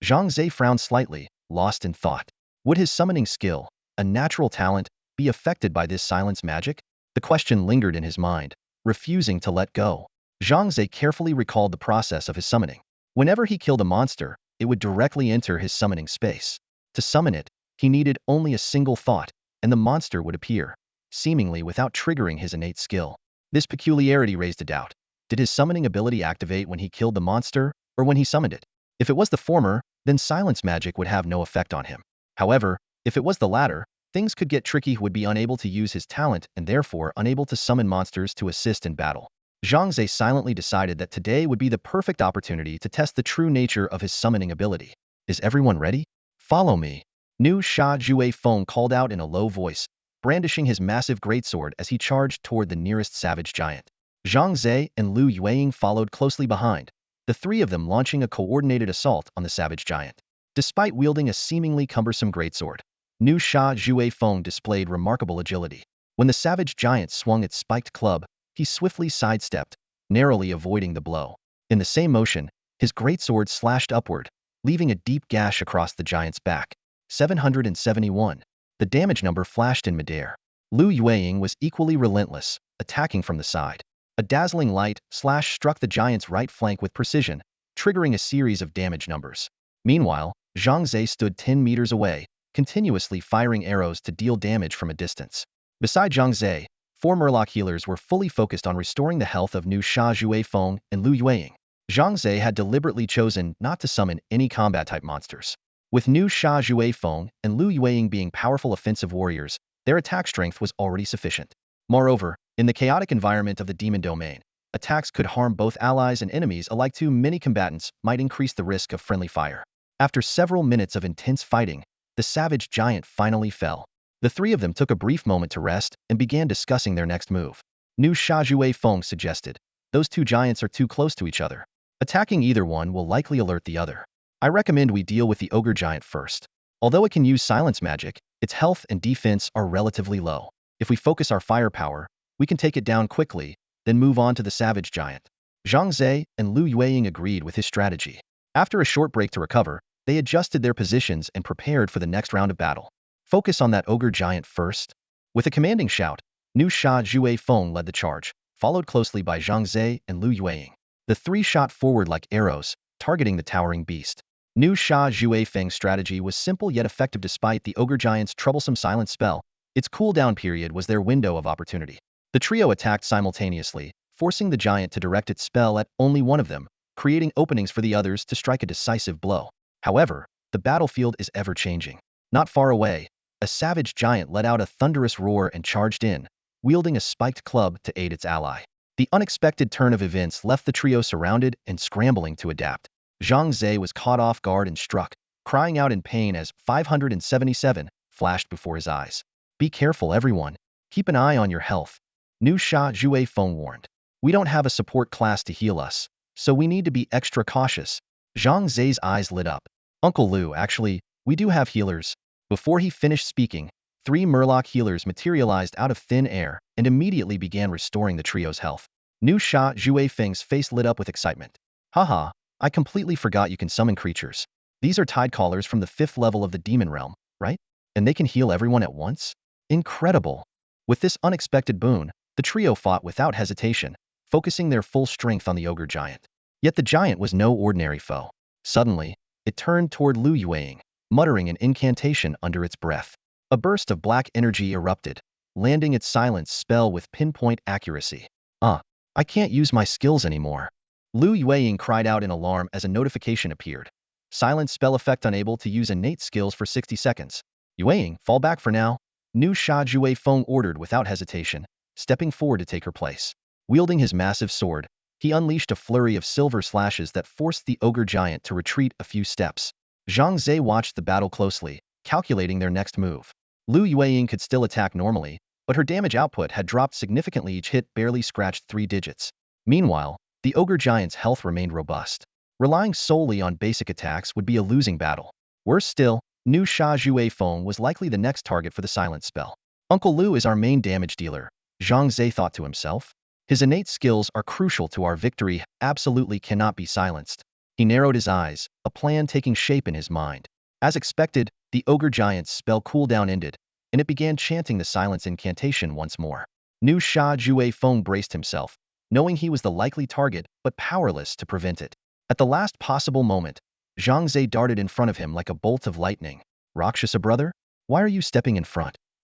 Zhang Ze frowned slightly, lost in thought. Would his summoning skill, a natural talent, be affected by this silence magic? The question lingered in his mind, refusing to let go. Zhang Ze carefully recalled the process of his summoning. Whenever he killed a monster, it would directly enter his summoning space. To summon it, he needed only a single thought, and the monster would appear, seemingly without triggering his innate skill. This peculiarity raised a doubt. Did his summoning ability activate when he killed the monster, or when he summoned it? If it was the former, then silence magic would have no effect on him. However, if it was the latter, things could get tricky. He would be unable to use his talent and therefore unable to summon monsters to assist in battle. Zhang Ze silently decided that today would be the perfect opportunity to test the true nature of his summoning ability. Is everyone ready? Follow me. Nu Sha Jue Feng called out in a low voice, brandishing his massive greatsword as he charged toward the nearest savage giant. Zhang Ze and Lu Yueying followed closely behind, the three of them launching a coordinated assault on the savage giant. Despite wielding a seemingly cumbersome greatsword, Nu Sha Jue Feng displayed remarkable agility. When the savage giant swung its spiked club, he swiftly sidestepped, narrowly avoiding the blow. In the same motion, his greatsword slashed upward, leaving a deep gash across the giant's back. 771. The damage number flashed in midair. Lu Yueying was equally relentless, attacking from the side. A dazzling light slash struck the giant's right flank with precision, triggering a series of damage numbers. Meanwhile, Zhang Ze stood 10 meters away, continuously firing arrows to deal damage from a distance. Beside Zhang Ze, 4 Murloc healers were fully focused on restoring the health of Nu Sha Jue Feng and Lu Yueying. Zhang Ze had deliberately chosen not to summon any combat-type monsters. With Nu Sha Jue Feng and Lu Yueying being powerful offensive warriors, their attack strength was already sufficient. Moreover, in the chaotic environment of the demon domain, attacks could harm both allies and enemies alike. Too many combatants might increase the risk of friendly fire. After several minutes of intense fighting, the savage giant finally fell. The three of them took a brief moment to rest and began discussing their next move. Nu Sha Jue Feng suggested, "Those two giants are too close to each other. Attacking either one will likely alert the other. I recommend we deal with the ogre giant first. Although it can use silence magic, its health and defense are relatively low. If we focus our firepower, we can take it down quickly, then move on to the savage giant." Zhang Ze and Lu Yueying agreed with his strategy. After a short break to recover, they adjusted their positions and prepared for the next round of battle. Focus on that ogre giant first. With a commanding shout, Nu Sha Jue Feng led the charge, followed closely by Zhang Ze and Lu Yueying. The three shot forward like arrows, targeting the towering beast. Nu Sha Jue Feng's strategy was simple yet effective despite the ogre giant's troublesome silent spell. Its cooldown period was their window of opportunity. The trio attacked simultaneously, forcing the giant to direct its spell at only one of them, creating openings for the others to strike a decisive blow. However, the battlefield is ever-changing. Not far away, a savage giant let out a thunderous roar and charged in, wielding a spiked club to aid its ally. The unexpected turn of events left the trio surrounded and scrambling to adapt. Zhang Ze was caught off guard and struck, crying out in pain as 577 flashed before his eyes. "Be careful, everyone. Keep an eye on your health," Nu Sha Jue Feng warned. "We don't have a support class to heal us, so we need to be extra cautious." Zhang Ze's eyes lit up. "Uncle Lu, actually, we do have healers." Before he finished speaking, 3 Murloc healers materialized out of thin air and immediately began restoring the trio's health. Nu Sha Jue Feng's face lit up with excitement. "Haha, I completely forgot you can summon creatures. These are tide callers from the 5th level of the demon realm, right? And they can heal everyone at once? Incredible." With this unexpected boon, the trio fought without hesitation, focusing their full strength on the ogre giant. Yet the giant was no ordinary foe. Suddenly, it turned toward Lu Yueying, muttering an incantation under its breath. A burst of black energy erupted, landing its silence spell with pinpoint accuracy. I can't use my skills anymore." Lu Yueying cried out in alarm as a notification appeared. "Silence spell effect unable to use innate skills for 60 seconds. Yueying, fall back for now," Nu Sha Jue Feng ordered without hesitation, stepping forward to take her place. Wielding his massive sword, he unleashed a flurry of silver slashes that forced the ogre giant to retreat a few steps. Zhang Ze watched the battle closely, calculating their next move. Lu Yueying could still attack normally, but her damage output had dropped significantly. Each hit barely scratched 3 digits. Meanwhile, the ogre giant's health remained robust. Relying solely on basic attacks would be a losing battle. Worse still, Nu Sha Jue Feng was likely the next target for the silence spell. "Uncle Lu is our main damage dealer," Zhang Ze thought to himself. "His innate skills are crucial to our victory, absolutely cannot be silenced." He narrowed his eyes, a plan taking shape in his mind. As expected, the ogre giant's spell cooldown ended, and it began chanting the silence incantation once more. Nu Sha Jue Feng braced himself, knowing he was the likely target but powerless to prevent it. At the last possible moment, Zhang Ze darted in front of him like a bolt of lightning. "Rakshasa brother? Why are you stepping in front?"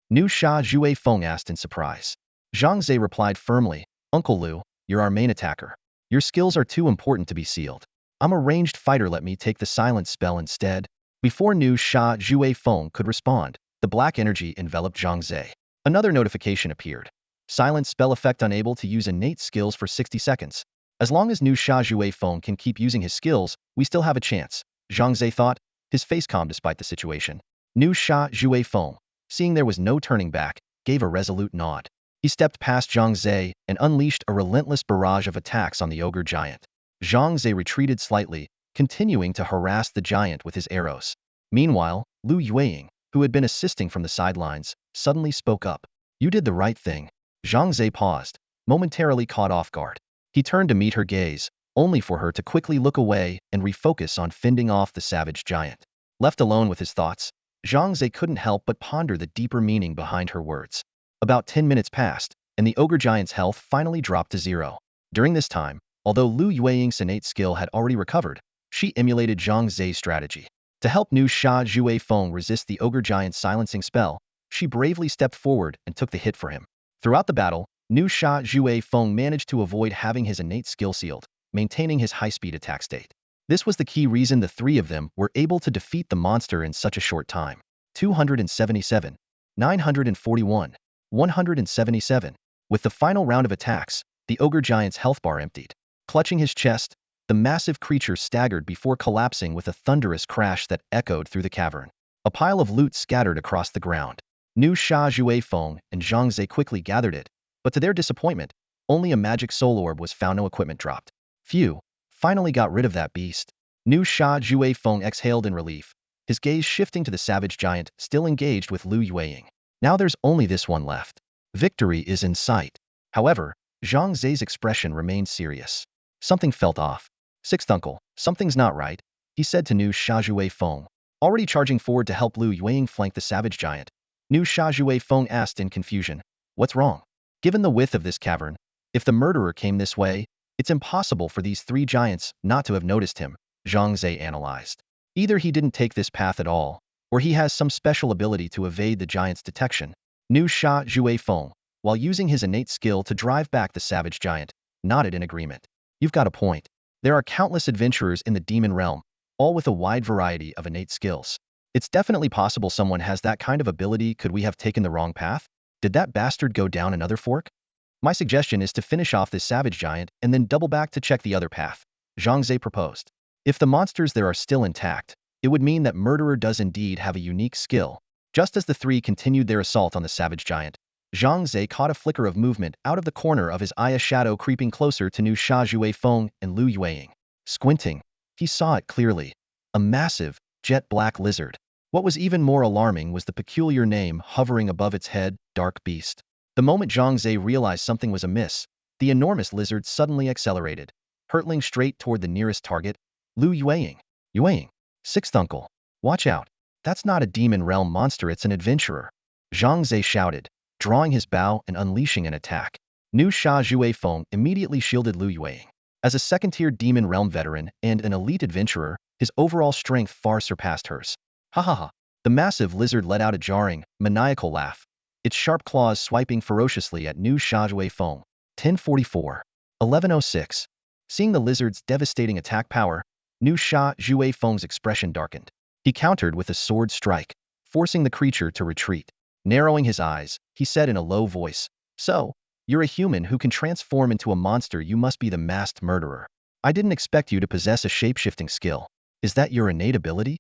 Nu Sha Jue Feng asked in surprise. Zhang Ze replied firmly, "Uncle Lu, you're our main attacker. Your skills are too important to be sealed. I'm a ranged fighter, let me take the silence spell instead." Before Nu Sha Jue Feng could respond, the black energy enveloped Zhang Ze. Another notification appeared. "Silence spell effect unable to use innate skills for 60 seconds. As long as Nu Sha Jue Feng can keep using his skills, we still have a chance," Zhang Ze thought. his face calm despite the situation. Nu Sha Jue Feng, seeing there was no turning back, gave a resolute nod. He stepped past Zhang Ze and unleashed a relentless barrage of attacks on the ogre giant. Zhang Ze retreated slightly, continuing to harass the giant with his arrows. Meanwhile, Lu Yueying, who had been assisting from the sidelines, suddenly spoke up. You did the right thing. Zhang Ze paused, momentarily caught off guard. He turned to meet her gaze, only for her to quickly look away and refocus on fending off the savage giant. Left alone with his thoughts, Zhang Ze couldn't help but ponder the deeper meaning behind her words. About 10 minutes passed, and the ogre giant's health finally dropped to 0. During this time, although Lu Yueying's innate skill had already recovered, she emulated Zhang Ze's strategy. To help Nu Sha Jue Feng resist the ogre giant's silencing spell, she bravely stepped forward and took the hit for him. Throughout the battle, Nu Sha Jue Feng managed to avoid having his innate skill sealed, maintaining his high-speed attack state. This was the key reason the three of them were able to defeat the monster in such a short time. 277, 941, 177. With the final round of attacks, the ogre giant's health bar emptied. Clutching his chest, the massive creature staggered before collapsing with a thunderous crash that echoed through the cavern. A pile of loot scattered across the ground. Nu Sha Jue Feng and Zhang Ze quickly gathered it, but to their disappointment, only a magic soul orb was found. No equipment dropped. Phew, finally got rid of that beast. Nu Sha Jue Feng exhaled in relief, his gaze shifting to the savage giant still engaged with Lu Yueying. Now there's only this one left. Victory is in sight. However, Zhang Ze's expression remained serious. Something felt off. Sixth uncle, something's not right, he said to Nu Sha Jue Feng. Already charging forward to help Lu Yueying flank the savage giant, Nu Sha Jue Feng asked in confusion, what's wrong? Given the width of this cavern, if the murderer came this way, it's impossible for these three giants not to have noticed him, Zhang Ze analyzed. Either he didn't take this path at all, or he has some special ability to evade the giant's detection. Nu Sha Jue Feng, while using his innate skill to drive back the savage giant, nodded in agreement. You've got a point. There are countless adventurers in the demon realm, all with a wide variety of innate skills. It's definitely possible someone has that kind of ability. Could we have taken the wrong path? Did that bastard go down another fork? My suggestion is to finish off this savage giant and then double back to check the other path, Zhang Ze proposed. If the monsters there are still intact, it would mean that murderer does indeed have a unique skill. Just as the three continued their assault on the savage giant, Zhang Ze caught a flicker of movement out of the corner of his eye, a shadow creeping closer to Nu Sha Jue Feng and Lu Yueying. Squinting, he saw it clearly. A massive, jet-black lizard. What was even more alarming was the peculiar name hovering above its head, Dark Beast. The moment Zhang Ze realized something was amiss, the enormous lizard suddenly accelerated, hurtling straight toward the nearest target, Lu Yueying. Yueying, sixth uncle, watch out. That's not a demon realm monster, it's an adventurer. Zhang Ze shouted, drawing his bow and unleashing an attack. Nu Sha Jue Feng immediately shielded Lu Yueying. As a second-tier demon realm veteran and an elite adventurer, his overall strength far surpassed hers. Ha ha ha. The massive lizard let out a jarring, maniacal laugh, its sharp claws swiping ferociously at Nu Sha Jue Feng. 1044. 1106. Seeing the lizard's devastating attack power, Nu Sha Jue Feng's expression darkened. He countered with a sword strike, forcing the creature to retreat. Narrowing his eyes, he said in a low voice, so, you're a human who can transform into a monster. You must be the masked murderer. I didn't expect you to possess a shape-shifting skill. Is that your innate ability?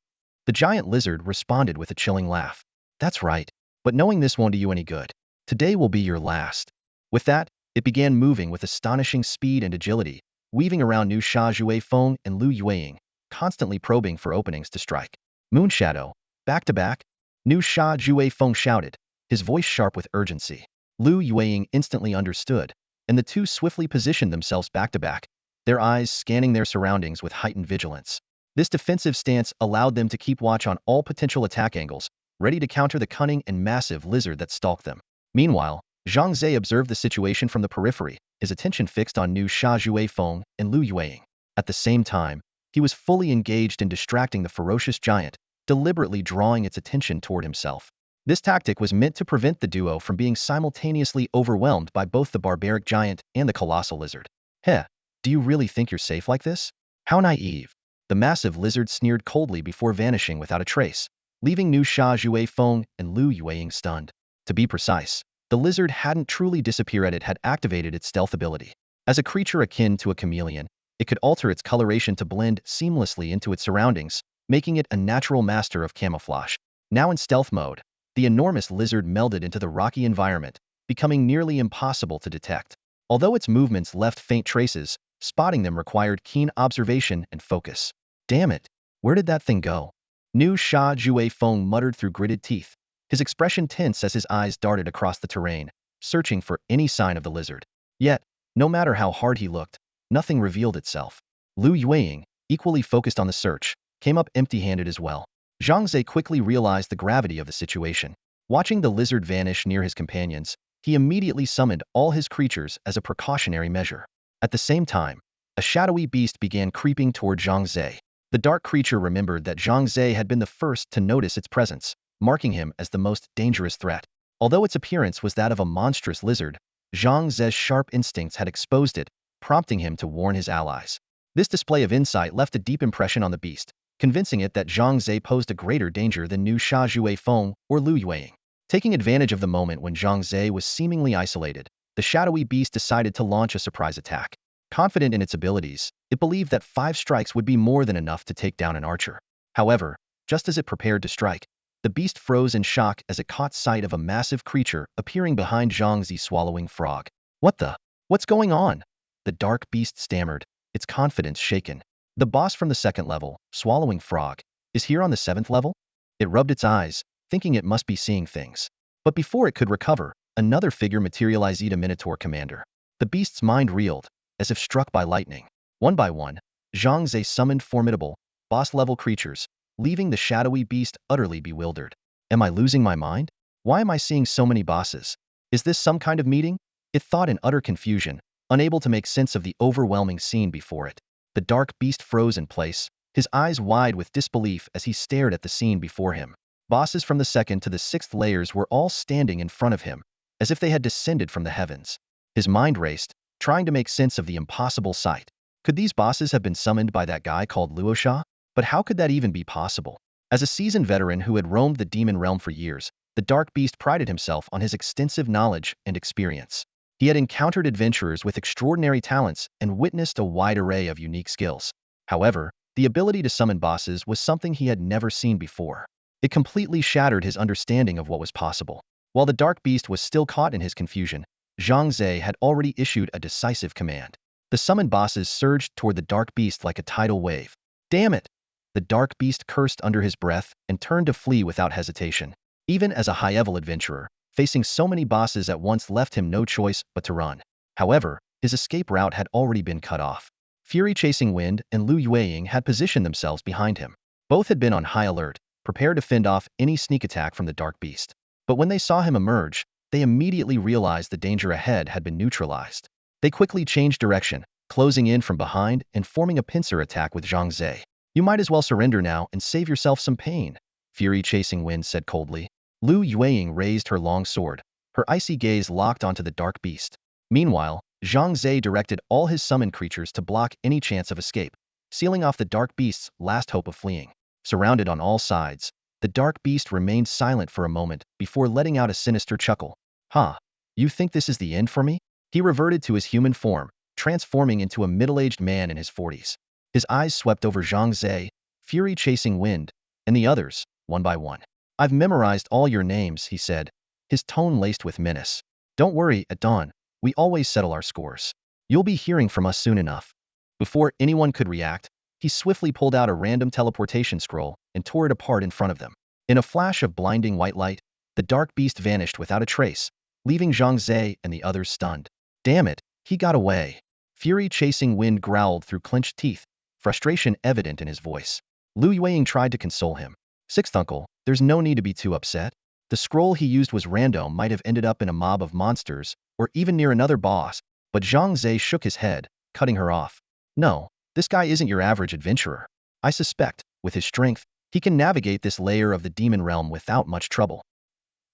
The giant lizard responded with a chilling laugh. That's right, but knowing this won't do you any good. Today will be your last. With that, it began moving with astonishing speed and agility, weaving around Nu Sha Jue Feng and Lu Yueying, constantly probing for openings to strike. Moonshadow, back to back? Nu Sha Jue Feng shouted, his voice sharp with urgency. Lu Yueying instantly understood, and the two swiftly positioned themselves back to back, their eyes scanning their surroundings with heightened vigilance. This defensive stance allowed them to keep watch on all potential attack angles, ready to counter the cunning and massive lizard that stalked them. Meanwhile, Zhang Ze observed the situation from the periphery, his attention fixed on Nu Sha Jue Feng and Lu Yueying. At the same time, he was fully engaged in distracting the ferocious giant, deliberately drawing its attention toward himself. This tactic was meant to prevent the duo from being simultaneously overwhelmed by both the barbaric giant and the colossal lizard. Heh, do you really think you're safe like this? How naive. The massive lizard sneered coldly before vanishing without a trace, leaving Nu Sha Jue Feng and Lu Yueying stunned. To be precise, the lizard hadn't truly disappeared, it had activated its stealth ability. As a creature akin to a chameleon, it could alter its coloration to blend seamlessly into its surroundings, making it a natural master of camouflage. Now in stealth mode, the enormous lizard melded into the rocky environment, becoming nearly impossible to detect. Although its movements left faint traces, spotting them required keen observation and focus. Damn it! Where did that thing go? Nu Sha Jue Feng muttered through gritted teeth, his expression tense as his eyes darted across the terrain, searching for any sign of the lizard. Yet, no matter how hard he looked, nothing revealed itself. Lu Yueying, equally focused on the search, came up empty-handed as well. Zhang Ze quickly realized the gravity of the situation. Watching the lizard vanish near his companions, he immediately summoned all his creatures as a precautionary measure. At the same time, a shadowy beast began creeping toward Zhang Ze. The dark creature remembered that Zhang Ze had been the first to notice its presence, marking him as the most dangerous threat. Although its appearance was that of a monstrous lizard, Zhang Ze's sharp instincts had exposed it, prompting him to warn his allies. This display of insight left a deep impression on the beast, convincing it that Zhang Ze posed a greater danger than Nu Sha Jue Feng or Lu Yueying. Taking advantage of the moment when Zhang Ze was seemingly isolated, the shadowy beast decided to launch a surprise attack. Confident in its abilities, it believed that 5 strikes would be more than enough to take down an archer. However, just as it prepared to strike, the beast froze in shock as it caught sight of a massive creature appearing behind Zhang Ze swallowing frog. What's going on? The dark beast stammered, its confidence shaken. The boss from the 2nd level, swallowing frog, is here on the 7th level? It rubbed its eyes, thinking it must be seeing things. But before it could recover, another figure materialized, a Minotaur commander. The beast's mind reeled, as if struck by lightning. One by one, Zhang Ze summoned formidable, boss-level creatures, leaving the shadowy beast utterly bewildered. Am I losing my mind? Why am I seeing so many bosses? Is this some kind of meeting? It thought in utter confusion, unable to make sense of the overwhelming scene before it. The dark beast froze in place, his eyes wide with disbelief as he stared at the scene before him. Bosses from the 2nd to the 6th layers were all standing in front of him, as if they had descended from the heavens. His mind raced, trying to make sense of the impossible sight. Could these bosses have been summoned by that guy called Luosha? But how could that even be possible? As a seasoned veteran who had roamed the demon realm for years, the dark beast prided himself on his extensive knowledge and experience. He had encountered adventurers with extraordinary talents and witnessed a wide array of unique skills. However, the ability to summon bosses was something he had never seen before. It completely shattered his understanding of what was possible. While the dark beast was still caught in his confusion, Zhang Ze had already issued a decisive command. The summoned bosses surged toward the dark beast like a tidal wave. Damn it! The dark beast cursed under his breath and turned to flee without hesitation. Even as a high-level adventurer, facing so many bosses at once left him no choice but to run. However, his escape route had already been cut off. Fury Chasing Wind and Lu Yueying had positioned themselves behind him. Both had been on high alert, prepared to fend off any sneak attack from the dark beast. But when they saw him emerge, they immediately realized the danger ahead had been neutralized. They quickly changed direction, closing in from behind and forming a pincer attack with Zhang Ze. You might as well surrender now and save yourself some pain, Fury Chasing Wind said coldly. Lu Yueying raised her long sword, her icy gaze locked onto the dark beast. Meanwhile, Zhang Ze directed all his summoned creatures to block any chance of escape, sealing off the dark beast's last hope of fleeing. Surrounded on all sides, the dark beast remained silent for a moment before letting out a sinister chuckle. "Ha! You think this is the end for me?" He reverted to his human form, transforming into a middle-aged man in his 40s. His eyes swept over Zhang Ze, Fury Chasing Wind, and the others, one by one. "I've memorized all your names," he said, his tone laced with menace. "Don't worry, at dawn, we always settle our scores. You'll be hearing from us soon enough." Before anyone could react, he swiftly pulled out a random teleportation scroll and tore it apart in front of them. In a flash of blinding white light, the dark beast vanished without a trace, leaving Zhang Ze and the others stunned. "Damn it, he got away." Fury Chasing Wind growled through clenched teeth, frustration evident in his voice. Lu Yueying tried to console him. "Sixth uncle, there's no need to be too upset. The scroll he used was random, might have ended up in a mob of monsters, or even near another boss," but Zhang Ze shook his head, cutting her off. "No, this guy isn't your average adventurer. I suspect, with his strength, he can navigate this layer of the demon realm without much trouble.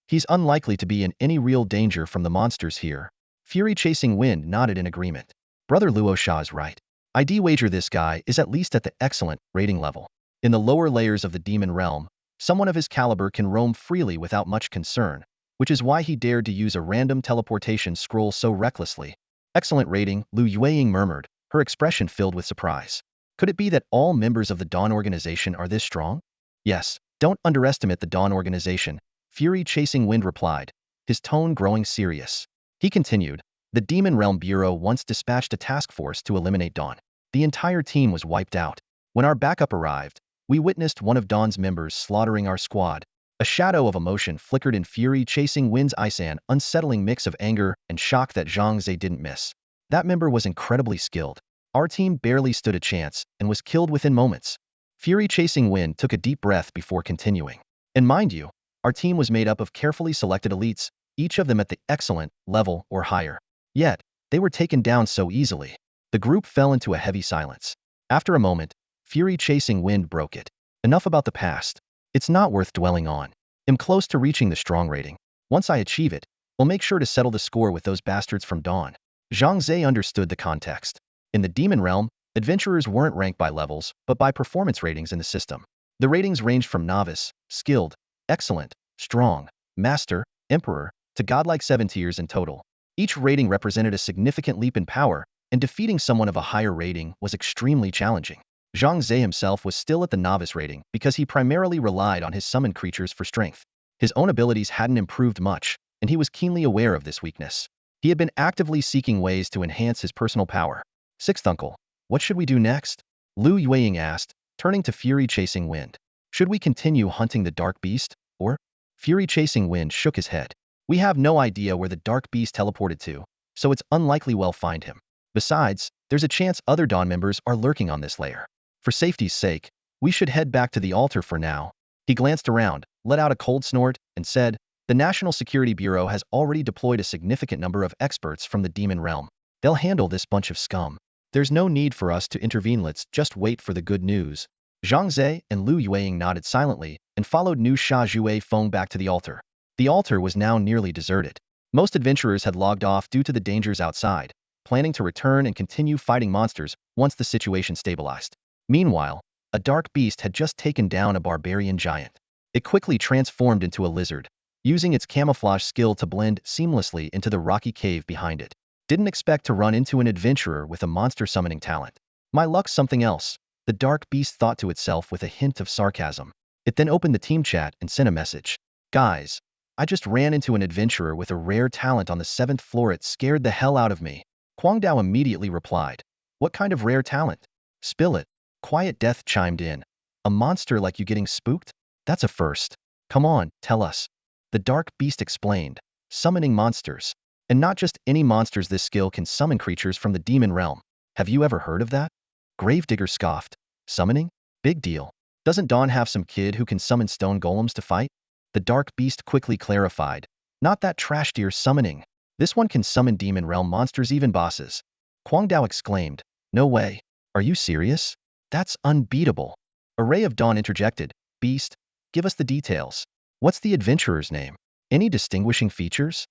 He's unlikely to be in any real danger from the monsters here." Fury Chasing Wind nodded in agreement. "Brother Luosha is right. I'd wager this guy is at least at the excellent rating level. In the lower layers of the demon realm, someone of his caliber can roam freely without much concern, which is why he dared to use a random teleportation scroll so recklessly." "Excellent rating," Lu Yueying murmured, her expression filled with surprise. Could it be that all members of the Dawn organization are this strong? Yes, don't underestimate the Dawn organization, Fury Chasing Wind replied, his tone growing serious. He continued, the Demon Realm Bureau once dispatched a task force to eliminate Dawn. The entire team was wiped out. When our backup arrived, we witnessed one of Dawn's members slaughtering our squad. A shadow of emotion flickered in Fury Chasing Wind's eyes, an unsettling mix of anger and shock that Zhang Ze didn't miss. That member was incredibly skilled. Our team barely stood a chance and was killed within moments. Fury Chasing Wind took a deep breath before continuing. And mind you, our team was made up of carefully selected elites, each of them at the excellent level or higher. Yet, they were taken down so easily. The group fell into a heavy silence. After a moment, Fury Chasing Wind broke it. Enough about the past. It's not worth dwelling on. I'm close to reaching the strong rating. Once I achieve it, we'll make sure to settle the score with those bastards from Dawn. Zhang Ze understood the context. In the Demon Realm, adventurers weren't ranked by levels, but by performance ratings in the system. The ratings ranged from novice, skilled, excellent, strong, master, emperor, to godlike 7 tiers in total. Each rating represented a significant leap in power, and defeating someone of a higher rating was extremely challenging. Zhang Ze himself was still at the novice rating because he primarily relied on his summoned creatures for strength. His own abilities hadn't improved much, and he was keenly aware of this weakness. He had been actively seeking ways to enhance his personal power. Sixth uncle, what should we do next? Lu Yueying asked, turning to Fury Chasing Wind. Should we continue hunting the Dark Beast, or? Fury Chasing Wind shook his head. We have no idea where the Dark Beast teleported to, so it's unlikely we'll find him. Besides, there's a chance other Dawn members are lurking on this lair. For safety's sake, we should head back to the altar for now. He glanced around, let out a cold snort, and said, the National Security Bureau has already deployed a significant number of experts from the Demon Realm. They'll handle this bunch of scum. There's no need for us to intervene, let's just wait for the good news. Zhang Ze and Lu Yueying nodded silently and followed Nu Sha Jue Feng back to the altar. The altar was now nearly deserted. Most adventurers had logged off due to the dangers outside, planning to return and continue fighting monsters once the situation stabilized. Meanwhile, a dark beast had just taken down a barbarian giant. It quickly transformed into a lizard, using its camouflage skill to blend seamlessly into the rocky cave behind it. Didn't expect to run into an adventurer with a monster summoning talent. My luck's something else, the dark beast thought to itself with a hint of sarcasm. It then opened the team chat and sent a message. Guys, I just ran into an adventurer with a rare talent on the 7th floor, it scared the hell out of me. Kwang Dao immediately replied. What kind of rare talent? Spill it. Quiet Death chimed in. A monster like you getting spooked? That's a first. Come on, tell us. The dark beast explained. Summoning monsters. And not just any monsters, this skill can summon creatures from the Demon Realm. Have you ever heard of that? Gravedigger scoffed. Summoning? Big deal. Doesn't Dawn have some kid who can summon stone golems to fight? The dark beast quickly clarified. Not that trash deer summoning. This one can summon Demon Realm monsters, even bosses. Kwang Dao exclaimed. No way. Are you serious? That's unbeatable. A Ray of Dawn interjected. Beast, give us the details. What's the adventurer's name? Any distinguishing features?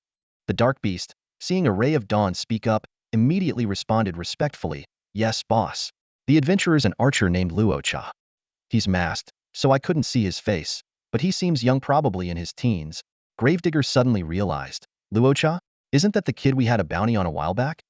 The dark beast, seeing a Ray of Dawn speak up, immediately responded respectfully. Yes, boss. The adventurer's an archer named Luocha. He's masked, so I couldn't see his face, but he seems young, probably in his teens. Gravedigger suddenly realized. Luocha? Isn't that the kid we had a bounty on a while back?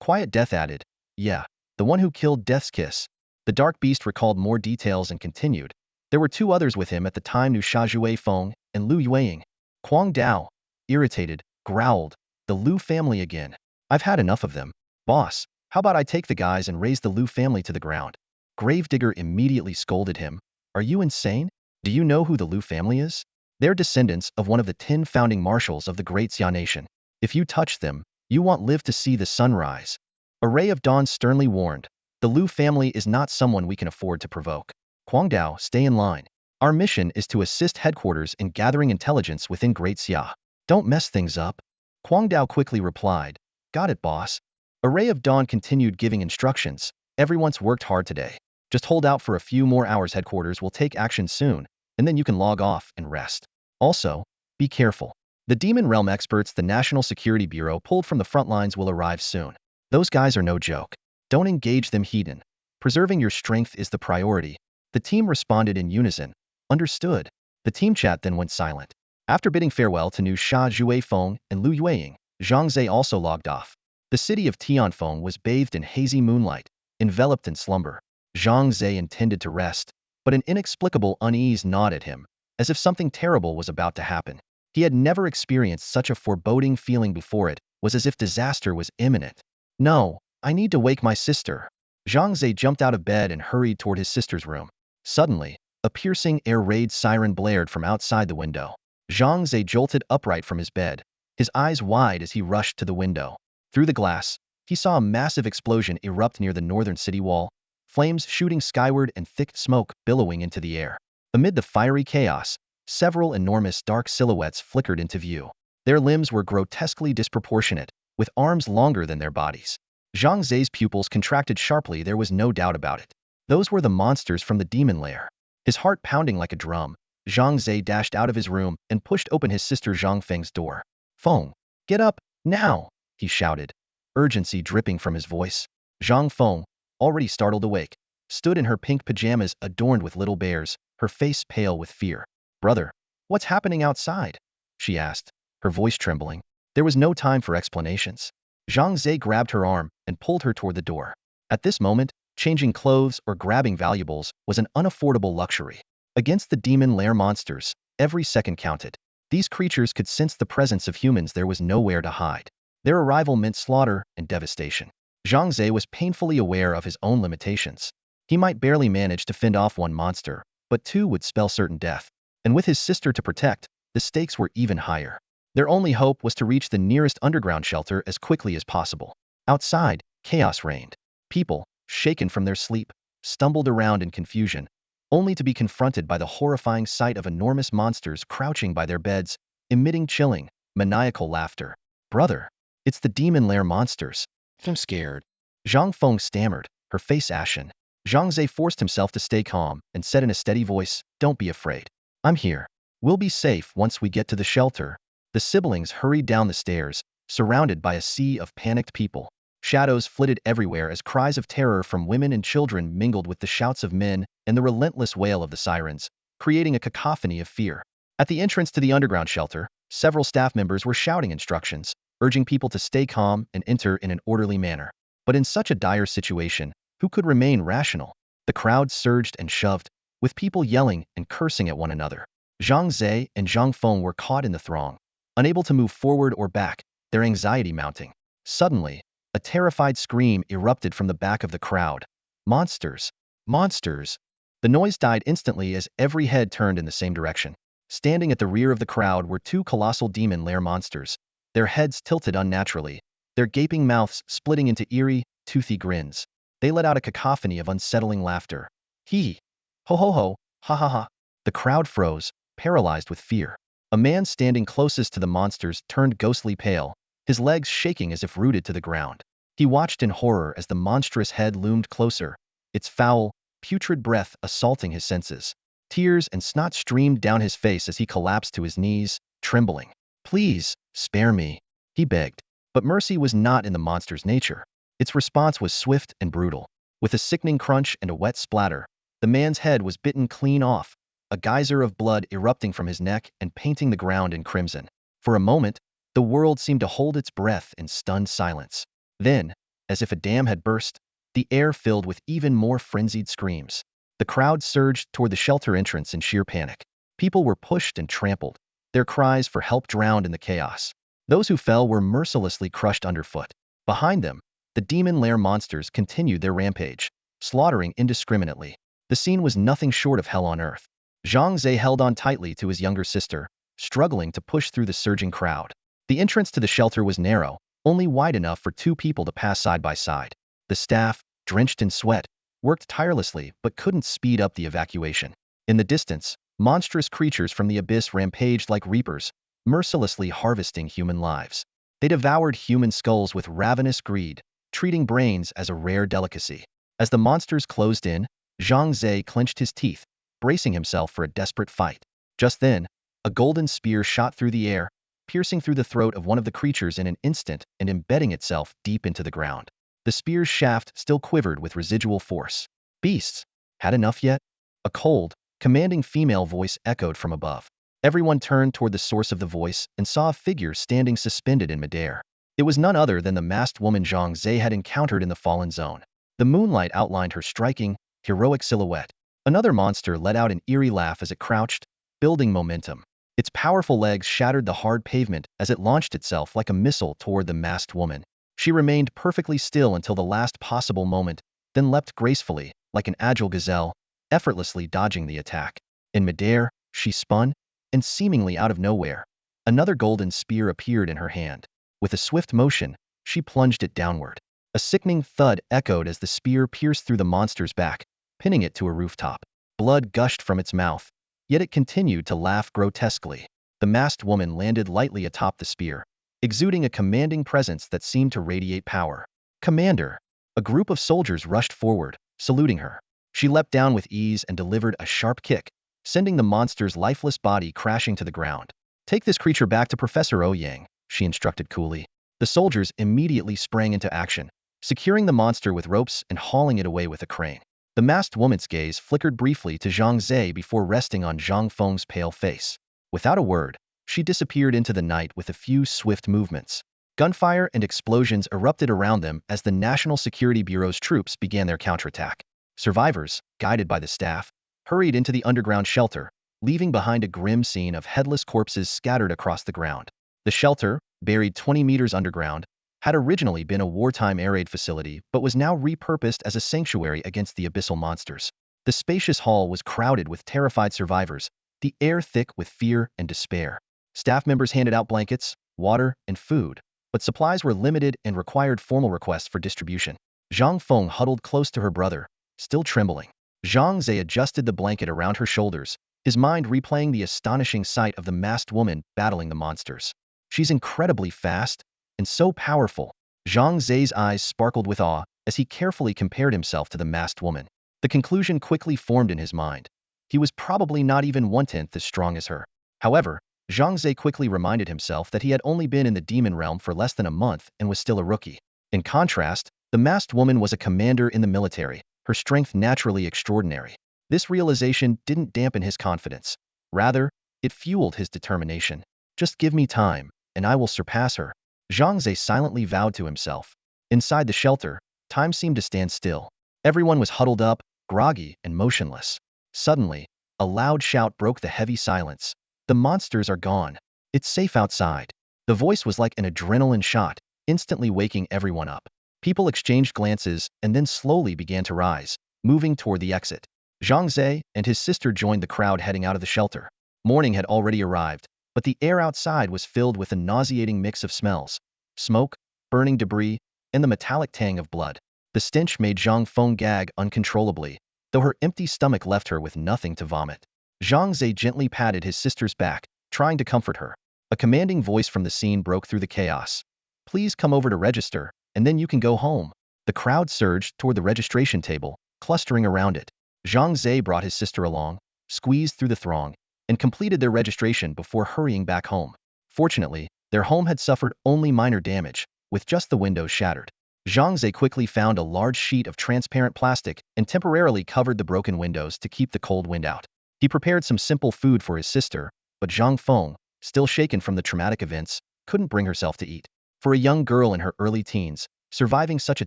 Quiet Death added. Yeah, the one who killed Death's Kiss. The dark beast recalled more details and continued. There were 2 others with him at the time, Nu Sha Jue Feng and Lu Yueying. Kwang Dao, irritated, growled. The Lu family again. I've had enough of them. Boss, how about I take the guys and raze the Lu family to the ground? Gravedigger immediately scolded him. Are you insane? Do you know who the Lu family is? They're descendants of one of the 10 founding marshals of the Great Xia Nation. If you touch them, you won't live to see the sunrise. A Ray of Dawn sternly warned. The Lu family is not someone we can afford to provoke. Kwang Dao, stay in line. Our mission is to assist headquarters in gathering intelligence within Great Xia. Don't mess things up. Kwang Dao quickly replied. Got it, boss. A Ray of Dawn continued giving instructions. Everyone's worked hard today. Just hold out for a few more hours, headquarters will take action soon, and then you can log off and rest. Also, be careful. The Demon Realm experts the National Security Bureau pulled from the front lines will arrive soon. Those guys are no joke. Don't engage them, heathen. Preserving your strength is the priority. The team responded in unison. Understood. The team chat then went silent. After bidding farewell to Nu Sha Jue Feng and Lu Yueying, Zhang Ze also logged off. The city of Tianfeng was bathed in hazy moonlight, enveloped in slumber. Zhang Ze intended to rest, but an inexplicable unease gnawed at him, as if something terrible was about to happen. He had never experienced such a foreboding feeling before. It was as if disaster was imminent. No, I need to wake my sister. Zhang Ze jumped out of bed and hurried toward his sister's room. Suddenly, a piercing air raid siren blared from outside the window. Zhang Ze jolted upright from his bed, his eyes wide as he rushed to the window. Through the glass, he saw a massive explosion erupt near the northern city wall, flames shooting skyward and thick smoke billowing into the air. Amid the fiery chaos, several enormous dark silhouettes flickered into view. Their limbs were grotesquely disproportionate, with arms longer than their bodies. Zhang Ze's pupils contracted sharply. There was no doubt about it. Those were the monsters from the demon lair. His heart pounding like a drum, Zhang Ze dashed out of his room and pushed open his sister Zhang Feng's door. "Feng, get up, now!" he shouted, urgency dripping from his voice. Zhang Feng, already startled awake, stood in her pink pajamas adorned with little bears, her face pale with fear. "Brother, what's happening outside?" she asked, her voice trembling. There was no time for explanations. Zhang Ze grabbed her arm and pulled her toward the door. At this moment, changing clothes or grabbing valuables was an unaffordable luxury. Against the demon lair monsters, every second counted. These creatures could sense the presence of humans. There was nowhere to hide. Their arrival meant slaughter and devastation. Zhang Ze was painfully aware of his own limitations. He might barely manage to fend off one monster, but two would spell certain death. And with his sister to protect, the stakes were even higher. Their only hope was to reach the nearest underground shelter as quickly as possible. Outside, chaos reigned. People, shaken from their sleep, stumbled around in confusion, only to be confronted by the horrifying sight of enormous monsters crouching by their beds, emitting chilling, maniacal laughter. "Brother, it's the demon lair monsters. I'm scared." Zhang Feng stammered, her face ashen. Zhang Ze forced himself to stay calm and said in a steady voice, "Don't be afraid. I'm here. We'll be safe once we get to the shelter." The siblings hurried down the stairs, surrounded by a sea of panicked people. Shadows flitted everywhere as cries of terror from women and children mingled with the shouts of men and the relentless wail of the sirens, creating a cacophony of fear. At the entrance to the underground shelter, several staff members were shouting instructions, urging people to stay calm and enter in an orderly manner. But in such a dire situation, who could remain rational? The crowd surged and shoved, with people yelling and cursing at one another. Zhang Ze and Zhang Feng were caught in the throng, unable to move forward or back, their anxiety mounting. Suddenly, a terrified scream erupted from the back of the crowd. "Monsters! Monsters!" The noise died instantly as every head turned in the same direction. Standing at the rear of the crowd were two colossal demon lair monsters, their heads tilted unnaturally, their gaping mouths splitting into eerie, toothy grins. They let out a cacophony of unsettling laughter. "Hee! Ho ho ho! Ha ha ha!" The crowd froze, paralyzed with fear. A man standing closest to the monsters turned ghostly pale, his legs shaking as if rooted to the ground. He watched in horror as the monstrous head loomed closer, its foul, putrid breath assaulting his senses. Tears and snot streamed down his face as he collapsed to his knees, trembling. "Please, spare me," he begged. But mercy was not in the monster's nature. Its response was swift and brutal. With a sickening crunch and a wet splatter, the man's head was bitten clean off, a geyser of blood erupting from his neck and painting the ground in crimson. For a moment, the world seemed to hold its breath in stunned silence. Then, as if a dam had burst, the air filled with even more frenzied screams. The crowd surged toward the shelter entrance in sheer panic. People were pushed and trampled, their cries for help drowned in the chaos. Those who fell were mercilessly crushed underfoot. Behind them, the demon lair monsters continued their rampage, slaughtering indiscriminately. The scene was nothing short of hell on earth. Zhang Ze held on tightly to his younger sister, struggling to push through the surging crowd. The entrance to the shelter was narrow, only wide enough for two people to pass side by side. The staff, drenched in sweat, worked tirelessly but couldn't speed up the evacuation. In the distance, monstrous creatures from the abyss rampaged like reapers, mercilessly harvesting human lives. They devoured human skulls with ravenous greed, treating brains as a rare delicacy. As the monsters closed in, Zhang Ze clenched his teeth, bracing himself for a desperate fight. Just then, a golden spear shot through the air, piercing through the throat of one of the creatures in an instant and embedding itself deep into the ground. The spear's shaft still quivered with residual force. "Beasts, had enough yet?" A cold, commanding female voice echoed from above. Everyone turned toward the source of the voice and saw a figure standing suspended in midair. It was none other than the masked woman Zhang Ze had encountered in the fallen zone. The moonlight outlined her striking, heroic silhouette. Another monster let out an eerie laugh as it crouched, building momentum. Its powerful legs shattered the hard pavement as it launched itself like a missile toward the masked woman. She remained perfectly still until the last possible moment, then leapt gracefully, like an agile gazelle, effortlessly dodging the attack. In midair, she spun, and seemingly out of nowhere, another golden spear appeared in her hand. With a swift motion, she plunged it downward. A sickening thud echoed as the spear pierced through the monster's back, pinning it to a rooftop. Blood gushed from its mouth, yet it continued to laugh grotesquely. The masked woman landed lightly atop the spear, exuding a commanding presence that seemed to radiate power. "Commander!" A group of soldiers rushed forward, saluting her. She leapt down with ease and delivered a sharp kick, sending the monster's lifeless body crashing to the ground. "Take this creature back to Professor Ouyang," she instructed coolly. The soldiers immediately sprang into action, securing the monster with ropes and hauling it away with a crane. The masked woman's gaze flickered briefly to Zhang Ze before resting on Zhang Feng's pale face. Without a word, she disappeared into the night with a few swift movements. Gunfire and explosions erupted around them as the National Security Bureau's troops began their counterattack. Survivors, guided by the staff, hurried into the underground shelter, leaving behind a grim scene of headless corpses scattered across the ground. The shelter, buried 20 meters underground, had originally been a wartime air raid facility but was now repurposed as a sanctuary against the abyssal monsters. The spacious hall was crowded with terrified survivors, the air thick with fear and despair. Staff members handed out blankets, water, and food, but supplies were limited and required formal requests for distribution. Zhang Feng huddled close to her brother, still trembling. Zhang Ze adjusted the blanket around her shoulders, his mind replaying the astonishing sight of the masked woman battling the monsters. "She's incredibly fast, and so powerful." Zhang Ze's eyes sparkled with awe as he carefully compared himself to the masked woman. The conclusion quickly formed in his mind. He was probably not even 1/10 as strong as her. However, Zhang Ze quickly reminded himself that he had only been in the demon realm for less than a month and was still a rookie. In contrast, the masked woman was a commander in the military, her strength naturally extraordinary. This realization didn't dampen his confidence. Rather, it fueled his determination. "Just give me time, and I will surpass her," Zhang Ze silently vowed to himself. Inside the shelter, time seemed to stand still. Everyone was huddled up, groggy, and motionless. Suddenly, a loud shout broke the heavy silence. "The monsters are gone. It's safe outside." The voice was like an adrenaline shot, instantly waking everyone up. People exchanged glances and then slowly began to rise, moving toward the exit. Zhang Ze and his sister joined the crowd heading out of the shelter. Morning had already arrived, but the air outside was filled with a nauseating mix of smells: smoke, burning debris, and the metallic tang of blood. The stench made Zhang Feng gag uncontrollably, though her empty stomach left her with nothing to vomit. Zhang Ze gently patted his sister's back, trying to comfort her. A commanding voice from the scene broke through the chaos. "Please come over to register, and then you can go home." The crowd surged toward the registration table, clustering around it. Zhang Ze brought his sister along, squeezed through the throng, and completed their registration before hurrying back home. Fortunately, their home had suffered only minor damage, with just the windows shattered. Zhang Ze quickly found a large sheet of transparent plastic and temporarily covered the broken windows to keep the cold wind out. He prepared some simple food for his sister, but Zhang Feng, still shaken from the traumatic events, couldn't bring herself to eat. For a young girl in her early teens, surviving such a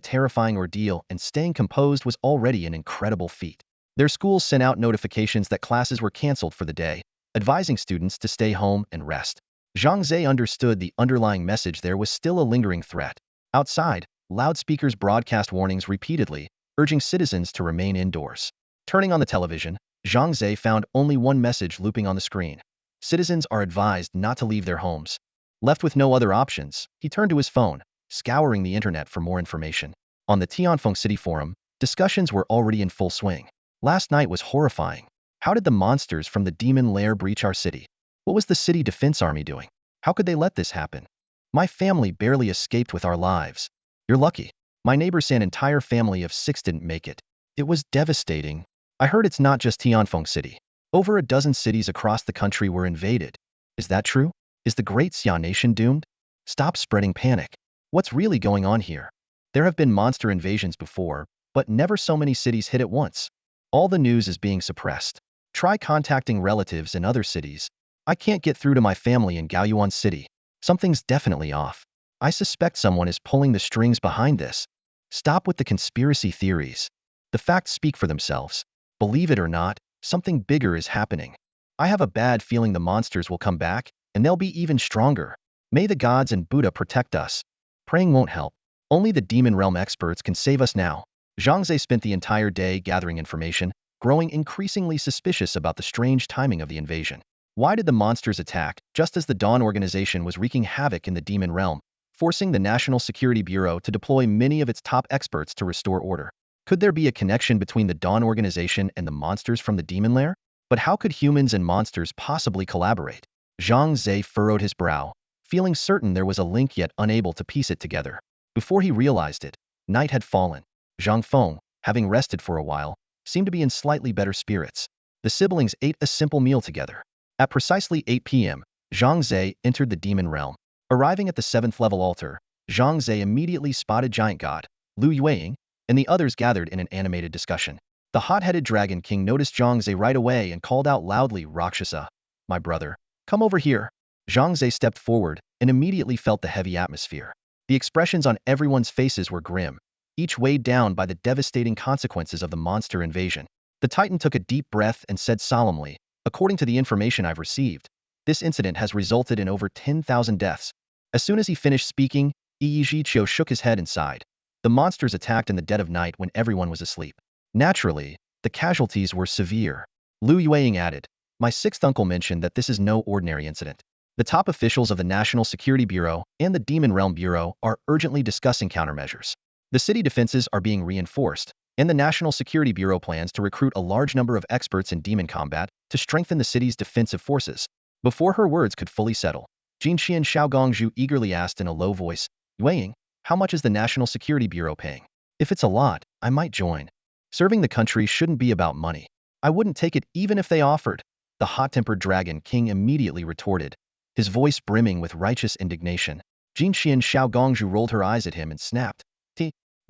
terrifying ordeal and staying composed was already an incredible feat. Their schools sent out notifications that classes were canceled for the day, advising students to stay home and rest. Zhang Ze understood the underlying message: there was still a lingering threat. Outside, loudspeakers broadcast warnings repeatedly, urging citizens to remain indoors. Turning on the television, Zhang Ze found only one message looping on the screen: citizens are advised not to leave their homes. Left with no other options, he turned to his phone, scouring the internet for more information. On the Tianfeng City forum, discussions were already in full swing. Last night was horrifying. How did the monsters from the demon lair breach our city? What was the city defense army doing? How could they let this happen? My family barely escaped with our lives. You're lucky. My neighbor's entire family of 6 didn't make it. It was devastating. I heard it's not just Tianfeng City. Over a dozen cities across the country were invaded. Is that true? Is the Great Xia Nation doomed? Stop spreading panic. What's really going on here? There have been monster invasions before, but never so many cities hit at once. All the news is being suppressed. Try contacting relatives in other cities. I can't get through to my family in Gaoyuan City. Something's definitely off. I suspect someone is pulling the strings behind this. Stop with the conspiracy theories. The facts speak for themselves. Believe it or not, something bigger is happening. I have a bad feeling the monsters will come back, and they'll be even stronger. May the gods and Buddha protect us. Praying won't help. Only the demon realm experts can save us now. Zhang Ze spent the entire day gathering information, growing increasingly suspicious about the strange timing of the invasion. Why did the monsters attack just as the Dawn organization was wreaking havoc in the demon realm, forcing the National Security Bureau to deploy many of its top experts to restore order? Could there be a connection between the Dawn organization and the monsters from the demon lair? But how could humans and monsters possibly collaborate? Zhang Ze furrowed his brow, feeling certain there was a link yet unable to piece it together. Before he realized it, night had fallen. Zhang Feng, having rested for a while, seemed to be in slightly better spirits. The siblings ate a simple meal together. At precisely 8 p.m., Zhang Ze entered the demon realm. Arriving at the 7th level altar, Zhang Ze immediately spotted Giant God, Lu Yueying, and the others gathered in an animated discussion. The hot-headed Dragon King noticed Zhang Ze right away and called out loudly, "Rakshasa, my brother, come over here." Zhang Ze stepped forward and immediately felt the heavy atmosphere. The expressions on everyone's faces were grim, each weighed down by the devastating consequences of the monster invasion. The Titan took a deep breath and said solemnly, "According to the information I've received, this incident has resulted in over 10,000 deaths." As soon as he finished speaking, Yijiqiu shook his head and sighed. The monsters attacked in the dead of night when everyone was asleep. Naturally, the casualties were severe. Lu Yueying added, "My sixth uncle mentioned that this is no ordinary incident. The top officials of the National Security Bureau and the Demon Realm Bureau are urgently discussing countermeasures. The city defenses are being reinforced, and the National Security Bureau plans to recruit a large number of experts in demon combat to strengthen the city's defensive forces." Before her words could fully settle, Jinxian Shaogongzhu eagerly asked in a low voice, "Yueying, how much is the National Security Bureau paying? If it's a lot, I might join. Serving the country shouldn't be about money. I wouldn't take it even if they offered." The hot-tempered Dragon King immediately retorted, his voice brimming with righteous indignation. Jinxian Shaogongzhu rolled her eyes at him and snapped,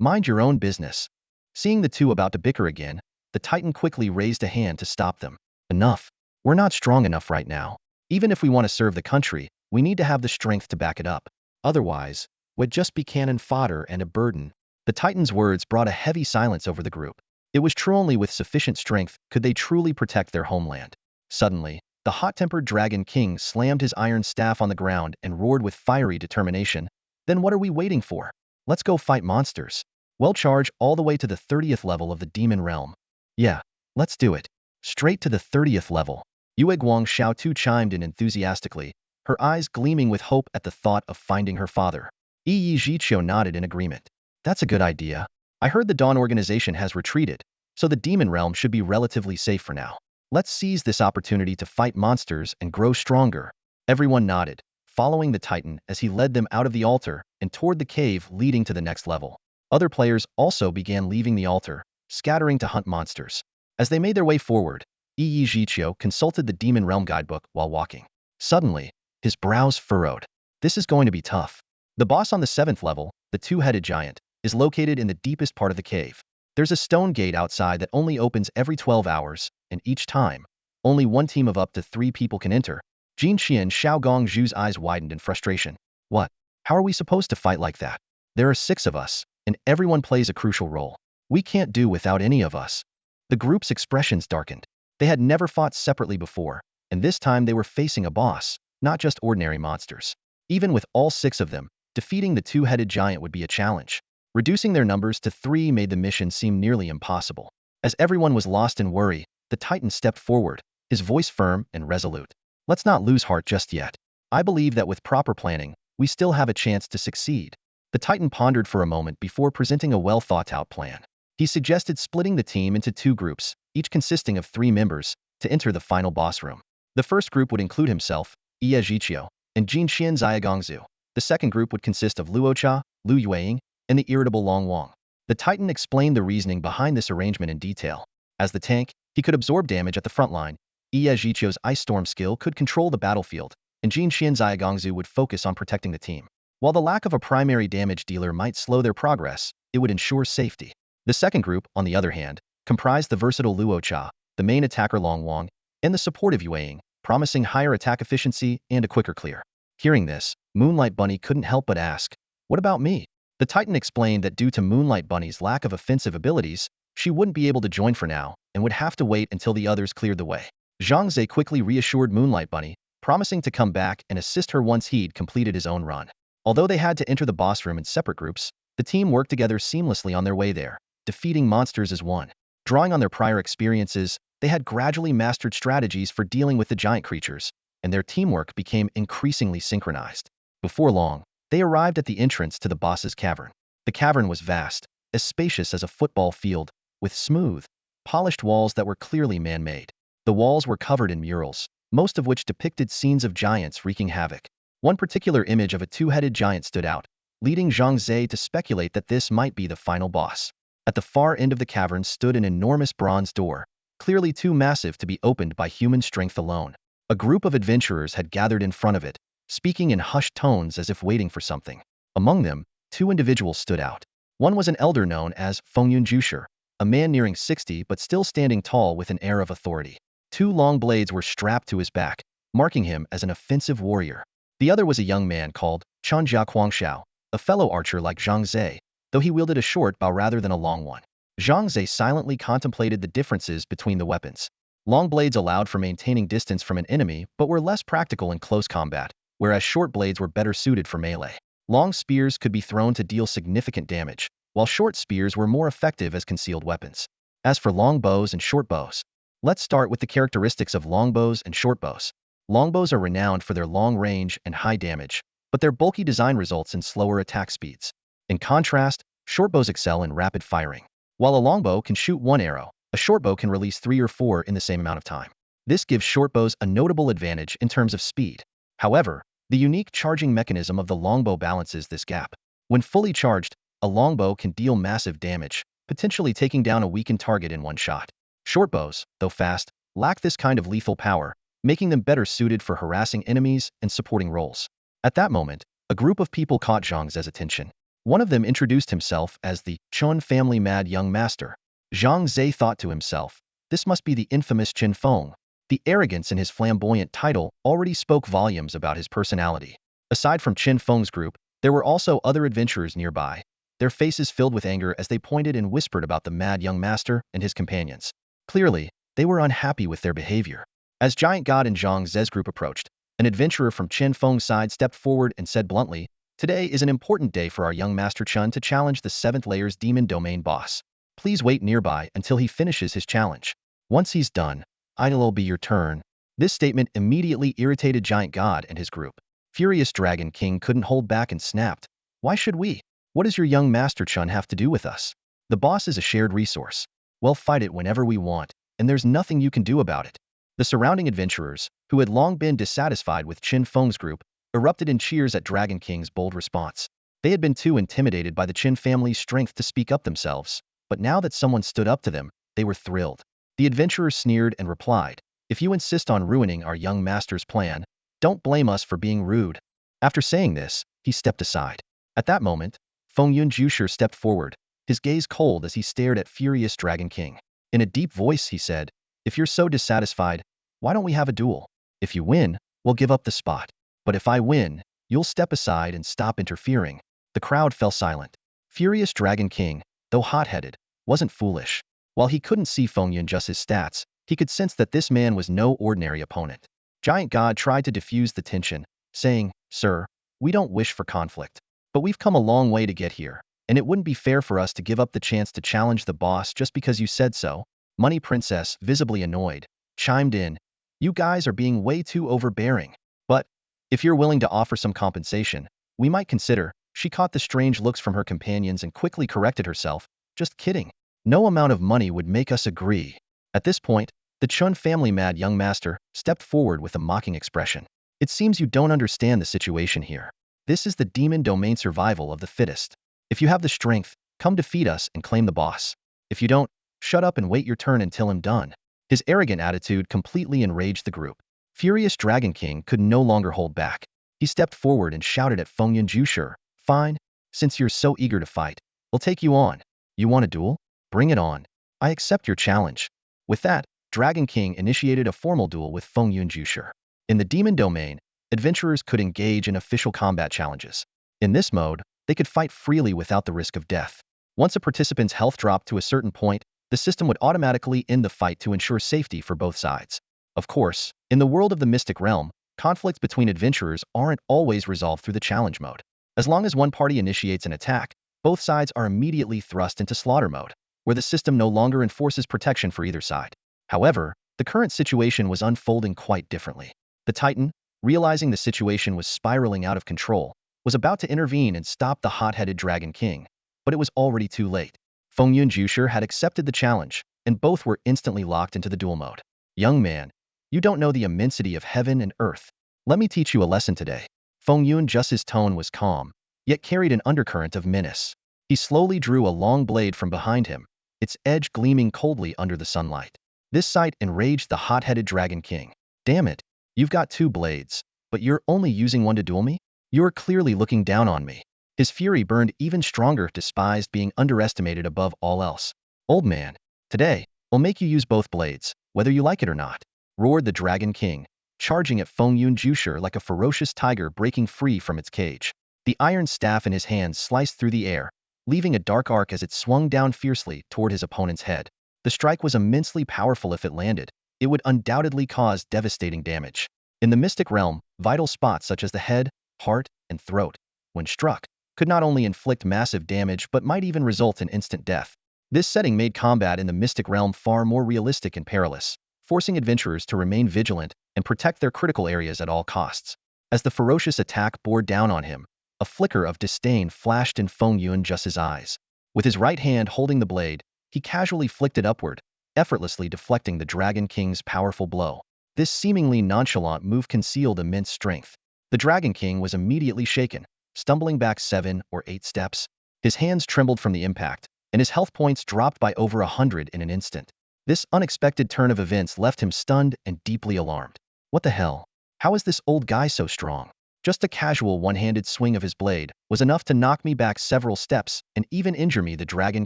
"Mind your own business." Seeing the two about to bicker again, the Titan quickly raised a hand to stop them. "Enough. We're not strong enough right now. Even if we want to serve the country, we need to have the strength to back it up. Otherwise, we'd just be cannon fodder and a burden." The Titan's words brought a heavy silence over the group. It was true only with sufficient strength could they truly protect their homeland. Suddenly, the hot-tempered Dragon King slammed his iron staff on the ground and roared with fiery determination, "Then what are we waiting for? Let's go fight monsters. We'll charge all the way to the 30th level of the demon realm." "Yeah, let's do it. Straight to the 30th level." Yue Guang Xiaotu chimed in enthusiastically, her eyes gleaming with hope at the thought of finding her father. Yi Zhiqiu nodded in agreement. "That's a good idea. I heard the Dawn organization has retreated, so the demon realm should be relatively safe for now. Let's seize this opportunity to fight monsters and grow stronger." Everyone nodded, following the Titan as he led them out of the altar and toward the cave leading to the next level. Other players also began leaving the altar, scattering to hunt monsters. As they made their way forward, Yi Zhiqiu consulted the Demon Realm guidebook while walking. Suddenly, his brows furrowed. This is going to be tough. The boss on the 7th level, the two-headed giant, is located in the deepest part of the cave. There's a stone gate outside that only opens every 12 hours, and each time, only one team of up to 3 people can enter. Jinxian Shaogongzhu's eyes widened in frustration. "What? How are we supposed to fight like that? There are 6 of us, and everyone plays a crucial role. We can't do without any of us." The group's expressions darkened. They had never fought separately before, and this time they were facing a boss, not just ordinary monsters. Even with all 6 of them, defeating the two-headed giant would be a challenge. Reducing their numbers to 3 made the mission seem nearly impossible. As everyone was lost in worry, the Titan stepped forward, his voice firm and resolute. "Let's not lose heart just yet. I believe that with proper planning, we still have a chance to succeed." The Titan pondered for a moment before presenting a well-thought-out plan. He suggested splitting the team into 2 groups, each consisting of 3 members, to enter the final boss room. The first group would include himself, Yi Zhiqiu, and Jinxian Xiaogongzhu. The second group would consist of Luocha, Lu Yueying, and the irritable Long Wang. The Titan explained the reasoning behind this arrangement in detail. As the tank, he could absorb damage at the front line. Yi Zhiqiu's Ice Storm skill could control the battlefield, and Jinxian Xiaogongzhu would focus on protecting the team. While the lack of a primary damage dealer might slow their progress, it would ensure safety. The second group, on the other hand, comprised the versatile Luocha, the main attacker Long Wang, and the supportive Yueying, promising higher attack efficiency and a quicker clear. Hearing this, Moonlight Bunny couldn't help but ask, "What about me?" The Titan explained that due to Moonlight Bunny's lack of offensive abilities, she wouldn't be able to join for now and would have to wait until the others cleared the way. Zhang Ze quickly reassured Moonlight Bunny, promising to come back and assist her once he'd completed his own run. Although they had to enter the boss room in separate groups, the team worked together seamlessly on their way there, defeating monsters as one. Drawing on their prior experiences, they had gradually mastered strategies for dealing with the giant creatures, and their teamwork became increasingly synchronized. Before long, they arrived at the entrance to the boss's cavern. The cavern was vast, as spacious as a football field, with smooth, polished walls that were clearly man-made. The walls were covered in murals, most of which depicted scenes of giants wreaking havoc. One particular image of a two-headed giant stood out, leading Zhang Ze to speculate that this might be the final boss. At the far end of the cavern stood an enormous bronze door, clearly too massive to be opened by human strength alone. A group of adventurers had gathered in front of it, speaking in hushed tones as if waiting for something. Among them, two individuals stood out. One was an elder known as Fengyun Jusher, a man nearing 60 but still standing tall with an air of authority. Two long blades were strapped to his back, marking him as an offensive warrior. The other was a young man called Chunjia Quangshao, a fellow archer like Zhang Ze, though he wielded a short bow rather than a long one. Zhang Ze silently contemplated the differences between the weapons. Long blades allowed for maintaining distance from an enemy but were less practical in close combat, whereas short blades were better suited for melee. Long spears could be thrown to deal significant damage, while short spears were more effective as concealed weapons. As for long bows and short bows, let's start with the characteristics of longbows and short bows. Longbows are renowned for their long range and high damage, but their bulky design results in slower attack speeds. In contrast, shortbows excel in rapid firing. While a longbow can shoot one arrow, a shortbow can release 3 or 4 in the same amount of time. This gives shortbows a notable advantage in terms of speed. However, the unique charging mechanism of the longbow balances this gap. When fully charged, a longbow can deal massive damage, potentially taking down a weakened target in one shot. Shortbows, though fast, lack this kind of lethal power, making them better suited for harassing enemies and supporting roles. At that moment, a group of people caught Zhang Ze's attention. One of them introduced himself as the Chun family mad young master. Zhang Ze thought to himself, this must be the infamous Chen Feng. The arrogance in his flamboyant title already spoke volumes about his personality. Aside from Chen Feng's group, there were also other adventurers nearby, their faces filled with anger as they pointed and whispered about the mad young master and his companions. Clearly, they were unhappy with their behavior. As Giant God and Zhang Ze's group approached, an adventurer from Chen Feng's side stepped forward and said bluntly, "Today is an important day for our young Master Chun to challenge the 7th Layer's Demon Domain boss. Please wait nearby until he finishes his challenge. Once he's done, it'll be your turn." This statement immediately irritated Giant God and his group. Furious Dragon King couldn't hold back and snapped, "Why should we? What does your young Master Chun have to do with us? The boss is a shared resource. We'll fight it whenever we want, and there's nothing you can do about it." The surrounding adventurers, who had long been dissatisfied with Chen Feng's group, erupted in cheers at Dragon King's bold response. They had been too intimidated by the Chen family's strength to speak up themselves, but now that someone stood up to them, they were thrilled. The adventurers sneered and replied, "If you insist on ruining our young master's plan, don't blame us for being rude." After saying this, he stepped aside. At that moment, Fengyun Jusher stepped forward, his gaze cold as he stared at furious Dragon King. In a deep voice, he said, "If you're so dissatisfied, why don't we have a duel? If you win, we'll give up the spot. But if I win, you'll step aside and stop interfering." The crowd fell silent. Furious Dragon King, though hot-headed, wasn't foolish. While he couldn't see Fengyun Jus's stats, he could sense that this man was no ordinary opponent. Giant God tried to diffuse the tension, saying, "Sir, we don't wish for conflict. But we've come a long way to get here, and it wouldn't be fair for us to give up the chance to challenge the boss just because you said so." Money Princess, visibly annoyed, chimed in, "You guys are being way too overbearing. But if you're willing to offer some compensation, we might consider." She caught the strange looks from her companions and quickly corrected herself, "Just kidding. No amount of money would make us agree." At this point, the Chun family mad young master stepped forward with a mocking expression. "It seems you don't understand the situation here. This is the demon domain, survival of the fittest. If you have the strength, come defeat us and claim the boss. If you don't, shut up and wait your turn until I'm done." His arrogant attitude completely enraged the group. Furious Dragon King could no longer hold back. He stepped forward and shouted at Fengyun Jusher, "Fine, since you're so eager to fight, we'll take you on. You want a duel? Bring it on. I accept your challenge." With that, Dragon King initiated a formal duel with Fengyun Jusher. In the demon domain, adventurers could engage in official combat challenges. In this mode, they could fight freely without the risk of death. Once a participant's health dropped to a certain point, the system would automatically end the fight to ensure safety for both sides. Of course, in the world of the Mystic Realm, conflicts between adventurers aren't always resolved through the challenge mode. As long as one party initiates an attack, both sides are immediately thrust into slaughter mode, where the system no longer enforces protection for either side. However, the current situation was unfolding quite differently. The Titan, realizing the situation was spiraling out of control, was about to intervene and stop the hot-headed Dragon King, but it was already too late. Fengyun Jusher had accepted the challenge, and both were instantly locked into the duel mode. Young man, you don't know the immensity of heaven and earth. Let me teach you a lesson today. Fengyun Jus's tone was calm, yet carried an undercurrent of menace. He slowly drew a long blade from behind him, its edge gleaming coldly under the sunlight. This sight enraged the hot-headed Dragon King. Damn it, you've got two blades, but you're only using one to duel me? You're clearly looking down on me. His fury burned even stronger, despised being underestimated above all else. Old man, today, I'll make you use both blades, whether you like it or not, roared the Dragon King, charging at Fengyun Jusher like a ferocious tiger breaking free from its cage. The iron staff in his hand sliced through the air, leaving a dark arc as it swung down fiercely toward his opponent's head. The strike was immensely powerful. If it landed, it would undoubtedly cause devastating damage. In the Mystic Realm, vital spots such as the head, heart, and throat, when struck, could not only inflict massive damage but might even result in instant death. This setting made combat in the Mystic Realm far more realistic and perilous, forcing adventurers to remain vigilant and protect their critical areas at all costs. As the ferocious attack bore down on him, a flicker of disdain flashed in Fengyun Jus's eyes. With his right hand holding the blade, he casually flicked it upward, effortlessly deflecting the Dragon King's powerful blow. This seemingly nonchalant move concealed immense strength. The Dragon King was immediately shaken, stumbling back 7 or 8 steps. His hands trembled from the impact, and his health points dropped by over 100 in an instant. This unexpected turn of events left him stunned and deeply alarmed. What the hell? How is this old guy so strong? Just a casual one-handed swing of his blade was enough to knock me back several steps and even injure me. The Dragon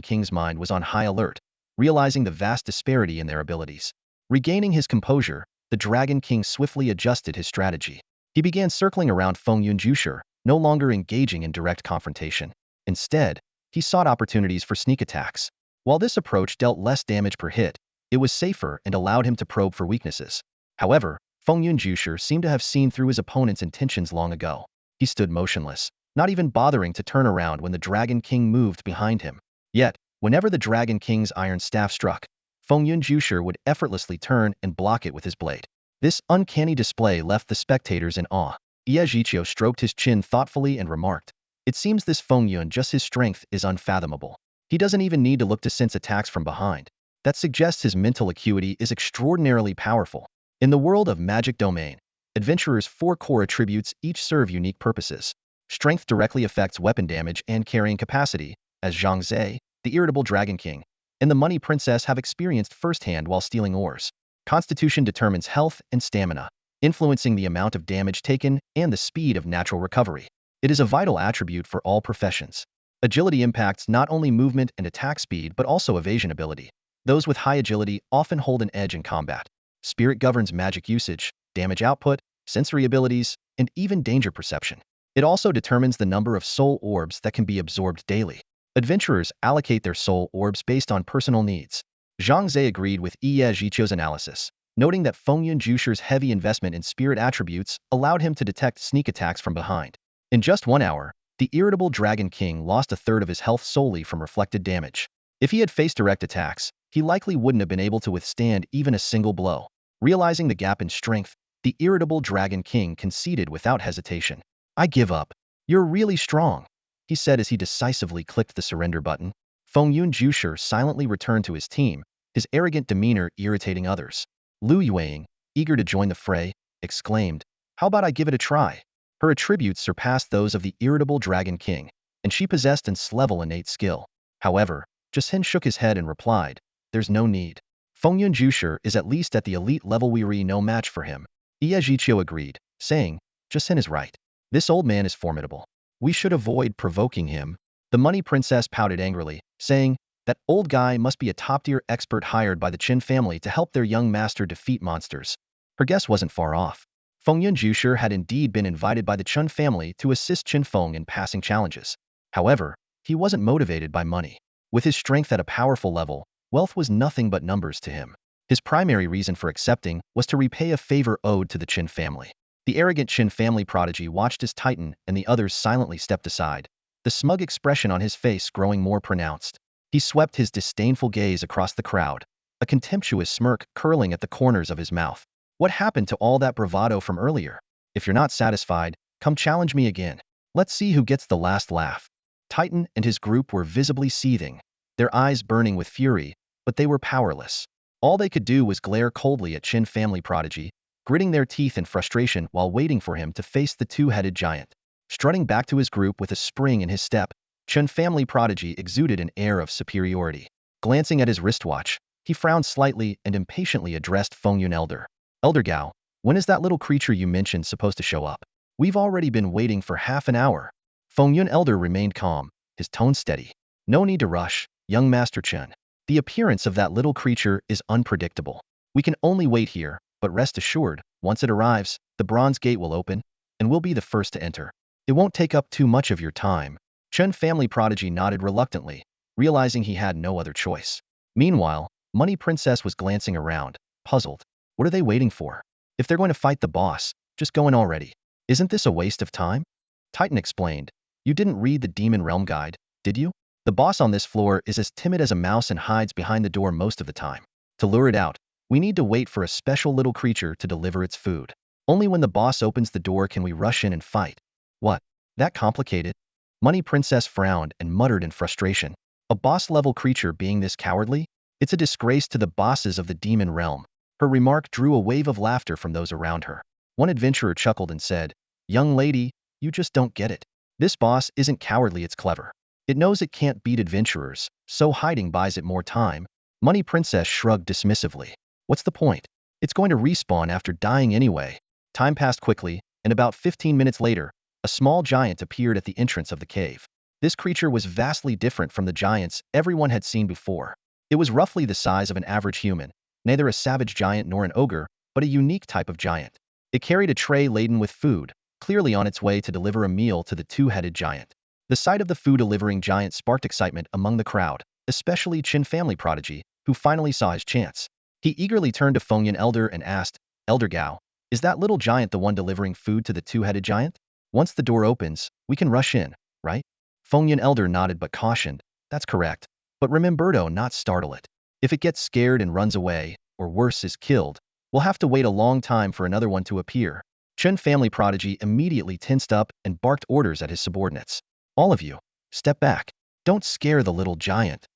King's mind was on high alert, realizing the vast disparity in their abilities. Regaining his composure, the Dragon King swiftly adjusted his strategy. He began circling around Fengyun Jusher, no longer engaging in direct confrontation. Instead, he sought opportunities for sneak attacks. While this approach dealt less damage per hit, it was safer and allowed him to probe for weaknesses. However, Fengyun Jusher seemed to have seen through his opponent's intentions long ago. He stood motionless, not even bothering to turn around when the Dragon King moved behind him. Yet, whenever the Dragon King's iron staff struck, Fengyun Jusher would effortlessly turn and block it with his blade. This uncanny display left the spectators in awe. Iejichio stroked his chin thoughtfully and remarked, "It seems this Fengyun just his strength is unfathomable. He doesn't even need to look to sense attacks from behind. That suggests his mental acuity is extraordinarily powerful." In the world of Magic Domain, adventurers' 4 core attributes each serve unique purposes. Strength directly affects weapon damage and carrying capacity, as Zhang Ze, the irritable Dragon King, and the Money Princess have experienced firsthand while stealing ores. Constitution determines health and stamina, influencing the amount of damage taken and the speed of natural recovery. It is a vital attribute for all professions. Agility impacts not only movement and attack speed but also evasion ability. Those with high agility often hold an edge in combat. Spirit governs magic usage, damage output, sensory abilities, and even danger perception. It also determines the number of soul orbs that can be absorbed daily. Adventurers allocate their soul orbs based on personal needs. Zhang Ze agreed with Iejichio's analysis, noting that Fengyun Jusher's heavy investment in spirit attributes allowed him to detect sneak attacks from behind. In just 1 hour, the irritable Dragon King lost a third of his health solely from reflected damage. If he had faced direct attacks, he likely wouldn't have been able to withstand even a single blow. Realizing the gap in strength, the irritable Dragon King conceded without hesitation. "I give up. You're really strong," he said as he decisively clicked the surrender button. Fengyun Jusher silently returned to his team, his arrogant demeanor irritating others. Lu Yueying, eager to join the fray, exclaimed, "How about I give it a try?" Her attributes surpassed those of the irritable Dragon King, and she possessed an level innate skill. However, Jushin shook his head and replied, "There's no need. Fengyun Jusher is at least at the elite level. We're no match for him." Iejichio agreed, saying, "Jushin is right. This old man is formidable. We should avoid provoking him." The Money Princess pouted angrily, saying, "That old guy must be a top-tier expert hired by the Qin family to help their young master defeat monsters." Her guess wasn't far off. Fengyun Jusher had indeed been invited by the Qin family to assist Qin Feng in passing challenges. However, he wasn't motivated by money. With his strength at a powerful level, Wealth was nothing but numbers to him. His primary reason for accepting was to repay a favor owed to the Qin family. The arrogant Qin family prodigy watched his titan and the others silently stepped aside, the smug expression on his face growing more pronounced. He swept his disdainful gaze across the crowd, a contemptuous smirk curling at the corners of his mouth. What happened to all that bravado from earlier? If you're not satisfied, come challenge me again. Let's see who gets the last laugh. Titan and his group were visibly seething, their eyes burning with fury, but they were powerless. All they could do was glare coldly at Qin family prodigy, gritting their teeth in frustration while waiting for him to face the two-headed giant. Strutting back to his group with a spring in his step, Qin family prodigy exuded an air of superiority. Glancing at his wristwatch, he frowned slightly and impatiently addressed Fengyun Elder. Elder Gao, when is that little creature you mentioned supposed to show up? We've already been waiting for half an hour. Fengyun Elder remained calm, his tone steady. No need to rush, young Master Chen. The appearance of that little creature is unpredictable. We can only wait here, but rest assured, once it arrives, the bronze gate will open, and we'll be the first to enter. It won't take up too much of your time. Chen family prodigy nodded reluctantly, realizing he had no other choice. Meanwhile, Money Princess was glancing around, puzzled. What are they waiting for? If they're going to fight the boss, just go in already. Isn't this a waste of time? Titan explained. You didn't read the Demon Realm guide, did you? The boss on this floor is as timid as a mouse and hides behind the door most of the time. To lure it out, we need to wait for a special little creature to deliver its food. Only when the boss opens the door can we rush in and fight. What? That complicated? Money Princess frowned and muttered in frustration. A boss-level creature being this cowardly? It's a disgrace to the bosses of the Demon Realm. Her remark drew a wave of laughter from those around her. One adventurer chuckled and said, Young lady, you just don't get it. This boss isn't cowardly, it's clever. It knows it can't beat adventurers, so hiding buys it more time. Money Princess shrugged dismissively. What's the point? It's going to respawn after dying anyway. Time passed quickly, and about 15 minutes later, a small giant appeared at the entrance of the cave. This creature was vastly different from the giants everyone had seen before. It was roughly the size of an average human, neither a savage giant nor an ogre, but a unique type of giant. It carried a tray laden with food, clearly on its way to deliver a meal to the two-headed giant. The sight of the food-delivering giant sparked excitement among the crowd, especially Qin family prodigy, who finally saw his chance. He eagerly turned to Fengyun Elder and asked, Elder Gao, is that little giant the one delivering food to the two-headed giant? Once the door opens, we can rush in, right? Fengyun Elder nodded but cautioned, that's correct. But remember to not startle it. If it gets scared and runs away, or worse is killed, we'll have to wait a long time for another one to appear. Qin family prodigy immediately tensed up and barked orders at his subordinates. All of you, step back. Don't scare the little giant.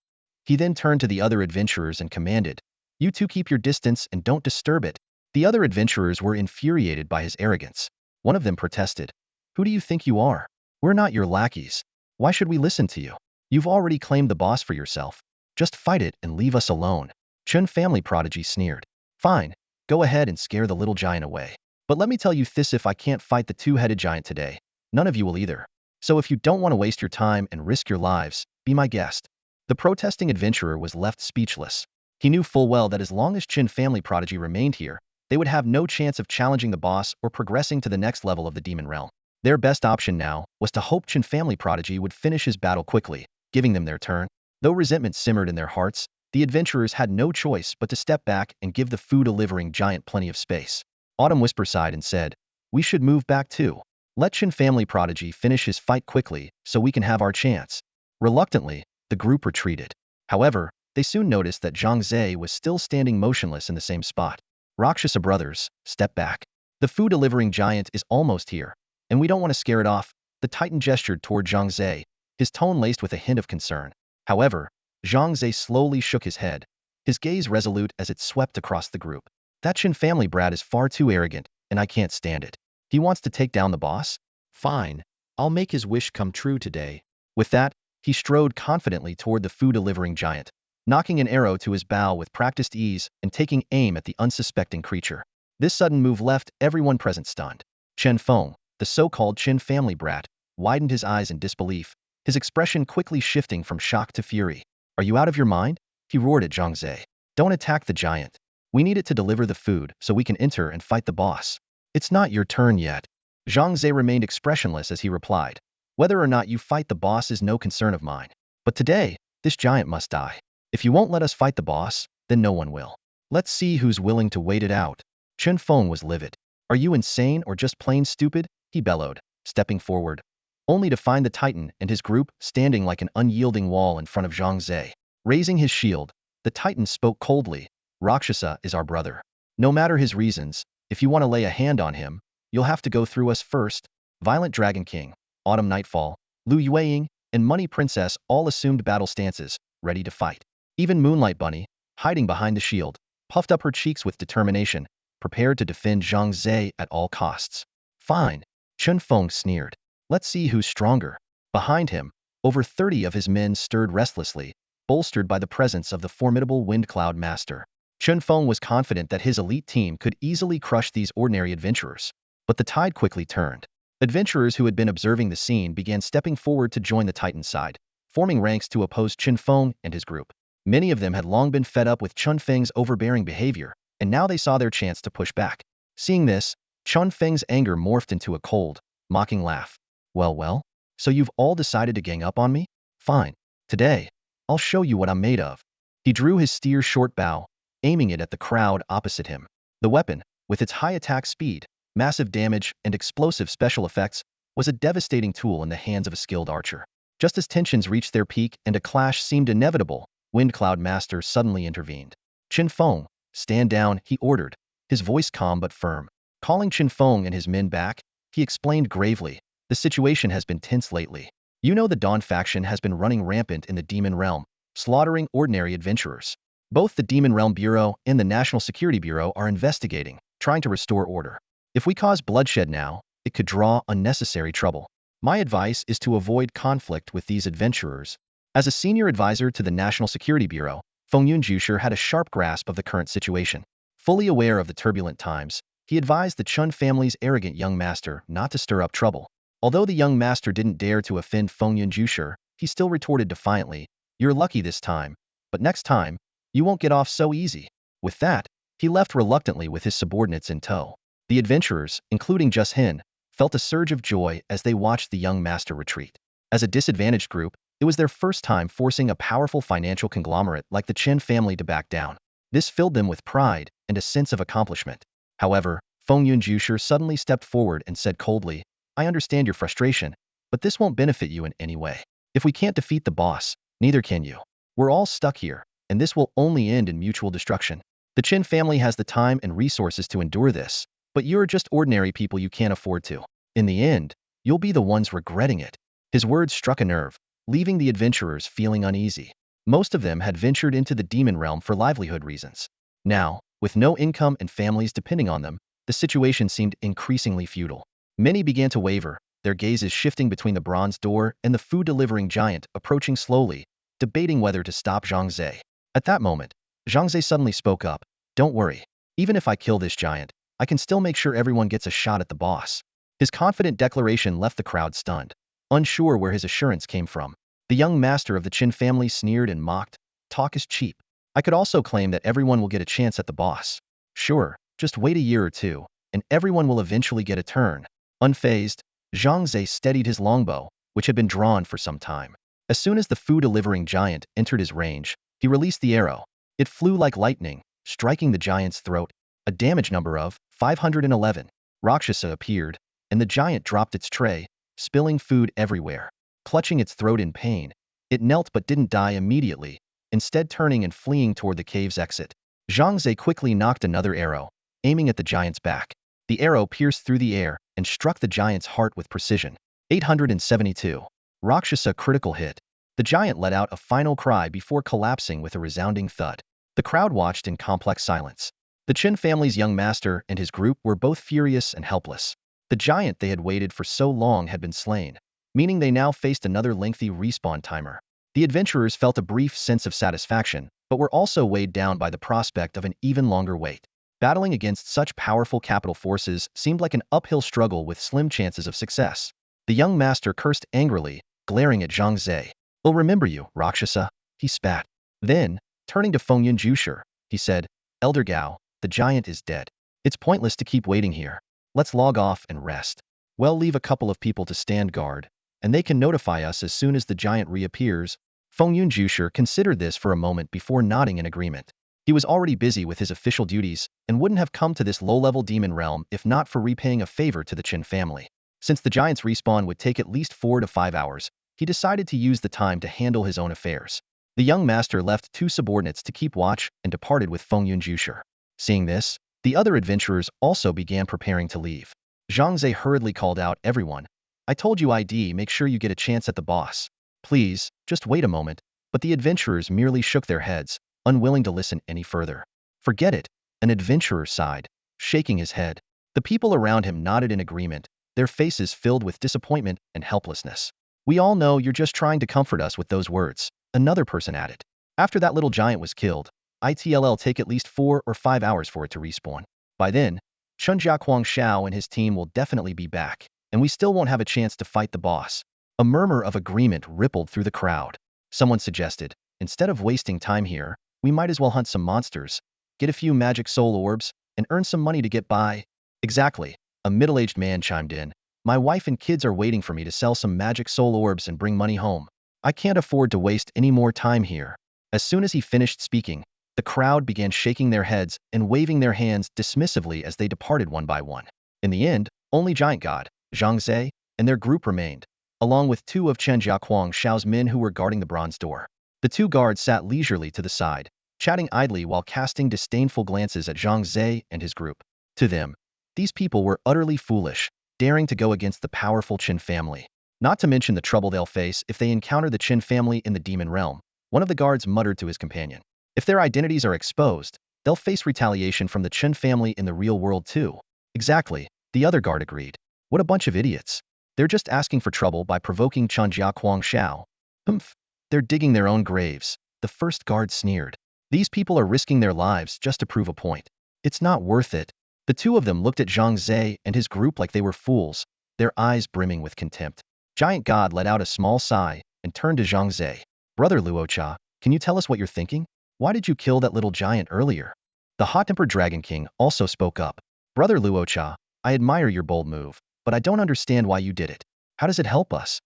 He then turned to the other adventurers and commanded, you two keep your distance and don't disturb it. The other adventurers were infuriated by his arrogance. One of them protested, who do you think you are? We're not your lackeys. Why should we listen to you? You've already claimed the boss for yourself. Just fight it and leave us alone. Qin family prodigy sneered. Fine, go ahead and scare the little giant away. But let me tell you this, if I can't fight the two-headed giant today, none of you will either. So if you don't want to waste your time and risk your lives, be my guest. The protesting adventurer was left speechless. He knew full well that as long as Qin family prodigy remained here, they would have no chance of challenging the boss or progressing to the next level of the demon realm. Their best option now was to hope Qin family prodigy would finish his battle quickly, giving them their turn. Though resentment simmered in their hearts, the adventurers had no choice but to step back and give the food-delivering giant plenty of space. Autumn Whisper sighed and said, we should move back too. Let Qin family prodigy finish his fight quickly so we can have our chance. Reluctantly, the group retreated. However, they soon noticed that Zhang Ze was still standing motionless in the same spot. Rakshasa brothers, step back. The food-delivering giant is almost here, and we don't want to scare it off. The Titan gestured toward Zhang Ze, his tone laced with a hint of concern. However, Zhang Ze slowly shook his head, his gaze resolute as it swept across the group. That Qin family brat is far too arrogant, and I can't stand it. He wants to take down the boss? Fine, I'll make his wish come true today. With that, he strode confidently toward the food-delivering giant, knocking an arrow to his bow with practiced ease and taking aim at the unsuspecting creature. This sudden move left everyone present stunned. Chen Feng, the so-called Qin family brat, widened his eyes in disbelief, his expression quickly shifting from shock to fury. Are you out of your mind? He roared at Zhang Ze. Don't attack the giant. We need it to deliver the food so we can enter and fight the boss. It's not your turn yet. Zhang Ze remained expressionless as he replied. Whether or not you fight the boss is no concern of mine. But today, this giant must die. If you won't let us fight the boss, then no one will. Let's see who's willing to wait it out. Chen Feng was livid. Are you insane or just plain stupid? He bellowed, stepping forward, only to find the Titan and his group standing like an unyielding wall in front of Zhang Ze. Raising his shield, the Titan spoke coldly. Rakshasa is our brother. No matter his reasons, if you want to lay a hand on him, you'll have to go through us first. Violent Dragon King, Autumn Nightfall, Lu Yueying, and Money Princess all assumed battle stances, ready to fight. Even Moonlight Bunny, hiding behind the shield, puffed up her cheeks with determination, prepared to defend Zhang Ze at all costs. Fine, Chen Feng sneered. Let's see who's stronger. Behind him, over 30 of his men stirred restlessly, bolstered by the presence of the formidable Wind Cloud Master. Chen Feng was confident that his elite team could easily crush these ordinary adventurers. But the tide quickly turned. Adventurers who had been observing the scene began stepping forward to join the Titan's side, forming ranks to oppose Chen Feng and his group. Many of them had long been fed up with Chen Feng's overbearing behavior, and now they saw their chance to push back. Seeing this, Chen Feng's anger morphed into a cold, mocking laugh. Well, so you've all decided to gang up on me? Fine. Today, I'll show you what I'm made of. He drew his steer's short bow, aiming it at the crowd opposite him. The weapon, with its high attack speed, massive damage, and explosive special effects, was a devastating tool in the hands of a skilled archer. Just as tensions reached their peak and a clash seemed inevitable, Wind Cloud Master suddenly intervened. Chen Feng, stand down, he ordered, his voice calm but firm. Calling Chen Feng and his men back, he explained gravely, the situation has been tense lately. You know the Dawn faction has been running rampant in the Demon Realm, slaughtering ordinary adventurers. Both the Demon Realm Bureau and the National Security Bureau are investigating, trying to restore order. If we cause bloodshed now, it could draw unnecessary trouble. My advice is to avoid conflict with these adventurers. As a senior advisor to the National Security Bureau, Feng Yunjusher had a sharp grasp of the current situation. Fully aware of the turbulent times, he advised the Chun family's arrogant young master not to stir up trouble. Although the young master didn't dare to offend Feng Yunjusher, he still retorted defiantly, "You're lucky this time, but next time, you won't get off so easy." With that, he left reluctantly with his subordinates in tow. The adventurers, including Just Hin, felt a surge of joy as they watched the young master retreat. As a disadvantaged group, it was their first time forcing a powerful financial conglomerate like the Chen family to back down. This filled them with pride and a sense of accomplishment. However, Feng Yunjusher suddenly stepped forward and said coldly, "I understand your frustration, but this won't benefit you in any way. If we can't defeat the boss, neither can you. We're all stuck here, and this will only end in mutual destruction. The Chen family has the time and resources to endure this, but you're just ordinary people you can't afford to. In the end, you'll be the ones regretting it." His words struck a nerve, leaving the adventurers feeling uneasy. Most of them had ventured into the demon realm for livelihood reasons. Now, with no income and families depending on them, the situation seemed increasingly futile. Many began to waver, their gazes shifting between the bronze door and the food-delivering giant approaching slowly, debating whether to stop Zhang Ze. At that moment, Zhang Ze suddenly spoke up, "Don't worry. Even if I kill this giant, I can still make sure everyone gets a shot at the boss." His confident declaration left the crowd stunned, unsure where his assurance came from. The young master of the Qin family sneered and mocked, "Talk is cheap. I could also claim that everyone will get a chance at the boss. Sure, just wait a year or two, and everyone will eventually get a turn." Unfazed, Zhang Ze steadied his longbow, which had been drawn for some time. As soon as the food-delivering giant entered his range, he released the arrow. It flew like lightning, striking the giant's throat. A damage number of 511. Rakshasa appeared, and the giant dropped its tray, spilling food everywhere. Clutching its throat in pain, it knelt but didn't die immediately, instead turning and fleeing toward the cave's exit. Zhang Ze quickly knocked another arrow, aiming at the giant's back. The arrow pierced through the air and struck the giant's heart with precision. 872. Rakshasa critical hit. The giant let out a final cry before collapsing with a resounding thud. The crowd watched in complex silence. The Qin family's young master and his group were both furious and helpless. The giant they had waited for so long had been slain, meaning they now faced another lengthy respawn timer. The adventurers felt a brief sense of satisfaction, but were also weighed down by the prospect of an even longer wait. Battling against such powerful capital forces seemed like an uphill struggle with slim chances of success. The young master cursed angrily, glaring at Zhang Ze. "We'll remember you, Rakshasa," he spat. Then, turning to Feng Yunjusher, he said, "Elder Gao, the giant is dead. It's pointless to keep waiting here. Let's log off and rest. We'll leave a couple of people to stand guard, and they can notify us as soon as the giant reappears." Feng Yunjusher considered this for a moment before nodding in agreement. He was already busy with his official duties and wouldn't have come to this low-level demon realm if not for repaying a favor to the Qin family. Since the giant's respawn would take at least 4 to 5 hours, he decided to use the time to handle his own affairs. The young master left 2 subordinates to keep watch and departed with Feng Yunjusher. Seeing this, the other adventurers also began preparing to leave. Zhang Ze hurriedly called out, "Everyone, I told you make sure you get a chance at the boss. Please, just wait a moment." But the adventurers merely shook their heads, unwilling to listen any further. "Forget it," an adventurer sighed, shaking his head. The people around him nodded in agreement, their faces filled with disappointment and helplessness. "We all know you're just trying to comfort us with those words," another person added. "After that little giant was killed, it'll take at least 4 or 5 hours for it to respawn. By then, Chunjiaquang Shao and his team will definitely be back, and we still won't have a chance to fight the boss." A murmur of agreement rippled through the crowd. Someone suggested, "Instead of wasting time here, we might as well hunt some monsters, get a few magic soul orbs, and earn some money to get by." "Exactly," a middle-aged man chimed in. "My wife and kids are waiting for me to sell some magic soul orbs and bring money home. I can't afford to waste any more time here." As soon as he finished speaking, the crowd began shaking their heads and waving their hands dismissively as they departed one by one. In the end, only Giant God, Zhang Ze, and their group remained, along with 2 of Chen Jiaquang Shao's men who were guarding the bronze door. The 2 guards sat leisurely to the side, chatting idly while casting disdainful glances at Zhang Ze and his group. To them, these people were utterly foolish, daring to go against the powerful Qin family. Not to mention the trouble they'll face if they encounter the Qin family in the demon realm, one of the guards muttered to his companion. If their identities are exposed, they'll face retaliation from the Qin family in the real world too. Exactly, the other guard agreed. What a bunch of idiots. They're just asking for trouble by provoking Chunjiaquang Shao. Humph. They're digging their own graves, the first guard sneered. These people are risking their lives just to prove a point. It's not worth it. The 2 of them looked at Zhang Ze and his group like they were fools, their eyes brimming with contempt. Giant God let out a small sigh and turned to Zhang Ze. "Brother Luocha, can you tell us what you're thinking? Why did you kill that little giant earlier?" The hot-tempered Dragon King also spoke up. "Brother Luocha, I admire your bold move, but I don't understand why you did it. How does it help us?"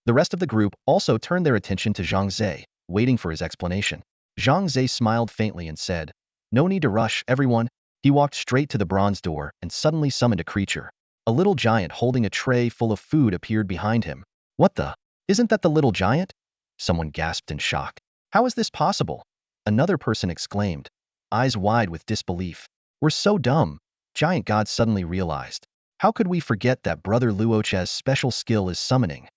The rest of the group also turned their attention to Zhang Ze, waiting for his explanation. Zhang Ze smiled faintly and said, "No need to rush, everyone." He walked straight to the bronze door and suddenly summoned a creature. A little giant holding a tray full of food appeared behind him. "What the? Isn't that the little giant?" Someone gasped in shock. "How is this possible?" Another person exclaimed, eyes wide with disbelief. "We're so dumb." Giant God suddenly realized. "How could we forget that Brother Luocha's special skill is summoning?"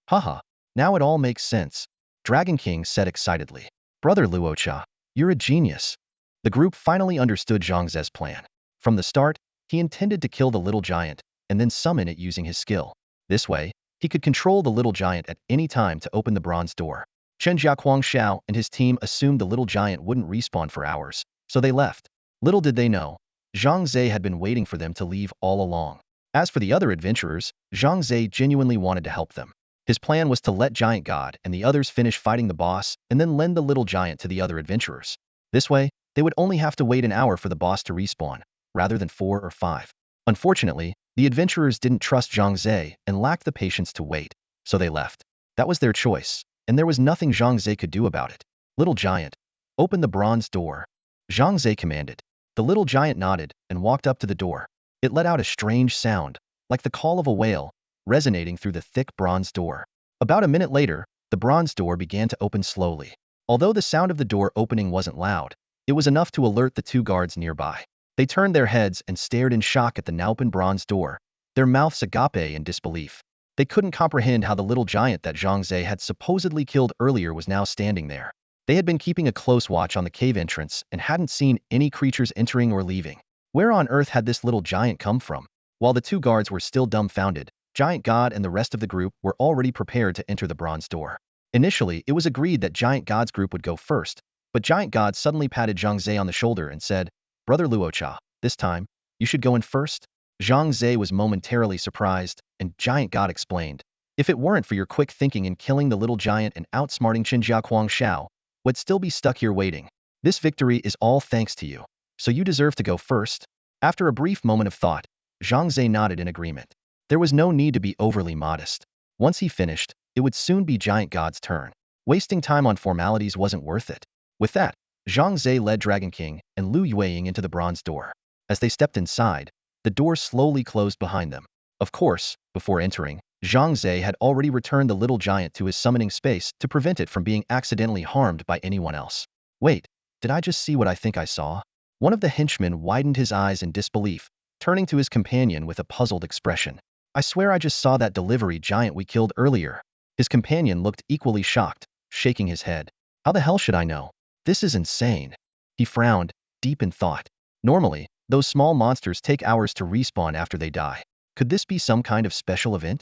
"Haha, now it all makes sense," Dragon King said excitedly. "Brother Luocha, you're a genius." The group finally understood Zhang Ze's plan. From the start, he intended to kill the little giant and then summon it using his skill. This way, he could control the little giant at any time to open the bronze door. Chen Jiaquang Shao and his team assumed the little giant wouldn't respawn for hours, so they left. Little did they know, Zhang Ze had been waiting for them to leave all along. As for the other adventurers, Zhang Ze genuinely wanted to help them. His plan was to let Giant God and the others finish fighting the boss and then lend the little giant to the other adventurers. This way, they would only have to wait an hour for the boss to respawn, rather than 4 or 5. Unfortunately, the adventurers didn't trust Zhang Ze and lacked the patience to wait, so they left. That was their choice, and there was nothing Zhang Ze could do about it. "Little giant, open the bronze door," Zhang Ze commanded. The little giant nodded and walked up to the door. It let out a strange sound, like the call of a whale, resonating through the thick bronze door. About a minute later, the bronze door began to open slowly. Although the sound of the door opening wasn't loud, it was enough to alert the 2 guards nearby. They turned their heads and stared in shock at the now open bronze door, their mouths agape in disbelief. They couldn't comprehend how the little giant that Zhang Ze had supposedly killed earlier was now standing there. They had been keeping a close watch on the cave entrance and hadn't seen any creatures entering or leaving. Where on earth had this little giant come from? While the 2 guards were still dumbfounded, Giant God and the rest of the group were already prepared to enter the bronze door. Initially, it was agreed that Giant God's group would go first, but Giant God suddenly patted Zhang Ze on the shoulder and said, "Brother Luocha, this time, you should go in first." Zhang Ze was momentarily surprised, and Giant God explained, "If it weren't for your quick thinking in killing the little giant and outsmarting Qinjiaquang Shao, would still be stuck here waiting. This victory is all thanks to you, so you deserve to go first." After a brief moment of thought, Zhang Ze nodded in agreement. There was no need to be overly modest. Once he finished, it would soon be Giant God's turn. Wasting time on formalities wasn't worth it. With that, Zhang Ze led Dragon King and Lu Yueying into the bronze door. As they stepped inside, the door slowly closed behind them. Of course, before entering, Zhang Ze had already returned the little giant to his summoning space to prevent it from being accidentally harmed by anyone else. Wait, did I just see what I think I saw? One of the henchmen widened his eyes in disbelief, turning to his companion with a puzzled expression. I swear I just saw that delivery giant we killed earlier. His companion looked equally shocked, shaking his head. How the hell should I know? This is insane. He frowned, deep in thought. Normally, those small monsters take hours to respawn after they die. Could this be some kind of special event?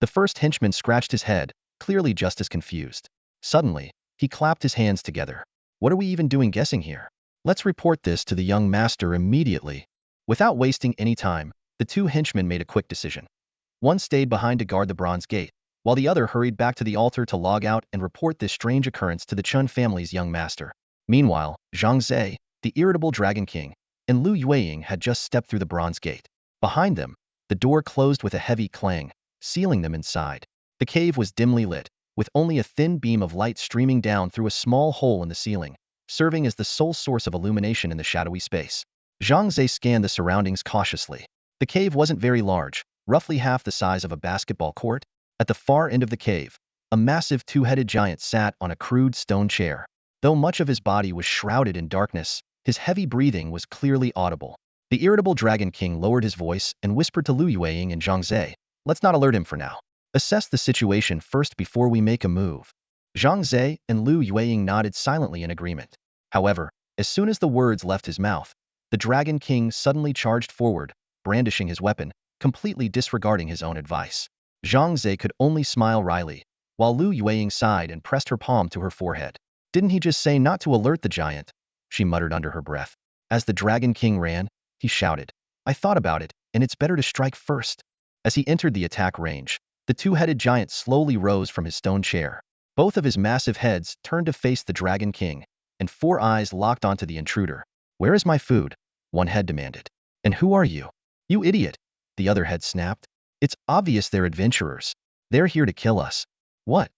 The first henchman scratched his head, clearly just as confused. Suddenly, he clapped his hands together. What are we even doing guessing here? Let's report this to the young master immediately. Without wasting any time, the two henchmen made a quick decision. One stayed behind to guard the bronze gate, while the other hurried back to the altar to log out and report this strange occurrence to the Chun family's young master. Meanwhile, Zhang Ze, the irritable Dragon King, and Lu Yueying had just stepped through the bronze gate. Behind them, the door closed with a heavy clang, sealing them inside. The cave was dimly lit, with only a thin beam of light streaming down through a small hole in the ceiling, serving as the sole source of illumination in the shadowy space. Zhang Ze scanned the surroundings cautiously. The cave wasn't very large, roughly half the size of a basketball court. At the far end of the cave, a massive two-headed giant sat on a crude stone chair. Though much of his body was shrouded in darkness, his heavy breathing was clearly audible. The irritable Dragon King lowered his voice and whispered to Lu Yueying and Zhang Ze, "Let's not alert him for now. Assess the situation first before we make a move." Zhang Ze and Lu Yueying nodded silently in agreement. However, as soon as the words left his mouth, the Dragon King suddenly charged forward, brandishing his weapon, completely disregarding his own advice. Zhang Ze could only smile wryly, while Lu Yueying sighed and pressed her palm to her forehead. Didn't he just say not to alert the giant? She muttered under her breath. As the Dragon King ran, he shouted, "I thought about it, and it's better to strike first." As he entered the attack range, the two-headed giant slowly rose from his stone chair. Both of his massive heads turned to face the Dragon King, and four eyes locked onto the intruder. "Where is my food?" one head demanded. "And who are you?" "You idiot," the other head snapped. "It's obvious they're adventurers. They're here to kill us." "What?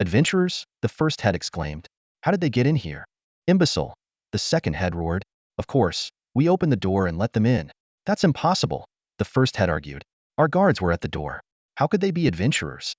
Adventurers?" the first head exclaimed. "How did they get in here?" "Imbecile," the second head roared. "Of course, we opened the door and let them in." "That's impossible," the first head argued. "Our guards were at the door. How could they be adventurers?"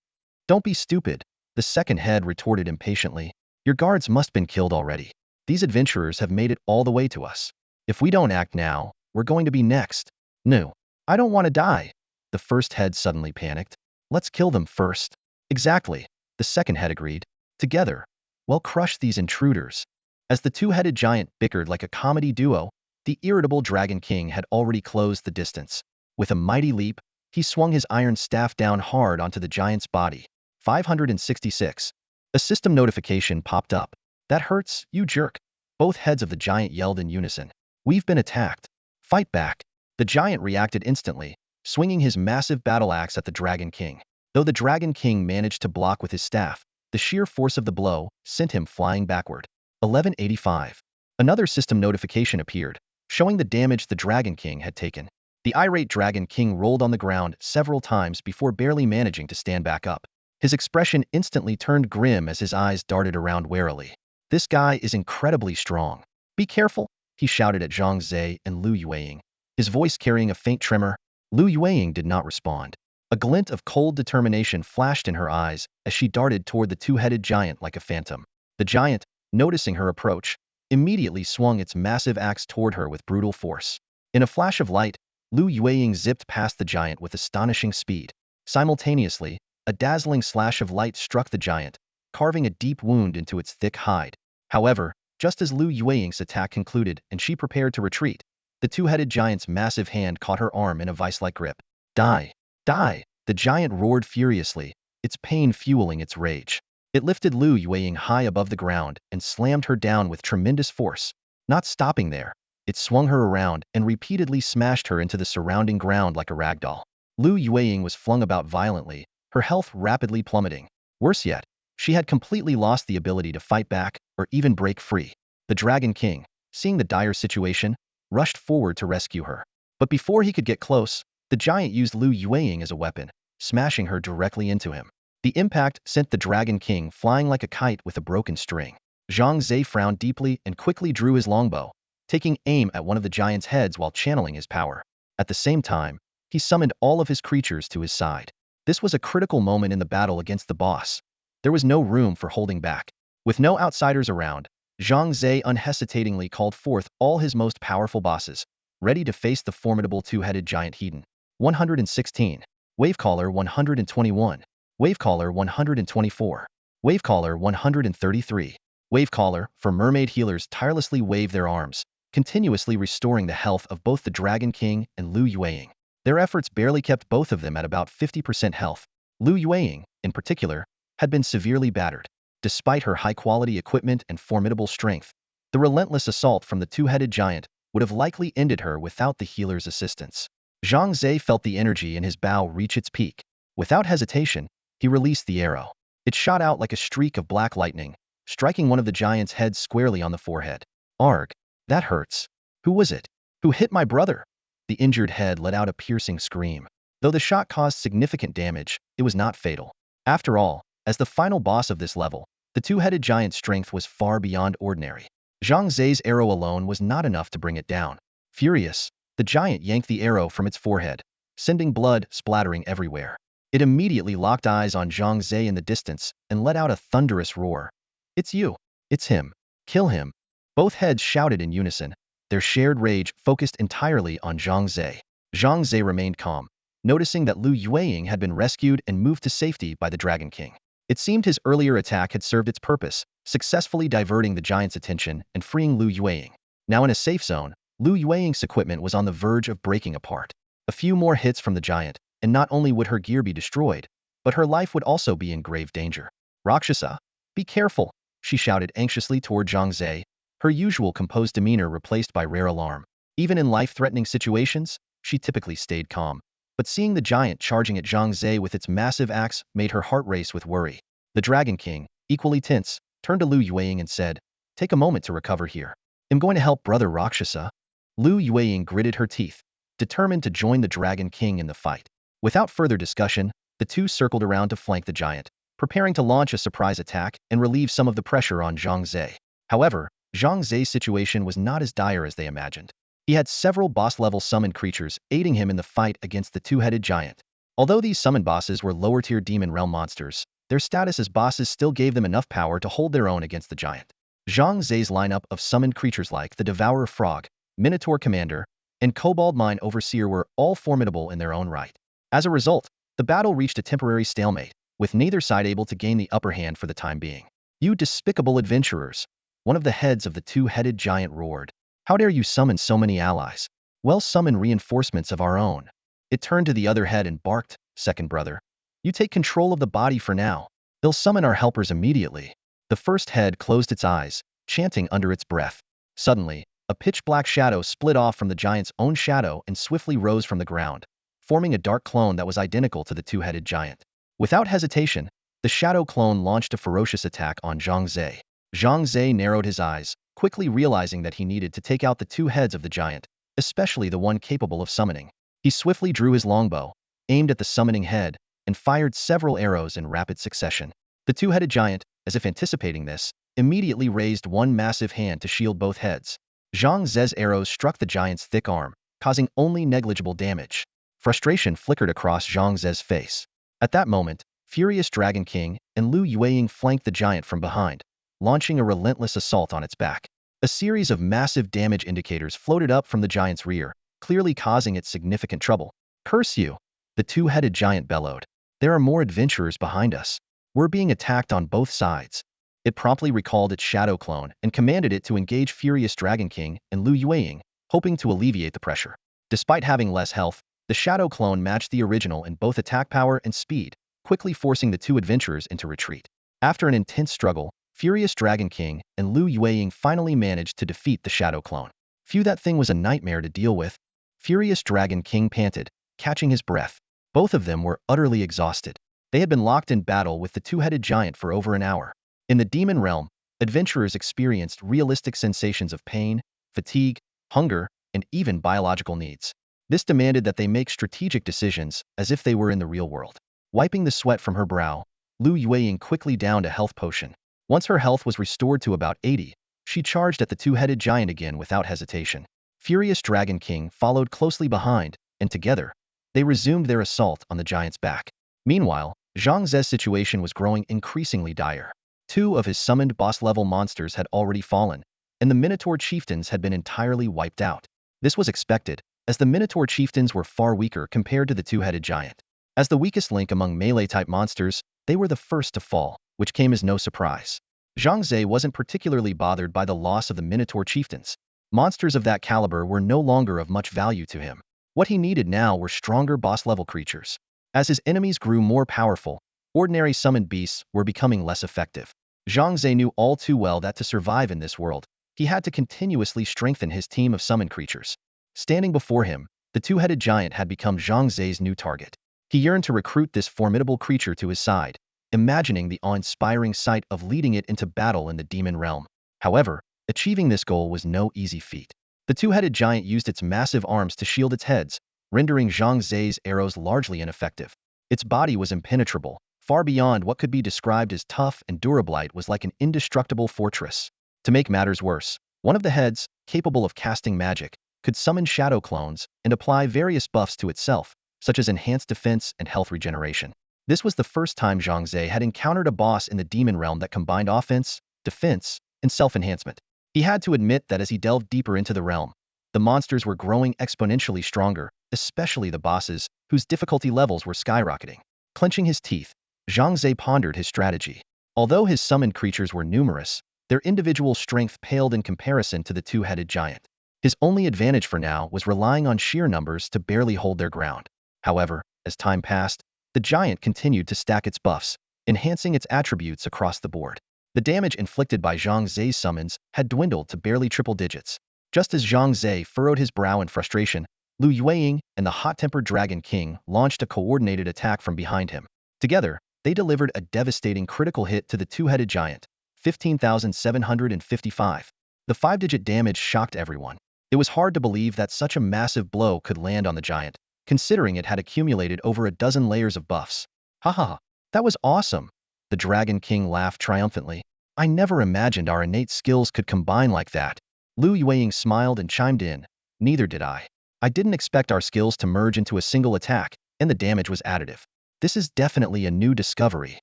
"Don't be stupid," the second head retorted impatiently. "Your guards must have been killed already. These adventurers have made it all the way to us. If we don't act now, we're going to be next." "No, I don't want to die," the first head suddenly panicked. "Let's kill them first." "Exactly," the second head agreed. "Together, we'll crush these intruders." As the two-headed giant bickered like a comedy duo, the irritable Dragon King had already closed the distance. With a mighty leap, he swung his iron staff down hard onto the giant's body. 566. A system notification popped up. "That hurts, you jerk." Both heads of the giant yelled in unison. "We've been attacked. Fight back." The giant reacted instantly, swinging his massive battle axe at the Dragon King. Though the Dragon King managed to block with his staff, the sheer force of the blow sent him flying backward. 1185. Another system notification appeared, showing the damage the Dragon King had taken. The irate Dragon King rolled on the ground several times before barely managing to stand back up. His expression instantly turned grim as his eyes darted around warily. "This guy is incredibly strong. Be careful," he shouted at Zhang Ze and Lu Yueying, his voice carrying a faint tremor. Lu Yueying did not respond. A glint of cold determination flashed in her eyes as she darted toward the two-headed giant like a phantom. The giant, noticing her approach, immediately swung its massive axe toward her with brutal force. In a flash of light, Lu Yueying zipped past the giant with astonishing speed. Simultaneously, a dazzling slash of light struck the giant, carving a deep wound into its thick hide. However, just as Lu Yueying's attack concluded and she prepared to retreat, the two-headed giant's massive hand caught her arm in a vice-like grip. "Die! Die!" the giant roared furiously, its pain fueling its rage. It lifted Lu Yueying high above the ground and slammed her down with tremendous force. Not stopping there, it swung her around and repeatedly smashed her into the surrounding ground like a ragdoll. Lu Yueying was flung about violently, her health rapidly plummeting. Worse yet, she had completely lost the ability to fight back or even break free. The Dragon King, seeing the dire situation, rushed forward to rescue her. But before he could get close, the giant used Lu Yueying as a weapon, smashing her directly into him. The impact sent the Dragon King flying like a kite with a broken string. Zhang Ze frowned deeply and quickly drew his longbow, taking aim at one of the giant's heads while channeling his power. At the same time, he summoned all of his creatures to his side. This was a critical moment in the battle against the boss. There was no room for holding back. With no outsiders around, Zhang Ze unhesitatingly called forth all his most powerful bosses, ready to face the formidable two-headed giant Hedon. 116. Wavecaller 121. Wavecaller 124. Wavecaller 133. Wavecaller, for mermaid healers tirelessly wave their arms, continuously restoring the health of both the Dragon King and Lu Yueying. Their efforts barely kept both of them at about 50% health. Lu Yueying, in particular, had been severely battered. Despite her high-quality equipment and formidable strength, the relentless assault from the two-headed giant would have likely ended her without the healer's assistance. Zhang Ze felt the energy in his bow reach its peak. Without hesitation, he released the arrow. It shot out like a streak of black lightning, striking one of the giant's heads squarely on the forehead. Arg, that hurts. Who was it? Who hit my brother? The injured head let out a piercing scream. Though the shot caused significant damage, it was not fatal. After all, as the final boss of this level, the two-headed giant's strength was far beyond ordinary. Zhang Ze's arrow alone was not enough to bring it down. Furious, the giant yanked the arrow from its forehead, sending blood splattering everywhere. It immediately locked eyes on Zhang Ze in the distance and let out a thunderous roar. It's you. It's him. Kill him. Both heads shouted in unison, their shared rage focused entirely on Zhang Ze. Zhang Ze remained calm, noticing that Lu Yueying had been rescued and moved to safety by the Dragon King. It seemed his earlier attack had served its purpose, successfully diverting the giant's attention and freeing Lu Yueying. Now in a safe zone, Lu Yueying's equipment was on the verge of breaking apart. A few more hits from the giant, and not only would her gear be destroyed, but her life would also be in grave danger. Rakshasa, be careful, she shouted anxiously toward Zhang Ze, her usual composed demeanor replaced by rare alarm. Even in life-threatening situations, she typically stayed calm. But seeing the giant charging at Zhang Ze with its massive axe made her heart race with worry. The Dragon King, equally tense, turned to Lu Yueying and said, "Take a moment to recover here. I'm going to help brother Rakshasa." Lu Yueying gritted her teeth, determined to join the Dragon King in the fight. Without further discussion, the two circled around to flank the giant, preparing to launch a surprise attack and relieve some of the pressure on Zhang Ze. However, Zhang Ze's situation was not as dire as they imagined. He had several boss-level summoned creatures aiding him in the fight against the two-headed giant. Although these summoned bosses were lower-tier demon realm monsters, their status as bosses still gave them enough power to hold their own against the giant. Zhang Ze's lineup of summoned creatures like the Devourer Frog, Minotaur Commander, and Kobold Mine Overseer were all formidable in their own right. As a result, the battle reached a temporary stalemate, with neither side able to gain the upper hand for the time being. "You despicable adventurers!" one of the heads of the two-headed giant roared. "How dare you summon so many allies? Well, summon reinforcements of our own." It turned to the other head and barked, "Second brother, you take control of the body for now. They'll summon our helpers immediately." The first head closed its eyes, chanting under its breath. Suddenly, a pitch-black shadow split off from the giant's own shadow and swiftly rose from the ground, forming a dark clone that was identical to the two-headed giant. Without hesitation, the shadow clone launched a ferocious attack on Zhang Ze. Zhang Ze narrowed his eyes, quickly realizing that he needed to take out the two heads of the giant, especially the one capable of summoning. He swiftly drew his longbow, aimed at the summoning head, and fired several arrows in rapid succession. The two-headed giant, as if anticipating this, immediately raised one massive hand to shield both heads. Zhang Ze's arrows struck the giant's thick arm, causing only negligible damage. Frustration flickered across Zhang Ze's face. At that moment, furious Dragon King and Lu Yueying flanked the giant from behind, launching a relentless assault on its back. A series of massive damage indicators floated up from the giant's rear, clearly causing it significant trouble. "Curse you!" the two-headed giant bellowed. "There are more adventurers behind us. We're being attacked on both sides." It promptly recalled its shadow clone and commanded it to engage furious Dragon King and Lu Yueying, hoping to alleviate the pressure. Despite having less health, the shadow clone matched the original in both attack power and speed, quickly forcing the two adventurers into retreat. After an intense struggle, furious Dragon King and Lu Yueying finally managed to defeat the shadow clone. Phew, that thing was a nightmare to deal with. Furious Dragon King panted, catching his breath. Both of them were utterly exhausted. They had been locked in battle with the two-headed giant for over an hour. In the demon realm, adventurers experienced realistic sensations of pain, fatigue, hunger, and even biological needs. This demanded that they make strategic decisions as if they were in the real world. Wiping the sweat from her brow, Lu Yueying quickly downed a health potion. Once her health was restored to about 80, she charged at the two-headed giant again without hesitation. Furious Dragon King followed closely behind, and together, they resumed their assault on the giant's back. Meanwhile, Zhang Ze's situation was growing increasingly dire. Two of his summoned boss-level monsters had already fallen, and the Minotaur chieftains had been entirely wiped out. This was expected, as the Minotaur chieftains were far weaker compared to the two-headed giant. As the weakest link among melee-type monsters, they were the first to fall, which came as no surprise. Zhang Ze wasn't particularly bothered by the loss of the Minotaur chieftains. Monsters of that caliber were no longer of much value to him. What he needed now were stronger boss-level creatures. As his enemies grew more powerful, ordinary summoned beasts were becoming less effective. Zhang Ze knew all too well that to survive in this world, he had to continuously strengthen his team of summoned creatures. Standing before him, the two-headed giant had become Zhang Ze's new target. He yearned to recruit this formidable creature to his side, imagining the awe-inspiring sight of leading it into battle in the demon realm. However, achieving this goal was no easy feat. The two-headed giant used its massive arms to shield its heads, rendering Zhang Ze's arrows largely ineffective. Its body was impenetrable, far beyond what could be described as tough, and durable. It was like an indestructible fortress. To make matters worse, one of the heads, capable of casting magic, could summon shadow clones and apply various buffs to itself, such as enhanced defense and health regeneration. This was the first time Zhang Ze had encountered a boss in the demon realm that combined offense, defense, and self-enhancement. He had to admit that as he delved deeper into the realm, the monsters were growing exponentially stronger, especially the bosses, whose difficulty levels were skyrocketing. Clenching his teeth, Zhang Ze pondered his strategy. Although his summoned creatures were numerous, their individual strength paled in comparison to the two-headed giant. His only advantage for now was relying on sheer numbers to barely hold their ground. However, as time passed, the giant continued to stack its buffs, enhancing its attributes across the board. The damage inflicted by Zhang Ze's summons had dwindled to barely triple digits. Just as Zhang Ze furrowed his brow in frustration, Lu Yueying and the hot-tempered Dragon King launched a coordinated attack from behind him. Together, they delivered a devastating critical hit to the two-headed giant, 15,755. The five-digit damage shocked everyone. It was hard to believe that such a massive blow could land on the giant, considering it had accumulated over a dozen layers of buffs. Haha, that was awesome. The Dragon King laughed triumphantly. I never imagined our innate skills could combine like that. Lu Yueying smiled and chimed in. Neither did I. I didn't expect our skills to merge into a single attack, and the damage was additive. This is definitely a new discovery.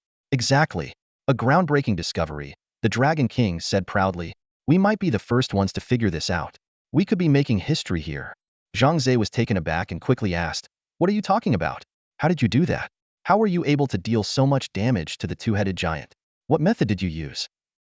Exactly. A groundbreaking discovery, the Dragon King said proudly. We might be the first ones to figure this out. We could be making history here. Zhang Ze was taken aback and quickly asked, What are you talking about? How did you do that? How were you able to deal so much damage to the two-headed giant? What method did you use?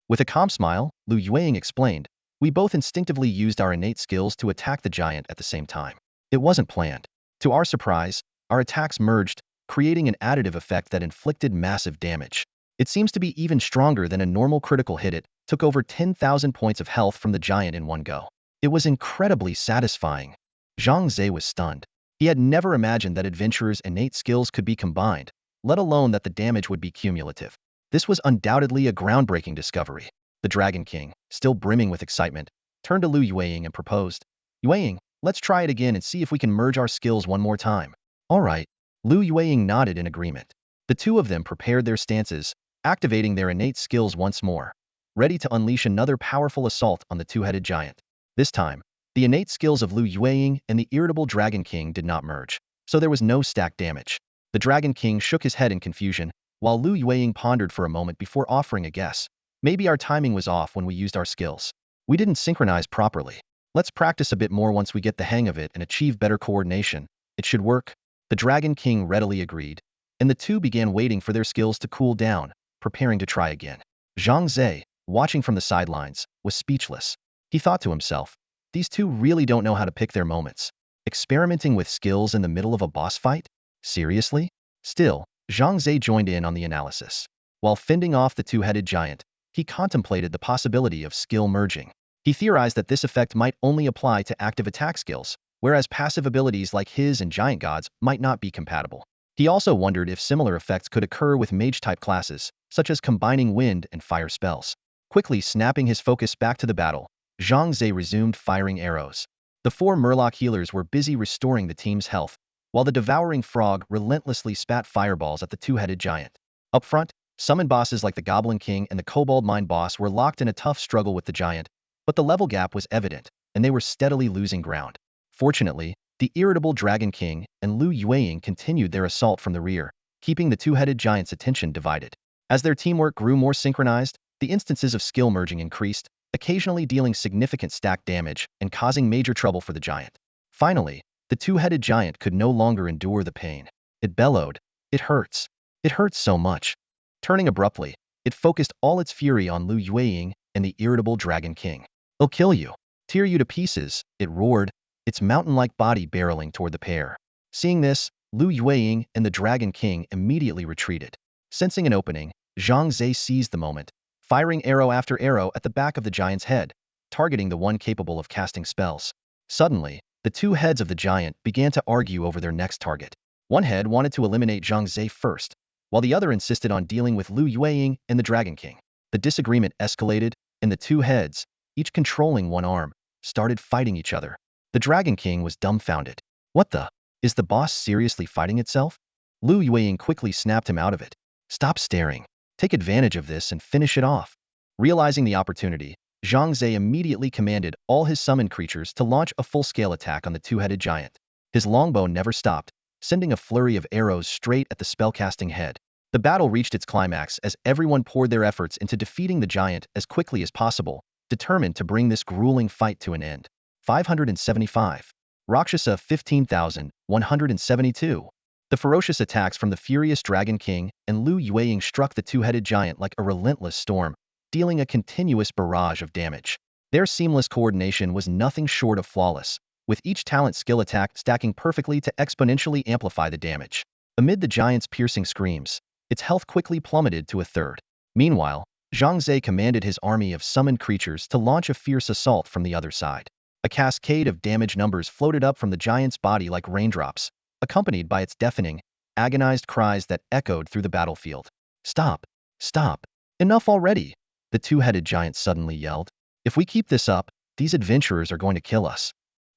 With a calm smile, Lu Yueying explained, We both instinctively used our innate skills to attack the giant at the same time. It wasn't planned. To our surprise, our attacks merged, creating an additive effect that inflicted massive damage. It seems to be even stronger than a normal critical hit. It took over 10,000 points of health from the giant in one go. It was incredibly satisfying. Zhang Ze was stunned. He had never imagined that adventurers' innate skills could be combined, let alone that the damage would be cumulative. This was undoubtedly a groundbreaking discovery. The Dragon King, still brimming with excitement, turned to Lu Yueying and proposed, Yueying, let's try it again and see if we can merge our skills one more time. All right. Lu Yueying nodded in agreement. The two of them prepared their stances, activating their innate skills once more, ready to unleash another powerful assault on the two-headed giant. This time, the innate skills of Lu Yueying and the irritable Dragon King did not merge, so there was no stack damage. The Dragon King shook his head in confusion, while Lu Yueying pondered for a moment before offering a guess. Maybe our timing was off when we used our skills. We didn't synchronize properly. Let's practice a bit more once we get the hang of it and achieve better coordination. It should work. The Dragon King readily agreed, and the two began waiting for their skills to cool down, preparing to try again. Zhang Ze, watching from the sidelines, was speechless. He thought to himself, these two really don't know how to pick their moments. Experimenting with skills in the middle of a boss fight? Seriously? Still, Zhang Ze joined in on the analysis. While fending off the two-headed giant, he contemplated the possibility of skill merging. He theorized that this effect might only apply to active attack skills, whereas passive abilities like his and Giant Gods might not be compatible. He also wondered if similar effects could occur with mage-type classes, such as combining wind and fire spells. Quickly snapping his focus back to the battle, Zhang Ze resumed firing arrows. The four Murloc healers were busy restoring the team's health, while the devouring frog relentlessly spat fireballs at the two-headed giant. Up front, Summon bosses like the Goblin King and the Kobold Mine boss were locked in a tough struggle with the giant, but the level gap was evident, and they were steadily losing ground. Fortunately, the irritable Dragon King and Lu Yueying continued their assault from the rear, keeping the two-headed giant's attention divided. As their teamwork grew more synchronized, the instances of skill merging increased, occasionally dealing significant stack damage and causing major trouble for the giant. Finally, the two-headed giant could no longer endure the pain. It bellowed, "It hurts. It hurts so much." Turning abruptly, it focused all its fury on Lu Yueying and the irritable Dragon King. "I'll kill you. Tear you to pieces," it roared, its mountain-like body barreling toward the pair. Seeing this, Lu Yueying and the Dragon King immediately retreated. Sensing an opening, Zhang Ze seized the moment, firing arrow after arrow at the back of the giant's head, targeting the one capable of casting spells. Suddenly, the two heads of the giant began to argue over their next target. One head wanted to eliminate Zhang Ze first, while the other insisted on dealing with Lu Yueying and the Dragon King. The disagreement escalated, and the two heads, each controlling one arm, started fighting each other. The Dragon King was dumbfounded. "What the? Is the boss seriously fighting itself?" Lu Yueying quickly snapped him out of it. "Stop staring. Take advantage of this and finish it off." Realizing the opportunity, Zhang Ze immediately commanded all his summoned creatures to launch a full-scale attack on the two-headed giant. His longbow never stopped, sending a flurry of arrows straight at the spellcasting head. The battle reached its climax as everyone poured their efforts into defeating the giant as quickly as possible, determined to bring this grueling fight to an end. 575. Rakshasa 15,172. The ferocious attacks from the furious Dragon King and Lu Yueying struck the two-headed giant like a relentless storm, dealing a continuous barrage of damage. Their seamless coordination was nothing short of flawless, with each talent skill attack stacking perfectly to exponentially amplify the damage. Amid the giant's piercing screams, its health quickly plummeted to a third. Meanwhile, Zhang Ze commanded his army of summoned creatures to launch a fierce assault from the other side. A cascade of damage numbers floated up from the giant's body like raindrops, accompanied by its deafening, agonized cries that echoed through the battlefield. "Stop! Stop! Enough already!" the two-headed giant suddenly yelled. "If we keep this up, these adventurers are going to kill us."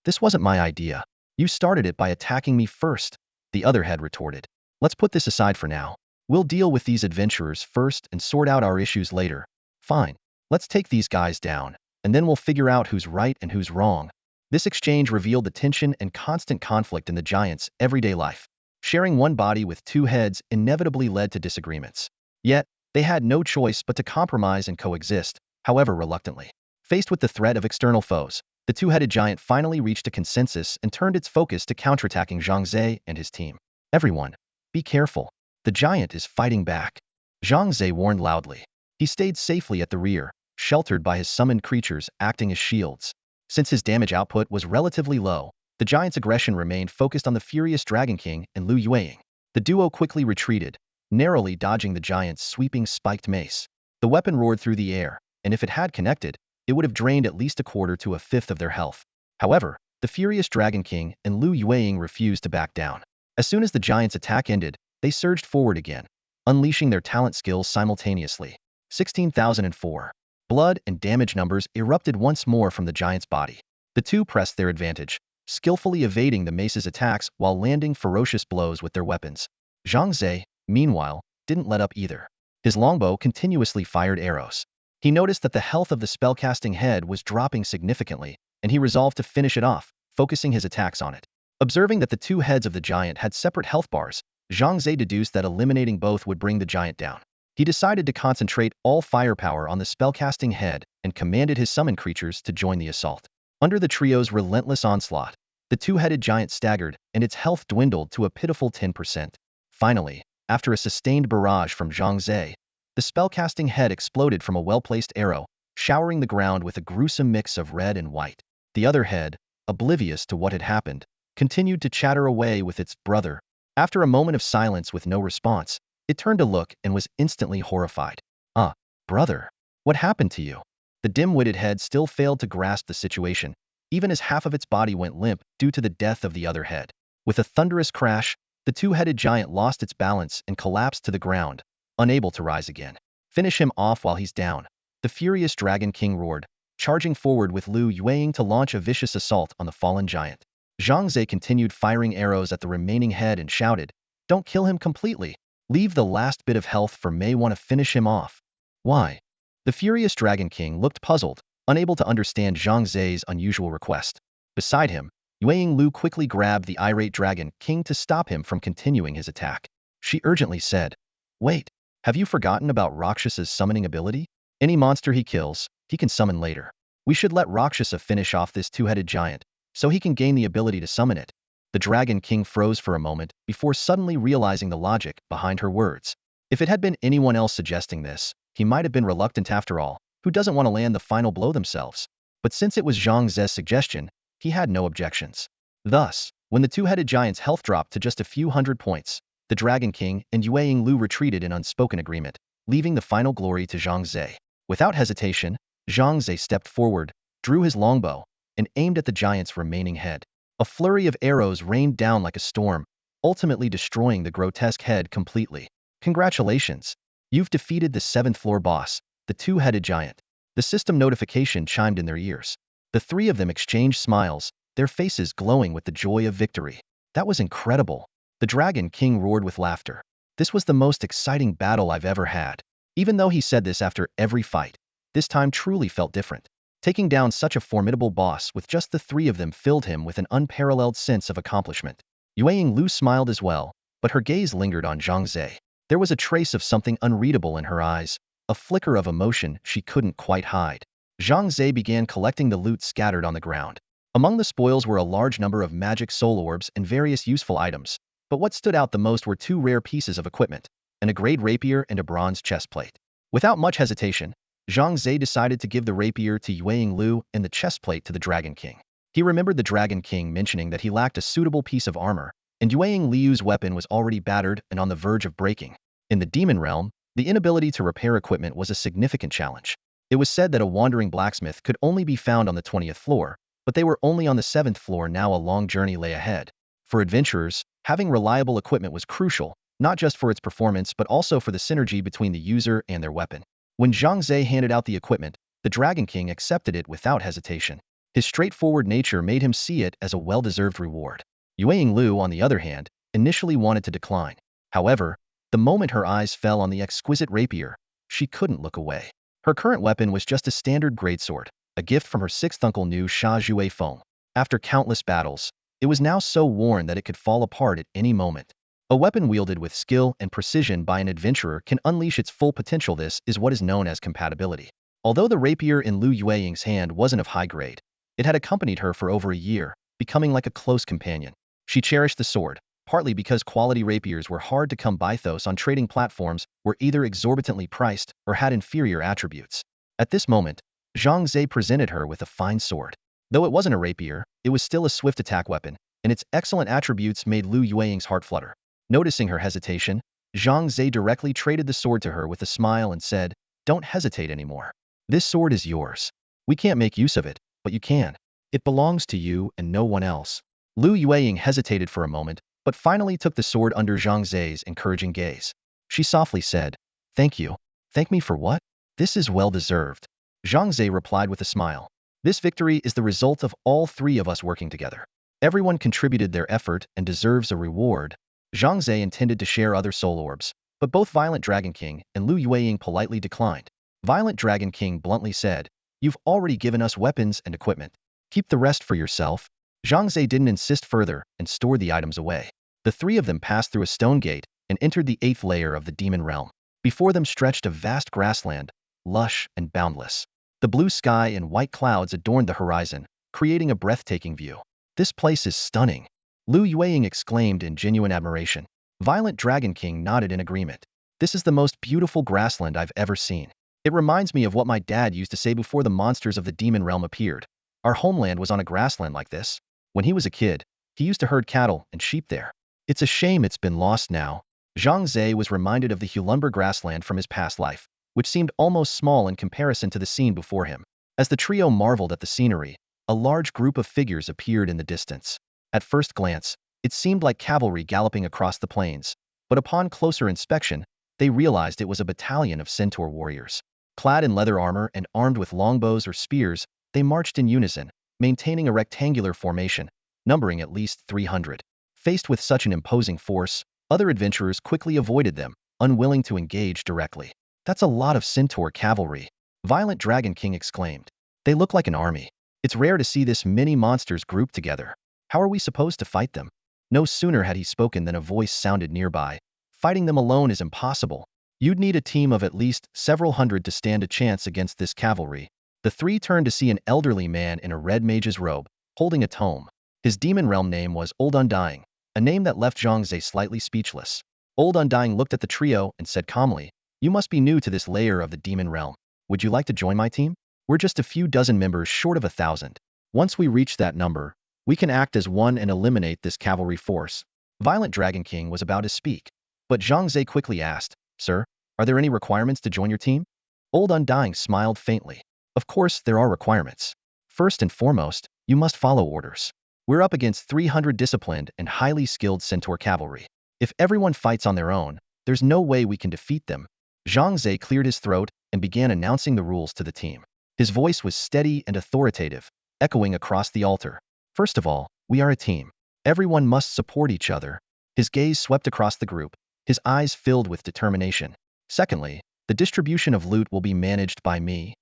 "This wasn't my idea. You started it by attacking me first," the other head retorted. "Let's put this aside for now. We'll deal with these adventurers first and sort out our issues later." "Fine. Let's take these guys down, and then we'll figure out who's right and who's wrong." This exchange revealed the tension and constant conflict in the giant's everyday life. Sharing one body with two heads inevitably led to disagreements. Yet, they had no choice but to compromise and coexist, however reluctantly. Faced with the threat of external foes, the two-headed giant finally reached a consensus and turned its focus to counterattacking Zhang Ze and his team. "Everyone, be careful. The giant is fighting back," Zhang Ze warned loudly. He stayed safely at the rear, sheltered by his summoned creatures acting as shields. Since his damage output was relatively low, the giant's aggression remained focused on the furious Dragon King and Lu Yueying. The duo quickly retreated, narrowly dodging the giant's sweeping spiked mace. The weapon roared through the air, and if it had connected, it would have drained at least a quarter to a fifth of their health. However, the furious Dragon King and Lu Yueying refused to back down. As soon as the giant's attack ended, they surged forward again, unleashing their talent skills simultaneously. 16,004. Blood and damage numbers erupted once more from the giant's body. The two pressed their advantage, skillfully evading the mace's attacks while landing ferocious blows with their weapons. Zhang Ze, meanwhile, didn't let up either. His longbow continuously fired arrows. He noticed that the health of the spellcasting head was dropping significantly, and he resolved to finish it off, focusing his attacks on it. Observing that the two heads of the giant had separate health bars, Zhang Ze deduced that eliminating both would bring the giant down. He decided to concentrate all firepower on the spellcasting head and commanded his summoned creatures to join the assault. Under the trio's relentless onslaught, the two-headed giant staggered and its health dwindled to a pitiful 10%. Finally, after a sustained barrage from Zhang Ze, the spellcasting head exploded from a well-placed arrow, showering the ground with a gruesome mix of red and white. The other head, oblivious to what had happened, continued to chatter away with its brother. After a moment of silence with no response, it turned to look and was instantly horrified. "Ah, brother, what happened to you?" The dim-witted head still failed to grasp the situation, even as half of its body went limp due to the death of the other head. With a thunderous crash, the two-headed giant lost its balance and collapsed to the ground, unable to rise again. "Finish him off while he's down," the furious Dragon King roared, charging forward with Lu Yueying to launch a vicious assault on the fallen giant. Zhang Ze continued firing arrows at the remaining head and shouted, "Don't kill him completely. Leave the last bit of health for may want to finish him off. Why? The furious Dragon King looked puzzled, unable to understand Zhang Ze's unusual request. Beside him, Lu quickly grabbed the irate Dragon King to stop him from continuing his attack. She urgently said, "Wait, have you forgotten about Rakshasa's summoning ability? Any monster he kills, he can summon later. We should let Rakshasa finish off this two-headed giant, so he can gain the ability to summon it." The Dragon King froze for a moment before suddenly realizing the logic behind her words. If it had been anyone else suggesting this, he might have been reluctant after all. Who doesn't want to land the final blow themselves? But since it was Zhang Ze's suggestion, he had no objections. Thus, when the two-headed giant's health dropped to just a few hundred points, the Dragon King and Lu retreated in unspoken agreement, leaving the final glory to Zhang Ze. Without hesitation, Zhang Ze stepped forward, drew his longbow, and aimed at the giant's remaining head. A flurry of arrows rained down like a storm, ultimately destroying the grotesque head completely. Congratulations! You've defeated the 7th floor boss, the two-headed giant. The system notification chimed in their ears. The three of them exchanged smiles, their faces glowing with the joy of victory. That was incredible. The Dragon King roared with laughter. This was the most exciting battle I've ever had. Even though he said this after every fight, this time truly felt different. Taking down such a formidable boss with just the three of them filled him with an unparalleled sense of accomplishment. Lu smiled as well, but her gaze lingered on Zhang Ze. There was a trace of something unreadable in her eyes, a flicker of emotion she couldn't quite hide. Zhang Ze began collecting the loot scattered on the ground. Among the spoils were a large number of magic soul orbs and various useful items, but what stood out the most were two rare pieces of equipment, an A-grade rapier and a bronze chestplate. Without much hesitation, Zhang Ze decided to give the rapier to Lu and the chestplate to the Dragon King. He remembered the Dragon King mentioning that he lacked a suitable piece of armor, and Liu's weapon was already battered and on the verge of breaking. In the demon realm, the inability to repair equipment was a significant challenge. It was said that a wandering blacksmith could only be found on the 20th floor, but they were only on the 7th floor now. A long journey lay ahead. For adventurers, having reliable equipment was crucial, not just for its performance but also for the synergy between the user and their weapon. When Zhang Ze handed out the equipment, the Dragon King accepted it without hesitation. His straightforward nature made him see it as a well-deserved reward. Lu, on the other hand, initially wanted to decline. However, the moment her eyes fell on the exquisite rapier, she couldn't look away. Her current weapon was just a standard greatsword, a gift from her 6th uncle Nu Sha Jue Feng. After countless battles, it was now so worn that it could fall apart at any moment. A weapon wielded with skill and precision by an adventurer can unleash its full potential. This is what is known as compatibility. Although the rapier in Lu Yueying's hand wasn't of high grade, it had accompanied her for over a year, becoming like a close companion. She cherished the sword, partly because quality rapiers were hard to come by. Those on trading platforms were either exorbitantly priced or had inferior attributes. At this moment, Zhang Ze presented her with a fine sword. Though it wasn't a rapier, it was still a swift attack weapon, and its excellent attributes made Lu Yueying's heart flutter. Noticing her hesitation, Zhang Ze directly traded the sword to her with a smile and said, "Don't hesitate anymore. This sword is yours. We can't make use of it, but you can. It belongs to you and no one else." Lu Yueying hesitated for a moment, but finally took the sword under Zhang Ze's encouraging gaze. She softly said, "Thank you." "Thank me for what? This is well-deserved." Zhang Ze replied with a smile. "This victory is the result of all three of us working together. Everyone contributed their effort and deserves a reward." Zhang Ze intended to share other soul orbs, but both Violent Dragon King and Lu Yueying politely declined. Violent Dragon King bluntly said, "You've already given us weapons and equipment. Keep the rest for yourself." Zhang Ze didn't insist further and stored the items away. The three of them passed through a stone gate and entered the 8th layer of the demon realm. Before them stretched a vast grassland, lush and boundless. The blue sky and white clouds adorned the horizon, creating a breathtaking view. "This place is stunning," Lu Yueying exclaimed in genuine admiration. Violent Dragon King nodded in agreement. "This is the most beautiful grassland I've ever seen. It reminds me of what my dad used to say before the monsters of the demon realm appeared. Our homeland was on a grassland like this. When he was a kid, he used to herd cattle and sheep there. It's a shame it's been lost now." Zhang Ze was reminded of the Hulumber grassland from his past life, which seemed almost small in comparison to the scene before him. As the trio marveled at the scenery, a large group of figures appeared in the distance. At first glance, it seemed like cavalry galloping across the plains, but upon closer inspection, they realized it was a battalion of centaur warriors. Clad in leather armor and armed with longbows or spears, they marched in unison, maintaining a rectangular formation, numbering at least 300. Faced with such an imposing force, other adventurers quickly avoided them, unwilling to engage directly. That's a lot of centaur cavalry, Violent Dragon King exclaimed. They look like an army. It's rare to see this many monsters grouped together. How are we supposed to fight them? No sooner had he spoken than a voice sounded nearby. Fighting them alone is impossible. You'd need a team of at least several hundred to stand a chance against this cavalry. The three turned to see an elderly man in a red mage's robe, holding a tome. His demon realm name was Old Undying, a name that left Zhang Ze slightly speechless. Old Undying looked at the trio and said calmly, "You must be new to this layer of the demon realm. Would you like to join my team? We're just a few dozen members short of 1,000. Once we reach that number, we can act as one and eliminate this cavalry force." Violent Dragon King was about to speak, but Zhang Ze quickly asked, "Sir, are there any requirements to join your team?" Old Undying smiled faintly. "Of course there are requirements. First and foremost, you must follow orders. We're up against 300 disciplined and highly skilled centaur cavalry. If everyone fights on their own, there's no way we can defeat them." Zhang Ze cleared his throat and began announcing the rules to the team. His voice was steady and authoritative, echoing across the altar. "First of all, we are a team. Everyone must support each other." His gaze swept across the group, his eyes filled with determination. "Secondly, the distribution of loot will be managed by me."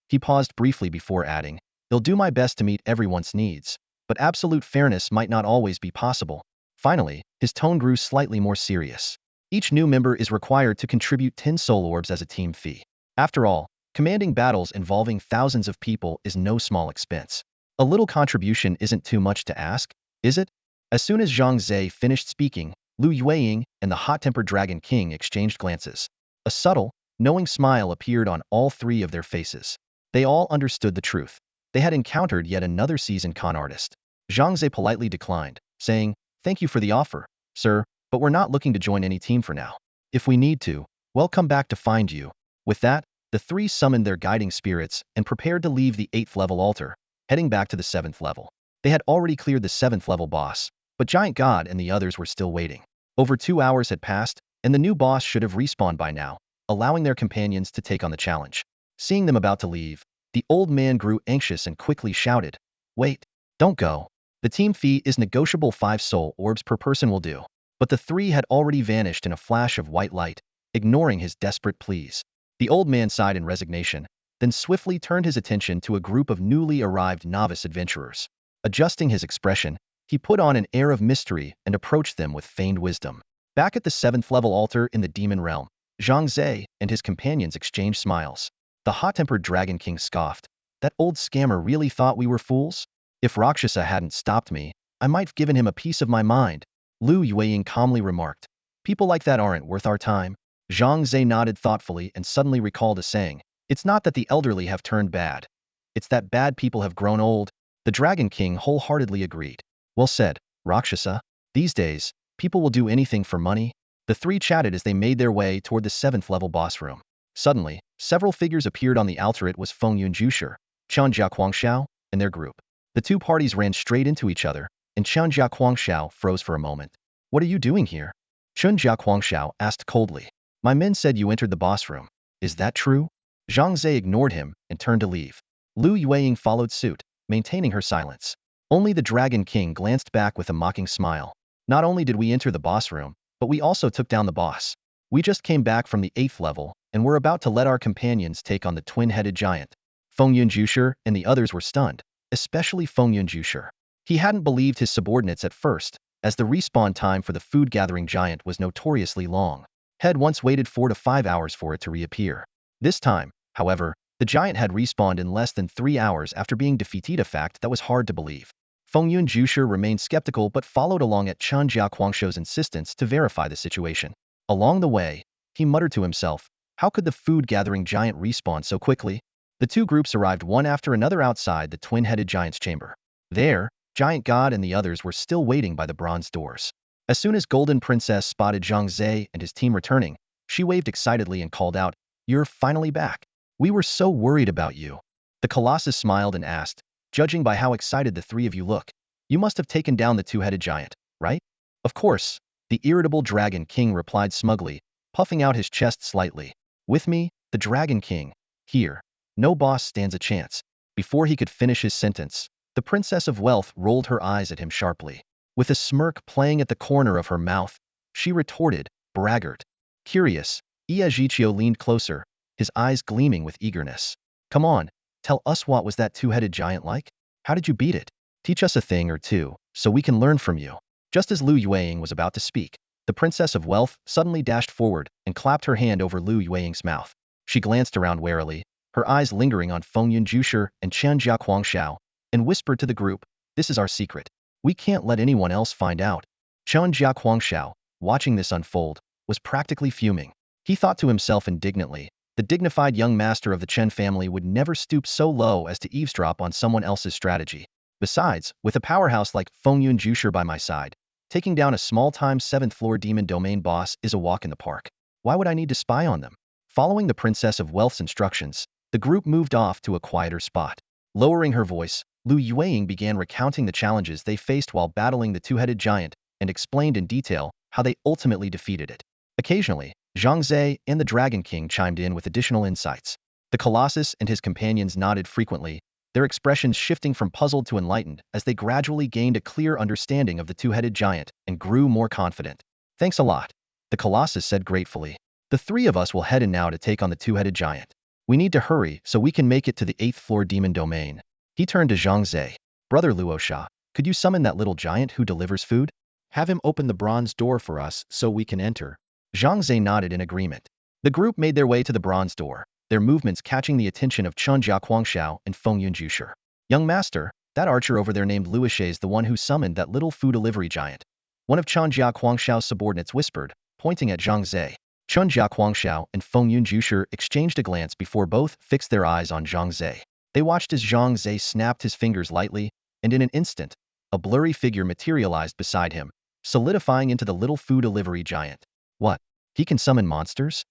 He paused briefly before adding, "I'll do my best to meet everyone's needs, but absolute fairness might not always be possible." Finally, his tone grew slightly more serious. "Each new member is required to contribute 10 soul orbs as a team fee. After all, commanding battles involving thousands of people is no small expense. A little contribution isn't too much to ask, is it?" As soon as Zhang Ze finished speaking, Lu Yueying and the hot-tempered Dragon King exchanged glances. A subtle, knowing smile appeared on all three of their faces. They all understood the truth. They had encountered yet another seasoned con artist. Zhang Ze politely declined, saying, "Thank you for the offer, sir, but we're not looking to join any team for now. If we need to, we'll come back to find you." With that, the three summoned their guiding spirits and prepared to leave the 8th level altar, heading back to the 7th level. They had already cleared the 7th level boss, but Giant God and the others were still waiting. Over 2 hours had passed, and the new boss should have respawned by now, allowing their companions to take on the challenge. Seeing them about to leave, the old man grew anxious and quickly shouted, "Wait, don't go. The team fee is negotiable. 5 soul orbs per person will do." But the three had already vanished in a flash of white light, ignoring his desperate pleas. The old man sighed in resignation, then swiftly turned his attention to a group of newly arrived novice adventurers. Adjusting his expression, he put on an air of mystery and approached them with feigned wisdom. Back at the 7th level altar in the demon realm, Zhang Ze and his companions exchanged smiles. The hot-tempered Dragon King scoffed. "That old scammer really thought we were fools? If Rakshasa hadn't stopped me, I might have given him a piece of my mind." Lu Yueying calmly remarked, "People like that aren't worth our time." Zhang Ze nodded thoughtfully and suddenly recalled a saying, "It's not that the elderly have turned bad. It's that bad people have grown old." The Dragon King wholeheartedly agreed. "Well said, Rakshasa. These days, people will do anything for money." The three chatted as they made their way toward the 7th level boss room. Suddenly, several figures appeared on the altar. It was Fengyun Jushi, Qianjia Huangshao, and their group. The two parties ran straight into each other, and Qianjia Huangshao froze for a moment. "What are you doing here?" Qianjia Huangshao asked coldly. "My men said you entered the boss room. Is that true?" Zhang Ze ignored him and turned to leave. Lu Yueying followed suit, maintaining her silence. Only the Dragon King glanced back with a mocking smile. "Not only did we enter the boss room, but we also took down the boss. We just came back from the 8th level, and we're about to let our companions take on the twin-headed giant." Fengyun Jushi and the others were stunned, especially Fengyun Jushi. He hadn't believed his subordinates at first, as the respawn time for the food-gathering giant was notoriously long. Had once waited 4 to 5 hours for it to reappear. This time, however, the giant had respawned in less than 3 hours after being defeated, a fact that was hard to believe. Fengyun Jushi remained skeptical but followed along at Qianjia Huangshao's insistence to verify the situation. Along the way, he muttered to himself, how could the food-gathering giant respawn so quickly? The two groups arrived one after another outside the twin-headed giant's chamber. There, Giant God and the others were still waiting by the bronze doors. As soon as Golden Princess spotted Zhang Ze and his team returning, she waved excitedly and called out, "You're finally back. We were so worried about you." The Colossus smiled and asked, "Judging by how excited the three of you look, you must have taken down the two-headed giant, right?" "Of course," the irritable Dragon King replied smugly, puffing out his chest slightly. "With me, the Dragon King. Here. No boss stands a chance." Before he could finish his sentence, the Princess of Wealth rolled her eyes at him sharply. With a smirk playing at the corner of her mouth, she retorted, "Braggart. Curious, Ie Zhiqiu leaned closer, his eyes gleaming with eagerness. Come on, tell us, what was that two-headed giant like? How did you beat it? Teach us a thing or two, so we can learn from you. Just as Lu Yueying was about to speak, the Princess of Wealth suddenly dashed forward and clapped her hand over Lu Yueying's mouth. She glanced around warily, her eyes lingering on Fengyun Jusher and Chen Jiaquangxiao, and whispered to the group, "This is our secret. We can't let anyone else find out." Chen Jiaquangxiao, watching this unfold, was practically fuming. He thought to himself indignantly, the dignified young master of the Chen family would never stoop so low as to eavesdrop on someone else's strategy. Besides, with a powerhouse like Fengyun Jusher by my side, taking down a small-time 7th-floor demon domain boss is a walk in the park. Why would I need to spy on them? Following the Princess of Wealth's instructions, the group moved off to a quieter spot. Lowering her voice, Lu Yueying began recounting the challenges they faced while battling the two-headed giant and explained in detail how they ultimately defeated it. Occasionally, Zhang Ze and the Dragon King chimed in with additional insights. The Colossus and his companions nodded frequently, their expressions shifting from puzzled to enlightened as they gradually gained a clear understanding of the two-headed giant and grew more confident. Thanks a lot, the Colossus said gratefully. The three of us will head in now to take on the two-headed giant. We need to hurry so we can make it to the 8th-floor demon domain. He turned to Zhang Ze. Brother Luosha, could you summon that little giant who delivers food? Have him open the bronze door for us so we can enter. Zhang Ze nodded in agreement. The group made their way to the bronze door, their movements catching the attention of Chen Jiaquangxiao and Fengyun Jusher. Young master, that archer over there named Luosha is the one who summoned that little food delivery giant. One of Chen Jiaquangxiao's subordinates whispered, pointing at Zhang Ze. Chen Jiaquangxiao and Fengyun Jusher exchanged a glance before both fixed their eyes on Zhang Ze. They watched as Zhang Ze snapped his fingers lightly, and in an instant, a blurry figure materialized beside him, solidifying into the little food delivery giant. What? He can summon monsters?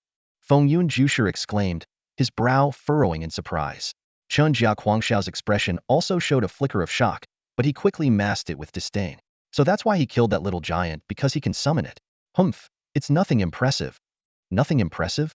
Fengyun Jusher exclaimed, his brow furrowing in surprise. Chen Jiaquangxiao's expression also showed a flicker of shock, but he quickly masked it with disdain. So that's why he killed that little giant, because he can summon it. Humph, it's nothing impressive. Nothing impressive?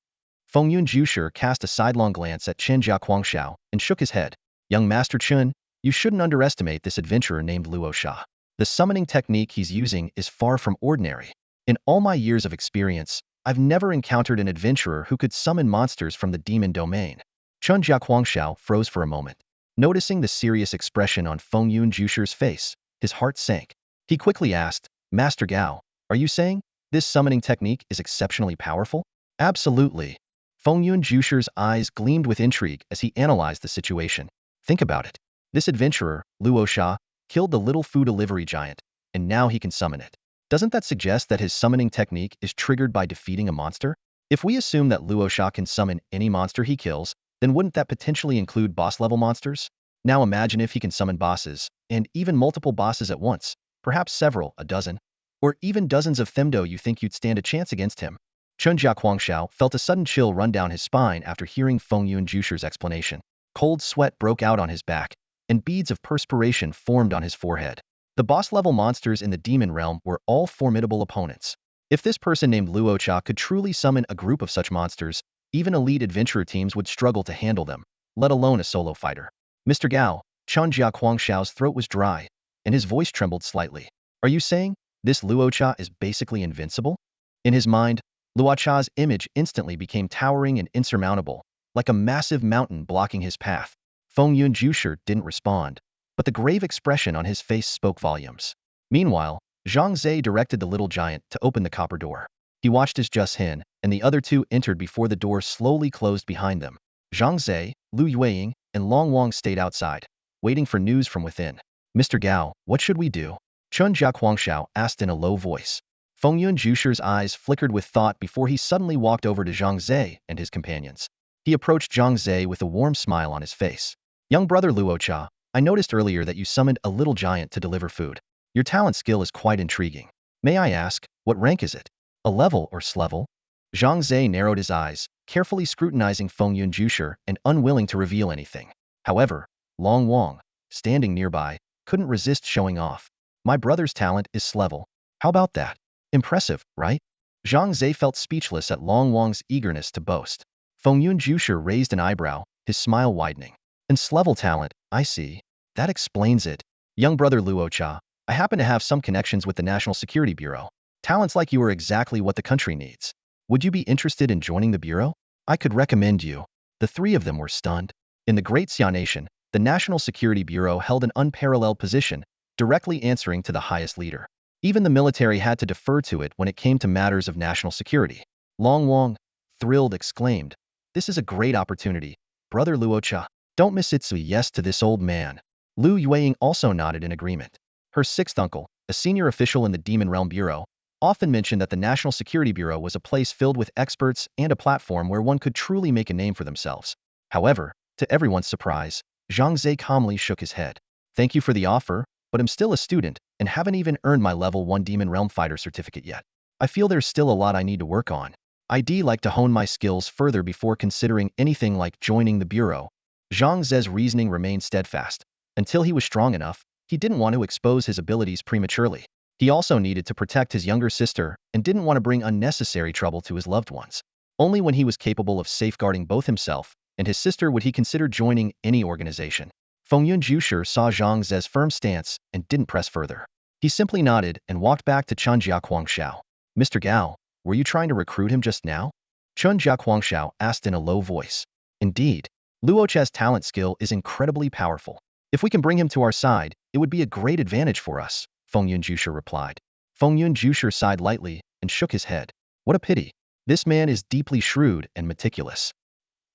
Fengyun Jusher cast a sidelong glance at Chen Jiaquangxiao and shook his head. Young Master Chen, you shouldn't underestimate this adventurer named Luosha. The summoning technique he's using is far from ordinary. In all my years of experience, I've never encountered an adventurer who could summon monsters from the demon domain. Chen Jiaquangxiao froze for a moment. Noticing the serious expression on Fengyun Jusher's face, his heart sank. He quickly asked, Master Gao, are you saying this summoning technique is exceptionally powerful? Absolutely. Fengyun Jusher's eyes gleamed with intrigue as he analyzed the situation. Think about it. This adventurer, Luosha, killed the little food delivery giant, and now he can summon it. Doesn't that suggest that his summoning technique is triggered by defeating a monster? If we assume that Luosha can summon any monster he kills, then wouldn't that potentially include boss-level monsters? Now imagine if he can summon bosses, and even multiple bosses at once, perhaps several, a dozen, or even dozens of Themdo. You think you'd stand a chance against him? Chen Jiaquangxiao felt a sudden chill run down his spine after hearing Fengyun Jusher's explanation. Cold sweat broke out on his back, and beads of perspiration formed on his forehead. The boss-level monsters in the demon realm were all formidable opponents. If this person named Luosha could truly summon a group of such monsters, even elite adventurer teams would struggle to handle them, let alone a solo fighter. Mr. Gao, Chen Jiaquangxiao's throat was dry, and his voice trembled slightly. Are you saying this Luosha is basically invincible? In his mind, Luosha's image instantly became towering and insurmountable, like a massive mountain blocking his path. Fengyun Jusher didn't respond, but the grave expression on his face spoke volumes. Meanwhile, Zhang Ze directed the little giant to open the copper door. He watched as Just Hin and the other two entered before the door slowly closed behind them. Zhang Ze, Lu Yueying, and Long Wang stayed outside, waiting for news from within. Mr. Gao, what should we do? Chen Jiaquangxiao asked in a low voice. Fengyun Jusher's eyes flickered with thought before he suddenly walked over to Zhang Ze and his companions. He approached Zhang Ze with a warm smile on his face. Young brother Luosha, I noticed earlier that you summoned a little giant to deliver food. Your talent skill is quite intriguing. May I ask, what rank is it? A level or slevel? Zhang Ze narrowed his eyes, carefully scrutinizing Fengyun Jusher and unwilling to reveal anything. However, Long Wang, standing nearby, couldn't resist showing off. My brother's talent is slevel. How about that? Impressive, right? Zhang Ze felt speechless at Long Wang's eagerness to boast. Fengyun Jusher raised an eyebrow, his smile widening. And slevel talent, I see. That explains it. Young brother Luosha, I happen to have some connections with the National Security Bureau. Talents like you are exactly what the country needs. Would you be interested in joining the bureau? I could recommend you. The three of them were stunned. In the Great Xia Nation, the National Security Bureau held an unparalleled position, directly answering to the highest leader. Even the military had to defer to it when it came to matters of national security. Long Wang, thrilled, exclaimed, "This is a great opportunity. Brother Luocha, don't miss it." Say yes to this old man. Lu Yueying also nodded in agreement. Her sixth uncle, a senior official in the Demon Realm Bureau, often mentioned that the National Security Bureau was a place filled with experts and a platform where one could truly make a name for themselves. However, to everyone's surprise, Zhang Ze calmly shook his head. "Thank you for the offer, but I'm still a student and haven't even earned my level 1 Demon Realm Fighter certificate yet. I feel there's still a lot I need to work on. I'd like to hone my skills further before considering anything like joining the Bureau." Zhang Ze's reasoning remained steadfast. Until he was strong enough, he didn't want to expose his abilities prematurely. He also needed to protect his younger sister and didn't want to bring unnecessary trouble to his loved ones. Only when he was capable of safeguarding both himself and his sister would he consider joining any organization. Fengyun Zhushi saw Zhang Ze's firm stance and didn't press further. He simply nodded and walked back to Chunjia Huangshao. "Mr. Gao, were you trying to recruit him just now?" Chunjia Huangshao asked in a low voice. "Indeed. Luocha's talent skill is incredibly powerful. If we can bring him to our side, it would be a great advantage for us," Fengyun Zhushi replied. Fengyun Zhushi sighed lightly and shook his head. "What a pity. This man is deeply shrewd and meticulous.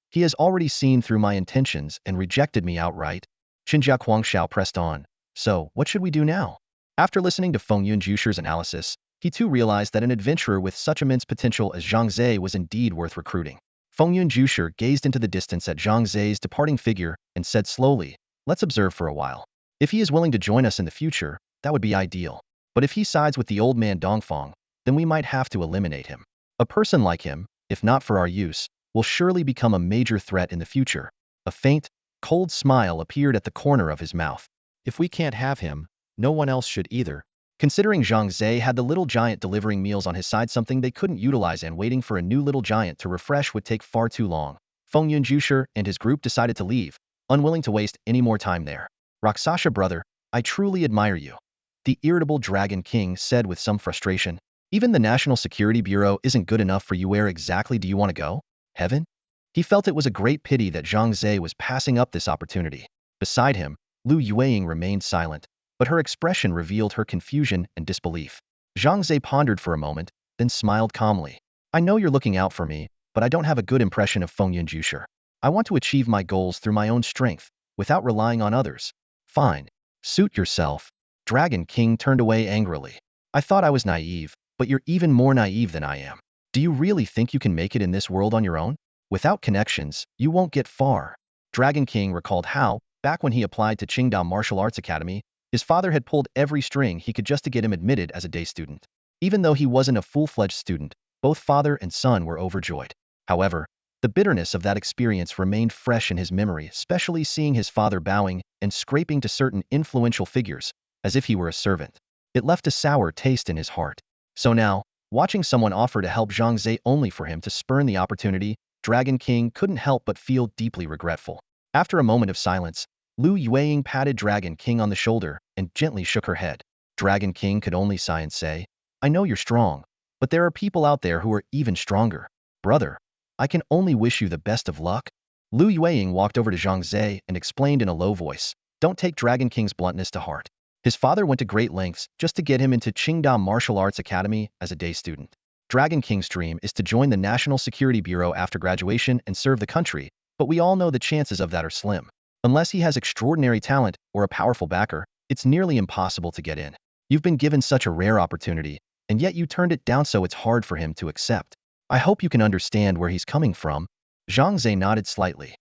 He has already seen through my intentions and rejected me outright." Chunjia Huangshao pressed on. "So, what should we do now?" After listening to Fengyun Zhushi's analysis, he too realized that an adventurer with such immense potential as Zhang Ze was indeed worth recruiting. Fengyun Zhushi gazed into the distance at Zhang Ze's departing figure and said slowly, "Let's observe for a while. If he is willing to join us in the future, that would be ideal. But if he sides with the old man Dongfang, then we might have to eliminate him. A person like him, if not for our use, will surely become a major threat in the future." A faint, cold smile appeared at the corner of his mouth. "If we can't have him, no one else should either." Considering Zhang Ze had the little giant delivering meals on his side, something they couldn't utilize, and waiting for a new little giant to refresh would take far too long, Fengyun Zhushi and his group decided to leave, unwilling to waste any more time there. "Rakshasa brother, I truly admire you," the irritable Dragon King said with some frustration. "Even the National Security Bureau isn't good enough for you. Where exactly do you want to go? Heaven?" He felt it was a great pity that Zhang Ze was passing up this opportunity. Beside him, Lu Yueying remained silent, but her expression revealed her confusion and disbelief. Zhang Ze pondered for a moment, then smiled calmly. "I know you're looking out for me, but I don't have a good impression of Fengyun Zhushi. I want to achieve my goals through my own strength, without relying on others." "Fine. Suit yourself." Dragon King turned away angrily. "I thought I was naive, but you're even more naive than I am. Do you really think you can make it in this world on your own? Without connections, you won't get far." Dragon King recalled how, back when he applied to Qingdao Martial Arts Academy, his father had pulled every string he could just to get him admitted as a day student. Even though he wasn't a full-fledged student, both father and son were overjoyed. However, the bitterness of that experience remained fresh in his memory, especially seeing his father bowing and scraping to certain influential figures, as if he were a servant. It left a sour taste in his heart. So now, watching someone offer to help Zhang Ze only for him to spurn the opportunity, Dragon King couldn't help but feel deeply regretful. After a moment of silence, Lu Yueying patted Dragon King on the shoulder and gently shook her head. Dragon King could only sigh and say, "I know you're strong, but there are people out there who are even stronger. Brother, I can only wish you the best of luck." Lu Yueying walked over to Zhang Ze and explained in a low voice, "Don't take Dragon King's bluntness to heart. His father went to great lengths just to get him into Qingdao Martial Arts Academy as a day student. Dragon King's dream is to join the National Security Bureau after graduation and serve the country, but we all know the chances of that are slim. Unless he has extraordinary talent or a powerful backer, it's nearly impossible to get in. You've been given such a rare opportunity, and yet you turned it down, so it's hard for him to accept. I hope you can understand where he's coming from." Zhang Ze nodded slightly.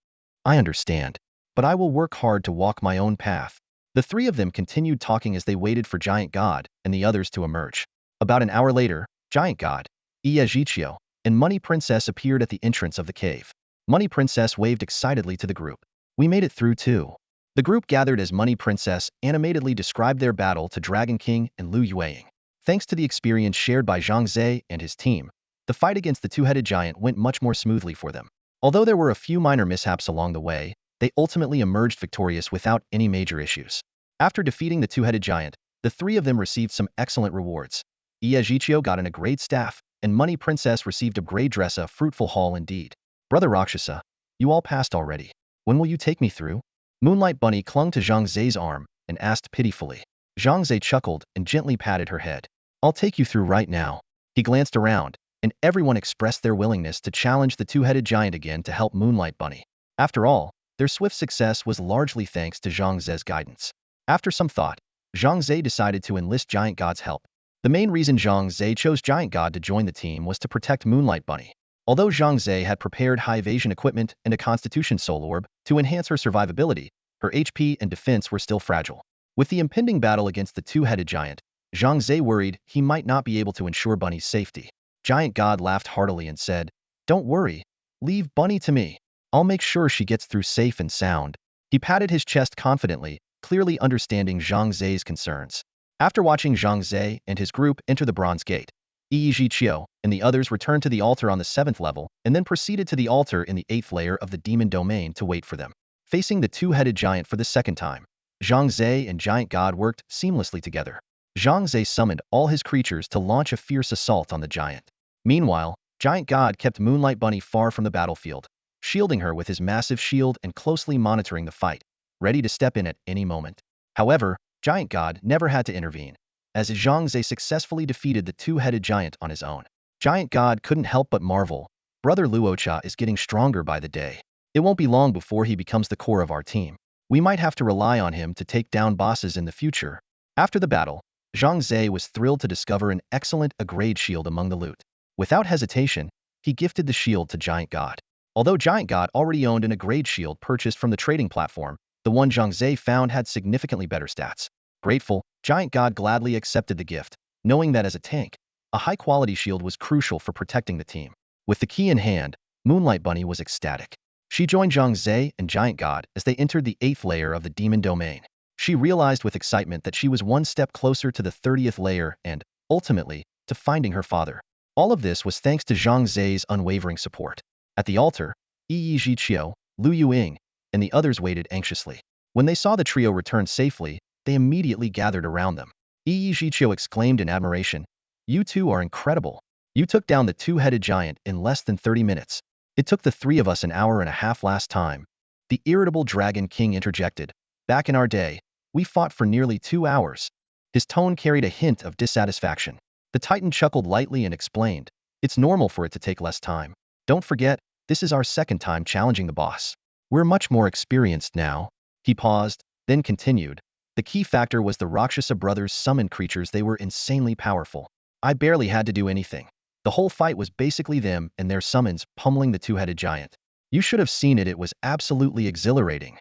"I understand, but I will work hard to walk my own path." The three of them continued talking as they waited for Giant God and the others to emerge. About an hour later, Giant God, Iyajichio, and Money Princess appeared at the entrance of the cave. Money Princess waved excitedly to the group. "We made it through too." The group gathered as Money Princess animatedly described their battle to Dragon King and Lu Yueying. Thanks to the experience shared by Zhang Ze and his team, the fight against the two-headed giant went much more smoothly for them. Although there were a few minor mishaps along the way, they ultimately emerged victorious without any major issues. After defeating the two-headed giant, the three of them received some excellent rewards. Iyajichio got a great staff, and Money Princess received a grade dress, a fruitful haul indeed. Brother Rakshasa, you all passed already. When will you take me through? Moonlight Bunny clung to Zhang Ze's arm and asked pitifully. Zhang Ze chuckled and gently patted her head. I'll take you through right now. He glanced around, and everyone expressed their willingness to challenge the two-headed giant again to help Moonlight Bunny. After all, their swift success was largely thanks to Zhang Ze's guidance. After some thought, Zhang Ze decided to enlist Giant God's help. The main reason Zhang Ze chose Giant God to join the team was to protect Moonlight Bunny. Although Zhang Ze had prepared high evasion equipment and a Constitution Soul Orb to enhance her survivability, her HP and defense were still fragile. With the impending battle against the two-headed giant, Zhang Ze worried he might not be able to ensure Bunny's safety. Giant God laughed heartily and said, "Don't worry, leave Bunny to me. I'll make sure she gets through safe and sound." He patted his chest confidently, clearly understanding Zhang Ze's concerns. After watching Zhang Ze and his group enter the Bronze Gate, Yi Qiu and the others returned to the altar on the 7th level and then proceeded to the altar in the 8th layer of the demon domain to wait for them. Facing the two-headed giant for the second time, Zhang Ze and Giant God worked seamlessly together. Zhang Ze summoned all his creatures to launch a fierce assault on the giant. Meanwhile, Giant God kept Moonlight Bunny far from the battlefield, shielding her with his massive shield and closely monitoring the fight, ready to step in at any moment. However, Giant God never had to intervene, as Zhang Ze successfully defeated the two-headed giant on his own. Giant God couldn't help but marvel. Brother Luocha is getting stronger by the day. It won't be long before he becomes the core of our team. We might have to rely on him to take down bosses in the future. After the battle, Zhang Ze was thrilled to discover an excellent A-grade shield among the loot. Without hesitation, he gifted the shield to Giant God. Although Giant God already owned an A-grade shield purchased from the trading platform, the one Zhang Ze found had significantly better stats. Grateful, Giant God gladly accepted the gift, knowing that as a tank, a high-quality shield was crucial for protecting the team. With the key in hand, Moonlight Bunny was ecstatic. She joined Zhang Ze and Giant God as they entered the 8th layer of the demon domain. She realized with excitement that she was one step closer to the 30th layer and, ultimately, to finding her father. All of this was thanks to Zhang Ze's unwavering support. At the altar, Yi Qiu, Lu Yuing, and the others waited anxiously. When they saw the trio return safely, they immediately gathered around them. Yi Qiu exclaimed in admiration, "You two are incredible. You took down the two-headed giant in less than 30 minutes. It took the three of us an hour and a half last time." The irritable Dragon King interjected, "Back in our day, we fought for nearly 2 hours." His tone carried a hint of dissatisfaction. The Titan chuckled lightly and explained, "It's normal for it to take less time. Don't forget, this is our second time challenging the boss. We're much more experienced now." He paused, then continued, "The key factor was the Rakshasa brothers summoned creatures. They were insanely powerful. I barely had to do anything. The whole fight was basically them and their summons pummeling the two-headed giant. You should have seen it. It was absolutely exhilarating."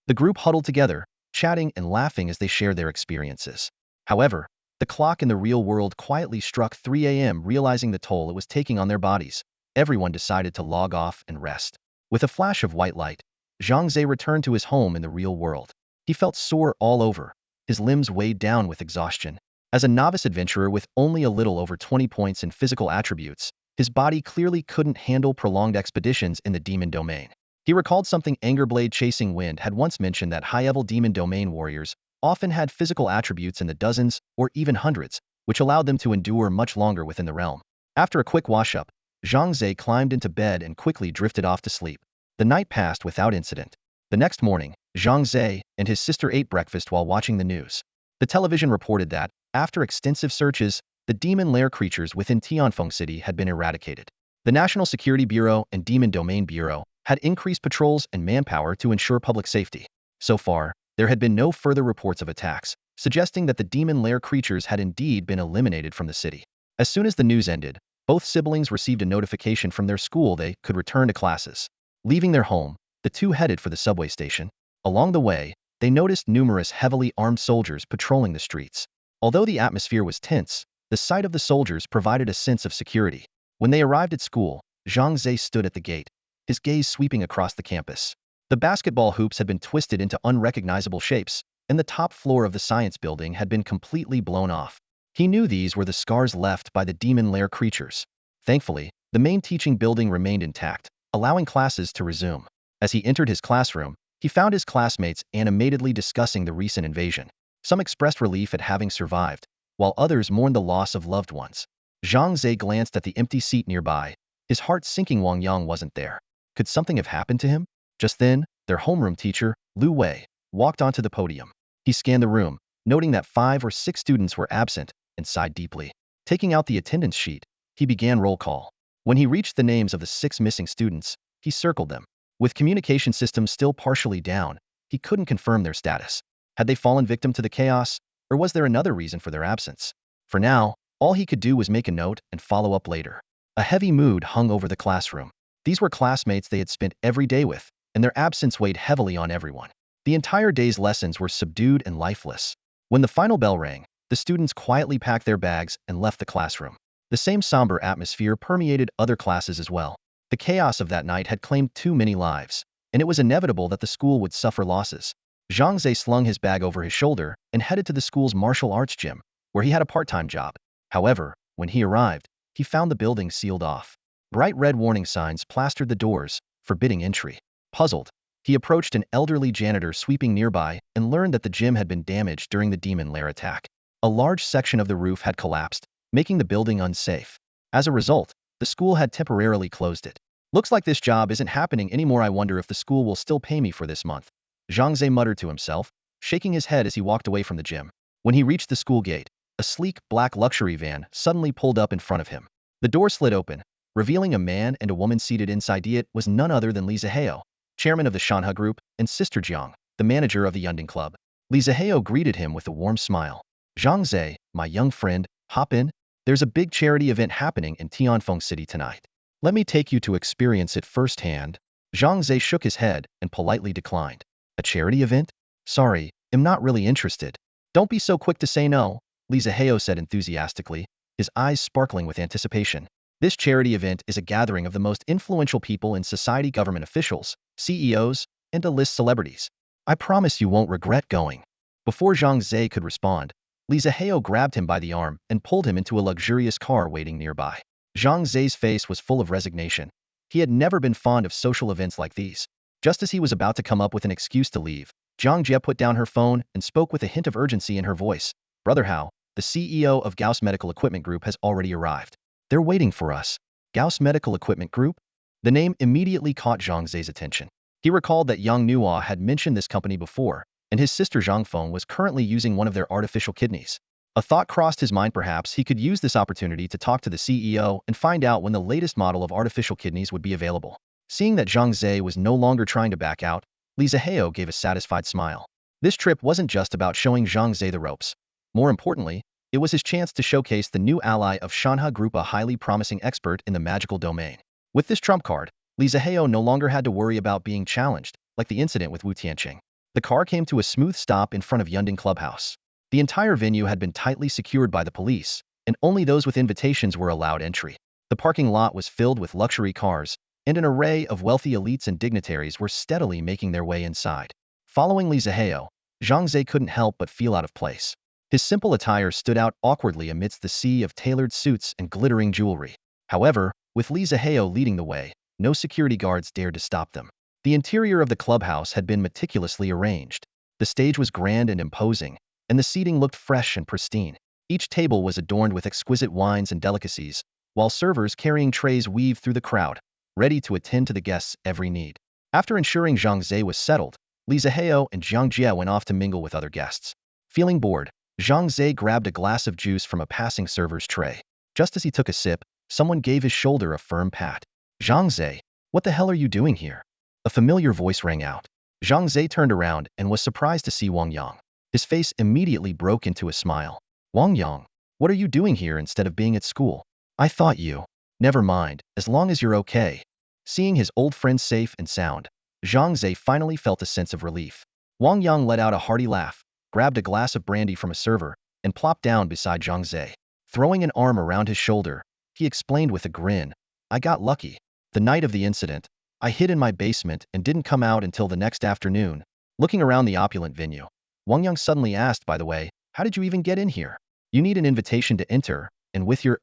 The group huddled together, chatting and laughing as they shared their experiences. However, the clock in the real world quietly struck 3 a.m. Realizing the toll it was taking on their bodies, everyone decided to log off and rest. With a flash of white light, Zhang Ze returned to his home in the real world. He felt sore all over, his limbs weighed down with exhaustion. As a novice adventurer with only a little over 20 points in physical attributes, his body clearly couldn't handle prolonged expeditions in the demon domain. He recalled something Angerblade Chasing Wind had once mentioned, that high-level demon domain warriors often had physical attributes in the dozens or even hundreds, which allowed them to endure much longer within the realm. After a quick wash-up, Zhang Ze climbed into bed and quickly drifted off to sleep. The night passed without incident. The next morning, Zhang Ze and his sister ate breakfast while watching the news. The television reported that, after extensive searches, the demon lair creatures within Tianfeng City had been eradicated. The National Security Bureau and Demon Domain Bureau had increased patrols and manpower to ensure public safety. So far, there had been no further reports of attacks, suggesting that the demon lair creatures had indeed been eliminated from the city. As soon as the news ended, both siblings received a notification from their school they could return to classes. Leaving their home, the two headed for the subway station. Along the way, they noticed numerous heavily armed soldiers patrolling the streets. Although the atmosphere was tense, the sight of the soldiers provided a sense of security. When they arrived at school, Zhang Ze stood at the gate, his gaze sweeping across the campus. The basketball hoops had been twisted into unrecognizable shapes, and the top floor of the science building had been completely blown off. He knew these were the scars left by the demon lair creatures. Thankfully, the main teaching building remained intact, allowing classes to resume. As he entered his classroom, he found his classmates animatedly discussing the recent invasion. Some expressed relief at having survived, while others mourned the loss of loved ones. Zhang Ze glanced at the empty seat nearby, his heart sinking. Wang Yang wasn't there. Could something have happened to him? Just then, their homeroom teacher, Lu Wei, walked onto the podium. He scanned the room, noting that 5 or 6 students were absent, and sighed deeply. Taking out the attendance sheet, he began roll call. When he reached the names of the 6 missing students, he circled them. With communication systems still partially down, he couldn't confirm their status. Had they fallen victim to the chaos, or was there another reason for their absence? For now, all he could do was make a note and follow up later. A heavy mood hung over the classroom. These were classmates they had spent every day with, and their absence weighed heavily on everyone. The entire day's lessons were subdued and lifeless. When the final bell rang, the students quietly packed their bags and left the classroom. The same somber atmosphere permeated other classes as well. The chaos of that night had claimed too many lives, and it was inevitable that the school would suffer losses. Zhang Ze slung his bag over his shoulder and headed to the school's martial arts gym, where he had a part-time job. However, when he arrived, he found the building sealed off. Bright red warning signs plastered the doors, forbidding entry. Puzzled, he approached an elderly janitor sweeping nearby and learned that the gym had been damaged during the demon lair attack. A large section of the roof had collapsed, making the building unsafe. As a result, the school had temporarily closed it. Looks like this job isn't happening anymore. I wonder if the school will still pay me for this month. Zhang Ze muttered to himself, shaking his head as he walked away from the gym. When he reached the school gate, a sleek, black luxury van suddenly pulled up in front of him. The door slid open, revealing a man and a woman seated inside. It was none other than Li Zihao, chairman of the Shanha Group, and Sister Jiang, the manager of the Yunding Club. Li Zihao greeted him with a warm smile. Zhang Ze, my young friend, hop in. There's a big charity event happening in Tianfeng City tonight. Let me take you to experience it firsthand. Zhang Ze shook his head and politely declined. A charity event? Sorry, I'm not really interested. Don't be so quick to say no, Li Zihao said enthusiastically, his eyes sparkling with anticipation. This charity event is a gathering of the most influential people in society, government officials, CEOs, and A-list celebrities. I promise you won't regret going. Before Zhang Ze could respond, Li Zihao grabbed him by the arm and pulled him into a luxurious car waiting nearby. Zhang Ze's face was full of resignation. He had never been fond of social events like these. Just as he was about to come up with an excuse to leave, Zhang Jie put down her phone and spoke with a hint of urgency in her voice. Brother Hao, the CEO of Gauss Medical Equipment Group has already arrived. They're waiting for us. Gauss Medical Equipment Group? The name immediately caught Zhang Ze's attention. He recalled that Yang Nuo had mentioned this company before, and his sister Zhang Feng was currently using one of their artificial kidneys. A thought crossed his mind. Perhaps he could use this opportunity to talk to the CEO and find out when the latest model of artificial kidneys would be available. Seeing that Zhang Ze was no longer trying to back out, Li Zihao gave a satisfied smile. This trip wasn't just about showing Zhang Ze the ropes. More importantly, it was his chance to showcase the new ally of Shanha Group, a highly promising expert in the magical domain. With this trump card, Li Zihao no longer had to worry about being challenged, like the incident with Wu Tianqing. The car came to a smooth stop in front of Yunding Clubhouse. The entire venue had been tightly secured by the police, and only those with invitations were allowed entry. The parking lot was filled with luxury cars, and an array of wealthy elites and dignitaries were steadily making their way inside. Following Li Zihao, Zhang Ze couldn't help but feel out of place. His simple attire stood out awkwardly amidst the sea of tailored suits and glittering jewelry. However, with Li Zihao leading the way, no security guards dared to stop them. The interior of the clubhouse had been meticulously arranged. The stage was grand and imposing, and the seating looked fresh and pristine. Each table was adorned with exquisite wines and delicacies, while servers carrying trays weaved through the crowd, ready to attend to the guests' every need. After ensuring Zhang Ze was settled, Li Zihao and Zhang Jie went off to mingle with other guests. Feeling bored, Zhang Ze grabbed a glass of juice from a passing server's tray. Just as he took a sip, someone gave his shoulder a firm pat. Zhang Ze, what the hell are you doing here? A familiar voice rang out. Zhang Ze turned around and was surprised to see Wang Yang. His face immediately broke into a smile. Wang Yang, what are you doing here instead of being at school? I thought you. Never mind, as long as you're okay. Seeing his old friend safe and sound, Zhang Ze finally felt a sense of relief. Wang Yang let out a hearty laugh, grabbed a glass of brandy from a server, and plopped down beside Zhang Ze. Throwing an arm around his shoulder, he explained with a grin, I got lucky. The night of the incident, I hid in my basement and didn't come out until the next afternoon. Looking around the opulent venue, Wang Yang suddenly asked, by the way, how did you even get in here? You need an invitation to enter, and with your,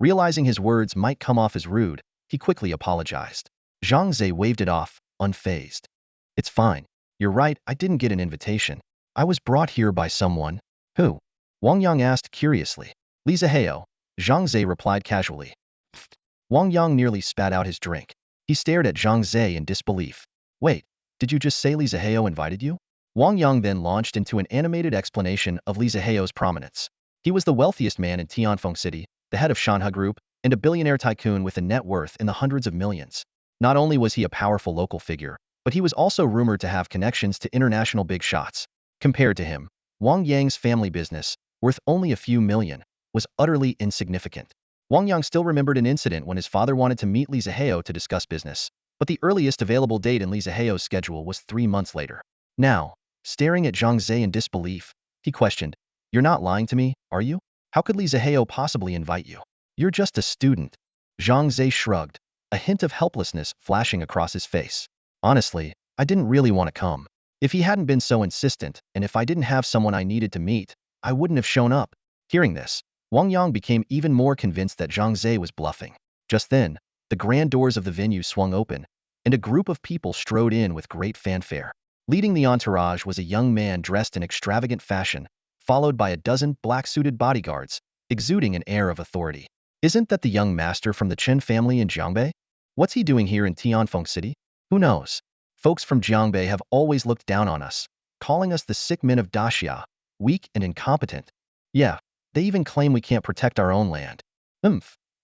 realizing his words might come off as rude, he quickly apologized. Zhang Ze waved it off, unfazed. It's fine. You're right, I didn't get an invitation. I was brought here by someone. Who? Wang Yang asked curiously. Li Zihao, Zhang Ze replied casually. Wang Yang nearly spat out his drink. He stared at Zhang Ze in disbelief. Wait, did you just say Li Zihao invited you? Wang Yang then launched into an animated explanation of Li Zihao's prominence. He was the wealthiest man in Tianfeng City, the head of Shanhe Group, and a billionaire tycoon with a net worth in the hundreds of millions. Not only was he a powerful local figure, but he was also rumored to have connections to international big shots. Compared to him, Wang Yang's family business, worth only a few million, was utterly insignificant. Wang Yang still remembered an incident when his father wanted to meet Li Zihao to discuss business, but the earliest available date in Li Zihao's schedule was 3 months later. Now, staring at Zhang Ze in disbelief, he questioned, "You're not lying to me, are you? How could Li Zihao possibly invite you? You're just a student." Zhang Ze shrugged, a hint of helplessness flashing across his face. "Honestly, I didn't really want to come. If he hadn't been so insistent, and if I didn't have someone I needed to meet, I wouldn't have shown up." Hearing this, Wang Yang became even more convinced that Zhang Ze was bluffing. Just then, the grand doors of the venue swung open, and a group of people strode in with great fanfare. Leading the entourage was a young man dressed in extravagant fashion, followed by a dozen black-suited bodyguards, exuding an air of authority. Isn't that the young master from the Chen family in Jiangbei? What's he doing here in Tianfeng City? Who knows? Folks from Jiangbei have always looked down on us, calling us the sick men of Daxia, weak and incompetent. Yeah, they even claim we can't protect our own land.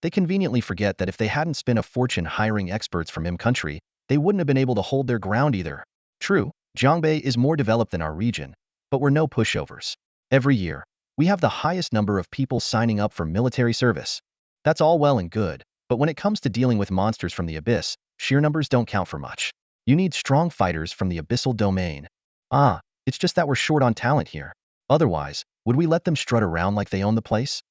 They conveniently forget that if they hadn't spent a fortune hiring experts from country, they wouldn't have been able to hold their ground either. True, Jiangbei is more developed than our region, but we're no pushovers. Every year, we have the highest number of people signing up for military service. That's all well and good, but when it comes to dealing with monsters from the abyss, sheer numbers don't count for much. You need strong fighters from the abyssal domain. It's just that we're short on talent here. Otherwise, would we let them strut around like they own the place?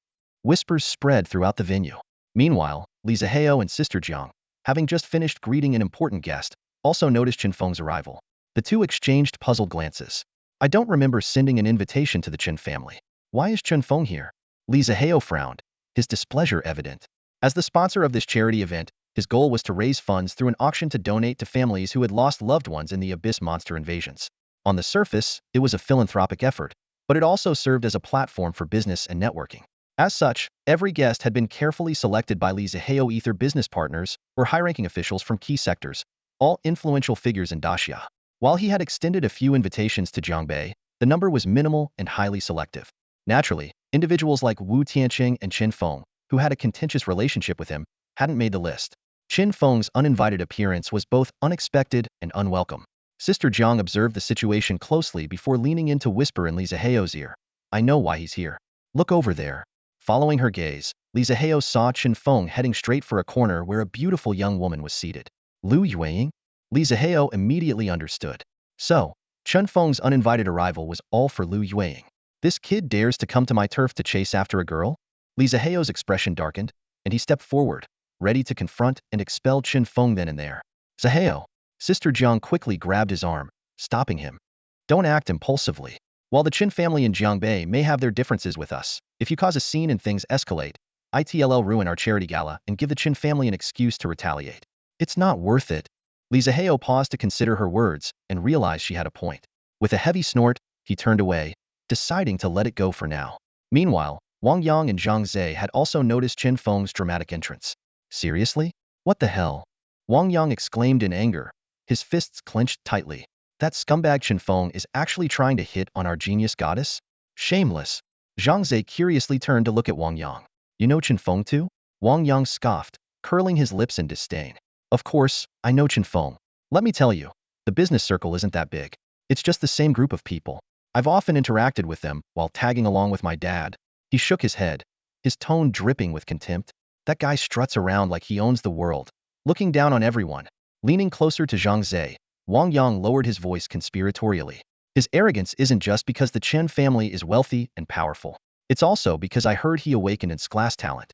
Whispers spread throughout the venue. Meanwhile, Li Zihao and Sister Jiang, having just finished greeting an important guest, also noticed Chen Feng's arrival. The two exchanged puzzled glances. "I don't remember sending an invitation to the Chen family. Why is Chen Feng here?" Li Zihao frowned, his displeasure evident. As the sponsor of this charity event, his goal was to raise funds through an auction to donate to families who had lost loved ones in the abyss monster invasions. On the surface, it was a philanthropic effort, but it also served as a platform for business and networking. As such, every guest had been carefully selected by Li Zihao either business partners or high-ranking officials from key sectors, all influential figures in Daxia. While he had extended a few invitations to Jiangbei, the number was minimal and highly selective. Naturally, individuals like Wu Tianqing and Chen Feng, who had a contentious relationship with him, hadn't made the list. Chen Feng's uninvited appearance was both unexpected and unwelcome. Sister Jiang observed the situation closely before leaning in to whisper in Li Zihao's ear, "I know why he's here. Look over there." Following her gaze, Li Zihao saw Chen Feng heading straight for a corner where a beautiful young woman was seated. Lu Yueying? Li Zihao immediately understood. So, Chen Feng's uninvited arrival was all for Lu Yueying. This kid dares to come to my turf to chase after a girl? Li Zihao's expression darkened, and he stepped forward, ready to confront and expel Chen Feng then and there. "Zihao!" Sister Jiang quickly grabbed his arm, stopping him. "Don't act impulsively. While the Chen family in Jiangbei may have their differences with us, if you cause a scene and things escalate, it'll ruin our charity gala and give the Chen family an excuse to retaliate. It's not worth it." Li Zihao paused to consider her words and realized she had a point. With a heavy snort, he turned away, deciding to let it go for now. Meanwhile, Wang Yang and Zhang Ze had also noticed Chen Feng's dramatic entrance. "Seriously? What the hell?" Wang Yang exclaimed in anger, his fists clenched tightly. "That scumbag Chen Feng is actually trying to hit on our genius goddess? Shameless." Zhang Ze curiously turned to look at Wang Yang. "You know Chen Feng too?" Wang Yang scoffed, curling his lips in disdain. "Of course, I know Chen Feng. Let me tell you, the business circle isn't that big. It's just the same group of people. I've often interacted with them while tagging along with my dad." He shook his head, his tone dripping with contempt. "That guy struts around like he owns the world, looking down on everyone." Leaning closer to Zhang Ze, Wang Yang lowered his voice conspiratorially. "His arrogance isn't just because the Chen family is wealthy and powerful. It's also because I heard he awakened its class talent.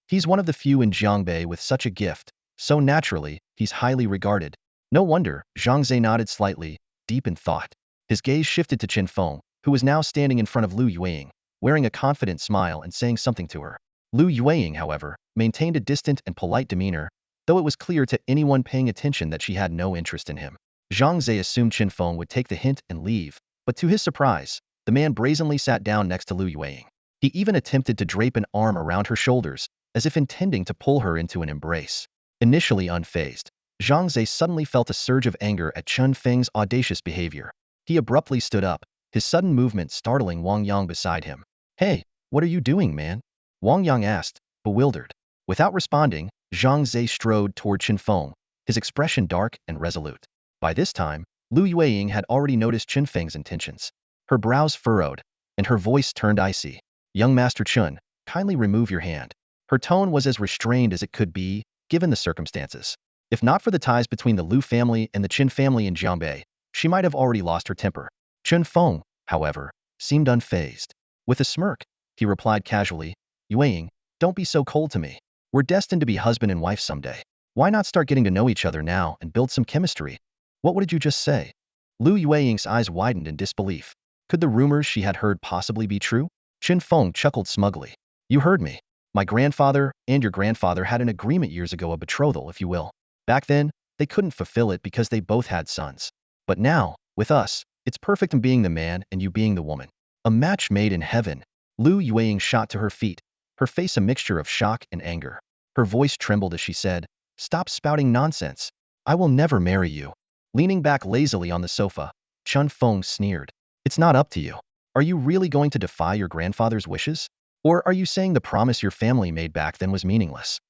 He's one of the few in Jiangbei with such a gift, so naturally, he's highly regarded." No wonder, Zhang Ze nodded slightly, deep in thought. His gaze shifted to Chen Feng, who was now standing in front of Lu Yueying, wearing a confident smile and saying something to her. Lu Yueying, however, maintained a distant and polite demeanor, though it was clear to anyone paying attention that she had no interest in him. Zhang Ze assumed Chen Feng would take the hint and leave, but to his surprise, the man brazenly sat down next to Lu Yueying. He even attempted to drape an arm around her shoulders, as if intending to pull her into an embrace. Initially unfazed, Zhang Ze suddenly felt a surge of anger at Chen Feng's audacious behavior. He abruptly stood up, his sudden movement startling Wang Yang beside him. "Hey, what are you doing, man?" Wang Yang asked, bewildered. Without responding, Zhang Ze strode toward Chen Feng, his expression dark and resolute. By this time, Lu Yueying had already noticed Chen Feng's intentions. Her brows furrowed, and her voice turned icy. "Young Master Chen, kindly remove your hand." Her tone was as restrained as it could be, given the circumstances. If not for the ties between the Lu family and the Qin family in Jiangbei, she might have already lost her temper. Chen Feng, however, seemed unfazed. With a smirk, he replied casually, "Yueying, don't be so cold to me. We're destined to be husband and wife someday. Why not start getting to know each other now and build some chemistry?" "What did you just say?" Lu Yueying's eyes widened in disbelief. Could the rumors she had heard possibly be true? Chen Feng chuckled smugly. "You heard me. My grandfather and your grandfather had an agreement years ago, a betrothal, if you will. Back then, they couldn't fulfill it because they both had sons. But now, with us, it's perfect in being the man and you being the woman. A match made in heaven." Lu Yueying shot to her feet, her face a mixture of shock and anger. Her voice trembled as she said, "Stop spouting nonsense. I will never marry you." Leaning back lazily on the sofa, Chen Feng sneered. "It's not up to you. Are you really going to defy your grandfather's wishes? Or are you saying the promise your family made back then was meaningless?"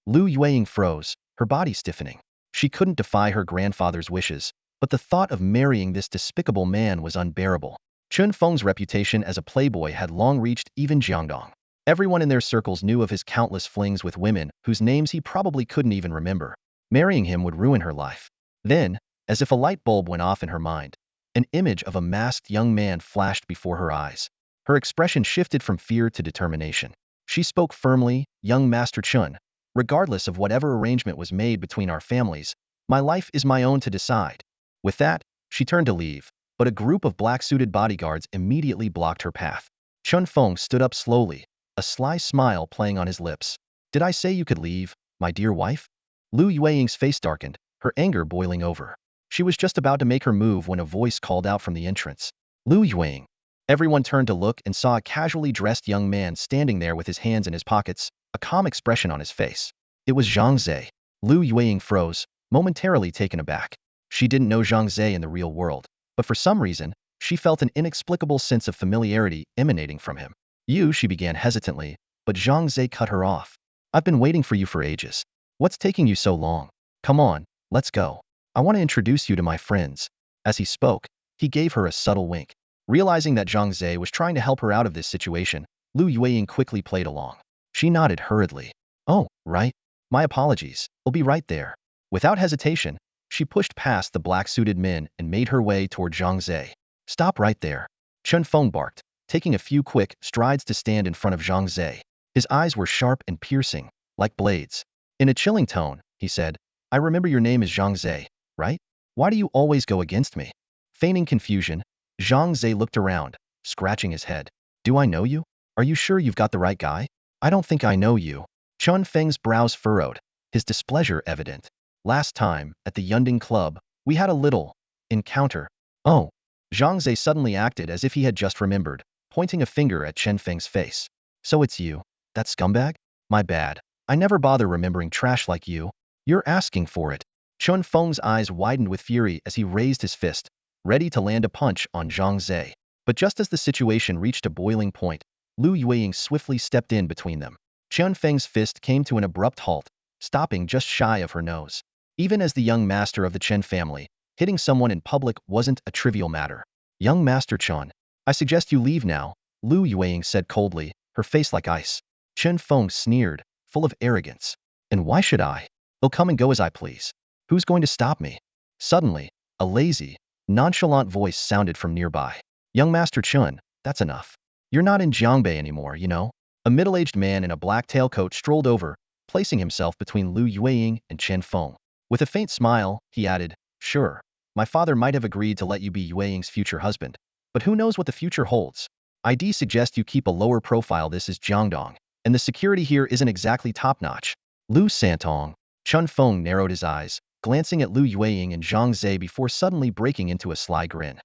Lu Yueying froze, her body stiffening. She couldn't defy her grandfather's wishes, but the thought of marrying this despicable man was unbearable. Chen Feng's reputation as a playboy had long reached even Jiangdong. Everyone in their circles knew of his countless flings with women whose names he probably couldn't even remember. Marrying him would ruin her life. Then, as if a light bulb went off in her mind, an image of a masked young man flashed before her eyes. Her expression shifted from fear to determination. She spoke firmly, "Young Master Chen, regardless of whatever arrangement was made between our families, my life is my own to decide." With that, she turned to leave, but a group of black-suited bodyguards immediately blocked her path. Chen Feng stood up slowly, a sly smile playing on his lips. "Did I say you could leave, my dear wife?" Lu Yueying's face darkened, her anger boiling over. She was just about to make her move when a voice called out from the entrance. "Lu Yueying." Everyone turned to look and saw a casually dressed young man standing there with his hands in his pockets, a calm expression on his face. It was Zhang Ze. Lu Yueying froze, momentarily taken aback. She didn't know Zhang Ze in the real world, but for some reason, she felt an inexplicable sense of familiarity emanating from him. "You," she began hesitantly, but Zhang Ze cut her off. "I've been waiting for you for ages. What's taking you so long? Come on, let's go. I want to introduce you to my friends." As he spoke, he gave her a subtle wink. Realizing that Zhang Ze was trying to help her out of this situation, Lu Yueying quickly played along. She nodded hurriedly. "Oh, right. My apologies. I'll be right there." Without hesitation, she pushed past the black-suited men and made her way toward Zhang Ze. "Stop right there." Chen Feng barked, taking a few quick strides to stand in front of Zhang Ze. His eyes were sharp and piercing, like blades. In a chilling tone, he said, "I remember your name is Zhang Ze, right? Why do you always go against me?" Feigning confusion, Zhang Ze looked around, scratching his head. "Do I know you? Are you sure you've got the right guy?" "I don't think I know you." Chen Feng's brows furrowed, his displeasure evident. "Last time, at the Yunding Club, we had a little encounter." "Oh." Zhang Ze suddenly acted as if he had just remembered, pointing a finger at Chen Feng's face. "So it's you, that scumbag? My bad. I never bother remembering trash like you. You're asking for it." Chen Feng's eyes widened with fury as he raised his fist, ready to land a punch on Zhang Ze. But just as the situation reached a boiling point, Lu Yueying swiftly stepped in between them. Chen Feng's fist came to an abrupt halt, stopping just shy of her nose. Even as the young master of the Chen family, hitting someone in public wasn't a trivial matter. "Young Master Chen, I suggest you leave now," Lu Yueying said coldly, her face like ice. Chen Feng sneered, full of arrogance. "And why should I? I'll come and go as I please. Who's going to stop me?" Suddenly, a lazy, nonchalant voice sounded from nearby. "Young Master Chen, that's enough. You're not in Jiangbei anymore, you know." A middle-aged man in a black tailcoat strolled over, placing himself between Lu Yueying and Chen Feng. With a faint smile, he added, "Sure, my father might have agreed to let you be Yueying's future husband, but who knows what the future holds. I'd suggest you keep a lower profile. This is Jiangdong, and the security here isn't exactly top-notch." "Lu Santong." Chen Feng narrowed his eyes, glancing at Lu Yueying and Zhang Ze before suddenly breaking into a sly grin.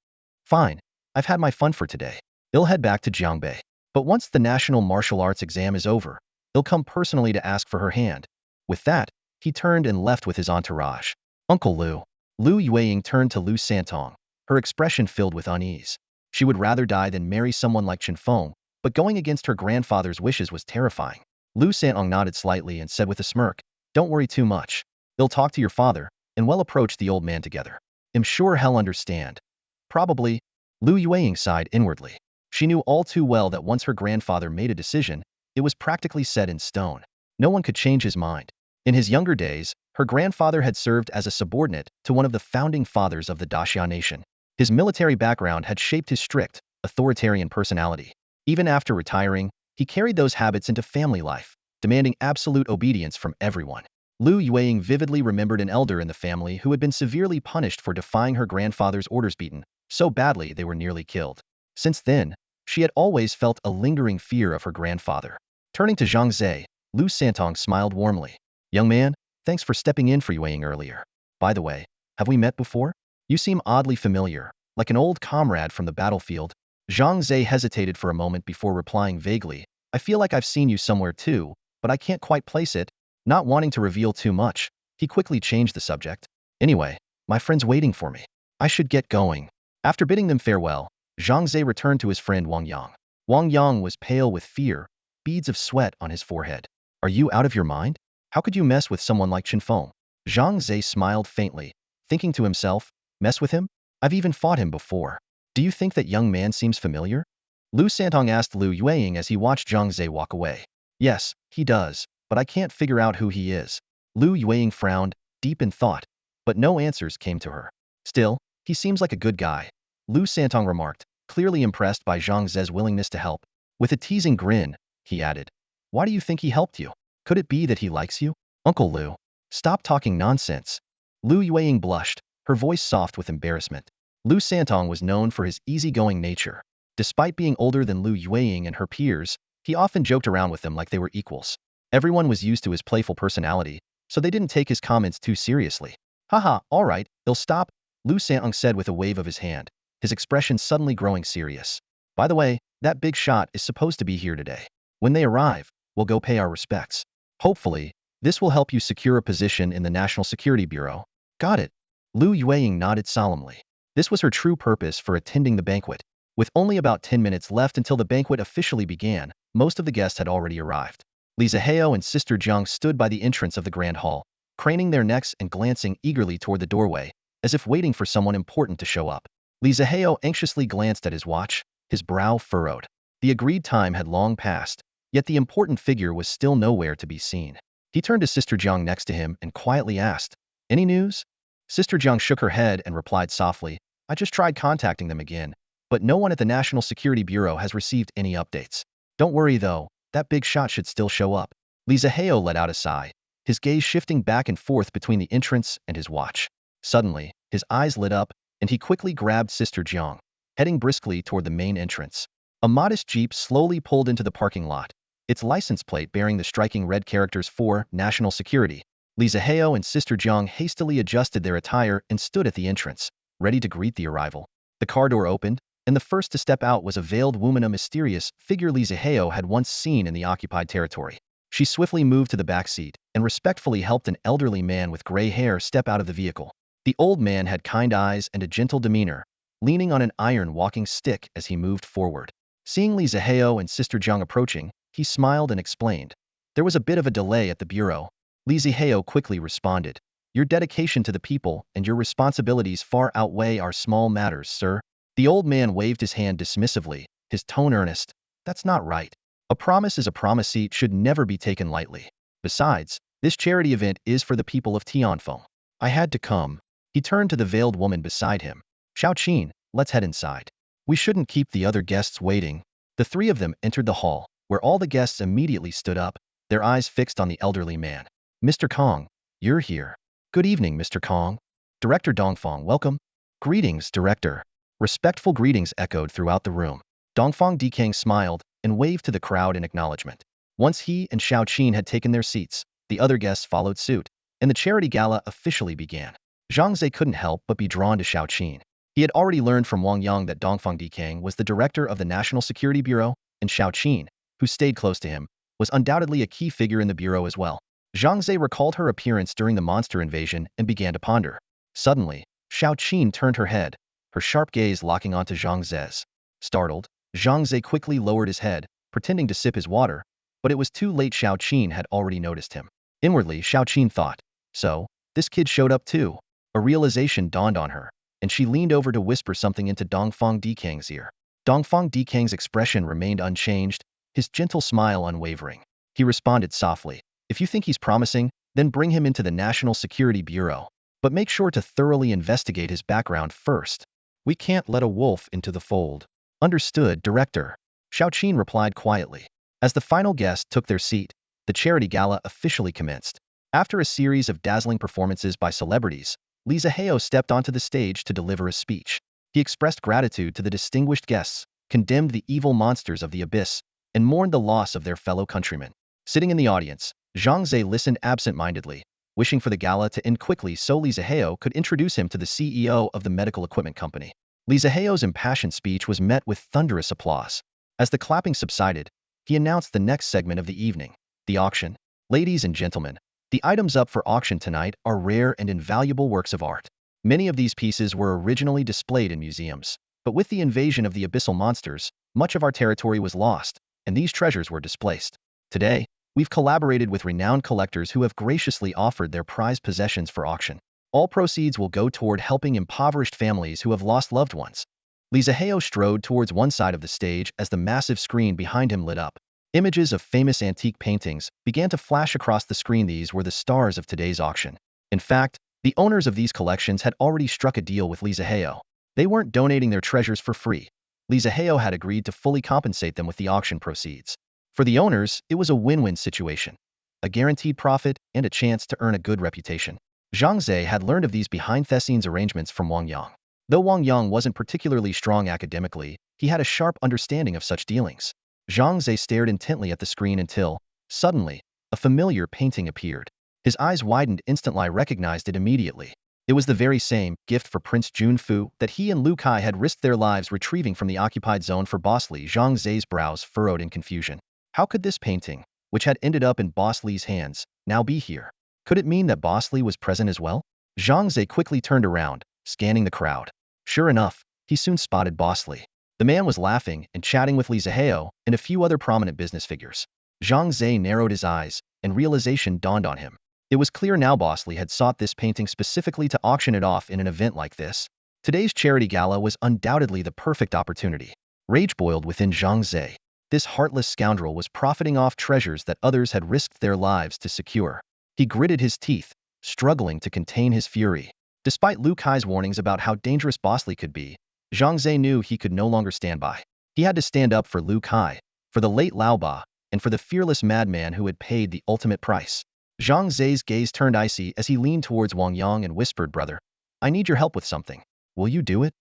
"Fine, I've had my fun for today. I'll head back to Jiangbei." But once the national martial arts exam is over, he'll come personally to ask for her hand. With that, he turned and left with his entourage. Uncle Lu. Lu Yueying turned to Lu Santong, her expression filled with unease. She would rather die than marry someone like Chen Feng, but going against her grandfather's wishes was terrifying. Lu Santong nodded slightly and said with a smirk, "Don't worry too much. They'll talk to your father, and well approach the old man together. I'm sure he'll understand." Probably. Lu Yueying sighed inwardly. She knew all too well that once her grandfather made a decision, it was practically set in stone. No one could change his mind. In his younger days, her grandfather had served as a subordinate to one of the founding fathers of the Daxia nation. His military background had shaped his strict, authoritarian personality. Even after retiring, he carried those habits into family life, demanding absolute obedience from everyone. Lu Yueying vividly remembered an elder in the family who had been severely punished for defying her grandfather's orders, beaten so badly they were nearly killed. Since then, she had always felt a lingering fear of her grandfather. Turning to Zhang Ze, Lu Santong smiled warmly. "Young man, thanks for stepping in for Yueying earlier. By the way, have we met before? You seem oddly familiar, like an old comrade from the battlefield." Zhang Ze hesitated for a moment before replying vaguely, "I feel like I've seen you somewhere too, but I can't quite place it." Not wanting to reveal too much, he quickly changed the subject. "Anyway, my friend's waiting for me. I should get going." After bidding them farewell, Zhang Ze returned to his friend Wang Yang. Wang Yang was pale with fear, beads of sweat on his forehead. "Are you out of your mind? How could you mess with someone like Chen Feng?" Zhang Ze smiled faintly, thinking to himself, "Mess with him? I've even fought him before. Do you think that young man seems familiar?" Lu Santong asked Lu Yueying as he watched Zhang Ze walk away. "Yes, he does, but I can't figure out who he is." Lu Yueying frowned, deep in thought, but no answers came to her. "Still, he seems like a good guy," Lu Santong remarked, clearly impressed by Zhang Ze's willingness to help. With a teasing grin, he added, "Why do you think he helped you? Could it be that he likes you?" "Uncle Lu, stop talking nonsense." Lu Yueying blushed, her voice soft with embarrassment. Lu Santong was known for his easygoing nature. Despite being older than Lu Yueying and her peers, he often joked around with them like they were equals. Everyone was used to his playful personality, so they didn't take his comments too seriously. "Haha, all right, they'll stop," Lu Santong said with a wave of his hand, his expression suddenly growing serious. "By the way, that big shot is supposed to be here today. When they arrive, we'll go pay our respects. Hopefully, this will help you secure a position in the National Security Bureau." "Got it." Lu Yueying nodded solemnly. This was her true purpose for attending the banquet. With only about 10 minutes left until the banquet officially began, most of the guests had already arrived. Li Zihao and Sister Zhang stood by the entrance of the grand hall, craning their necks and glancing eagerly toward the doorway, as if waiting for someone important to show up. Li Zihao anxiously glanced at his watch, his brow furrowed. The agreed time had long passed, yet the important figure was still nowhere to be seen. He turned to Sister Zhang next to him and quietly asked, "Any news?" Sister Zhang shook her head and replied softly, "I just tried contacting them again, but no one at the National Security Bureau has received any updates. Don't worry though, that big shot should still show up." Li Zihao let out a sigh, his gaze shifting back and forth between the entrance and his watch. Suddenly, his eyes lit up, and he quickly grabbed Sister Zhang, heading briskly toward the main entrance. A modest jeep slowly pulled into the parking lot, its license plate bearing the striking red characters for National Security. Li Zihao and Sister Zhang hastily adjusted their attire and stood at the entrance, ready to greet the arrival. The car door opened, and the first to step out was a veiled woman, a mysterious figure Li Zihao had once seen in the occupied territory. She swiftly moved to the back seat and respectfully helped an elderly man with gray hair step out of the vehicle. The old man had kind eyes and a gentle demeanor, leaning on an iron walking stick as he moved forward. Seeing Li Zihao and Sister Zhang approaching, he smiled and explained, "There was a bit of a delay at the bureau." Li Zihao quickly responded, "Your dedication to the people and your responsibilities far outweigh our small matters, sir." The old man waved his hand dismissively, his tone earnest. "That's not right. A promise is a promise. It should never be taken lightly. Besides, this charity event is for the people of Tianfeng. I had to come." He turned to the veiled woman beside him. "Xiaoqin, let's head inside. We shouldn't keep the other guests waiting." The three of them entered the hall, where all the guests immediately stood up, their eyes fixed on the elderly man. "Mr. Kong, you're here." "Good evening, Mr. Kong." "Director Dongfang, welcome." "Greetings, Director." Respectful greetings echoed throughout the room. Dongfang Dikang smiled and waved to the crowd in acknowledgement. Once he and Xiaoqin had taken their seats, the other guests followed suit, and the charity gala officially began. Zhang Ze couldn't help but be drawn to Xiaoqin. He had already learned from Wang Yang that Dongfang Dikang was the director of the National Security Bureau, and Xiao Qin, who stayed close to him, was undoubtedly a key figure in the bureau as well. Zhang Ze recalled her appearance during the monster invasion and began to ponder. Suddenly, Xiao Qin turned her head, her sharp gaze locking onto Zhang Ze's. Startled, Zhang Ze quickly lowered his head, pretending to sip his water, but it was too late. Xiao Qin had already noticed him. Inwardly, Xiao Qin thought, so, this kid showed up too. A realization dawned on her, and she leaned over to whisper something into Dongfang Dikang's ear. Dongfang Dikang's expression remained unchanged, his gentle smile unwavering. He responded softly, if you think he's promising, then bring him into the National Security Bureau. But make sure to thoroughly investigate his background first. We can't let a wolf into the fold. Understood, Director. Xiao Qin replied quietly. As the final guest took their seat, the charity gala officially commenced. After a series of dazzling performances by celebrities, Li Zihao stepped onto the stage to deliver a speech. He expressed gratitude to the distinguished guests, condemned the evil monsters of the abyss, and mourned the loss of their fellow countrymen. Sitting in the audience, Zhang Ze listened absent-mindedly, wishing for the gala to end quickly so Li Zihao could introduce him to the CEO of the medical equipment company. Li Zihao's impassioned speech was met with thunderous applause. As the clapping subsided, he announced the next segment of the evening, the auction. Ladies and gentlemen, the items up for auction tonight are rare and invaluable works of art. Many of these pieces were originally displayed in museums, but with the invasion of the abyssal monsters, much of our territory was lost, and these treasures were displaced. Today, we've collaborated with renowned collectors who have graciously offered their prized possessions for auction. All proceeds will go toward helping impoverished families who have lost loved ones. Li Zihao strode towards one side of the stage as the massive screen behind him lit up. Images of famous antique paintings began to flash across the screen. These were the stars of today's auction. In fact, the owners of these collections had already struck a deal with Li Zihao. They weren't donating their treasures for free. Li Zihao had agreed to fully compensate them with the auction proceeds. For the owners, it was a win-win situation. A guaranteed profit and a chance to earn a good reputation. Zhang Ze had learned of these behind-the-scenes arrangements from Wang Yang. Though Wang Yang wasn't particularly strong academically, he had a sharp understanding of such dealings. Zhang Ze stared intently at the screen until, suddenly, a familiar painting appeared. His eyes widened instantly. I recognized it immediately. It was the very same gift for Prince Junfu that he and Lu Kai had risked their lives retrieving from the occupied zone for Boss Li. Zhang Ze's brows furrowed in confusion. How could this painting, which had ended up in Boss Li's hands, now be here? Could it mean that Boss Li was present as well? Zhang Ze quickly turned around, scanning the crowd. Sure enough, he soon spotted Boss Li. The man was laughing and chatting with Li Zihao and a few other prominent business figures. Zhang Ze narrowed his eyes, and realization dawned on him. It was clear now Boss Li had sought this painting specifically to auction it off in an event like this. Today's charity gala was undoubtedly the perfect opportunity. Rage boiled within Zhang Ze. This heartless scoundrel was profiting off treasures that others had risked their lives to secure. He gritted his teeth, struggling to contain his fury. Despite Lu Kai's warnings about how dangerous Boss Li could be, Zhang Ze knew he could no longer stand by. He had to stand up for Lu Kai, for the late Lao Ba, and for the fearless madman who had paid the ultimate price. Zhang Ze's gaze turned icy as he leaned towards Wang Yang and whispered, "Brother, I need your help with something. Will you do it?"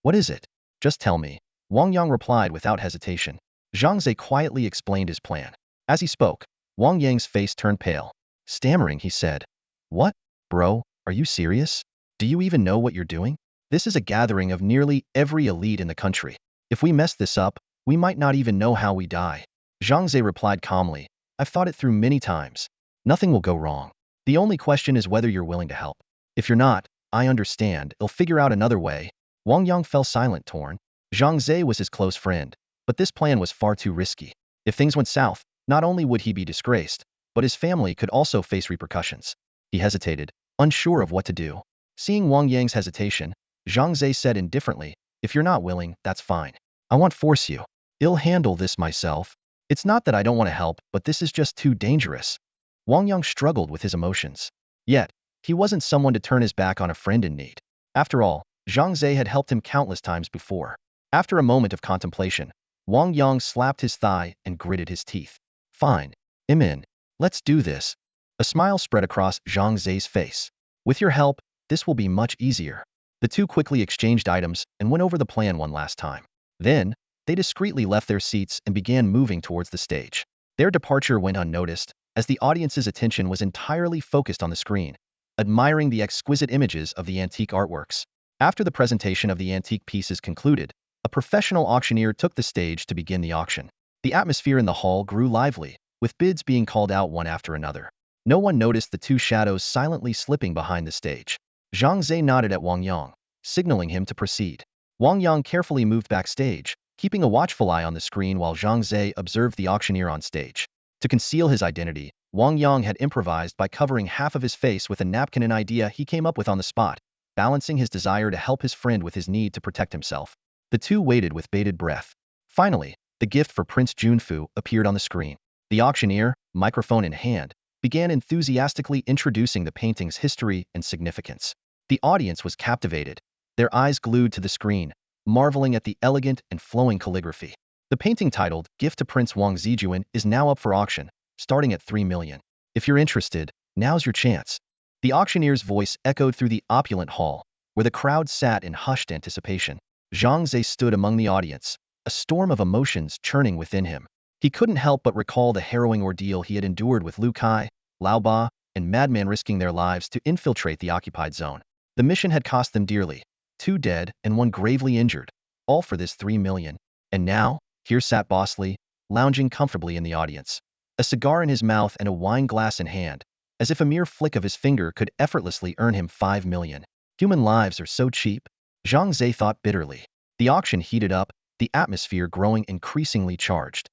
"What is it?" "Just tell me," Wang Yang replied without hesitation. Zhang Ze quietly explained his plan. As he spoke, Wang Yang's face turned pale. Stammering, he said, "What? Bro, are you serious? Do you even know what you're doing? This is a gathering of nearly every elite in the country. If we mess this up, we might not even know how we die." Zhang Ze replied calmly, "I've thought it through many times. Nothing will go wrong. The only question is whether you're willing to help. If you're not, I understand, I'll figure out another way." Wang Yang fell silent, torn. Zhang Ze was his close friend, but this plan was far too risky. If things went south, not only would he be disgraced, but his family could also face repercussions. He hesitated, unsure of what to do. Seeing Wang Yang's hesitation, Zhang Ze said indifferently, "If you're not willing, that's fine. I won't force you. I'll handle this myself. It's not that I don't want to help, but this is just too dangerous." Wang Yang struggled with his emotions. Yet, he wasn't someone to turn his back on a friend in need. After all, Zhang Ze had helped him countless times before. After a moment of contemplation, Wang Yang slapped his thigh and gritted his teeth. "Fine. I'm in. Let's do this." A smile spread across Zhang Ze's face. "With your help, this will be much easier." The two quickly exchanged items and went over the plan one last time. Then, they discreetly left their seats and began moving towards the stage. Their departure went unnoticed, as the audience's attention was entirely focused on the screen, admiring the exquisite images of the antique artworks. After the presentation of the antique pieces concluded, a professional auctioneer took the stage to begin the auction. The atmosphere in the hall grew lively, with bids being called out one after another. No one noticed the two shadows silently slipping behind the stage. Zhang Ze nodded at Wang Yang, signaling him to proceed. Wang Yang carefully moved backstage, keeping a watchful eye on the screen while Zhang Ze observed the auctioneer on stage. To conceal his identity, Wang Yang had improvised by covering half of his face with a napkin, an idea he came up with on the spot, balancing his desire to help his friend with his need to protect himself. The two waited with bated breath. Finally, the gift for Prince Junfu appeared on the screen. The auctioneer, microphone in hand, began enthusiastically introducing the painting's history and significance. The audience was captivated, their eyes glued to the screen, marveling at the elegant and flowing calligraphy. The painting titled Gift to Prince Wang Zijuan is now up for auction, starting at 3 million. If you're interested, now's your chance. The auctioneer's voice echoed through the opulent hall, where the crowd sat in hushed anticipation. Zhang Ze stood among the audience, a storm of emotions churning within him. He couldn't help but recall the harrowing ordeal he had endured with Lu Kai, Lao Ba, and Madman risking their lives to infiltrate the occupied zone. The mission had cost them dearly, 2 dead and 1 gravely injured, all for this 3 million. And now, here sat Boss Lee, lounging comfortably in the audience, a cigar in his mouth and a wine glass in hand, as if a mere flick of his finger could effortlessly earn him 5 million. Human lives are so cheap, Zhang Ze thought bitterly. The auction heated up, the atmosphere growing increasingly charged.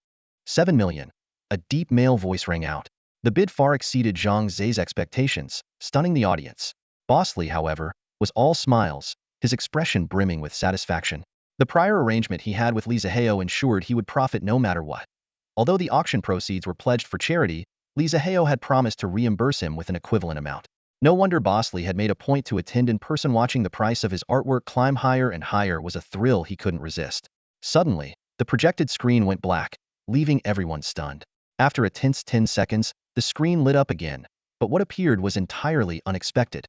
7 million. A deep male voice rang out. The bid far exceeded Zhang Ze's expectations, stunning the audience. Boss Lee, however, was all smiles, his expression brimming with satisfaction. The prior arrangement he had with Li Zihao ensured he would profit no matter what. Although the auction proceeds were pledged for charity, Li Zihao had promised to reimburse him with an equivalent amount. No wonder Boss Lee had made a point to attend in person. Watching the price of his artwork climb higher and higher was a thrill he couldn't resist. Suddenly, the projected screen went black, leaving everyone stunned. After a tense 10 seconds, the screen lit up again, but what appeared was entirely unexpected.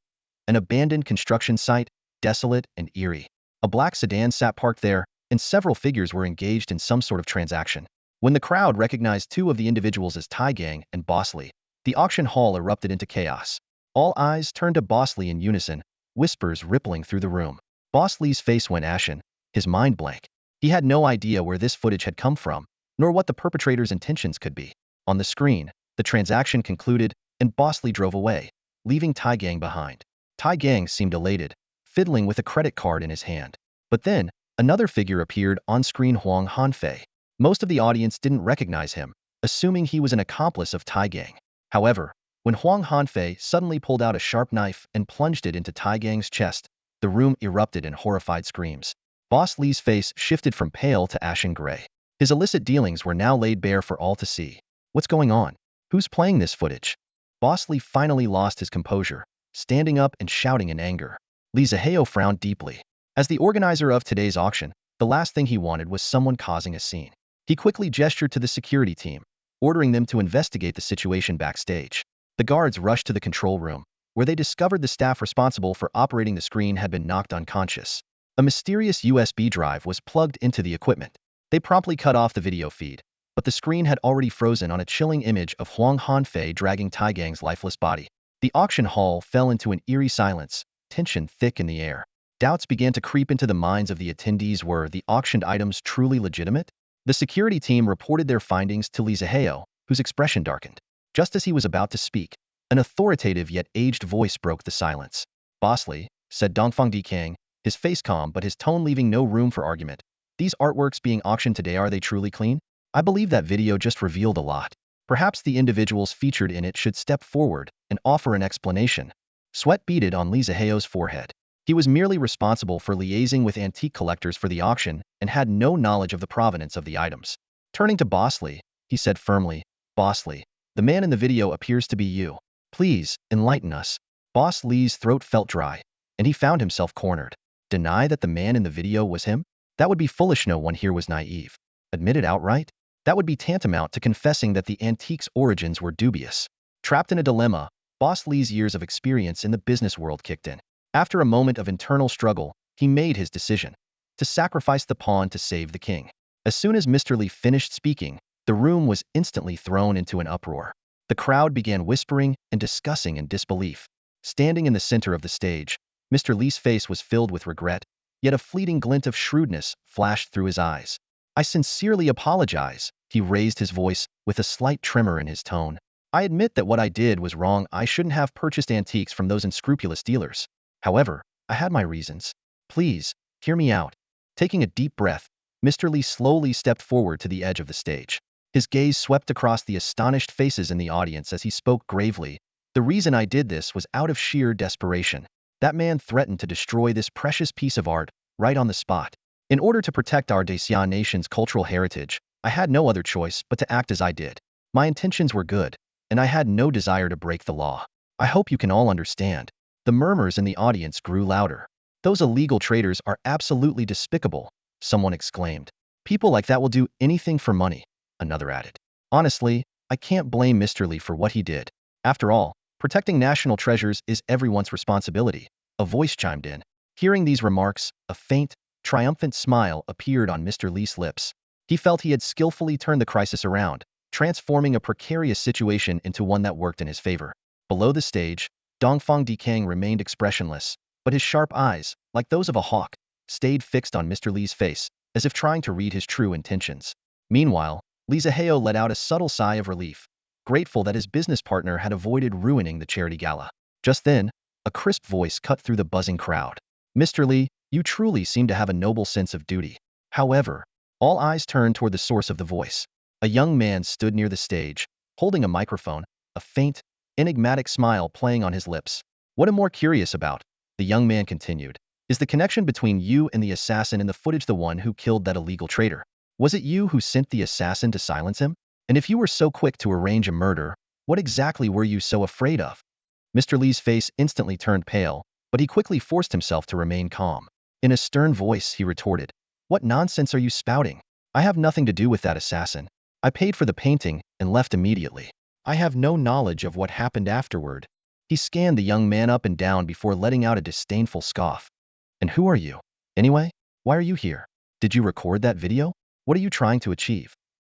An abandoned construction site, desolate and eerie. A black sedan sat parked there, and several figures were engaged in some sort of transaction. When the crowd recognized 2 of the individuals as Tai Gang and Boss Lee, the auction hall erupted into chaos. All eyes turned to Boss Lee in unison, whispers rippling through the room. Boss Lee's face went ashen, his mind blank. He had no idea where this footage had come from, nor what the perpetrator's intentions could be. On the screen, the transaction concluded, and Boss Lee drove away, leaving Tai Gang behind. Tai Gang seemed elated, fiddling with a credit card in his hand. But then, another figure appeared on screen, Huang Hanfei. Most of the audience didn't recognize him, assuming he was an accomplice of Tai Gang. However, when Huang Hanfei suddenly pulled out a sharp knife and plunged it into Tai Gang's chest, the room erupted in horrified screams. Boss Lee's face shifted from pale to ashen gray. His illicit dealings were now laid bare for all to see. What's going on? Who's playing this footage? Boss Lee finally lost his composure, standing up and shouting in anger. Li Zihao frowned deeply. As the organizer of today's auction, the last thing he wanted was someone causing a scene. He quickly gestured to the security team, ordering them to investigate the situation backstage. The guards rushed to the control room, where they discovered the staff responsible for operating the screen had been knocked unconscious. A mysterious USB drive was plugged into the equipment. They promptly cut off the video feed, but the screen had already frozen on a chilling image of Huang Hanfei dragging Tai Gang's lifeless body. The auction hall fell into an eerie silence, tension thick in the air. Doubts began to creep into the minds of the attendees. Were the auctioned items truly legitimate? The security team reported their findings to Li Zihao, whose expression darkened. Just as he was about to speak, an authoritative yet aged voice broke the silence. Boss Lee, said Dongfang Dikang, his face calm but his tone leaving no room for argument. These artworks being auctioned today, are they truly clean? I believe that video just revealed a lot. Perhaps the individuals featured in it should step forward and offer an explanation. Sweat beaded on Li Zihao's forehead. He was merely responsible for liaising with antique collectors for the auction and had no knowledge of the provenance of the items. Turning to Boss Lee, he said firmly, Boss Lee, the man in the video appears to be you. Please, enlighten us. Boss Lee's throat felt dry, and he found himself cornered. Deny that the man in the video was him? That would be foolish. No one here was naive. Admit it outright? That would be tantamount to confessing that the antique's origins were dubious. Trapped in a dilemma, Boss Lee's years of experience in the business world kicked in. After a moment of internal struggle, he made his decision. To sacrifice the pawn to save the king. As soon as Mr. Lee finished speaking, the room was instantly thrown into an uproar. The crowd began whispering and discussing in disbelief. Standing in the center of the stage, Mr. Lee's face was filled with regret, yet a fleeting glint of shrewdness flashed through his eyes. I sincerely apologize, He raised his voice with a slight tremor in his tone. I admit that what I did was wrong. I shouldn't have purchased antiques from those unscrupulous dealers. However, I had my reasons. Please, hear me out. Taking a deep breath, Mr. Lee slowly stepped forward to the edge of the stage. His gaze swept across the astonished faces in the audience as he spoke gravely. The reason I did this was out of sheer desperation. That man threatened to destroy this precious piece of art, right on the spot. In order to protect our Dacia nation's cultural heritage, I had no other choice but to act as I did. My intentions were good, and I had no desire to break the law. I hope you can all understand. The murmurs in the audience grew louder. Those illegal traders are absolutely despicable, someone exclaimed. People like that will do anything for money, another added. Honestly, I can't blame Mr. Lee for what he did. After all, protecting national treasures is everyone's responsibility, a voice chimed in. Hearing these remarks, a faint, triumphant smile appeared on Mr. Lee's lips. He felt he had skillfully turned the crisis around, transforming a precarious situation into one that worked in his favor. Below the stage, Dongfang Dikang remained expressionless, but his sharp eyes, like those of a hawk, stayed fixed on Mr. Lee's face, as if trying to read his true intentions. Meanwhile, Li Zihao let out a subtle sigh of relief, grateful that his business partner had avoided ruining the charity gala. Just then, a crisp voice cut through the buzzing crowd. Mr. Lee, you truly seem to have a noble sense of duty. However, all eyes turned toward the source of the voice. A young man stood near the stage, holding a microphone, a faint, enigmatic smile playing on his lips. What I'm more curious about, the young man continued, is the connection between you and the assassin in the footage, the one who killed that illegal trader. Was it you who sent the assassin to silence him? And if you were so quick to arrange a murder, what exactly were you so afraid of? Mr. Lee's face instantly turned pale, but he quickly forced himself to remain calm. In a stern voice, he retorted, "What nonsense are you spouting? I have nothing to do with that assassin. I paid for the painting and left immediately. I have no knowledge of what happened afterward." He scanned the young man up and down before letting out a disdainful scoff. "And who are you? Anyway, why are you here? Did you record that video? What are you trying to achieve?"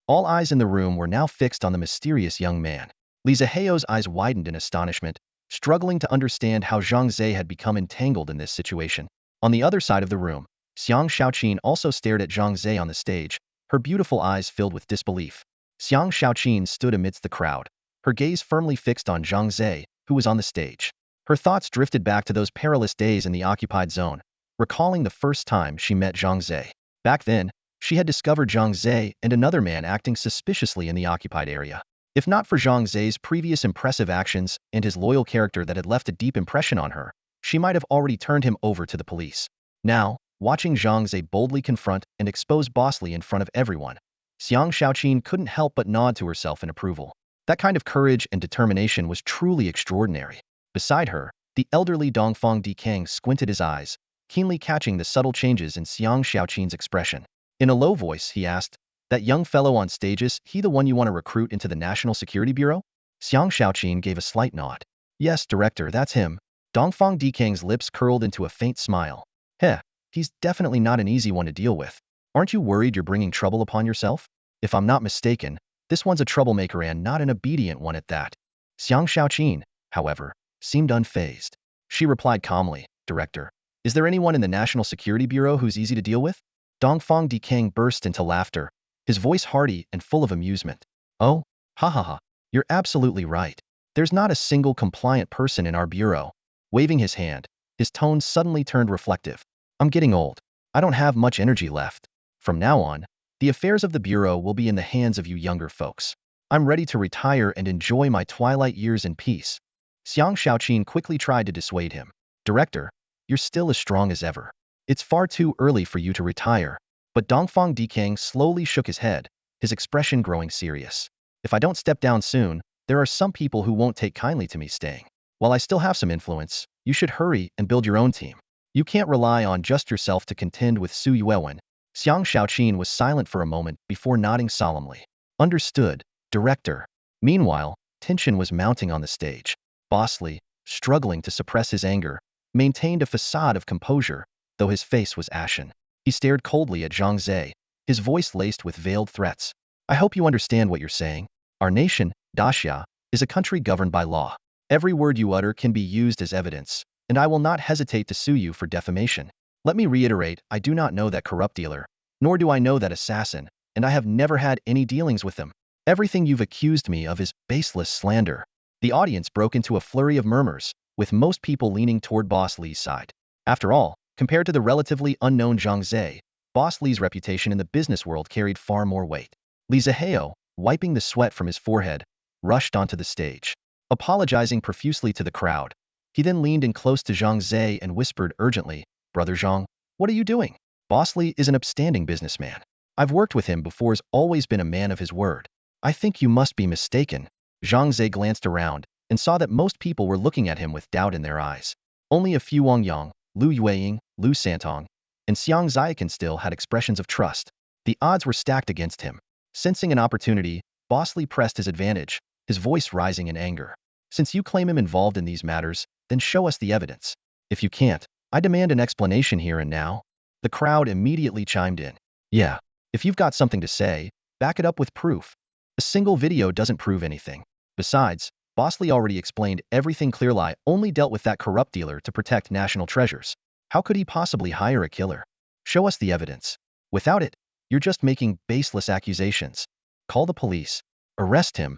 All eyes in the room were now fixed on the mysterious young man. Li Zihao's eyes widened in astonishment, struggling to understand how Zhang Ze had become entangled in this situation. On the other side of the room, Xiang Shaoqin also stared at Zhang Ze on the stage, her beautiful eyes filled with disbelief. Xiang Shaoqin stood amidst the crowd, her gaze firmly fixed on Zhang Ze, who was on the stage. Her thoughts drifted back to those perilous days in the occupied zone, recalling the first time she met Zhang Ze. Back then, she had discovered Zhang Ze and another man acting suspiciously in the occupied area. If not for Zhang Ze's previous impressive actions and his loyal character that had left a deep impression on her, she might have already turned him over to the police. Now, watching Zhang Ze boldly confront and expose Boss Li in front of everyone, Xiang Shaoqin couldn't help but nod to herself in approval. That kind of courage and determination was truly extraordinary. Beside her, the elderly Dongfang Dikang squinted his eyes, keenly catching the subtle changes in Xiang Shaoqin's expression. In a low voice, he asked, "That young fellow on stage, is he the one you want to recruit into the National Security Bureau?" Xiang Shaoqin gave a slight nod. "Yes, Director, that's him." Dongfang Dikang's lips curled into a faint smile. "Heh, he's definitely not an easy one to deal with. Aren't you worried you're bringing trouble upon yourself? If I'm not mistaken, this one's a troublemaker and not an obedient one at that." Xiang Shaoqin, however, seemed unfazed. She replied calmly, "Director, is there anyone in the National Security Bureau who's easy to deal with?" Dongfang Dikang burst into laughter, his voice hearty and full of amusement. "Oh, ha ha ha, you're absolutely right. There's not a single compliant person in our bureau." Waving his hand, his tone suddenly turned reflective. "I'm getting old. I don't have much energy left. From now on, the affairs of the bureau will be in the hands of you younger folks. I'm ready to retire and enjoy my twilight years in peace." Xiang Shaoqin quickly tried to dissuade him. "Director, you're still as strong as ever. It's far too early for you to retire." But Dongfang Dikang slowly shook his head, his expression growing serious. "If I don't step down soon, there are some people who won't take kindly to me staying. While I still have some influence, you should hurry and build your own team. You can't rely on just yourself to contend with Su Yuewen." Xiang Shaoqin was silent for a moment before nodding solemnly. "Understood, Director." Meanwhile, tension was mounting on the stage. Boss Li, struggling to suppress his anger, maintained a facade of composure, though his face was ashen. He stared coldly at Zhang Ze, his voice laced with veiled threats. "I hope you understand what you're saying. Our nation, Dacia, is a country governed by law. Every word you utter can be used as evidence, and I will not hesitate to sue you for defamation. Let me reiterate, I do not know that corrupt dealer, nor do I know that assassin, and I have never had any dealings with them. Everything you've accused me of is baseless slander. The audience broke into a flurry of murmurs, with most people leaning toward Boss Li's side. After all, compared to the relatively unknown Zhang Ze, Boss Li's reputation in the business world carried far more weight. Li Zihao, wiping the sweat from his forehead, rushed onto the stage. Apologizing profusely to the crowd, he then leaned in close to Zhang Ze and whispered urgently, "Brother Zhang, what are you doing? Boss Li is an upstanding businessman. I've worked with him before, has always been a man of his word. I think you must be mistaken." Zhang Ze glanced around and saw that most people were looking at him with doubt in their eyes. Only a few Wang Yang, Lu Yueying, Lu Santong, and Xiang Ziakan still had expressions of trust. The odds were stacked against him. Sensing an opportunity, Boss Li pressed his advantage, his voice rising in anger. "Since you claim him involved in these matters, then show us the evidence. If you can't, I demand an explanation here and now." The crowd immediately chimed in. "Yeah, if you've got something to say, back it up with proof. A single video doesn't prove anything. Besides, Boss Li already explained everything. Clearly only dealt with that corrupt dealer to protect national treasures. How could he possibly hire a killer? Show us the evidence. Without it, you're just making baseless accusations. Call the police. Arrest him."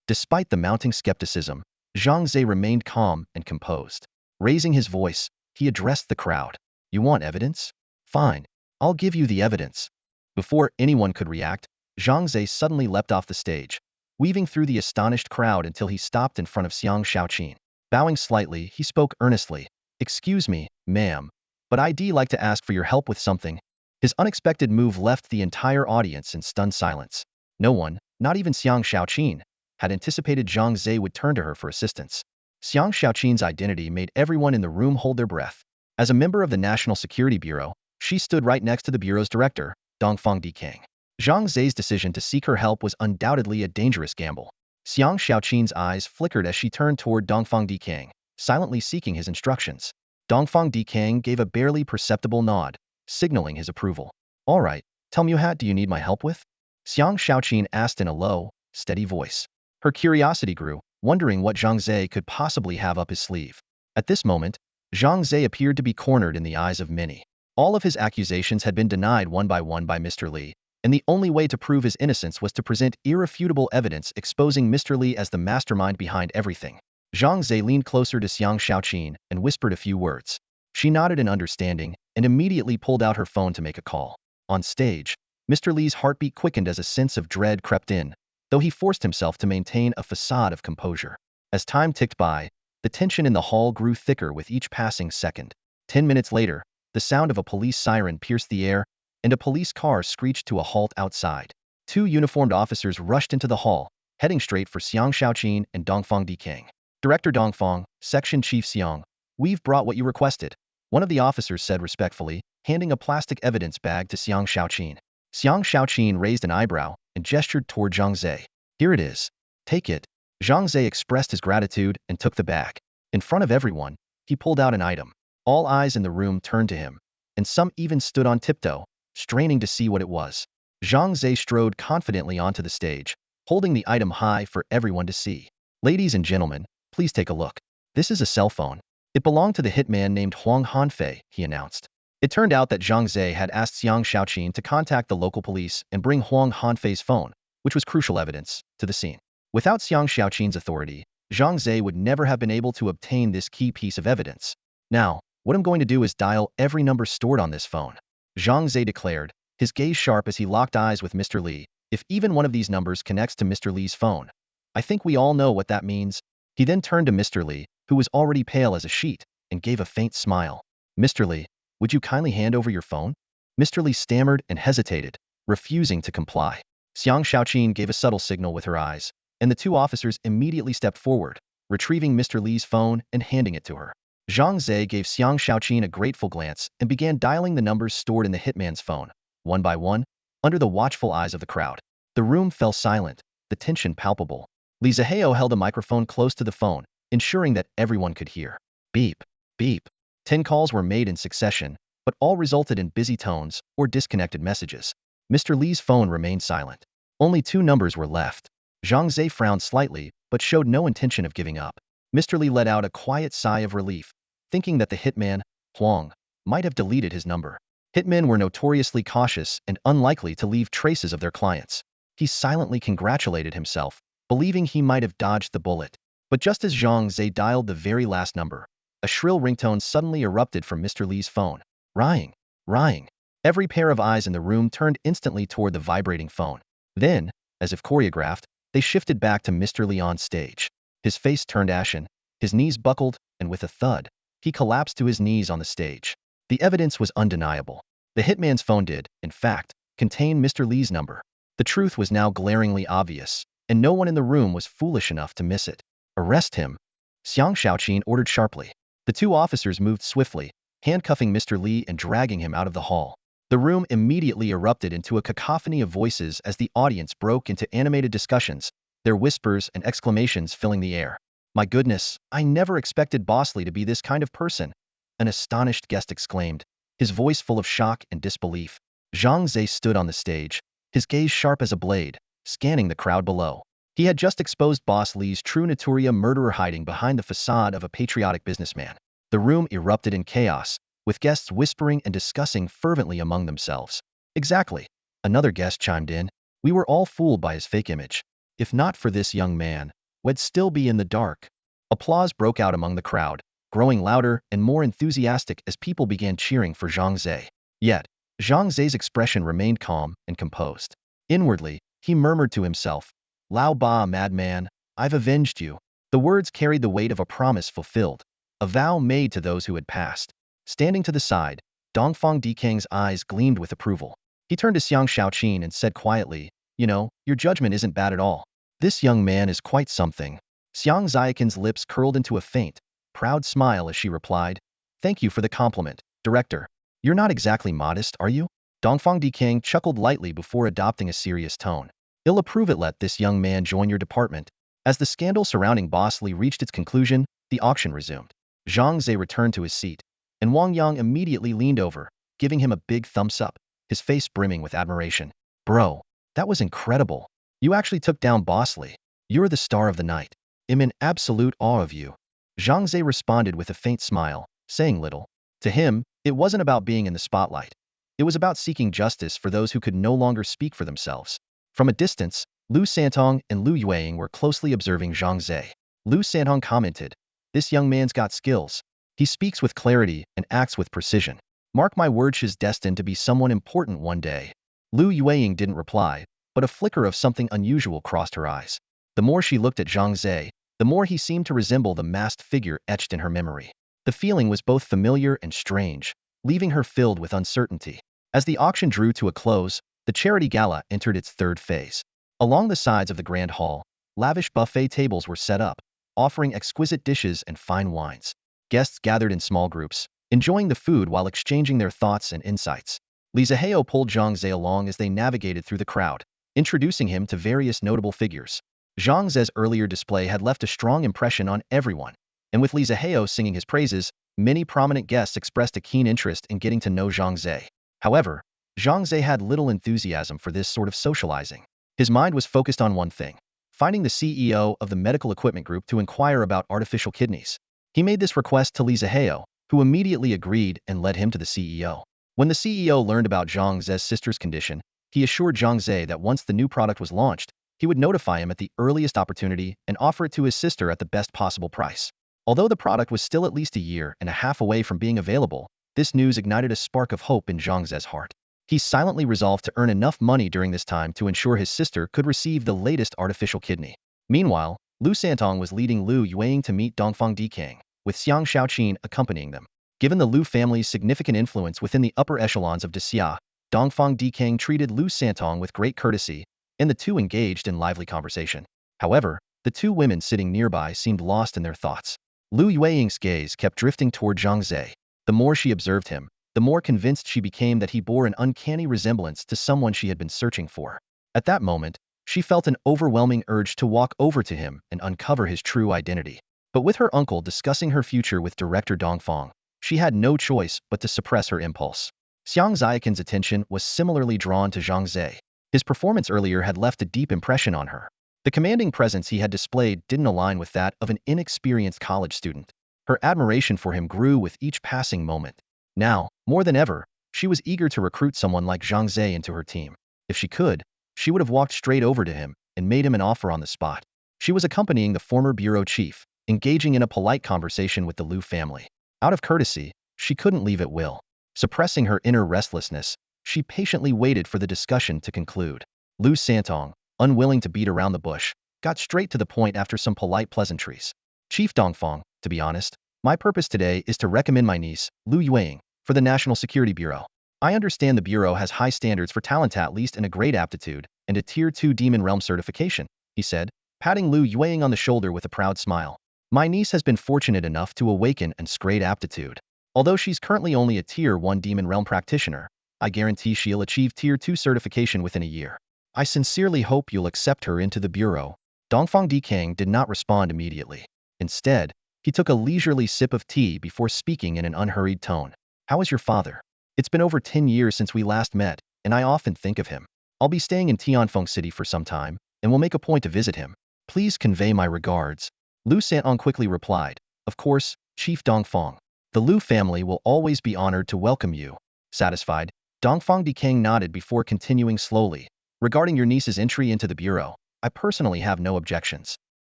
Despite the mounting skepticism, Zhang Ze remained calm and composed. Raising his voice, he addressed the crowd. "You want evidence? Fine, I'll give you the evidence." Before anyone could react, Zhang Ze suddenly leapt off the stage, weaving through the astonished crowd until he stopped in front of Xiang Shaoqin. Bowing slightly, he spoke earnestly. "Excuse me, ma'am, but I'd like to ask for your help with something." His unexpected move left the entire audience in stunned silence. No one, not even Xiang Shaoqin, had anticipated Zhang Ze would turn to her for assistance. Xiang Shaoqin's identity made everyone in the room hold their breath. As a member of the National Security Bureau, she stood right next to the bureau's director, Dongfang Dikang. Zhang Ze's decision to seek her help was undoubtedly a dangerous gamble. Xiang Shaoqin's eyes flickered as she turned toward Dongfang Dikang, silently seeking his instructions. Dongfang Dikang gave a barely perceptible nod, signaling his approval. "All right, tell me, what do you need my help with?" Xiang Shaoqin asked in a low, steady voice. Her curiosity grew, wondering what Zhang Ze could possibly have up his sleeve. At this moment, Zhang Ze appeared to be cornered in the eyes of many. All of his accusations had been denied one by Mr. Li, and the only way to prove his innocence was to present irrefutable evidence exposing Mr. Li as the mastermind behind everything. Zhang Ze leaned closer to Xiang Shaoqin and whispered a few words. She nodded in understanding and immediately pulled out her phone to make a call. On stage, Mr. Li's heartbeat quickened as a sense of dread crept in, though he forced himself to maintain a facade of composure. As time ticked by, the tension in the hall grew thicker with each passing second. 10 minutes later, the sound of a police siren pierced the air, and a police car screeched to a halt outside. Two uniformed officers rushed into the hall, heading straight for Xiang Shaoqin and Dongfang Dikang. "Director Dongfang, Section Chief Xiang, we've brought what you requested," one of the officers said respectfully, handing a plastic evidence bag to Xiang Shaoqin. Xiang Shaoqin raised an eyebrow and gestured toward Zhang Ze. "Here it is. Take it." Zhang Ze expressed his gratitude and took the bag. In front of everyone, he pulled out an item. All eyes in the room turned to him, and some even stood on tiptoe, straining to see what it was. Zhang Ze strode confidently onto the stage, holding the item high for everyone to see. "Ladies and gentlemen, please take a look. This is a cell phone. It belonged to the hitman named Huang Hanfei," he announced. It turned out that Zhang Ze had asked Xiang Shaoqin to contact the local police and bring Huang Hanfei's phone, which was crucial evidence, to the scene. Without Xiang Shaoqin's authority, Zhang Ze would never have been able to obtain this key piece of evidence. "Now, what I'm going to do is dial every number stored on this phone," Zhang Ze declared, his gaze sharp as he locked eyes with Mr. Li. "If even one of these numbers connects to Mr. Li's phone, I think we all know what that means." He then turned to Mr. Li, who was already pale as a sheet, and gave a faint smile. "Mr. Li, would you kindly hand over your phone?" Mr. Li stammered and hesitated, refusing to comply. Xiang Shaoqin gave a subtle signal with her eyes, and the two officers immediately stepped forward, retrieving Mr. Li's phone and handing it to her. Zhang Ze gave Xiang Shaoqin a grateful glance and began dialing the numbers stored in the hitman's phone, one by one, under the watchful eyes of the crowd. The room fell silent, the tension palpable. Li Zihao held a microphone close to the phone, ensuring that everyone could hear. Beep, beep. 10 calls were made in succession, but all resulted in busy tones or disconnected messages. Mr. Li's phone remained silent. Only 2 numbers were left. Zhang Ze frowned slightly, but showed no intention of giving up. Mr. Li let out a quiet sigh of relief, thinking that the hitman, Huang, might have deleted his number. Hitmen were notoriously cautious and unlikely to leave traces of their clients. He silently congratulated himself, believing he might have dodged the bullet. But just as Zhang Ze dialed the very last number, a shrill ringtone suddenly erupted from Mr. Li's phone. Ring, ring. Every pair of eyes in the room turned instantly toward the vibrating phone. Then, as if choreographed, they shifted back to Mr. Li on stage. His face turned ashen, his knees buckled, and with a thud, he collapsed to his knees on the stage. The evidence was undeniable. The hitman's phone did, in fact, contain Mr. Li's number. The truth was now glaringly obvious, and no one in the room was foolish enough to miss it. Arrest him, Xiang Shaoqin ordered sharply. The two officers moved swiftly, handcuffing Mr. Li and dragging him out of the hall. The room immediately erupted into a cacophony of voices as the audience broke into animated discussions, their whispers and exclamations filling the air. My goodness, I never expected Boss Li to be this kind of person, an astonished guest exclaimed, his voice full of shock and disbelief. Zhang Ze stood on the stage, his gaze sharp as a blade, scanning the crowd below. He had just exposed Boss Li's true Notoria murderer hiding behind the facade of a patriotic businessman. The room erupted in chaos, with guests whispering and discussing fervently among themselves. Exactly, another guest chimed in. We were all fooled by his fake image. If not for this young man, we'd still be in the dark. Applause broke out among the crowd, growing louder and more enthusiastic as people began cheering for Zhang Ze. Yet, Zhang Ze's expression remained calm and composed. Inwardly, he murmured to himself, Lao Ba, madman, I've avenged you. The words carried the weight of a promise fulfilled, a vow made to those who had passed. Standing to the side, Dongfang Dikang's eyes gleamed with approval. He turned to Xiang Shaoqin and said quietly, You know, your judgment isn't bad at all. This young man is quite something. Xiang Ziakin's lips curled into a faint, proud smile as she replied, Thank you for the compliment, Director. You're not exactly modest, are you? Dongfang Dikang chuckled lightly before adopting a serious tone. I'll approve it. Let this young man join your department. As the scandal surrounding Boss Li reached its conclusion, the auction resumed. Zhang Ze returned to his seat, and Wang Yang immediately leaned over, giving him a big thumbs up, his face brimming with admiration. Bro, that was incredible. You actually took down Boss Li. You're the star of the night. I'm in absolute awe of you. Zhang Ze responded with a faint smile, saying little. To him, it wasn't about being in the spotlight. It was about seeking justice for those who could no longer speak for themselves. From a distance, Lu Santong and Lu Yueying were closely observing Zhang Ze. Lu Santong commented, This young man's got skills. He speaks with clarity and acts with precision. Mark my words, she's destined to be someone important one day. Lu Yueying didn't reply, but a flicker of something unusual crossed her eyes. The more she looked at Zhang Ze, the more he seemed to resemble the masked figure etched in her memory. The feeling was both familiar and strange, leaving her filled with uncertainty. As the auction drew to a close, the charity gala entered its third phase. Along the sides of the grand hall, lavish buffet tables were set up, offering exquisite dishes and fine wines. Guests gathered in small groups, enjoying the food while exchanging their thoughts and insights. Li Zihao pulled Zhang Ze along as they navigated through the crowd, introducing him to various notable figures. Zhang Ze's earlier display had left a strong impression on everyone, and with Li Zihao singing his praises, many prominent guests expressed a keen interest in getting to know Zhang Ze. However, Zhang Ze had little enthusiasm for this sort of socializing. His mind was focused on one thing, finding the CEO of the medical equipment group to inquire about artificial kidneys. He made this request to Li Zihao, who immediately agreed and led him to the CEO. When the CEO learned about Zhang Ze's sister's condition, he assured Zhang Ze that once the new product was launched, he would notify him at the earliest opportunity and offer it to his sister at the best possible price. Although the product was still at least a year and a half away from being available, this news ignited a spark of hope in Zhang Ze's heart. He silently resolved to earn enough money during this time to ensure his sister could receive the latest artificial kidney. Meanwhile, Lu Santong was leading Lu Yueying to meet Dongfang Dikang, with Xiang Shaoqin accompanying them. Given the Lu family's significant influence within the upper echelons of Xia, Dongfang Dikang treated Lu Santong with great courtesy, and the two engaged in lively conversation. However, the two women sitting nearby seemed lost in their thoughts. Lu Yueying's gaze kept drifting toward Zhang Ze. The more she observed him, the more convinced she became that he bore an uncanny resemblance to someone she had been searching for. At that moment, she felt an overwhelming urge to walk over to him and uncover his true identity. But with her uncle discussing her future with Director Dongfang, she had no choice but to suppress her impulse. Xiang Ziakin's attention was similarly drawn to Zhang Ze. His performance earlier had left a deep impression on her. The commanding presence he had displayed didn't align with that of an inexperienced college student. Her admiration for him grew with each passing moment. Now, more than ever, She was eager to recruit someone like Zhang Ze into her team. If she could, she would have walked straight over to him and made him an offer on the spot. She was accompanying the former bureau chief, engaging in a polite conversation with the Liu family. Out of courtesy, she couldn't leave at will. Suppressing her inner restlessness, she patiently waited for the discussion to conclude. Liu Santong, unwilling to beat around the bush, got straight to the point after some polite pleasantries. Chief Dongfang, to be honest, my purpose today is to recommend my niece, Liu Yueying, for the National Security Bureau. I understand the Bureau has high standards for talent, at least in a grade aptitude, and a Tier 2 Demon Realm certification, he said, patting Liu Yueying on the shoulder with a proud smile. My niece has been fortunate enough to awaken and grade aptitude. Although she's currently only a Tier 1 Demon Realm practitioner, I guarantee she'll achieve Tier 2 certification within a year. I sincerely hope you'll accept her into the Bureau. Dongfang Dikang did not respond immediately. Instead, he took a leisurely sip of tea before speaking in an unhurried tone. How is your father? It's been over 10 years since we last met, and I often think of him. I'll be staying in Tianfeng City for some time, and will make a point to visit him. Please convey my regards. Liu Santong quickly replied. Of course, Chief Dongfang. The Liu family will always be honored to welcome you. Satisfied, Dongfang Dikang nodded before continuing slowly. Regarding your niece's entry into the Bureau, I personally have no objections.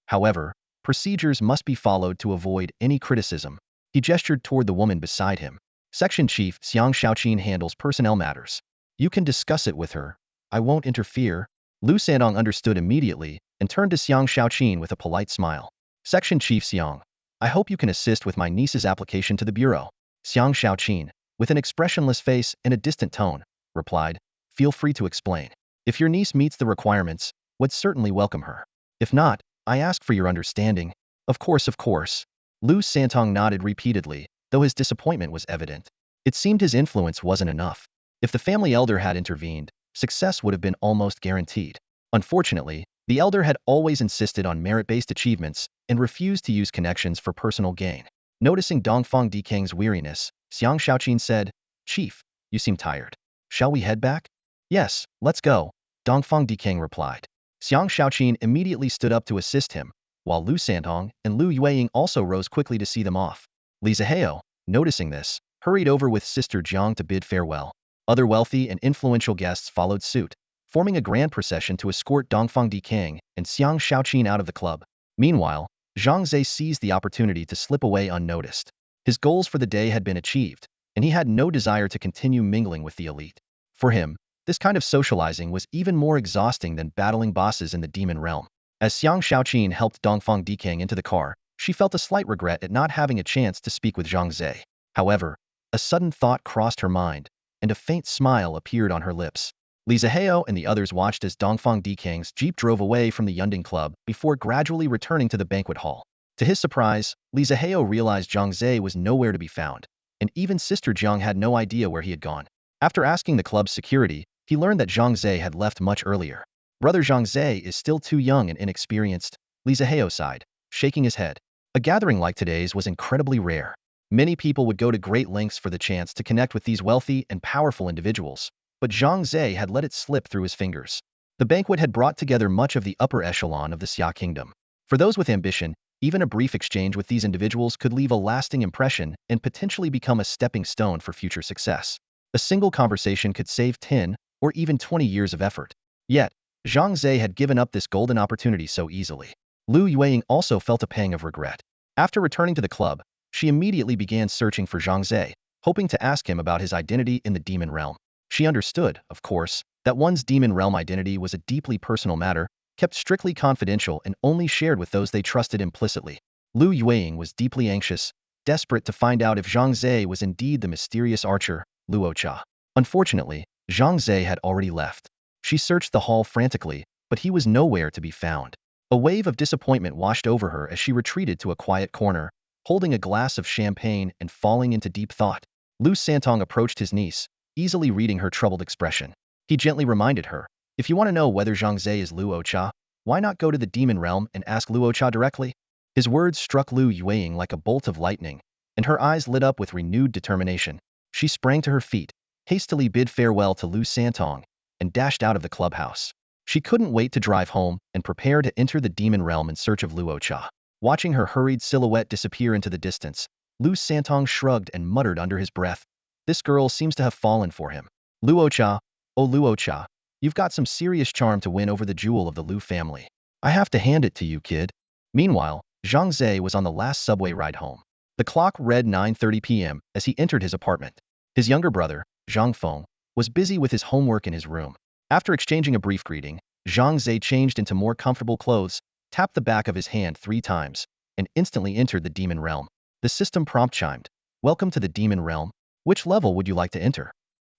However, procedures must be followed to avoid any criticism. He gestured toward the woman beside him. Section Chief Xiang Shaoqin handles personnel matters. You can discuss it with her. I won't interfere. Liu Santong understood immediately and turned to Xiang Shaoqin with a polite smile. Section Chief Xiang, I hope you can assist with my niece's application to the Bureau. Xiang Shaoqin, with an expressionless face and a distant tone, replied, feel free to explain. If your niece meets the requirements, would certainly welcome her. If not, I ask for your understanding. Of course, of course. Liu Santong nodded repeatedly, though his disappointment was evident. It seemed his influence wasn't enough. If the family elder had intervened, success would have been almost guaranteed. Unfortunately, the elder had always insisted on merit-based achievements and refused to use connections for personal gain. Noticing Dongfang Dikang's weariness, Xiang Shaoqin said, Chief, you seem tired. Shall we head back? Yes, let's go, Dongfang Dikang replied. Xiang Shaoqin immediately stood up to assist him, while Liu Santong and Liu Yueying also rose quickly to see them off. Li Zihao, noticing this, hurried over with Sister Jiang to bid farewell. Other wealthy and influential guests followed suit, forming a grand procession to escort Dongfang Dikang and Xiang Shaoqin out of the club. Meanwhile, Zhang Ze seized the opportunity to slip away unnoticed. His goals for the day had been achieved, and he had no desire to continue mingling with the elite. For him, this kind of socializing was even more exhausting than battling bosses in the demon realm. As Xiang Shaoqin helped Dongfang Dikang into the car, she felt a slight regret at not having a chance to speak with Zhang Ze. However, a sudden thought crossed her mind, and a faint smile appeared on her lips. Li Zihao and the others watched as Dongfang Dikang's jeep drove away from the Yunding Club before gradually returning to the banquet hall. To his surprise, Li Zihao realized Zhang Ze was nowhere to be found, and even Sister Jiang had no idea where he had gone. After asking the club's security, he learned that Zhang Ze had left much earlier. Brother Zhang Ze is still too young and inexperienced, Li Zihao sighed, shaking his head. A gathering like today's was incredibly rare. Many people would go to great lengths for the chance to connect with these wealthy and powerful individuals, but Zhang Ze had let it slip through his fingers. The banquet had brought together much of the upper echelon of the Xia Kingdom. For those with ambition, even a brief exchange with these individuals could leave a lasting impression and potentially become a stepping stone for future success. A single conversation could save 10 or even 20 years of effort. Yet, Zhang Ze had given up this golden opportunity so easily. Liu Yueying also felt a pang of regret. After returning to the club, she immediately began searching for Zhang Ze, hoping to ask him about his identity in the demon realm. She understood, of course, that one's demon realm identity was a deeply personal matter, kept strictly confidential and only shared with those they trusted implicitly. Liu Yueying was deeply anxious, desperate to find out if Zhang Ze was indeed the mysterious archer, Luocha. Unfortunately, Zhang Ze had already left. She searched the hall frantically, but he was nowhere to be found. A wave of disappointment washed over her as she retreated to a quiet corner, holding a glass of champagne and falling into deep thought. Liu Santong approached his niece, easily reading her troubled expression. He gently reminded her, if you want to know whether Zhang Ze is Luocha, why not go to the demon realm and ask Luocha directly? His words struck Liu Yueying like a bolt of lightning, and her eyes lit up with renewed determination. She sprang to her feet, hastily bid farewell to Liu Santong, and dashed out of the clubhouse. She couldn't wait to drive home and prepare to enter the demon realm in search of Luocha. Watching her hurried silhouette disappear into the distance, Liu Santong shrugged and muttered under his breath, This girl seems to have fallen for him. Luocha, oh Luocha, you've got some serious charm to win over the jewel of the Lu family. I have to hand it to you, kid. Meanwhile, Zhang Ze was on the last subway ride home. The clock read 9:30 p.m. as he entered his apartment. His younger brother, Zhang Feng, was busy with his homework in his room. After exchanging a brief greeting, Zhang Ze changed into more comfortable clothes, tapped the back of his hand 3 times, and instantly entered the demon realm. The system prompt chimed. Welcome to the demon realm. Which level would you like to enter?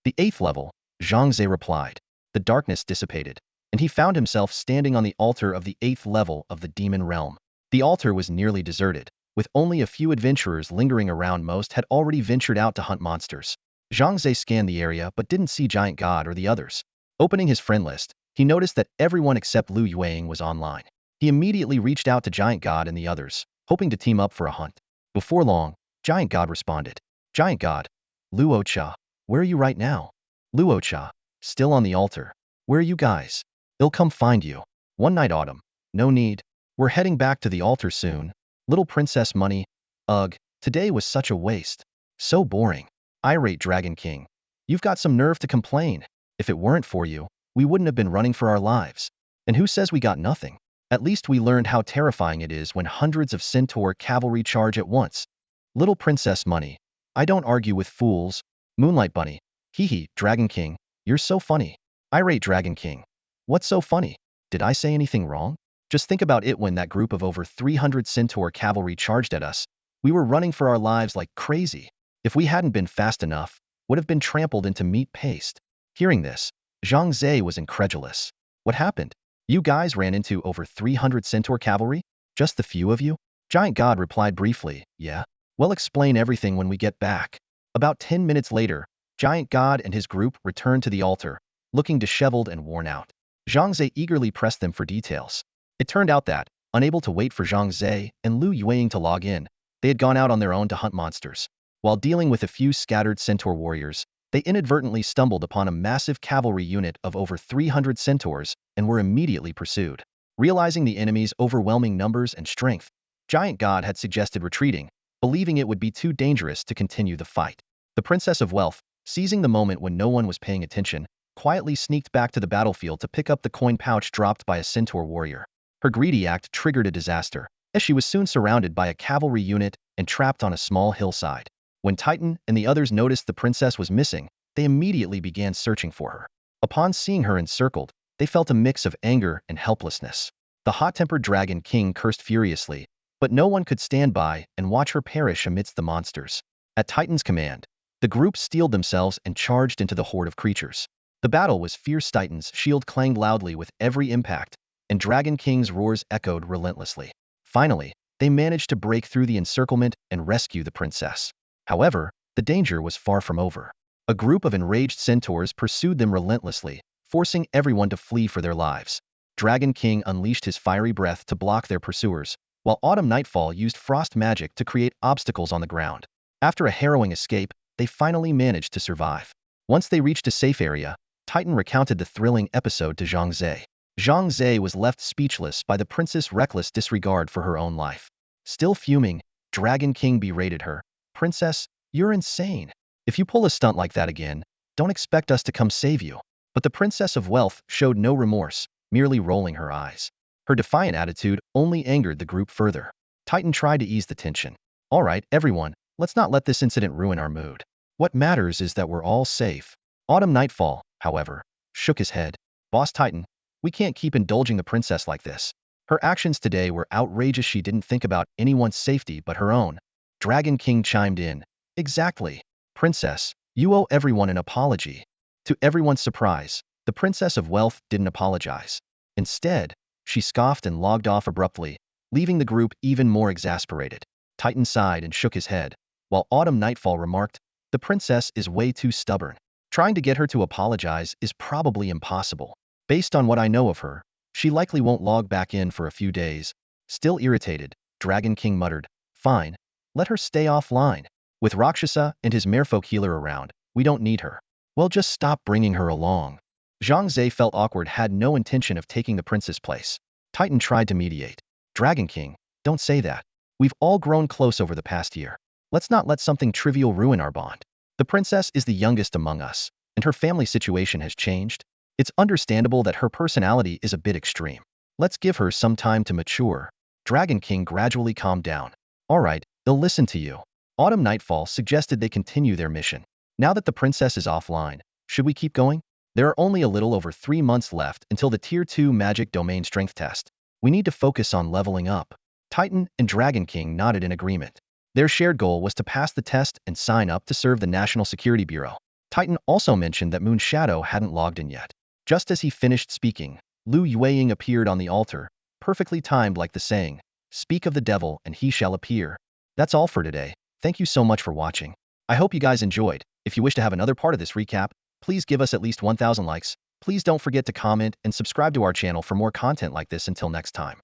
The 8th level, Zhang Ze replied. The darkness dissipated, and he found himself standing on the altar of the 8th level of the demon realm. The altar was nearly deserted, with only a few adventurers lingering around. Most had already ventured out to hunt monsters. Zhang Ze scanned the area but didn't see Giant God or the others. Opening his friend list, he noticed that everyone except Lu Yueying was online. He immediately reached out to Giant God and the others, hoping to team up for a hunt. Before long, Giant God responded. Giant God, Luocha, where are you right now? Luocha, still on the altar. Where are you guys? They'll come find you. One night autumn. No need. We're heading back to the altar soon. Little princess money. Ugh, today was such a waste. So boring. Irate Dragon King. You've got some nerve to complain. If it weren't for you, we wouldn't have been running for our lives. And who says we got nothing? At least we learned how terrifying it is when hundreds of centaur cavalry charge at once. Little princess money. I don't argue with fools. Moonlight Bunny. Hee, Dragon King. You're so funny. Irate Dragon King. What's so funny? Did I say anything wrong? Just think about it. When that group of over 300 centaur cavalry charged at us, we were running for our lives like crazy. If we hadn't been fast enough, would have been trampled into meat paste. Hearing this, Zhang Ze was incredulous. What happened? You guys ran into over 300 centaur cavalry? Just the few of you? Giant God replied briefly, yeah. We'll explain everything when we get back. About 10 minutes later, Giant God and his group returned to the altar, looking disheveled and worn out. Zhang Ze eagerly pressed them for details. It turned out that, unable to wait for Zhang Ze and Lu Yueying to log in, they had gone out on their own to hunt monsters. While dealing with a few scattered centaur warriors, they inadvertently stumbled upon a massive cavalry unit of over 300 centaurs and were immediately pursued. Realizing the enemy's overwhelming numbers and strength, Giant God had suggested retreating, believing it would be too dangerous to continue the fight. The Princess of Wealth, seizing the moment when no one was paying attention, quietly sneaked back to the battlefield to pick up the coin pouch dropped by a centaur warrior. Her greedy act triggered a disaster, as she was soon surrounded by a cavalry unit and trapped on a small hillside. When Titan and the others noticed the princess was missing, they immediately began searching for her. Upon seeing her encircled, they felt a mix of anger and helplessness. The hot-tempered Dragon King cursed furiously, but no one could stand by and watch her perish amidst the monsters. At Titan's command, the group steeled themselves and charged into the horde of creatures. The battle was fierce. Titan's shield clanged loudly with every impact, and Dragon King's roars echoed relentlessly. Finally, they managed to break through the encirclement and rescue the princess. However, the danger was far from over. A group of enraged centaurs pursued them relentlessly, forcing everyone to flee for their lives. Dragon King unleashed his fiery breath to block their pursuers, while Autumn Nightfall used frost magic to create obstacles on the ground. After a harrowing escape, they finally managed to survive. Once they reached a safe area, Titan recounted the thrilling episode to Zhang Ze. Zhang Ze was left speechless by the princess' reckless disregard for her own life. Still fuming, Dragon King berated her. Princess, you're insane. If you pull a stunt like that again, don't expect us to come save you. But the Princess of Wealth showed no remorse, merely rolling her eyes. Her defiant attitude only angered the group further. Titan tried to ease the tension. All right, everyone, let's not let this incident ruin our mood. What matters is that we're all safe. Autumn Nightfall, however, shook his head. Boss Titan, we can't keep indulging the princess like this. Her actions today were outrageous. She didn't think about anyone's safety but her own. Dragon King chimed in. Exactly. Princess, you owe everyone an apology. To everyone's surprise, the Princess of Wealth didn't apologize. Instead, she scoffed and logged off abruptly, leaving the group even more exasperated. Titan sighed and shook his head, while Autumn Nightfall remarked, the princess is way too stubborn. Trying to get her to apologize is probably impossible. Based on what I know of her, she likely won't log back in for a few days. Still irritated, Dragon King muttered, fine. Let her stay offline. With Rakshasa and his merfolk healer around, we don't need her. Well, just stop bringing her along. Zhang Ze felt awkward, had no intention of taking the prince's place. Titan tried to mediate. Dragon King, don't say that. We've all grown close over the past year. Let's not let something trivial ruin our bond. The princess is the youngest among us, and her family situation has changed. It's understandable that her personality is a bit extreme. Let's give her some time to mature. Dragon King gradually calmed down. Alright, they'll listen to you. Autumn Nightfall suggested they continue their mission. Now that the princess is offline, should we keep going? There are only a little over 3 months left until the Tier 2 Magic Domain Strength test. We need to focus on leveling up. Titan and Dragon King nodded in agreement. Their shared goal was to pass the test and sign up to serve the National Security Bureau. Titan also mentioned that Moon Shadow hadn't logged in yet. Just as he finished speaking, Lu Yueying appeared on the altar, perfectly timed like the saying, "Speak of the devil and he shall appear." That's all for today. Thank you so much for watching. I hope you guys enjoyed. If you wish to have another part of this recap, please give us at least 1,000 likes. Please don't forget to comment and subscribe to our channel for more content like this. Until next time.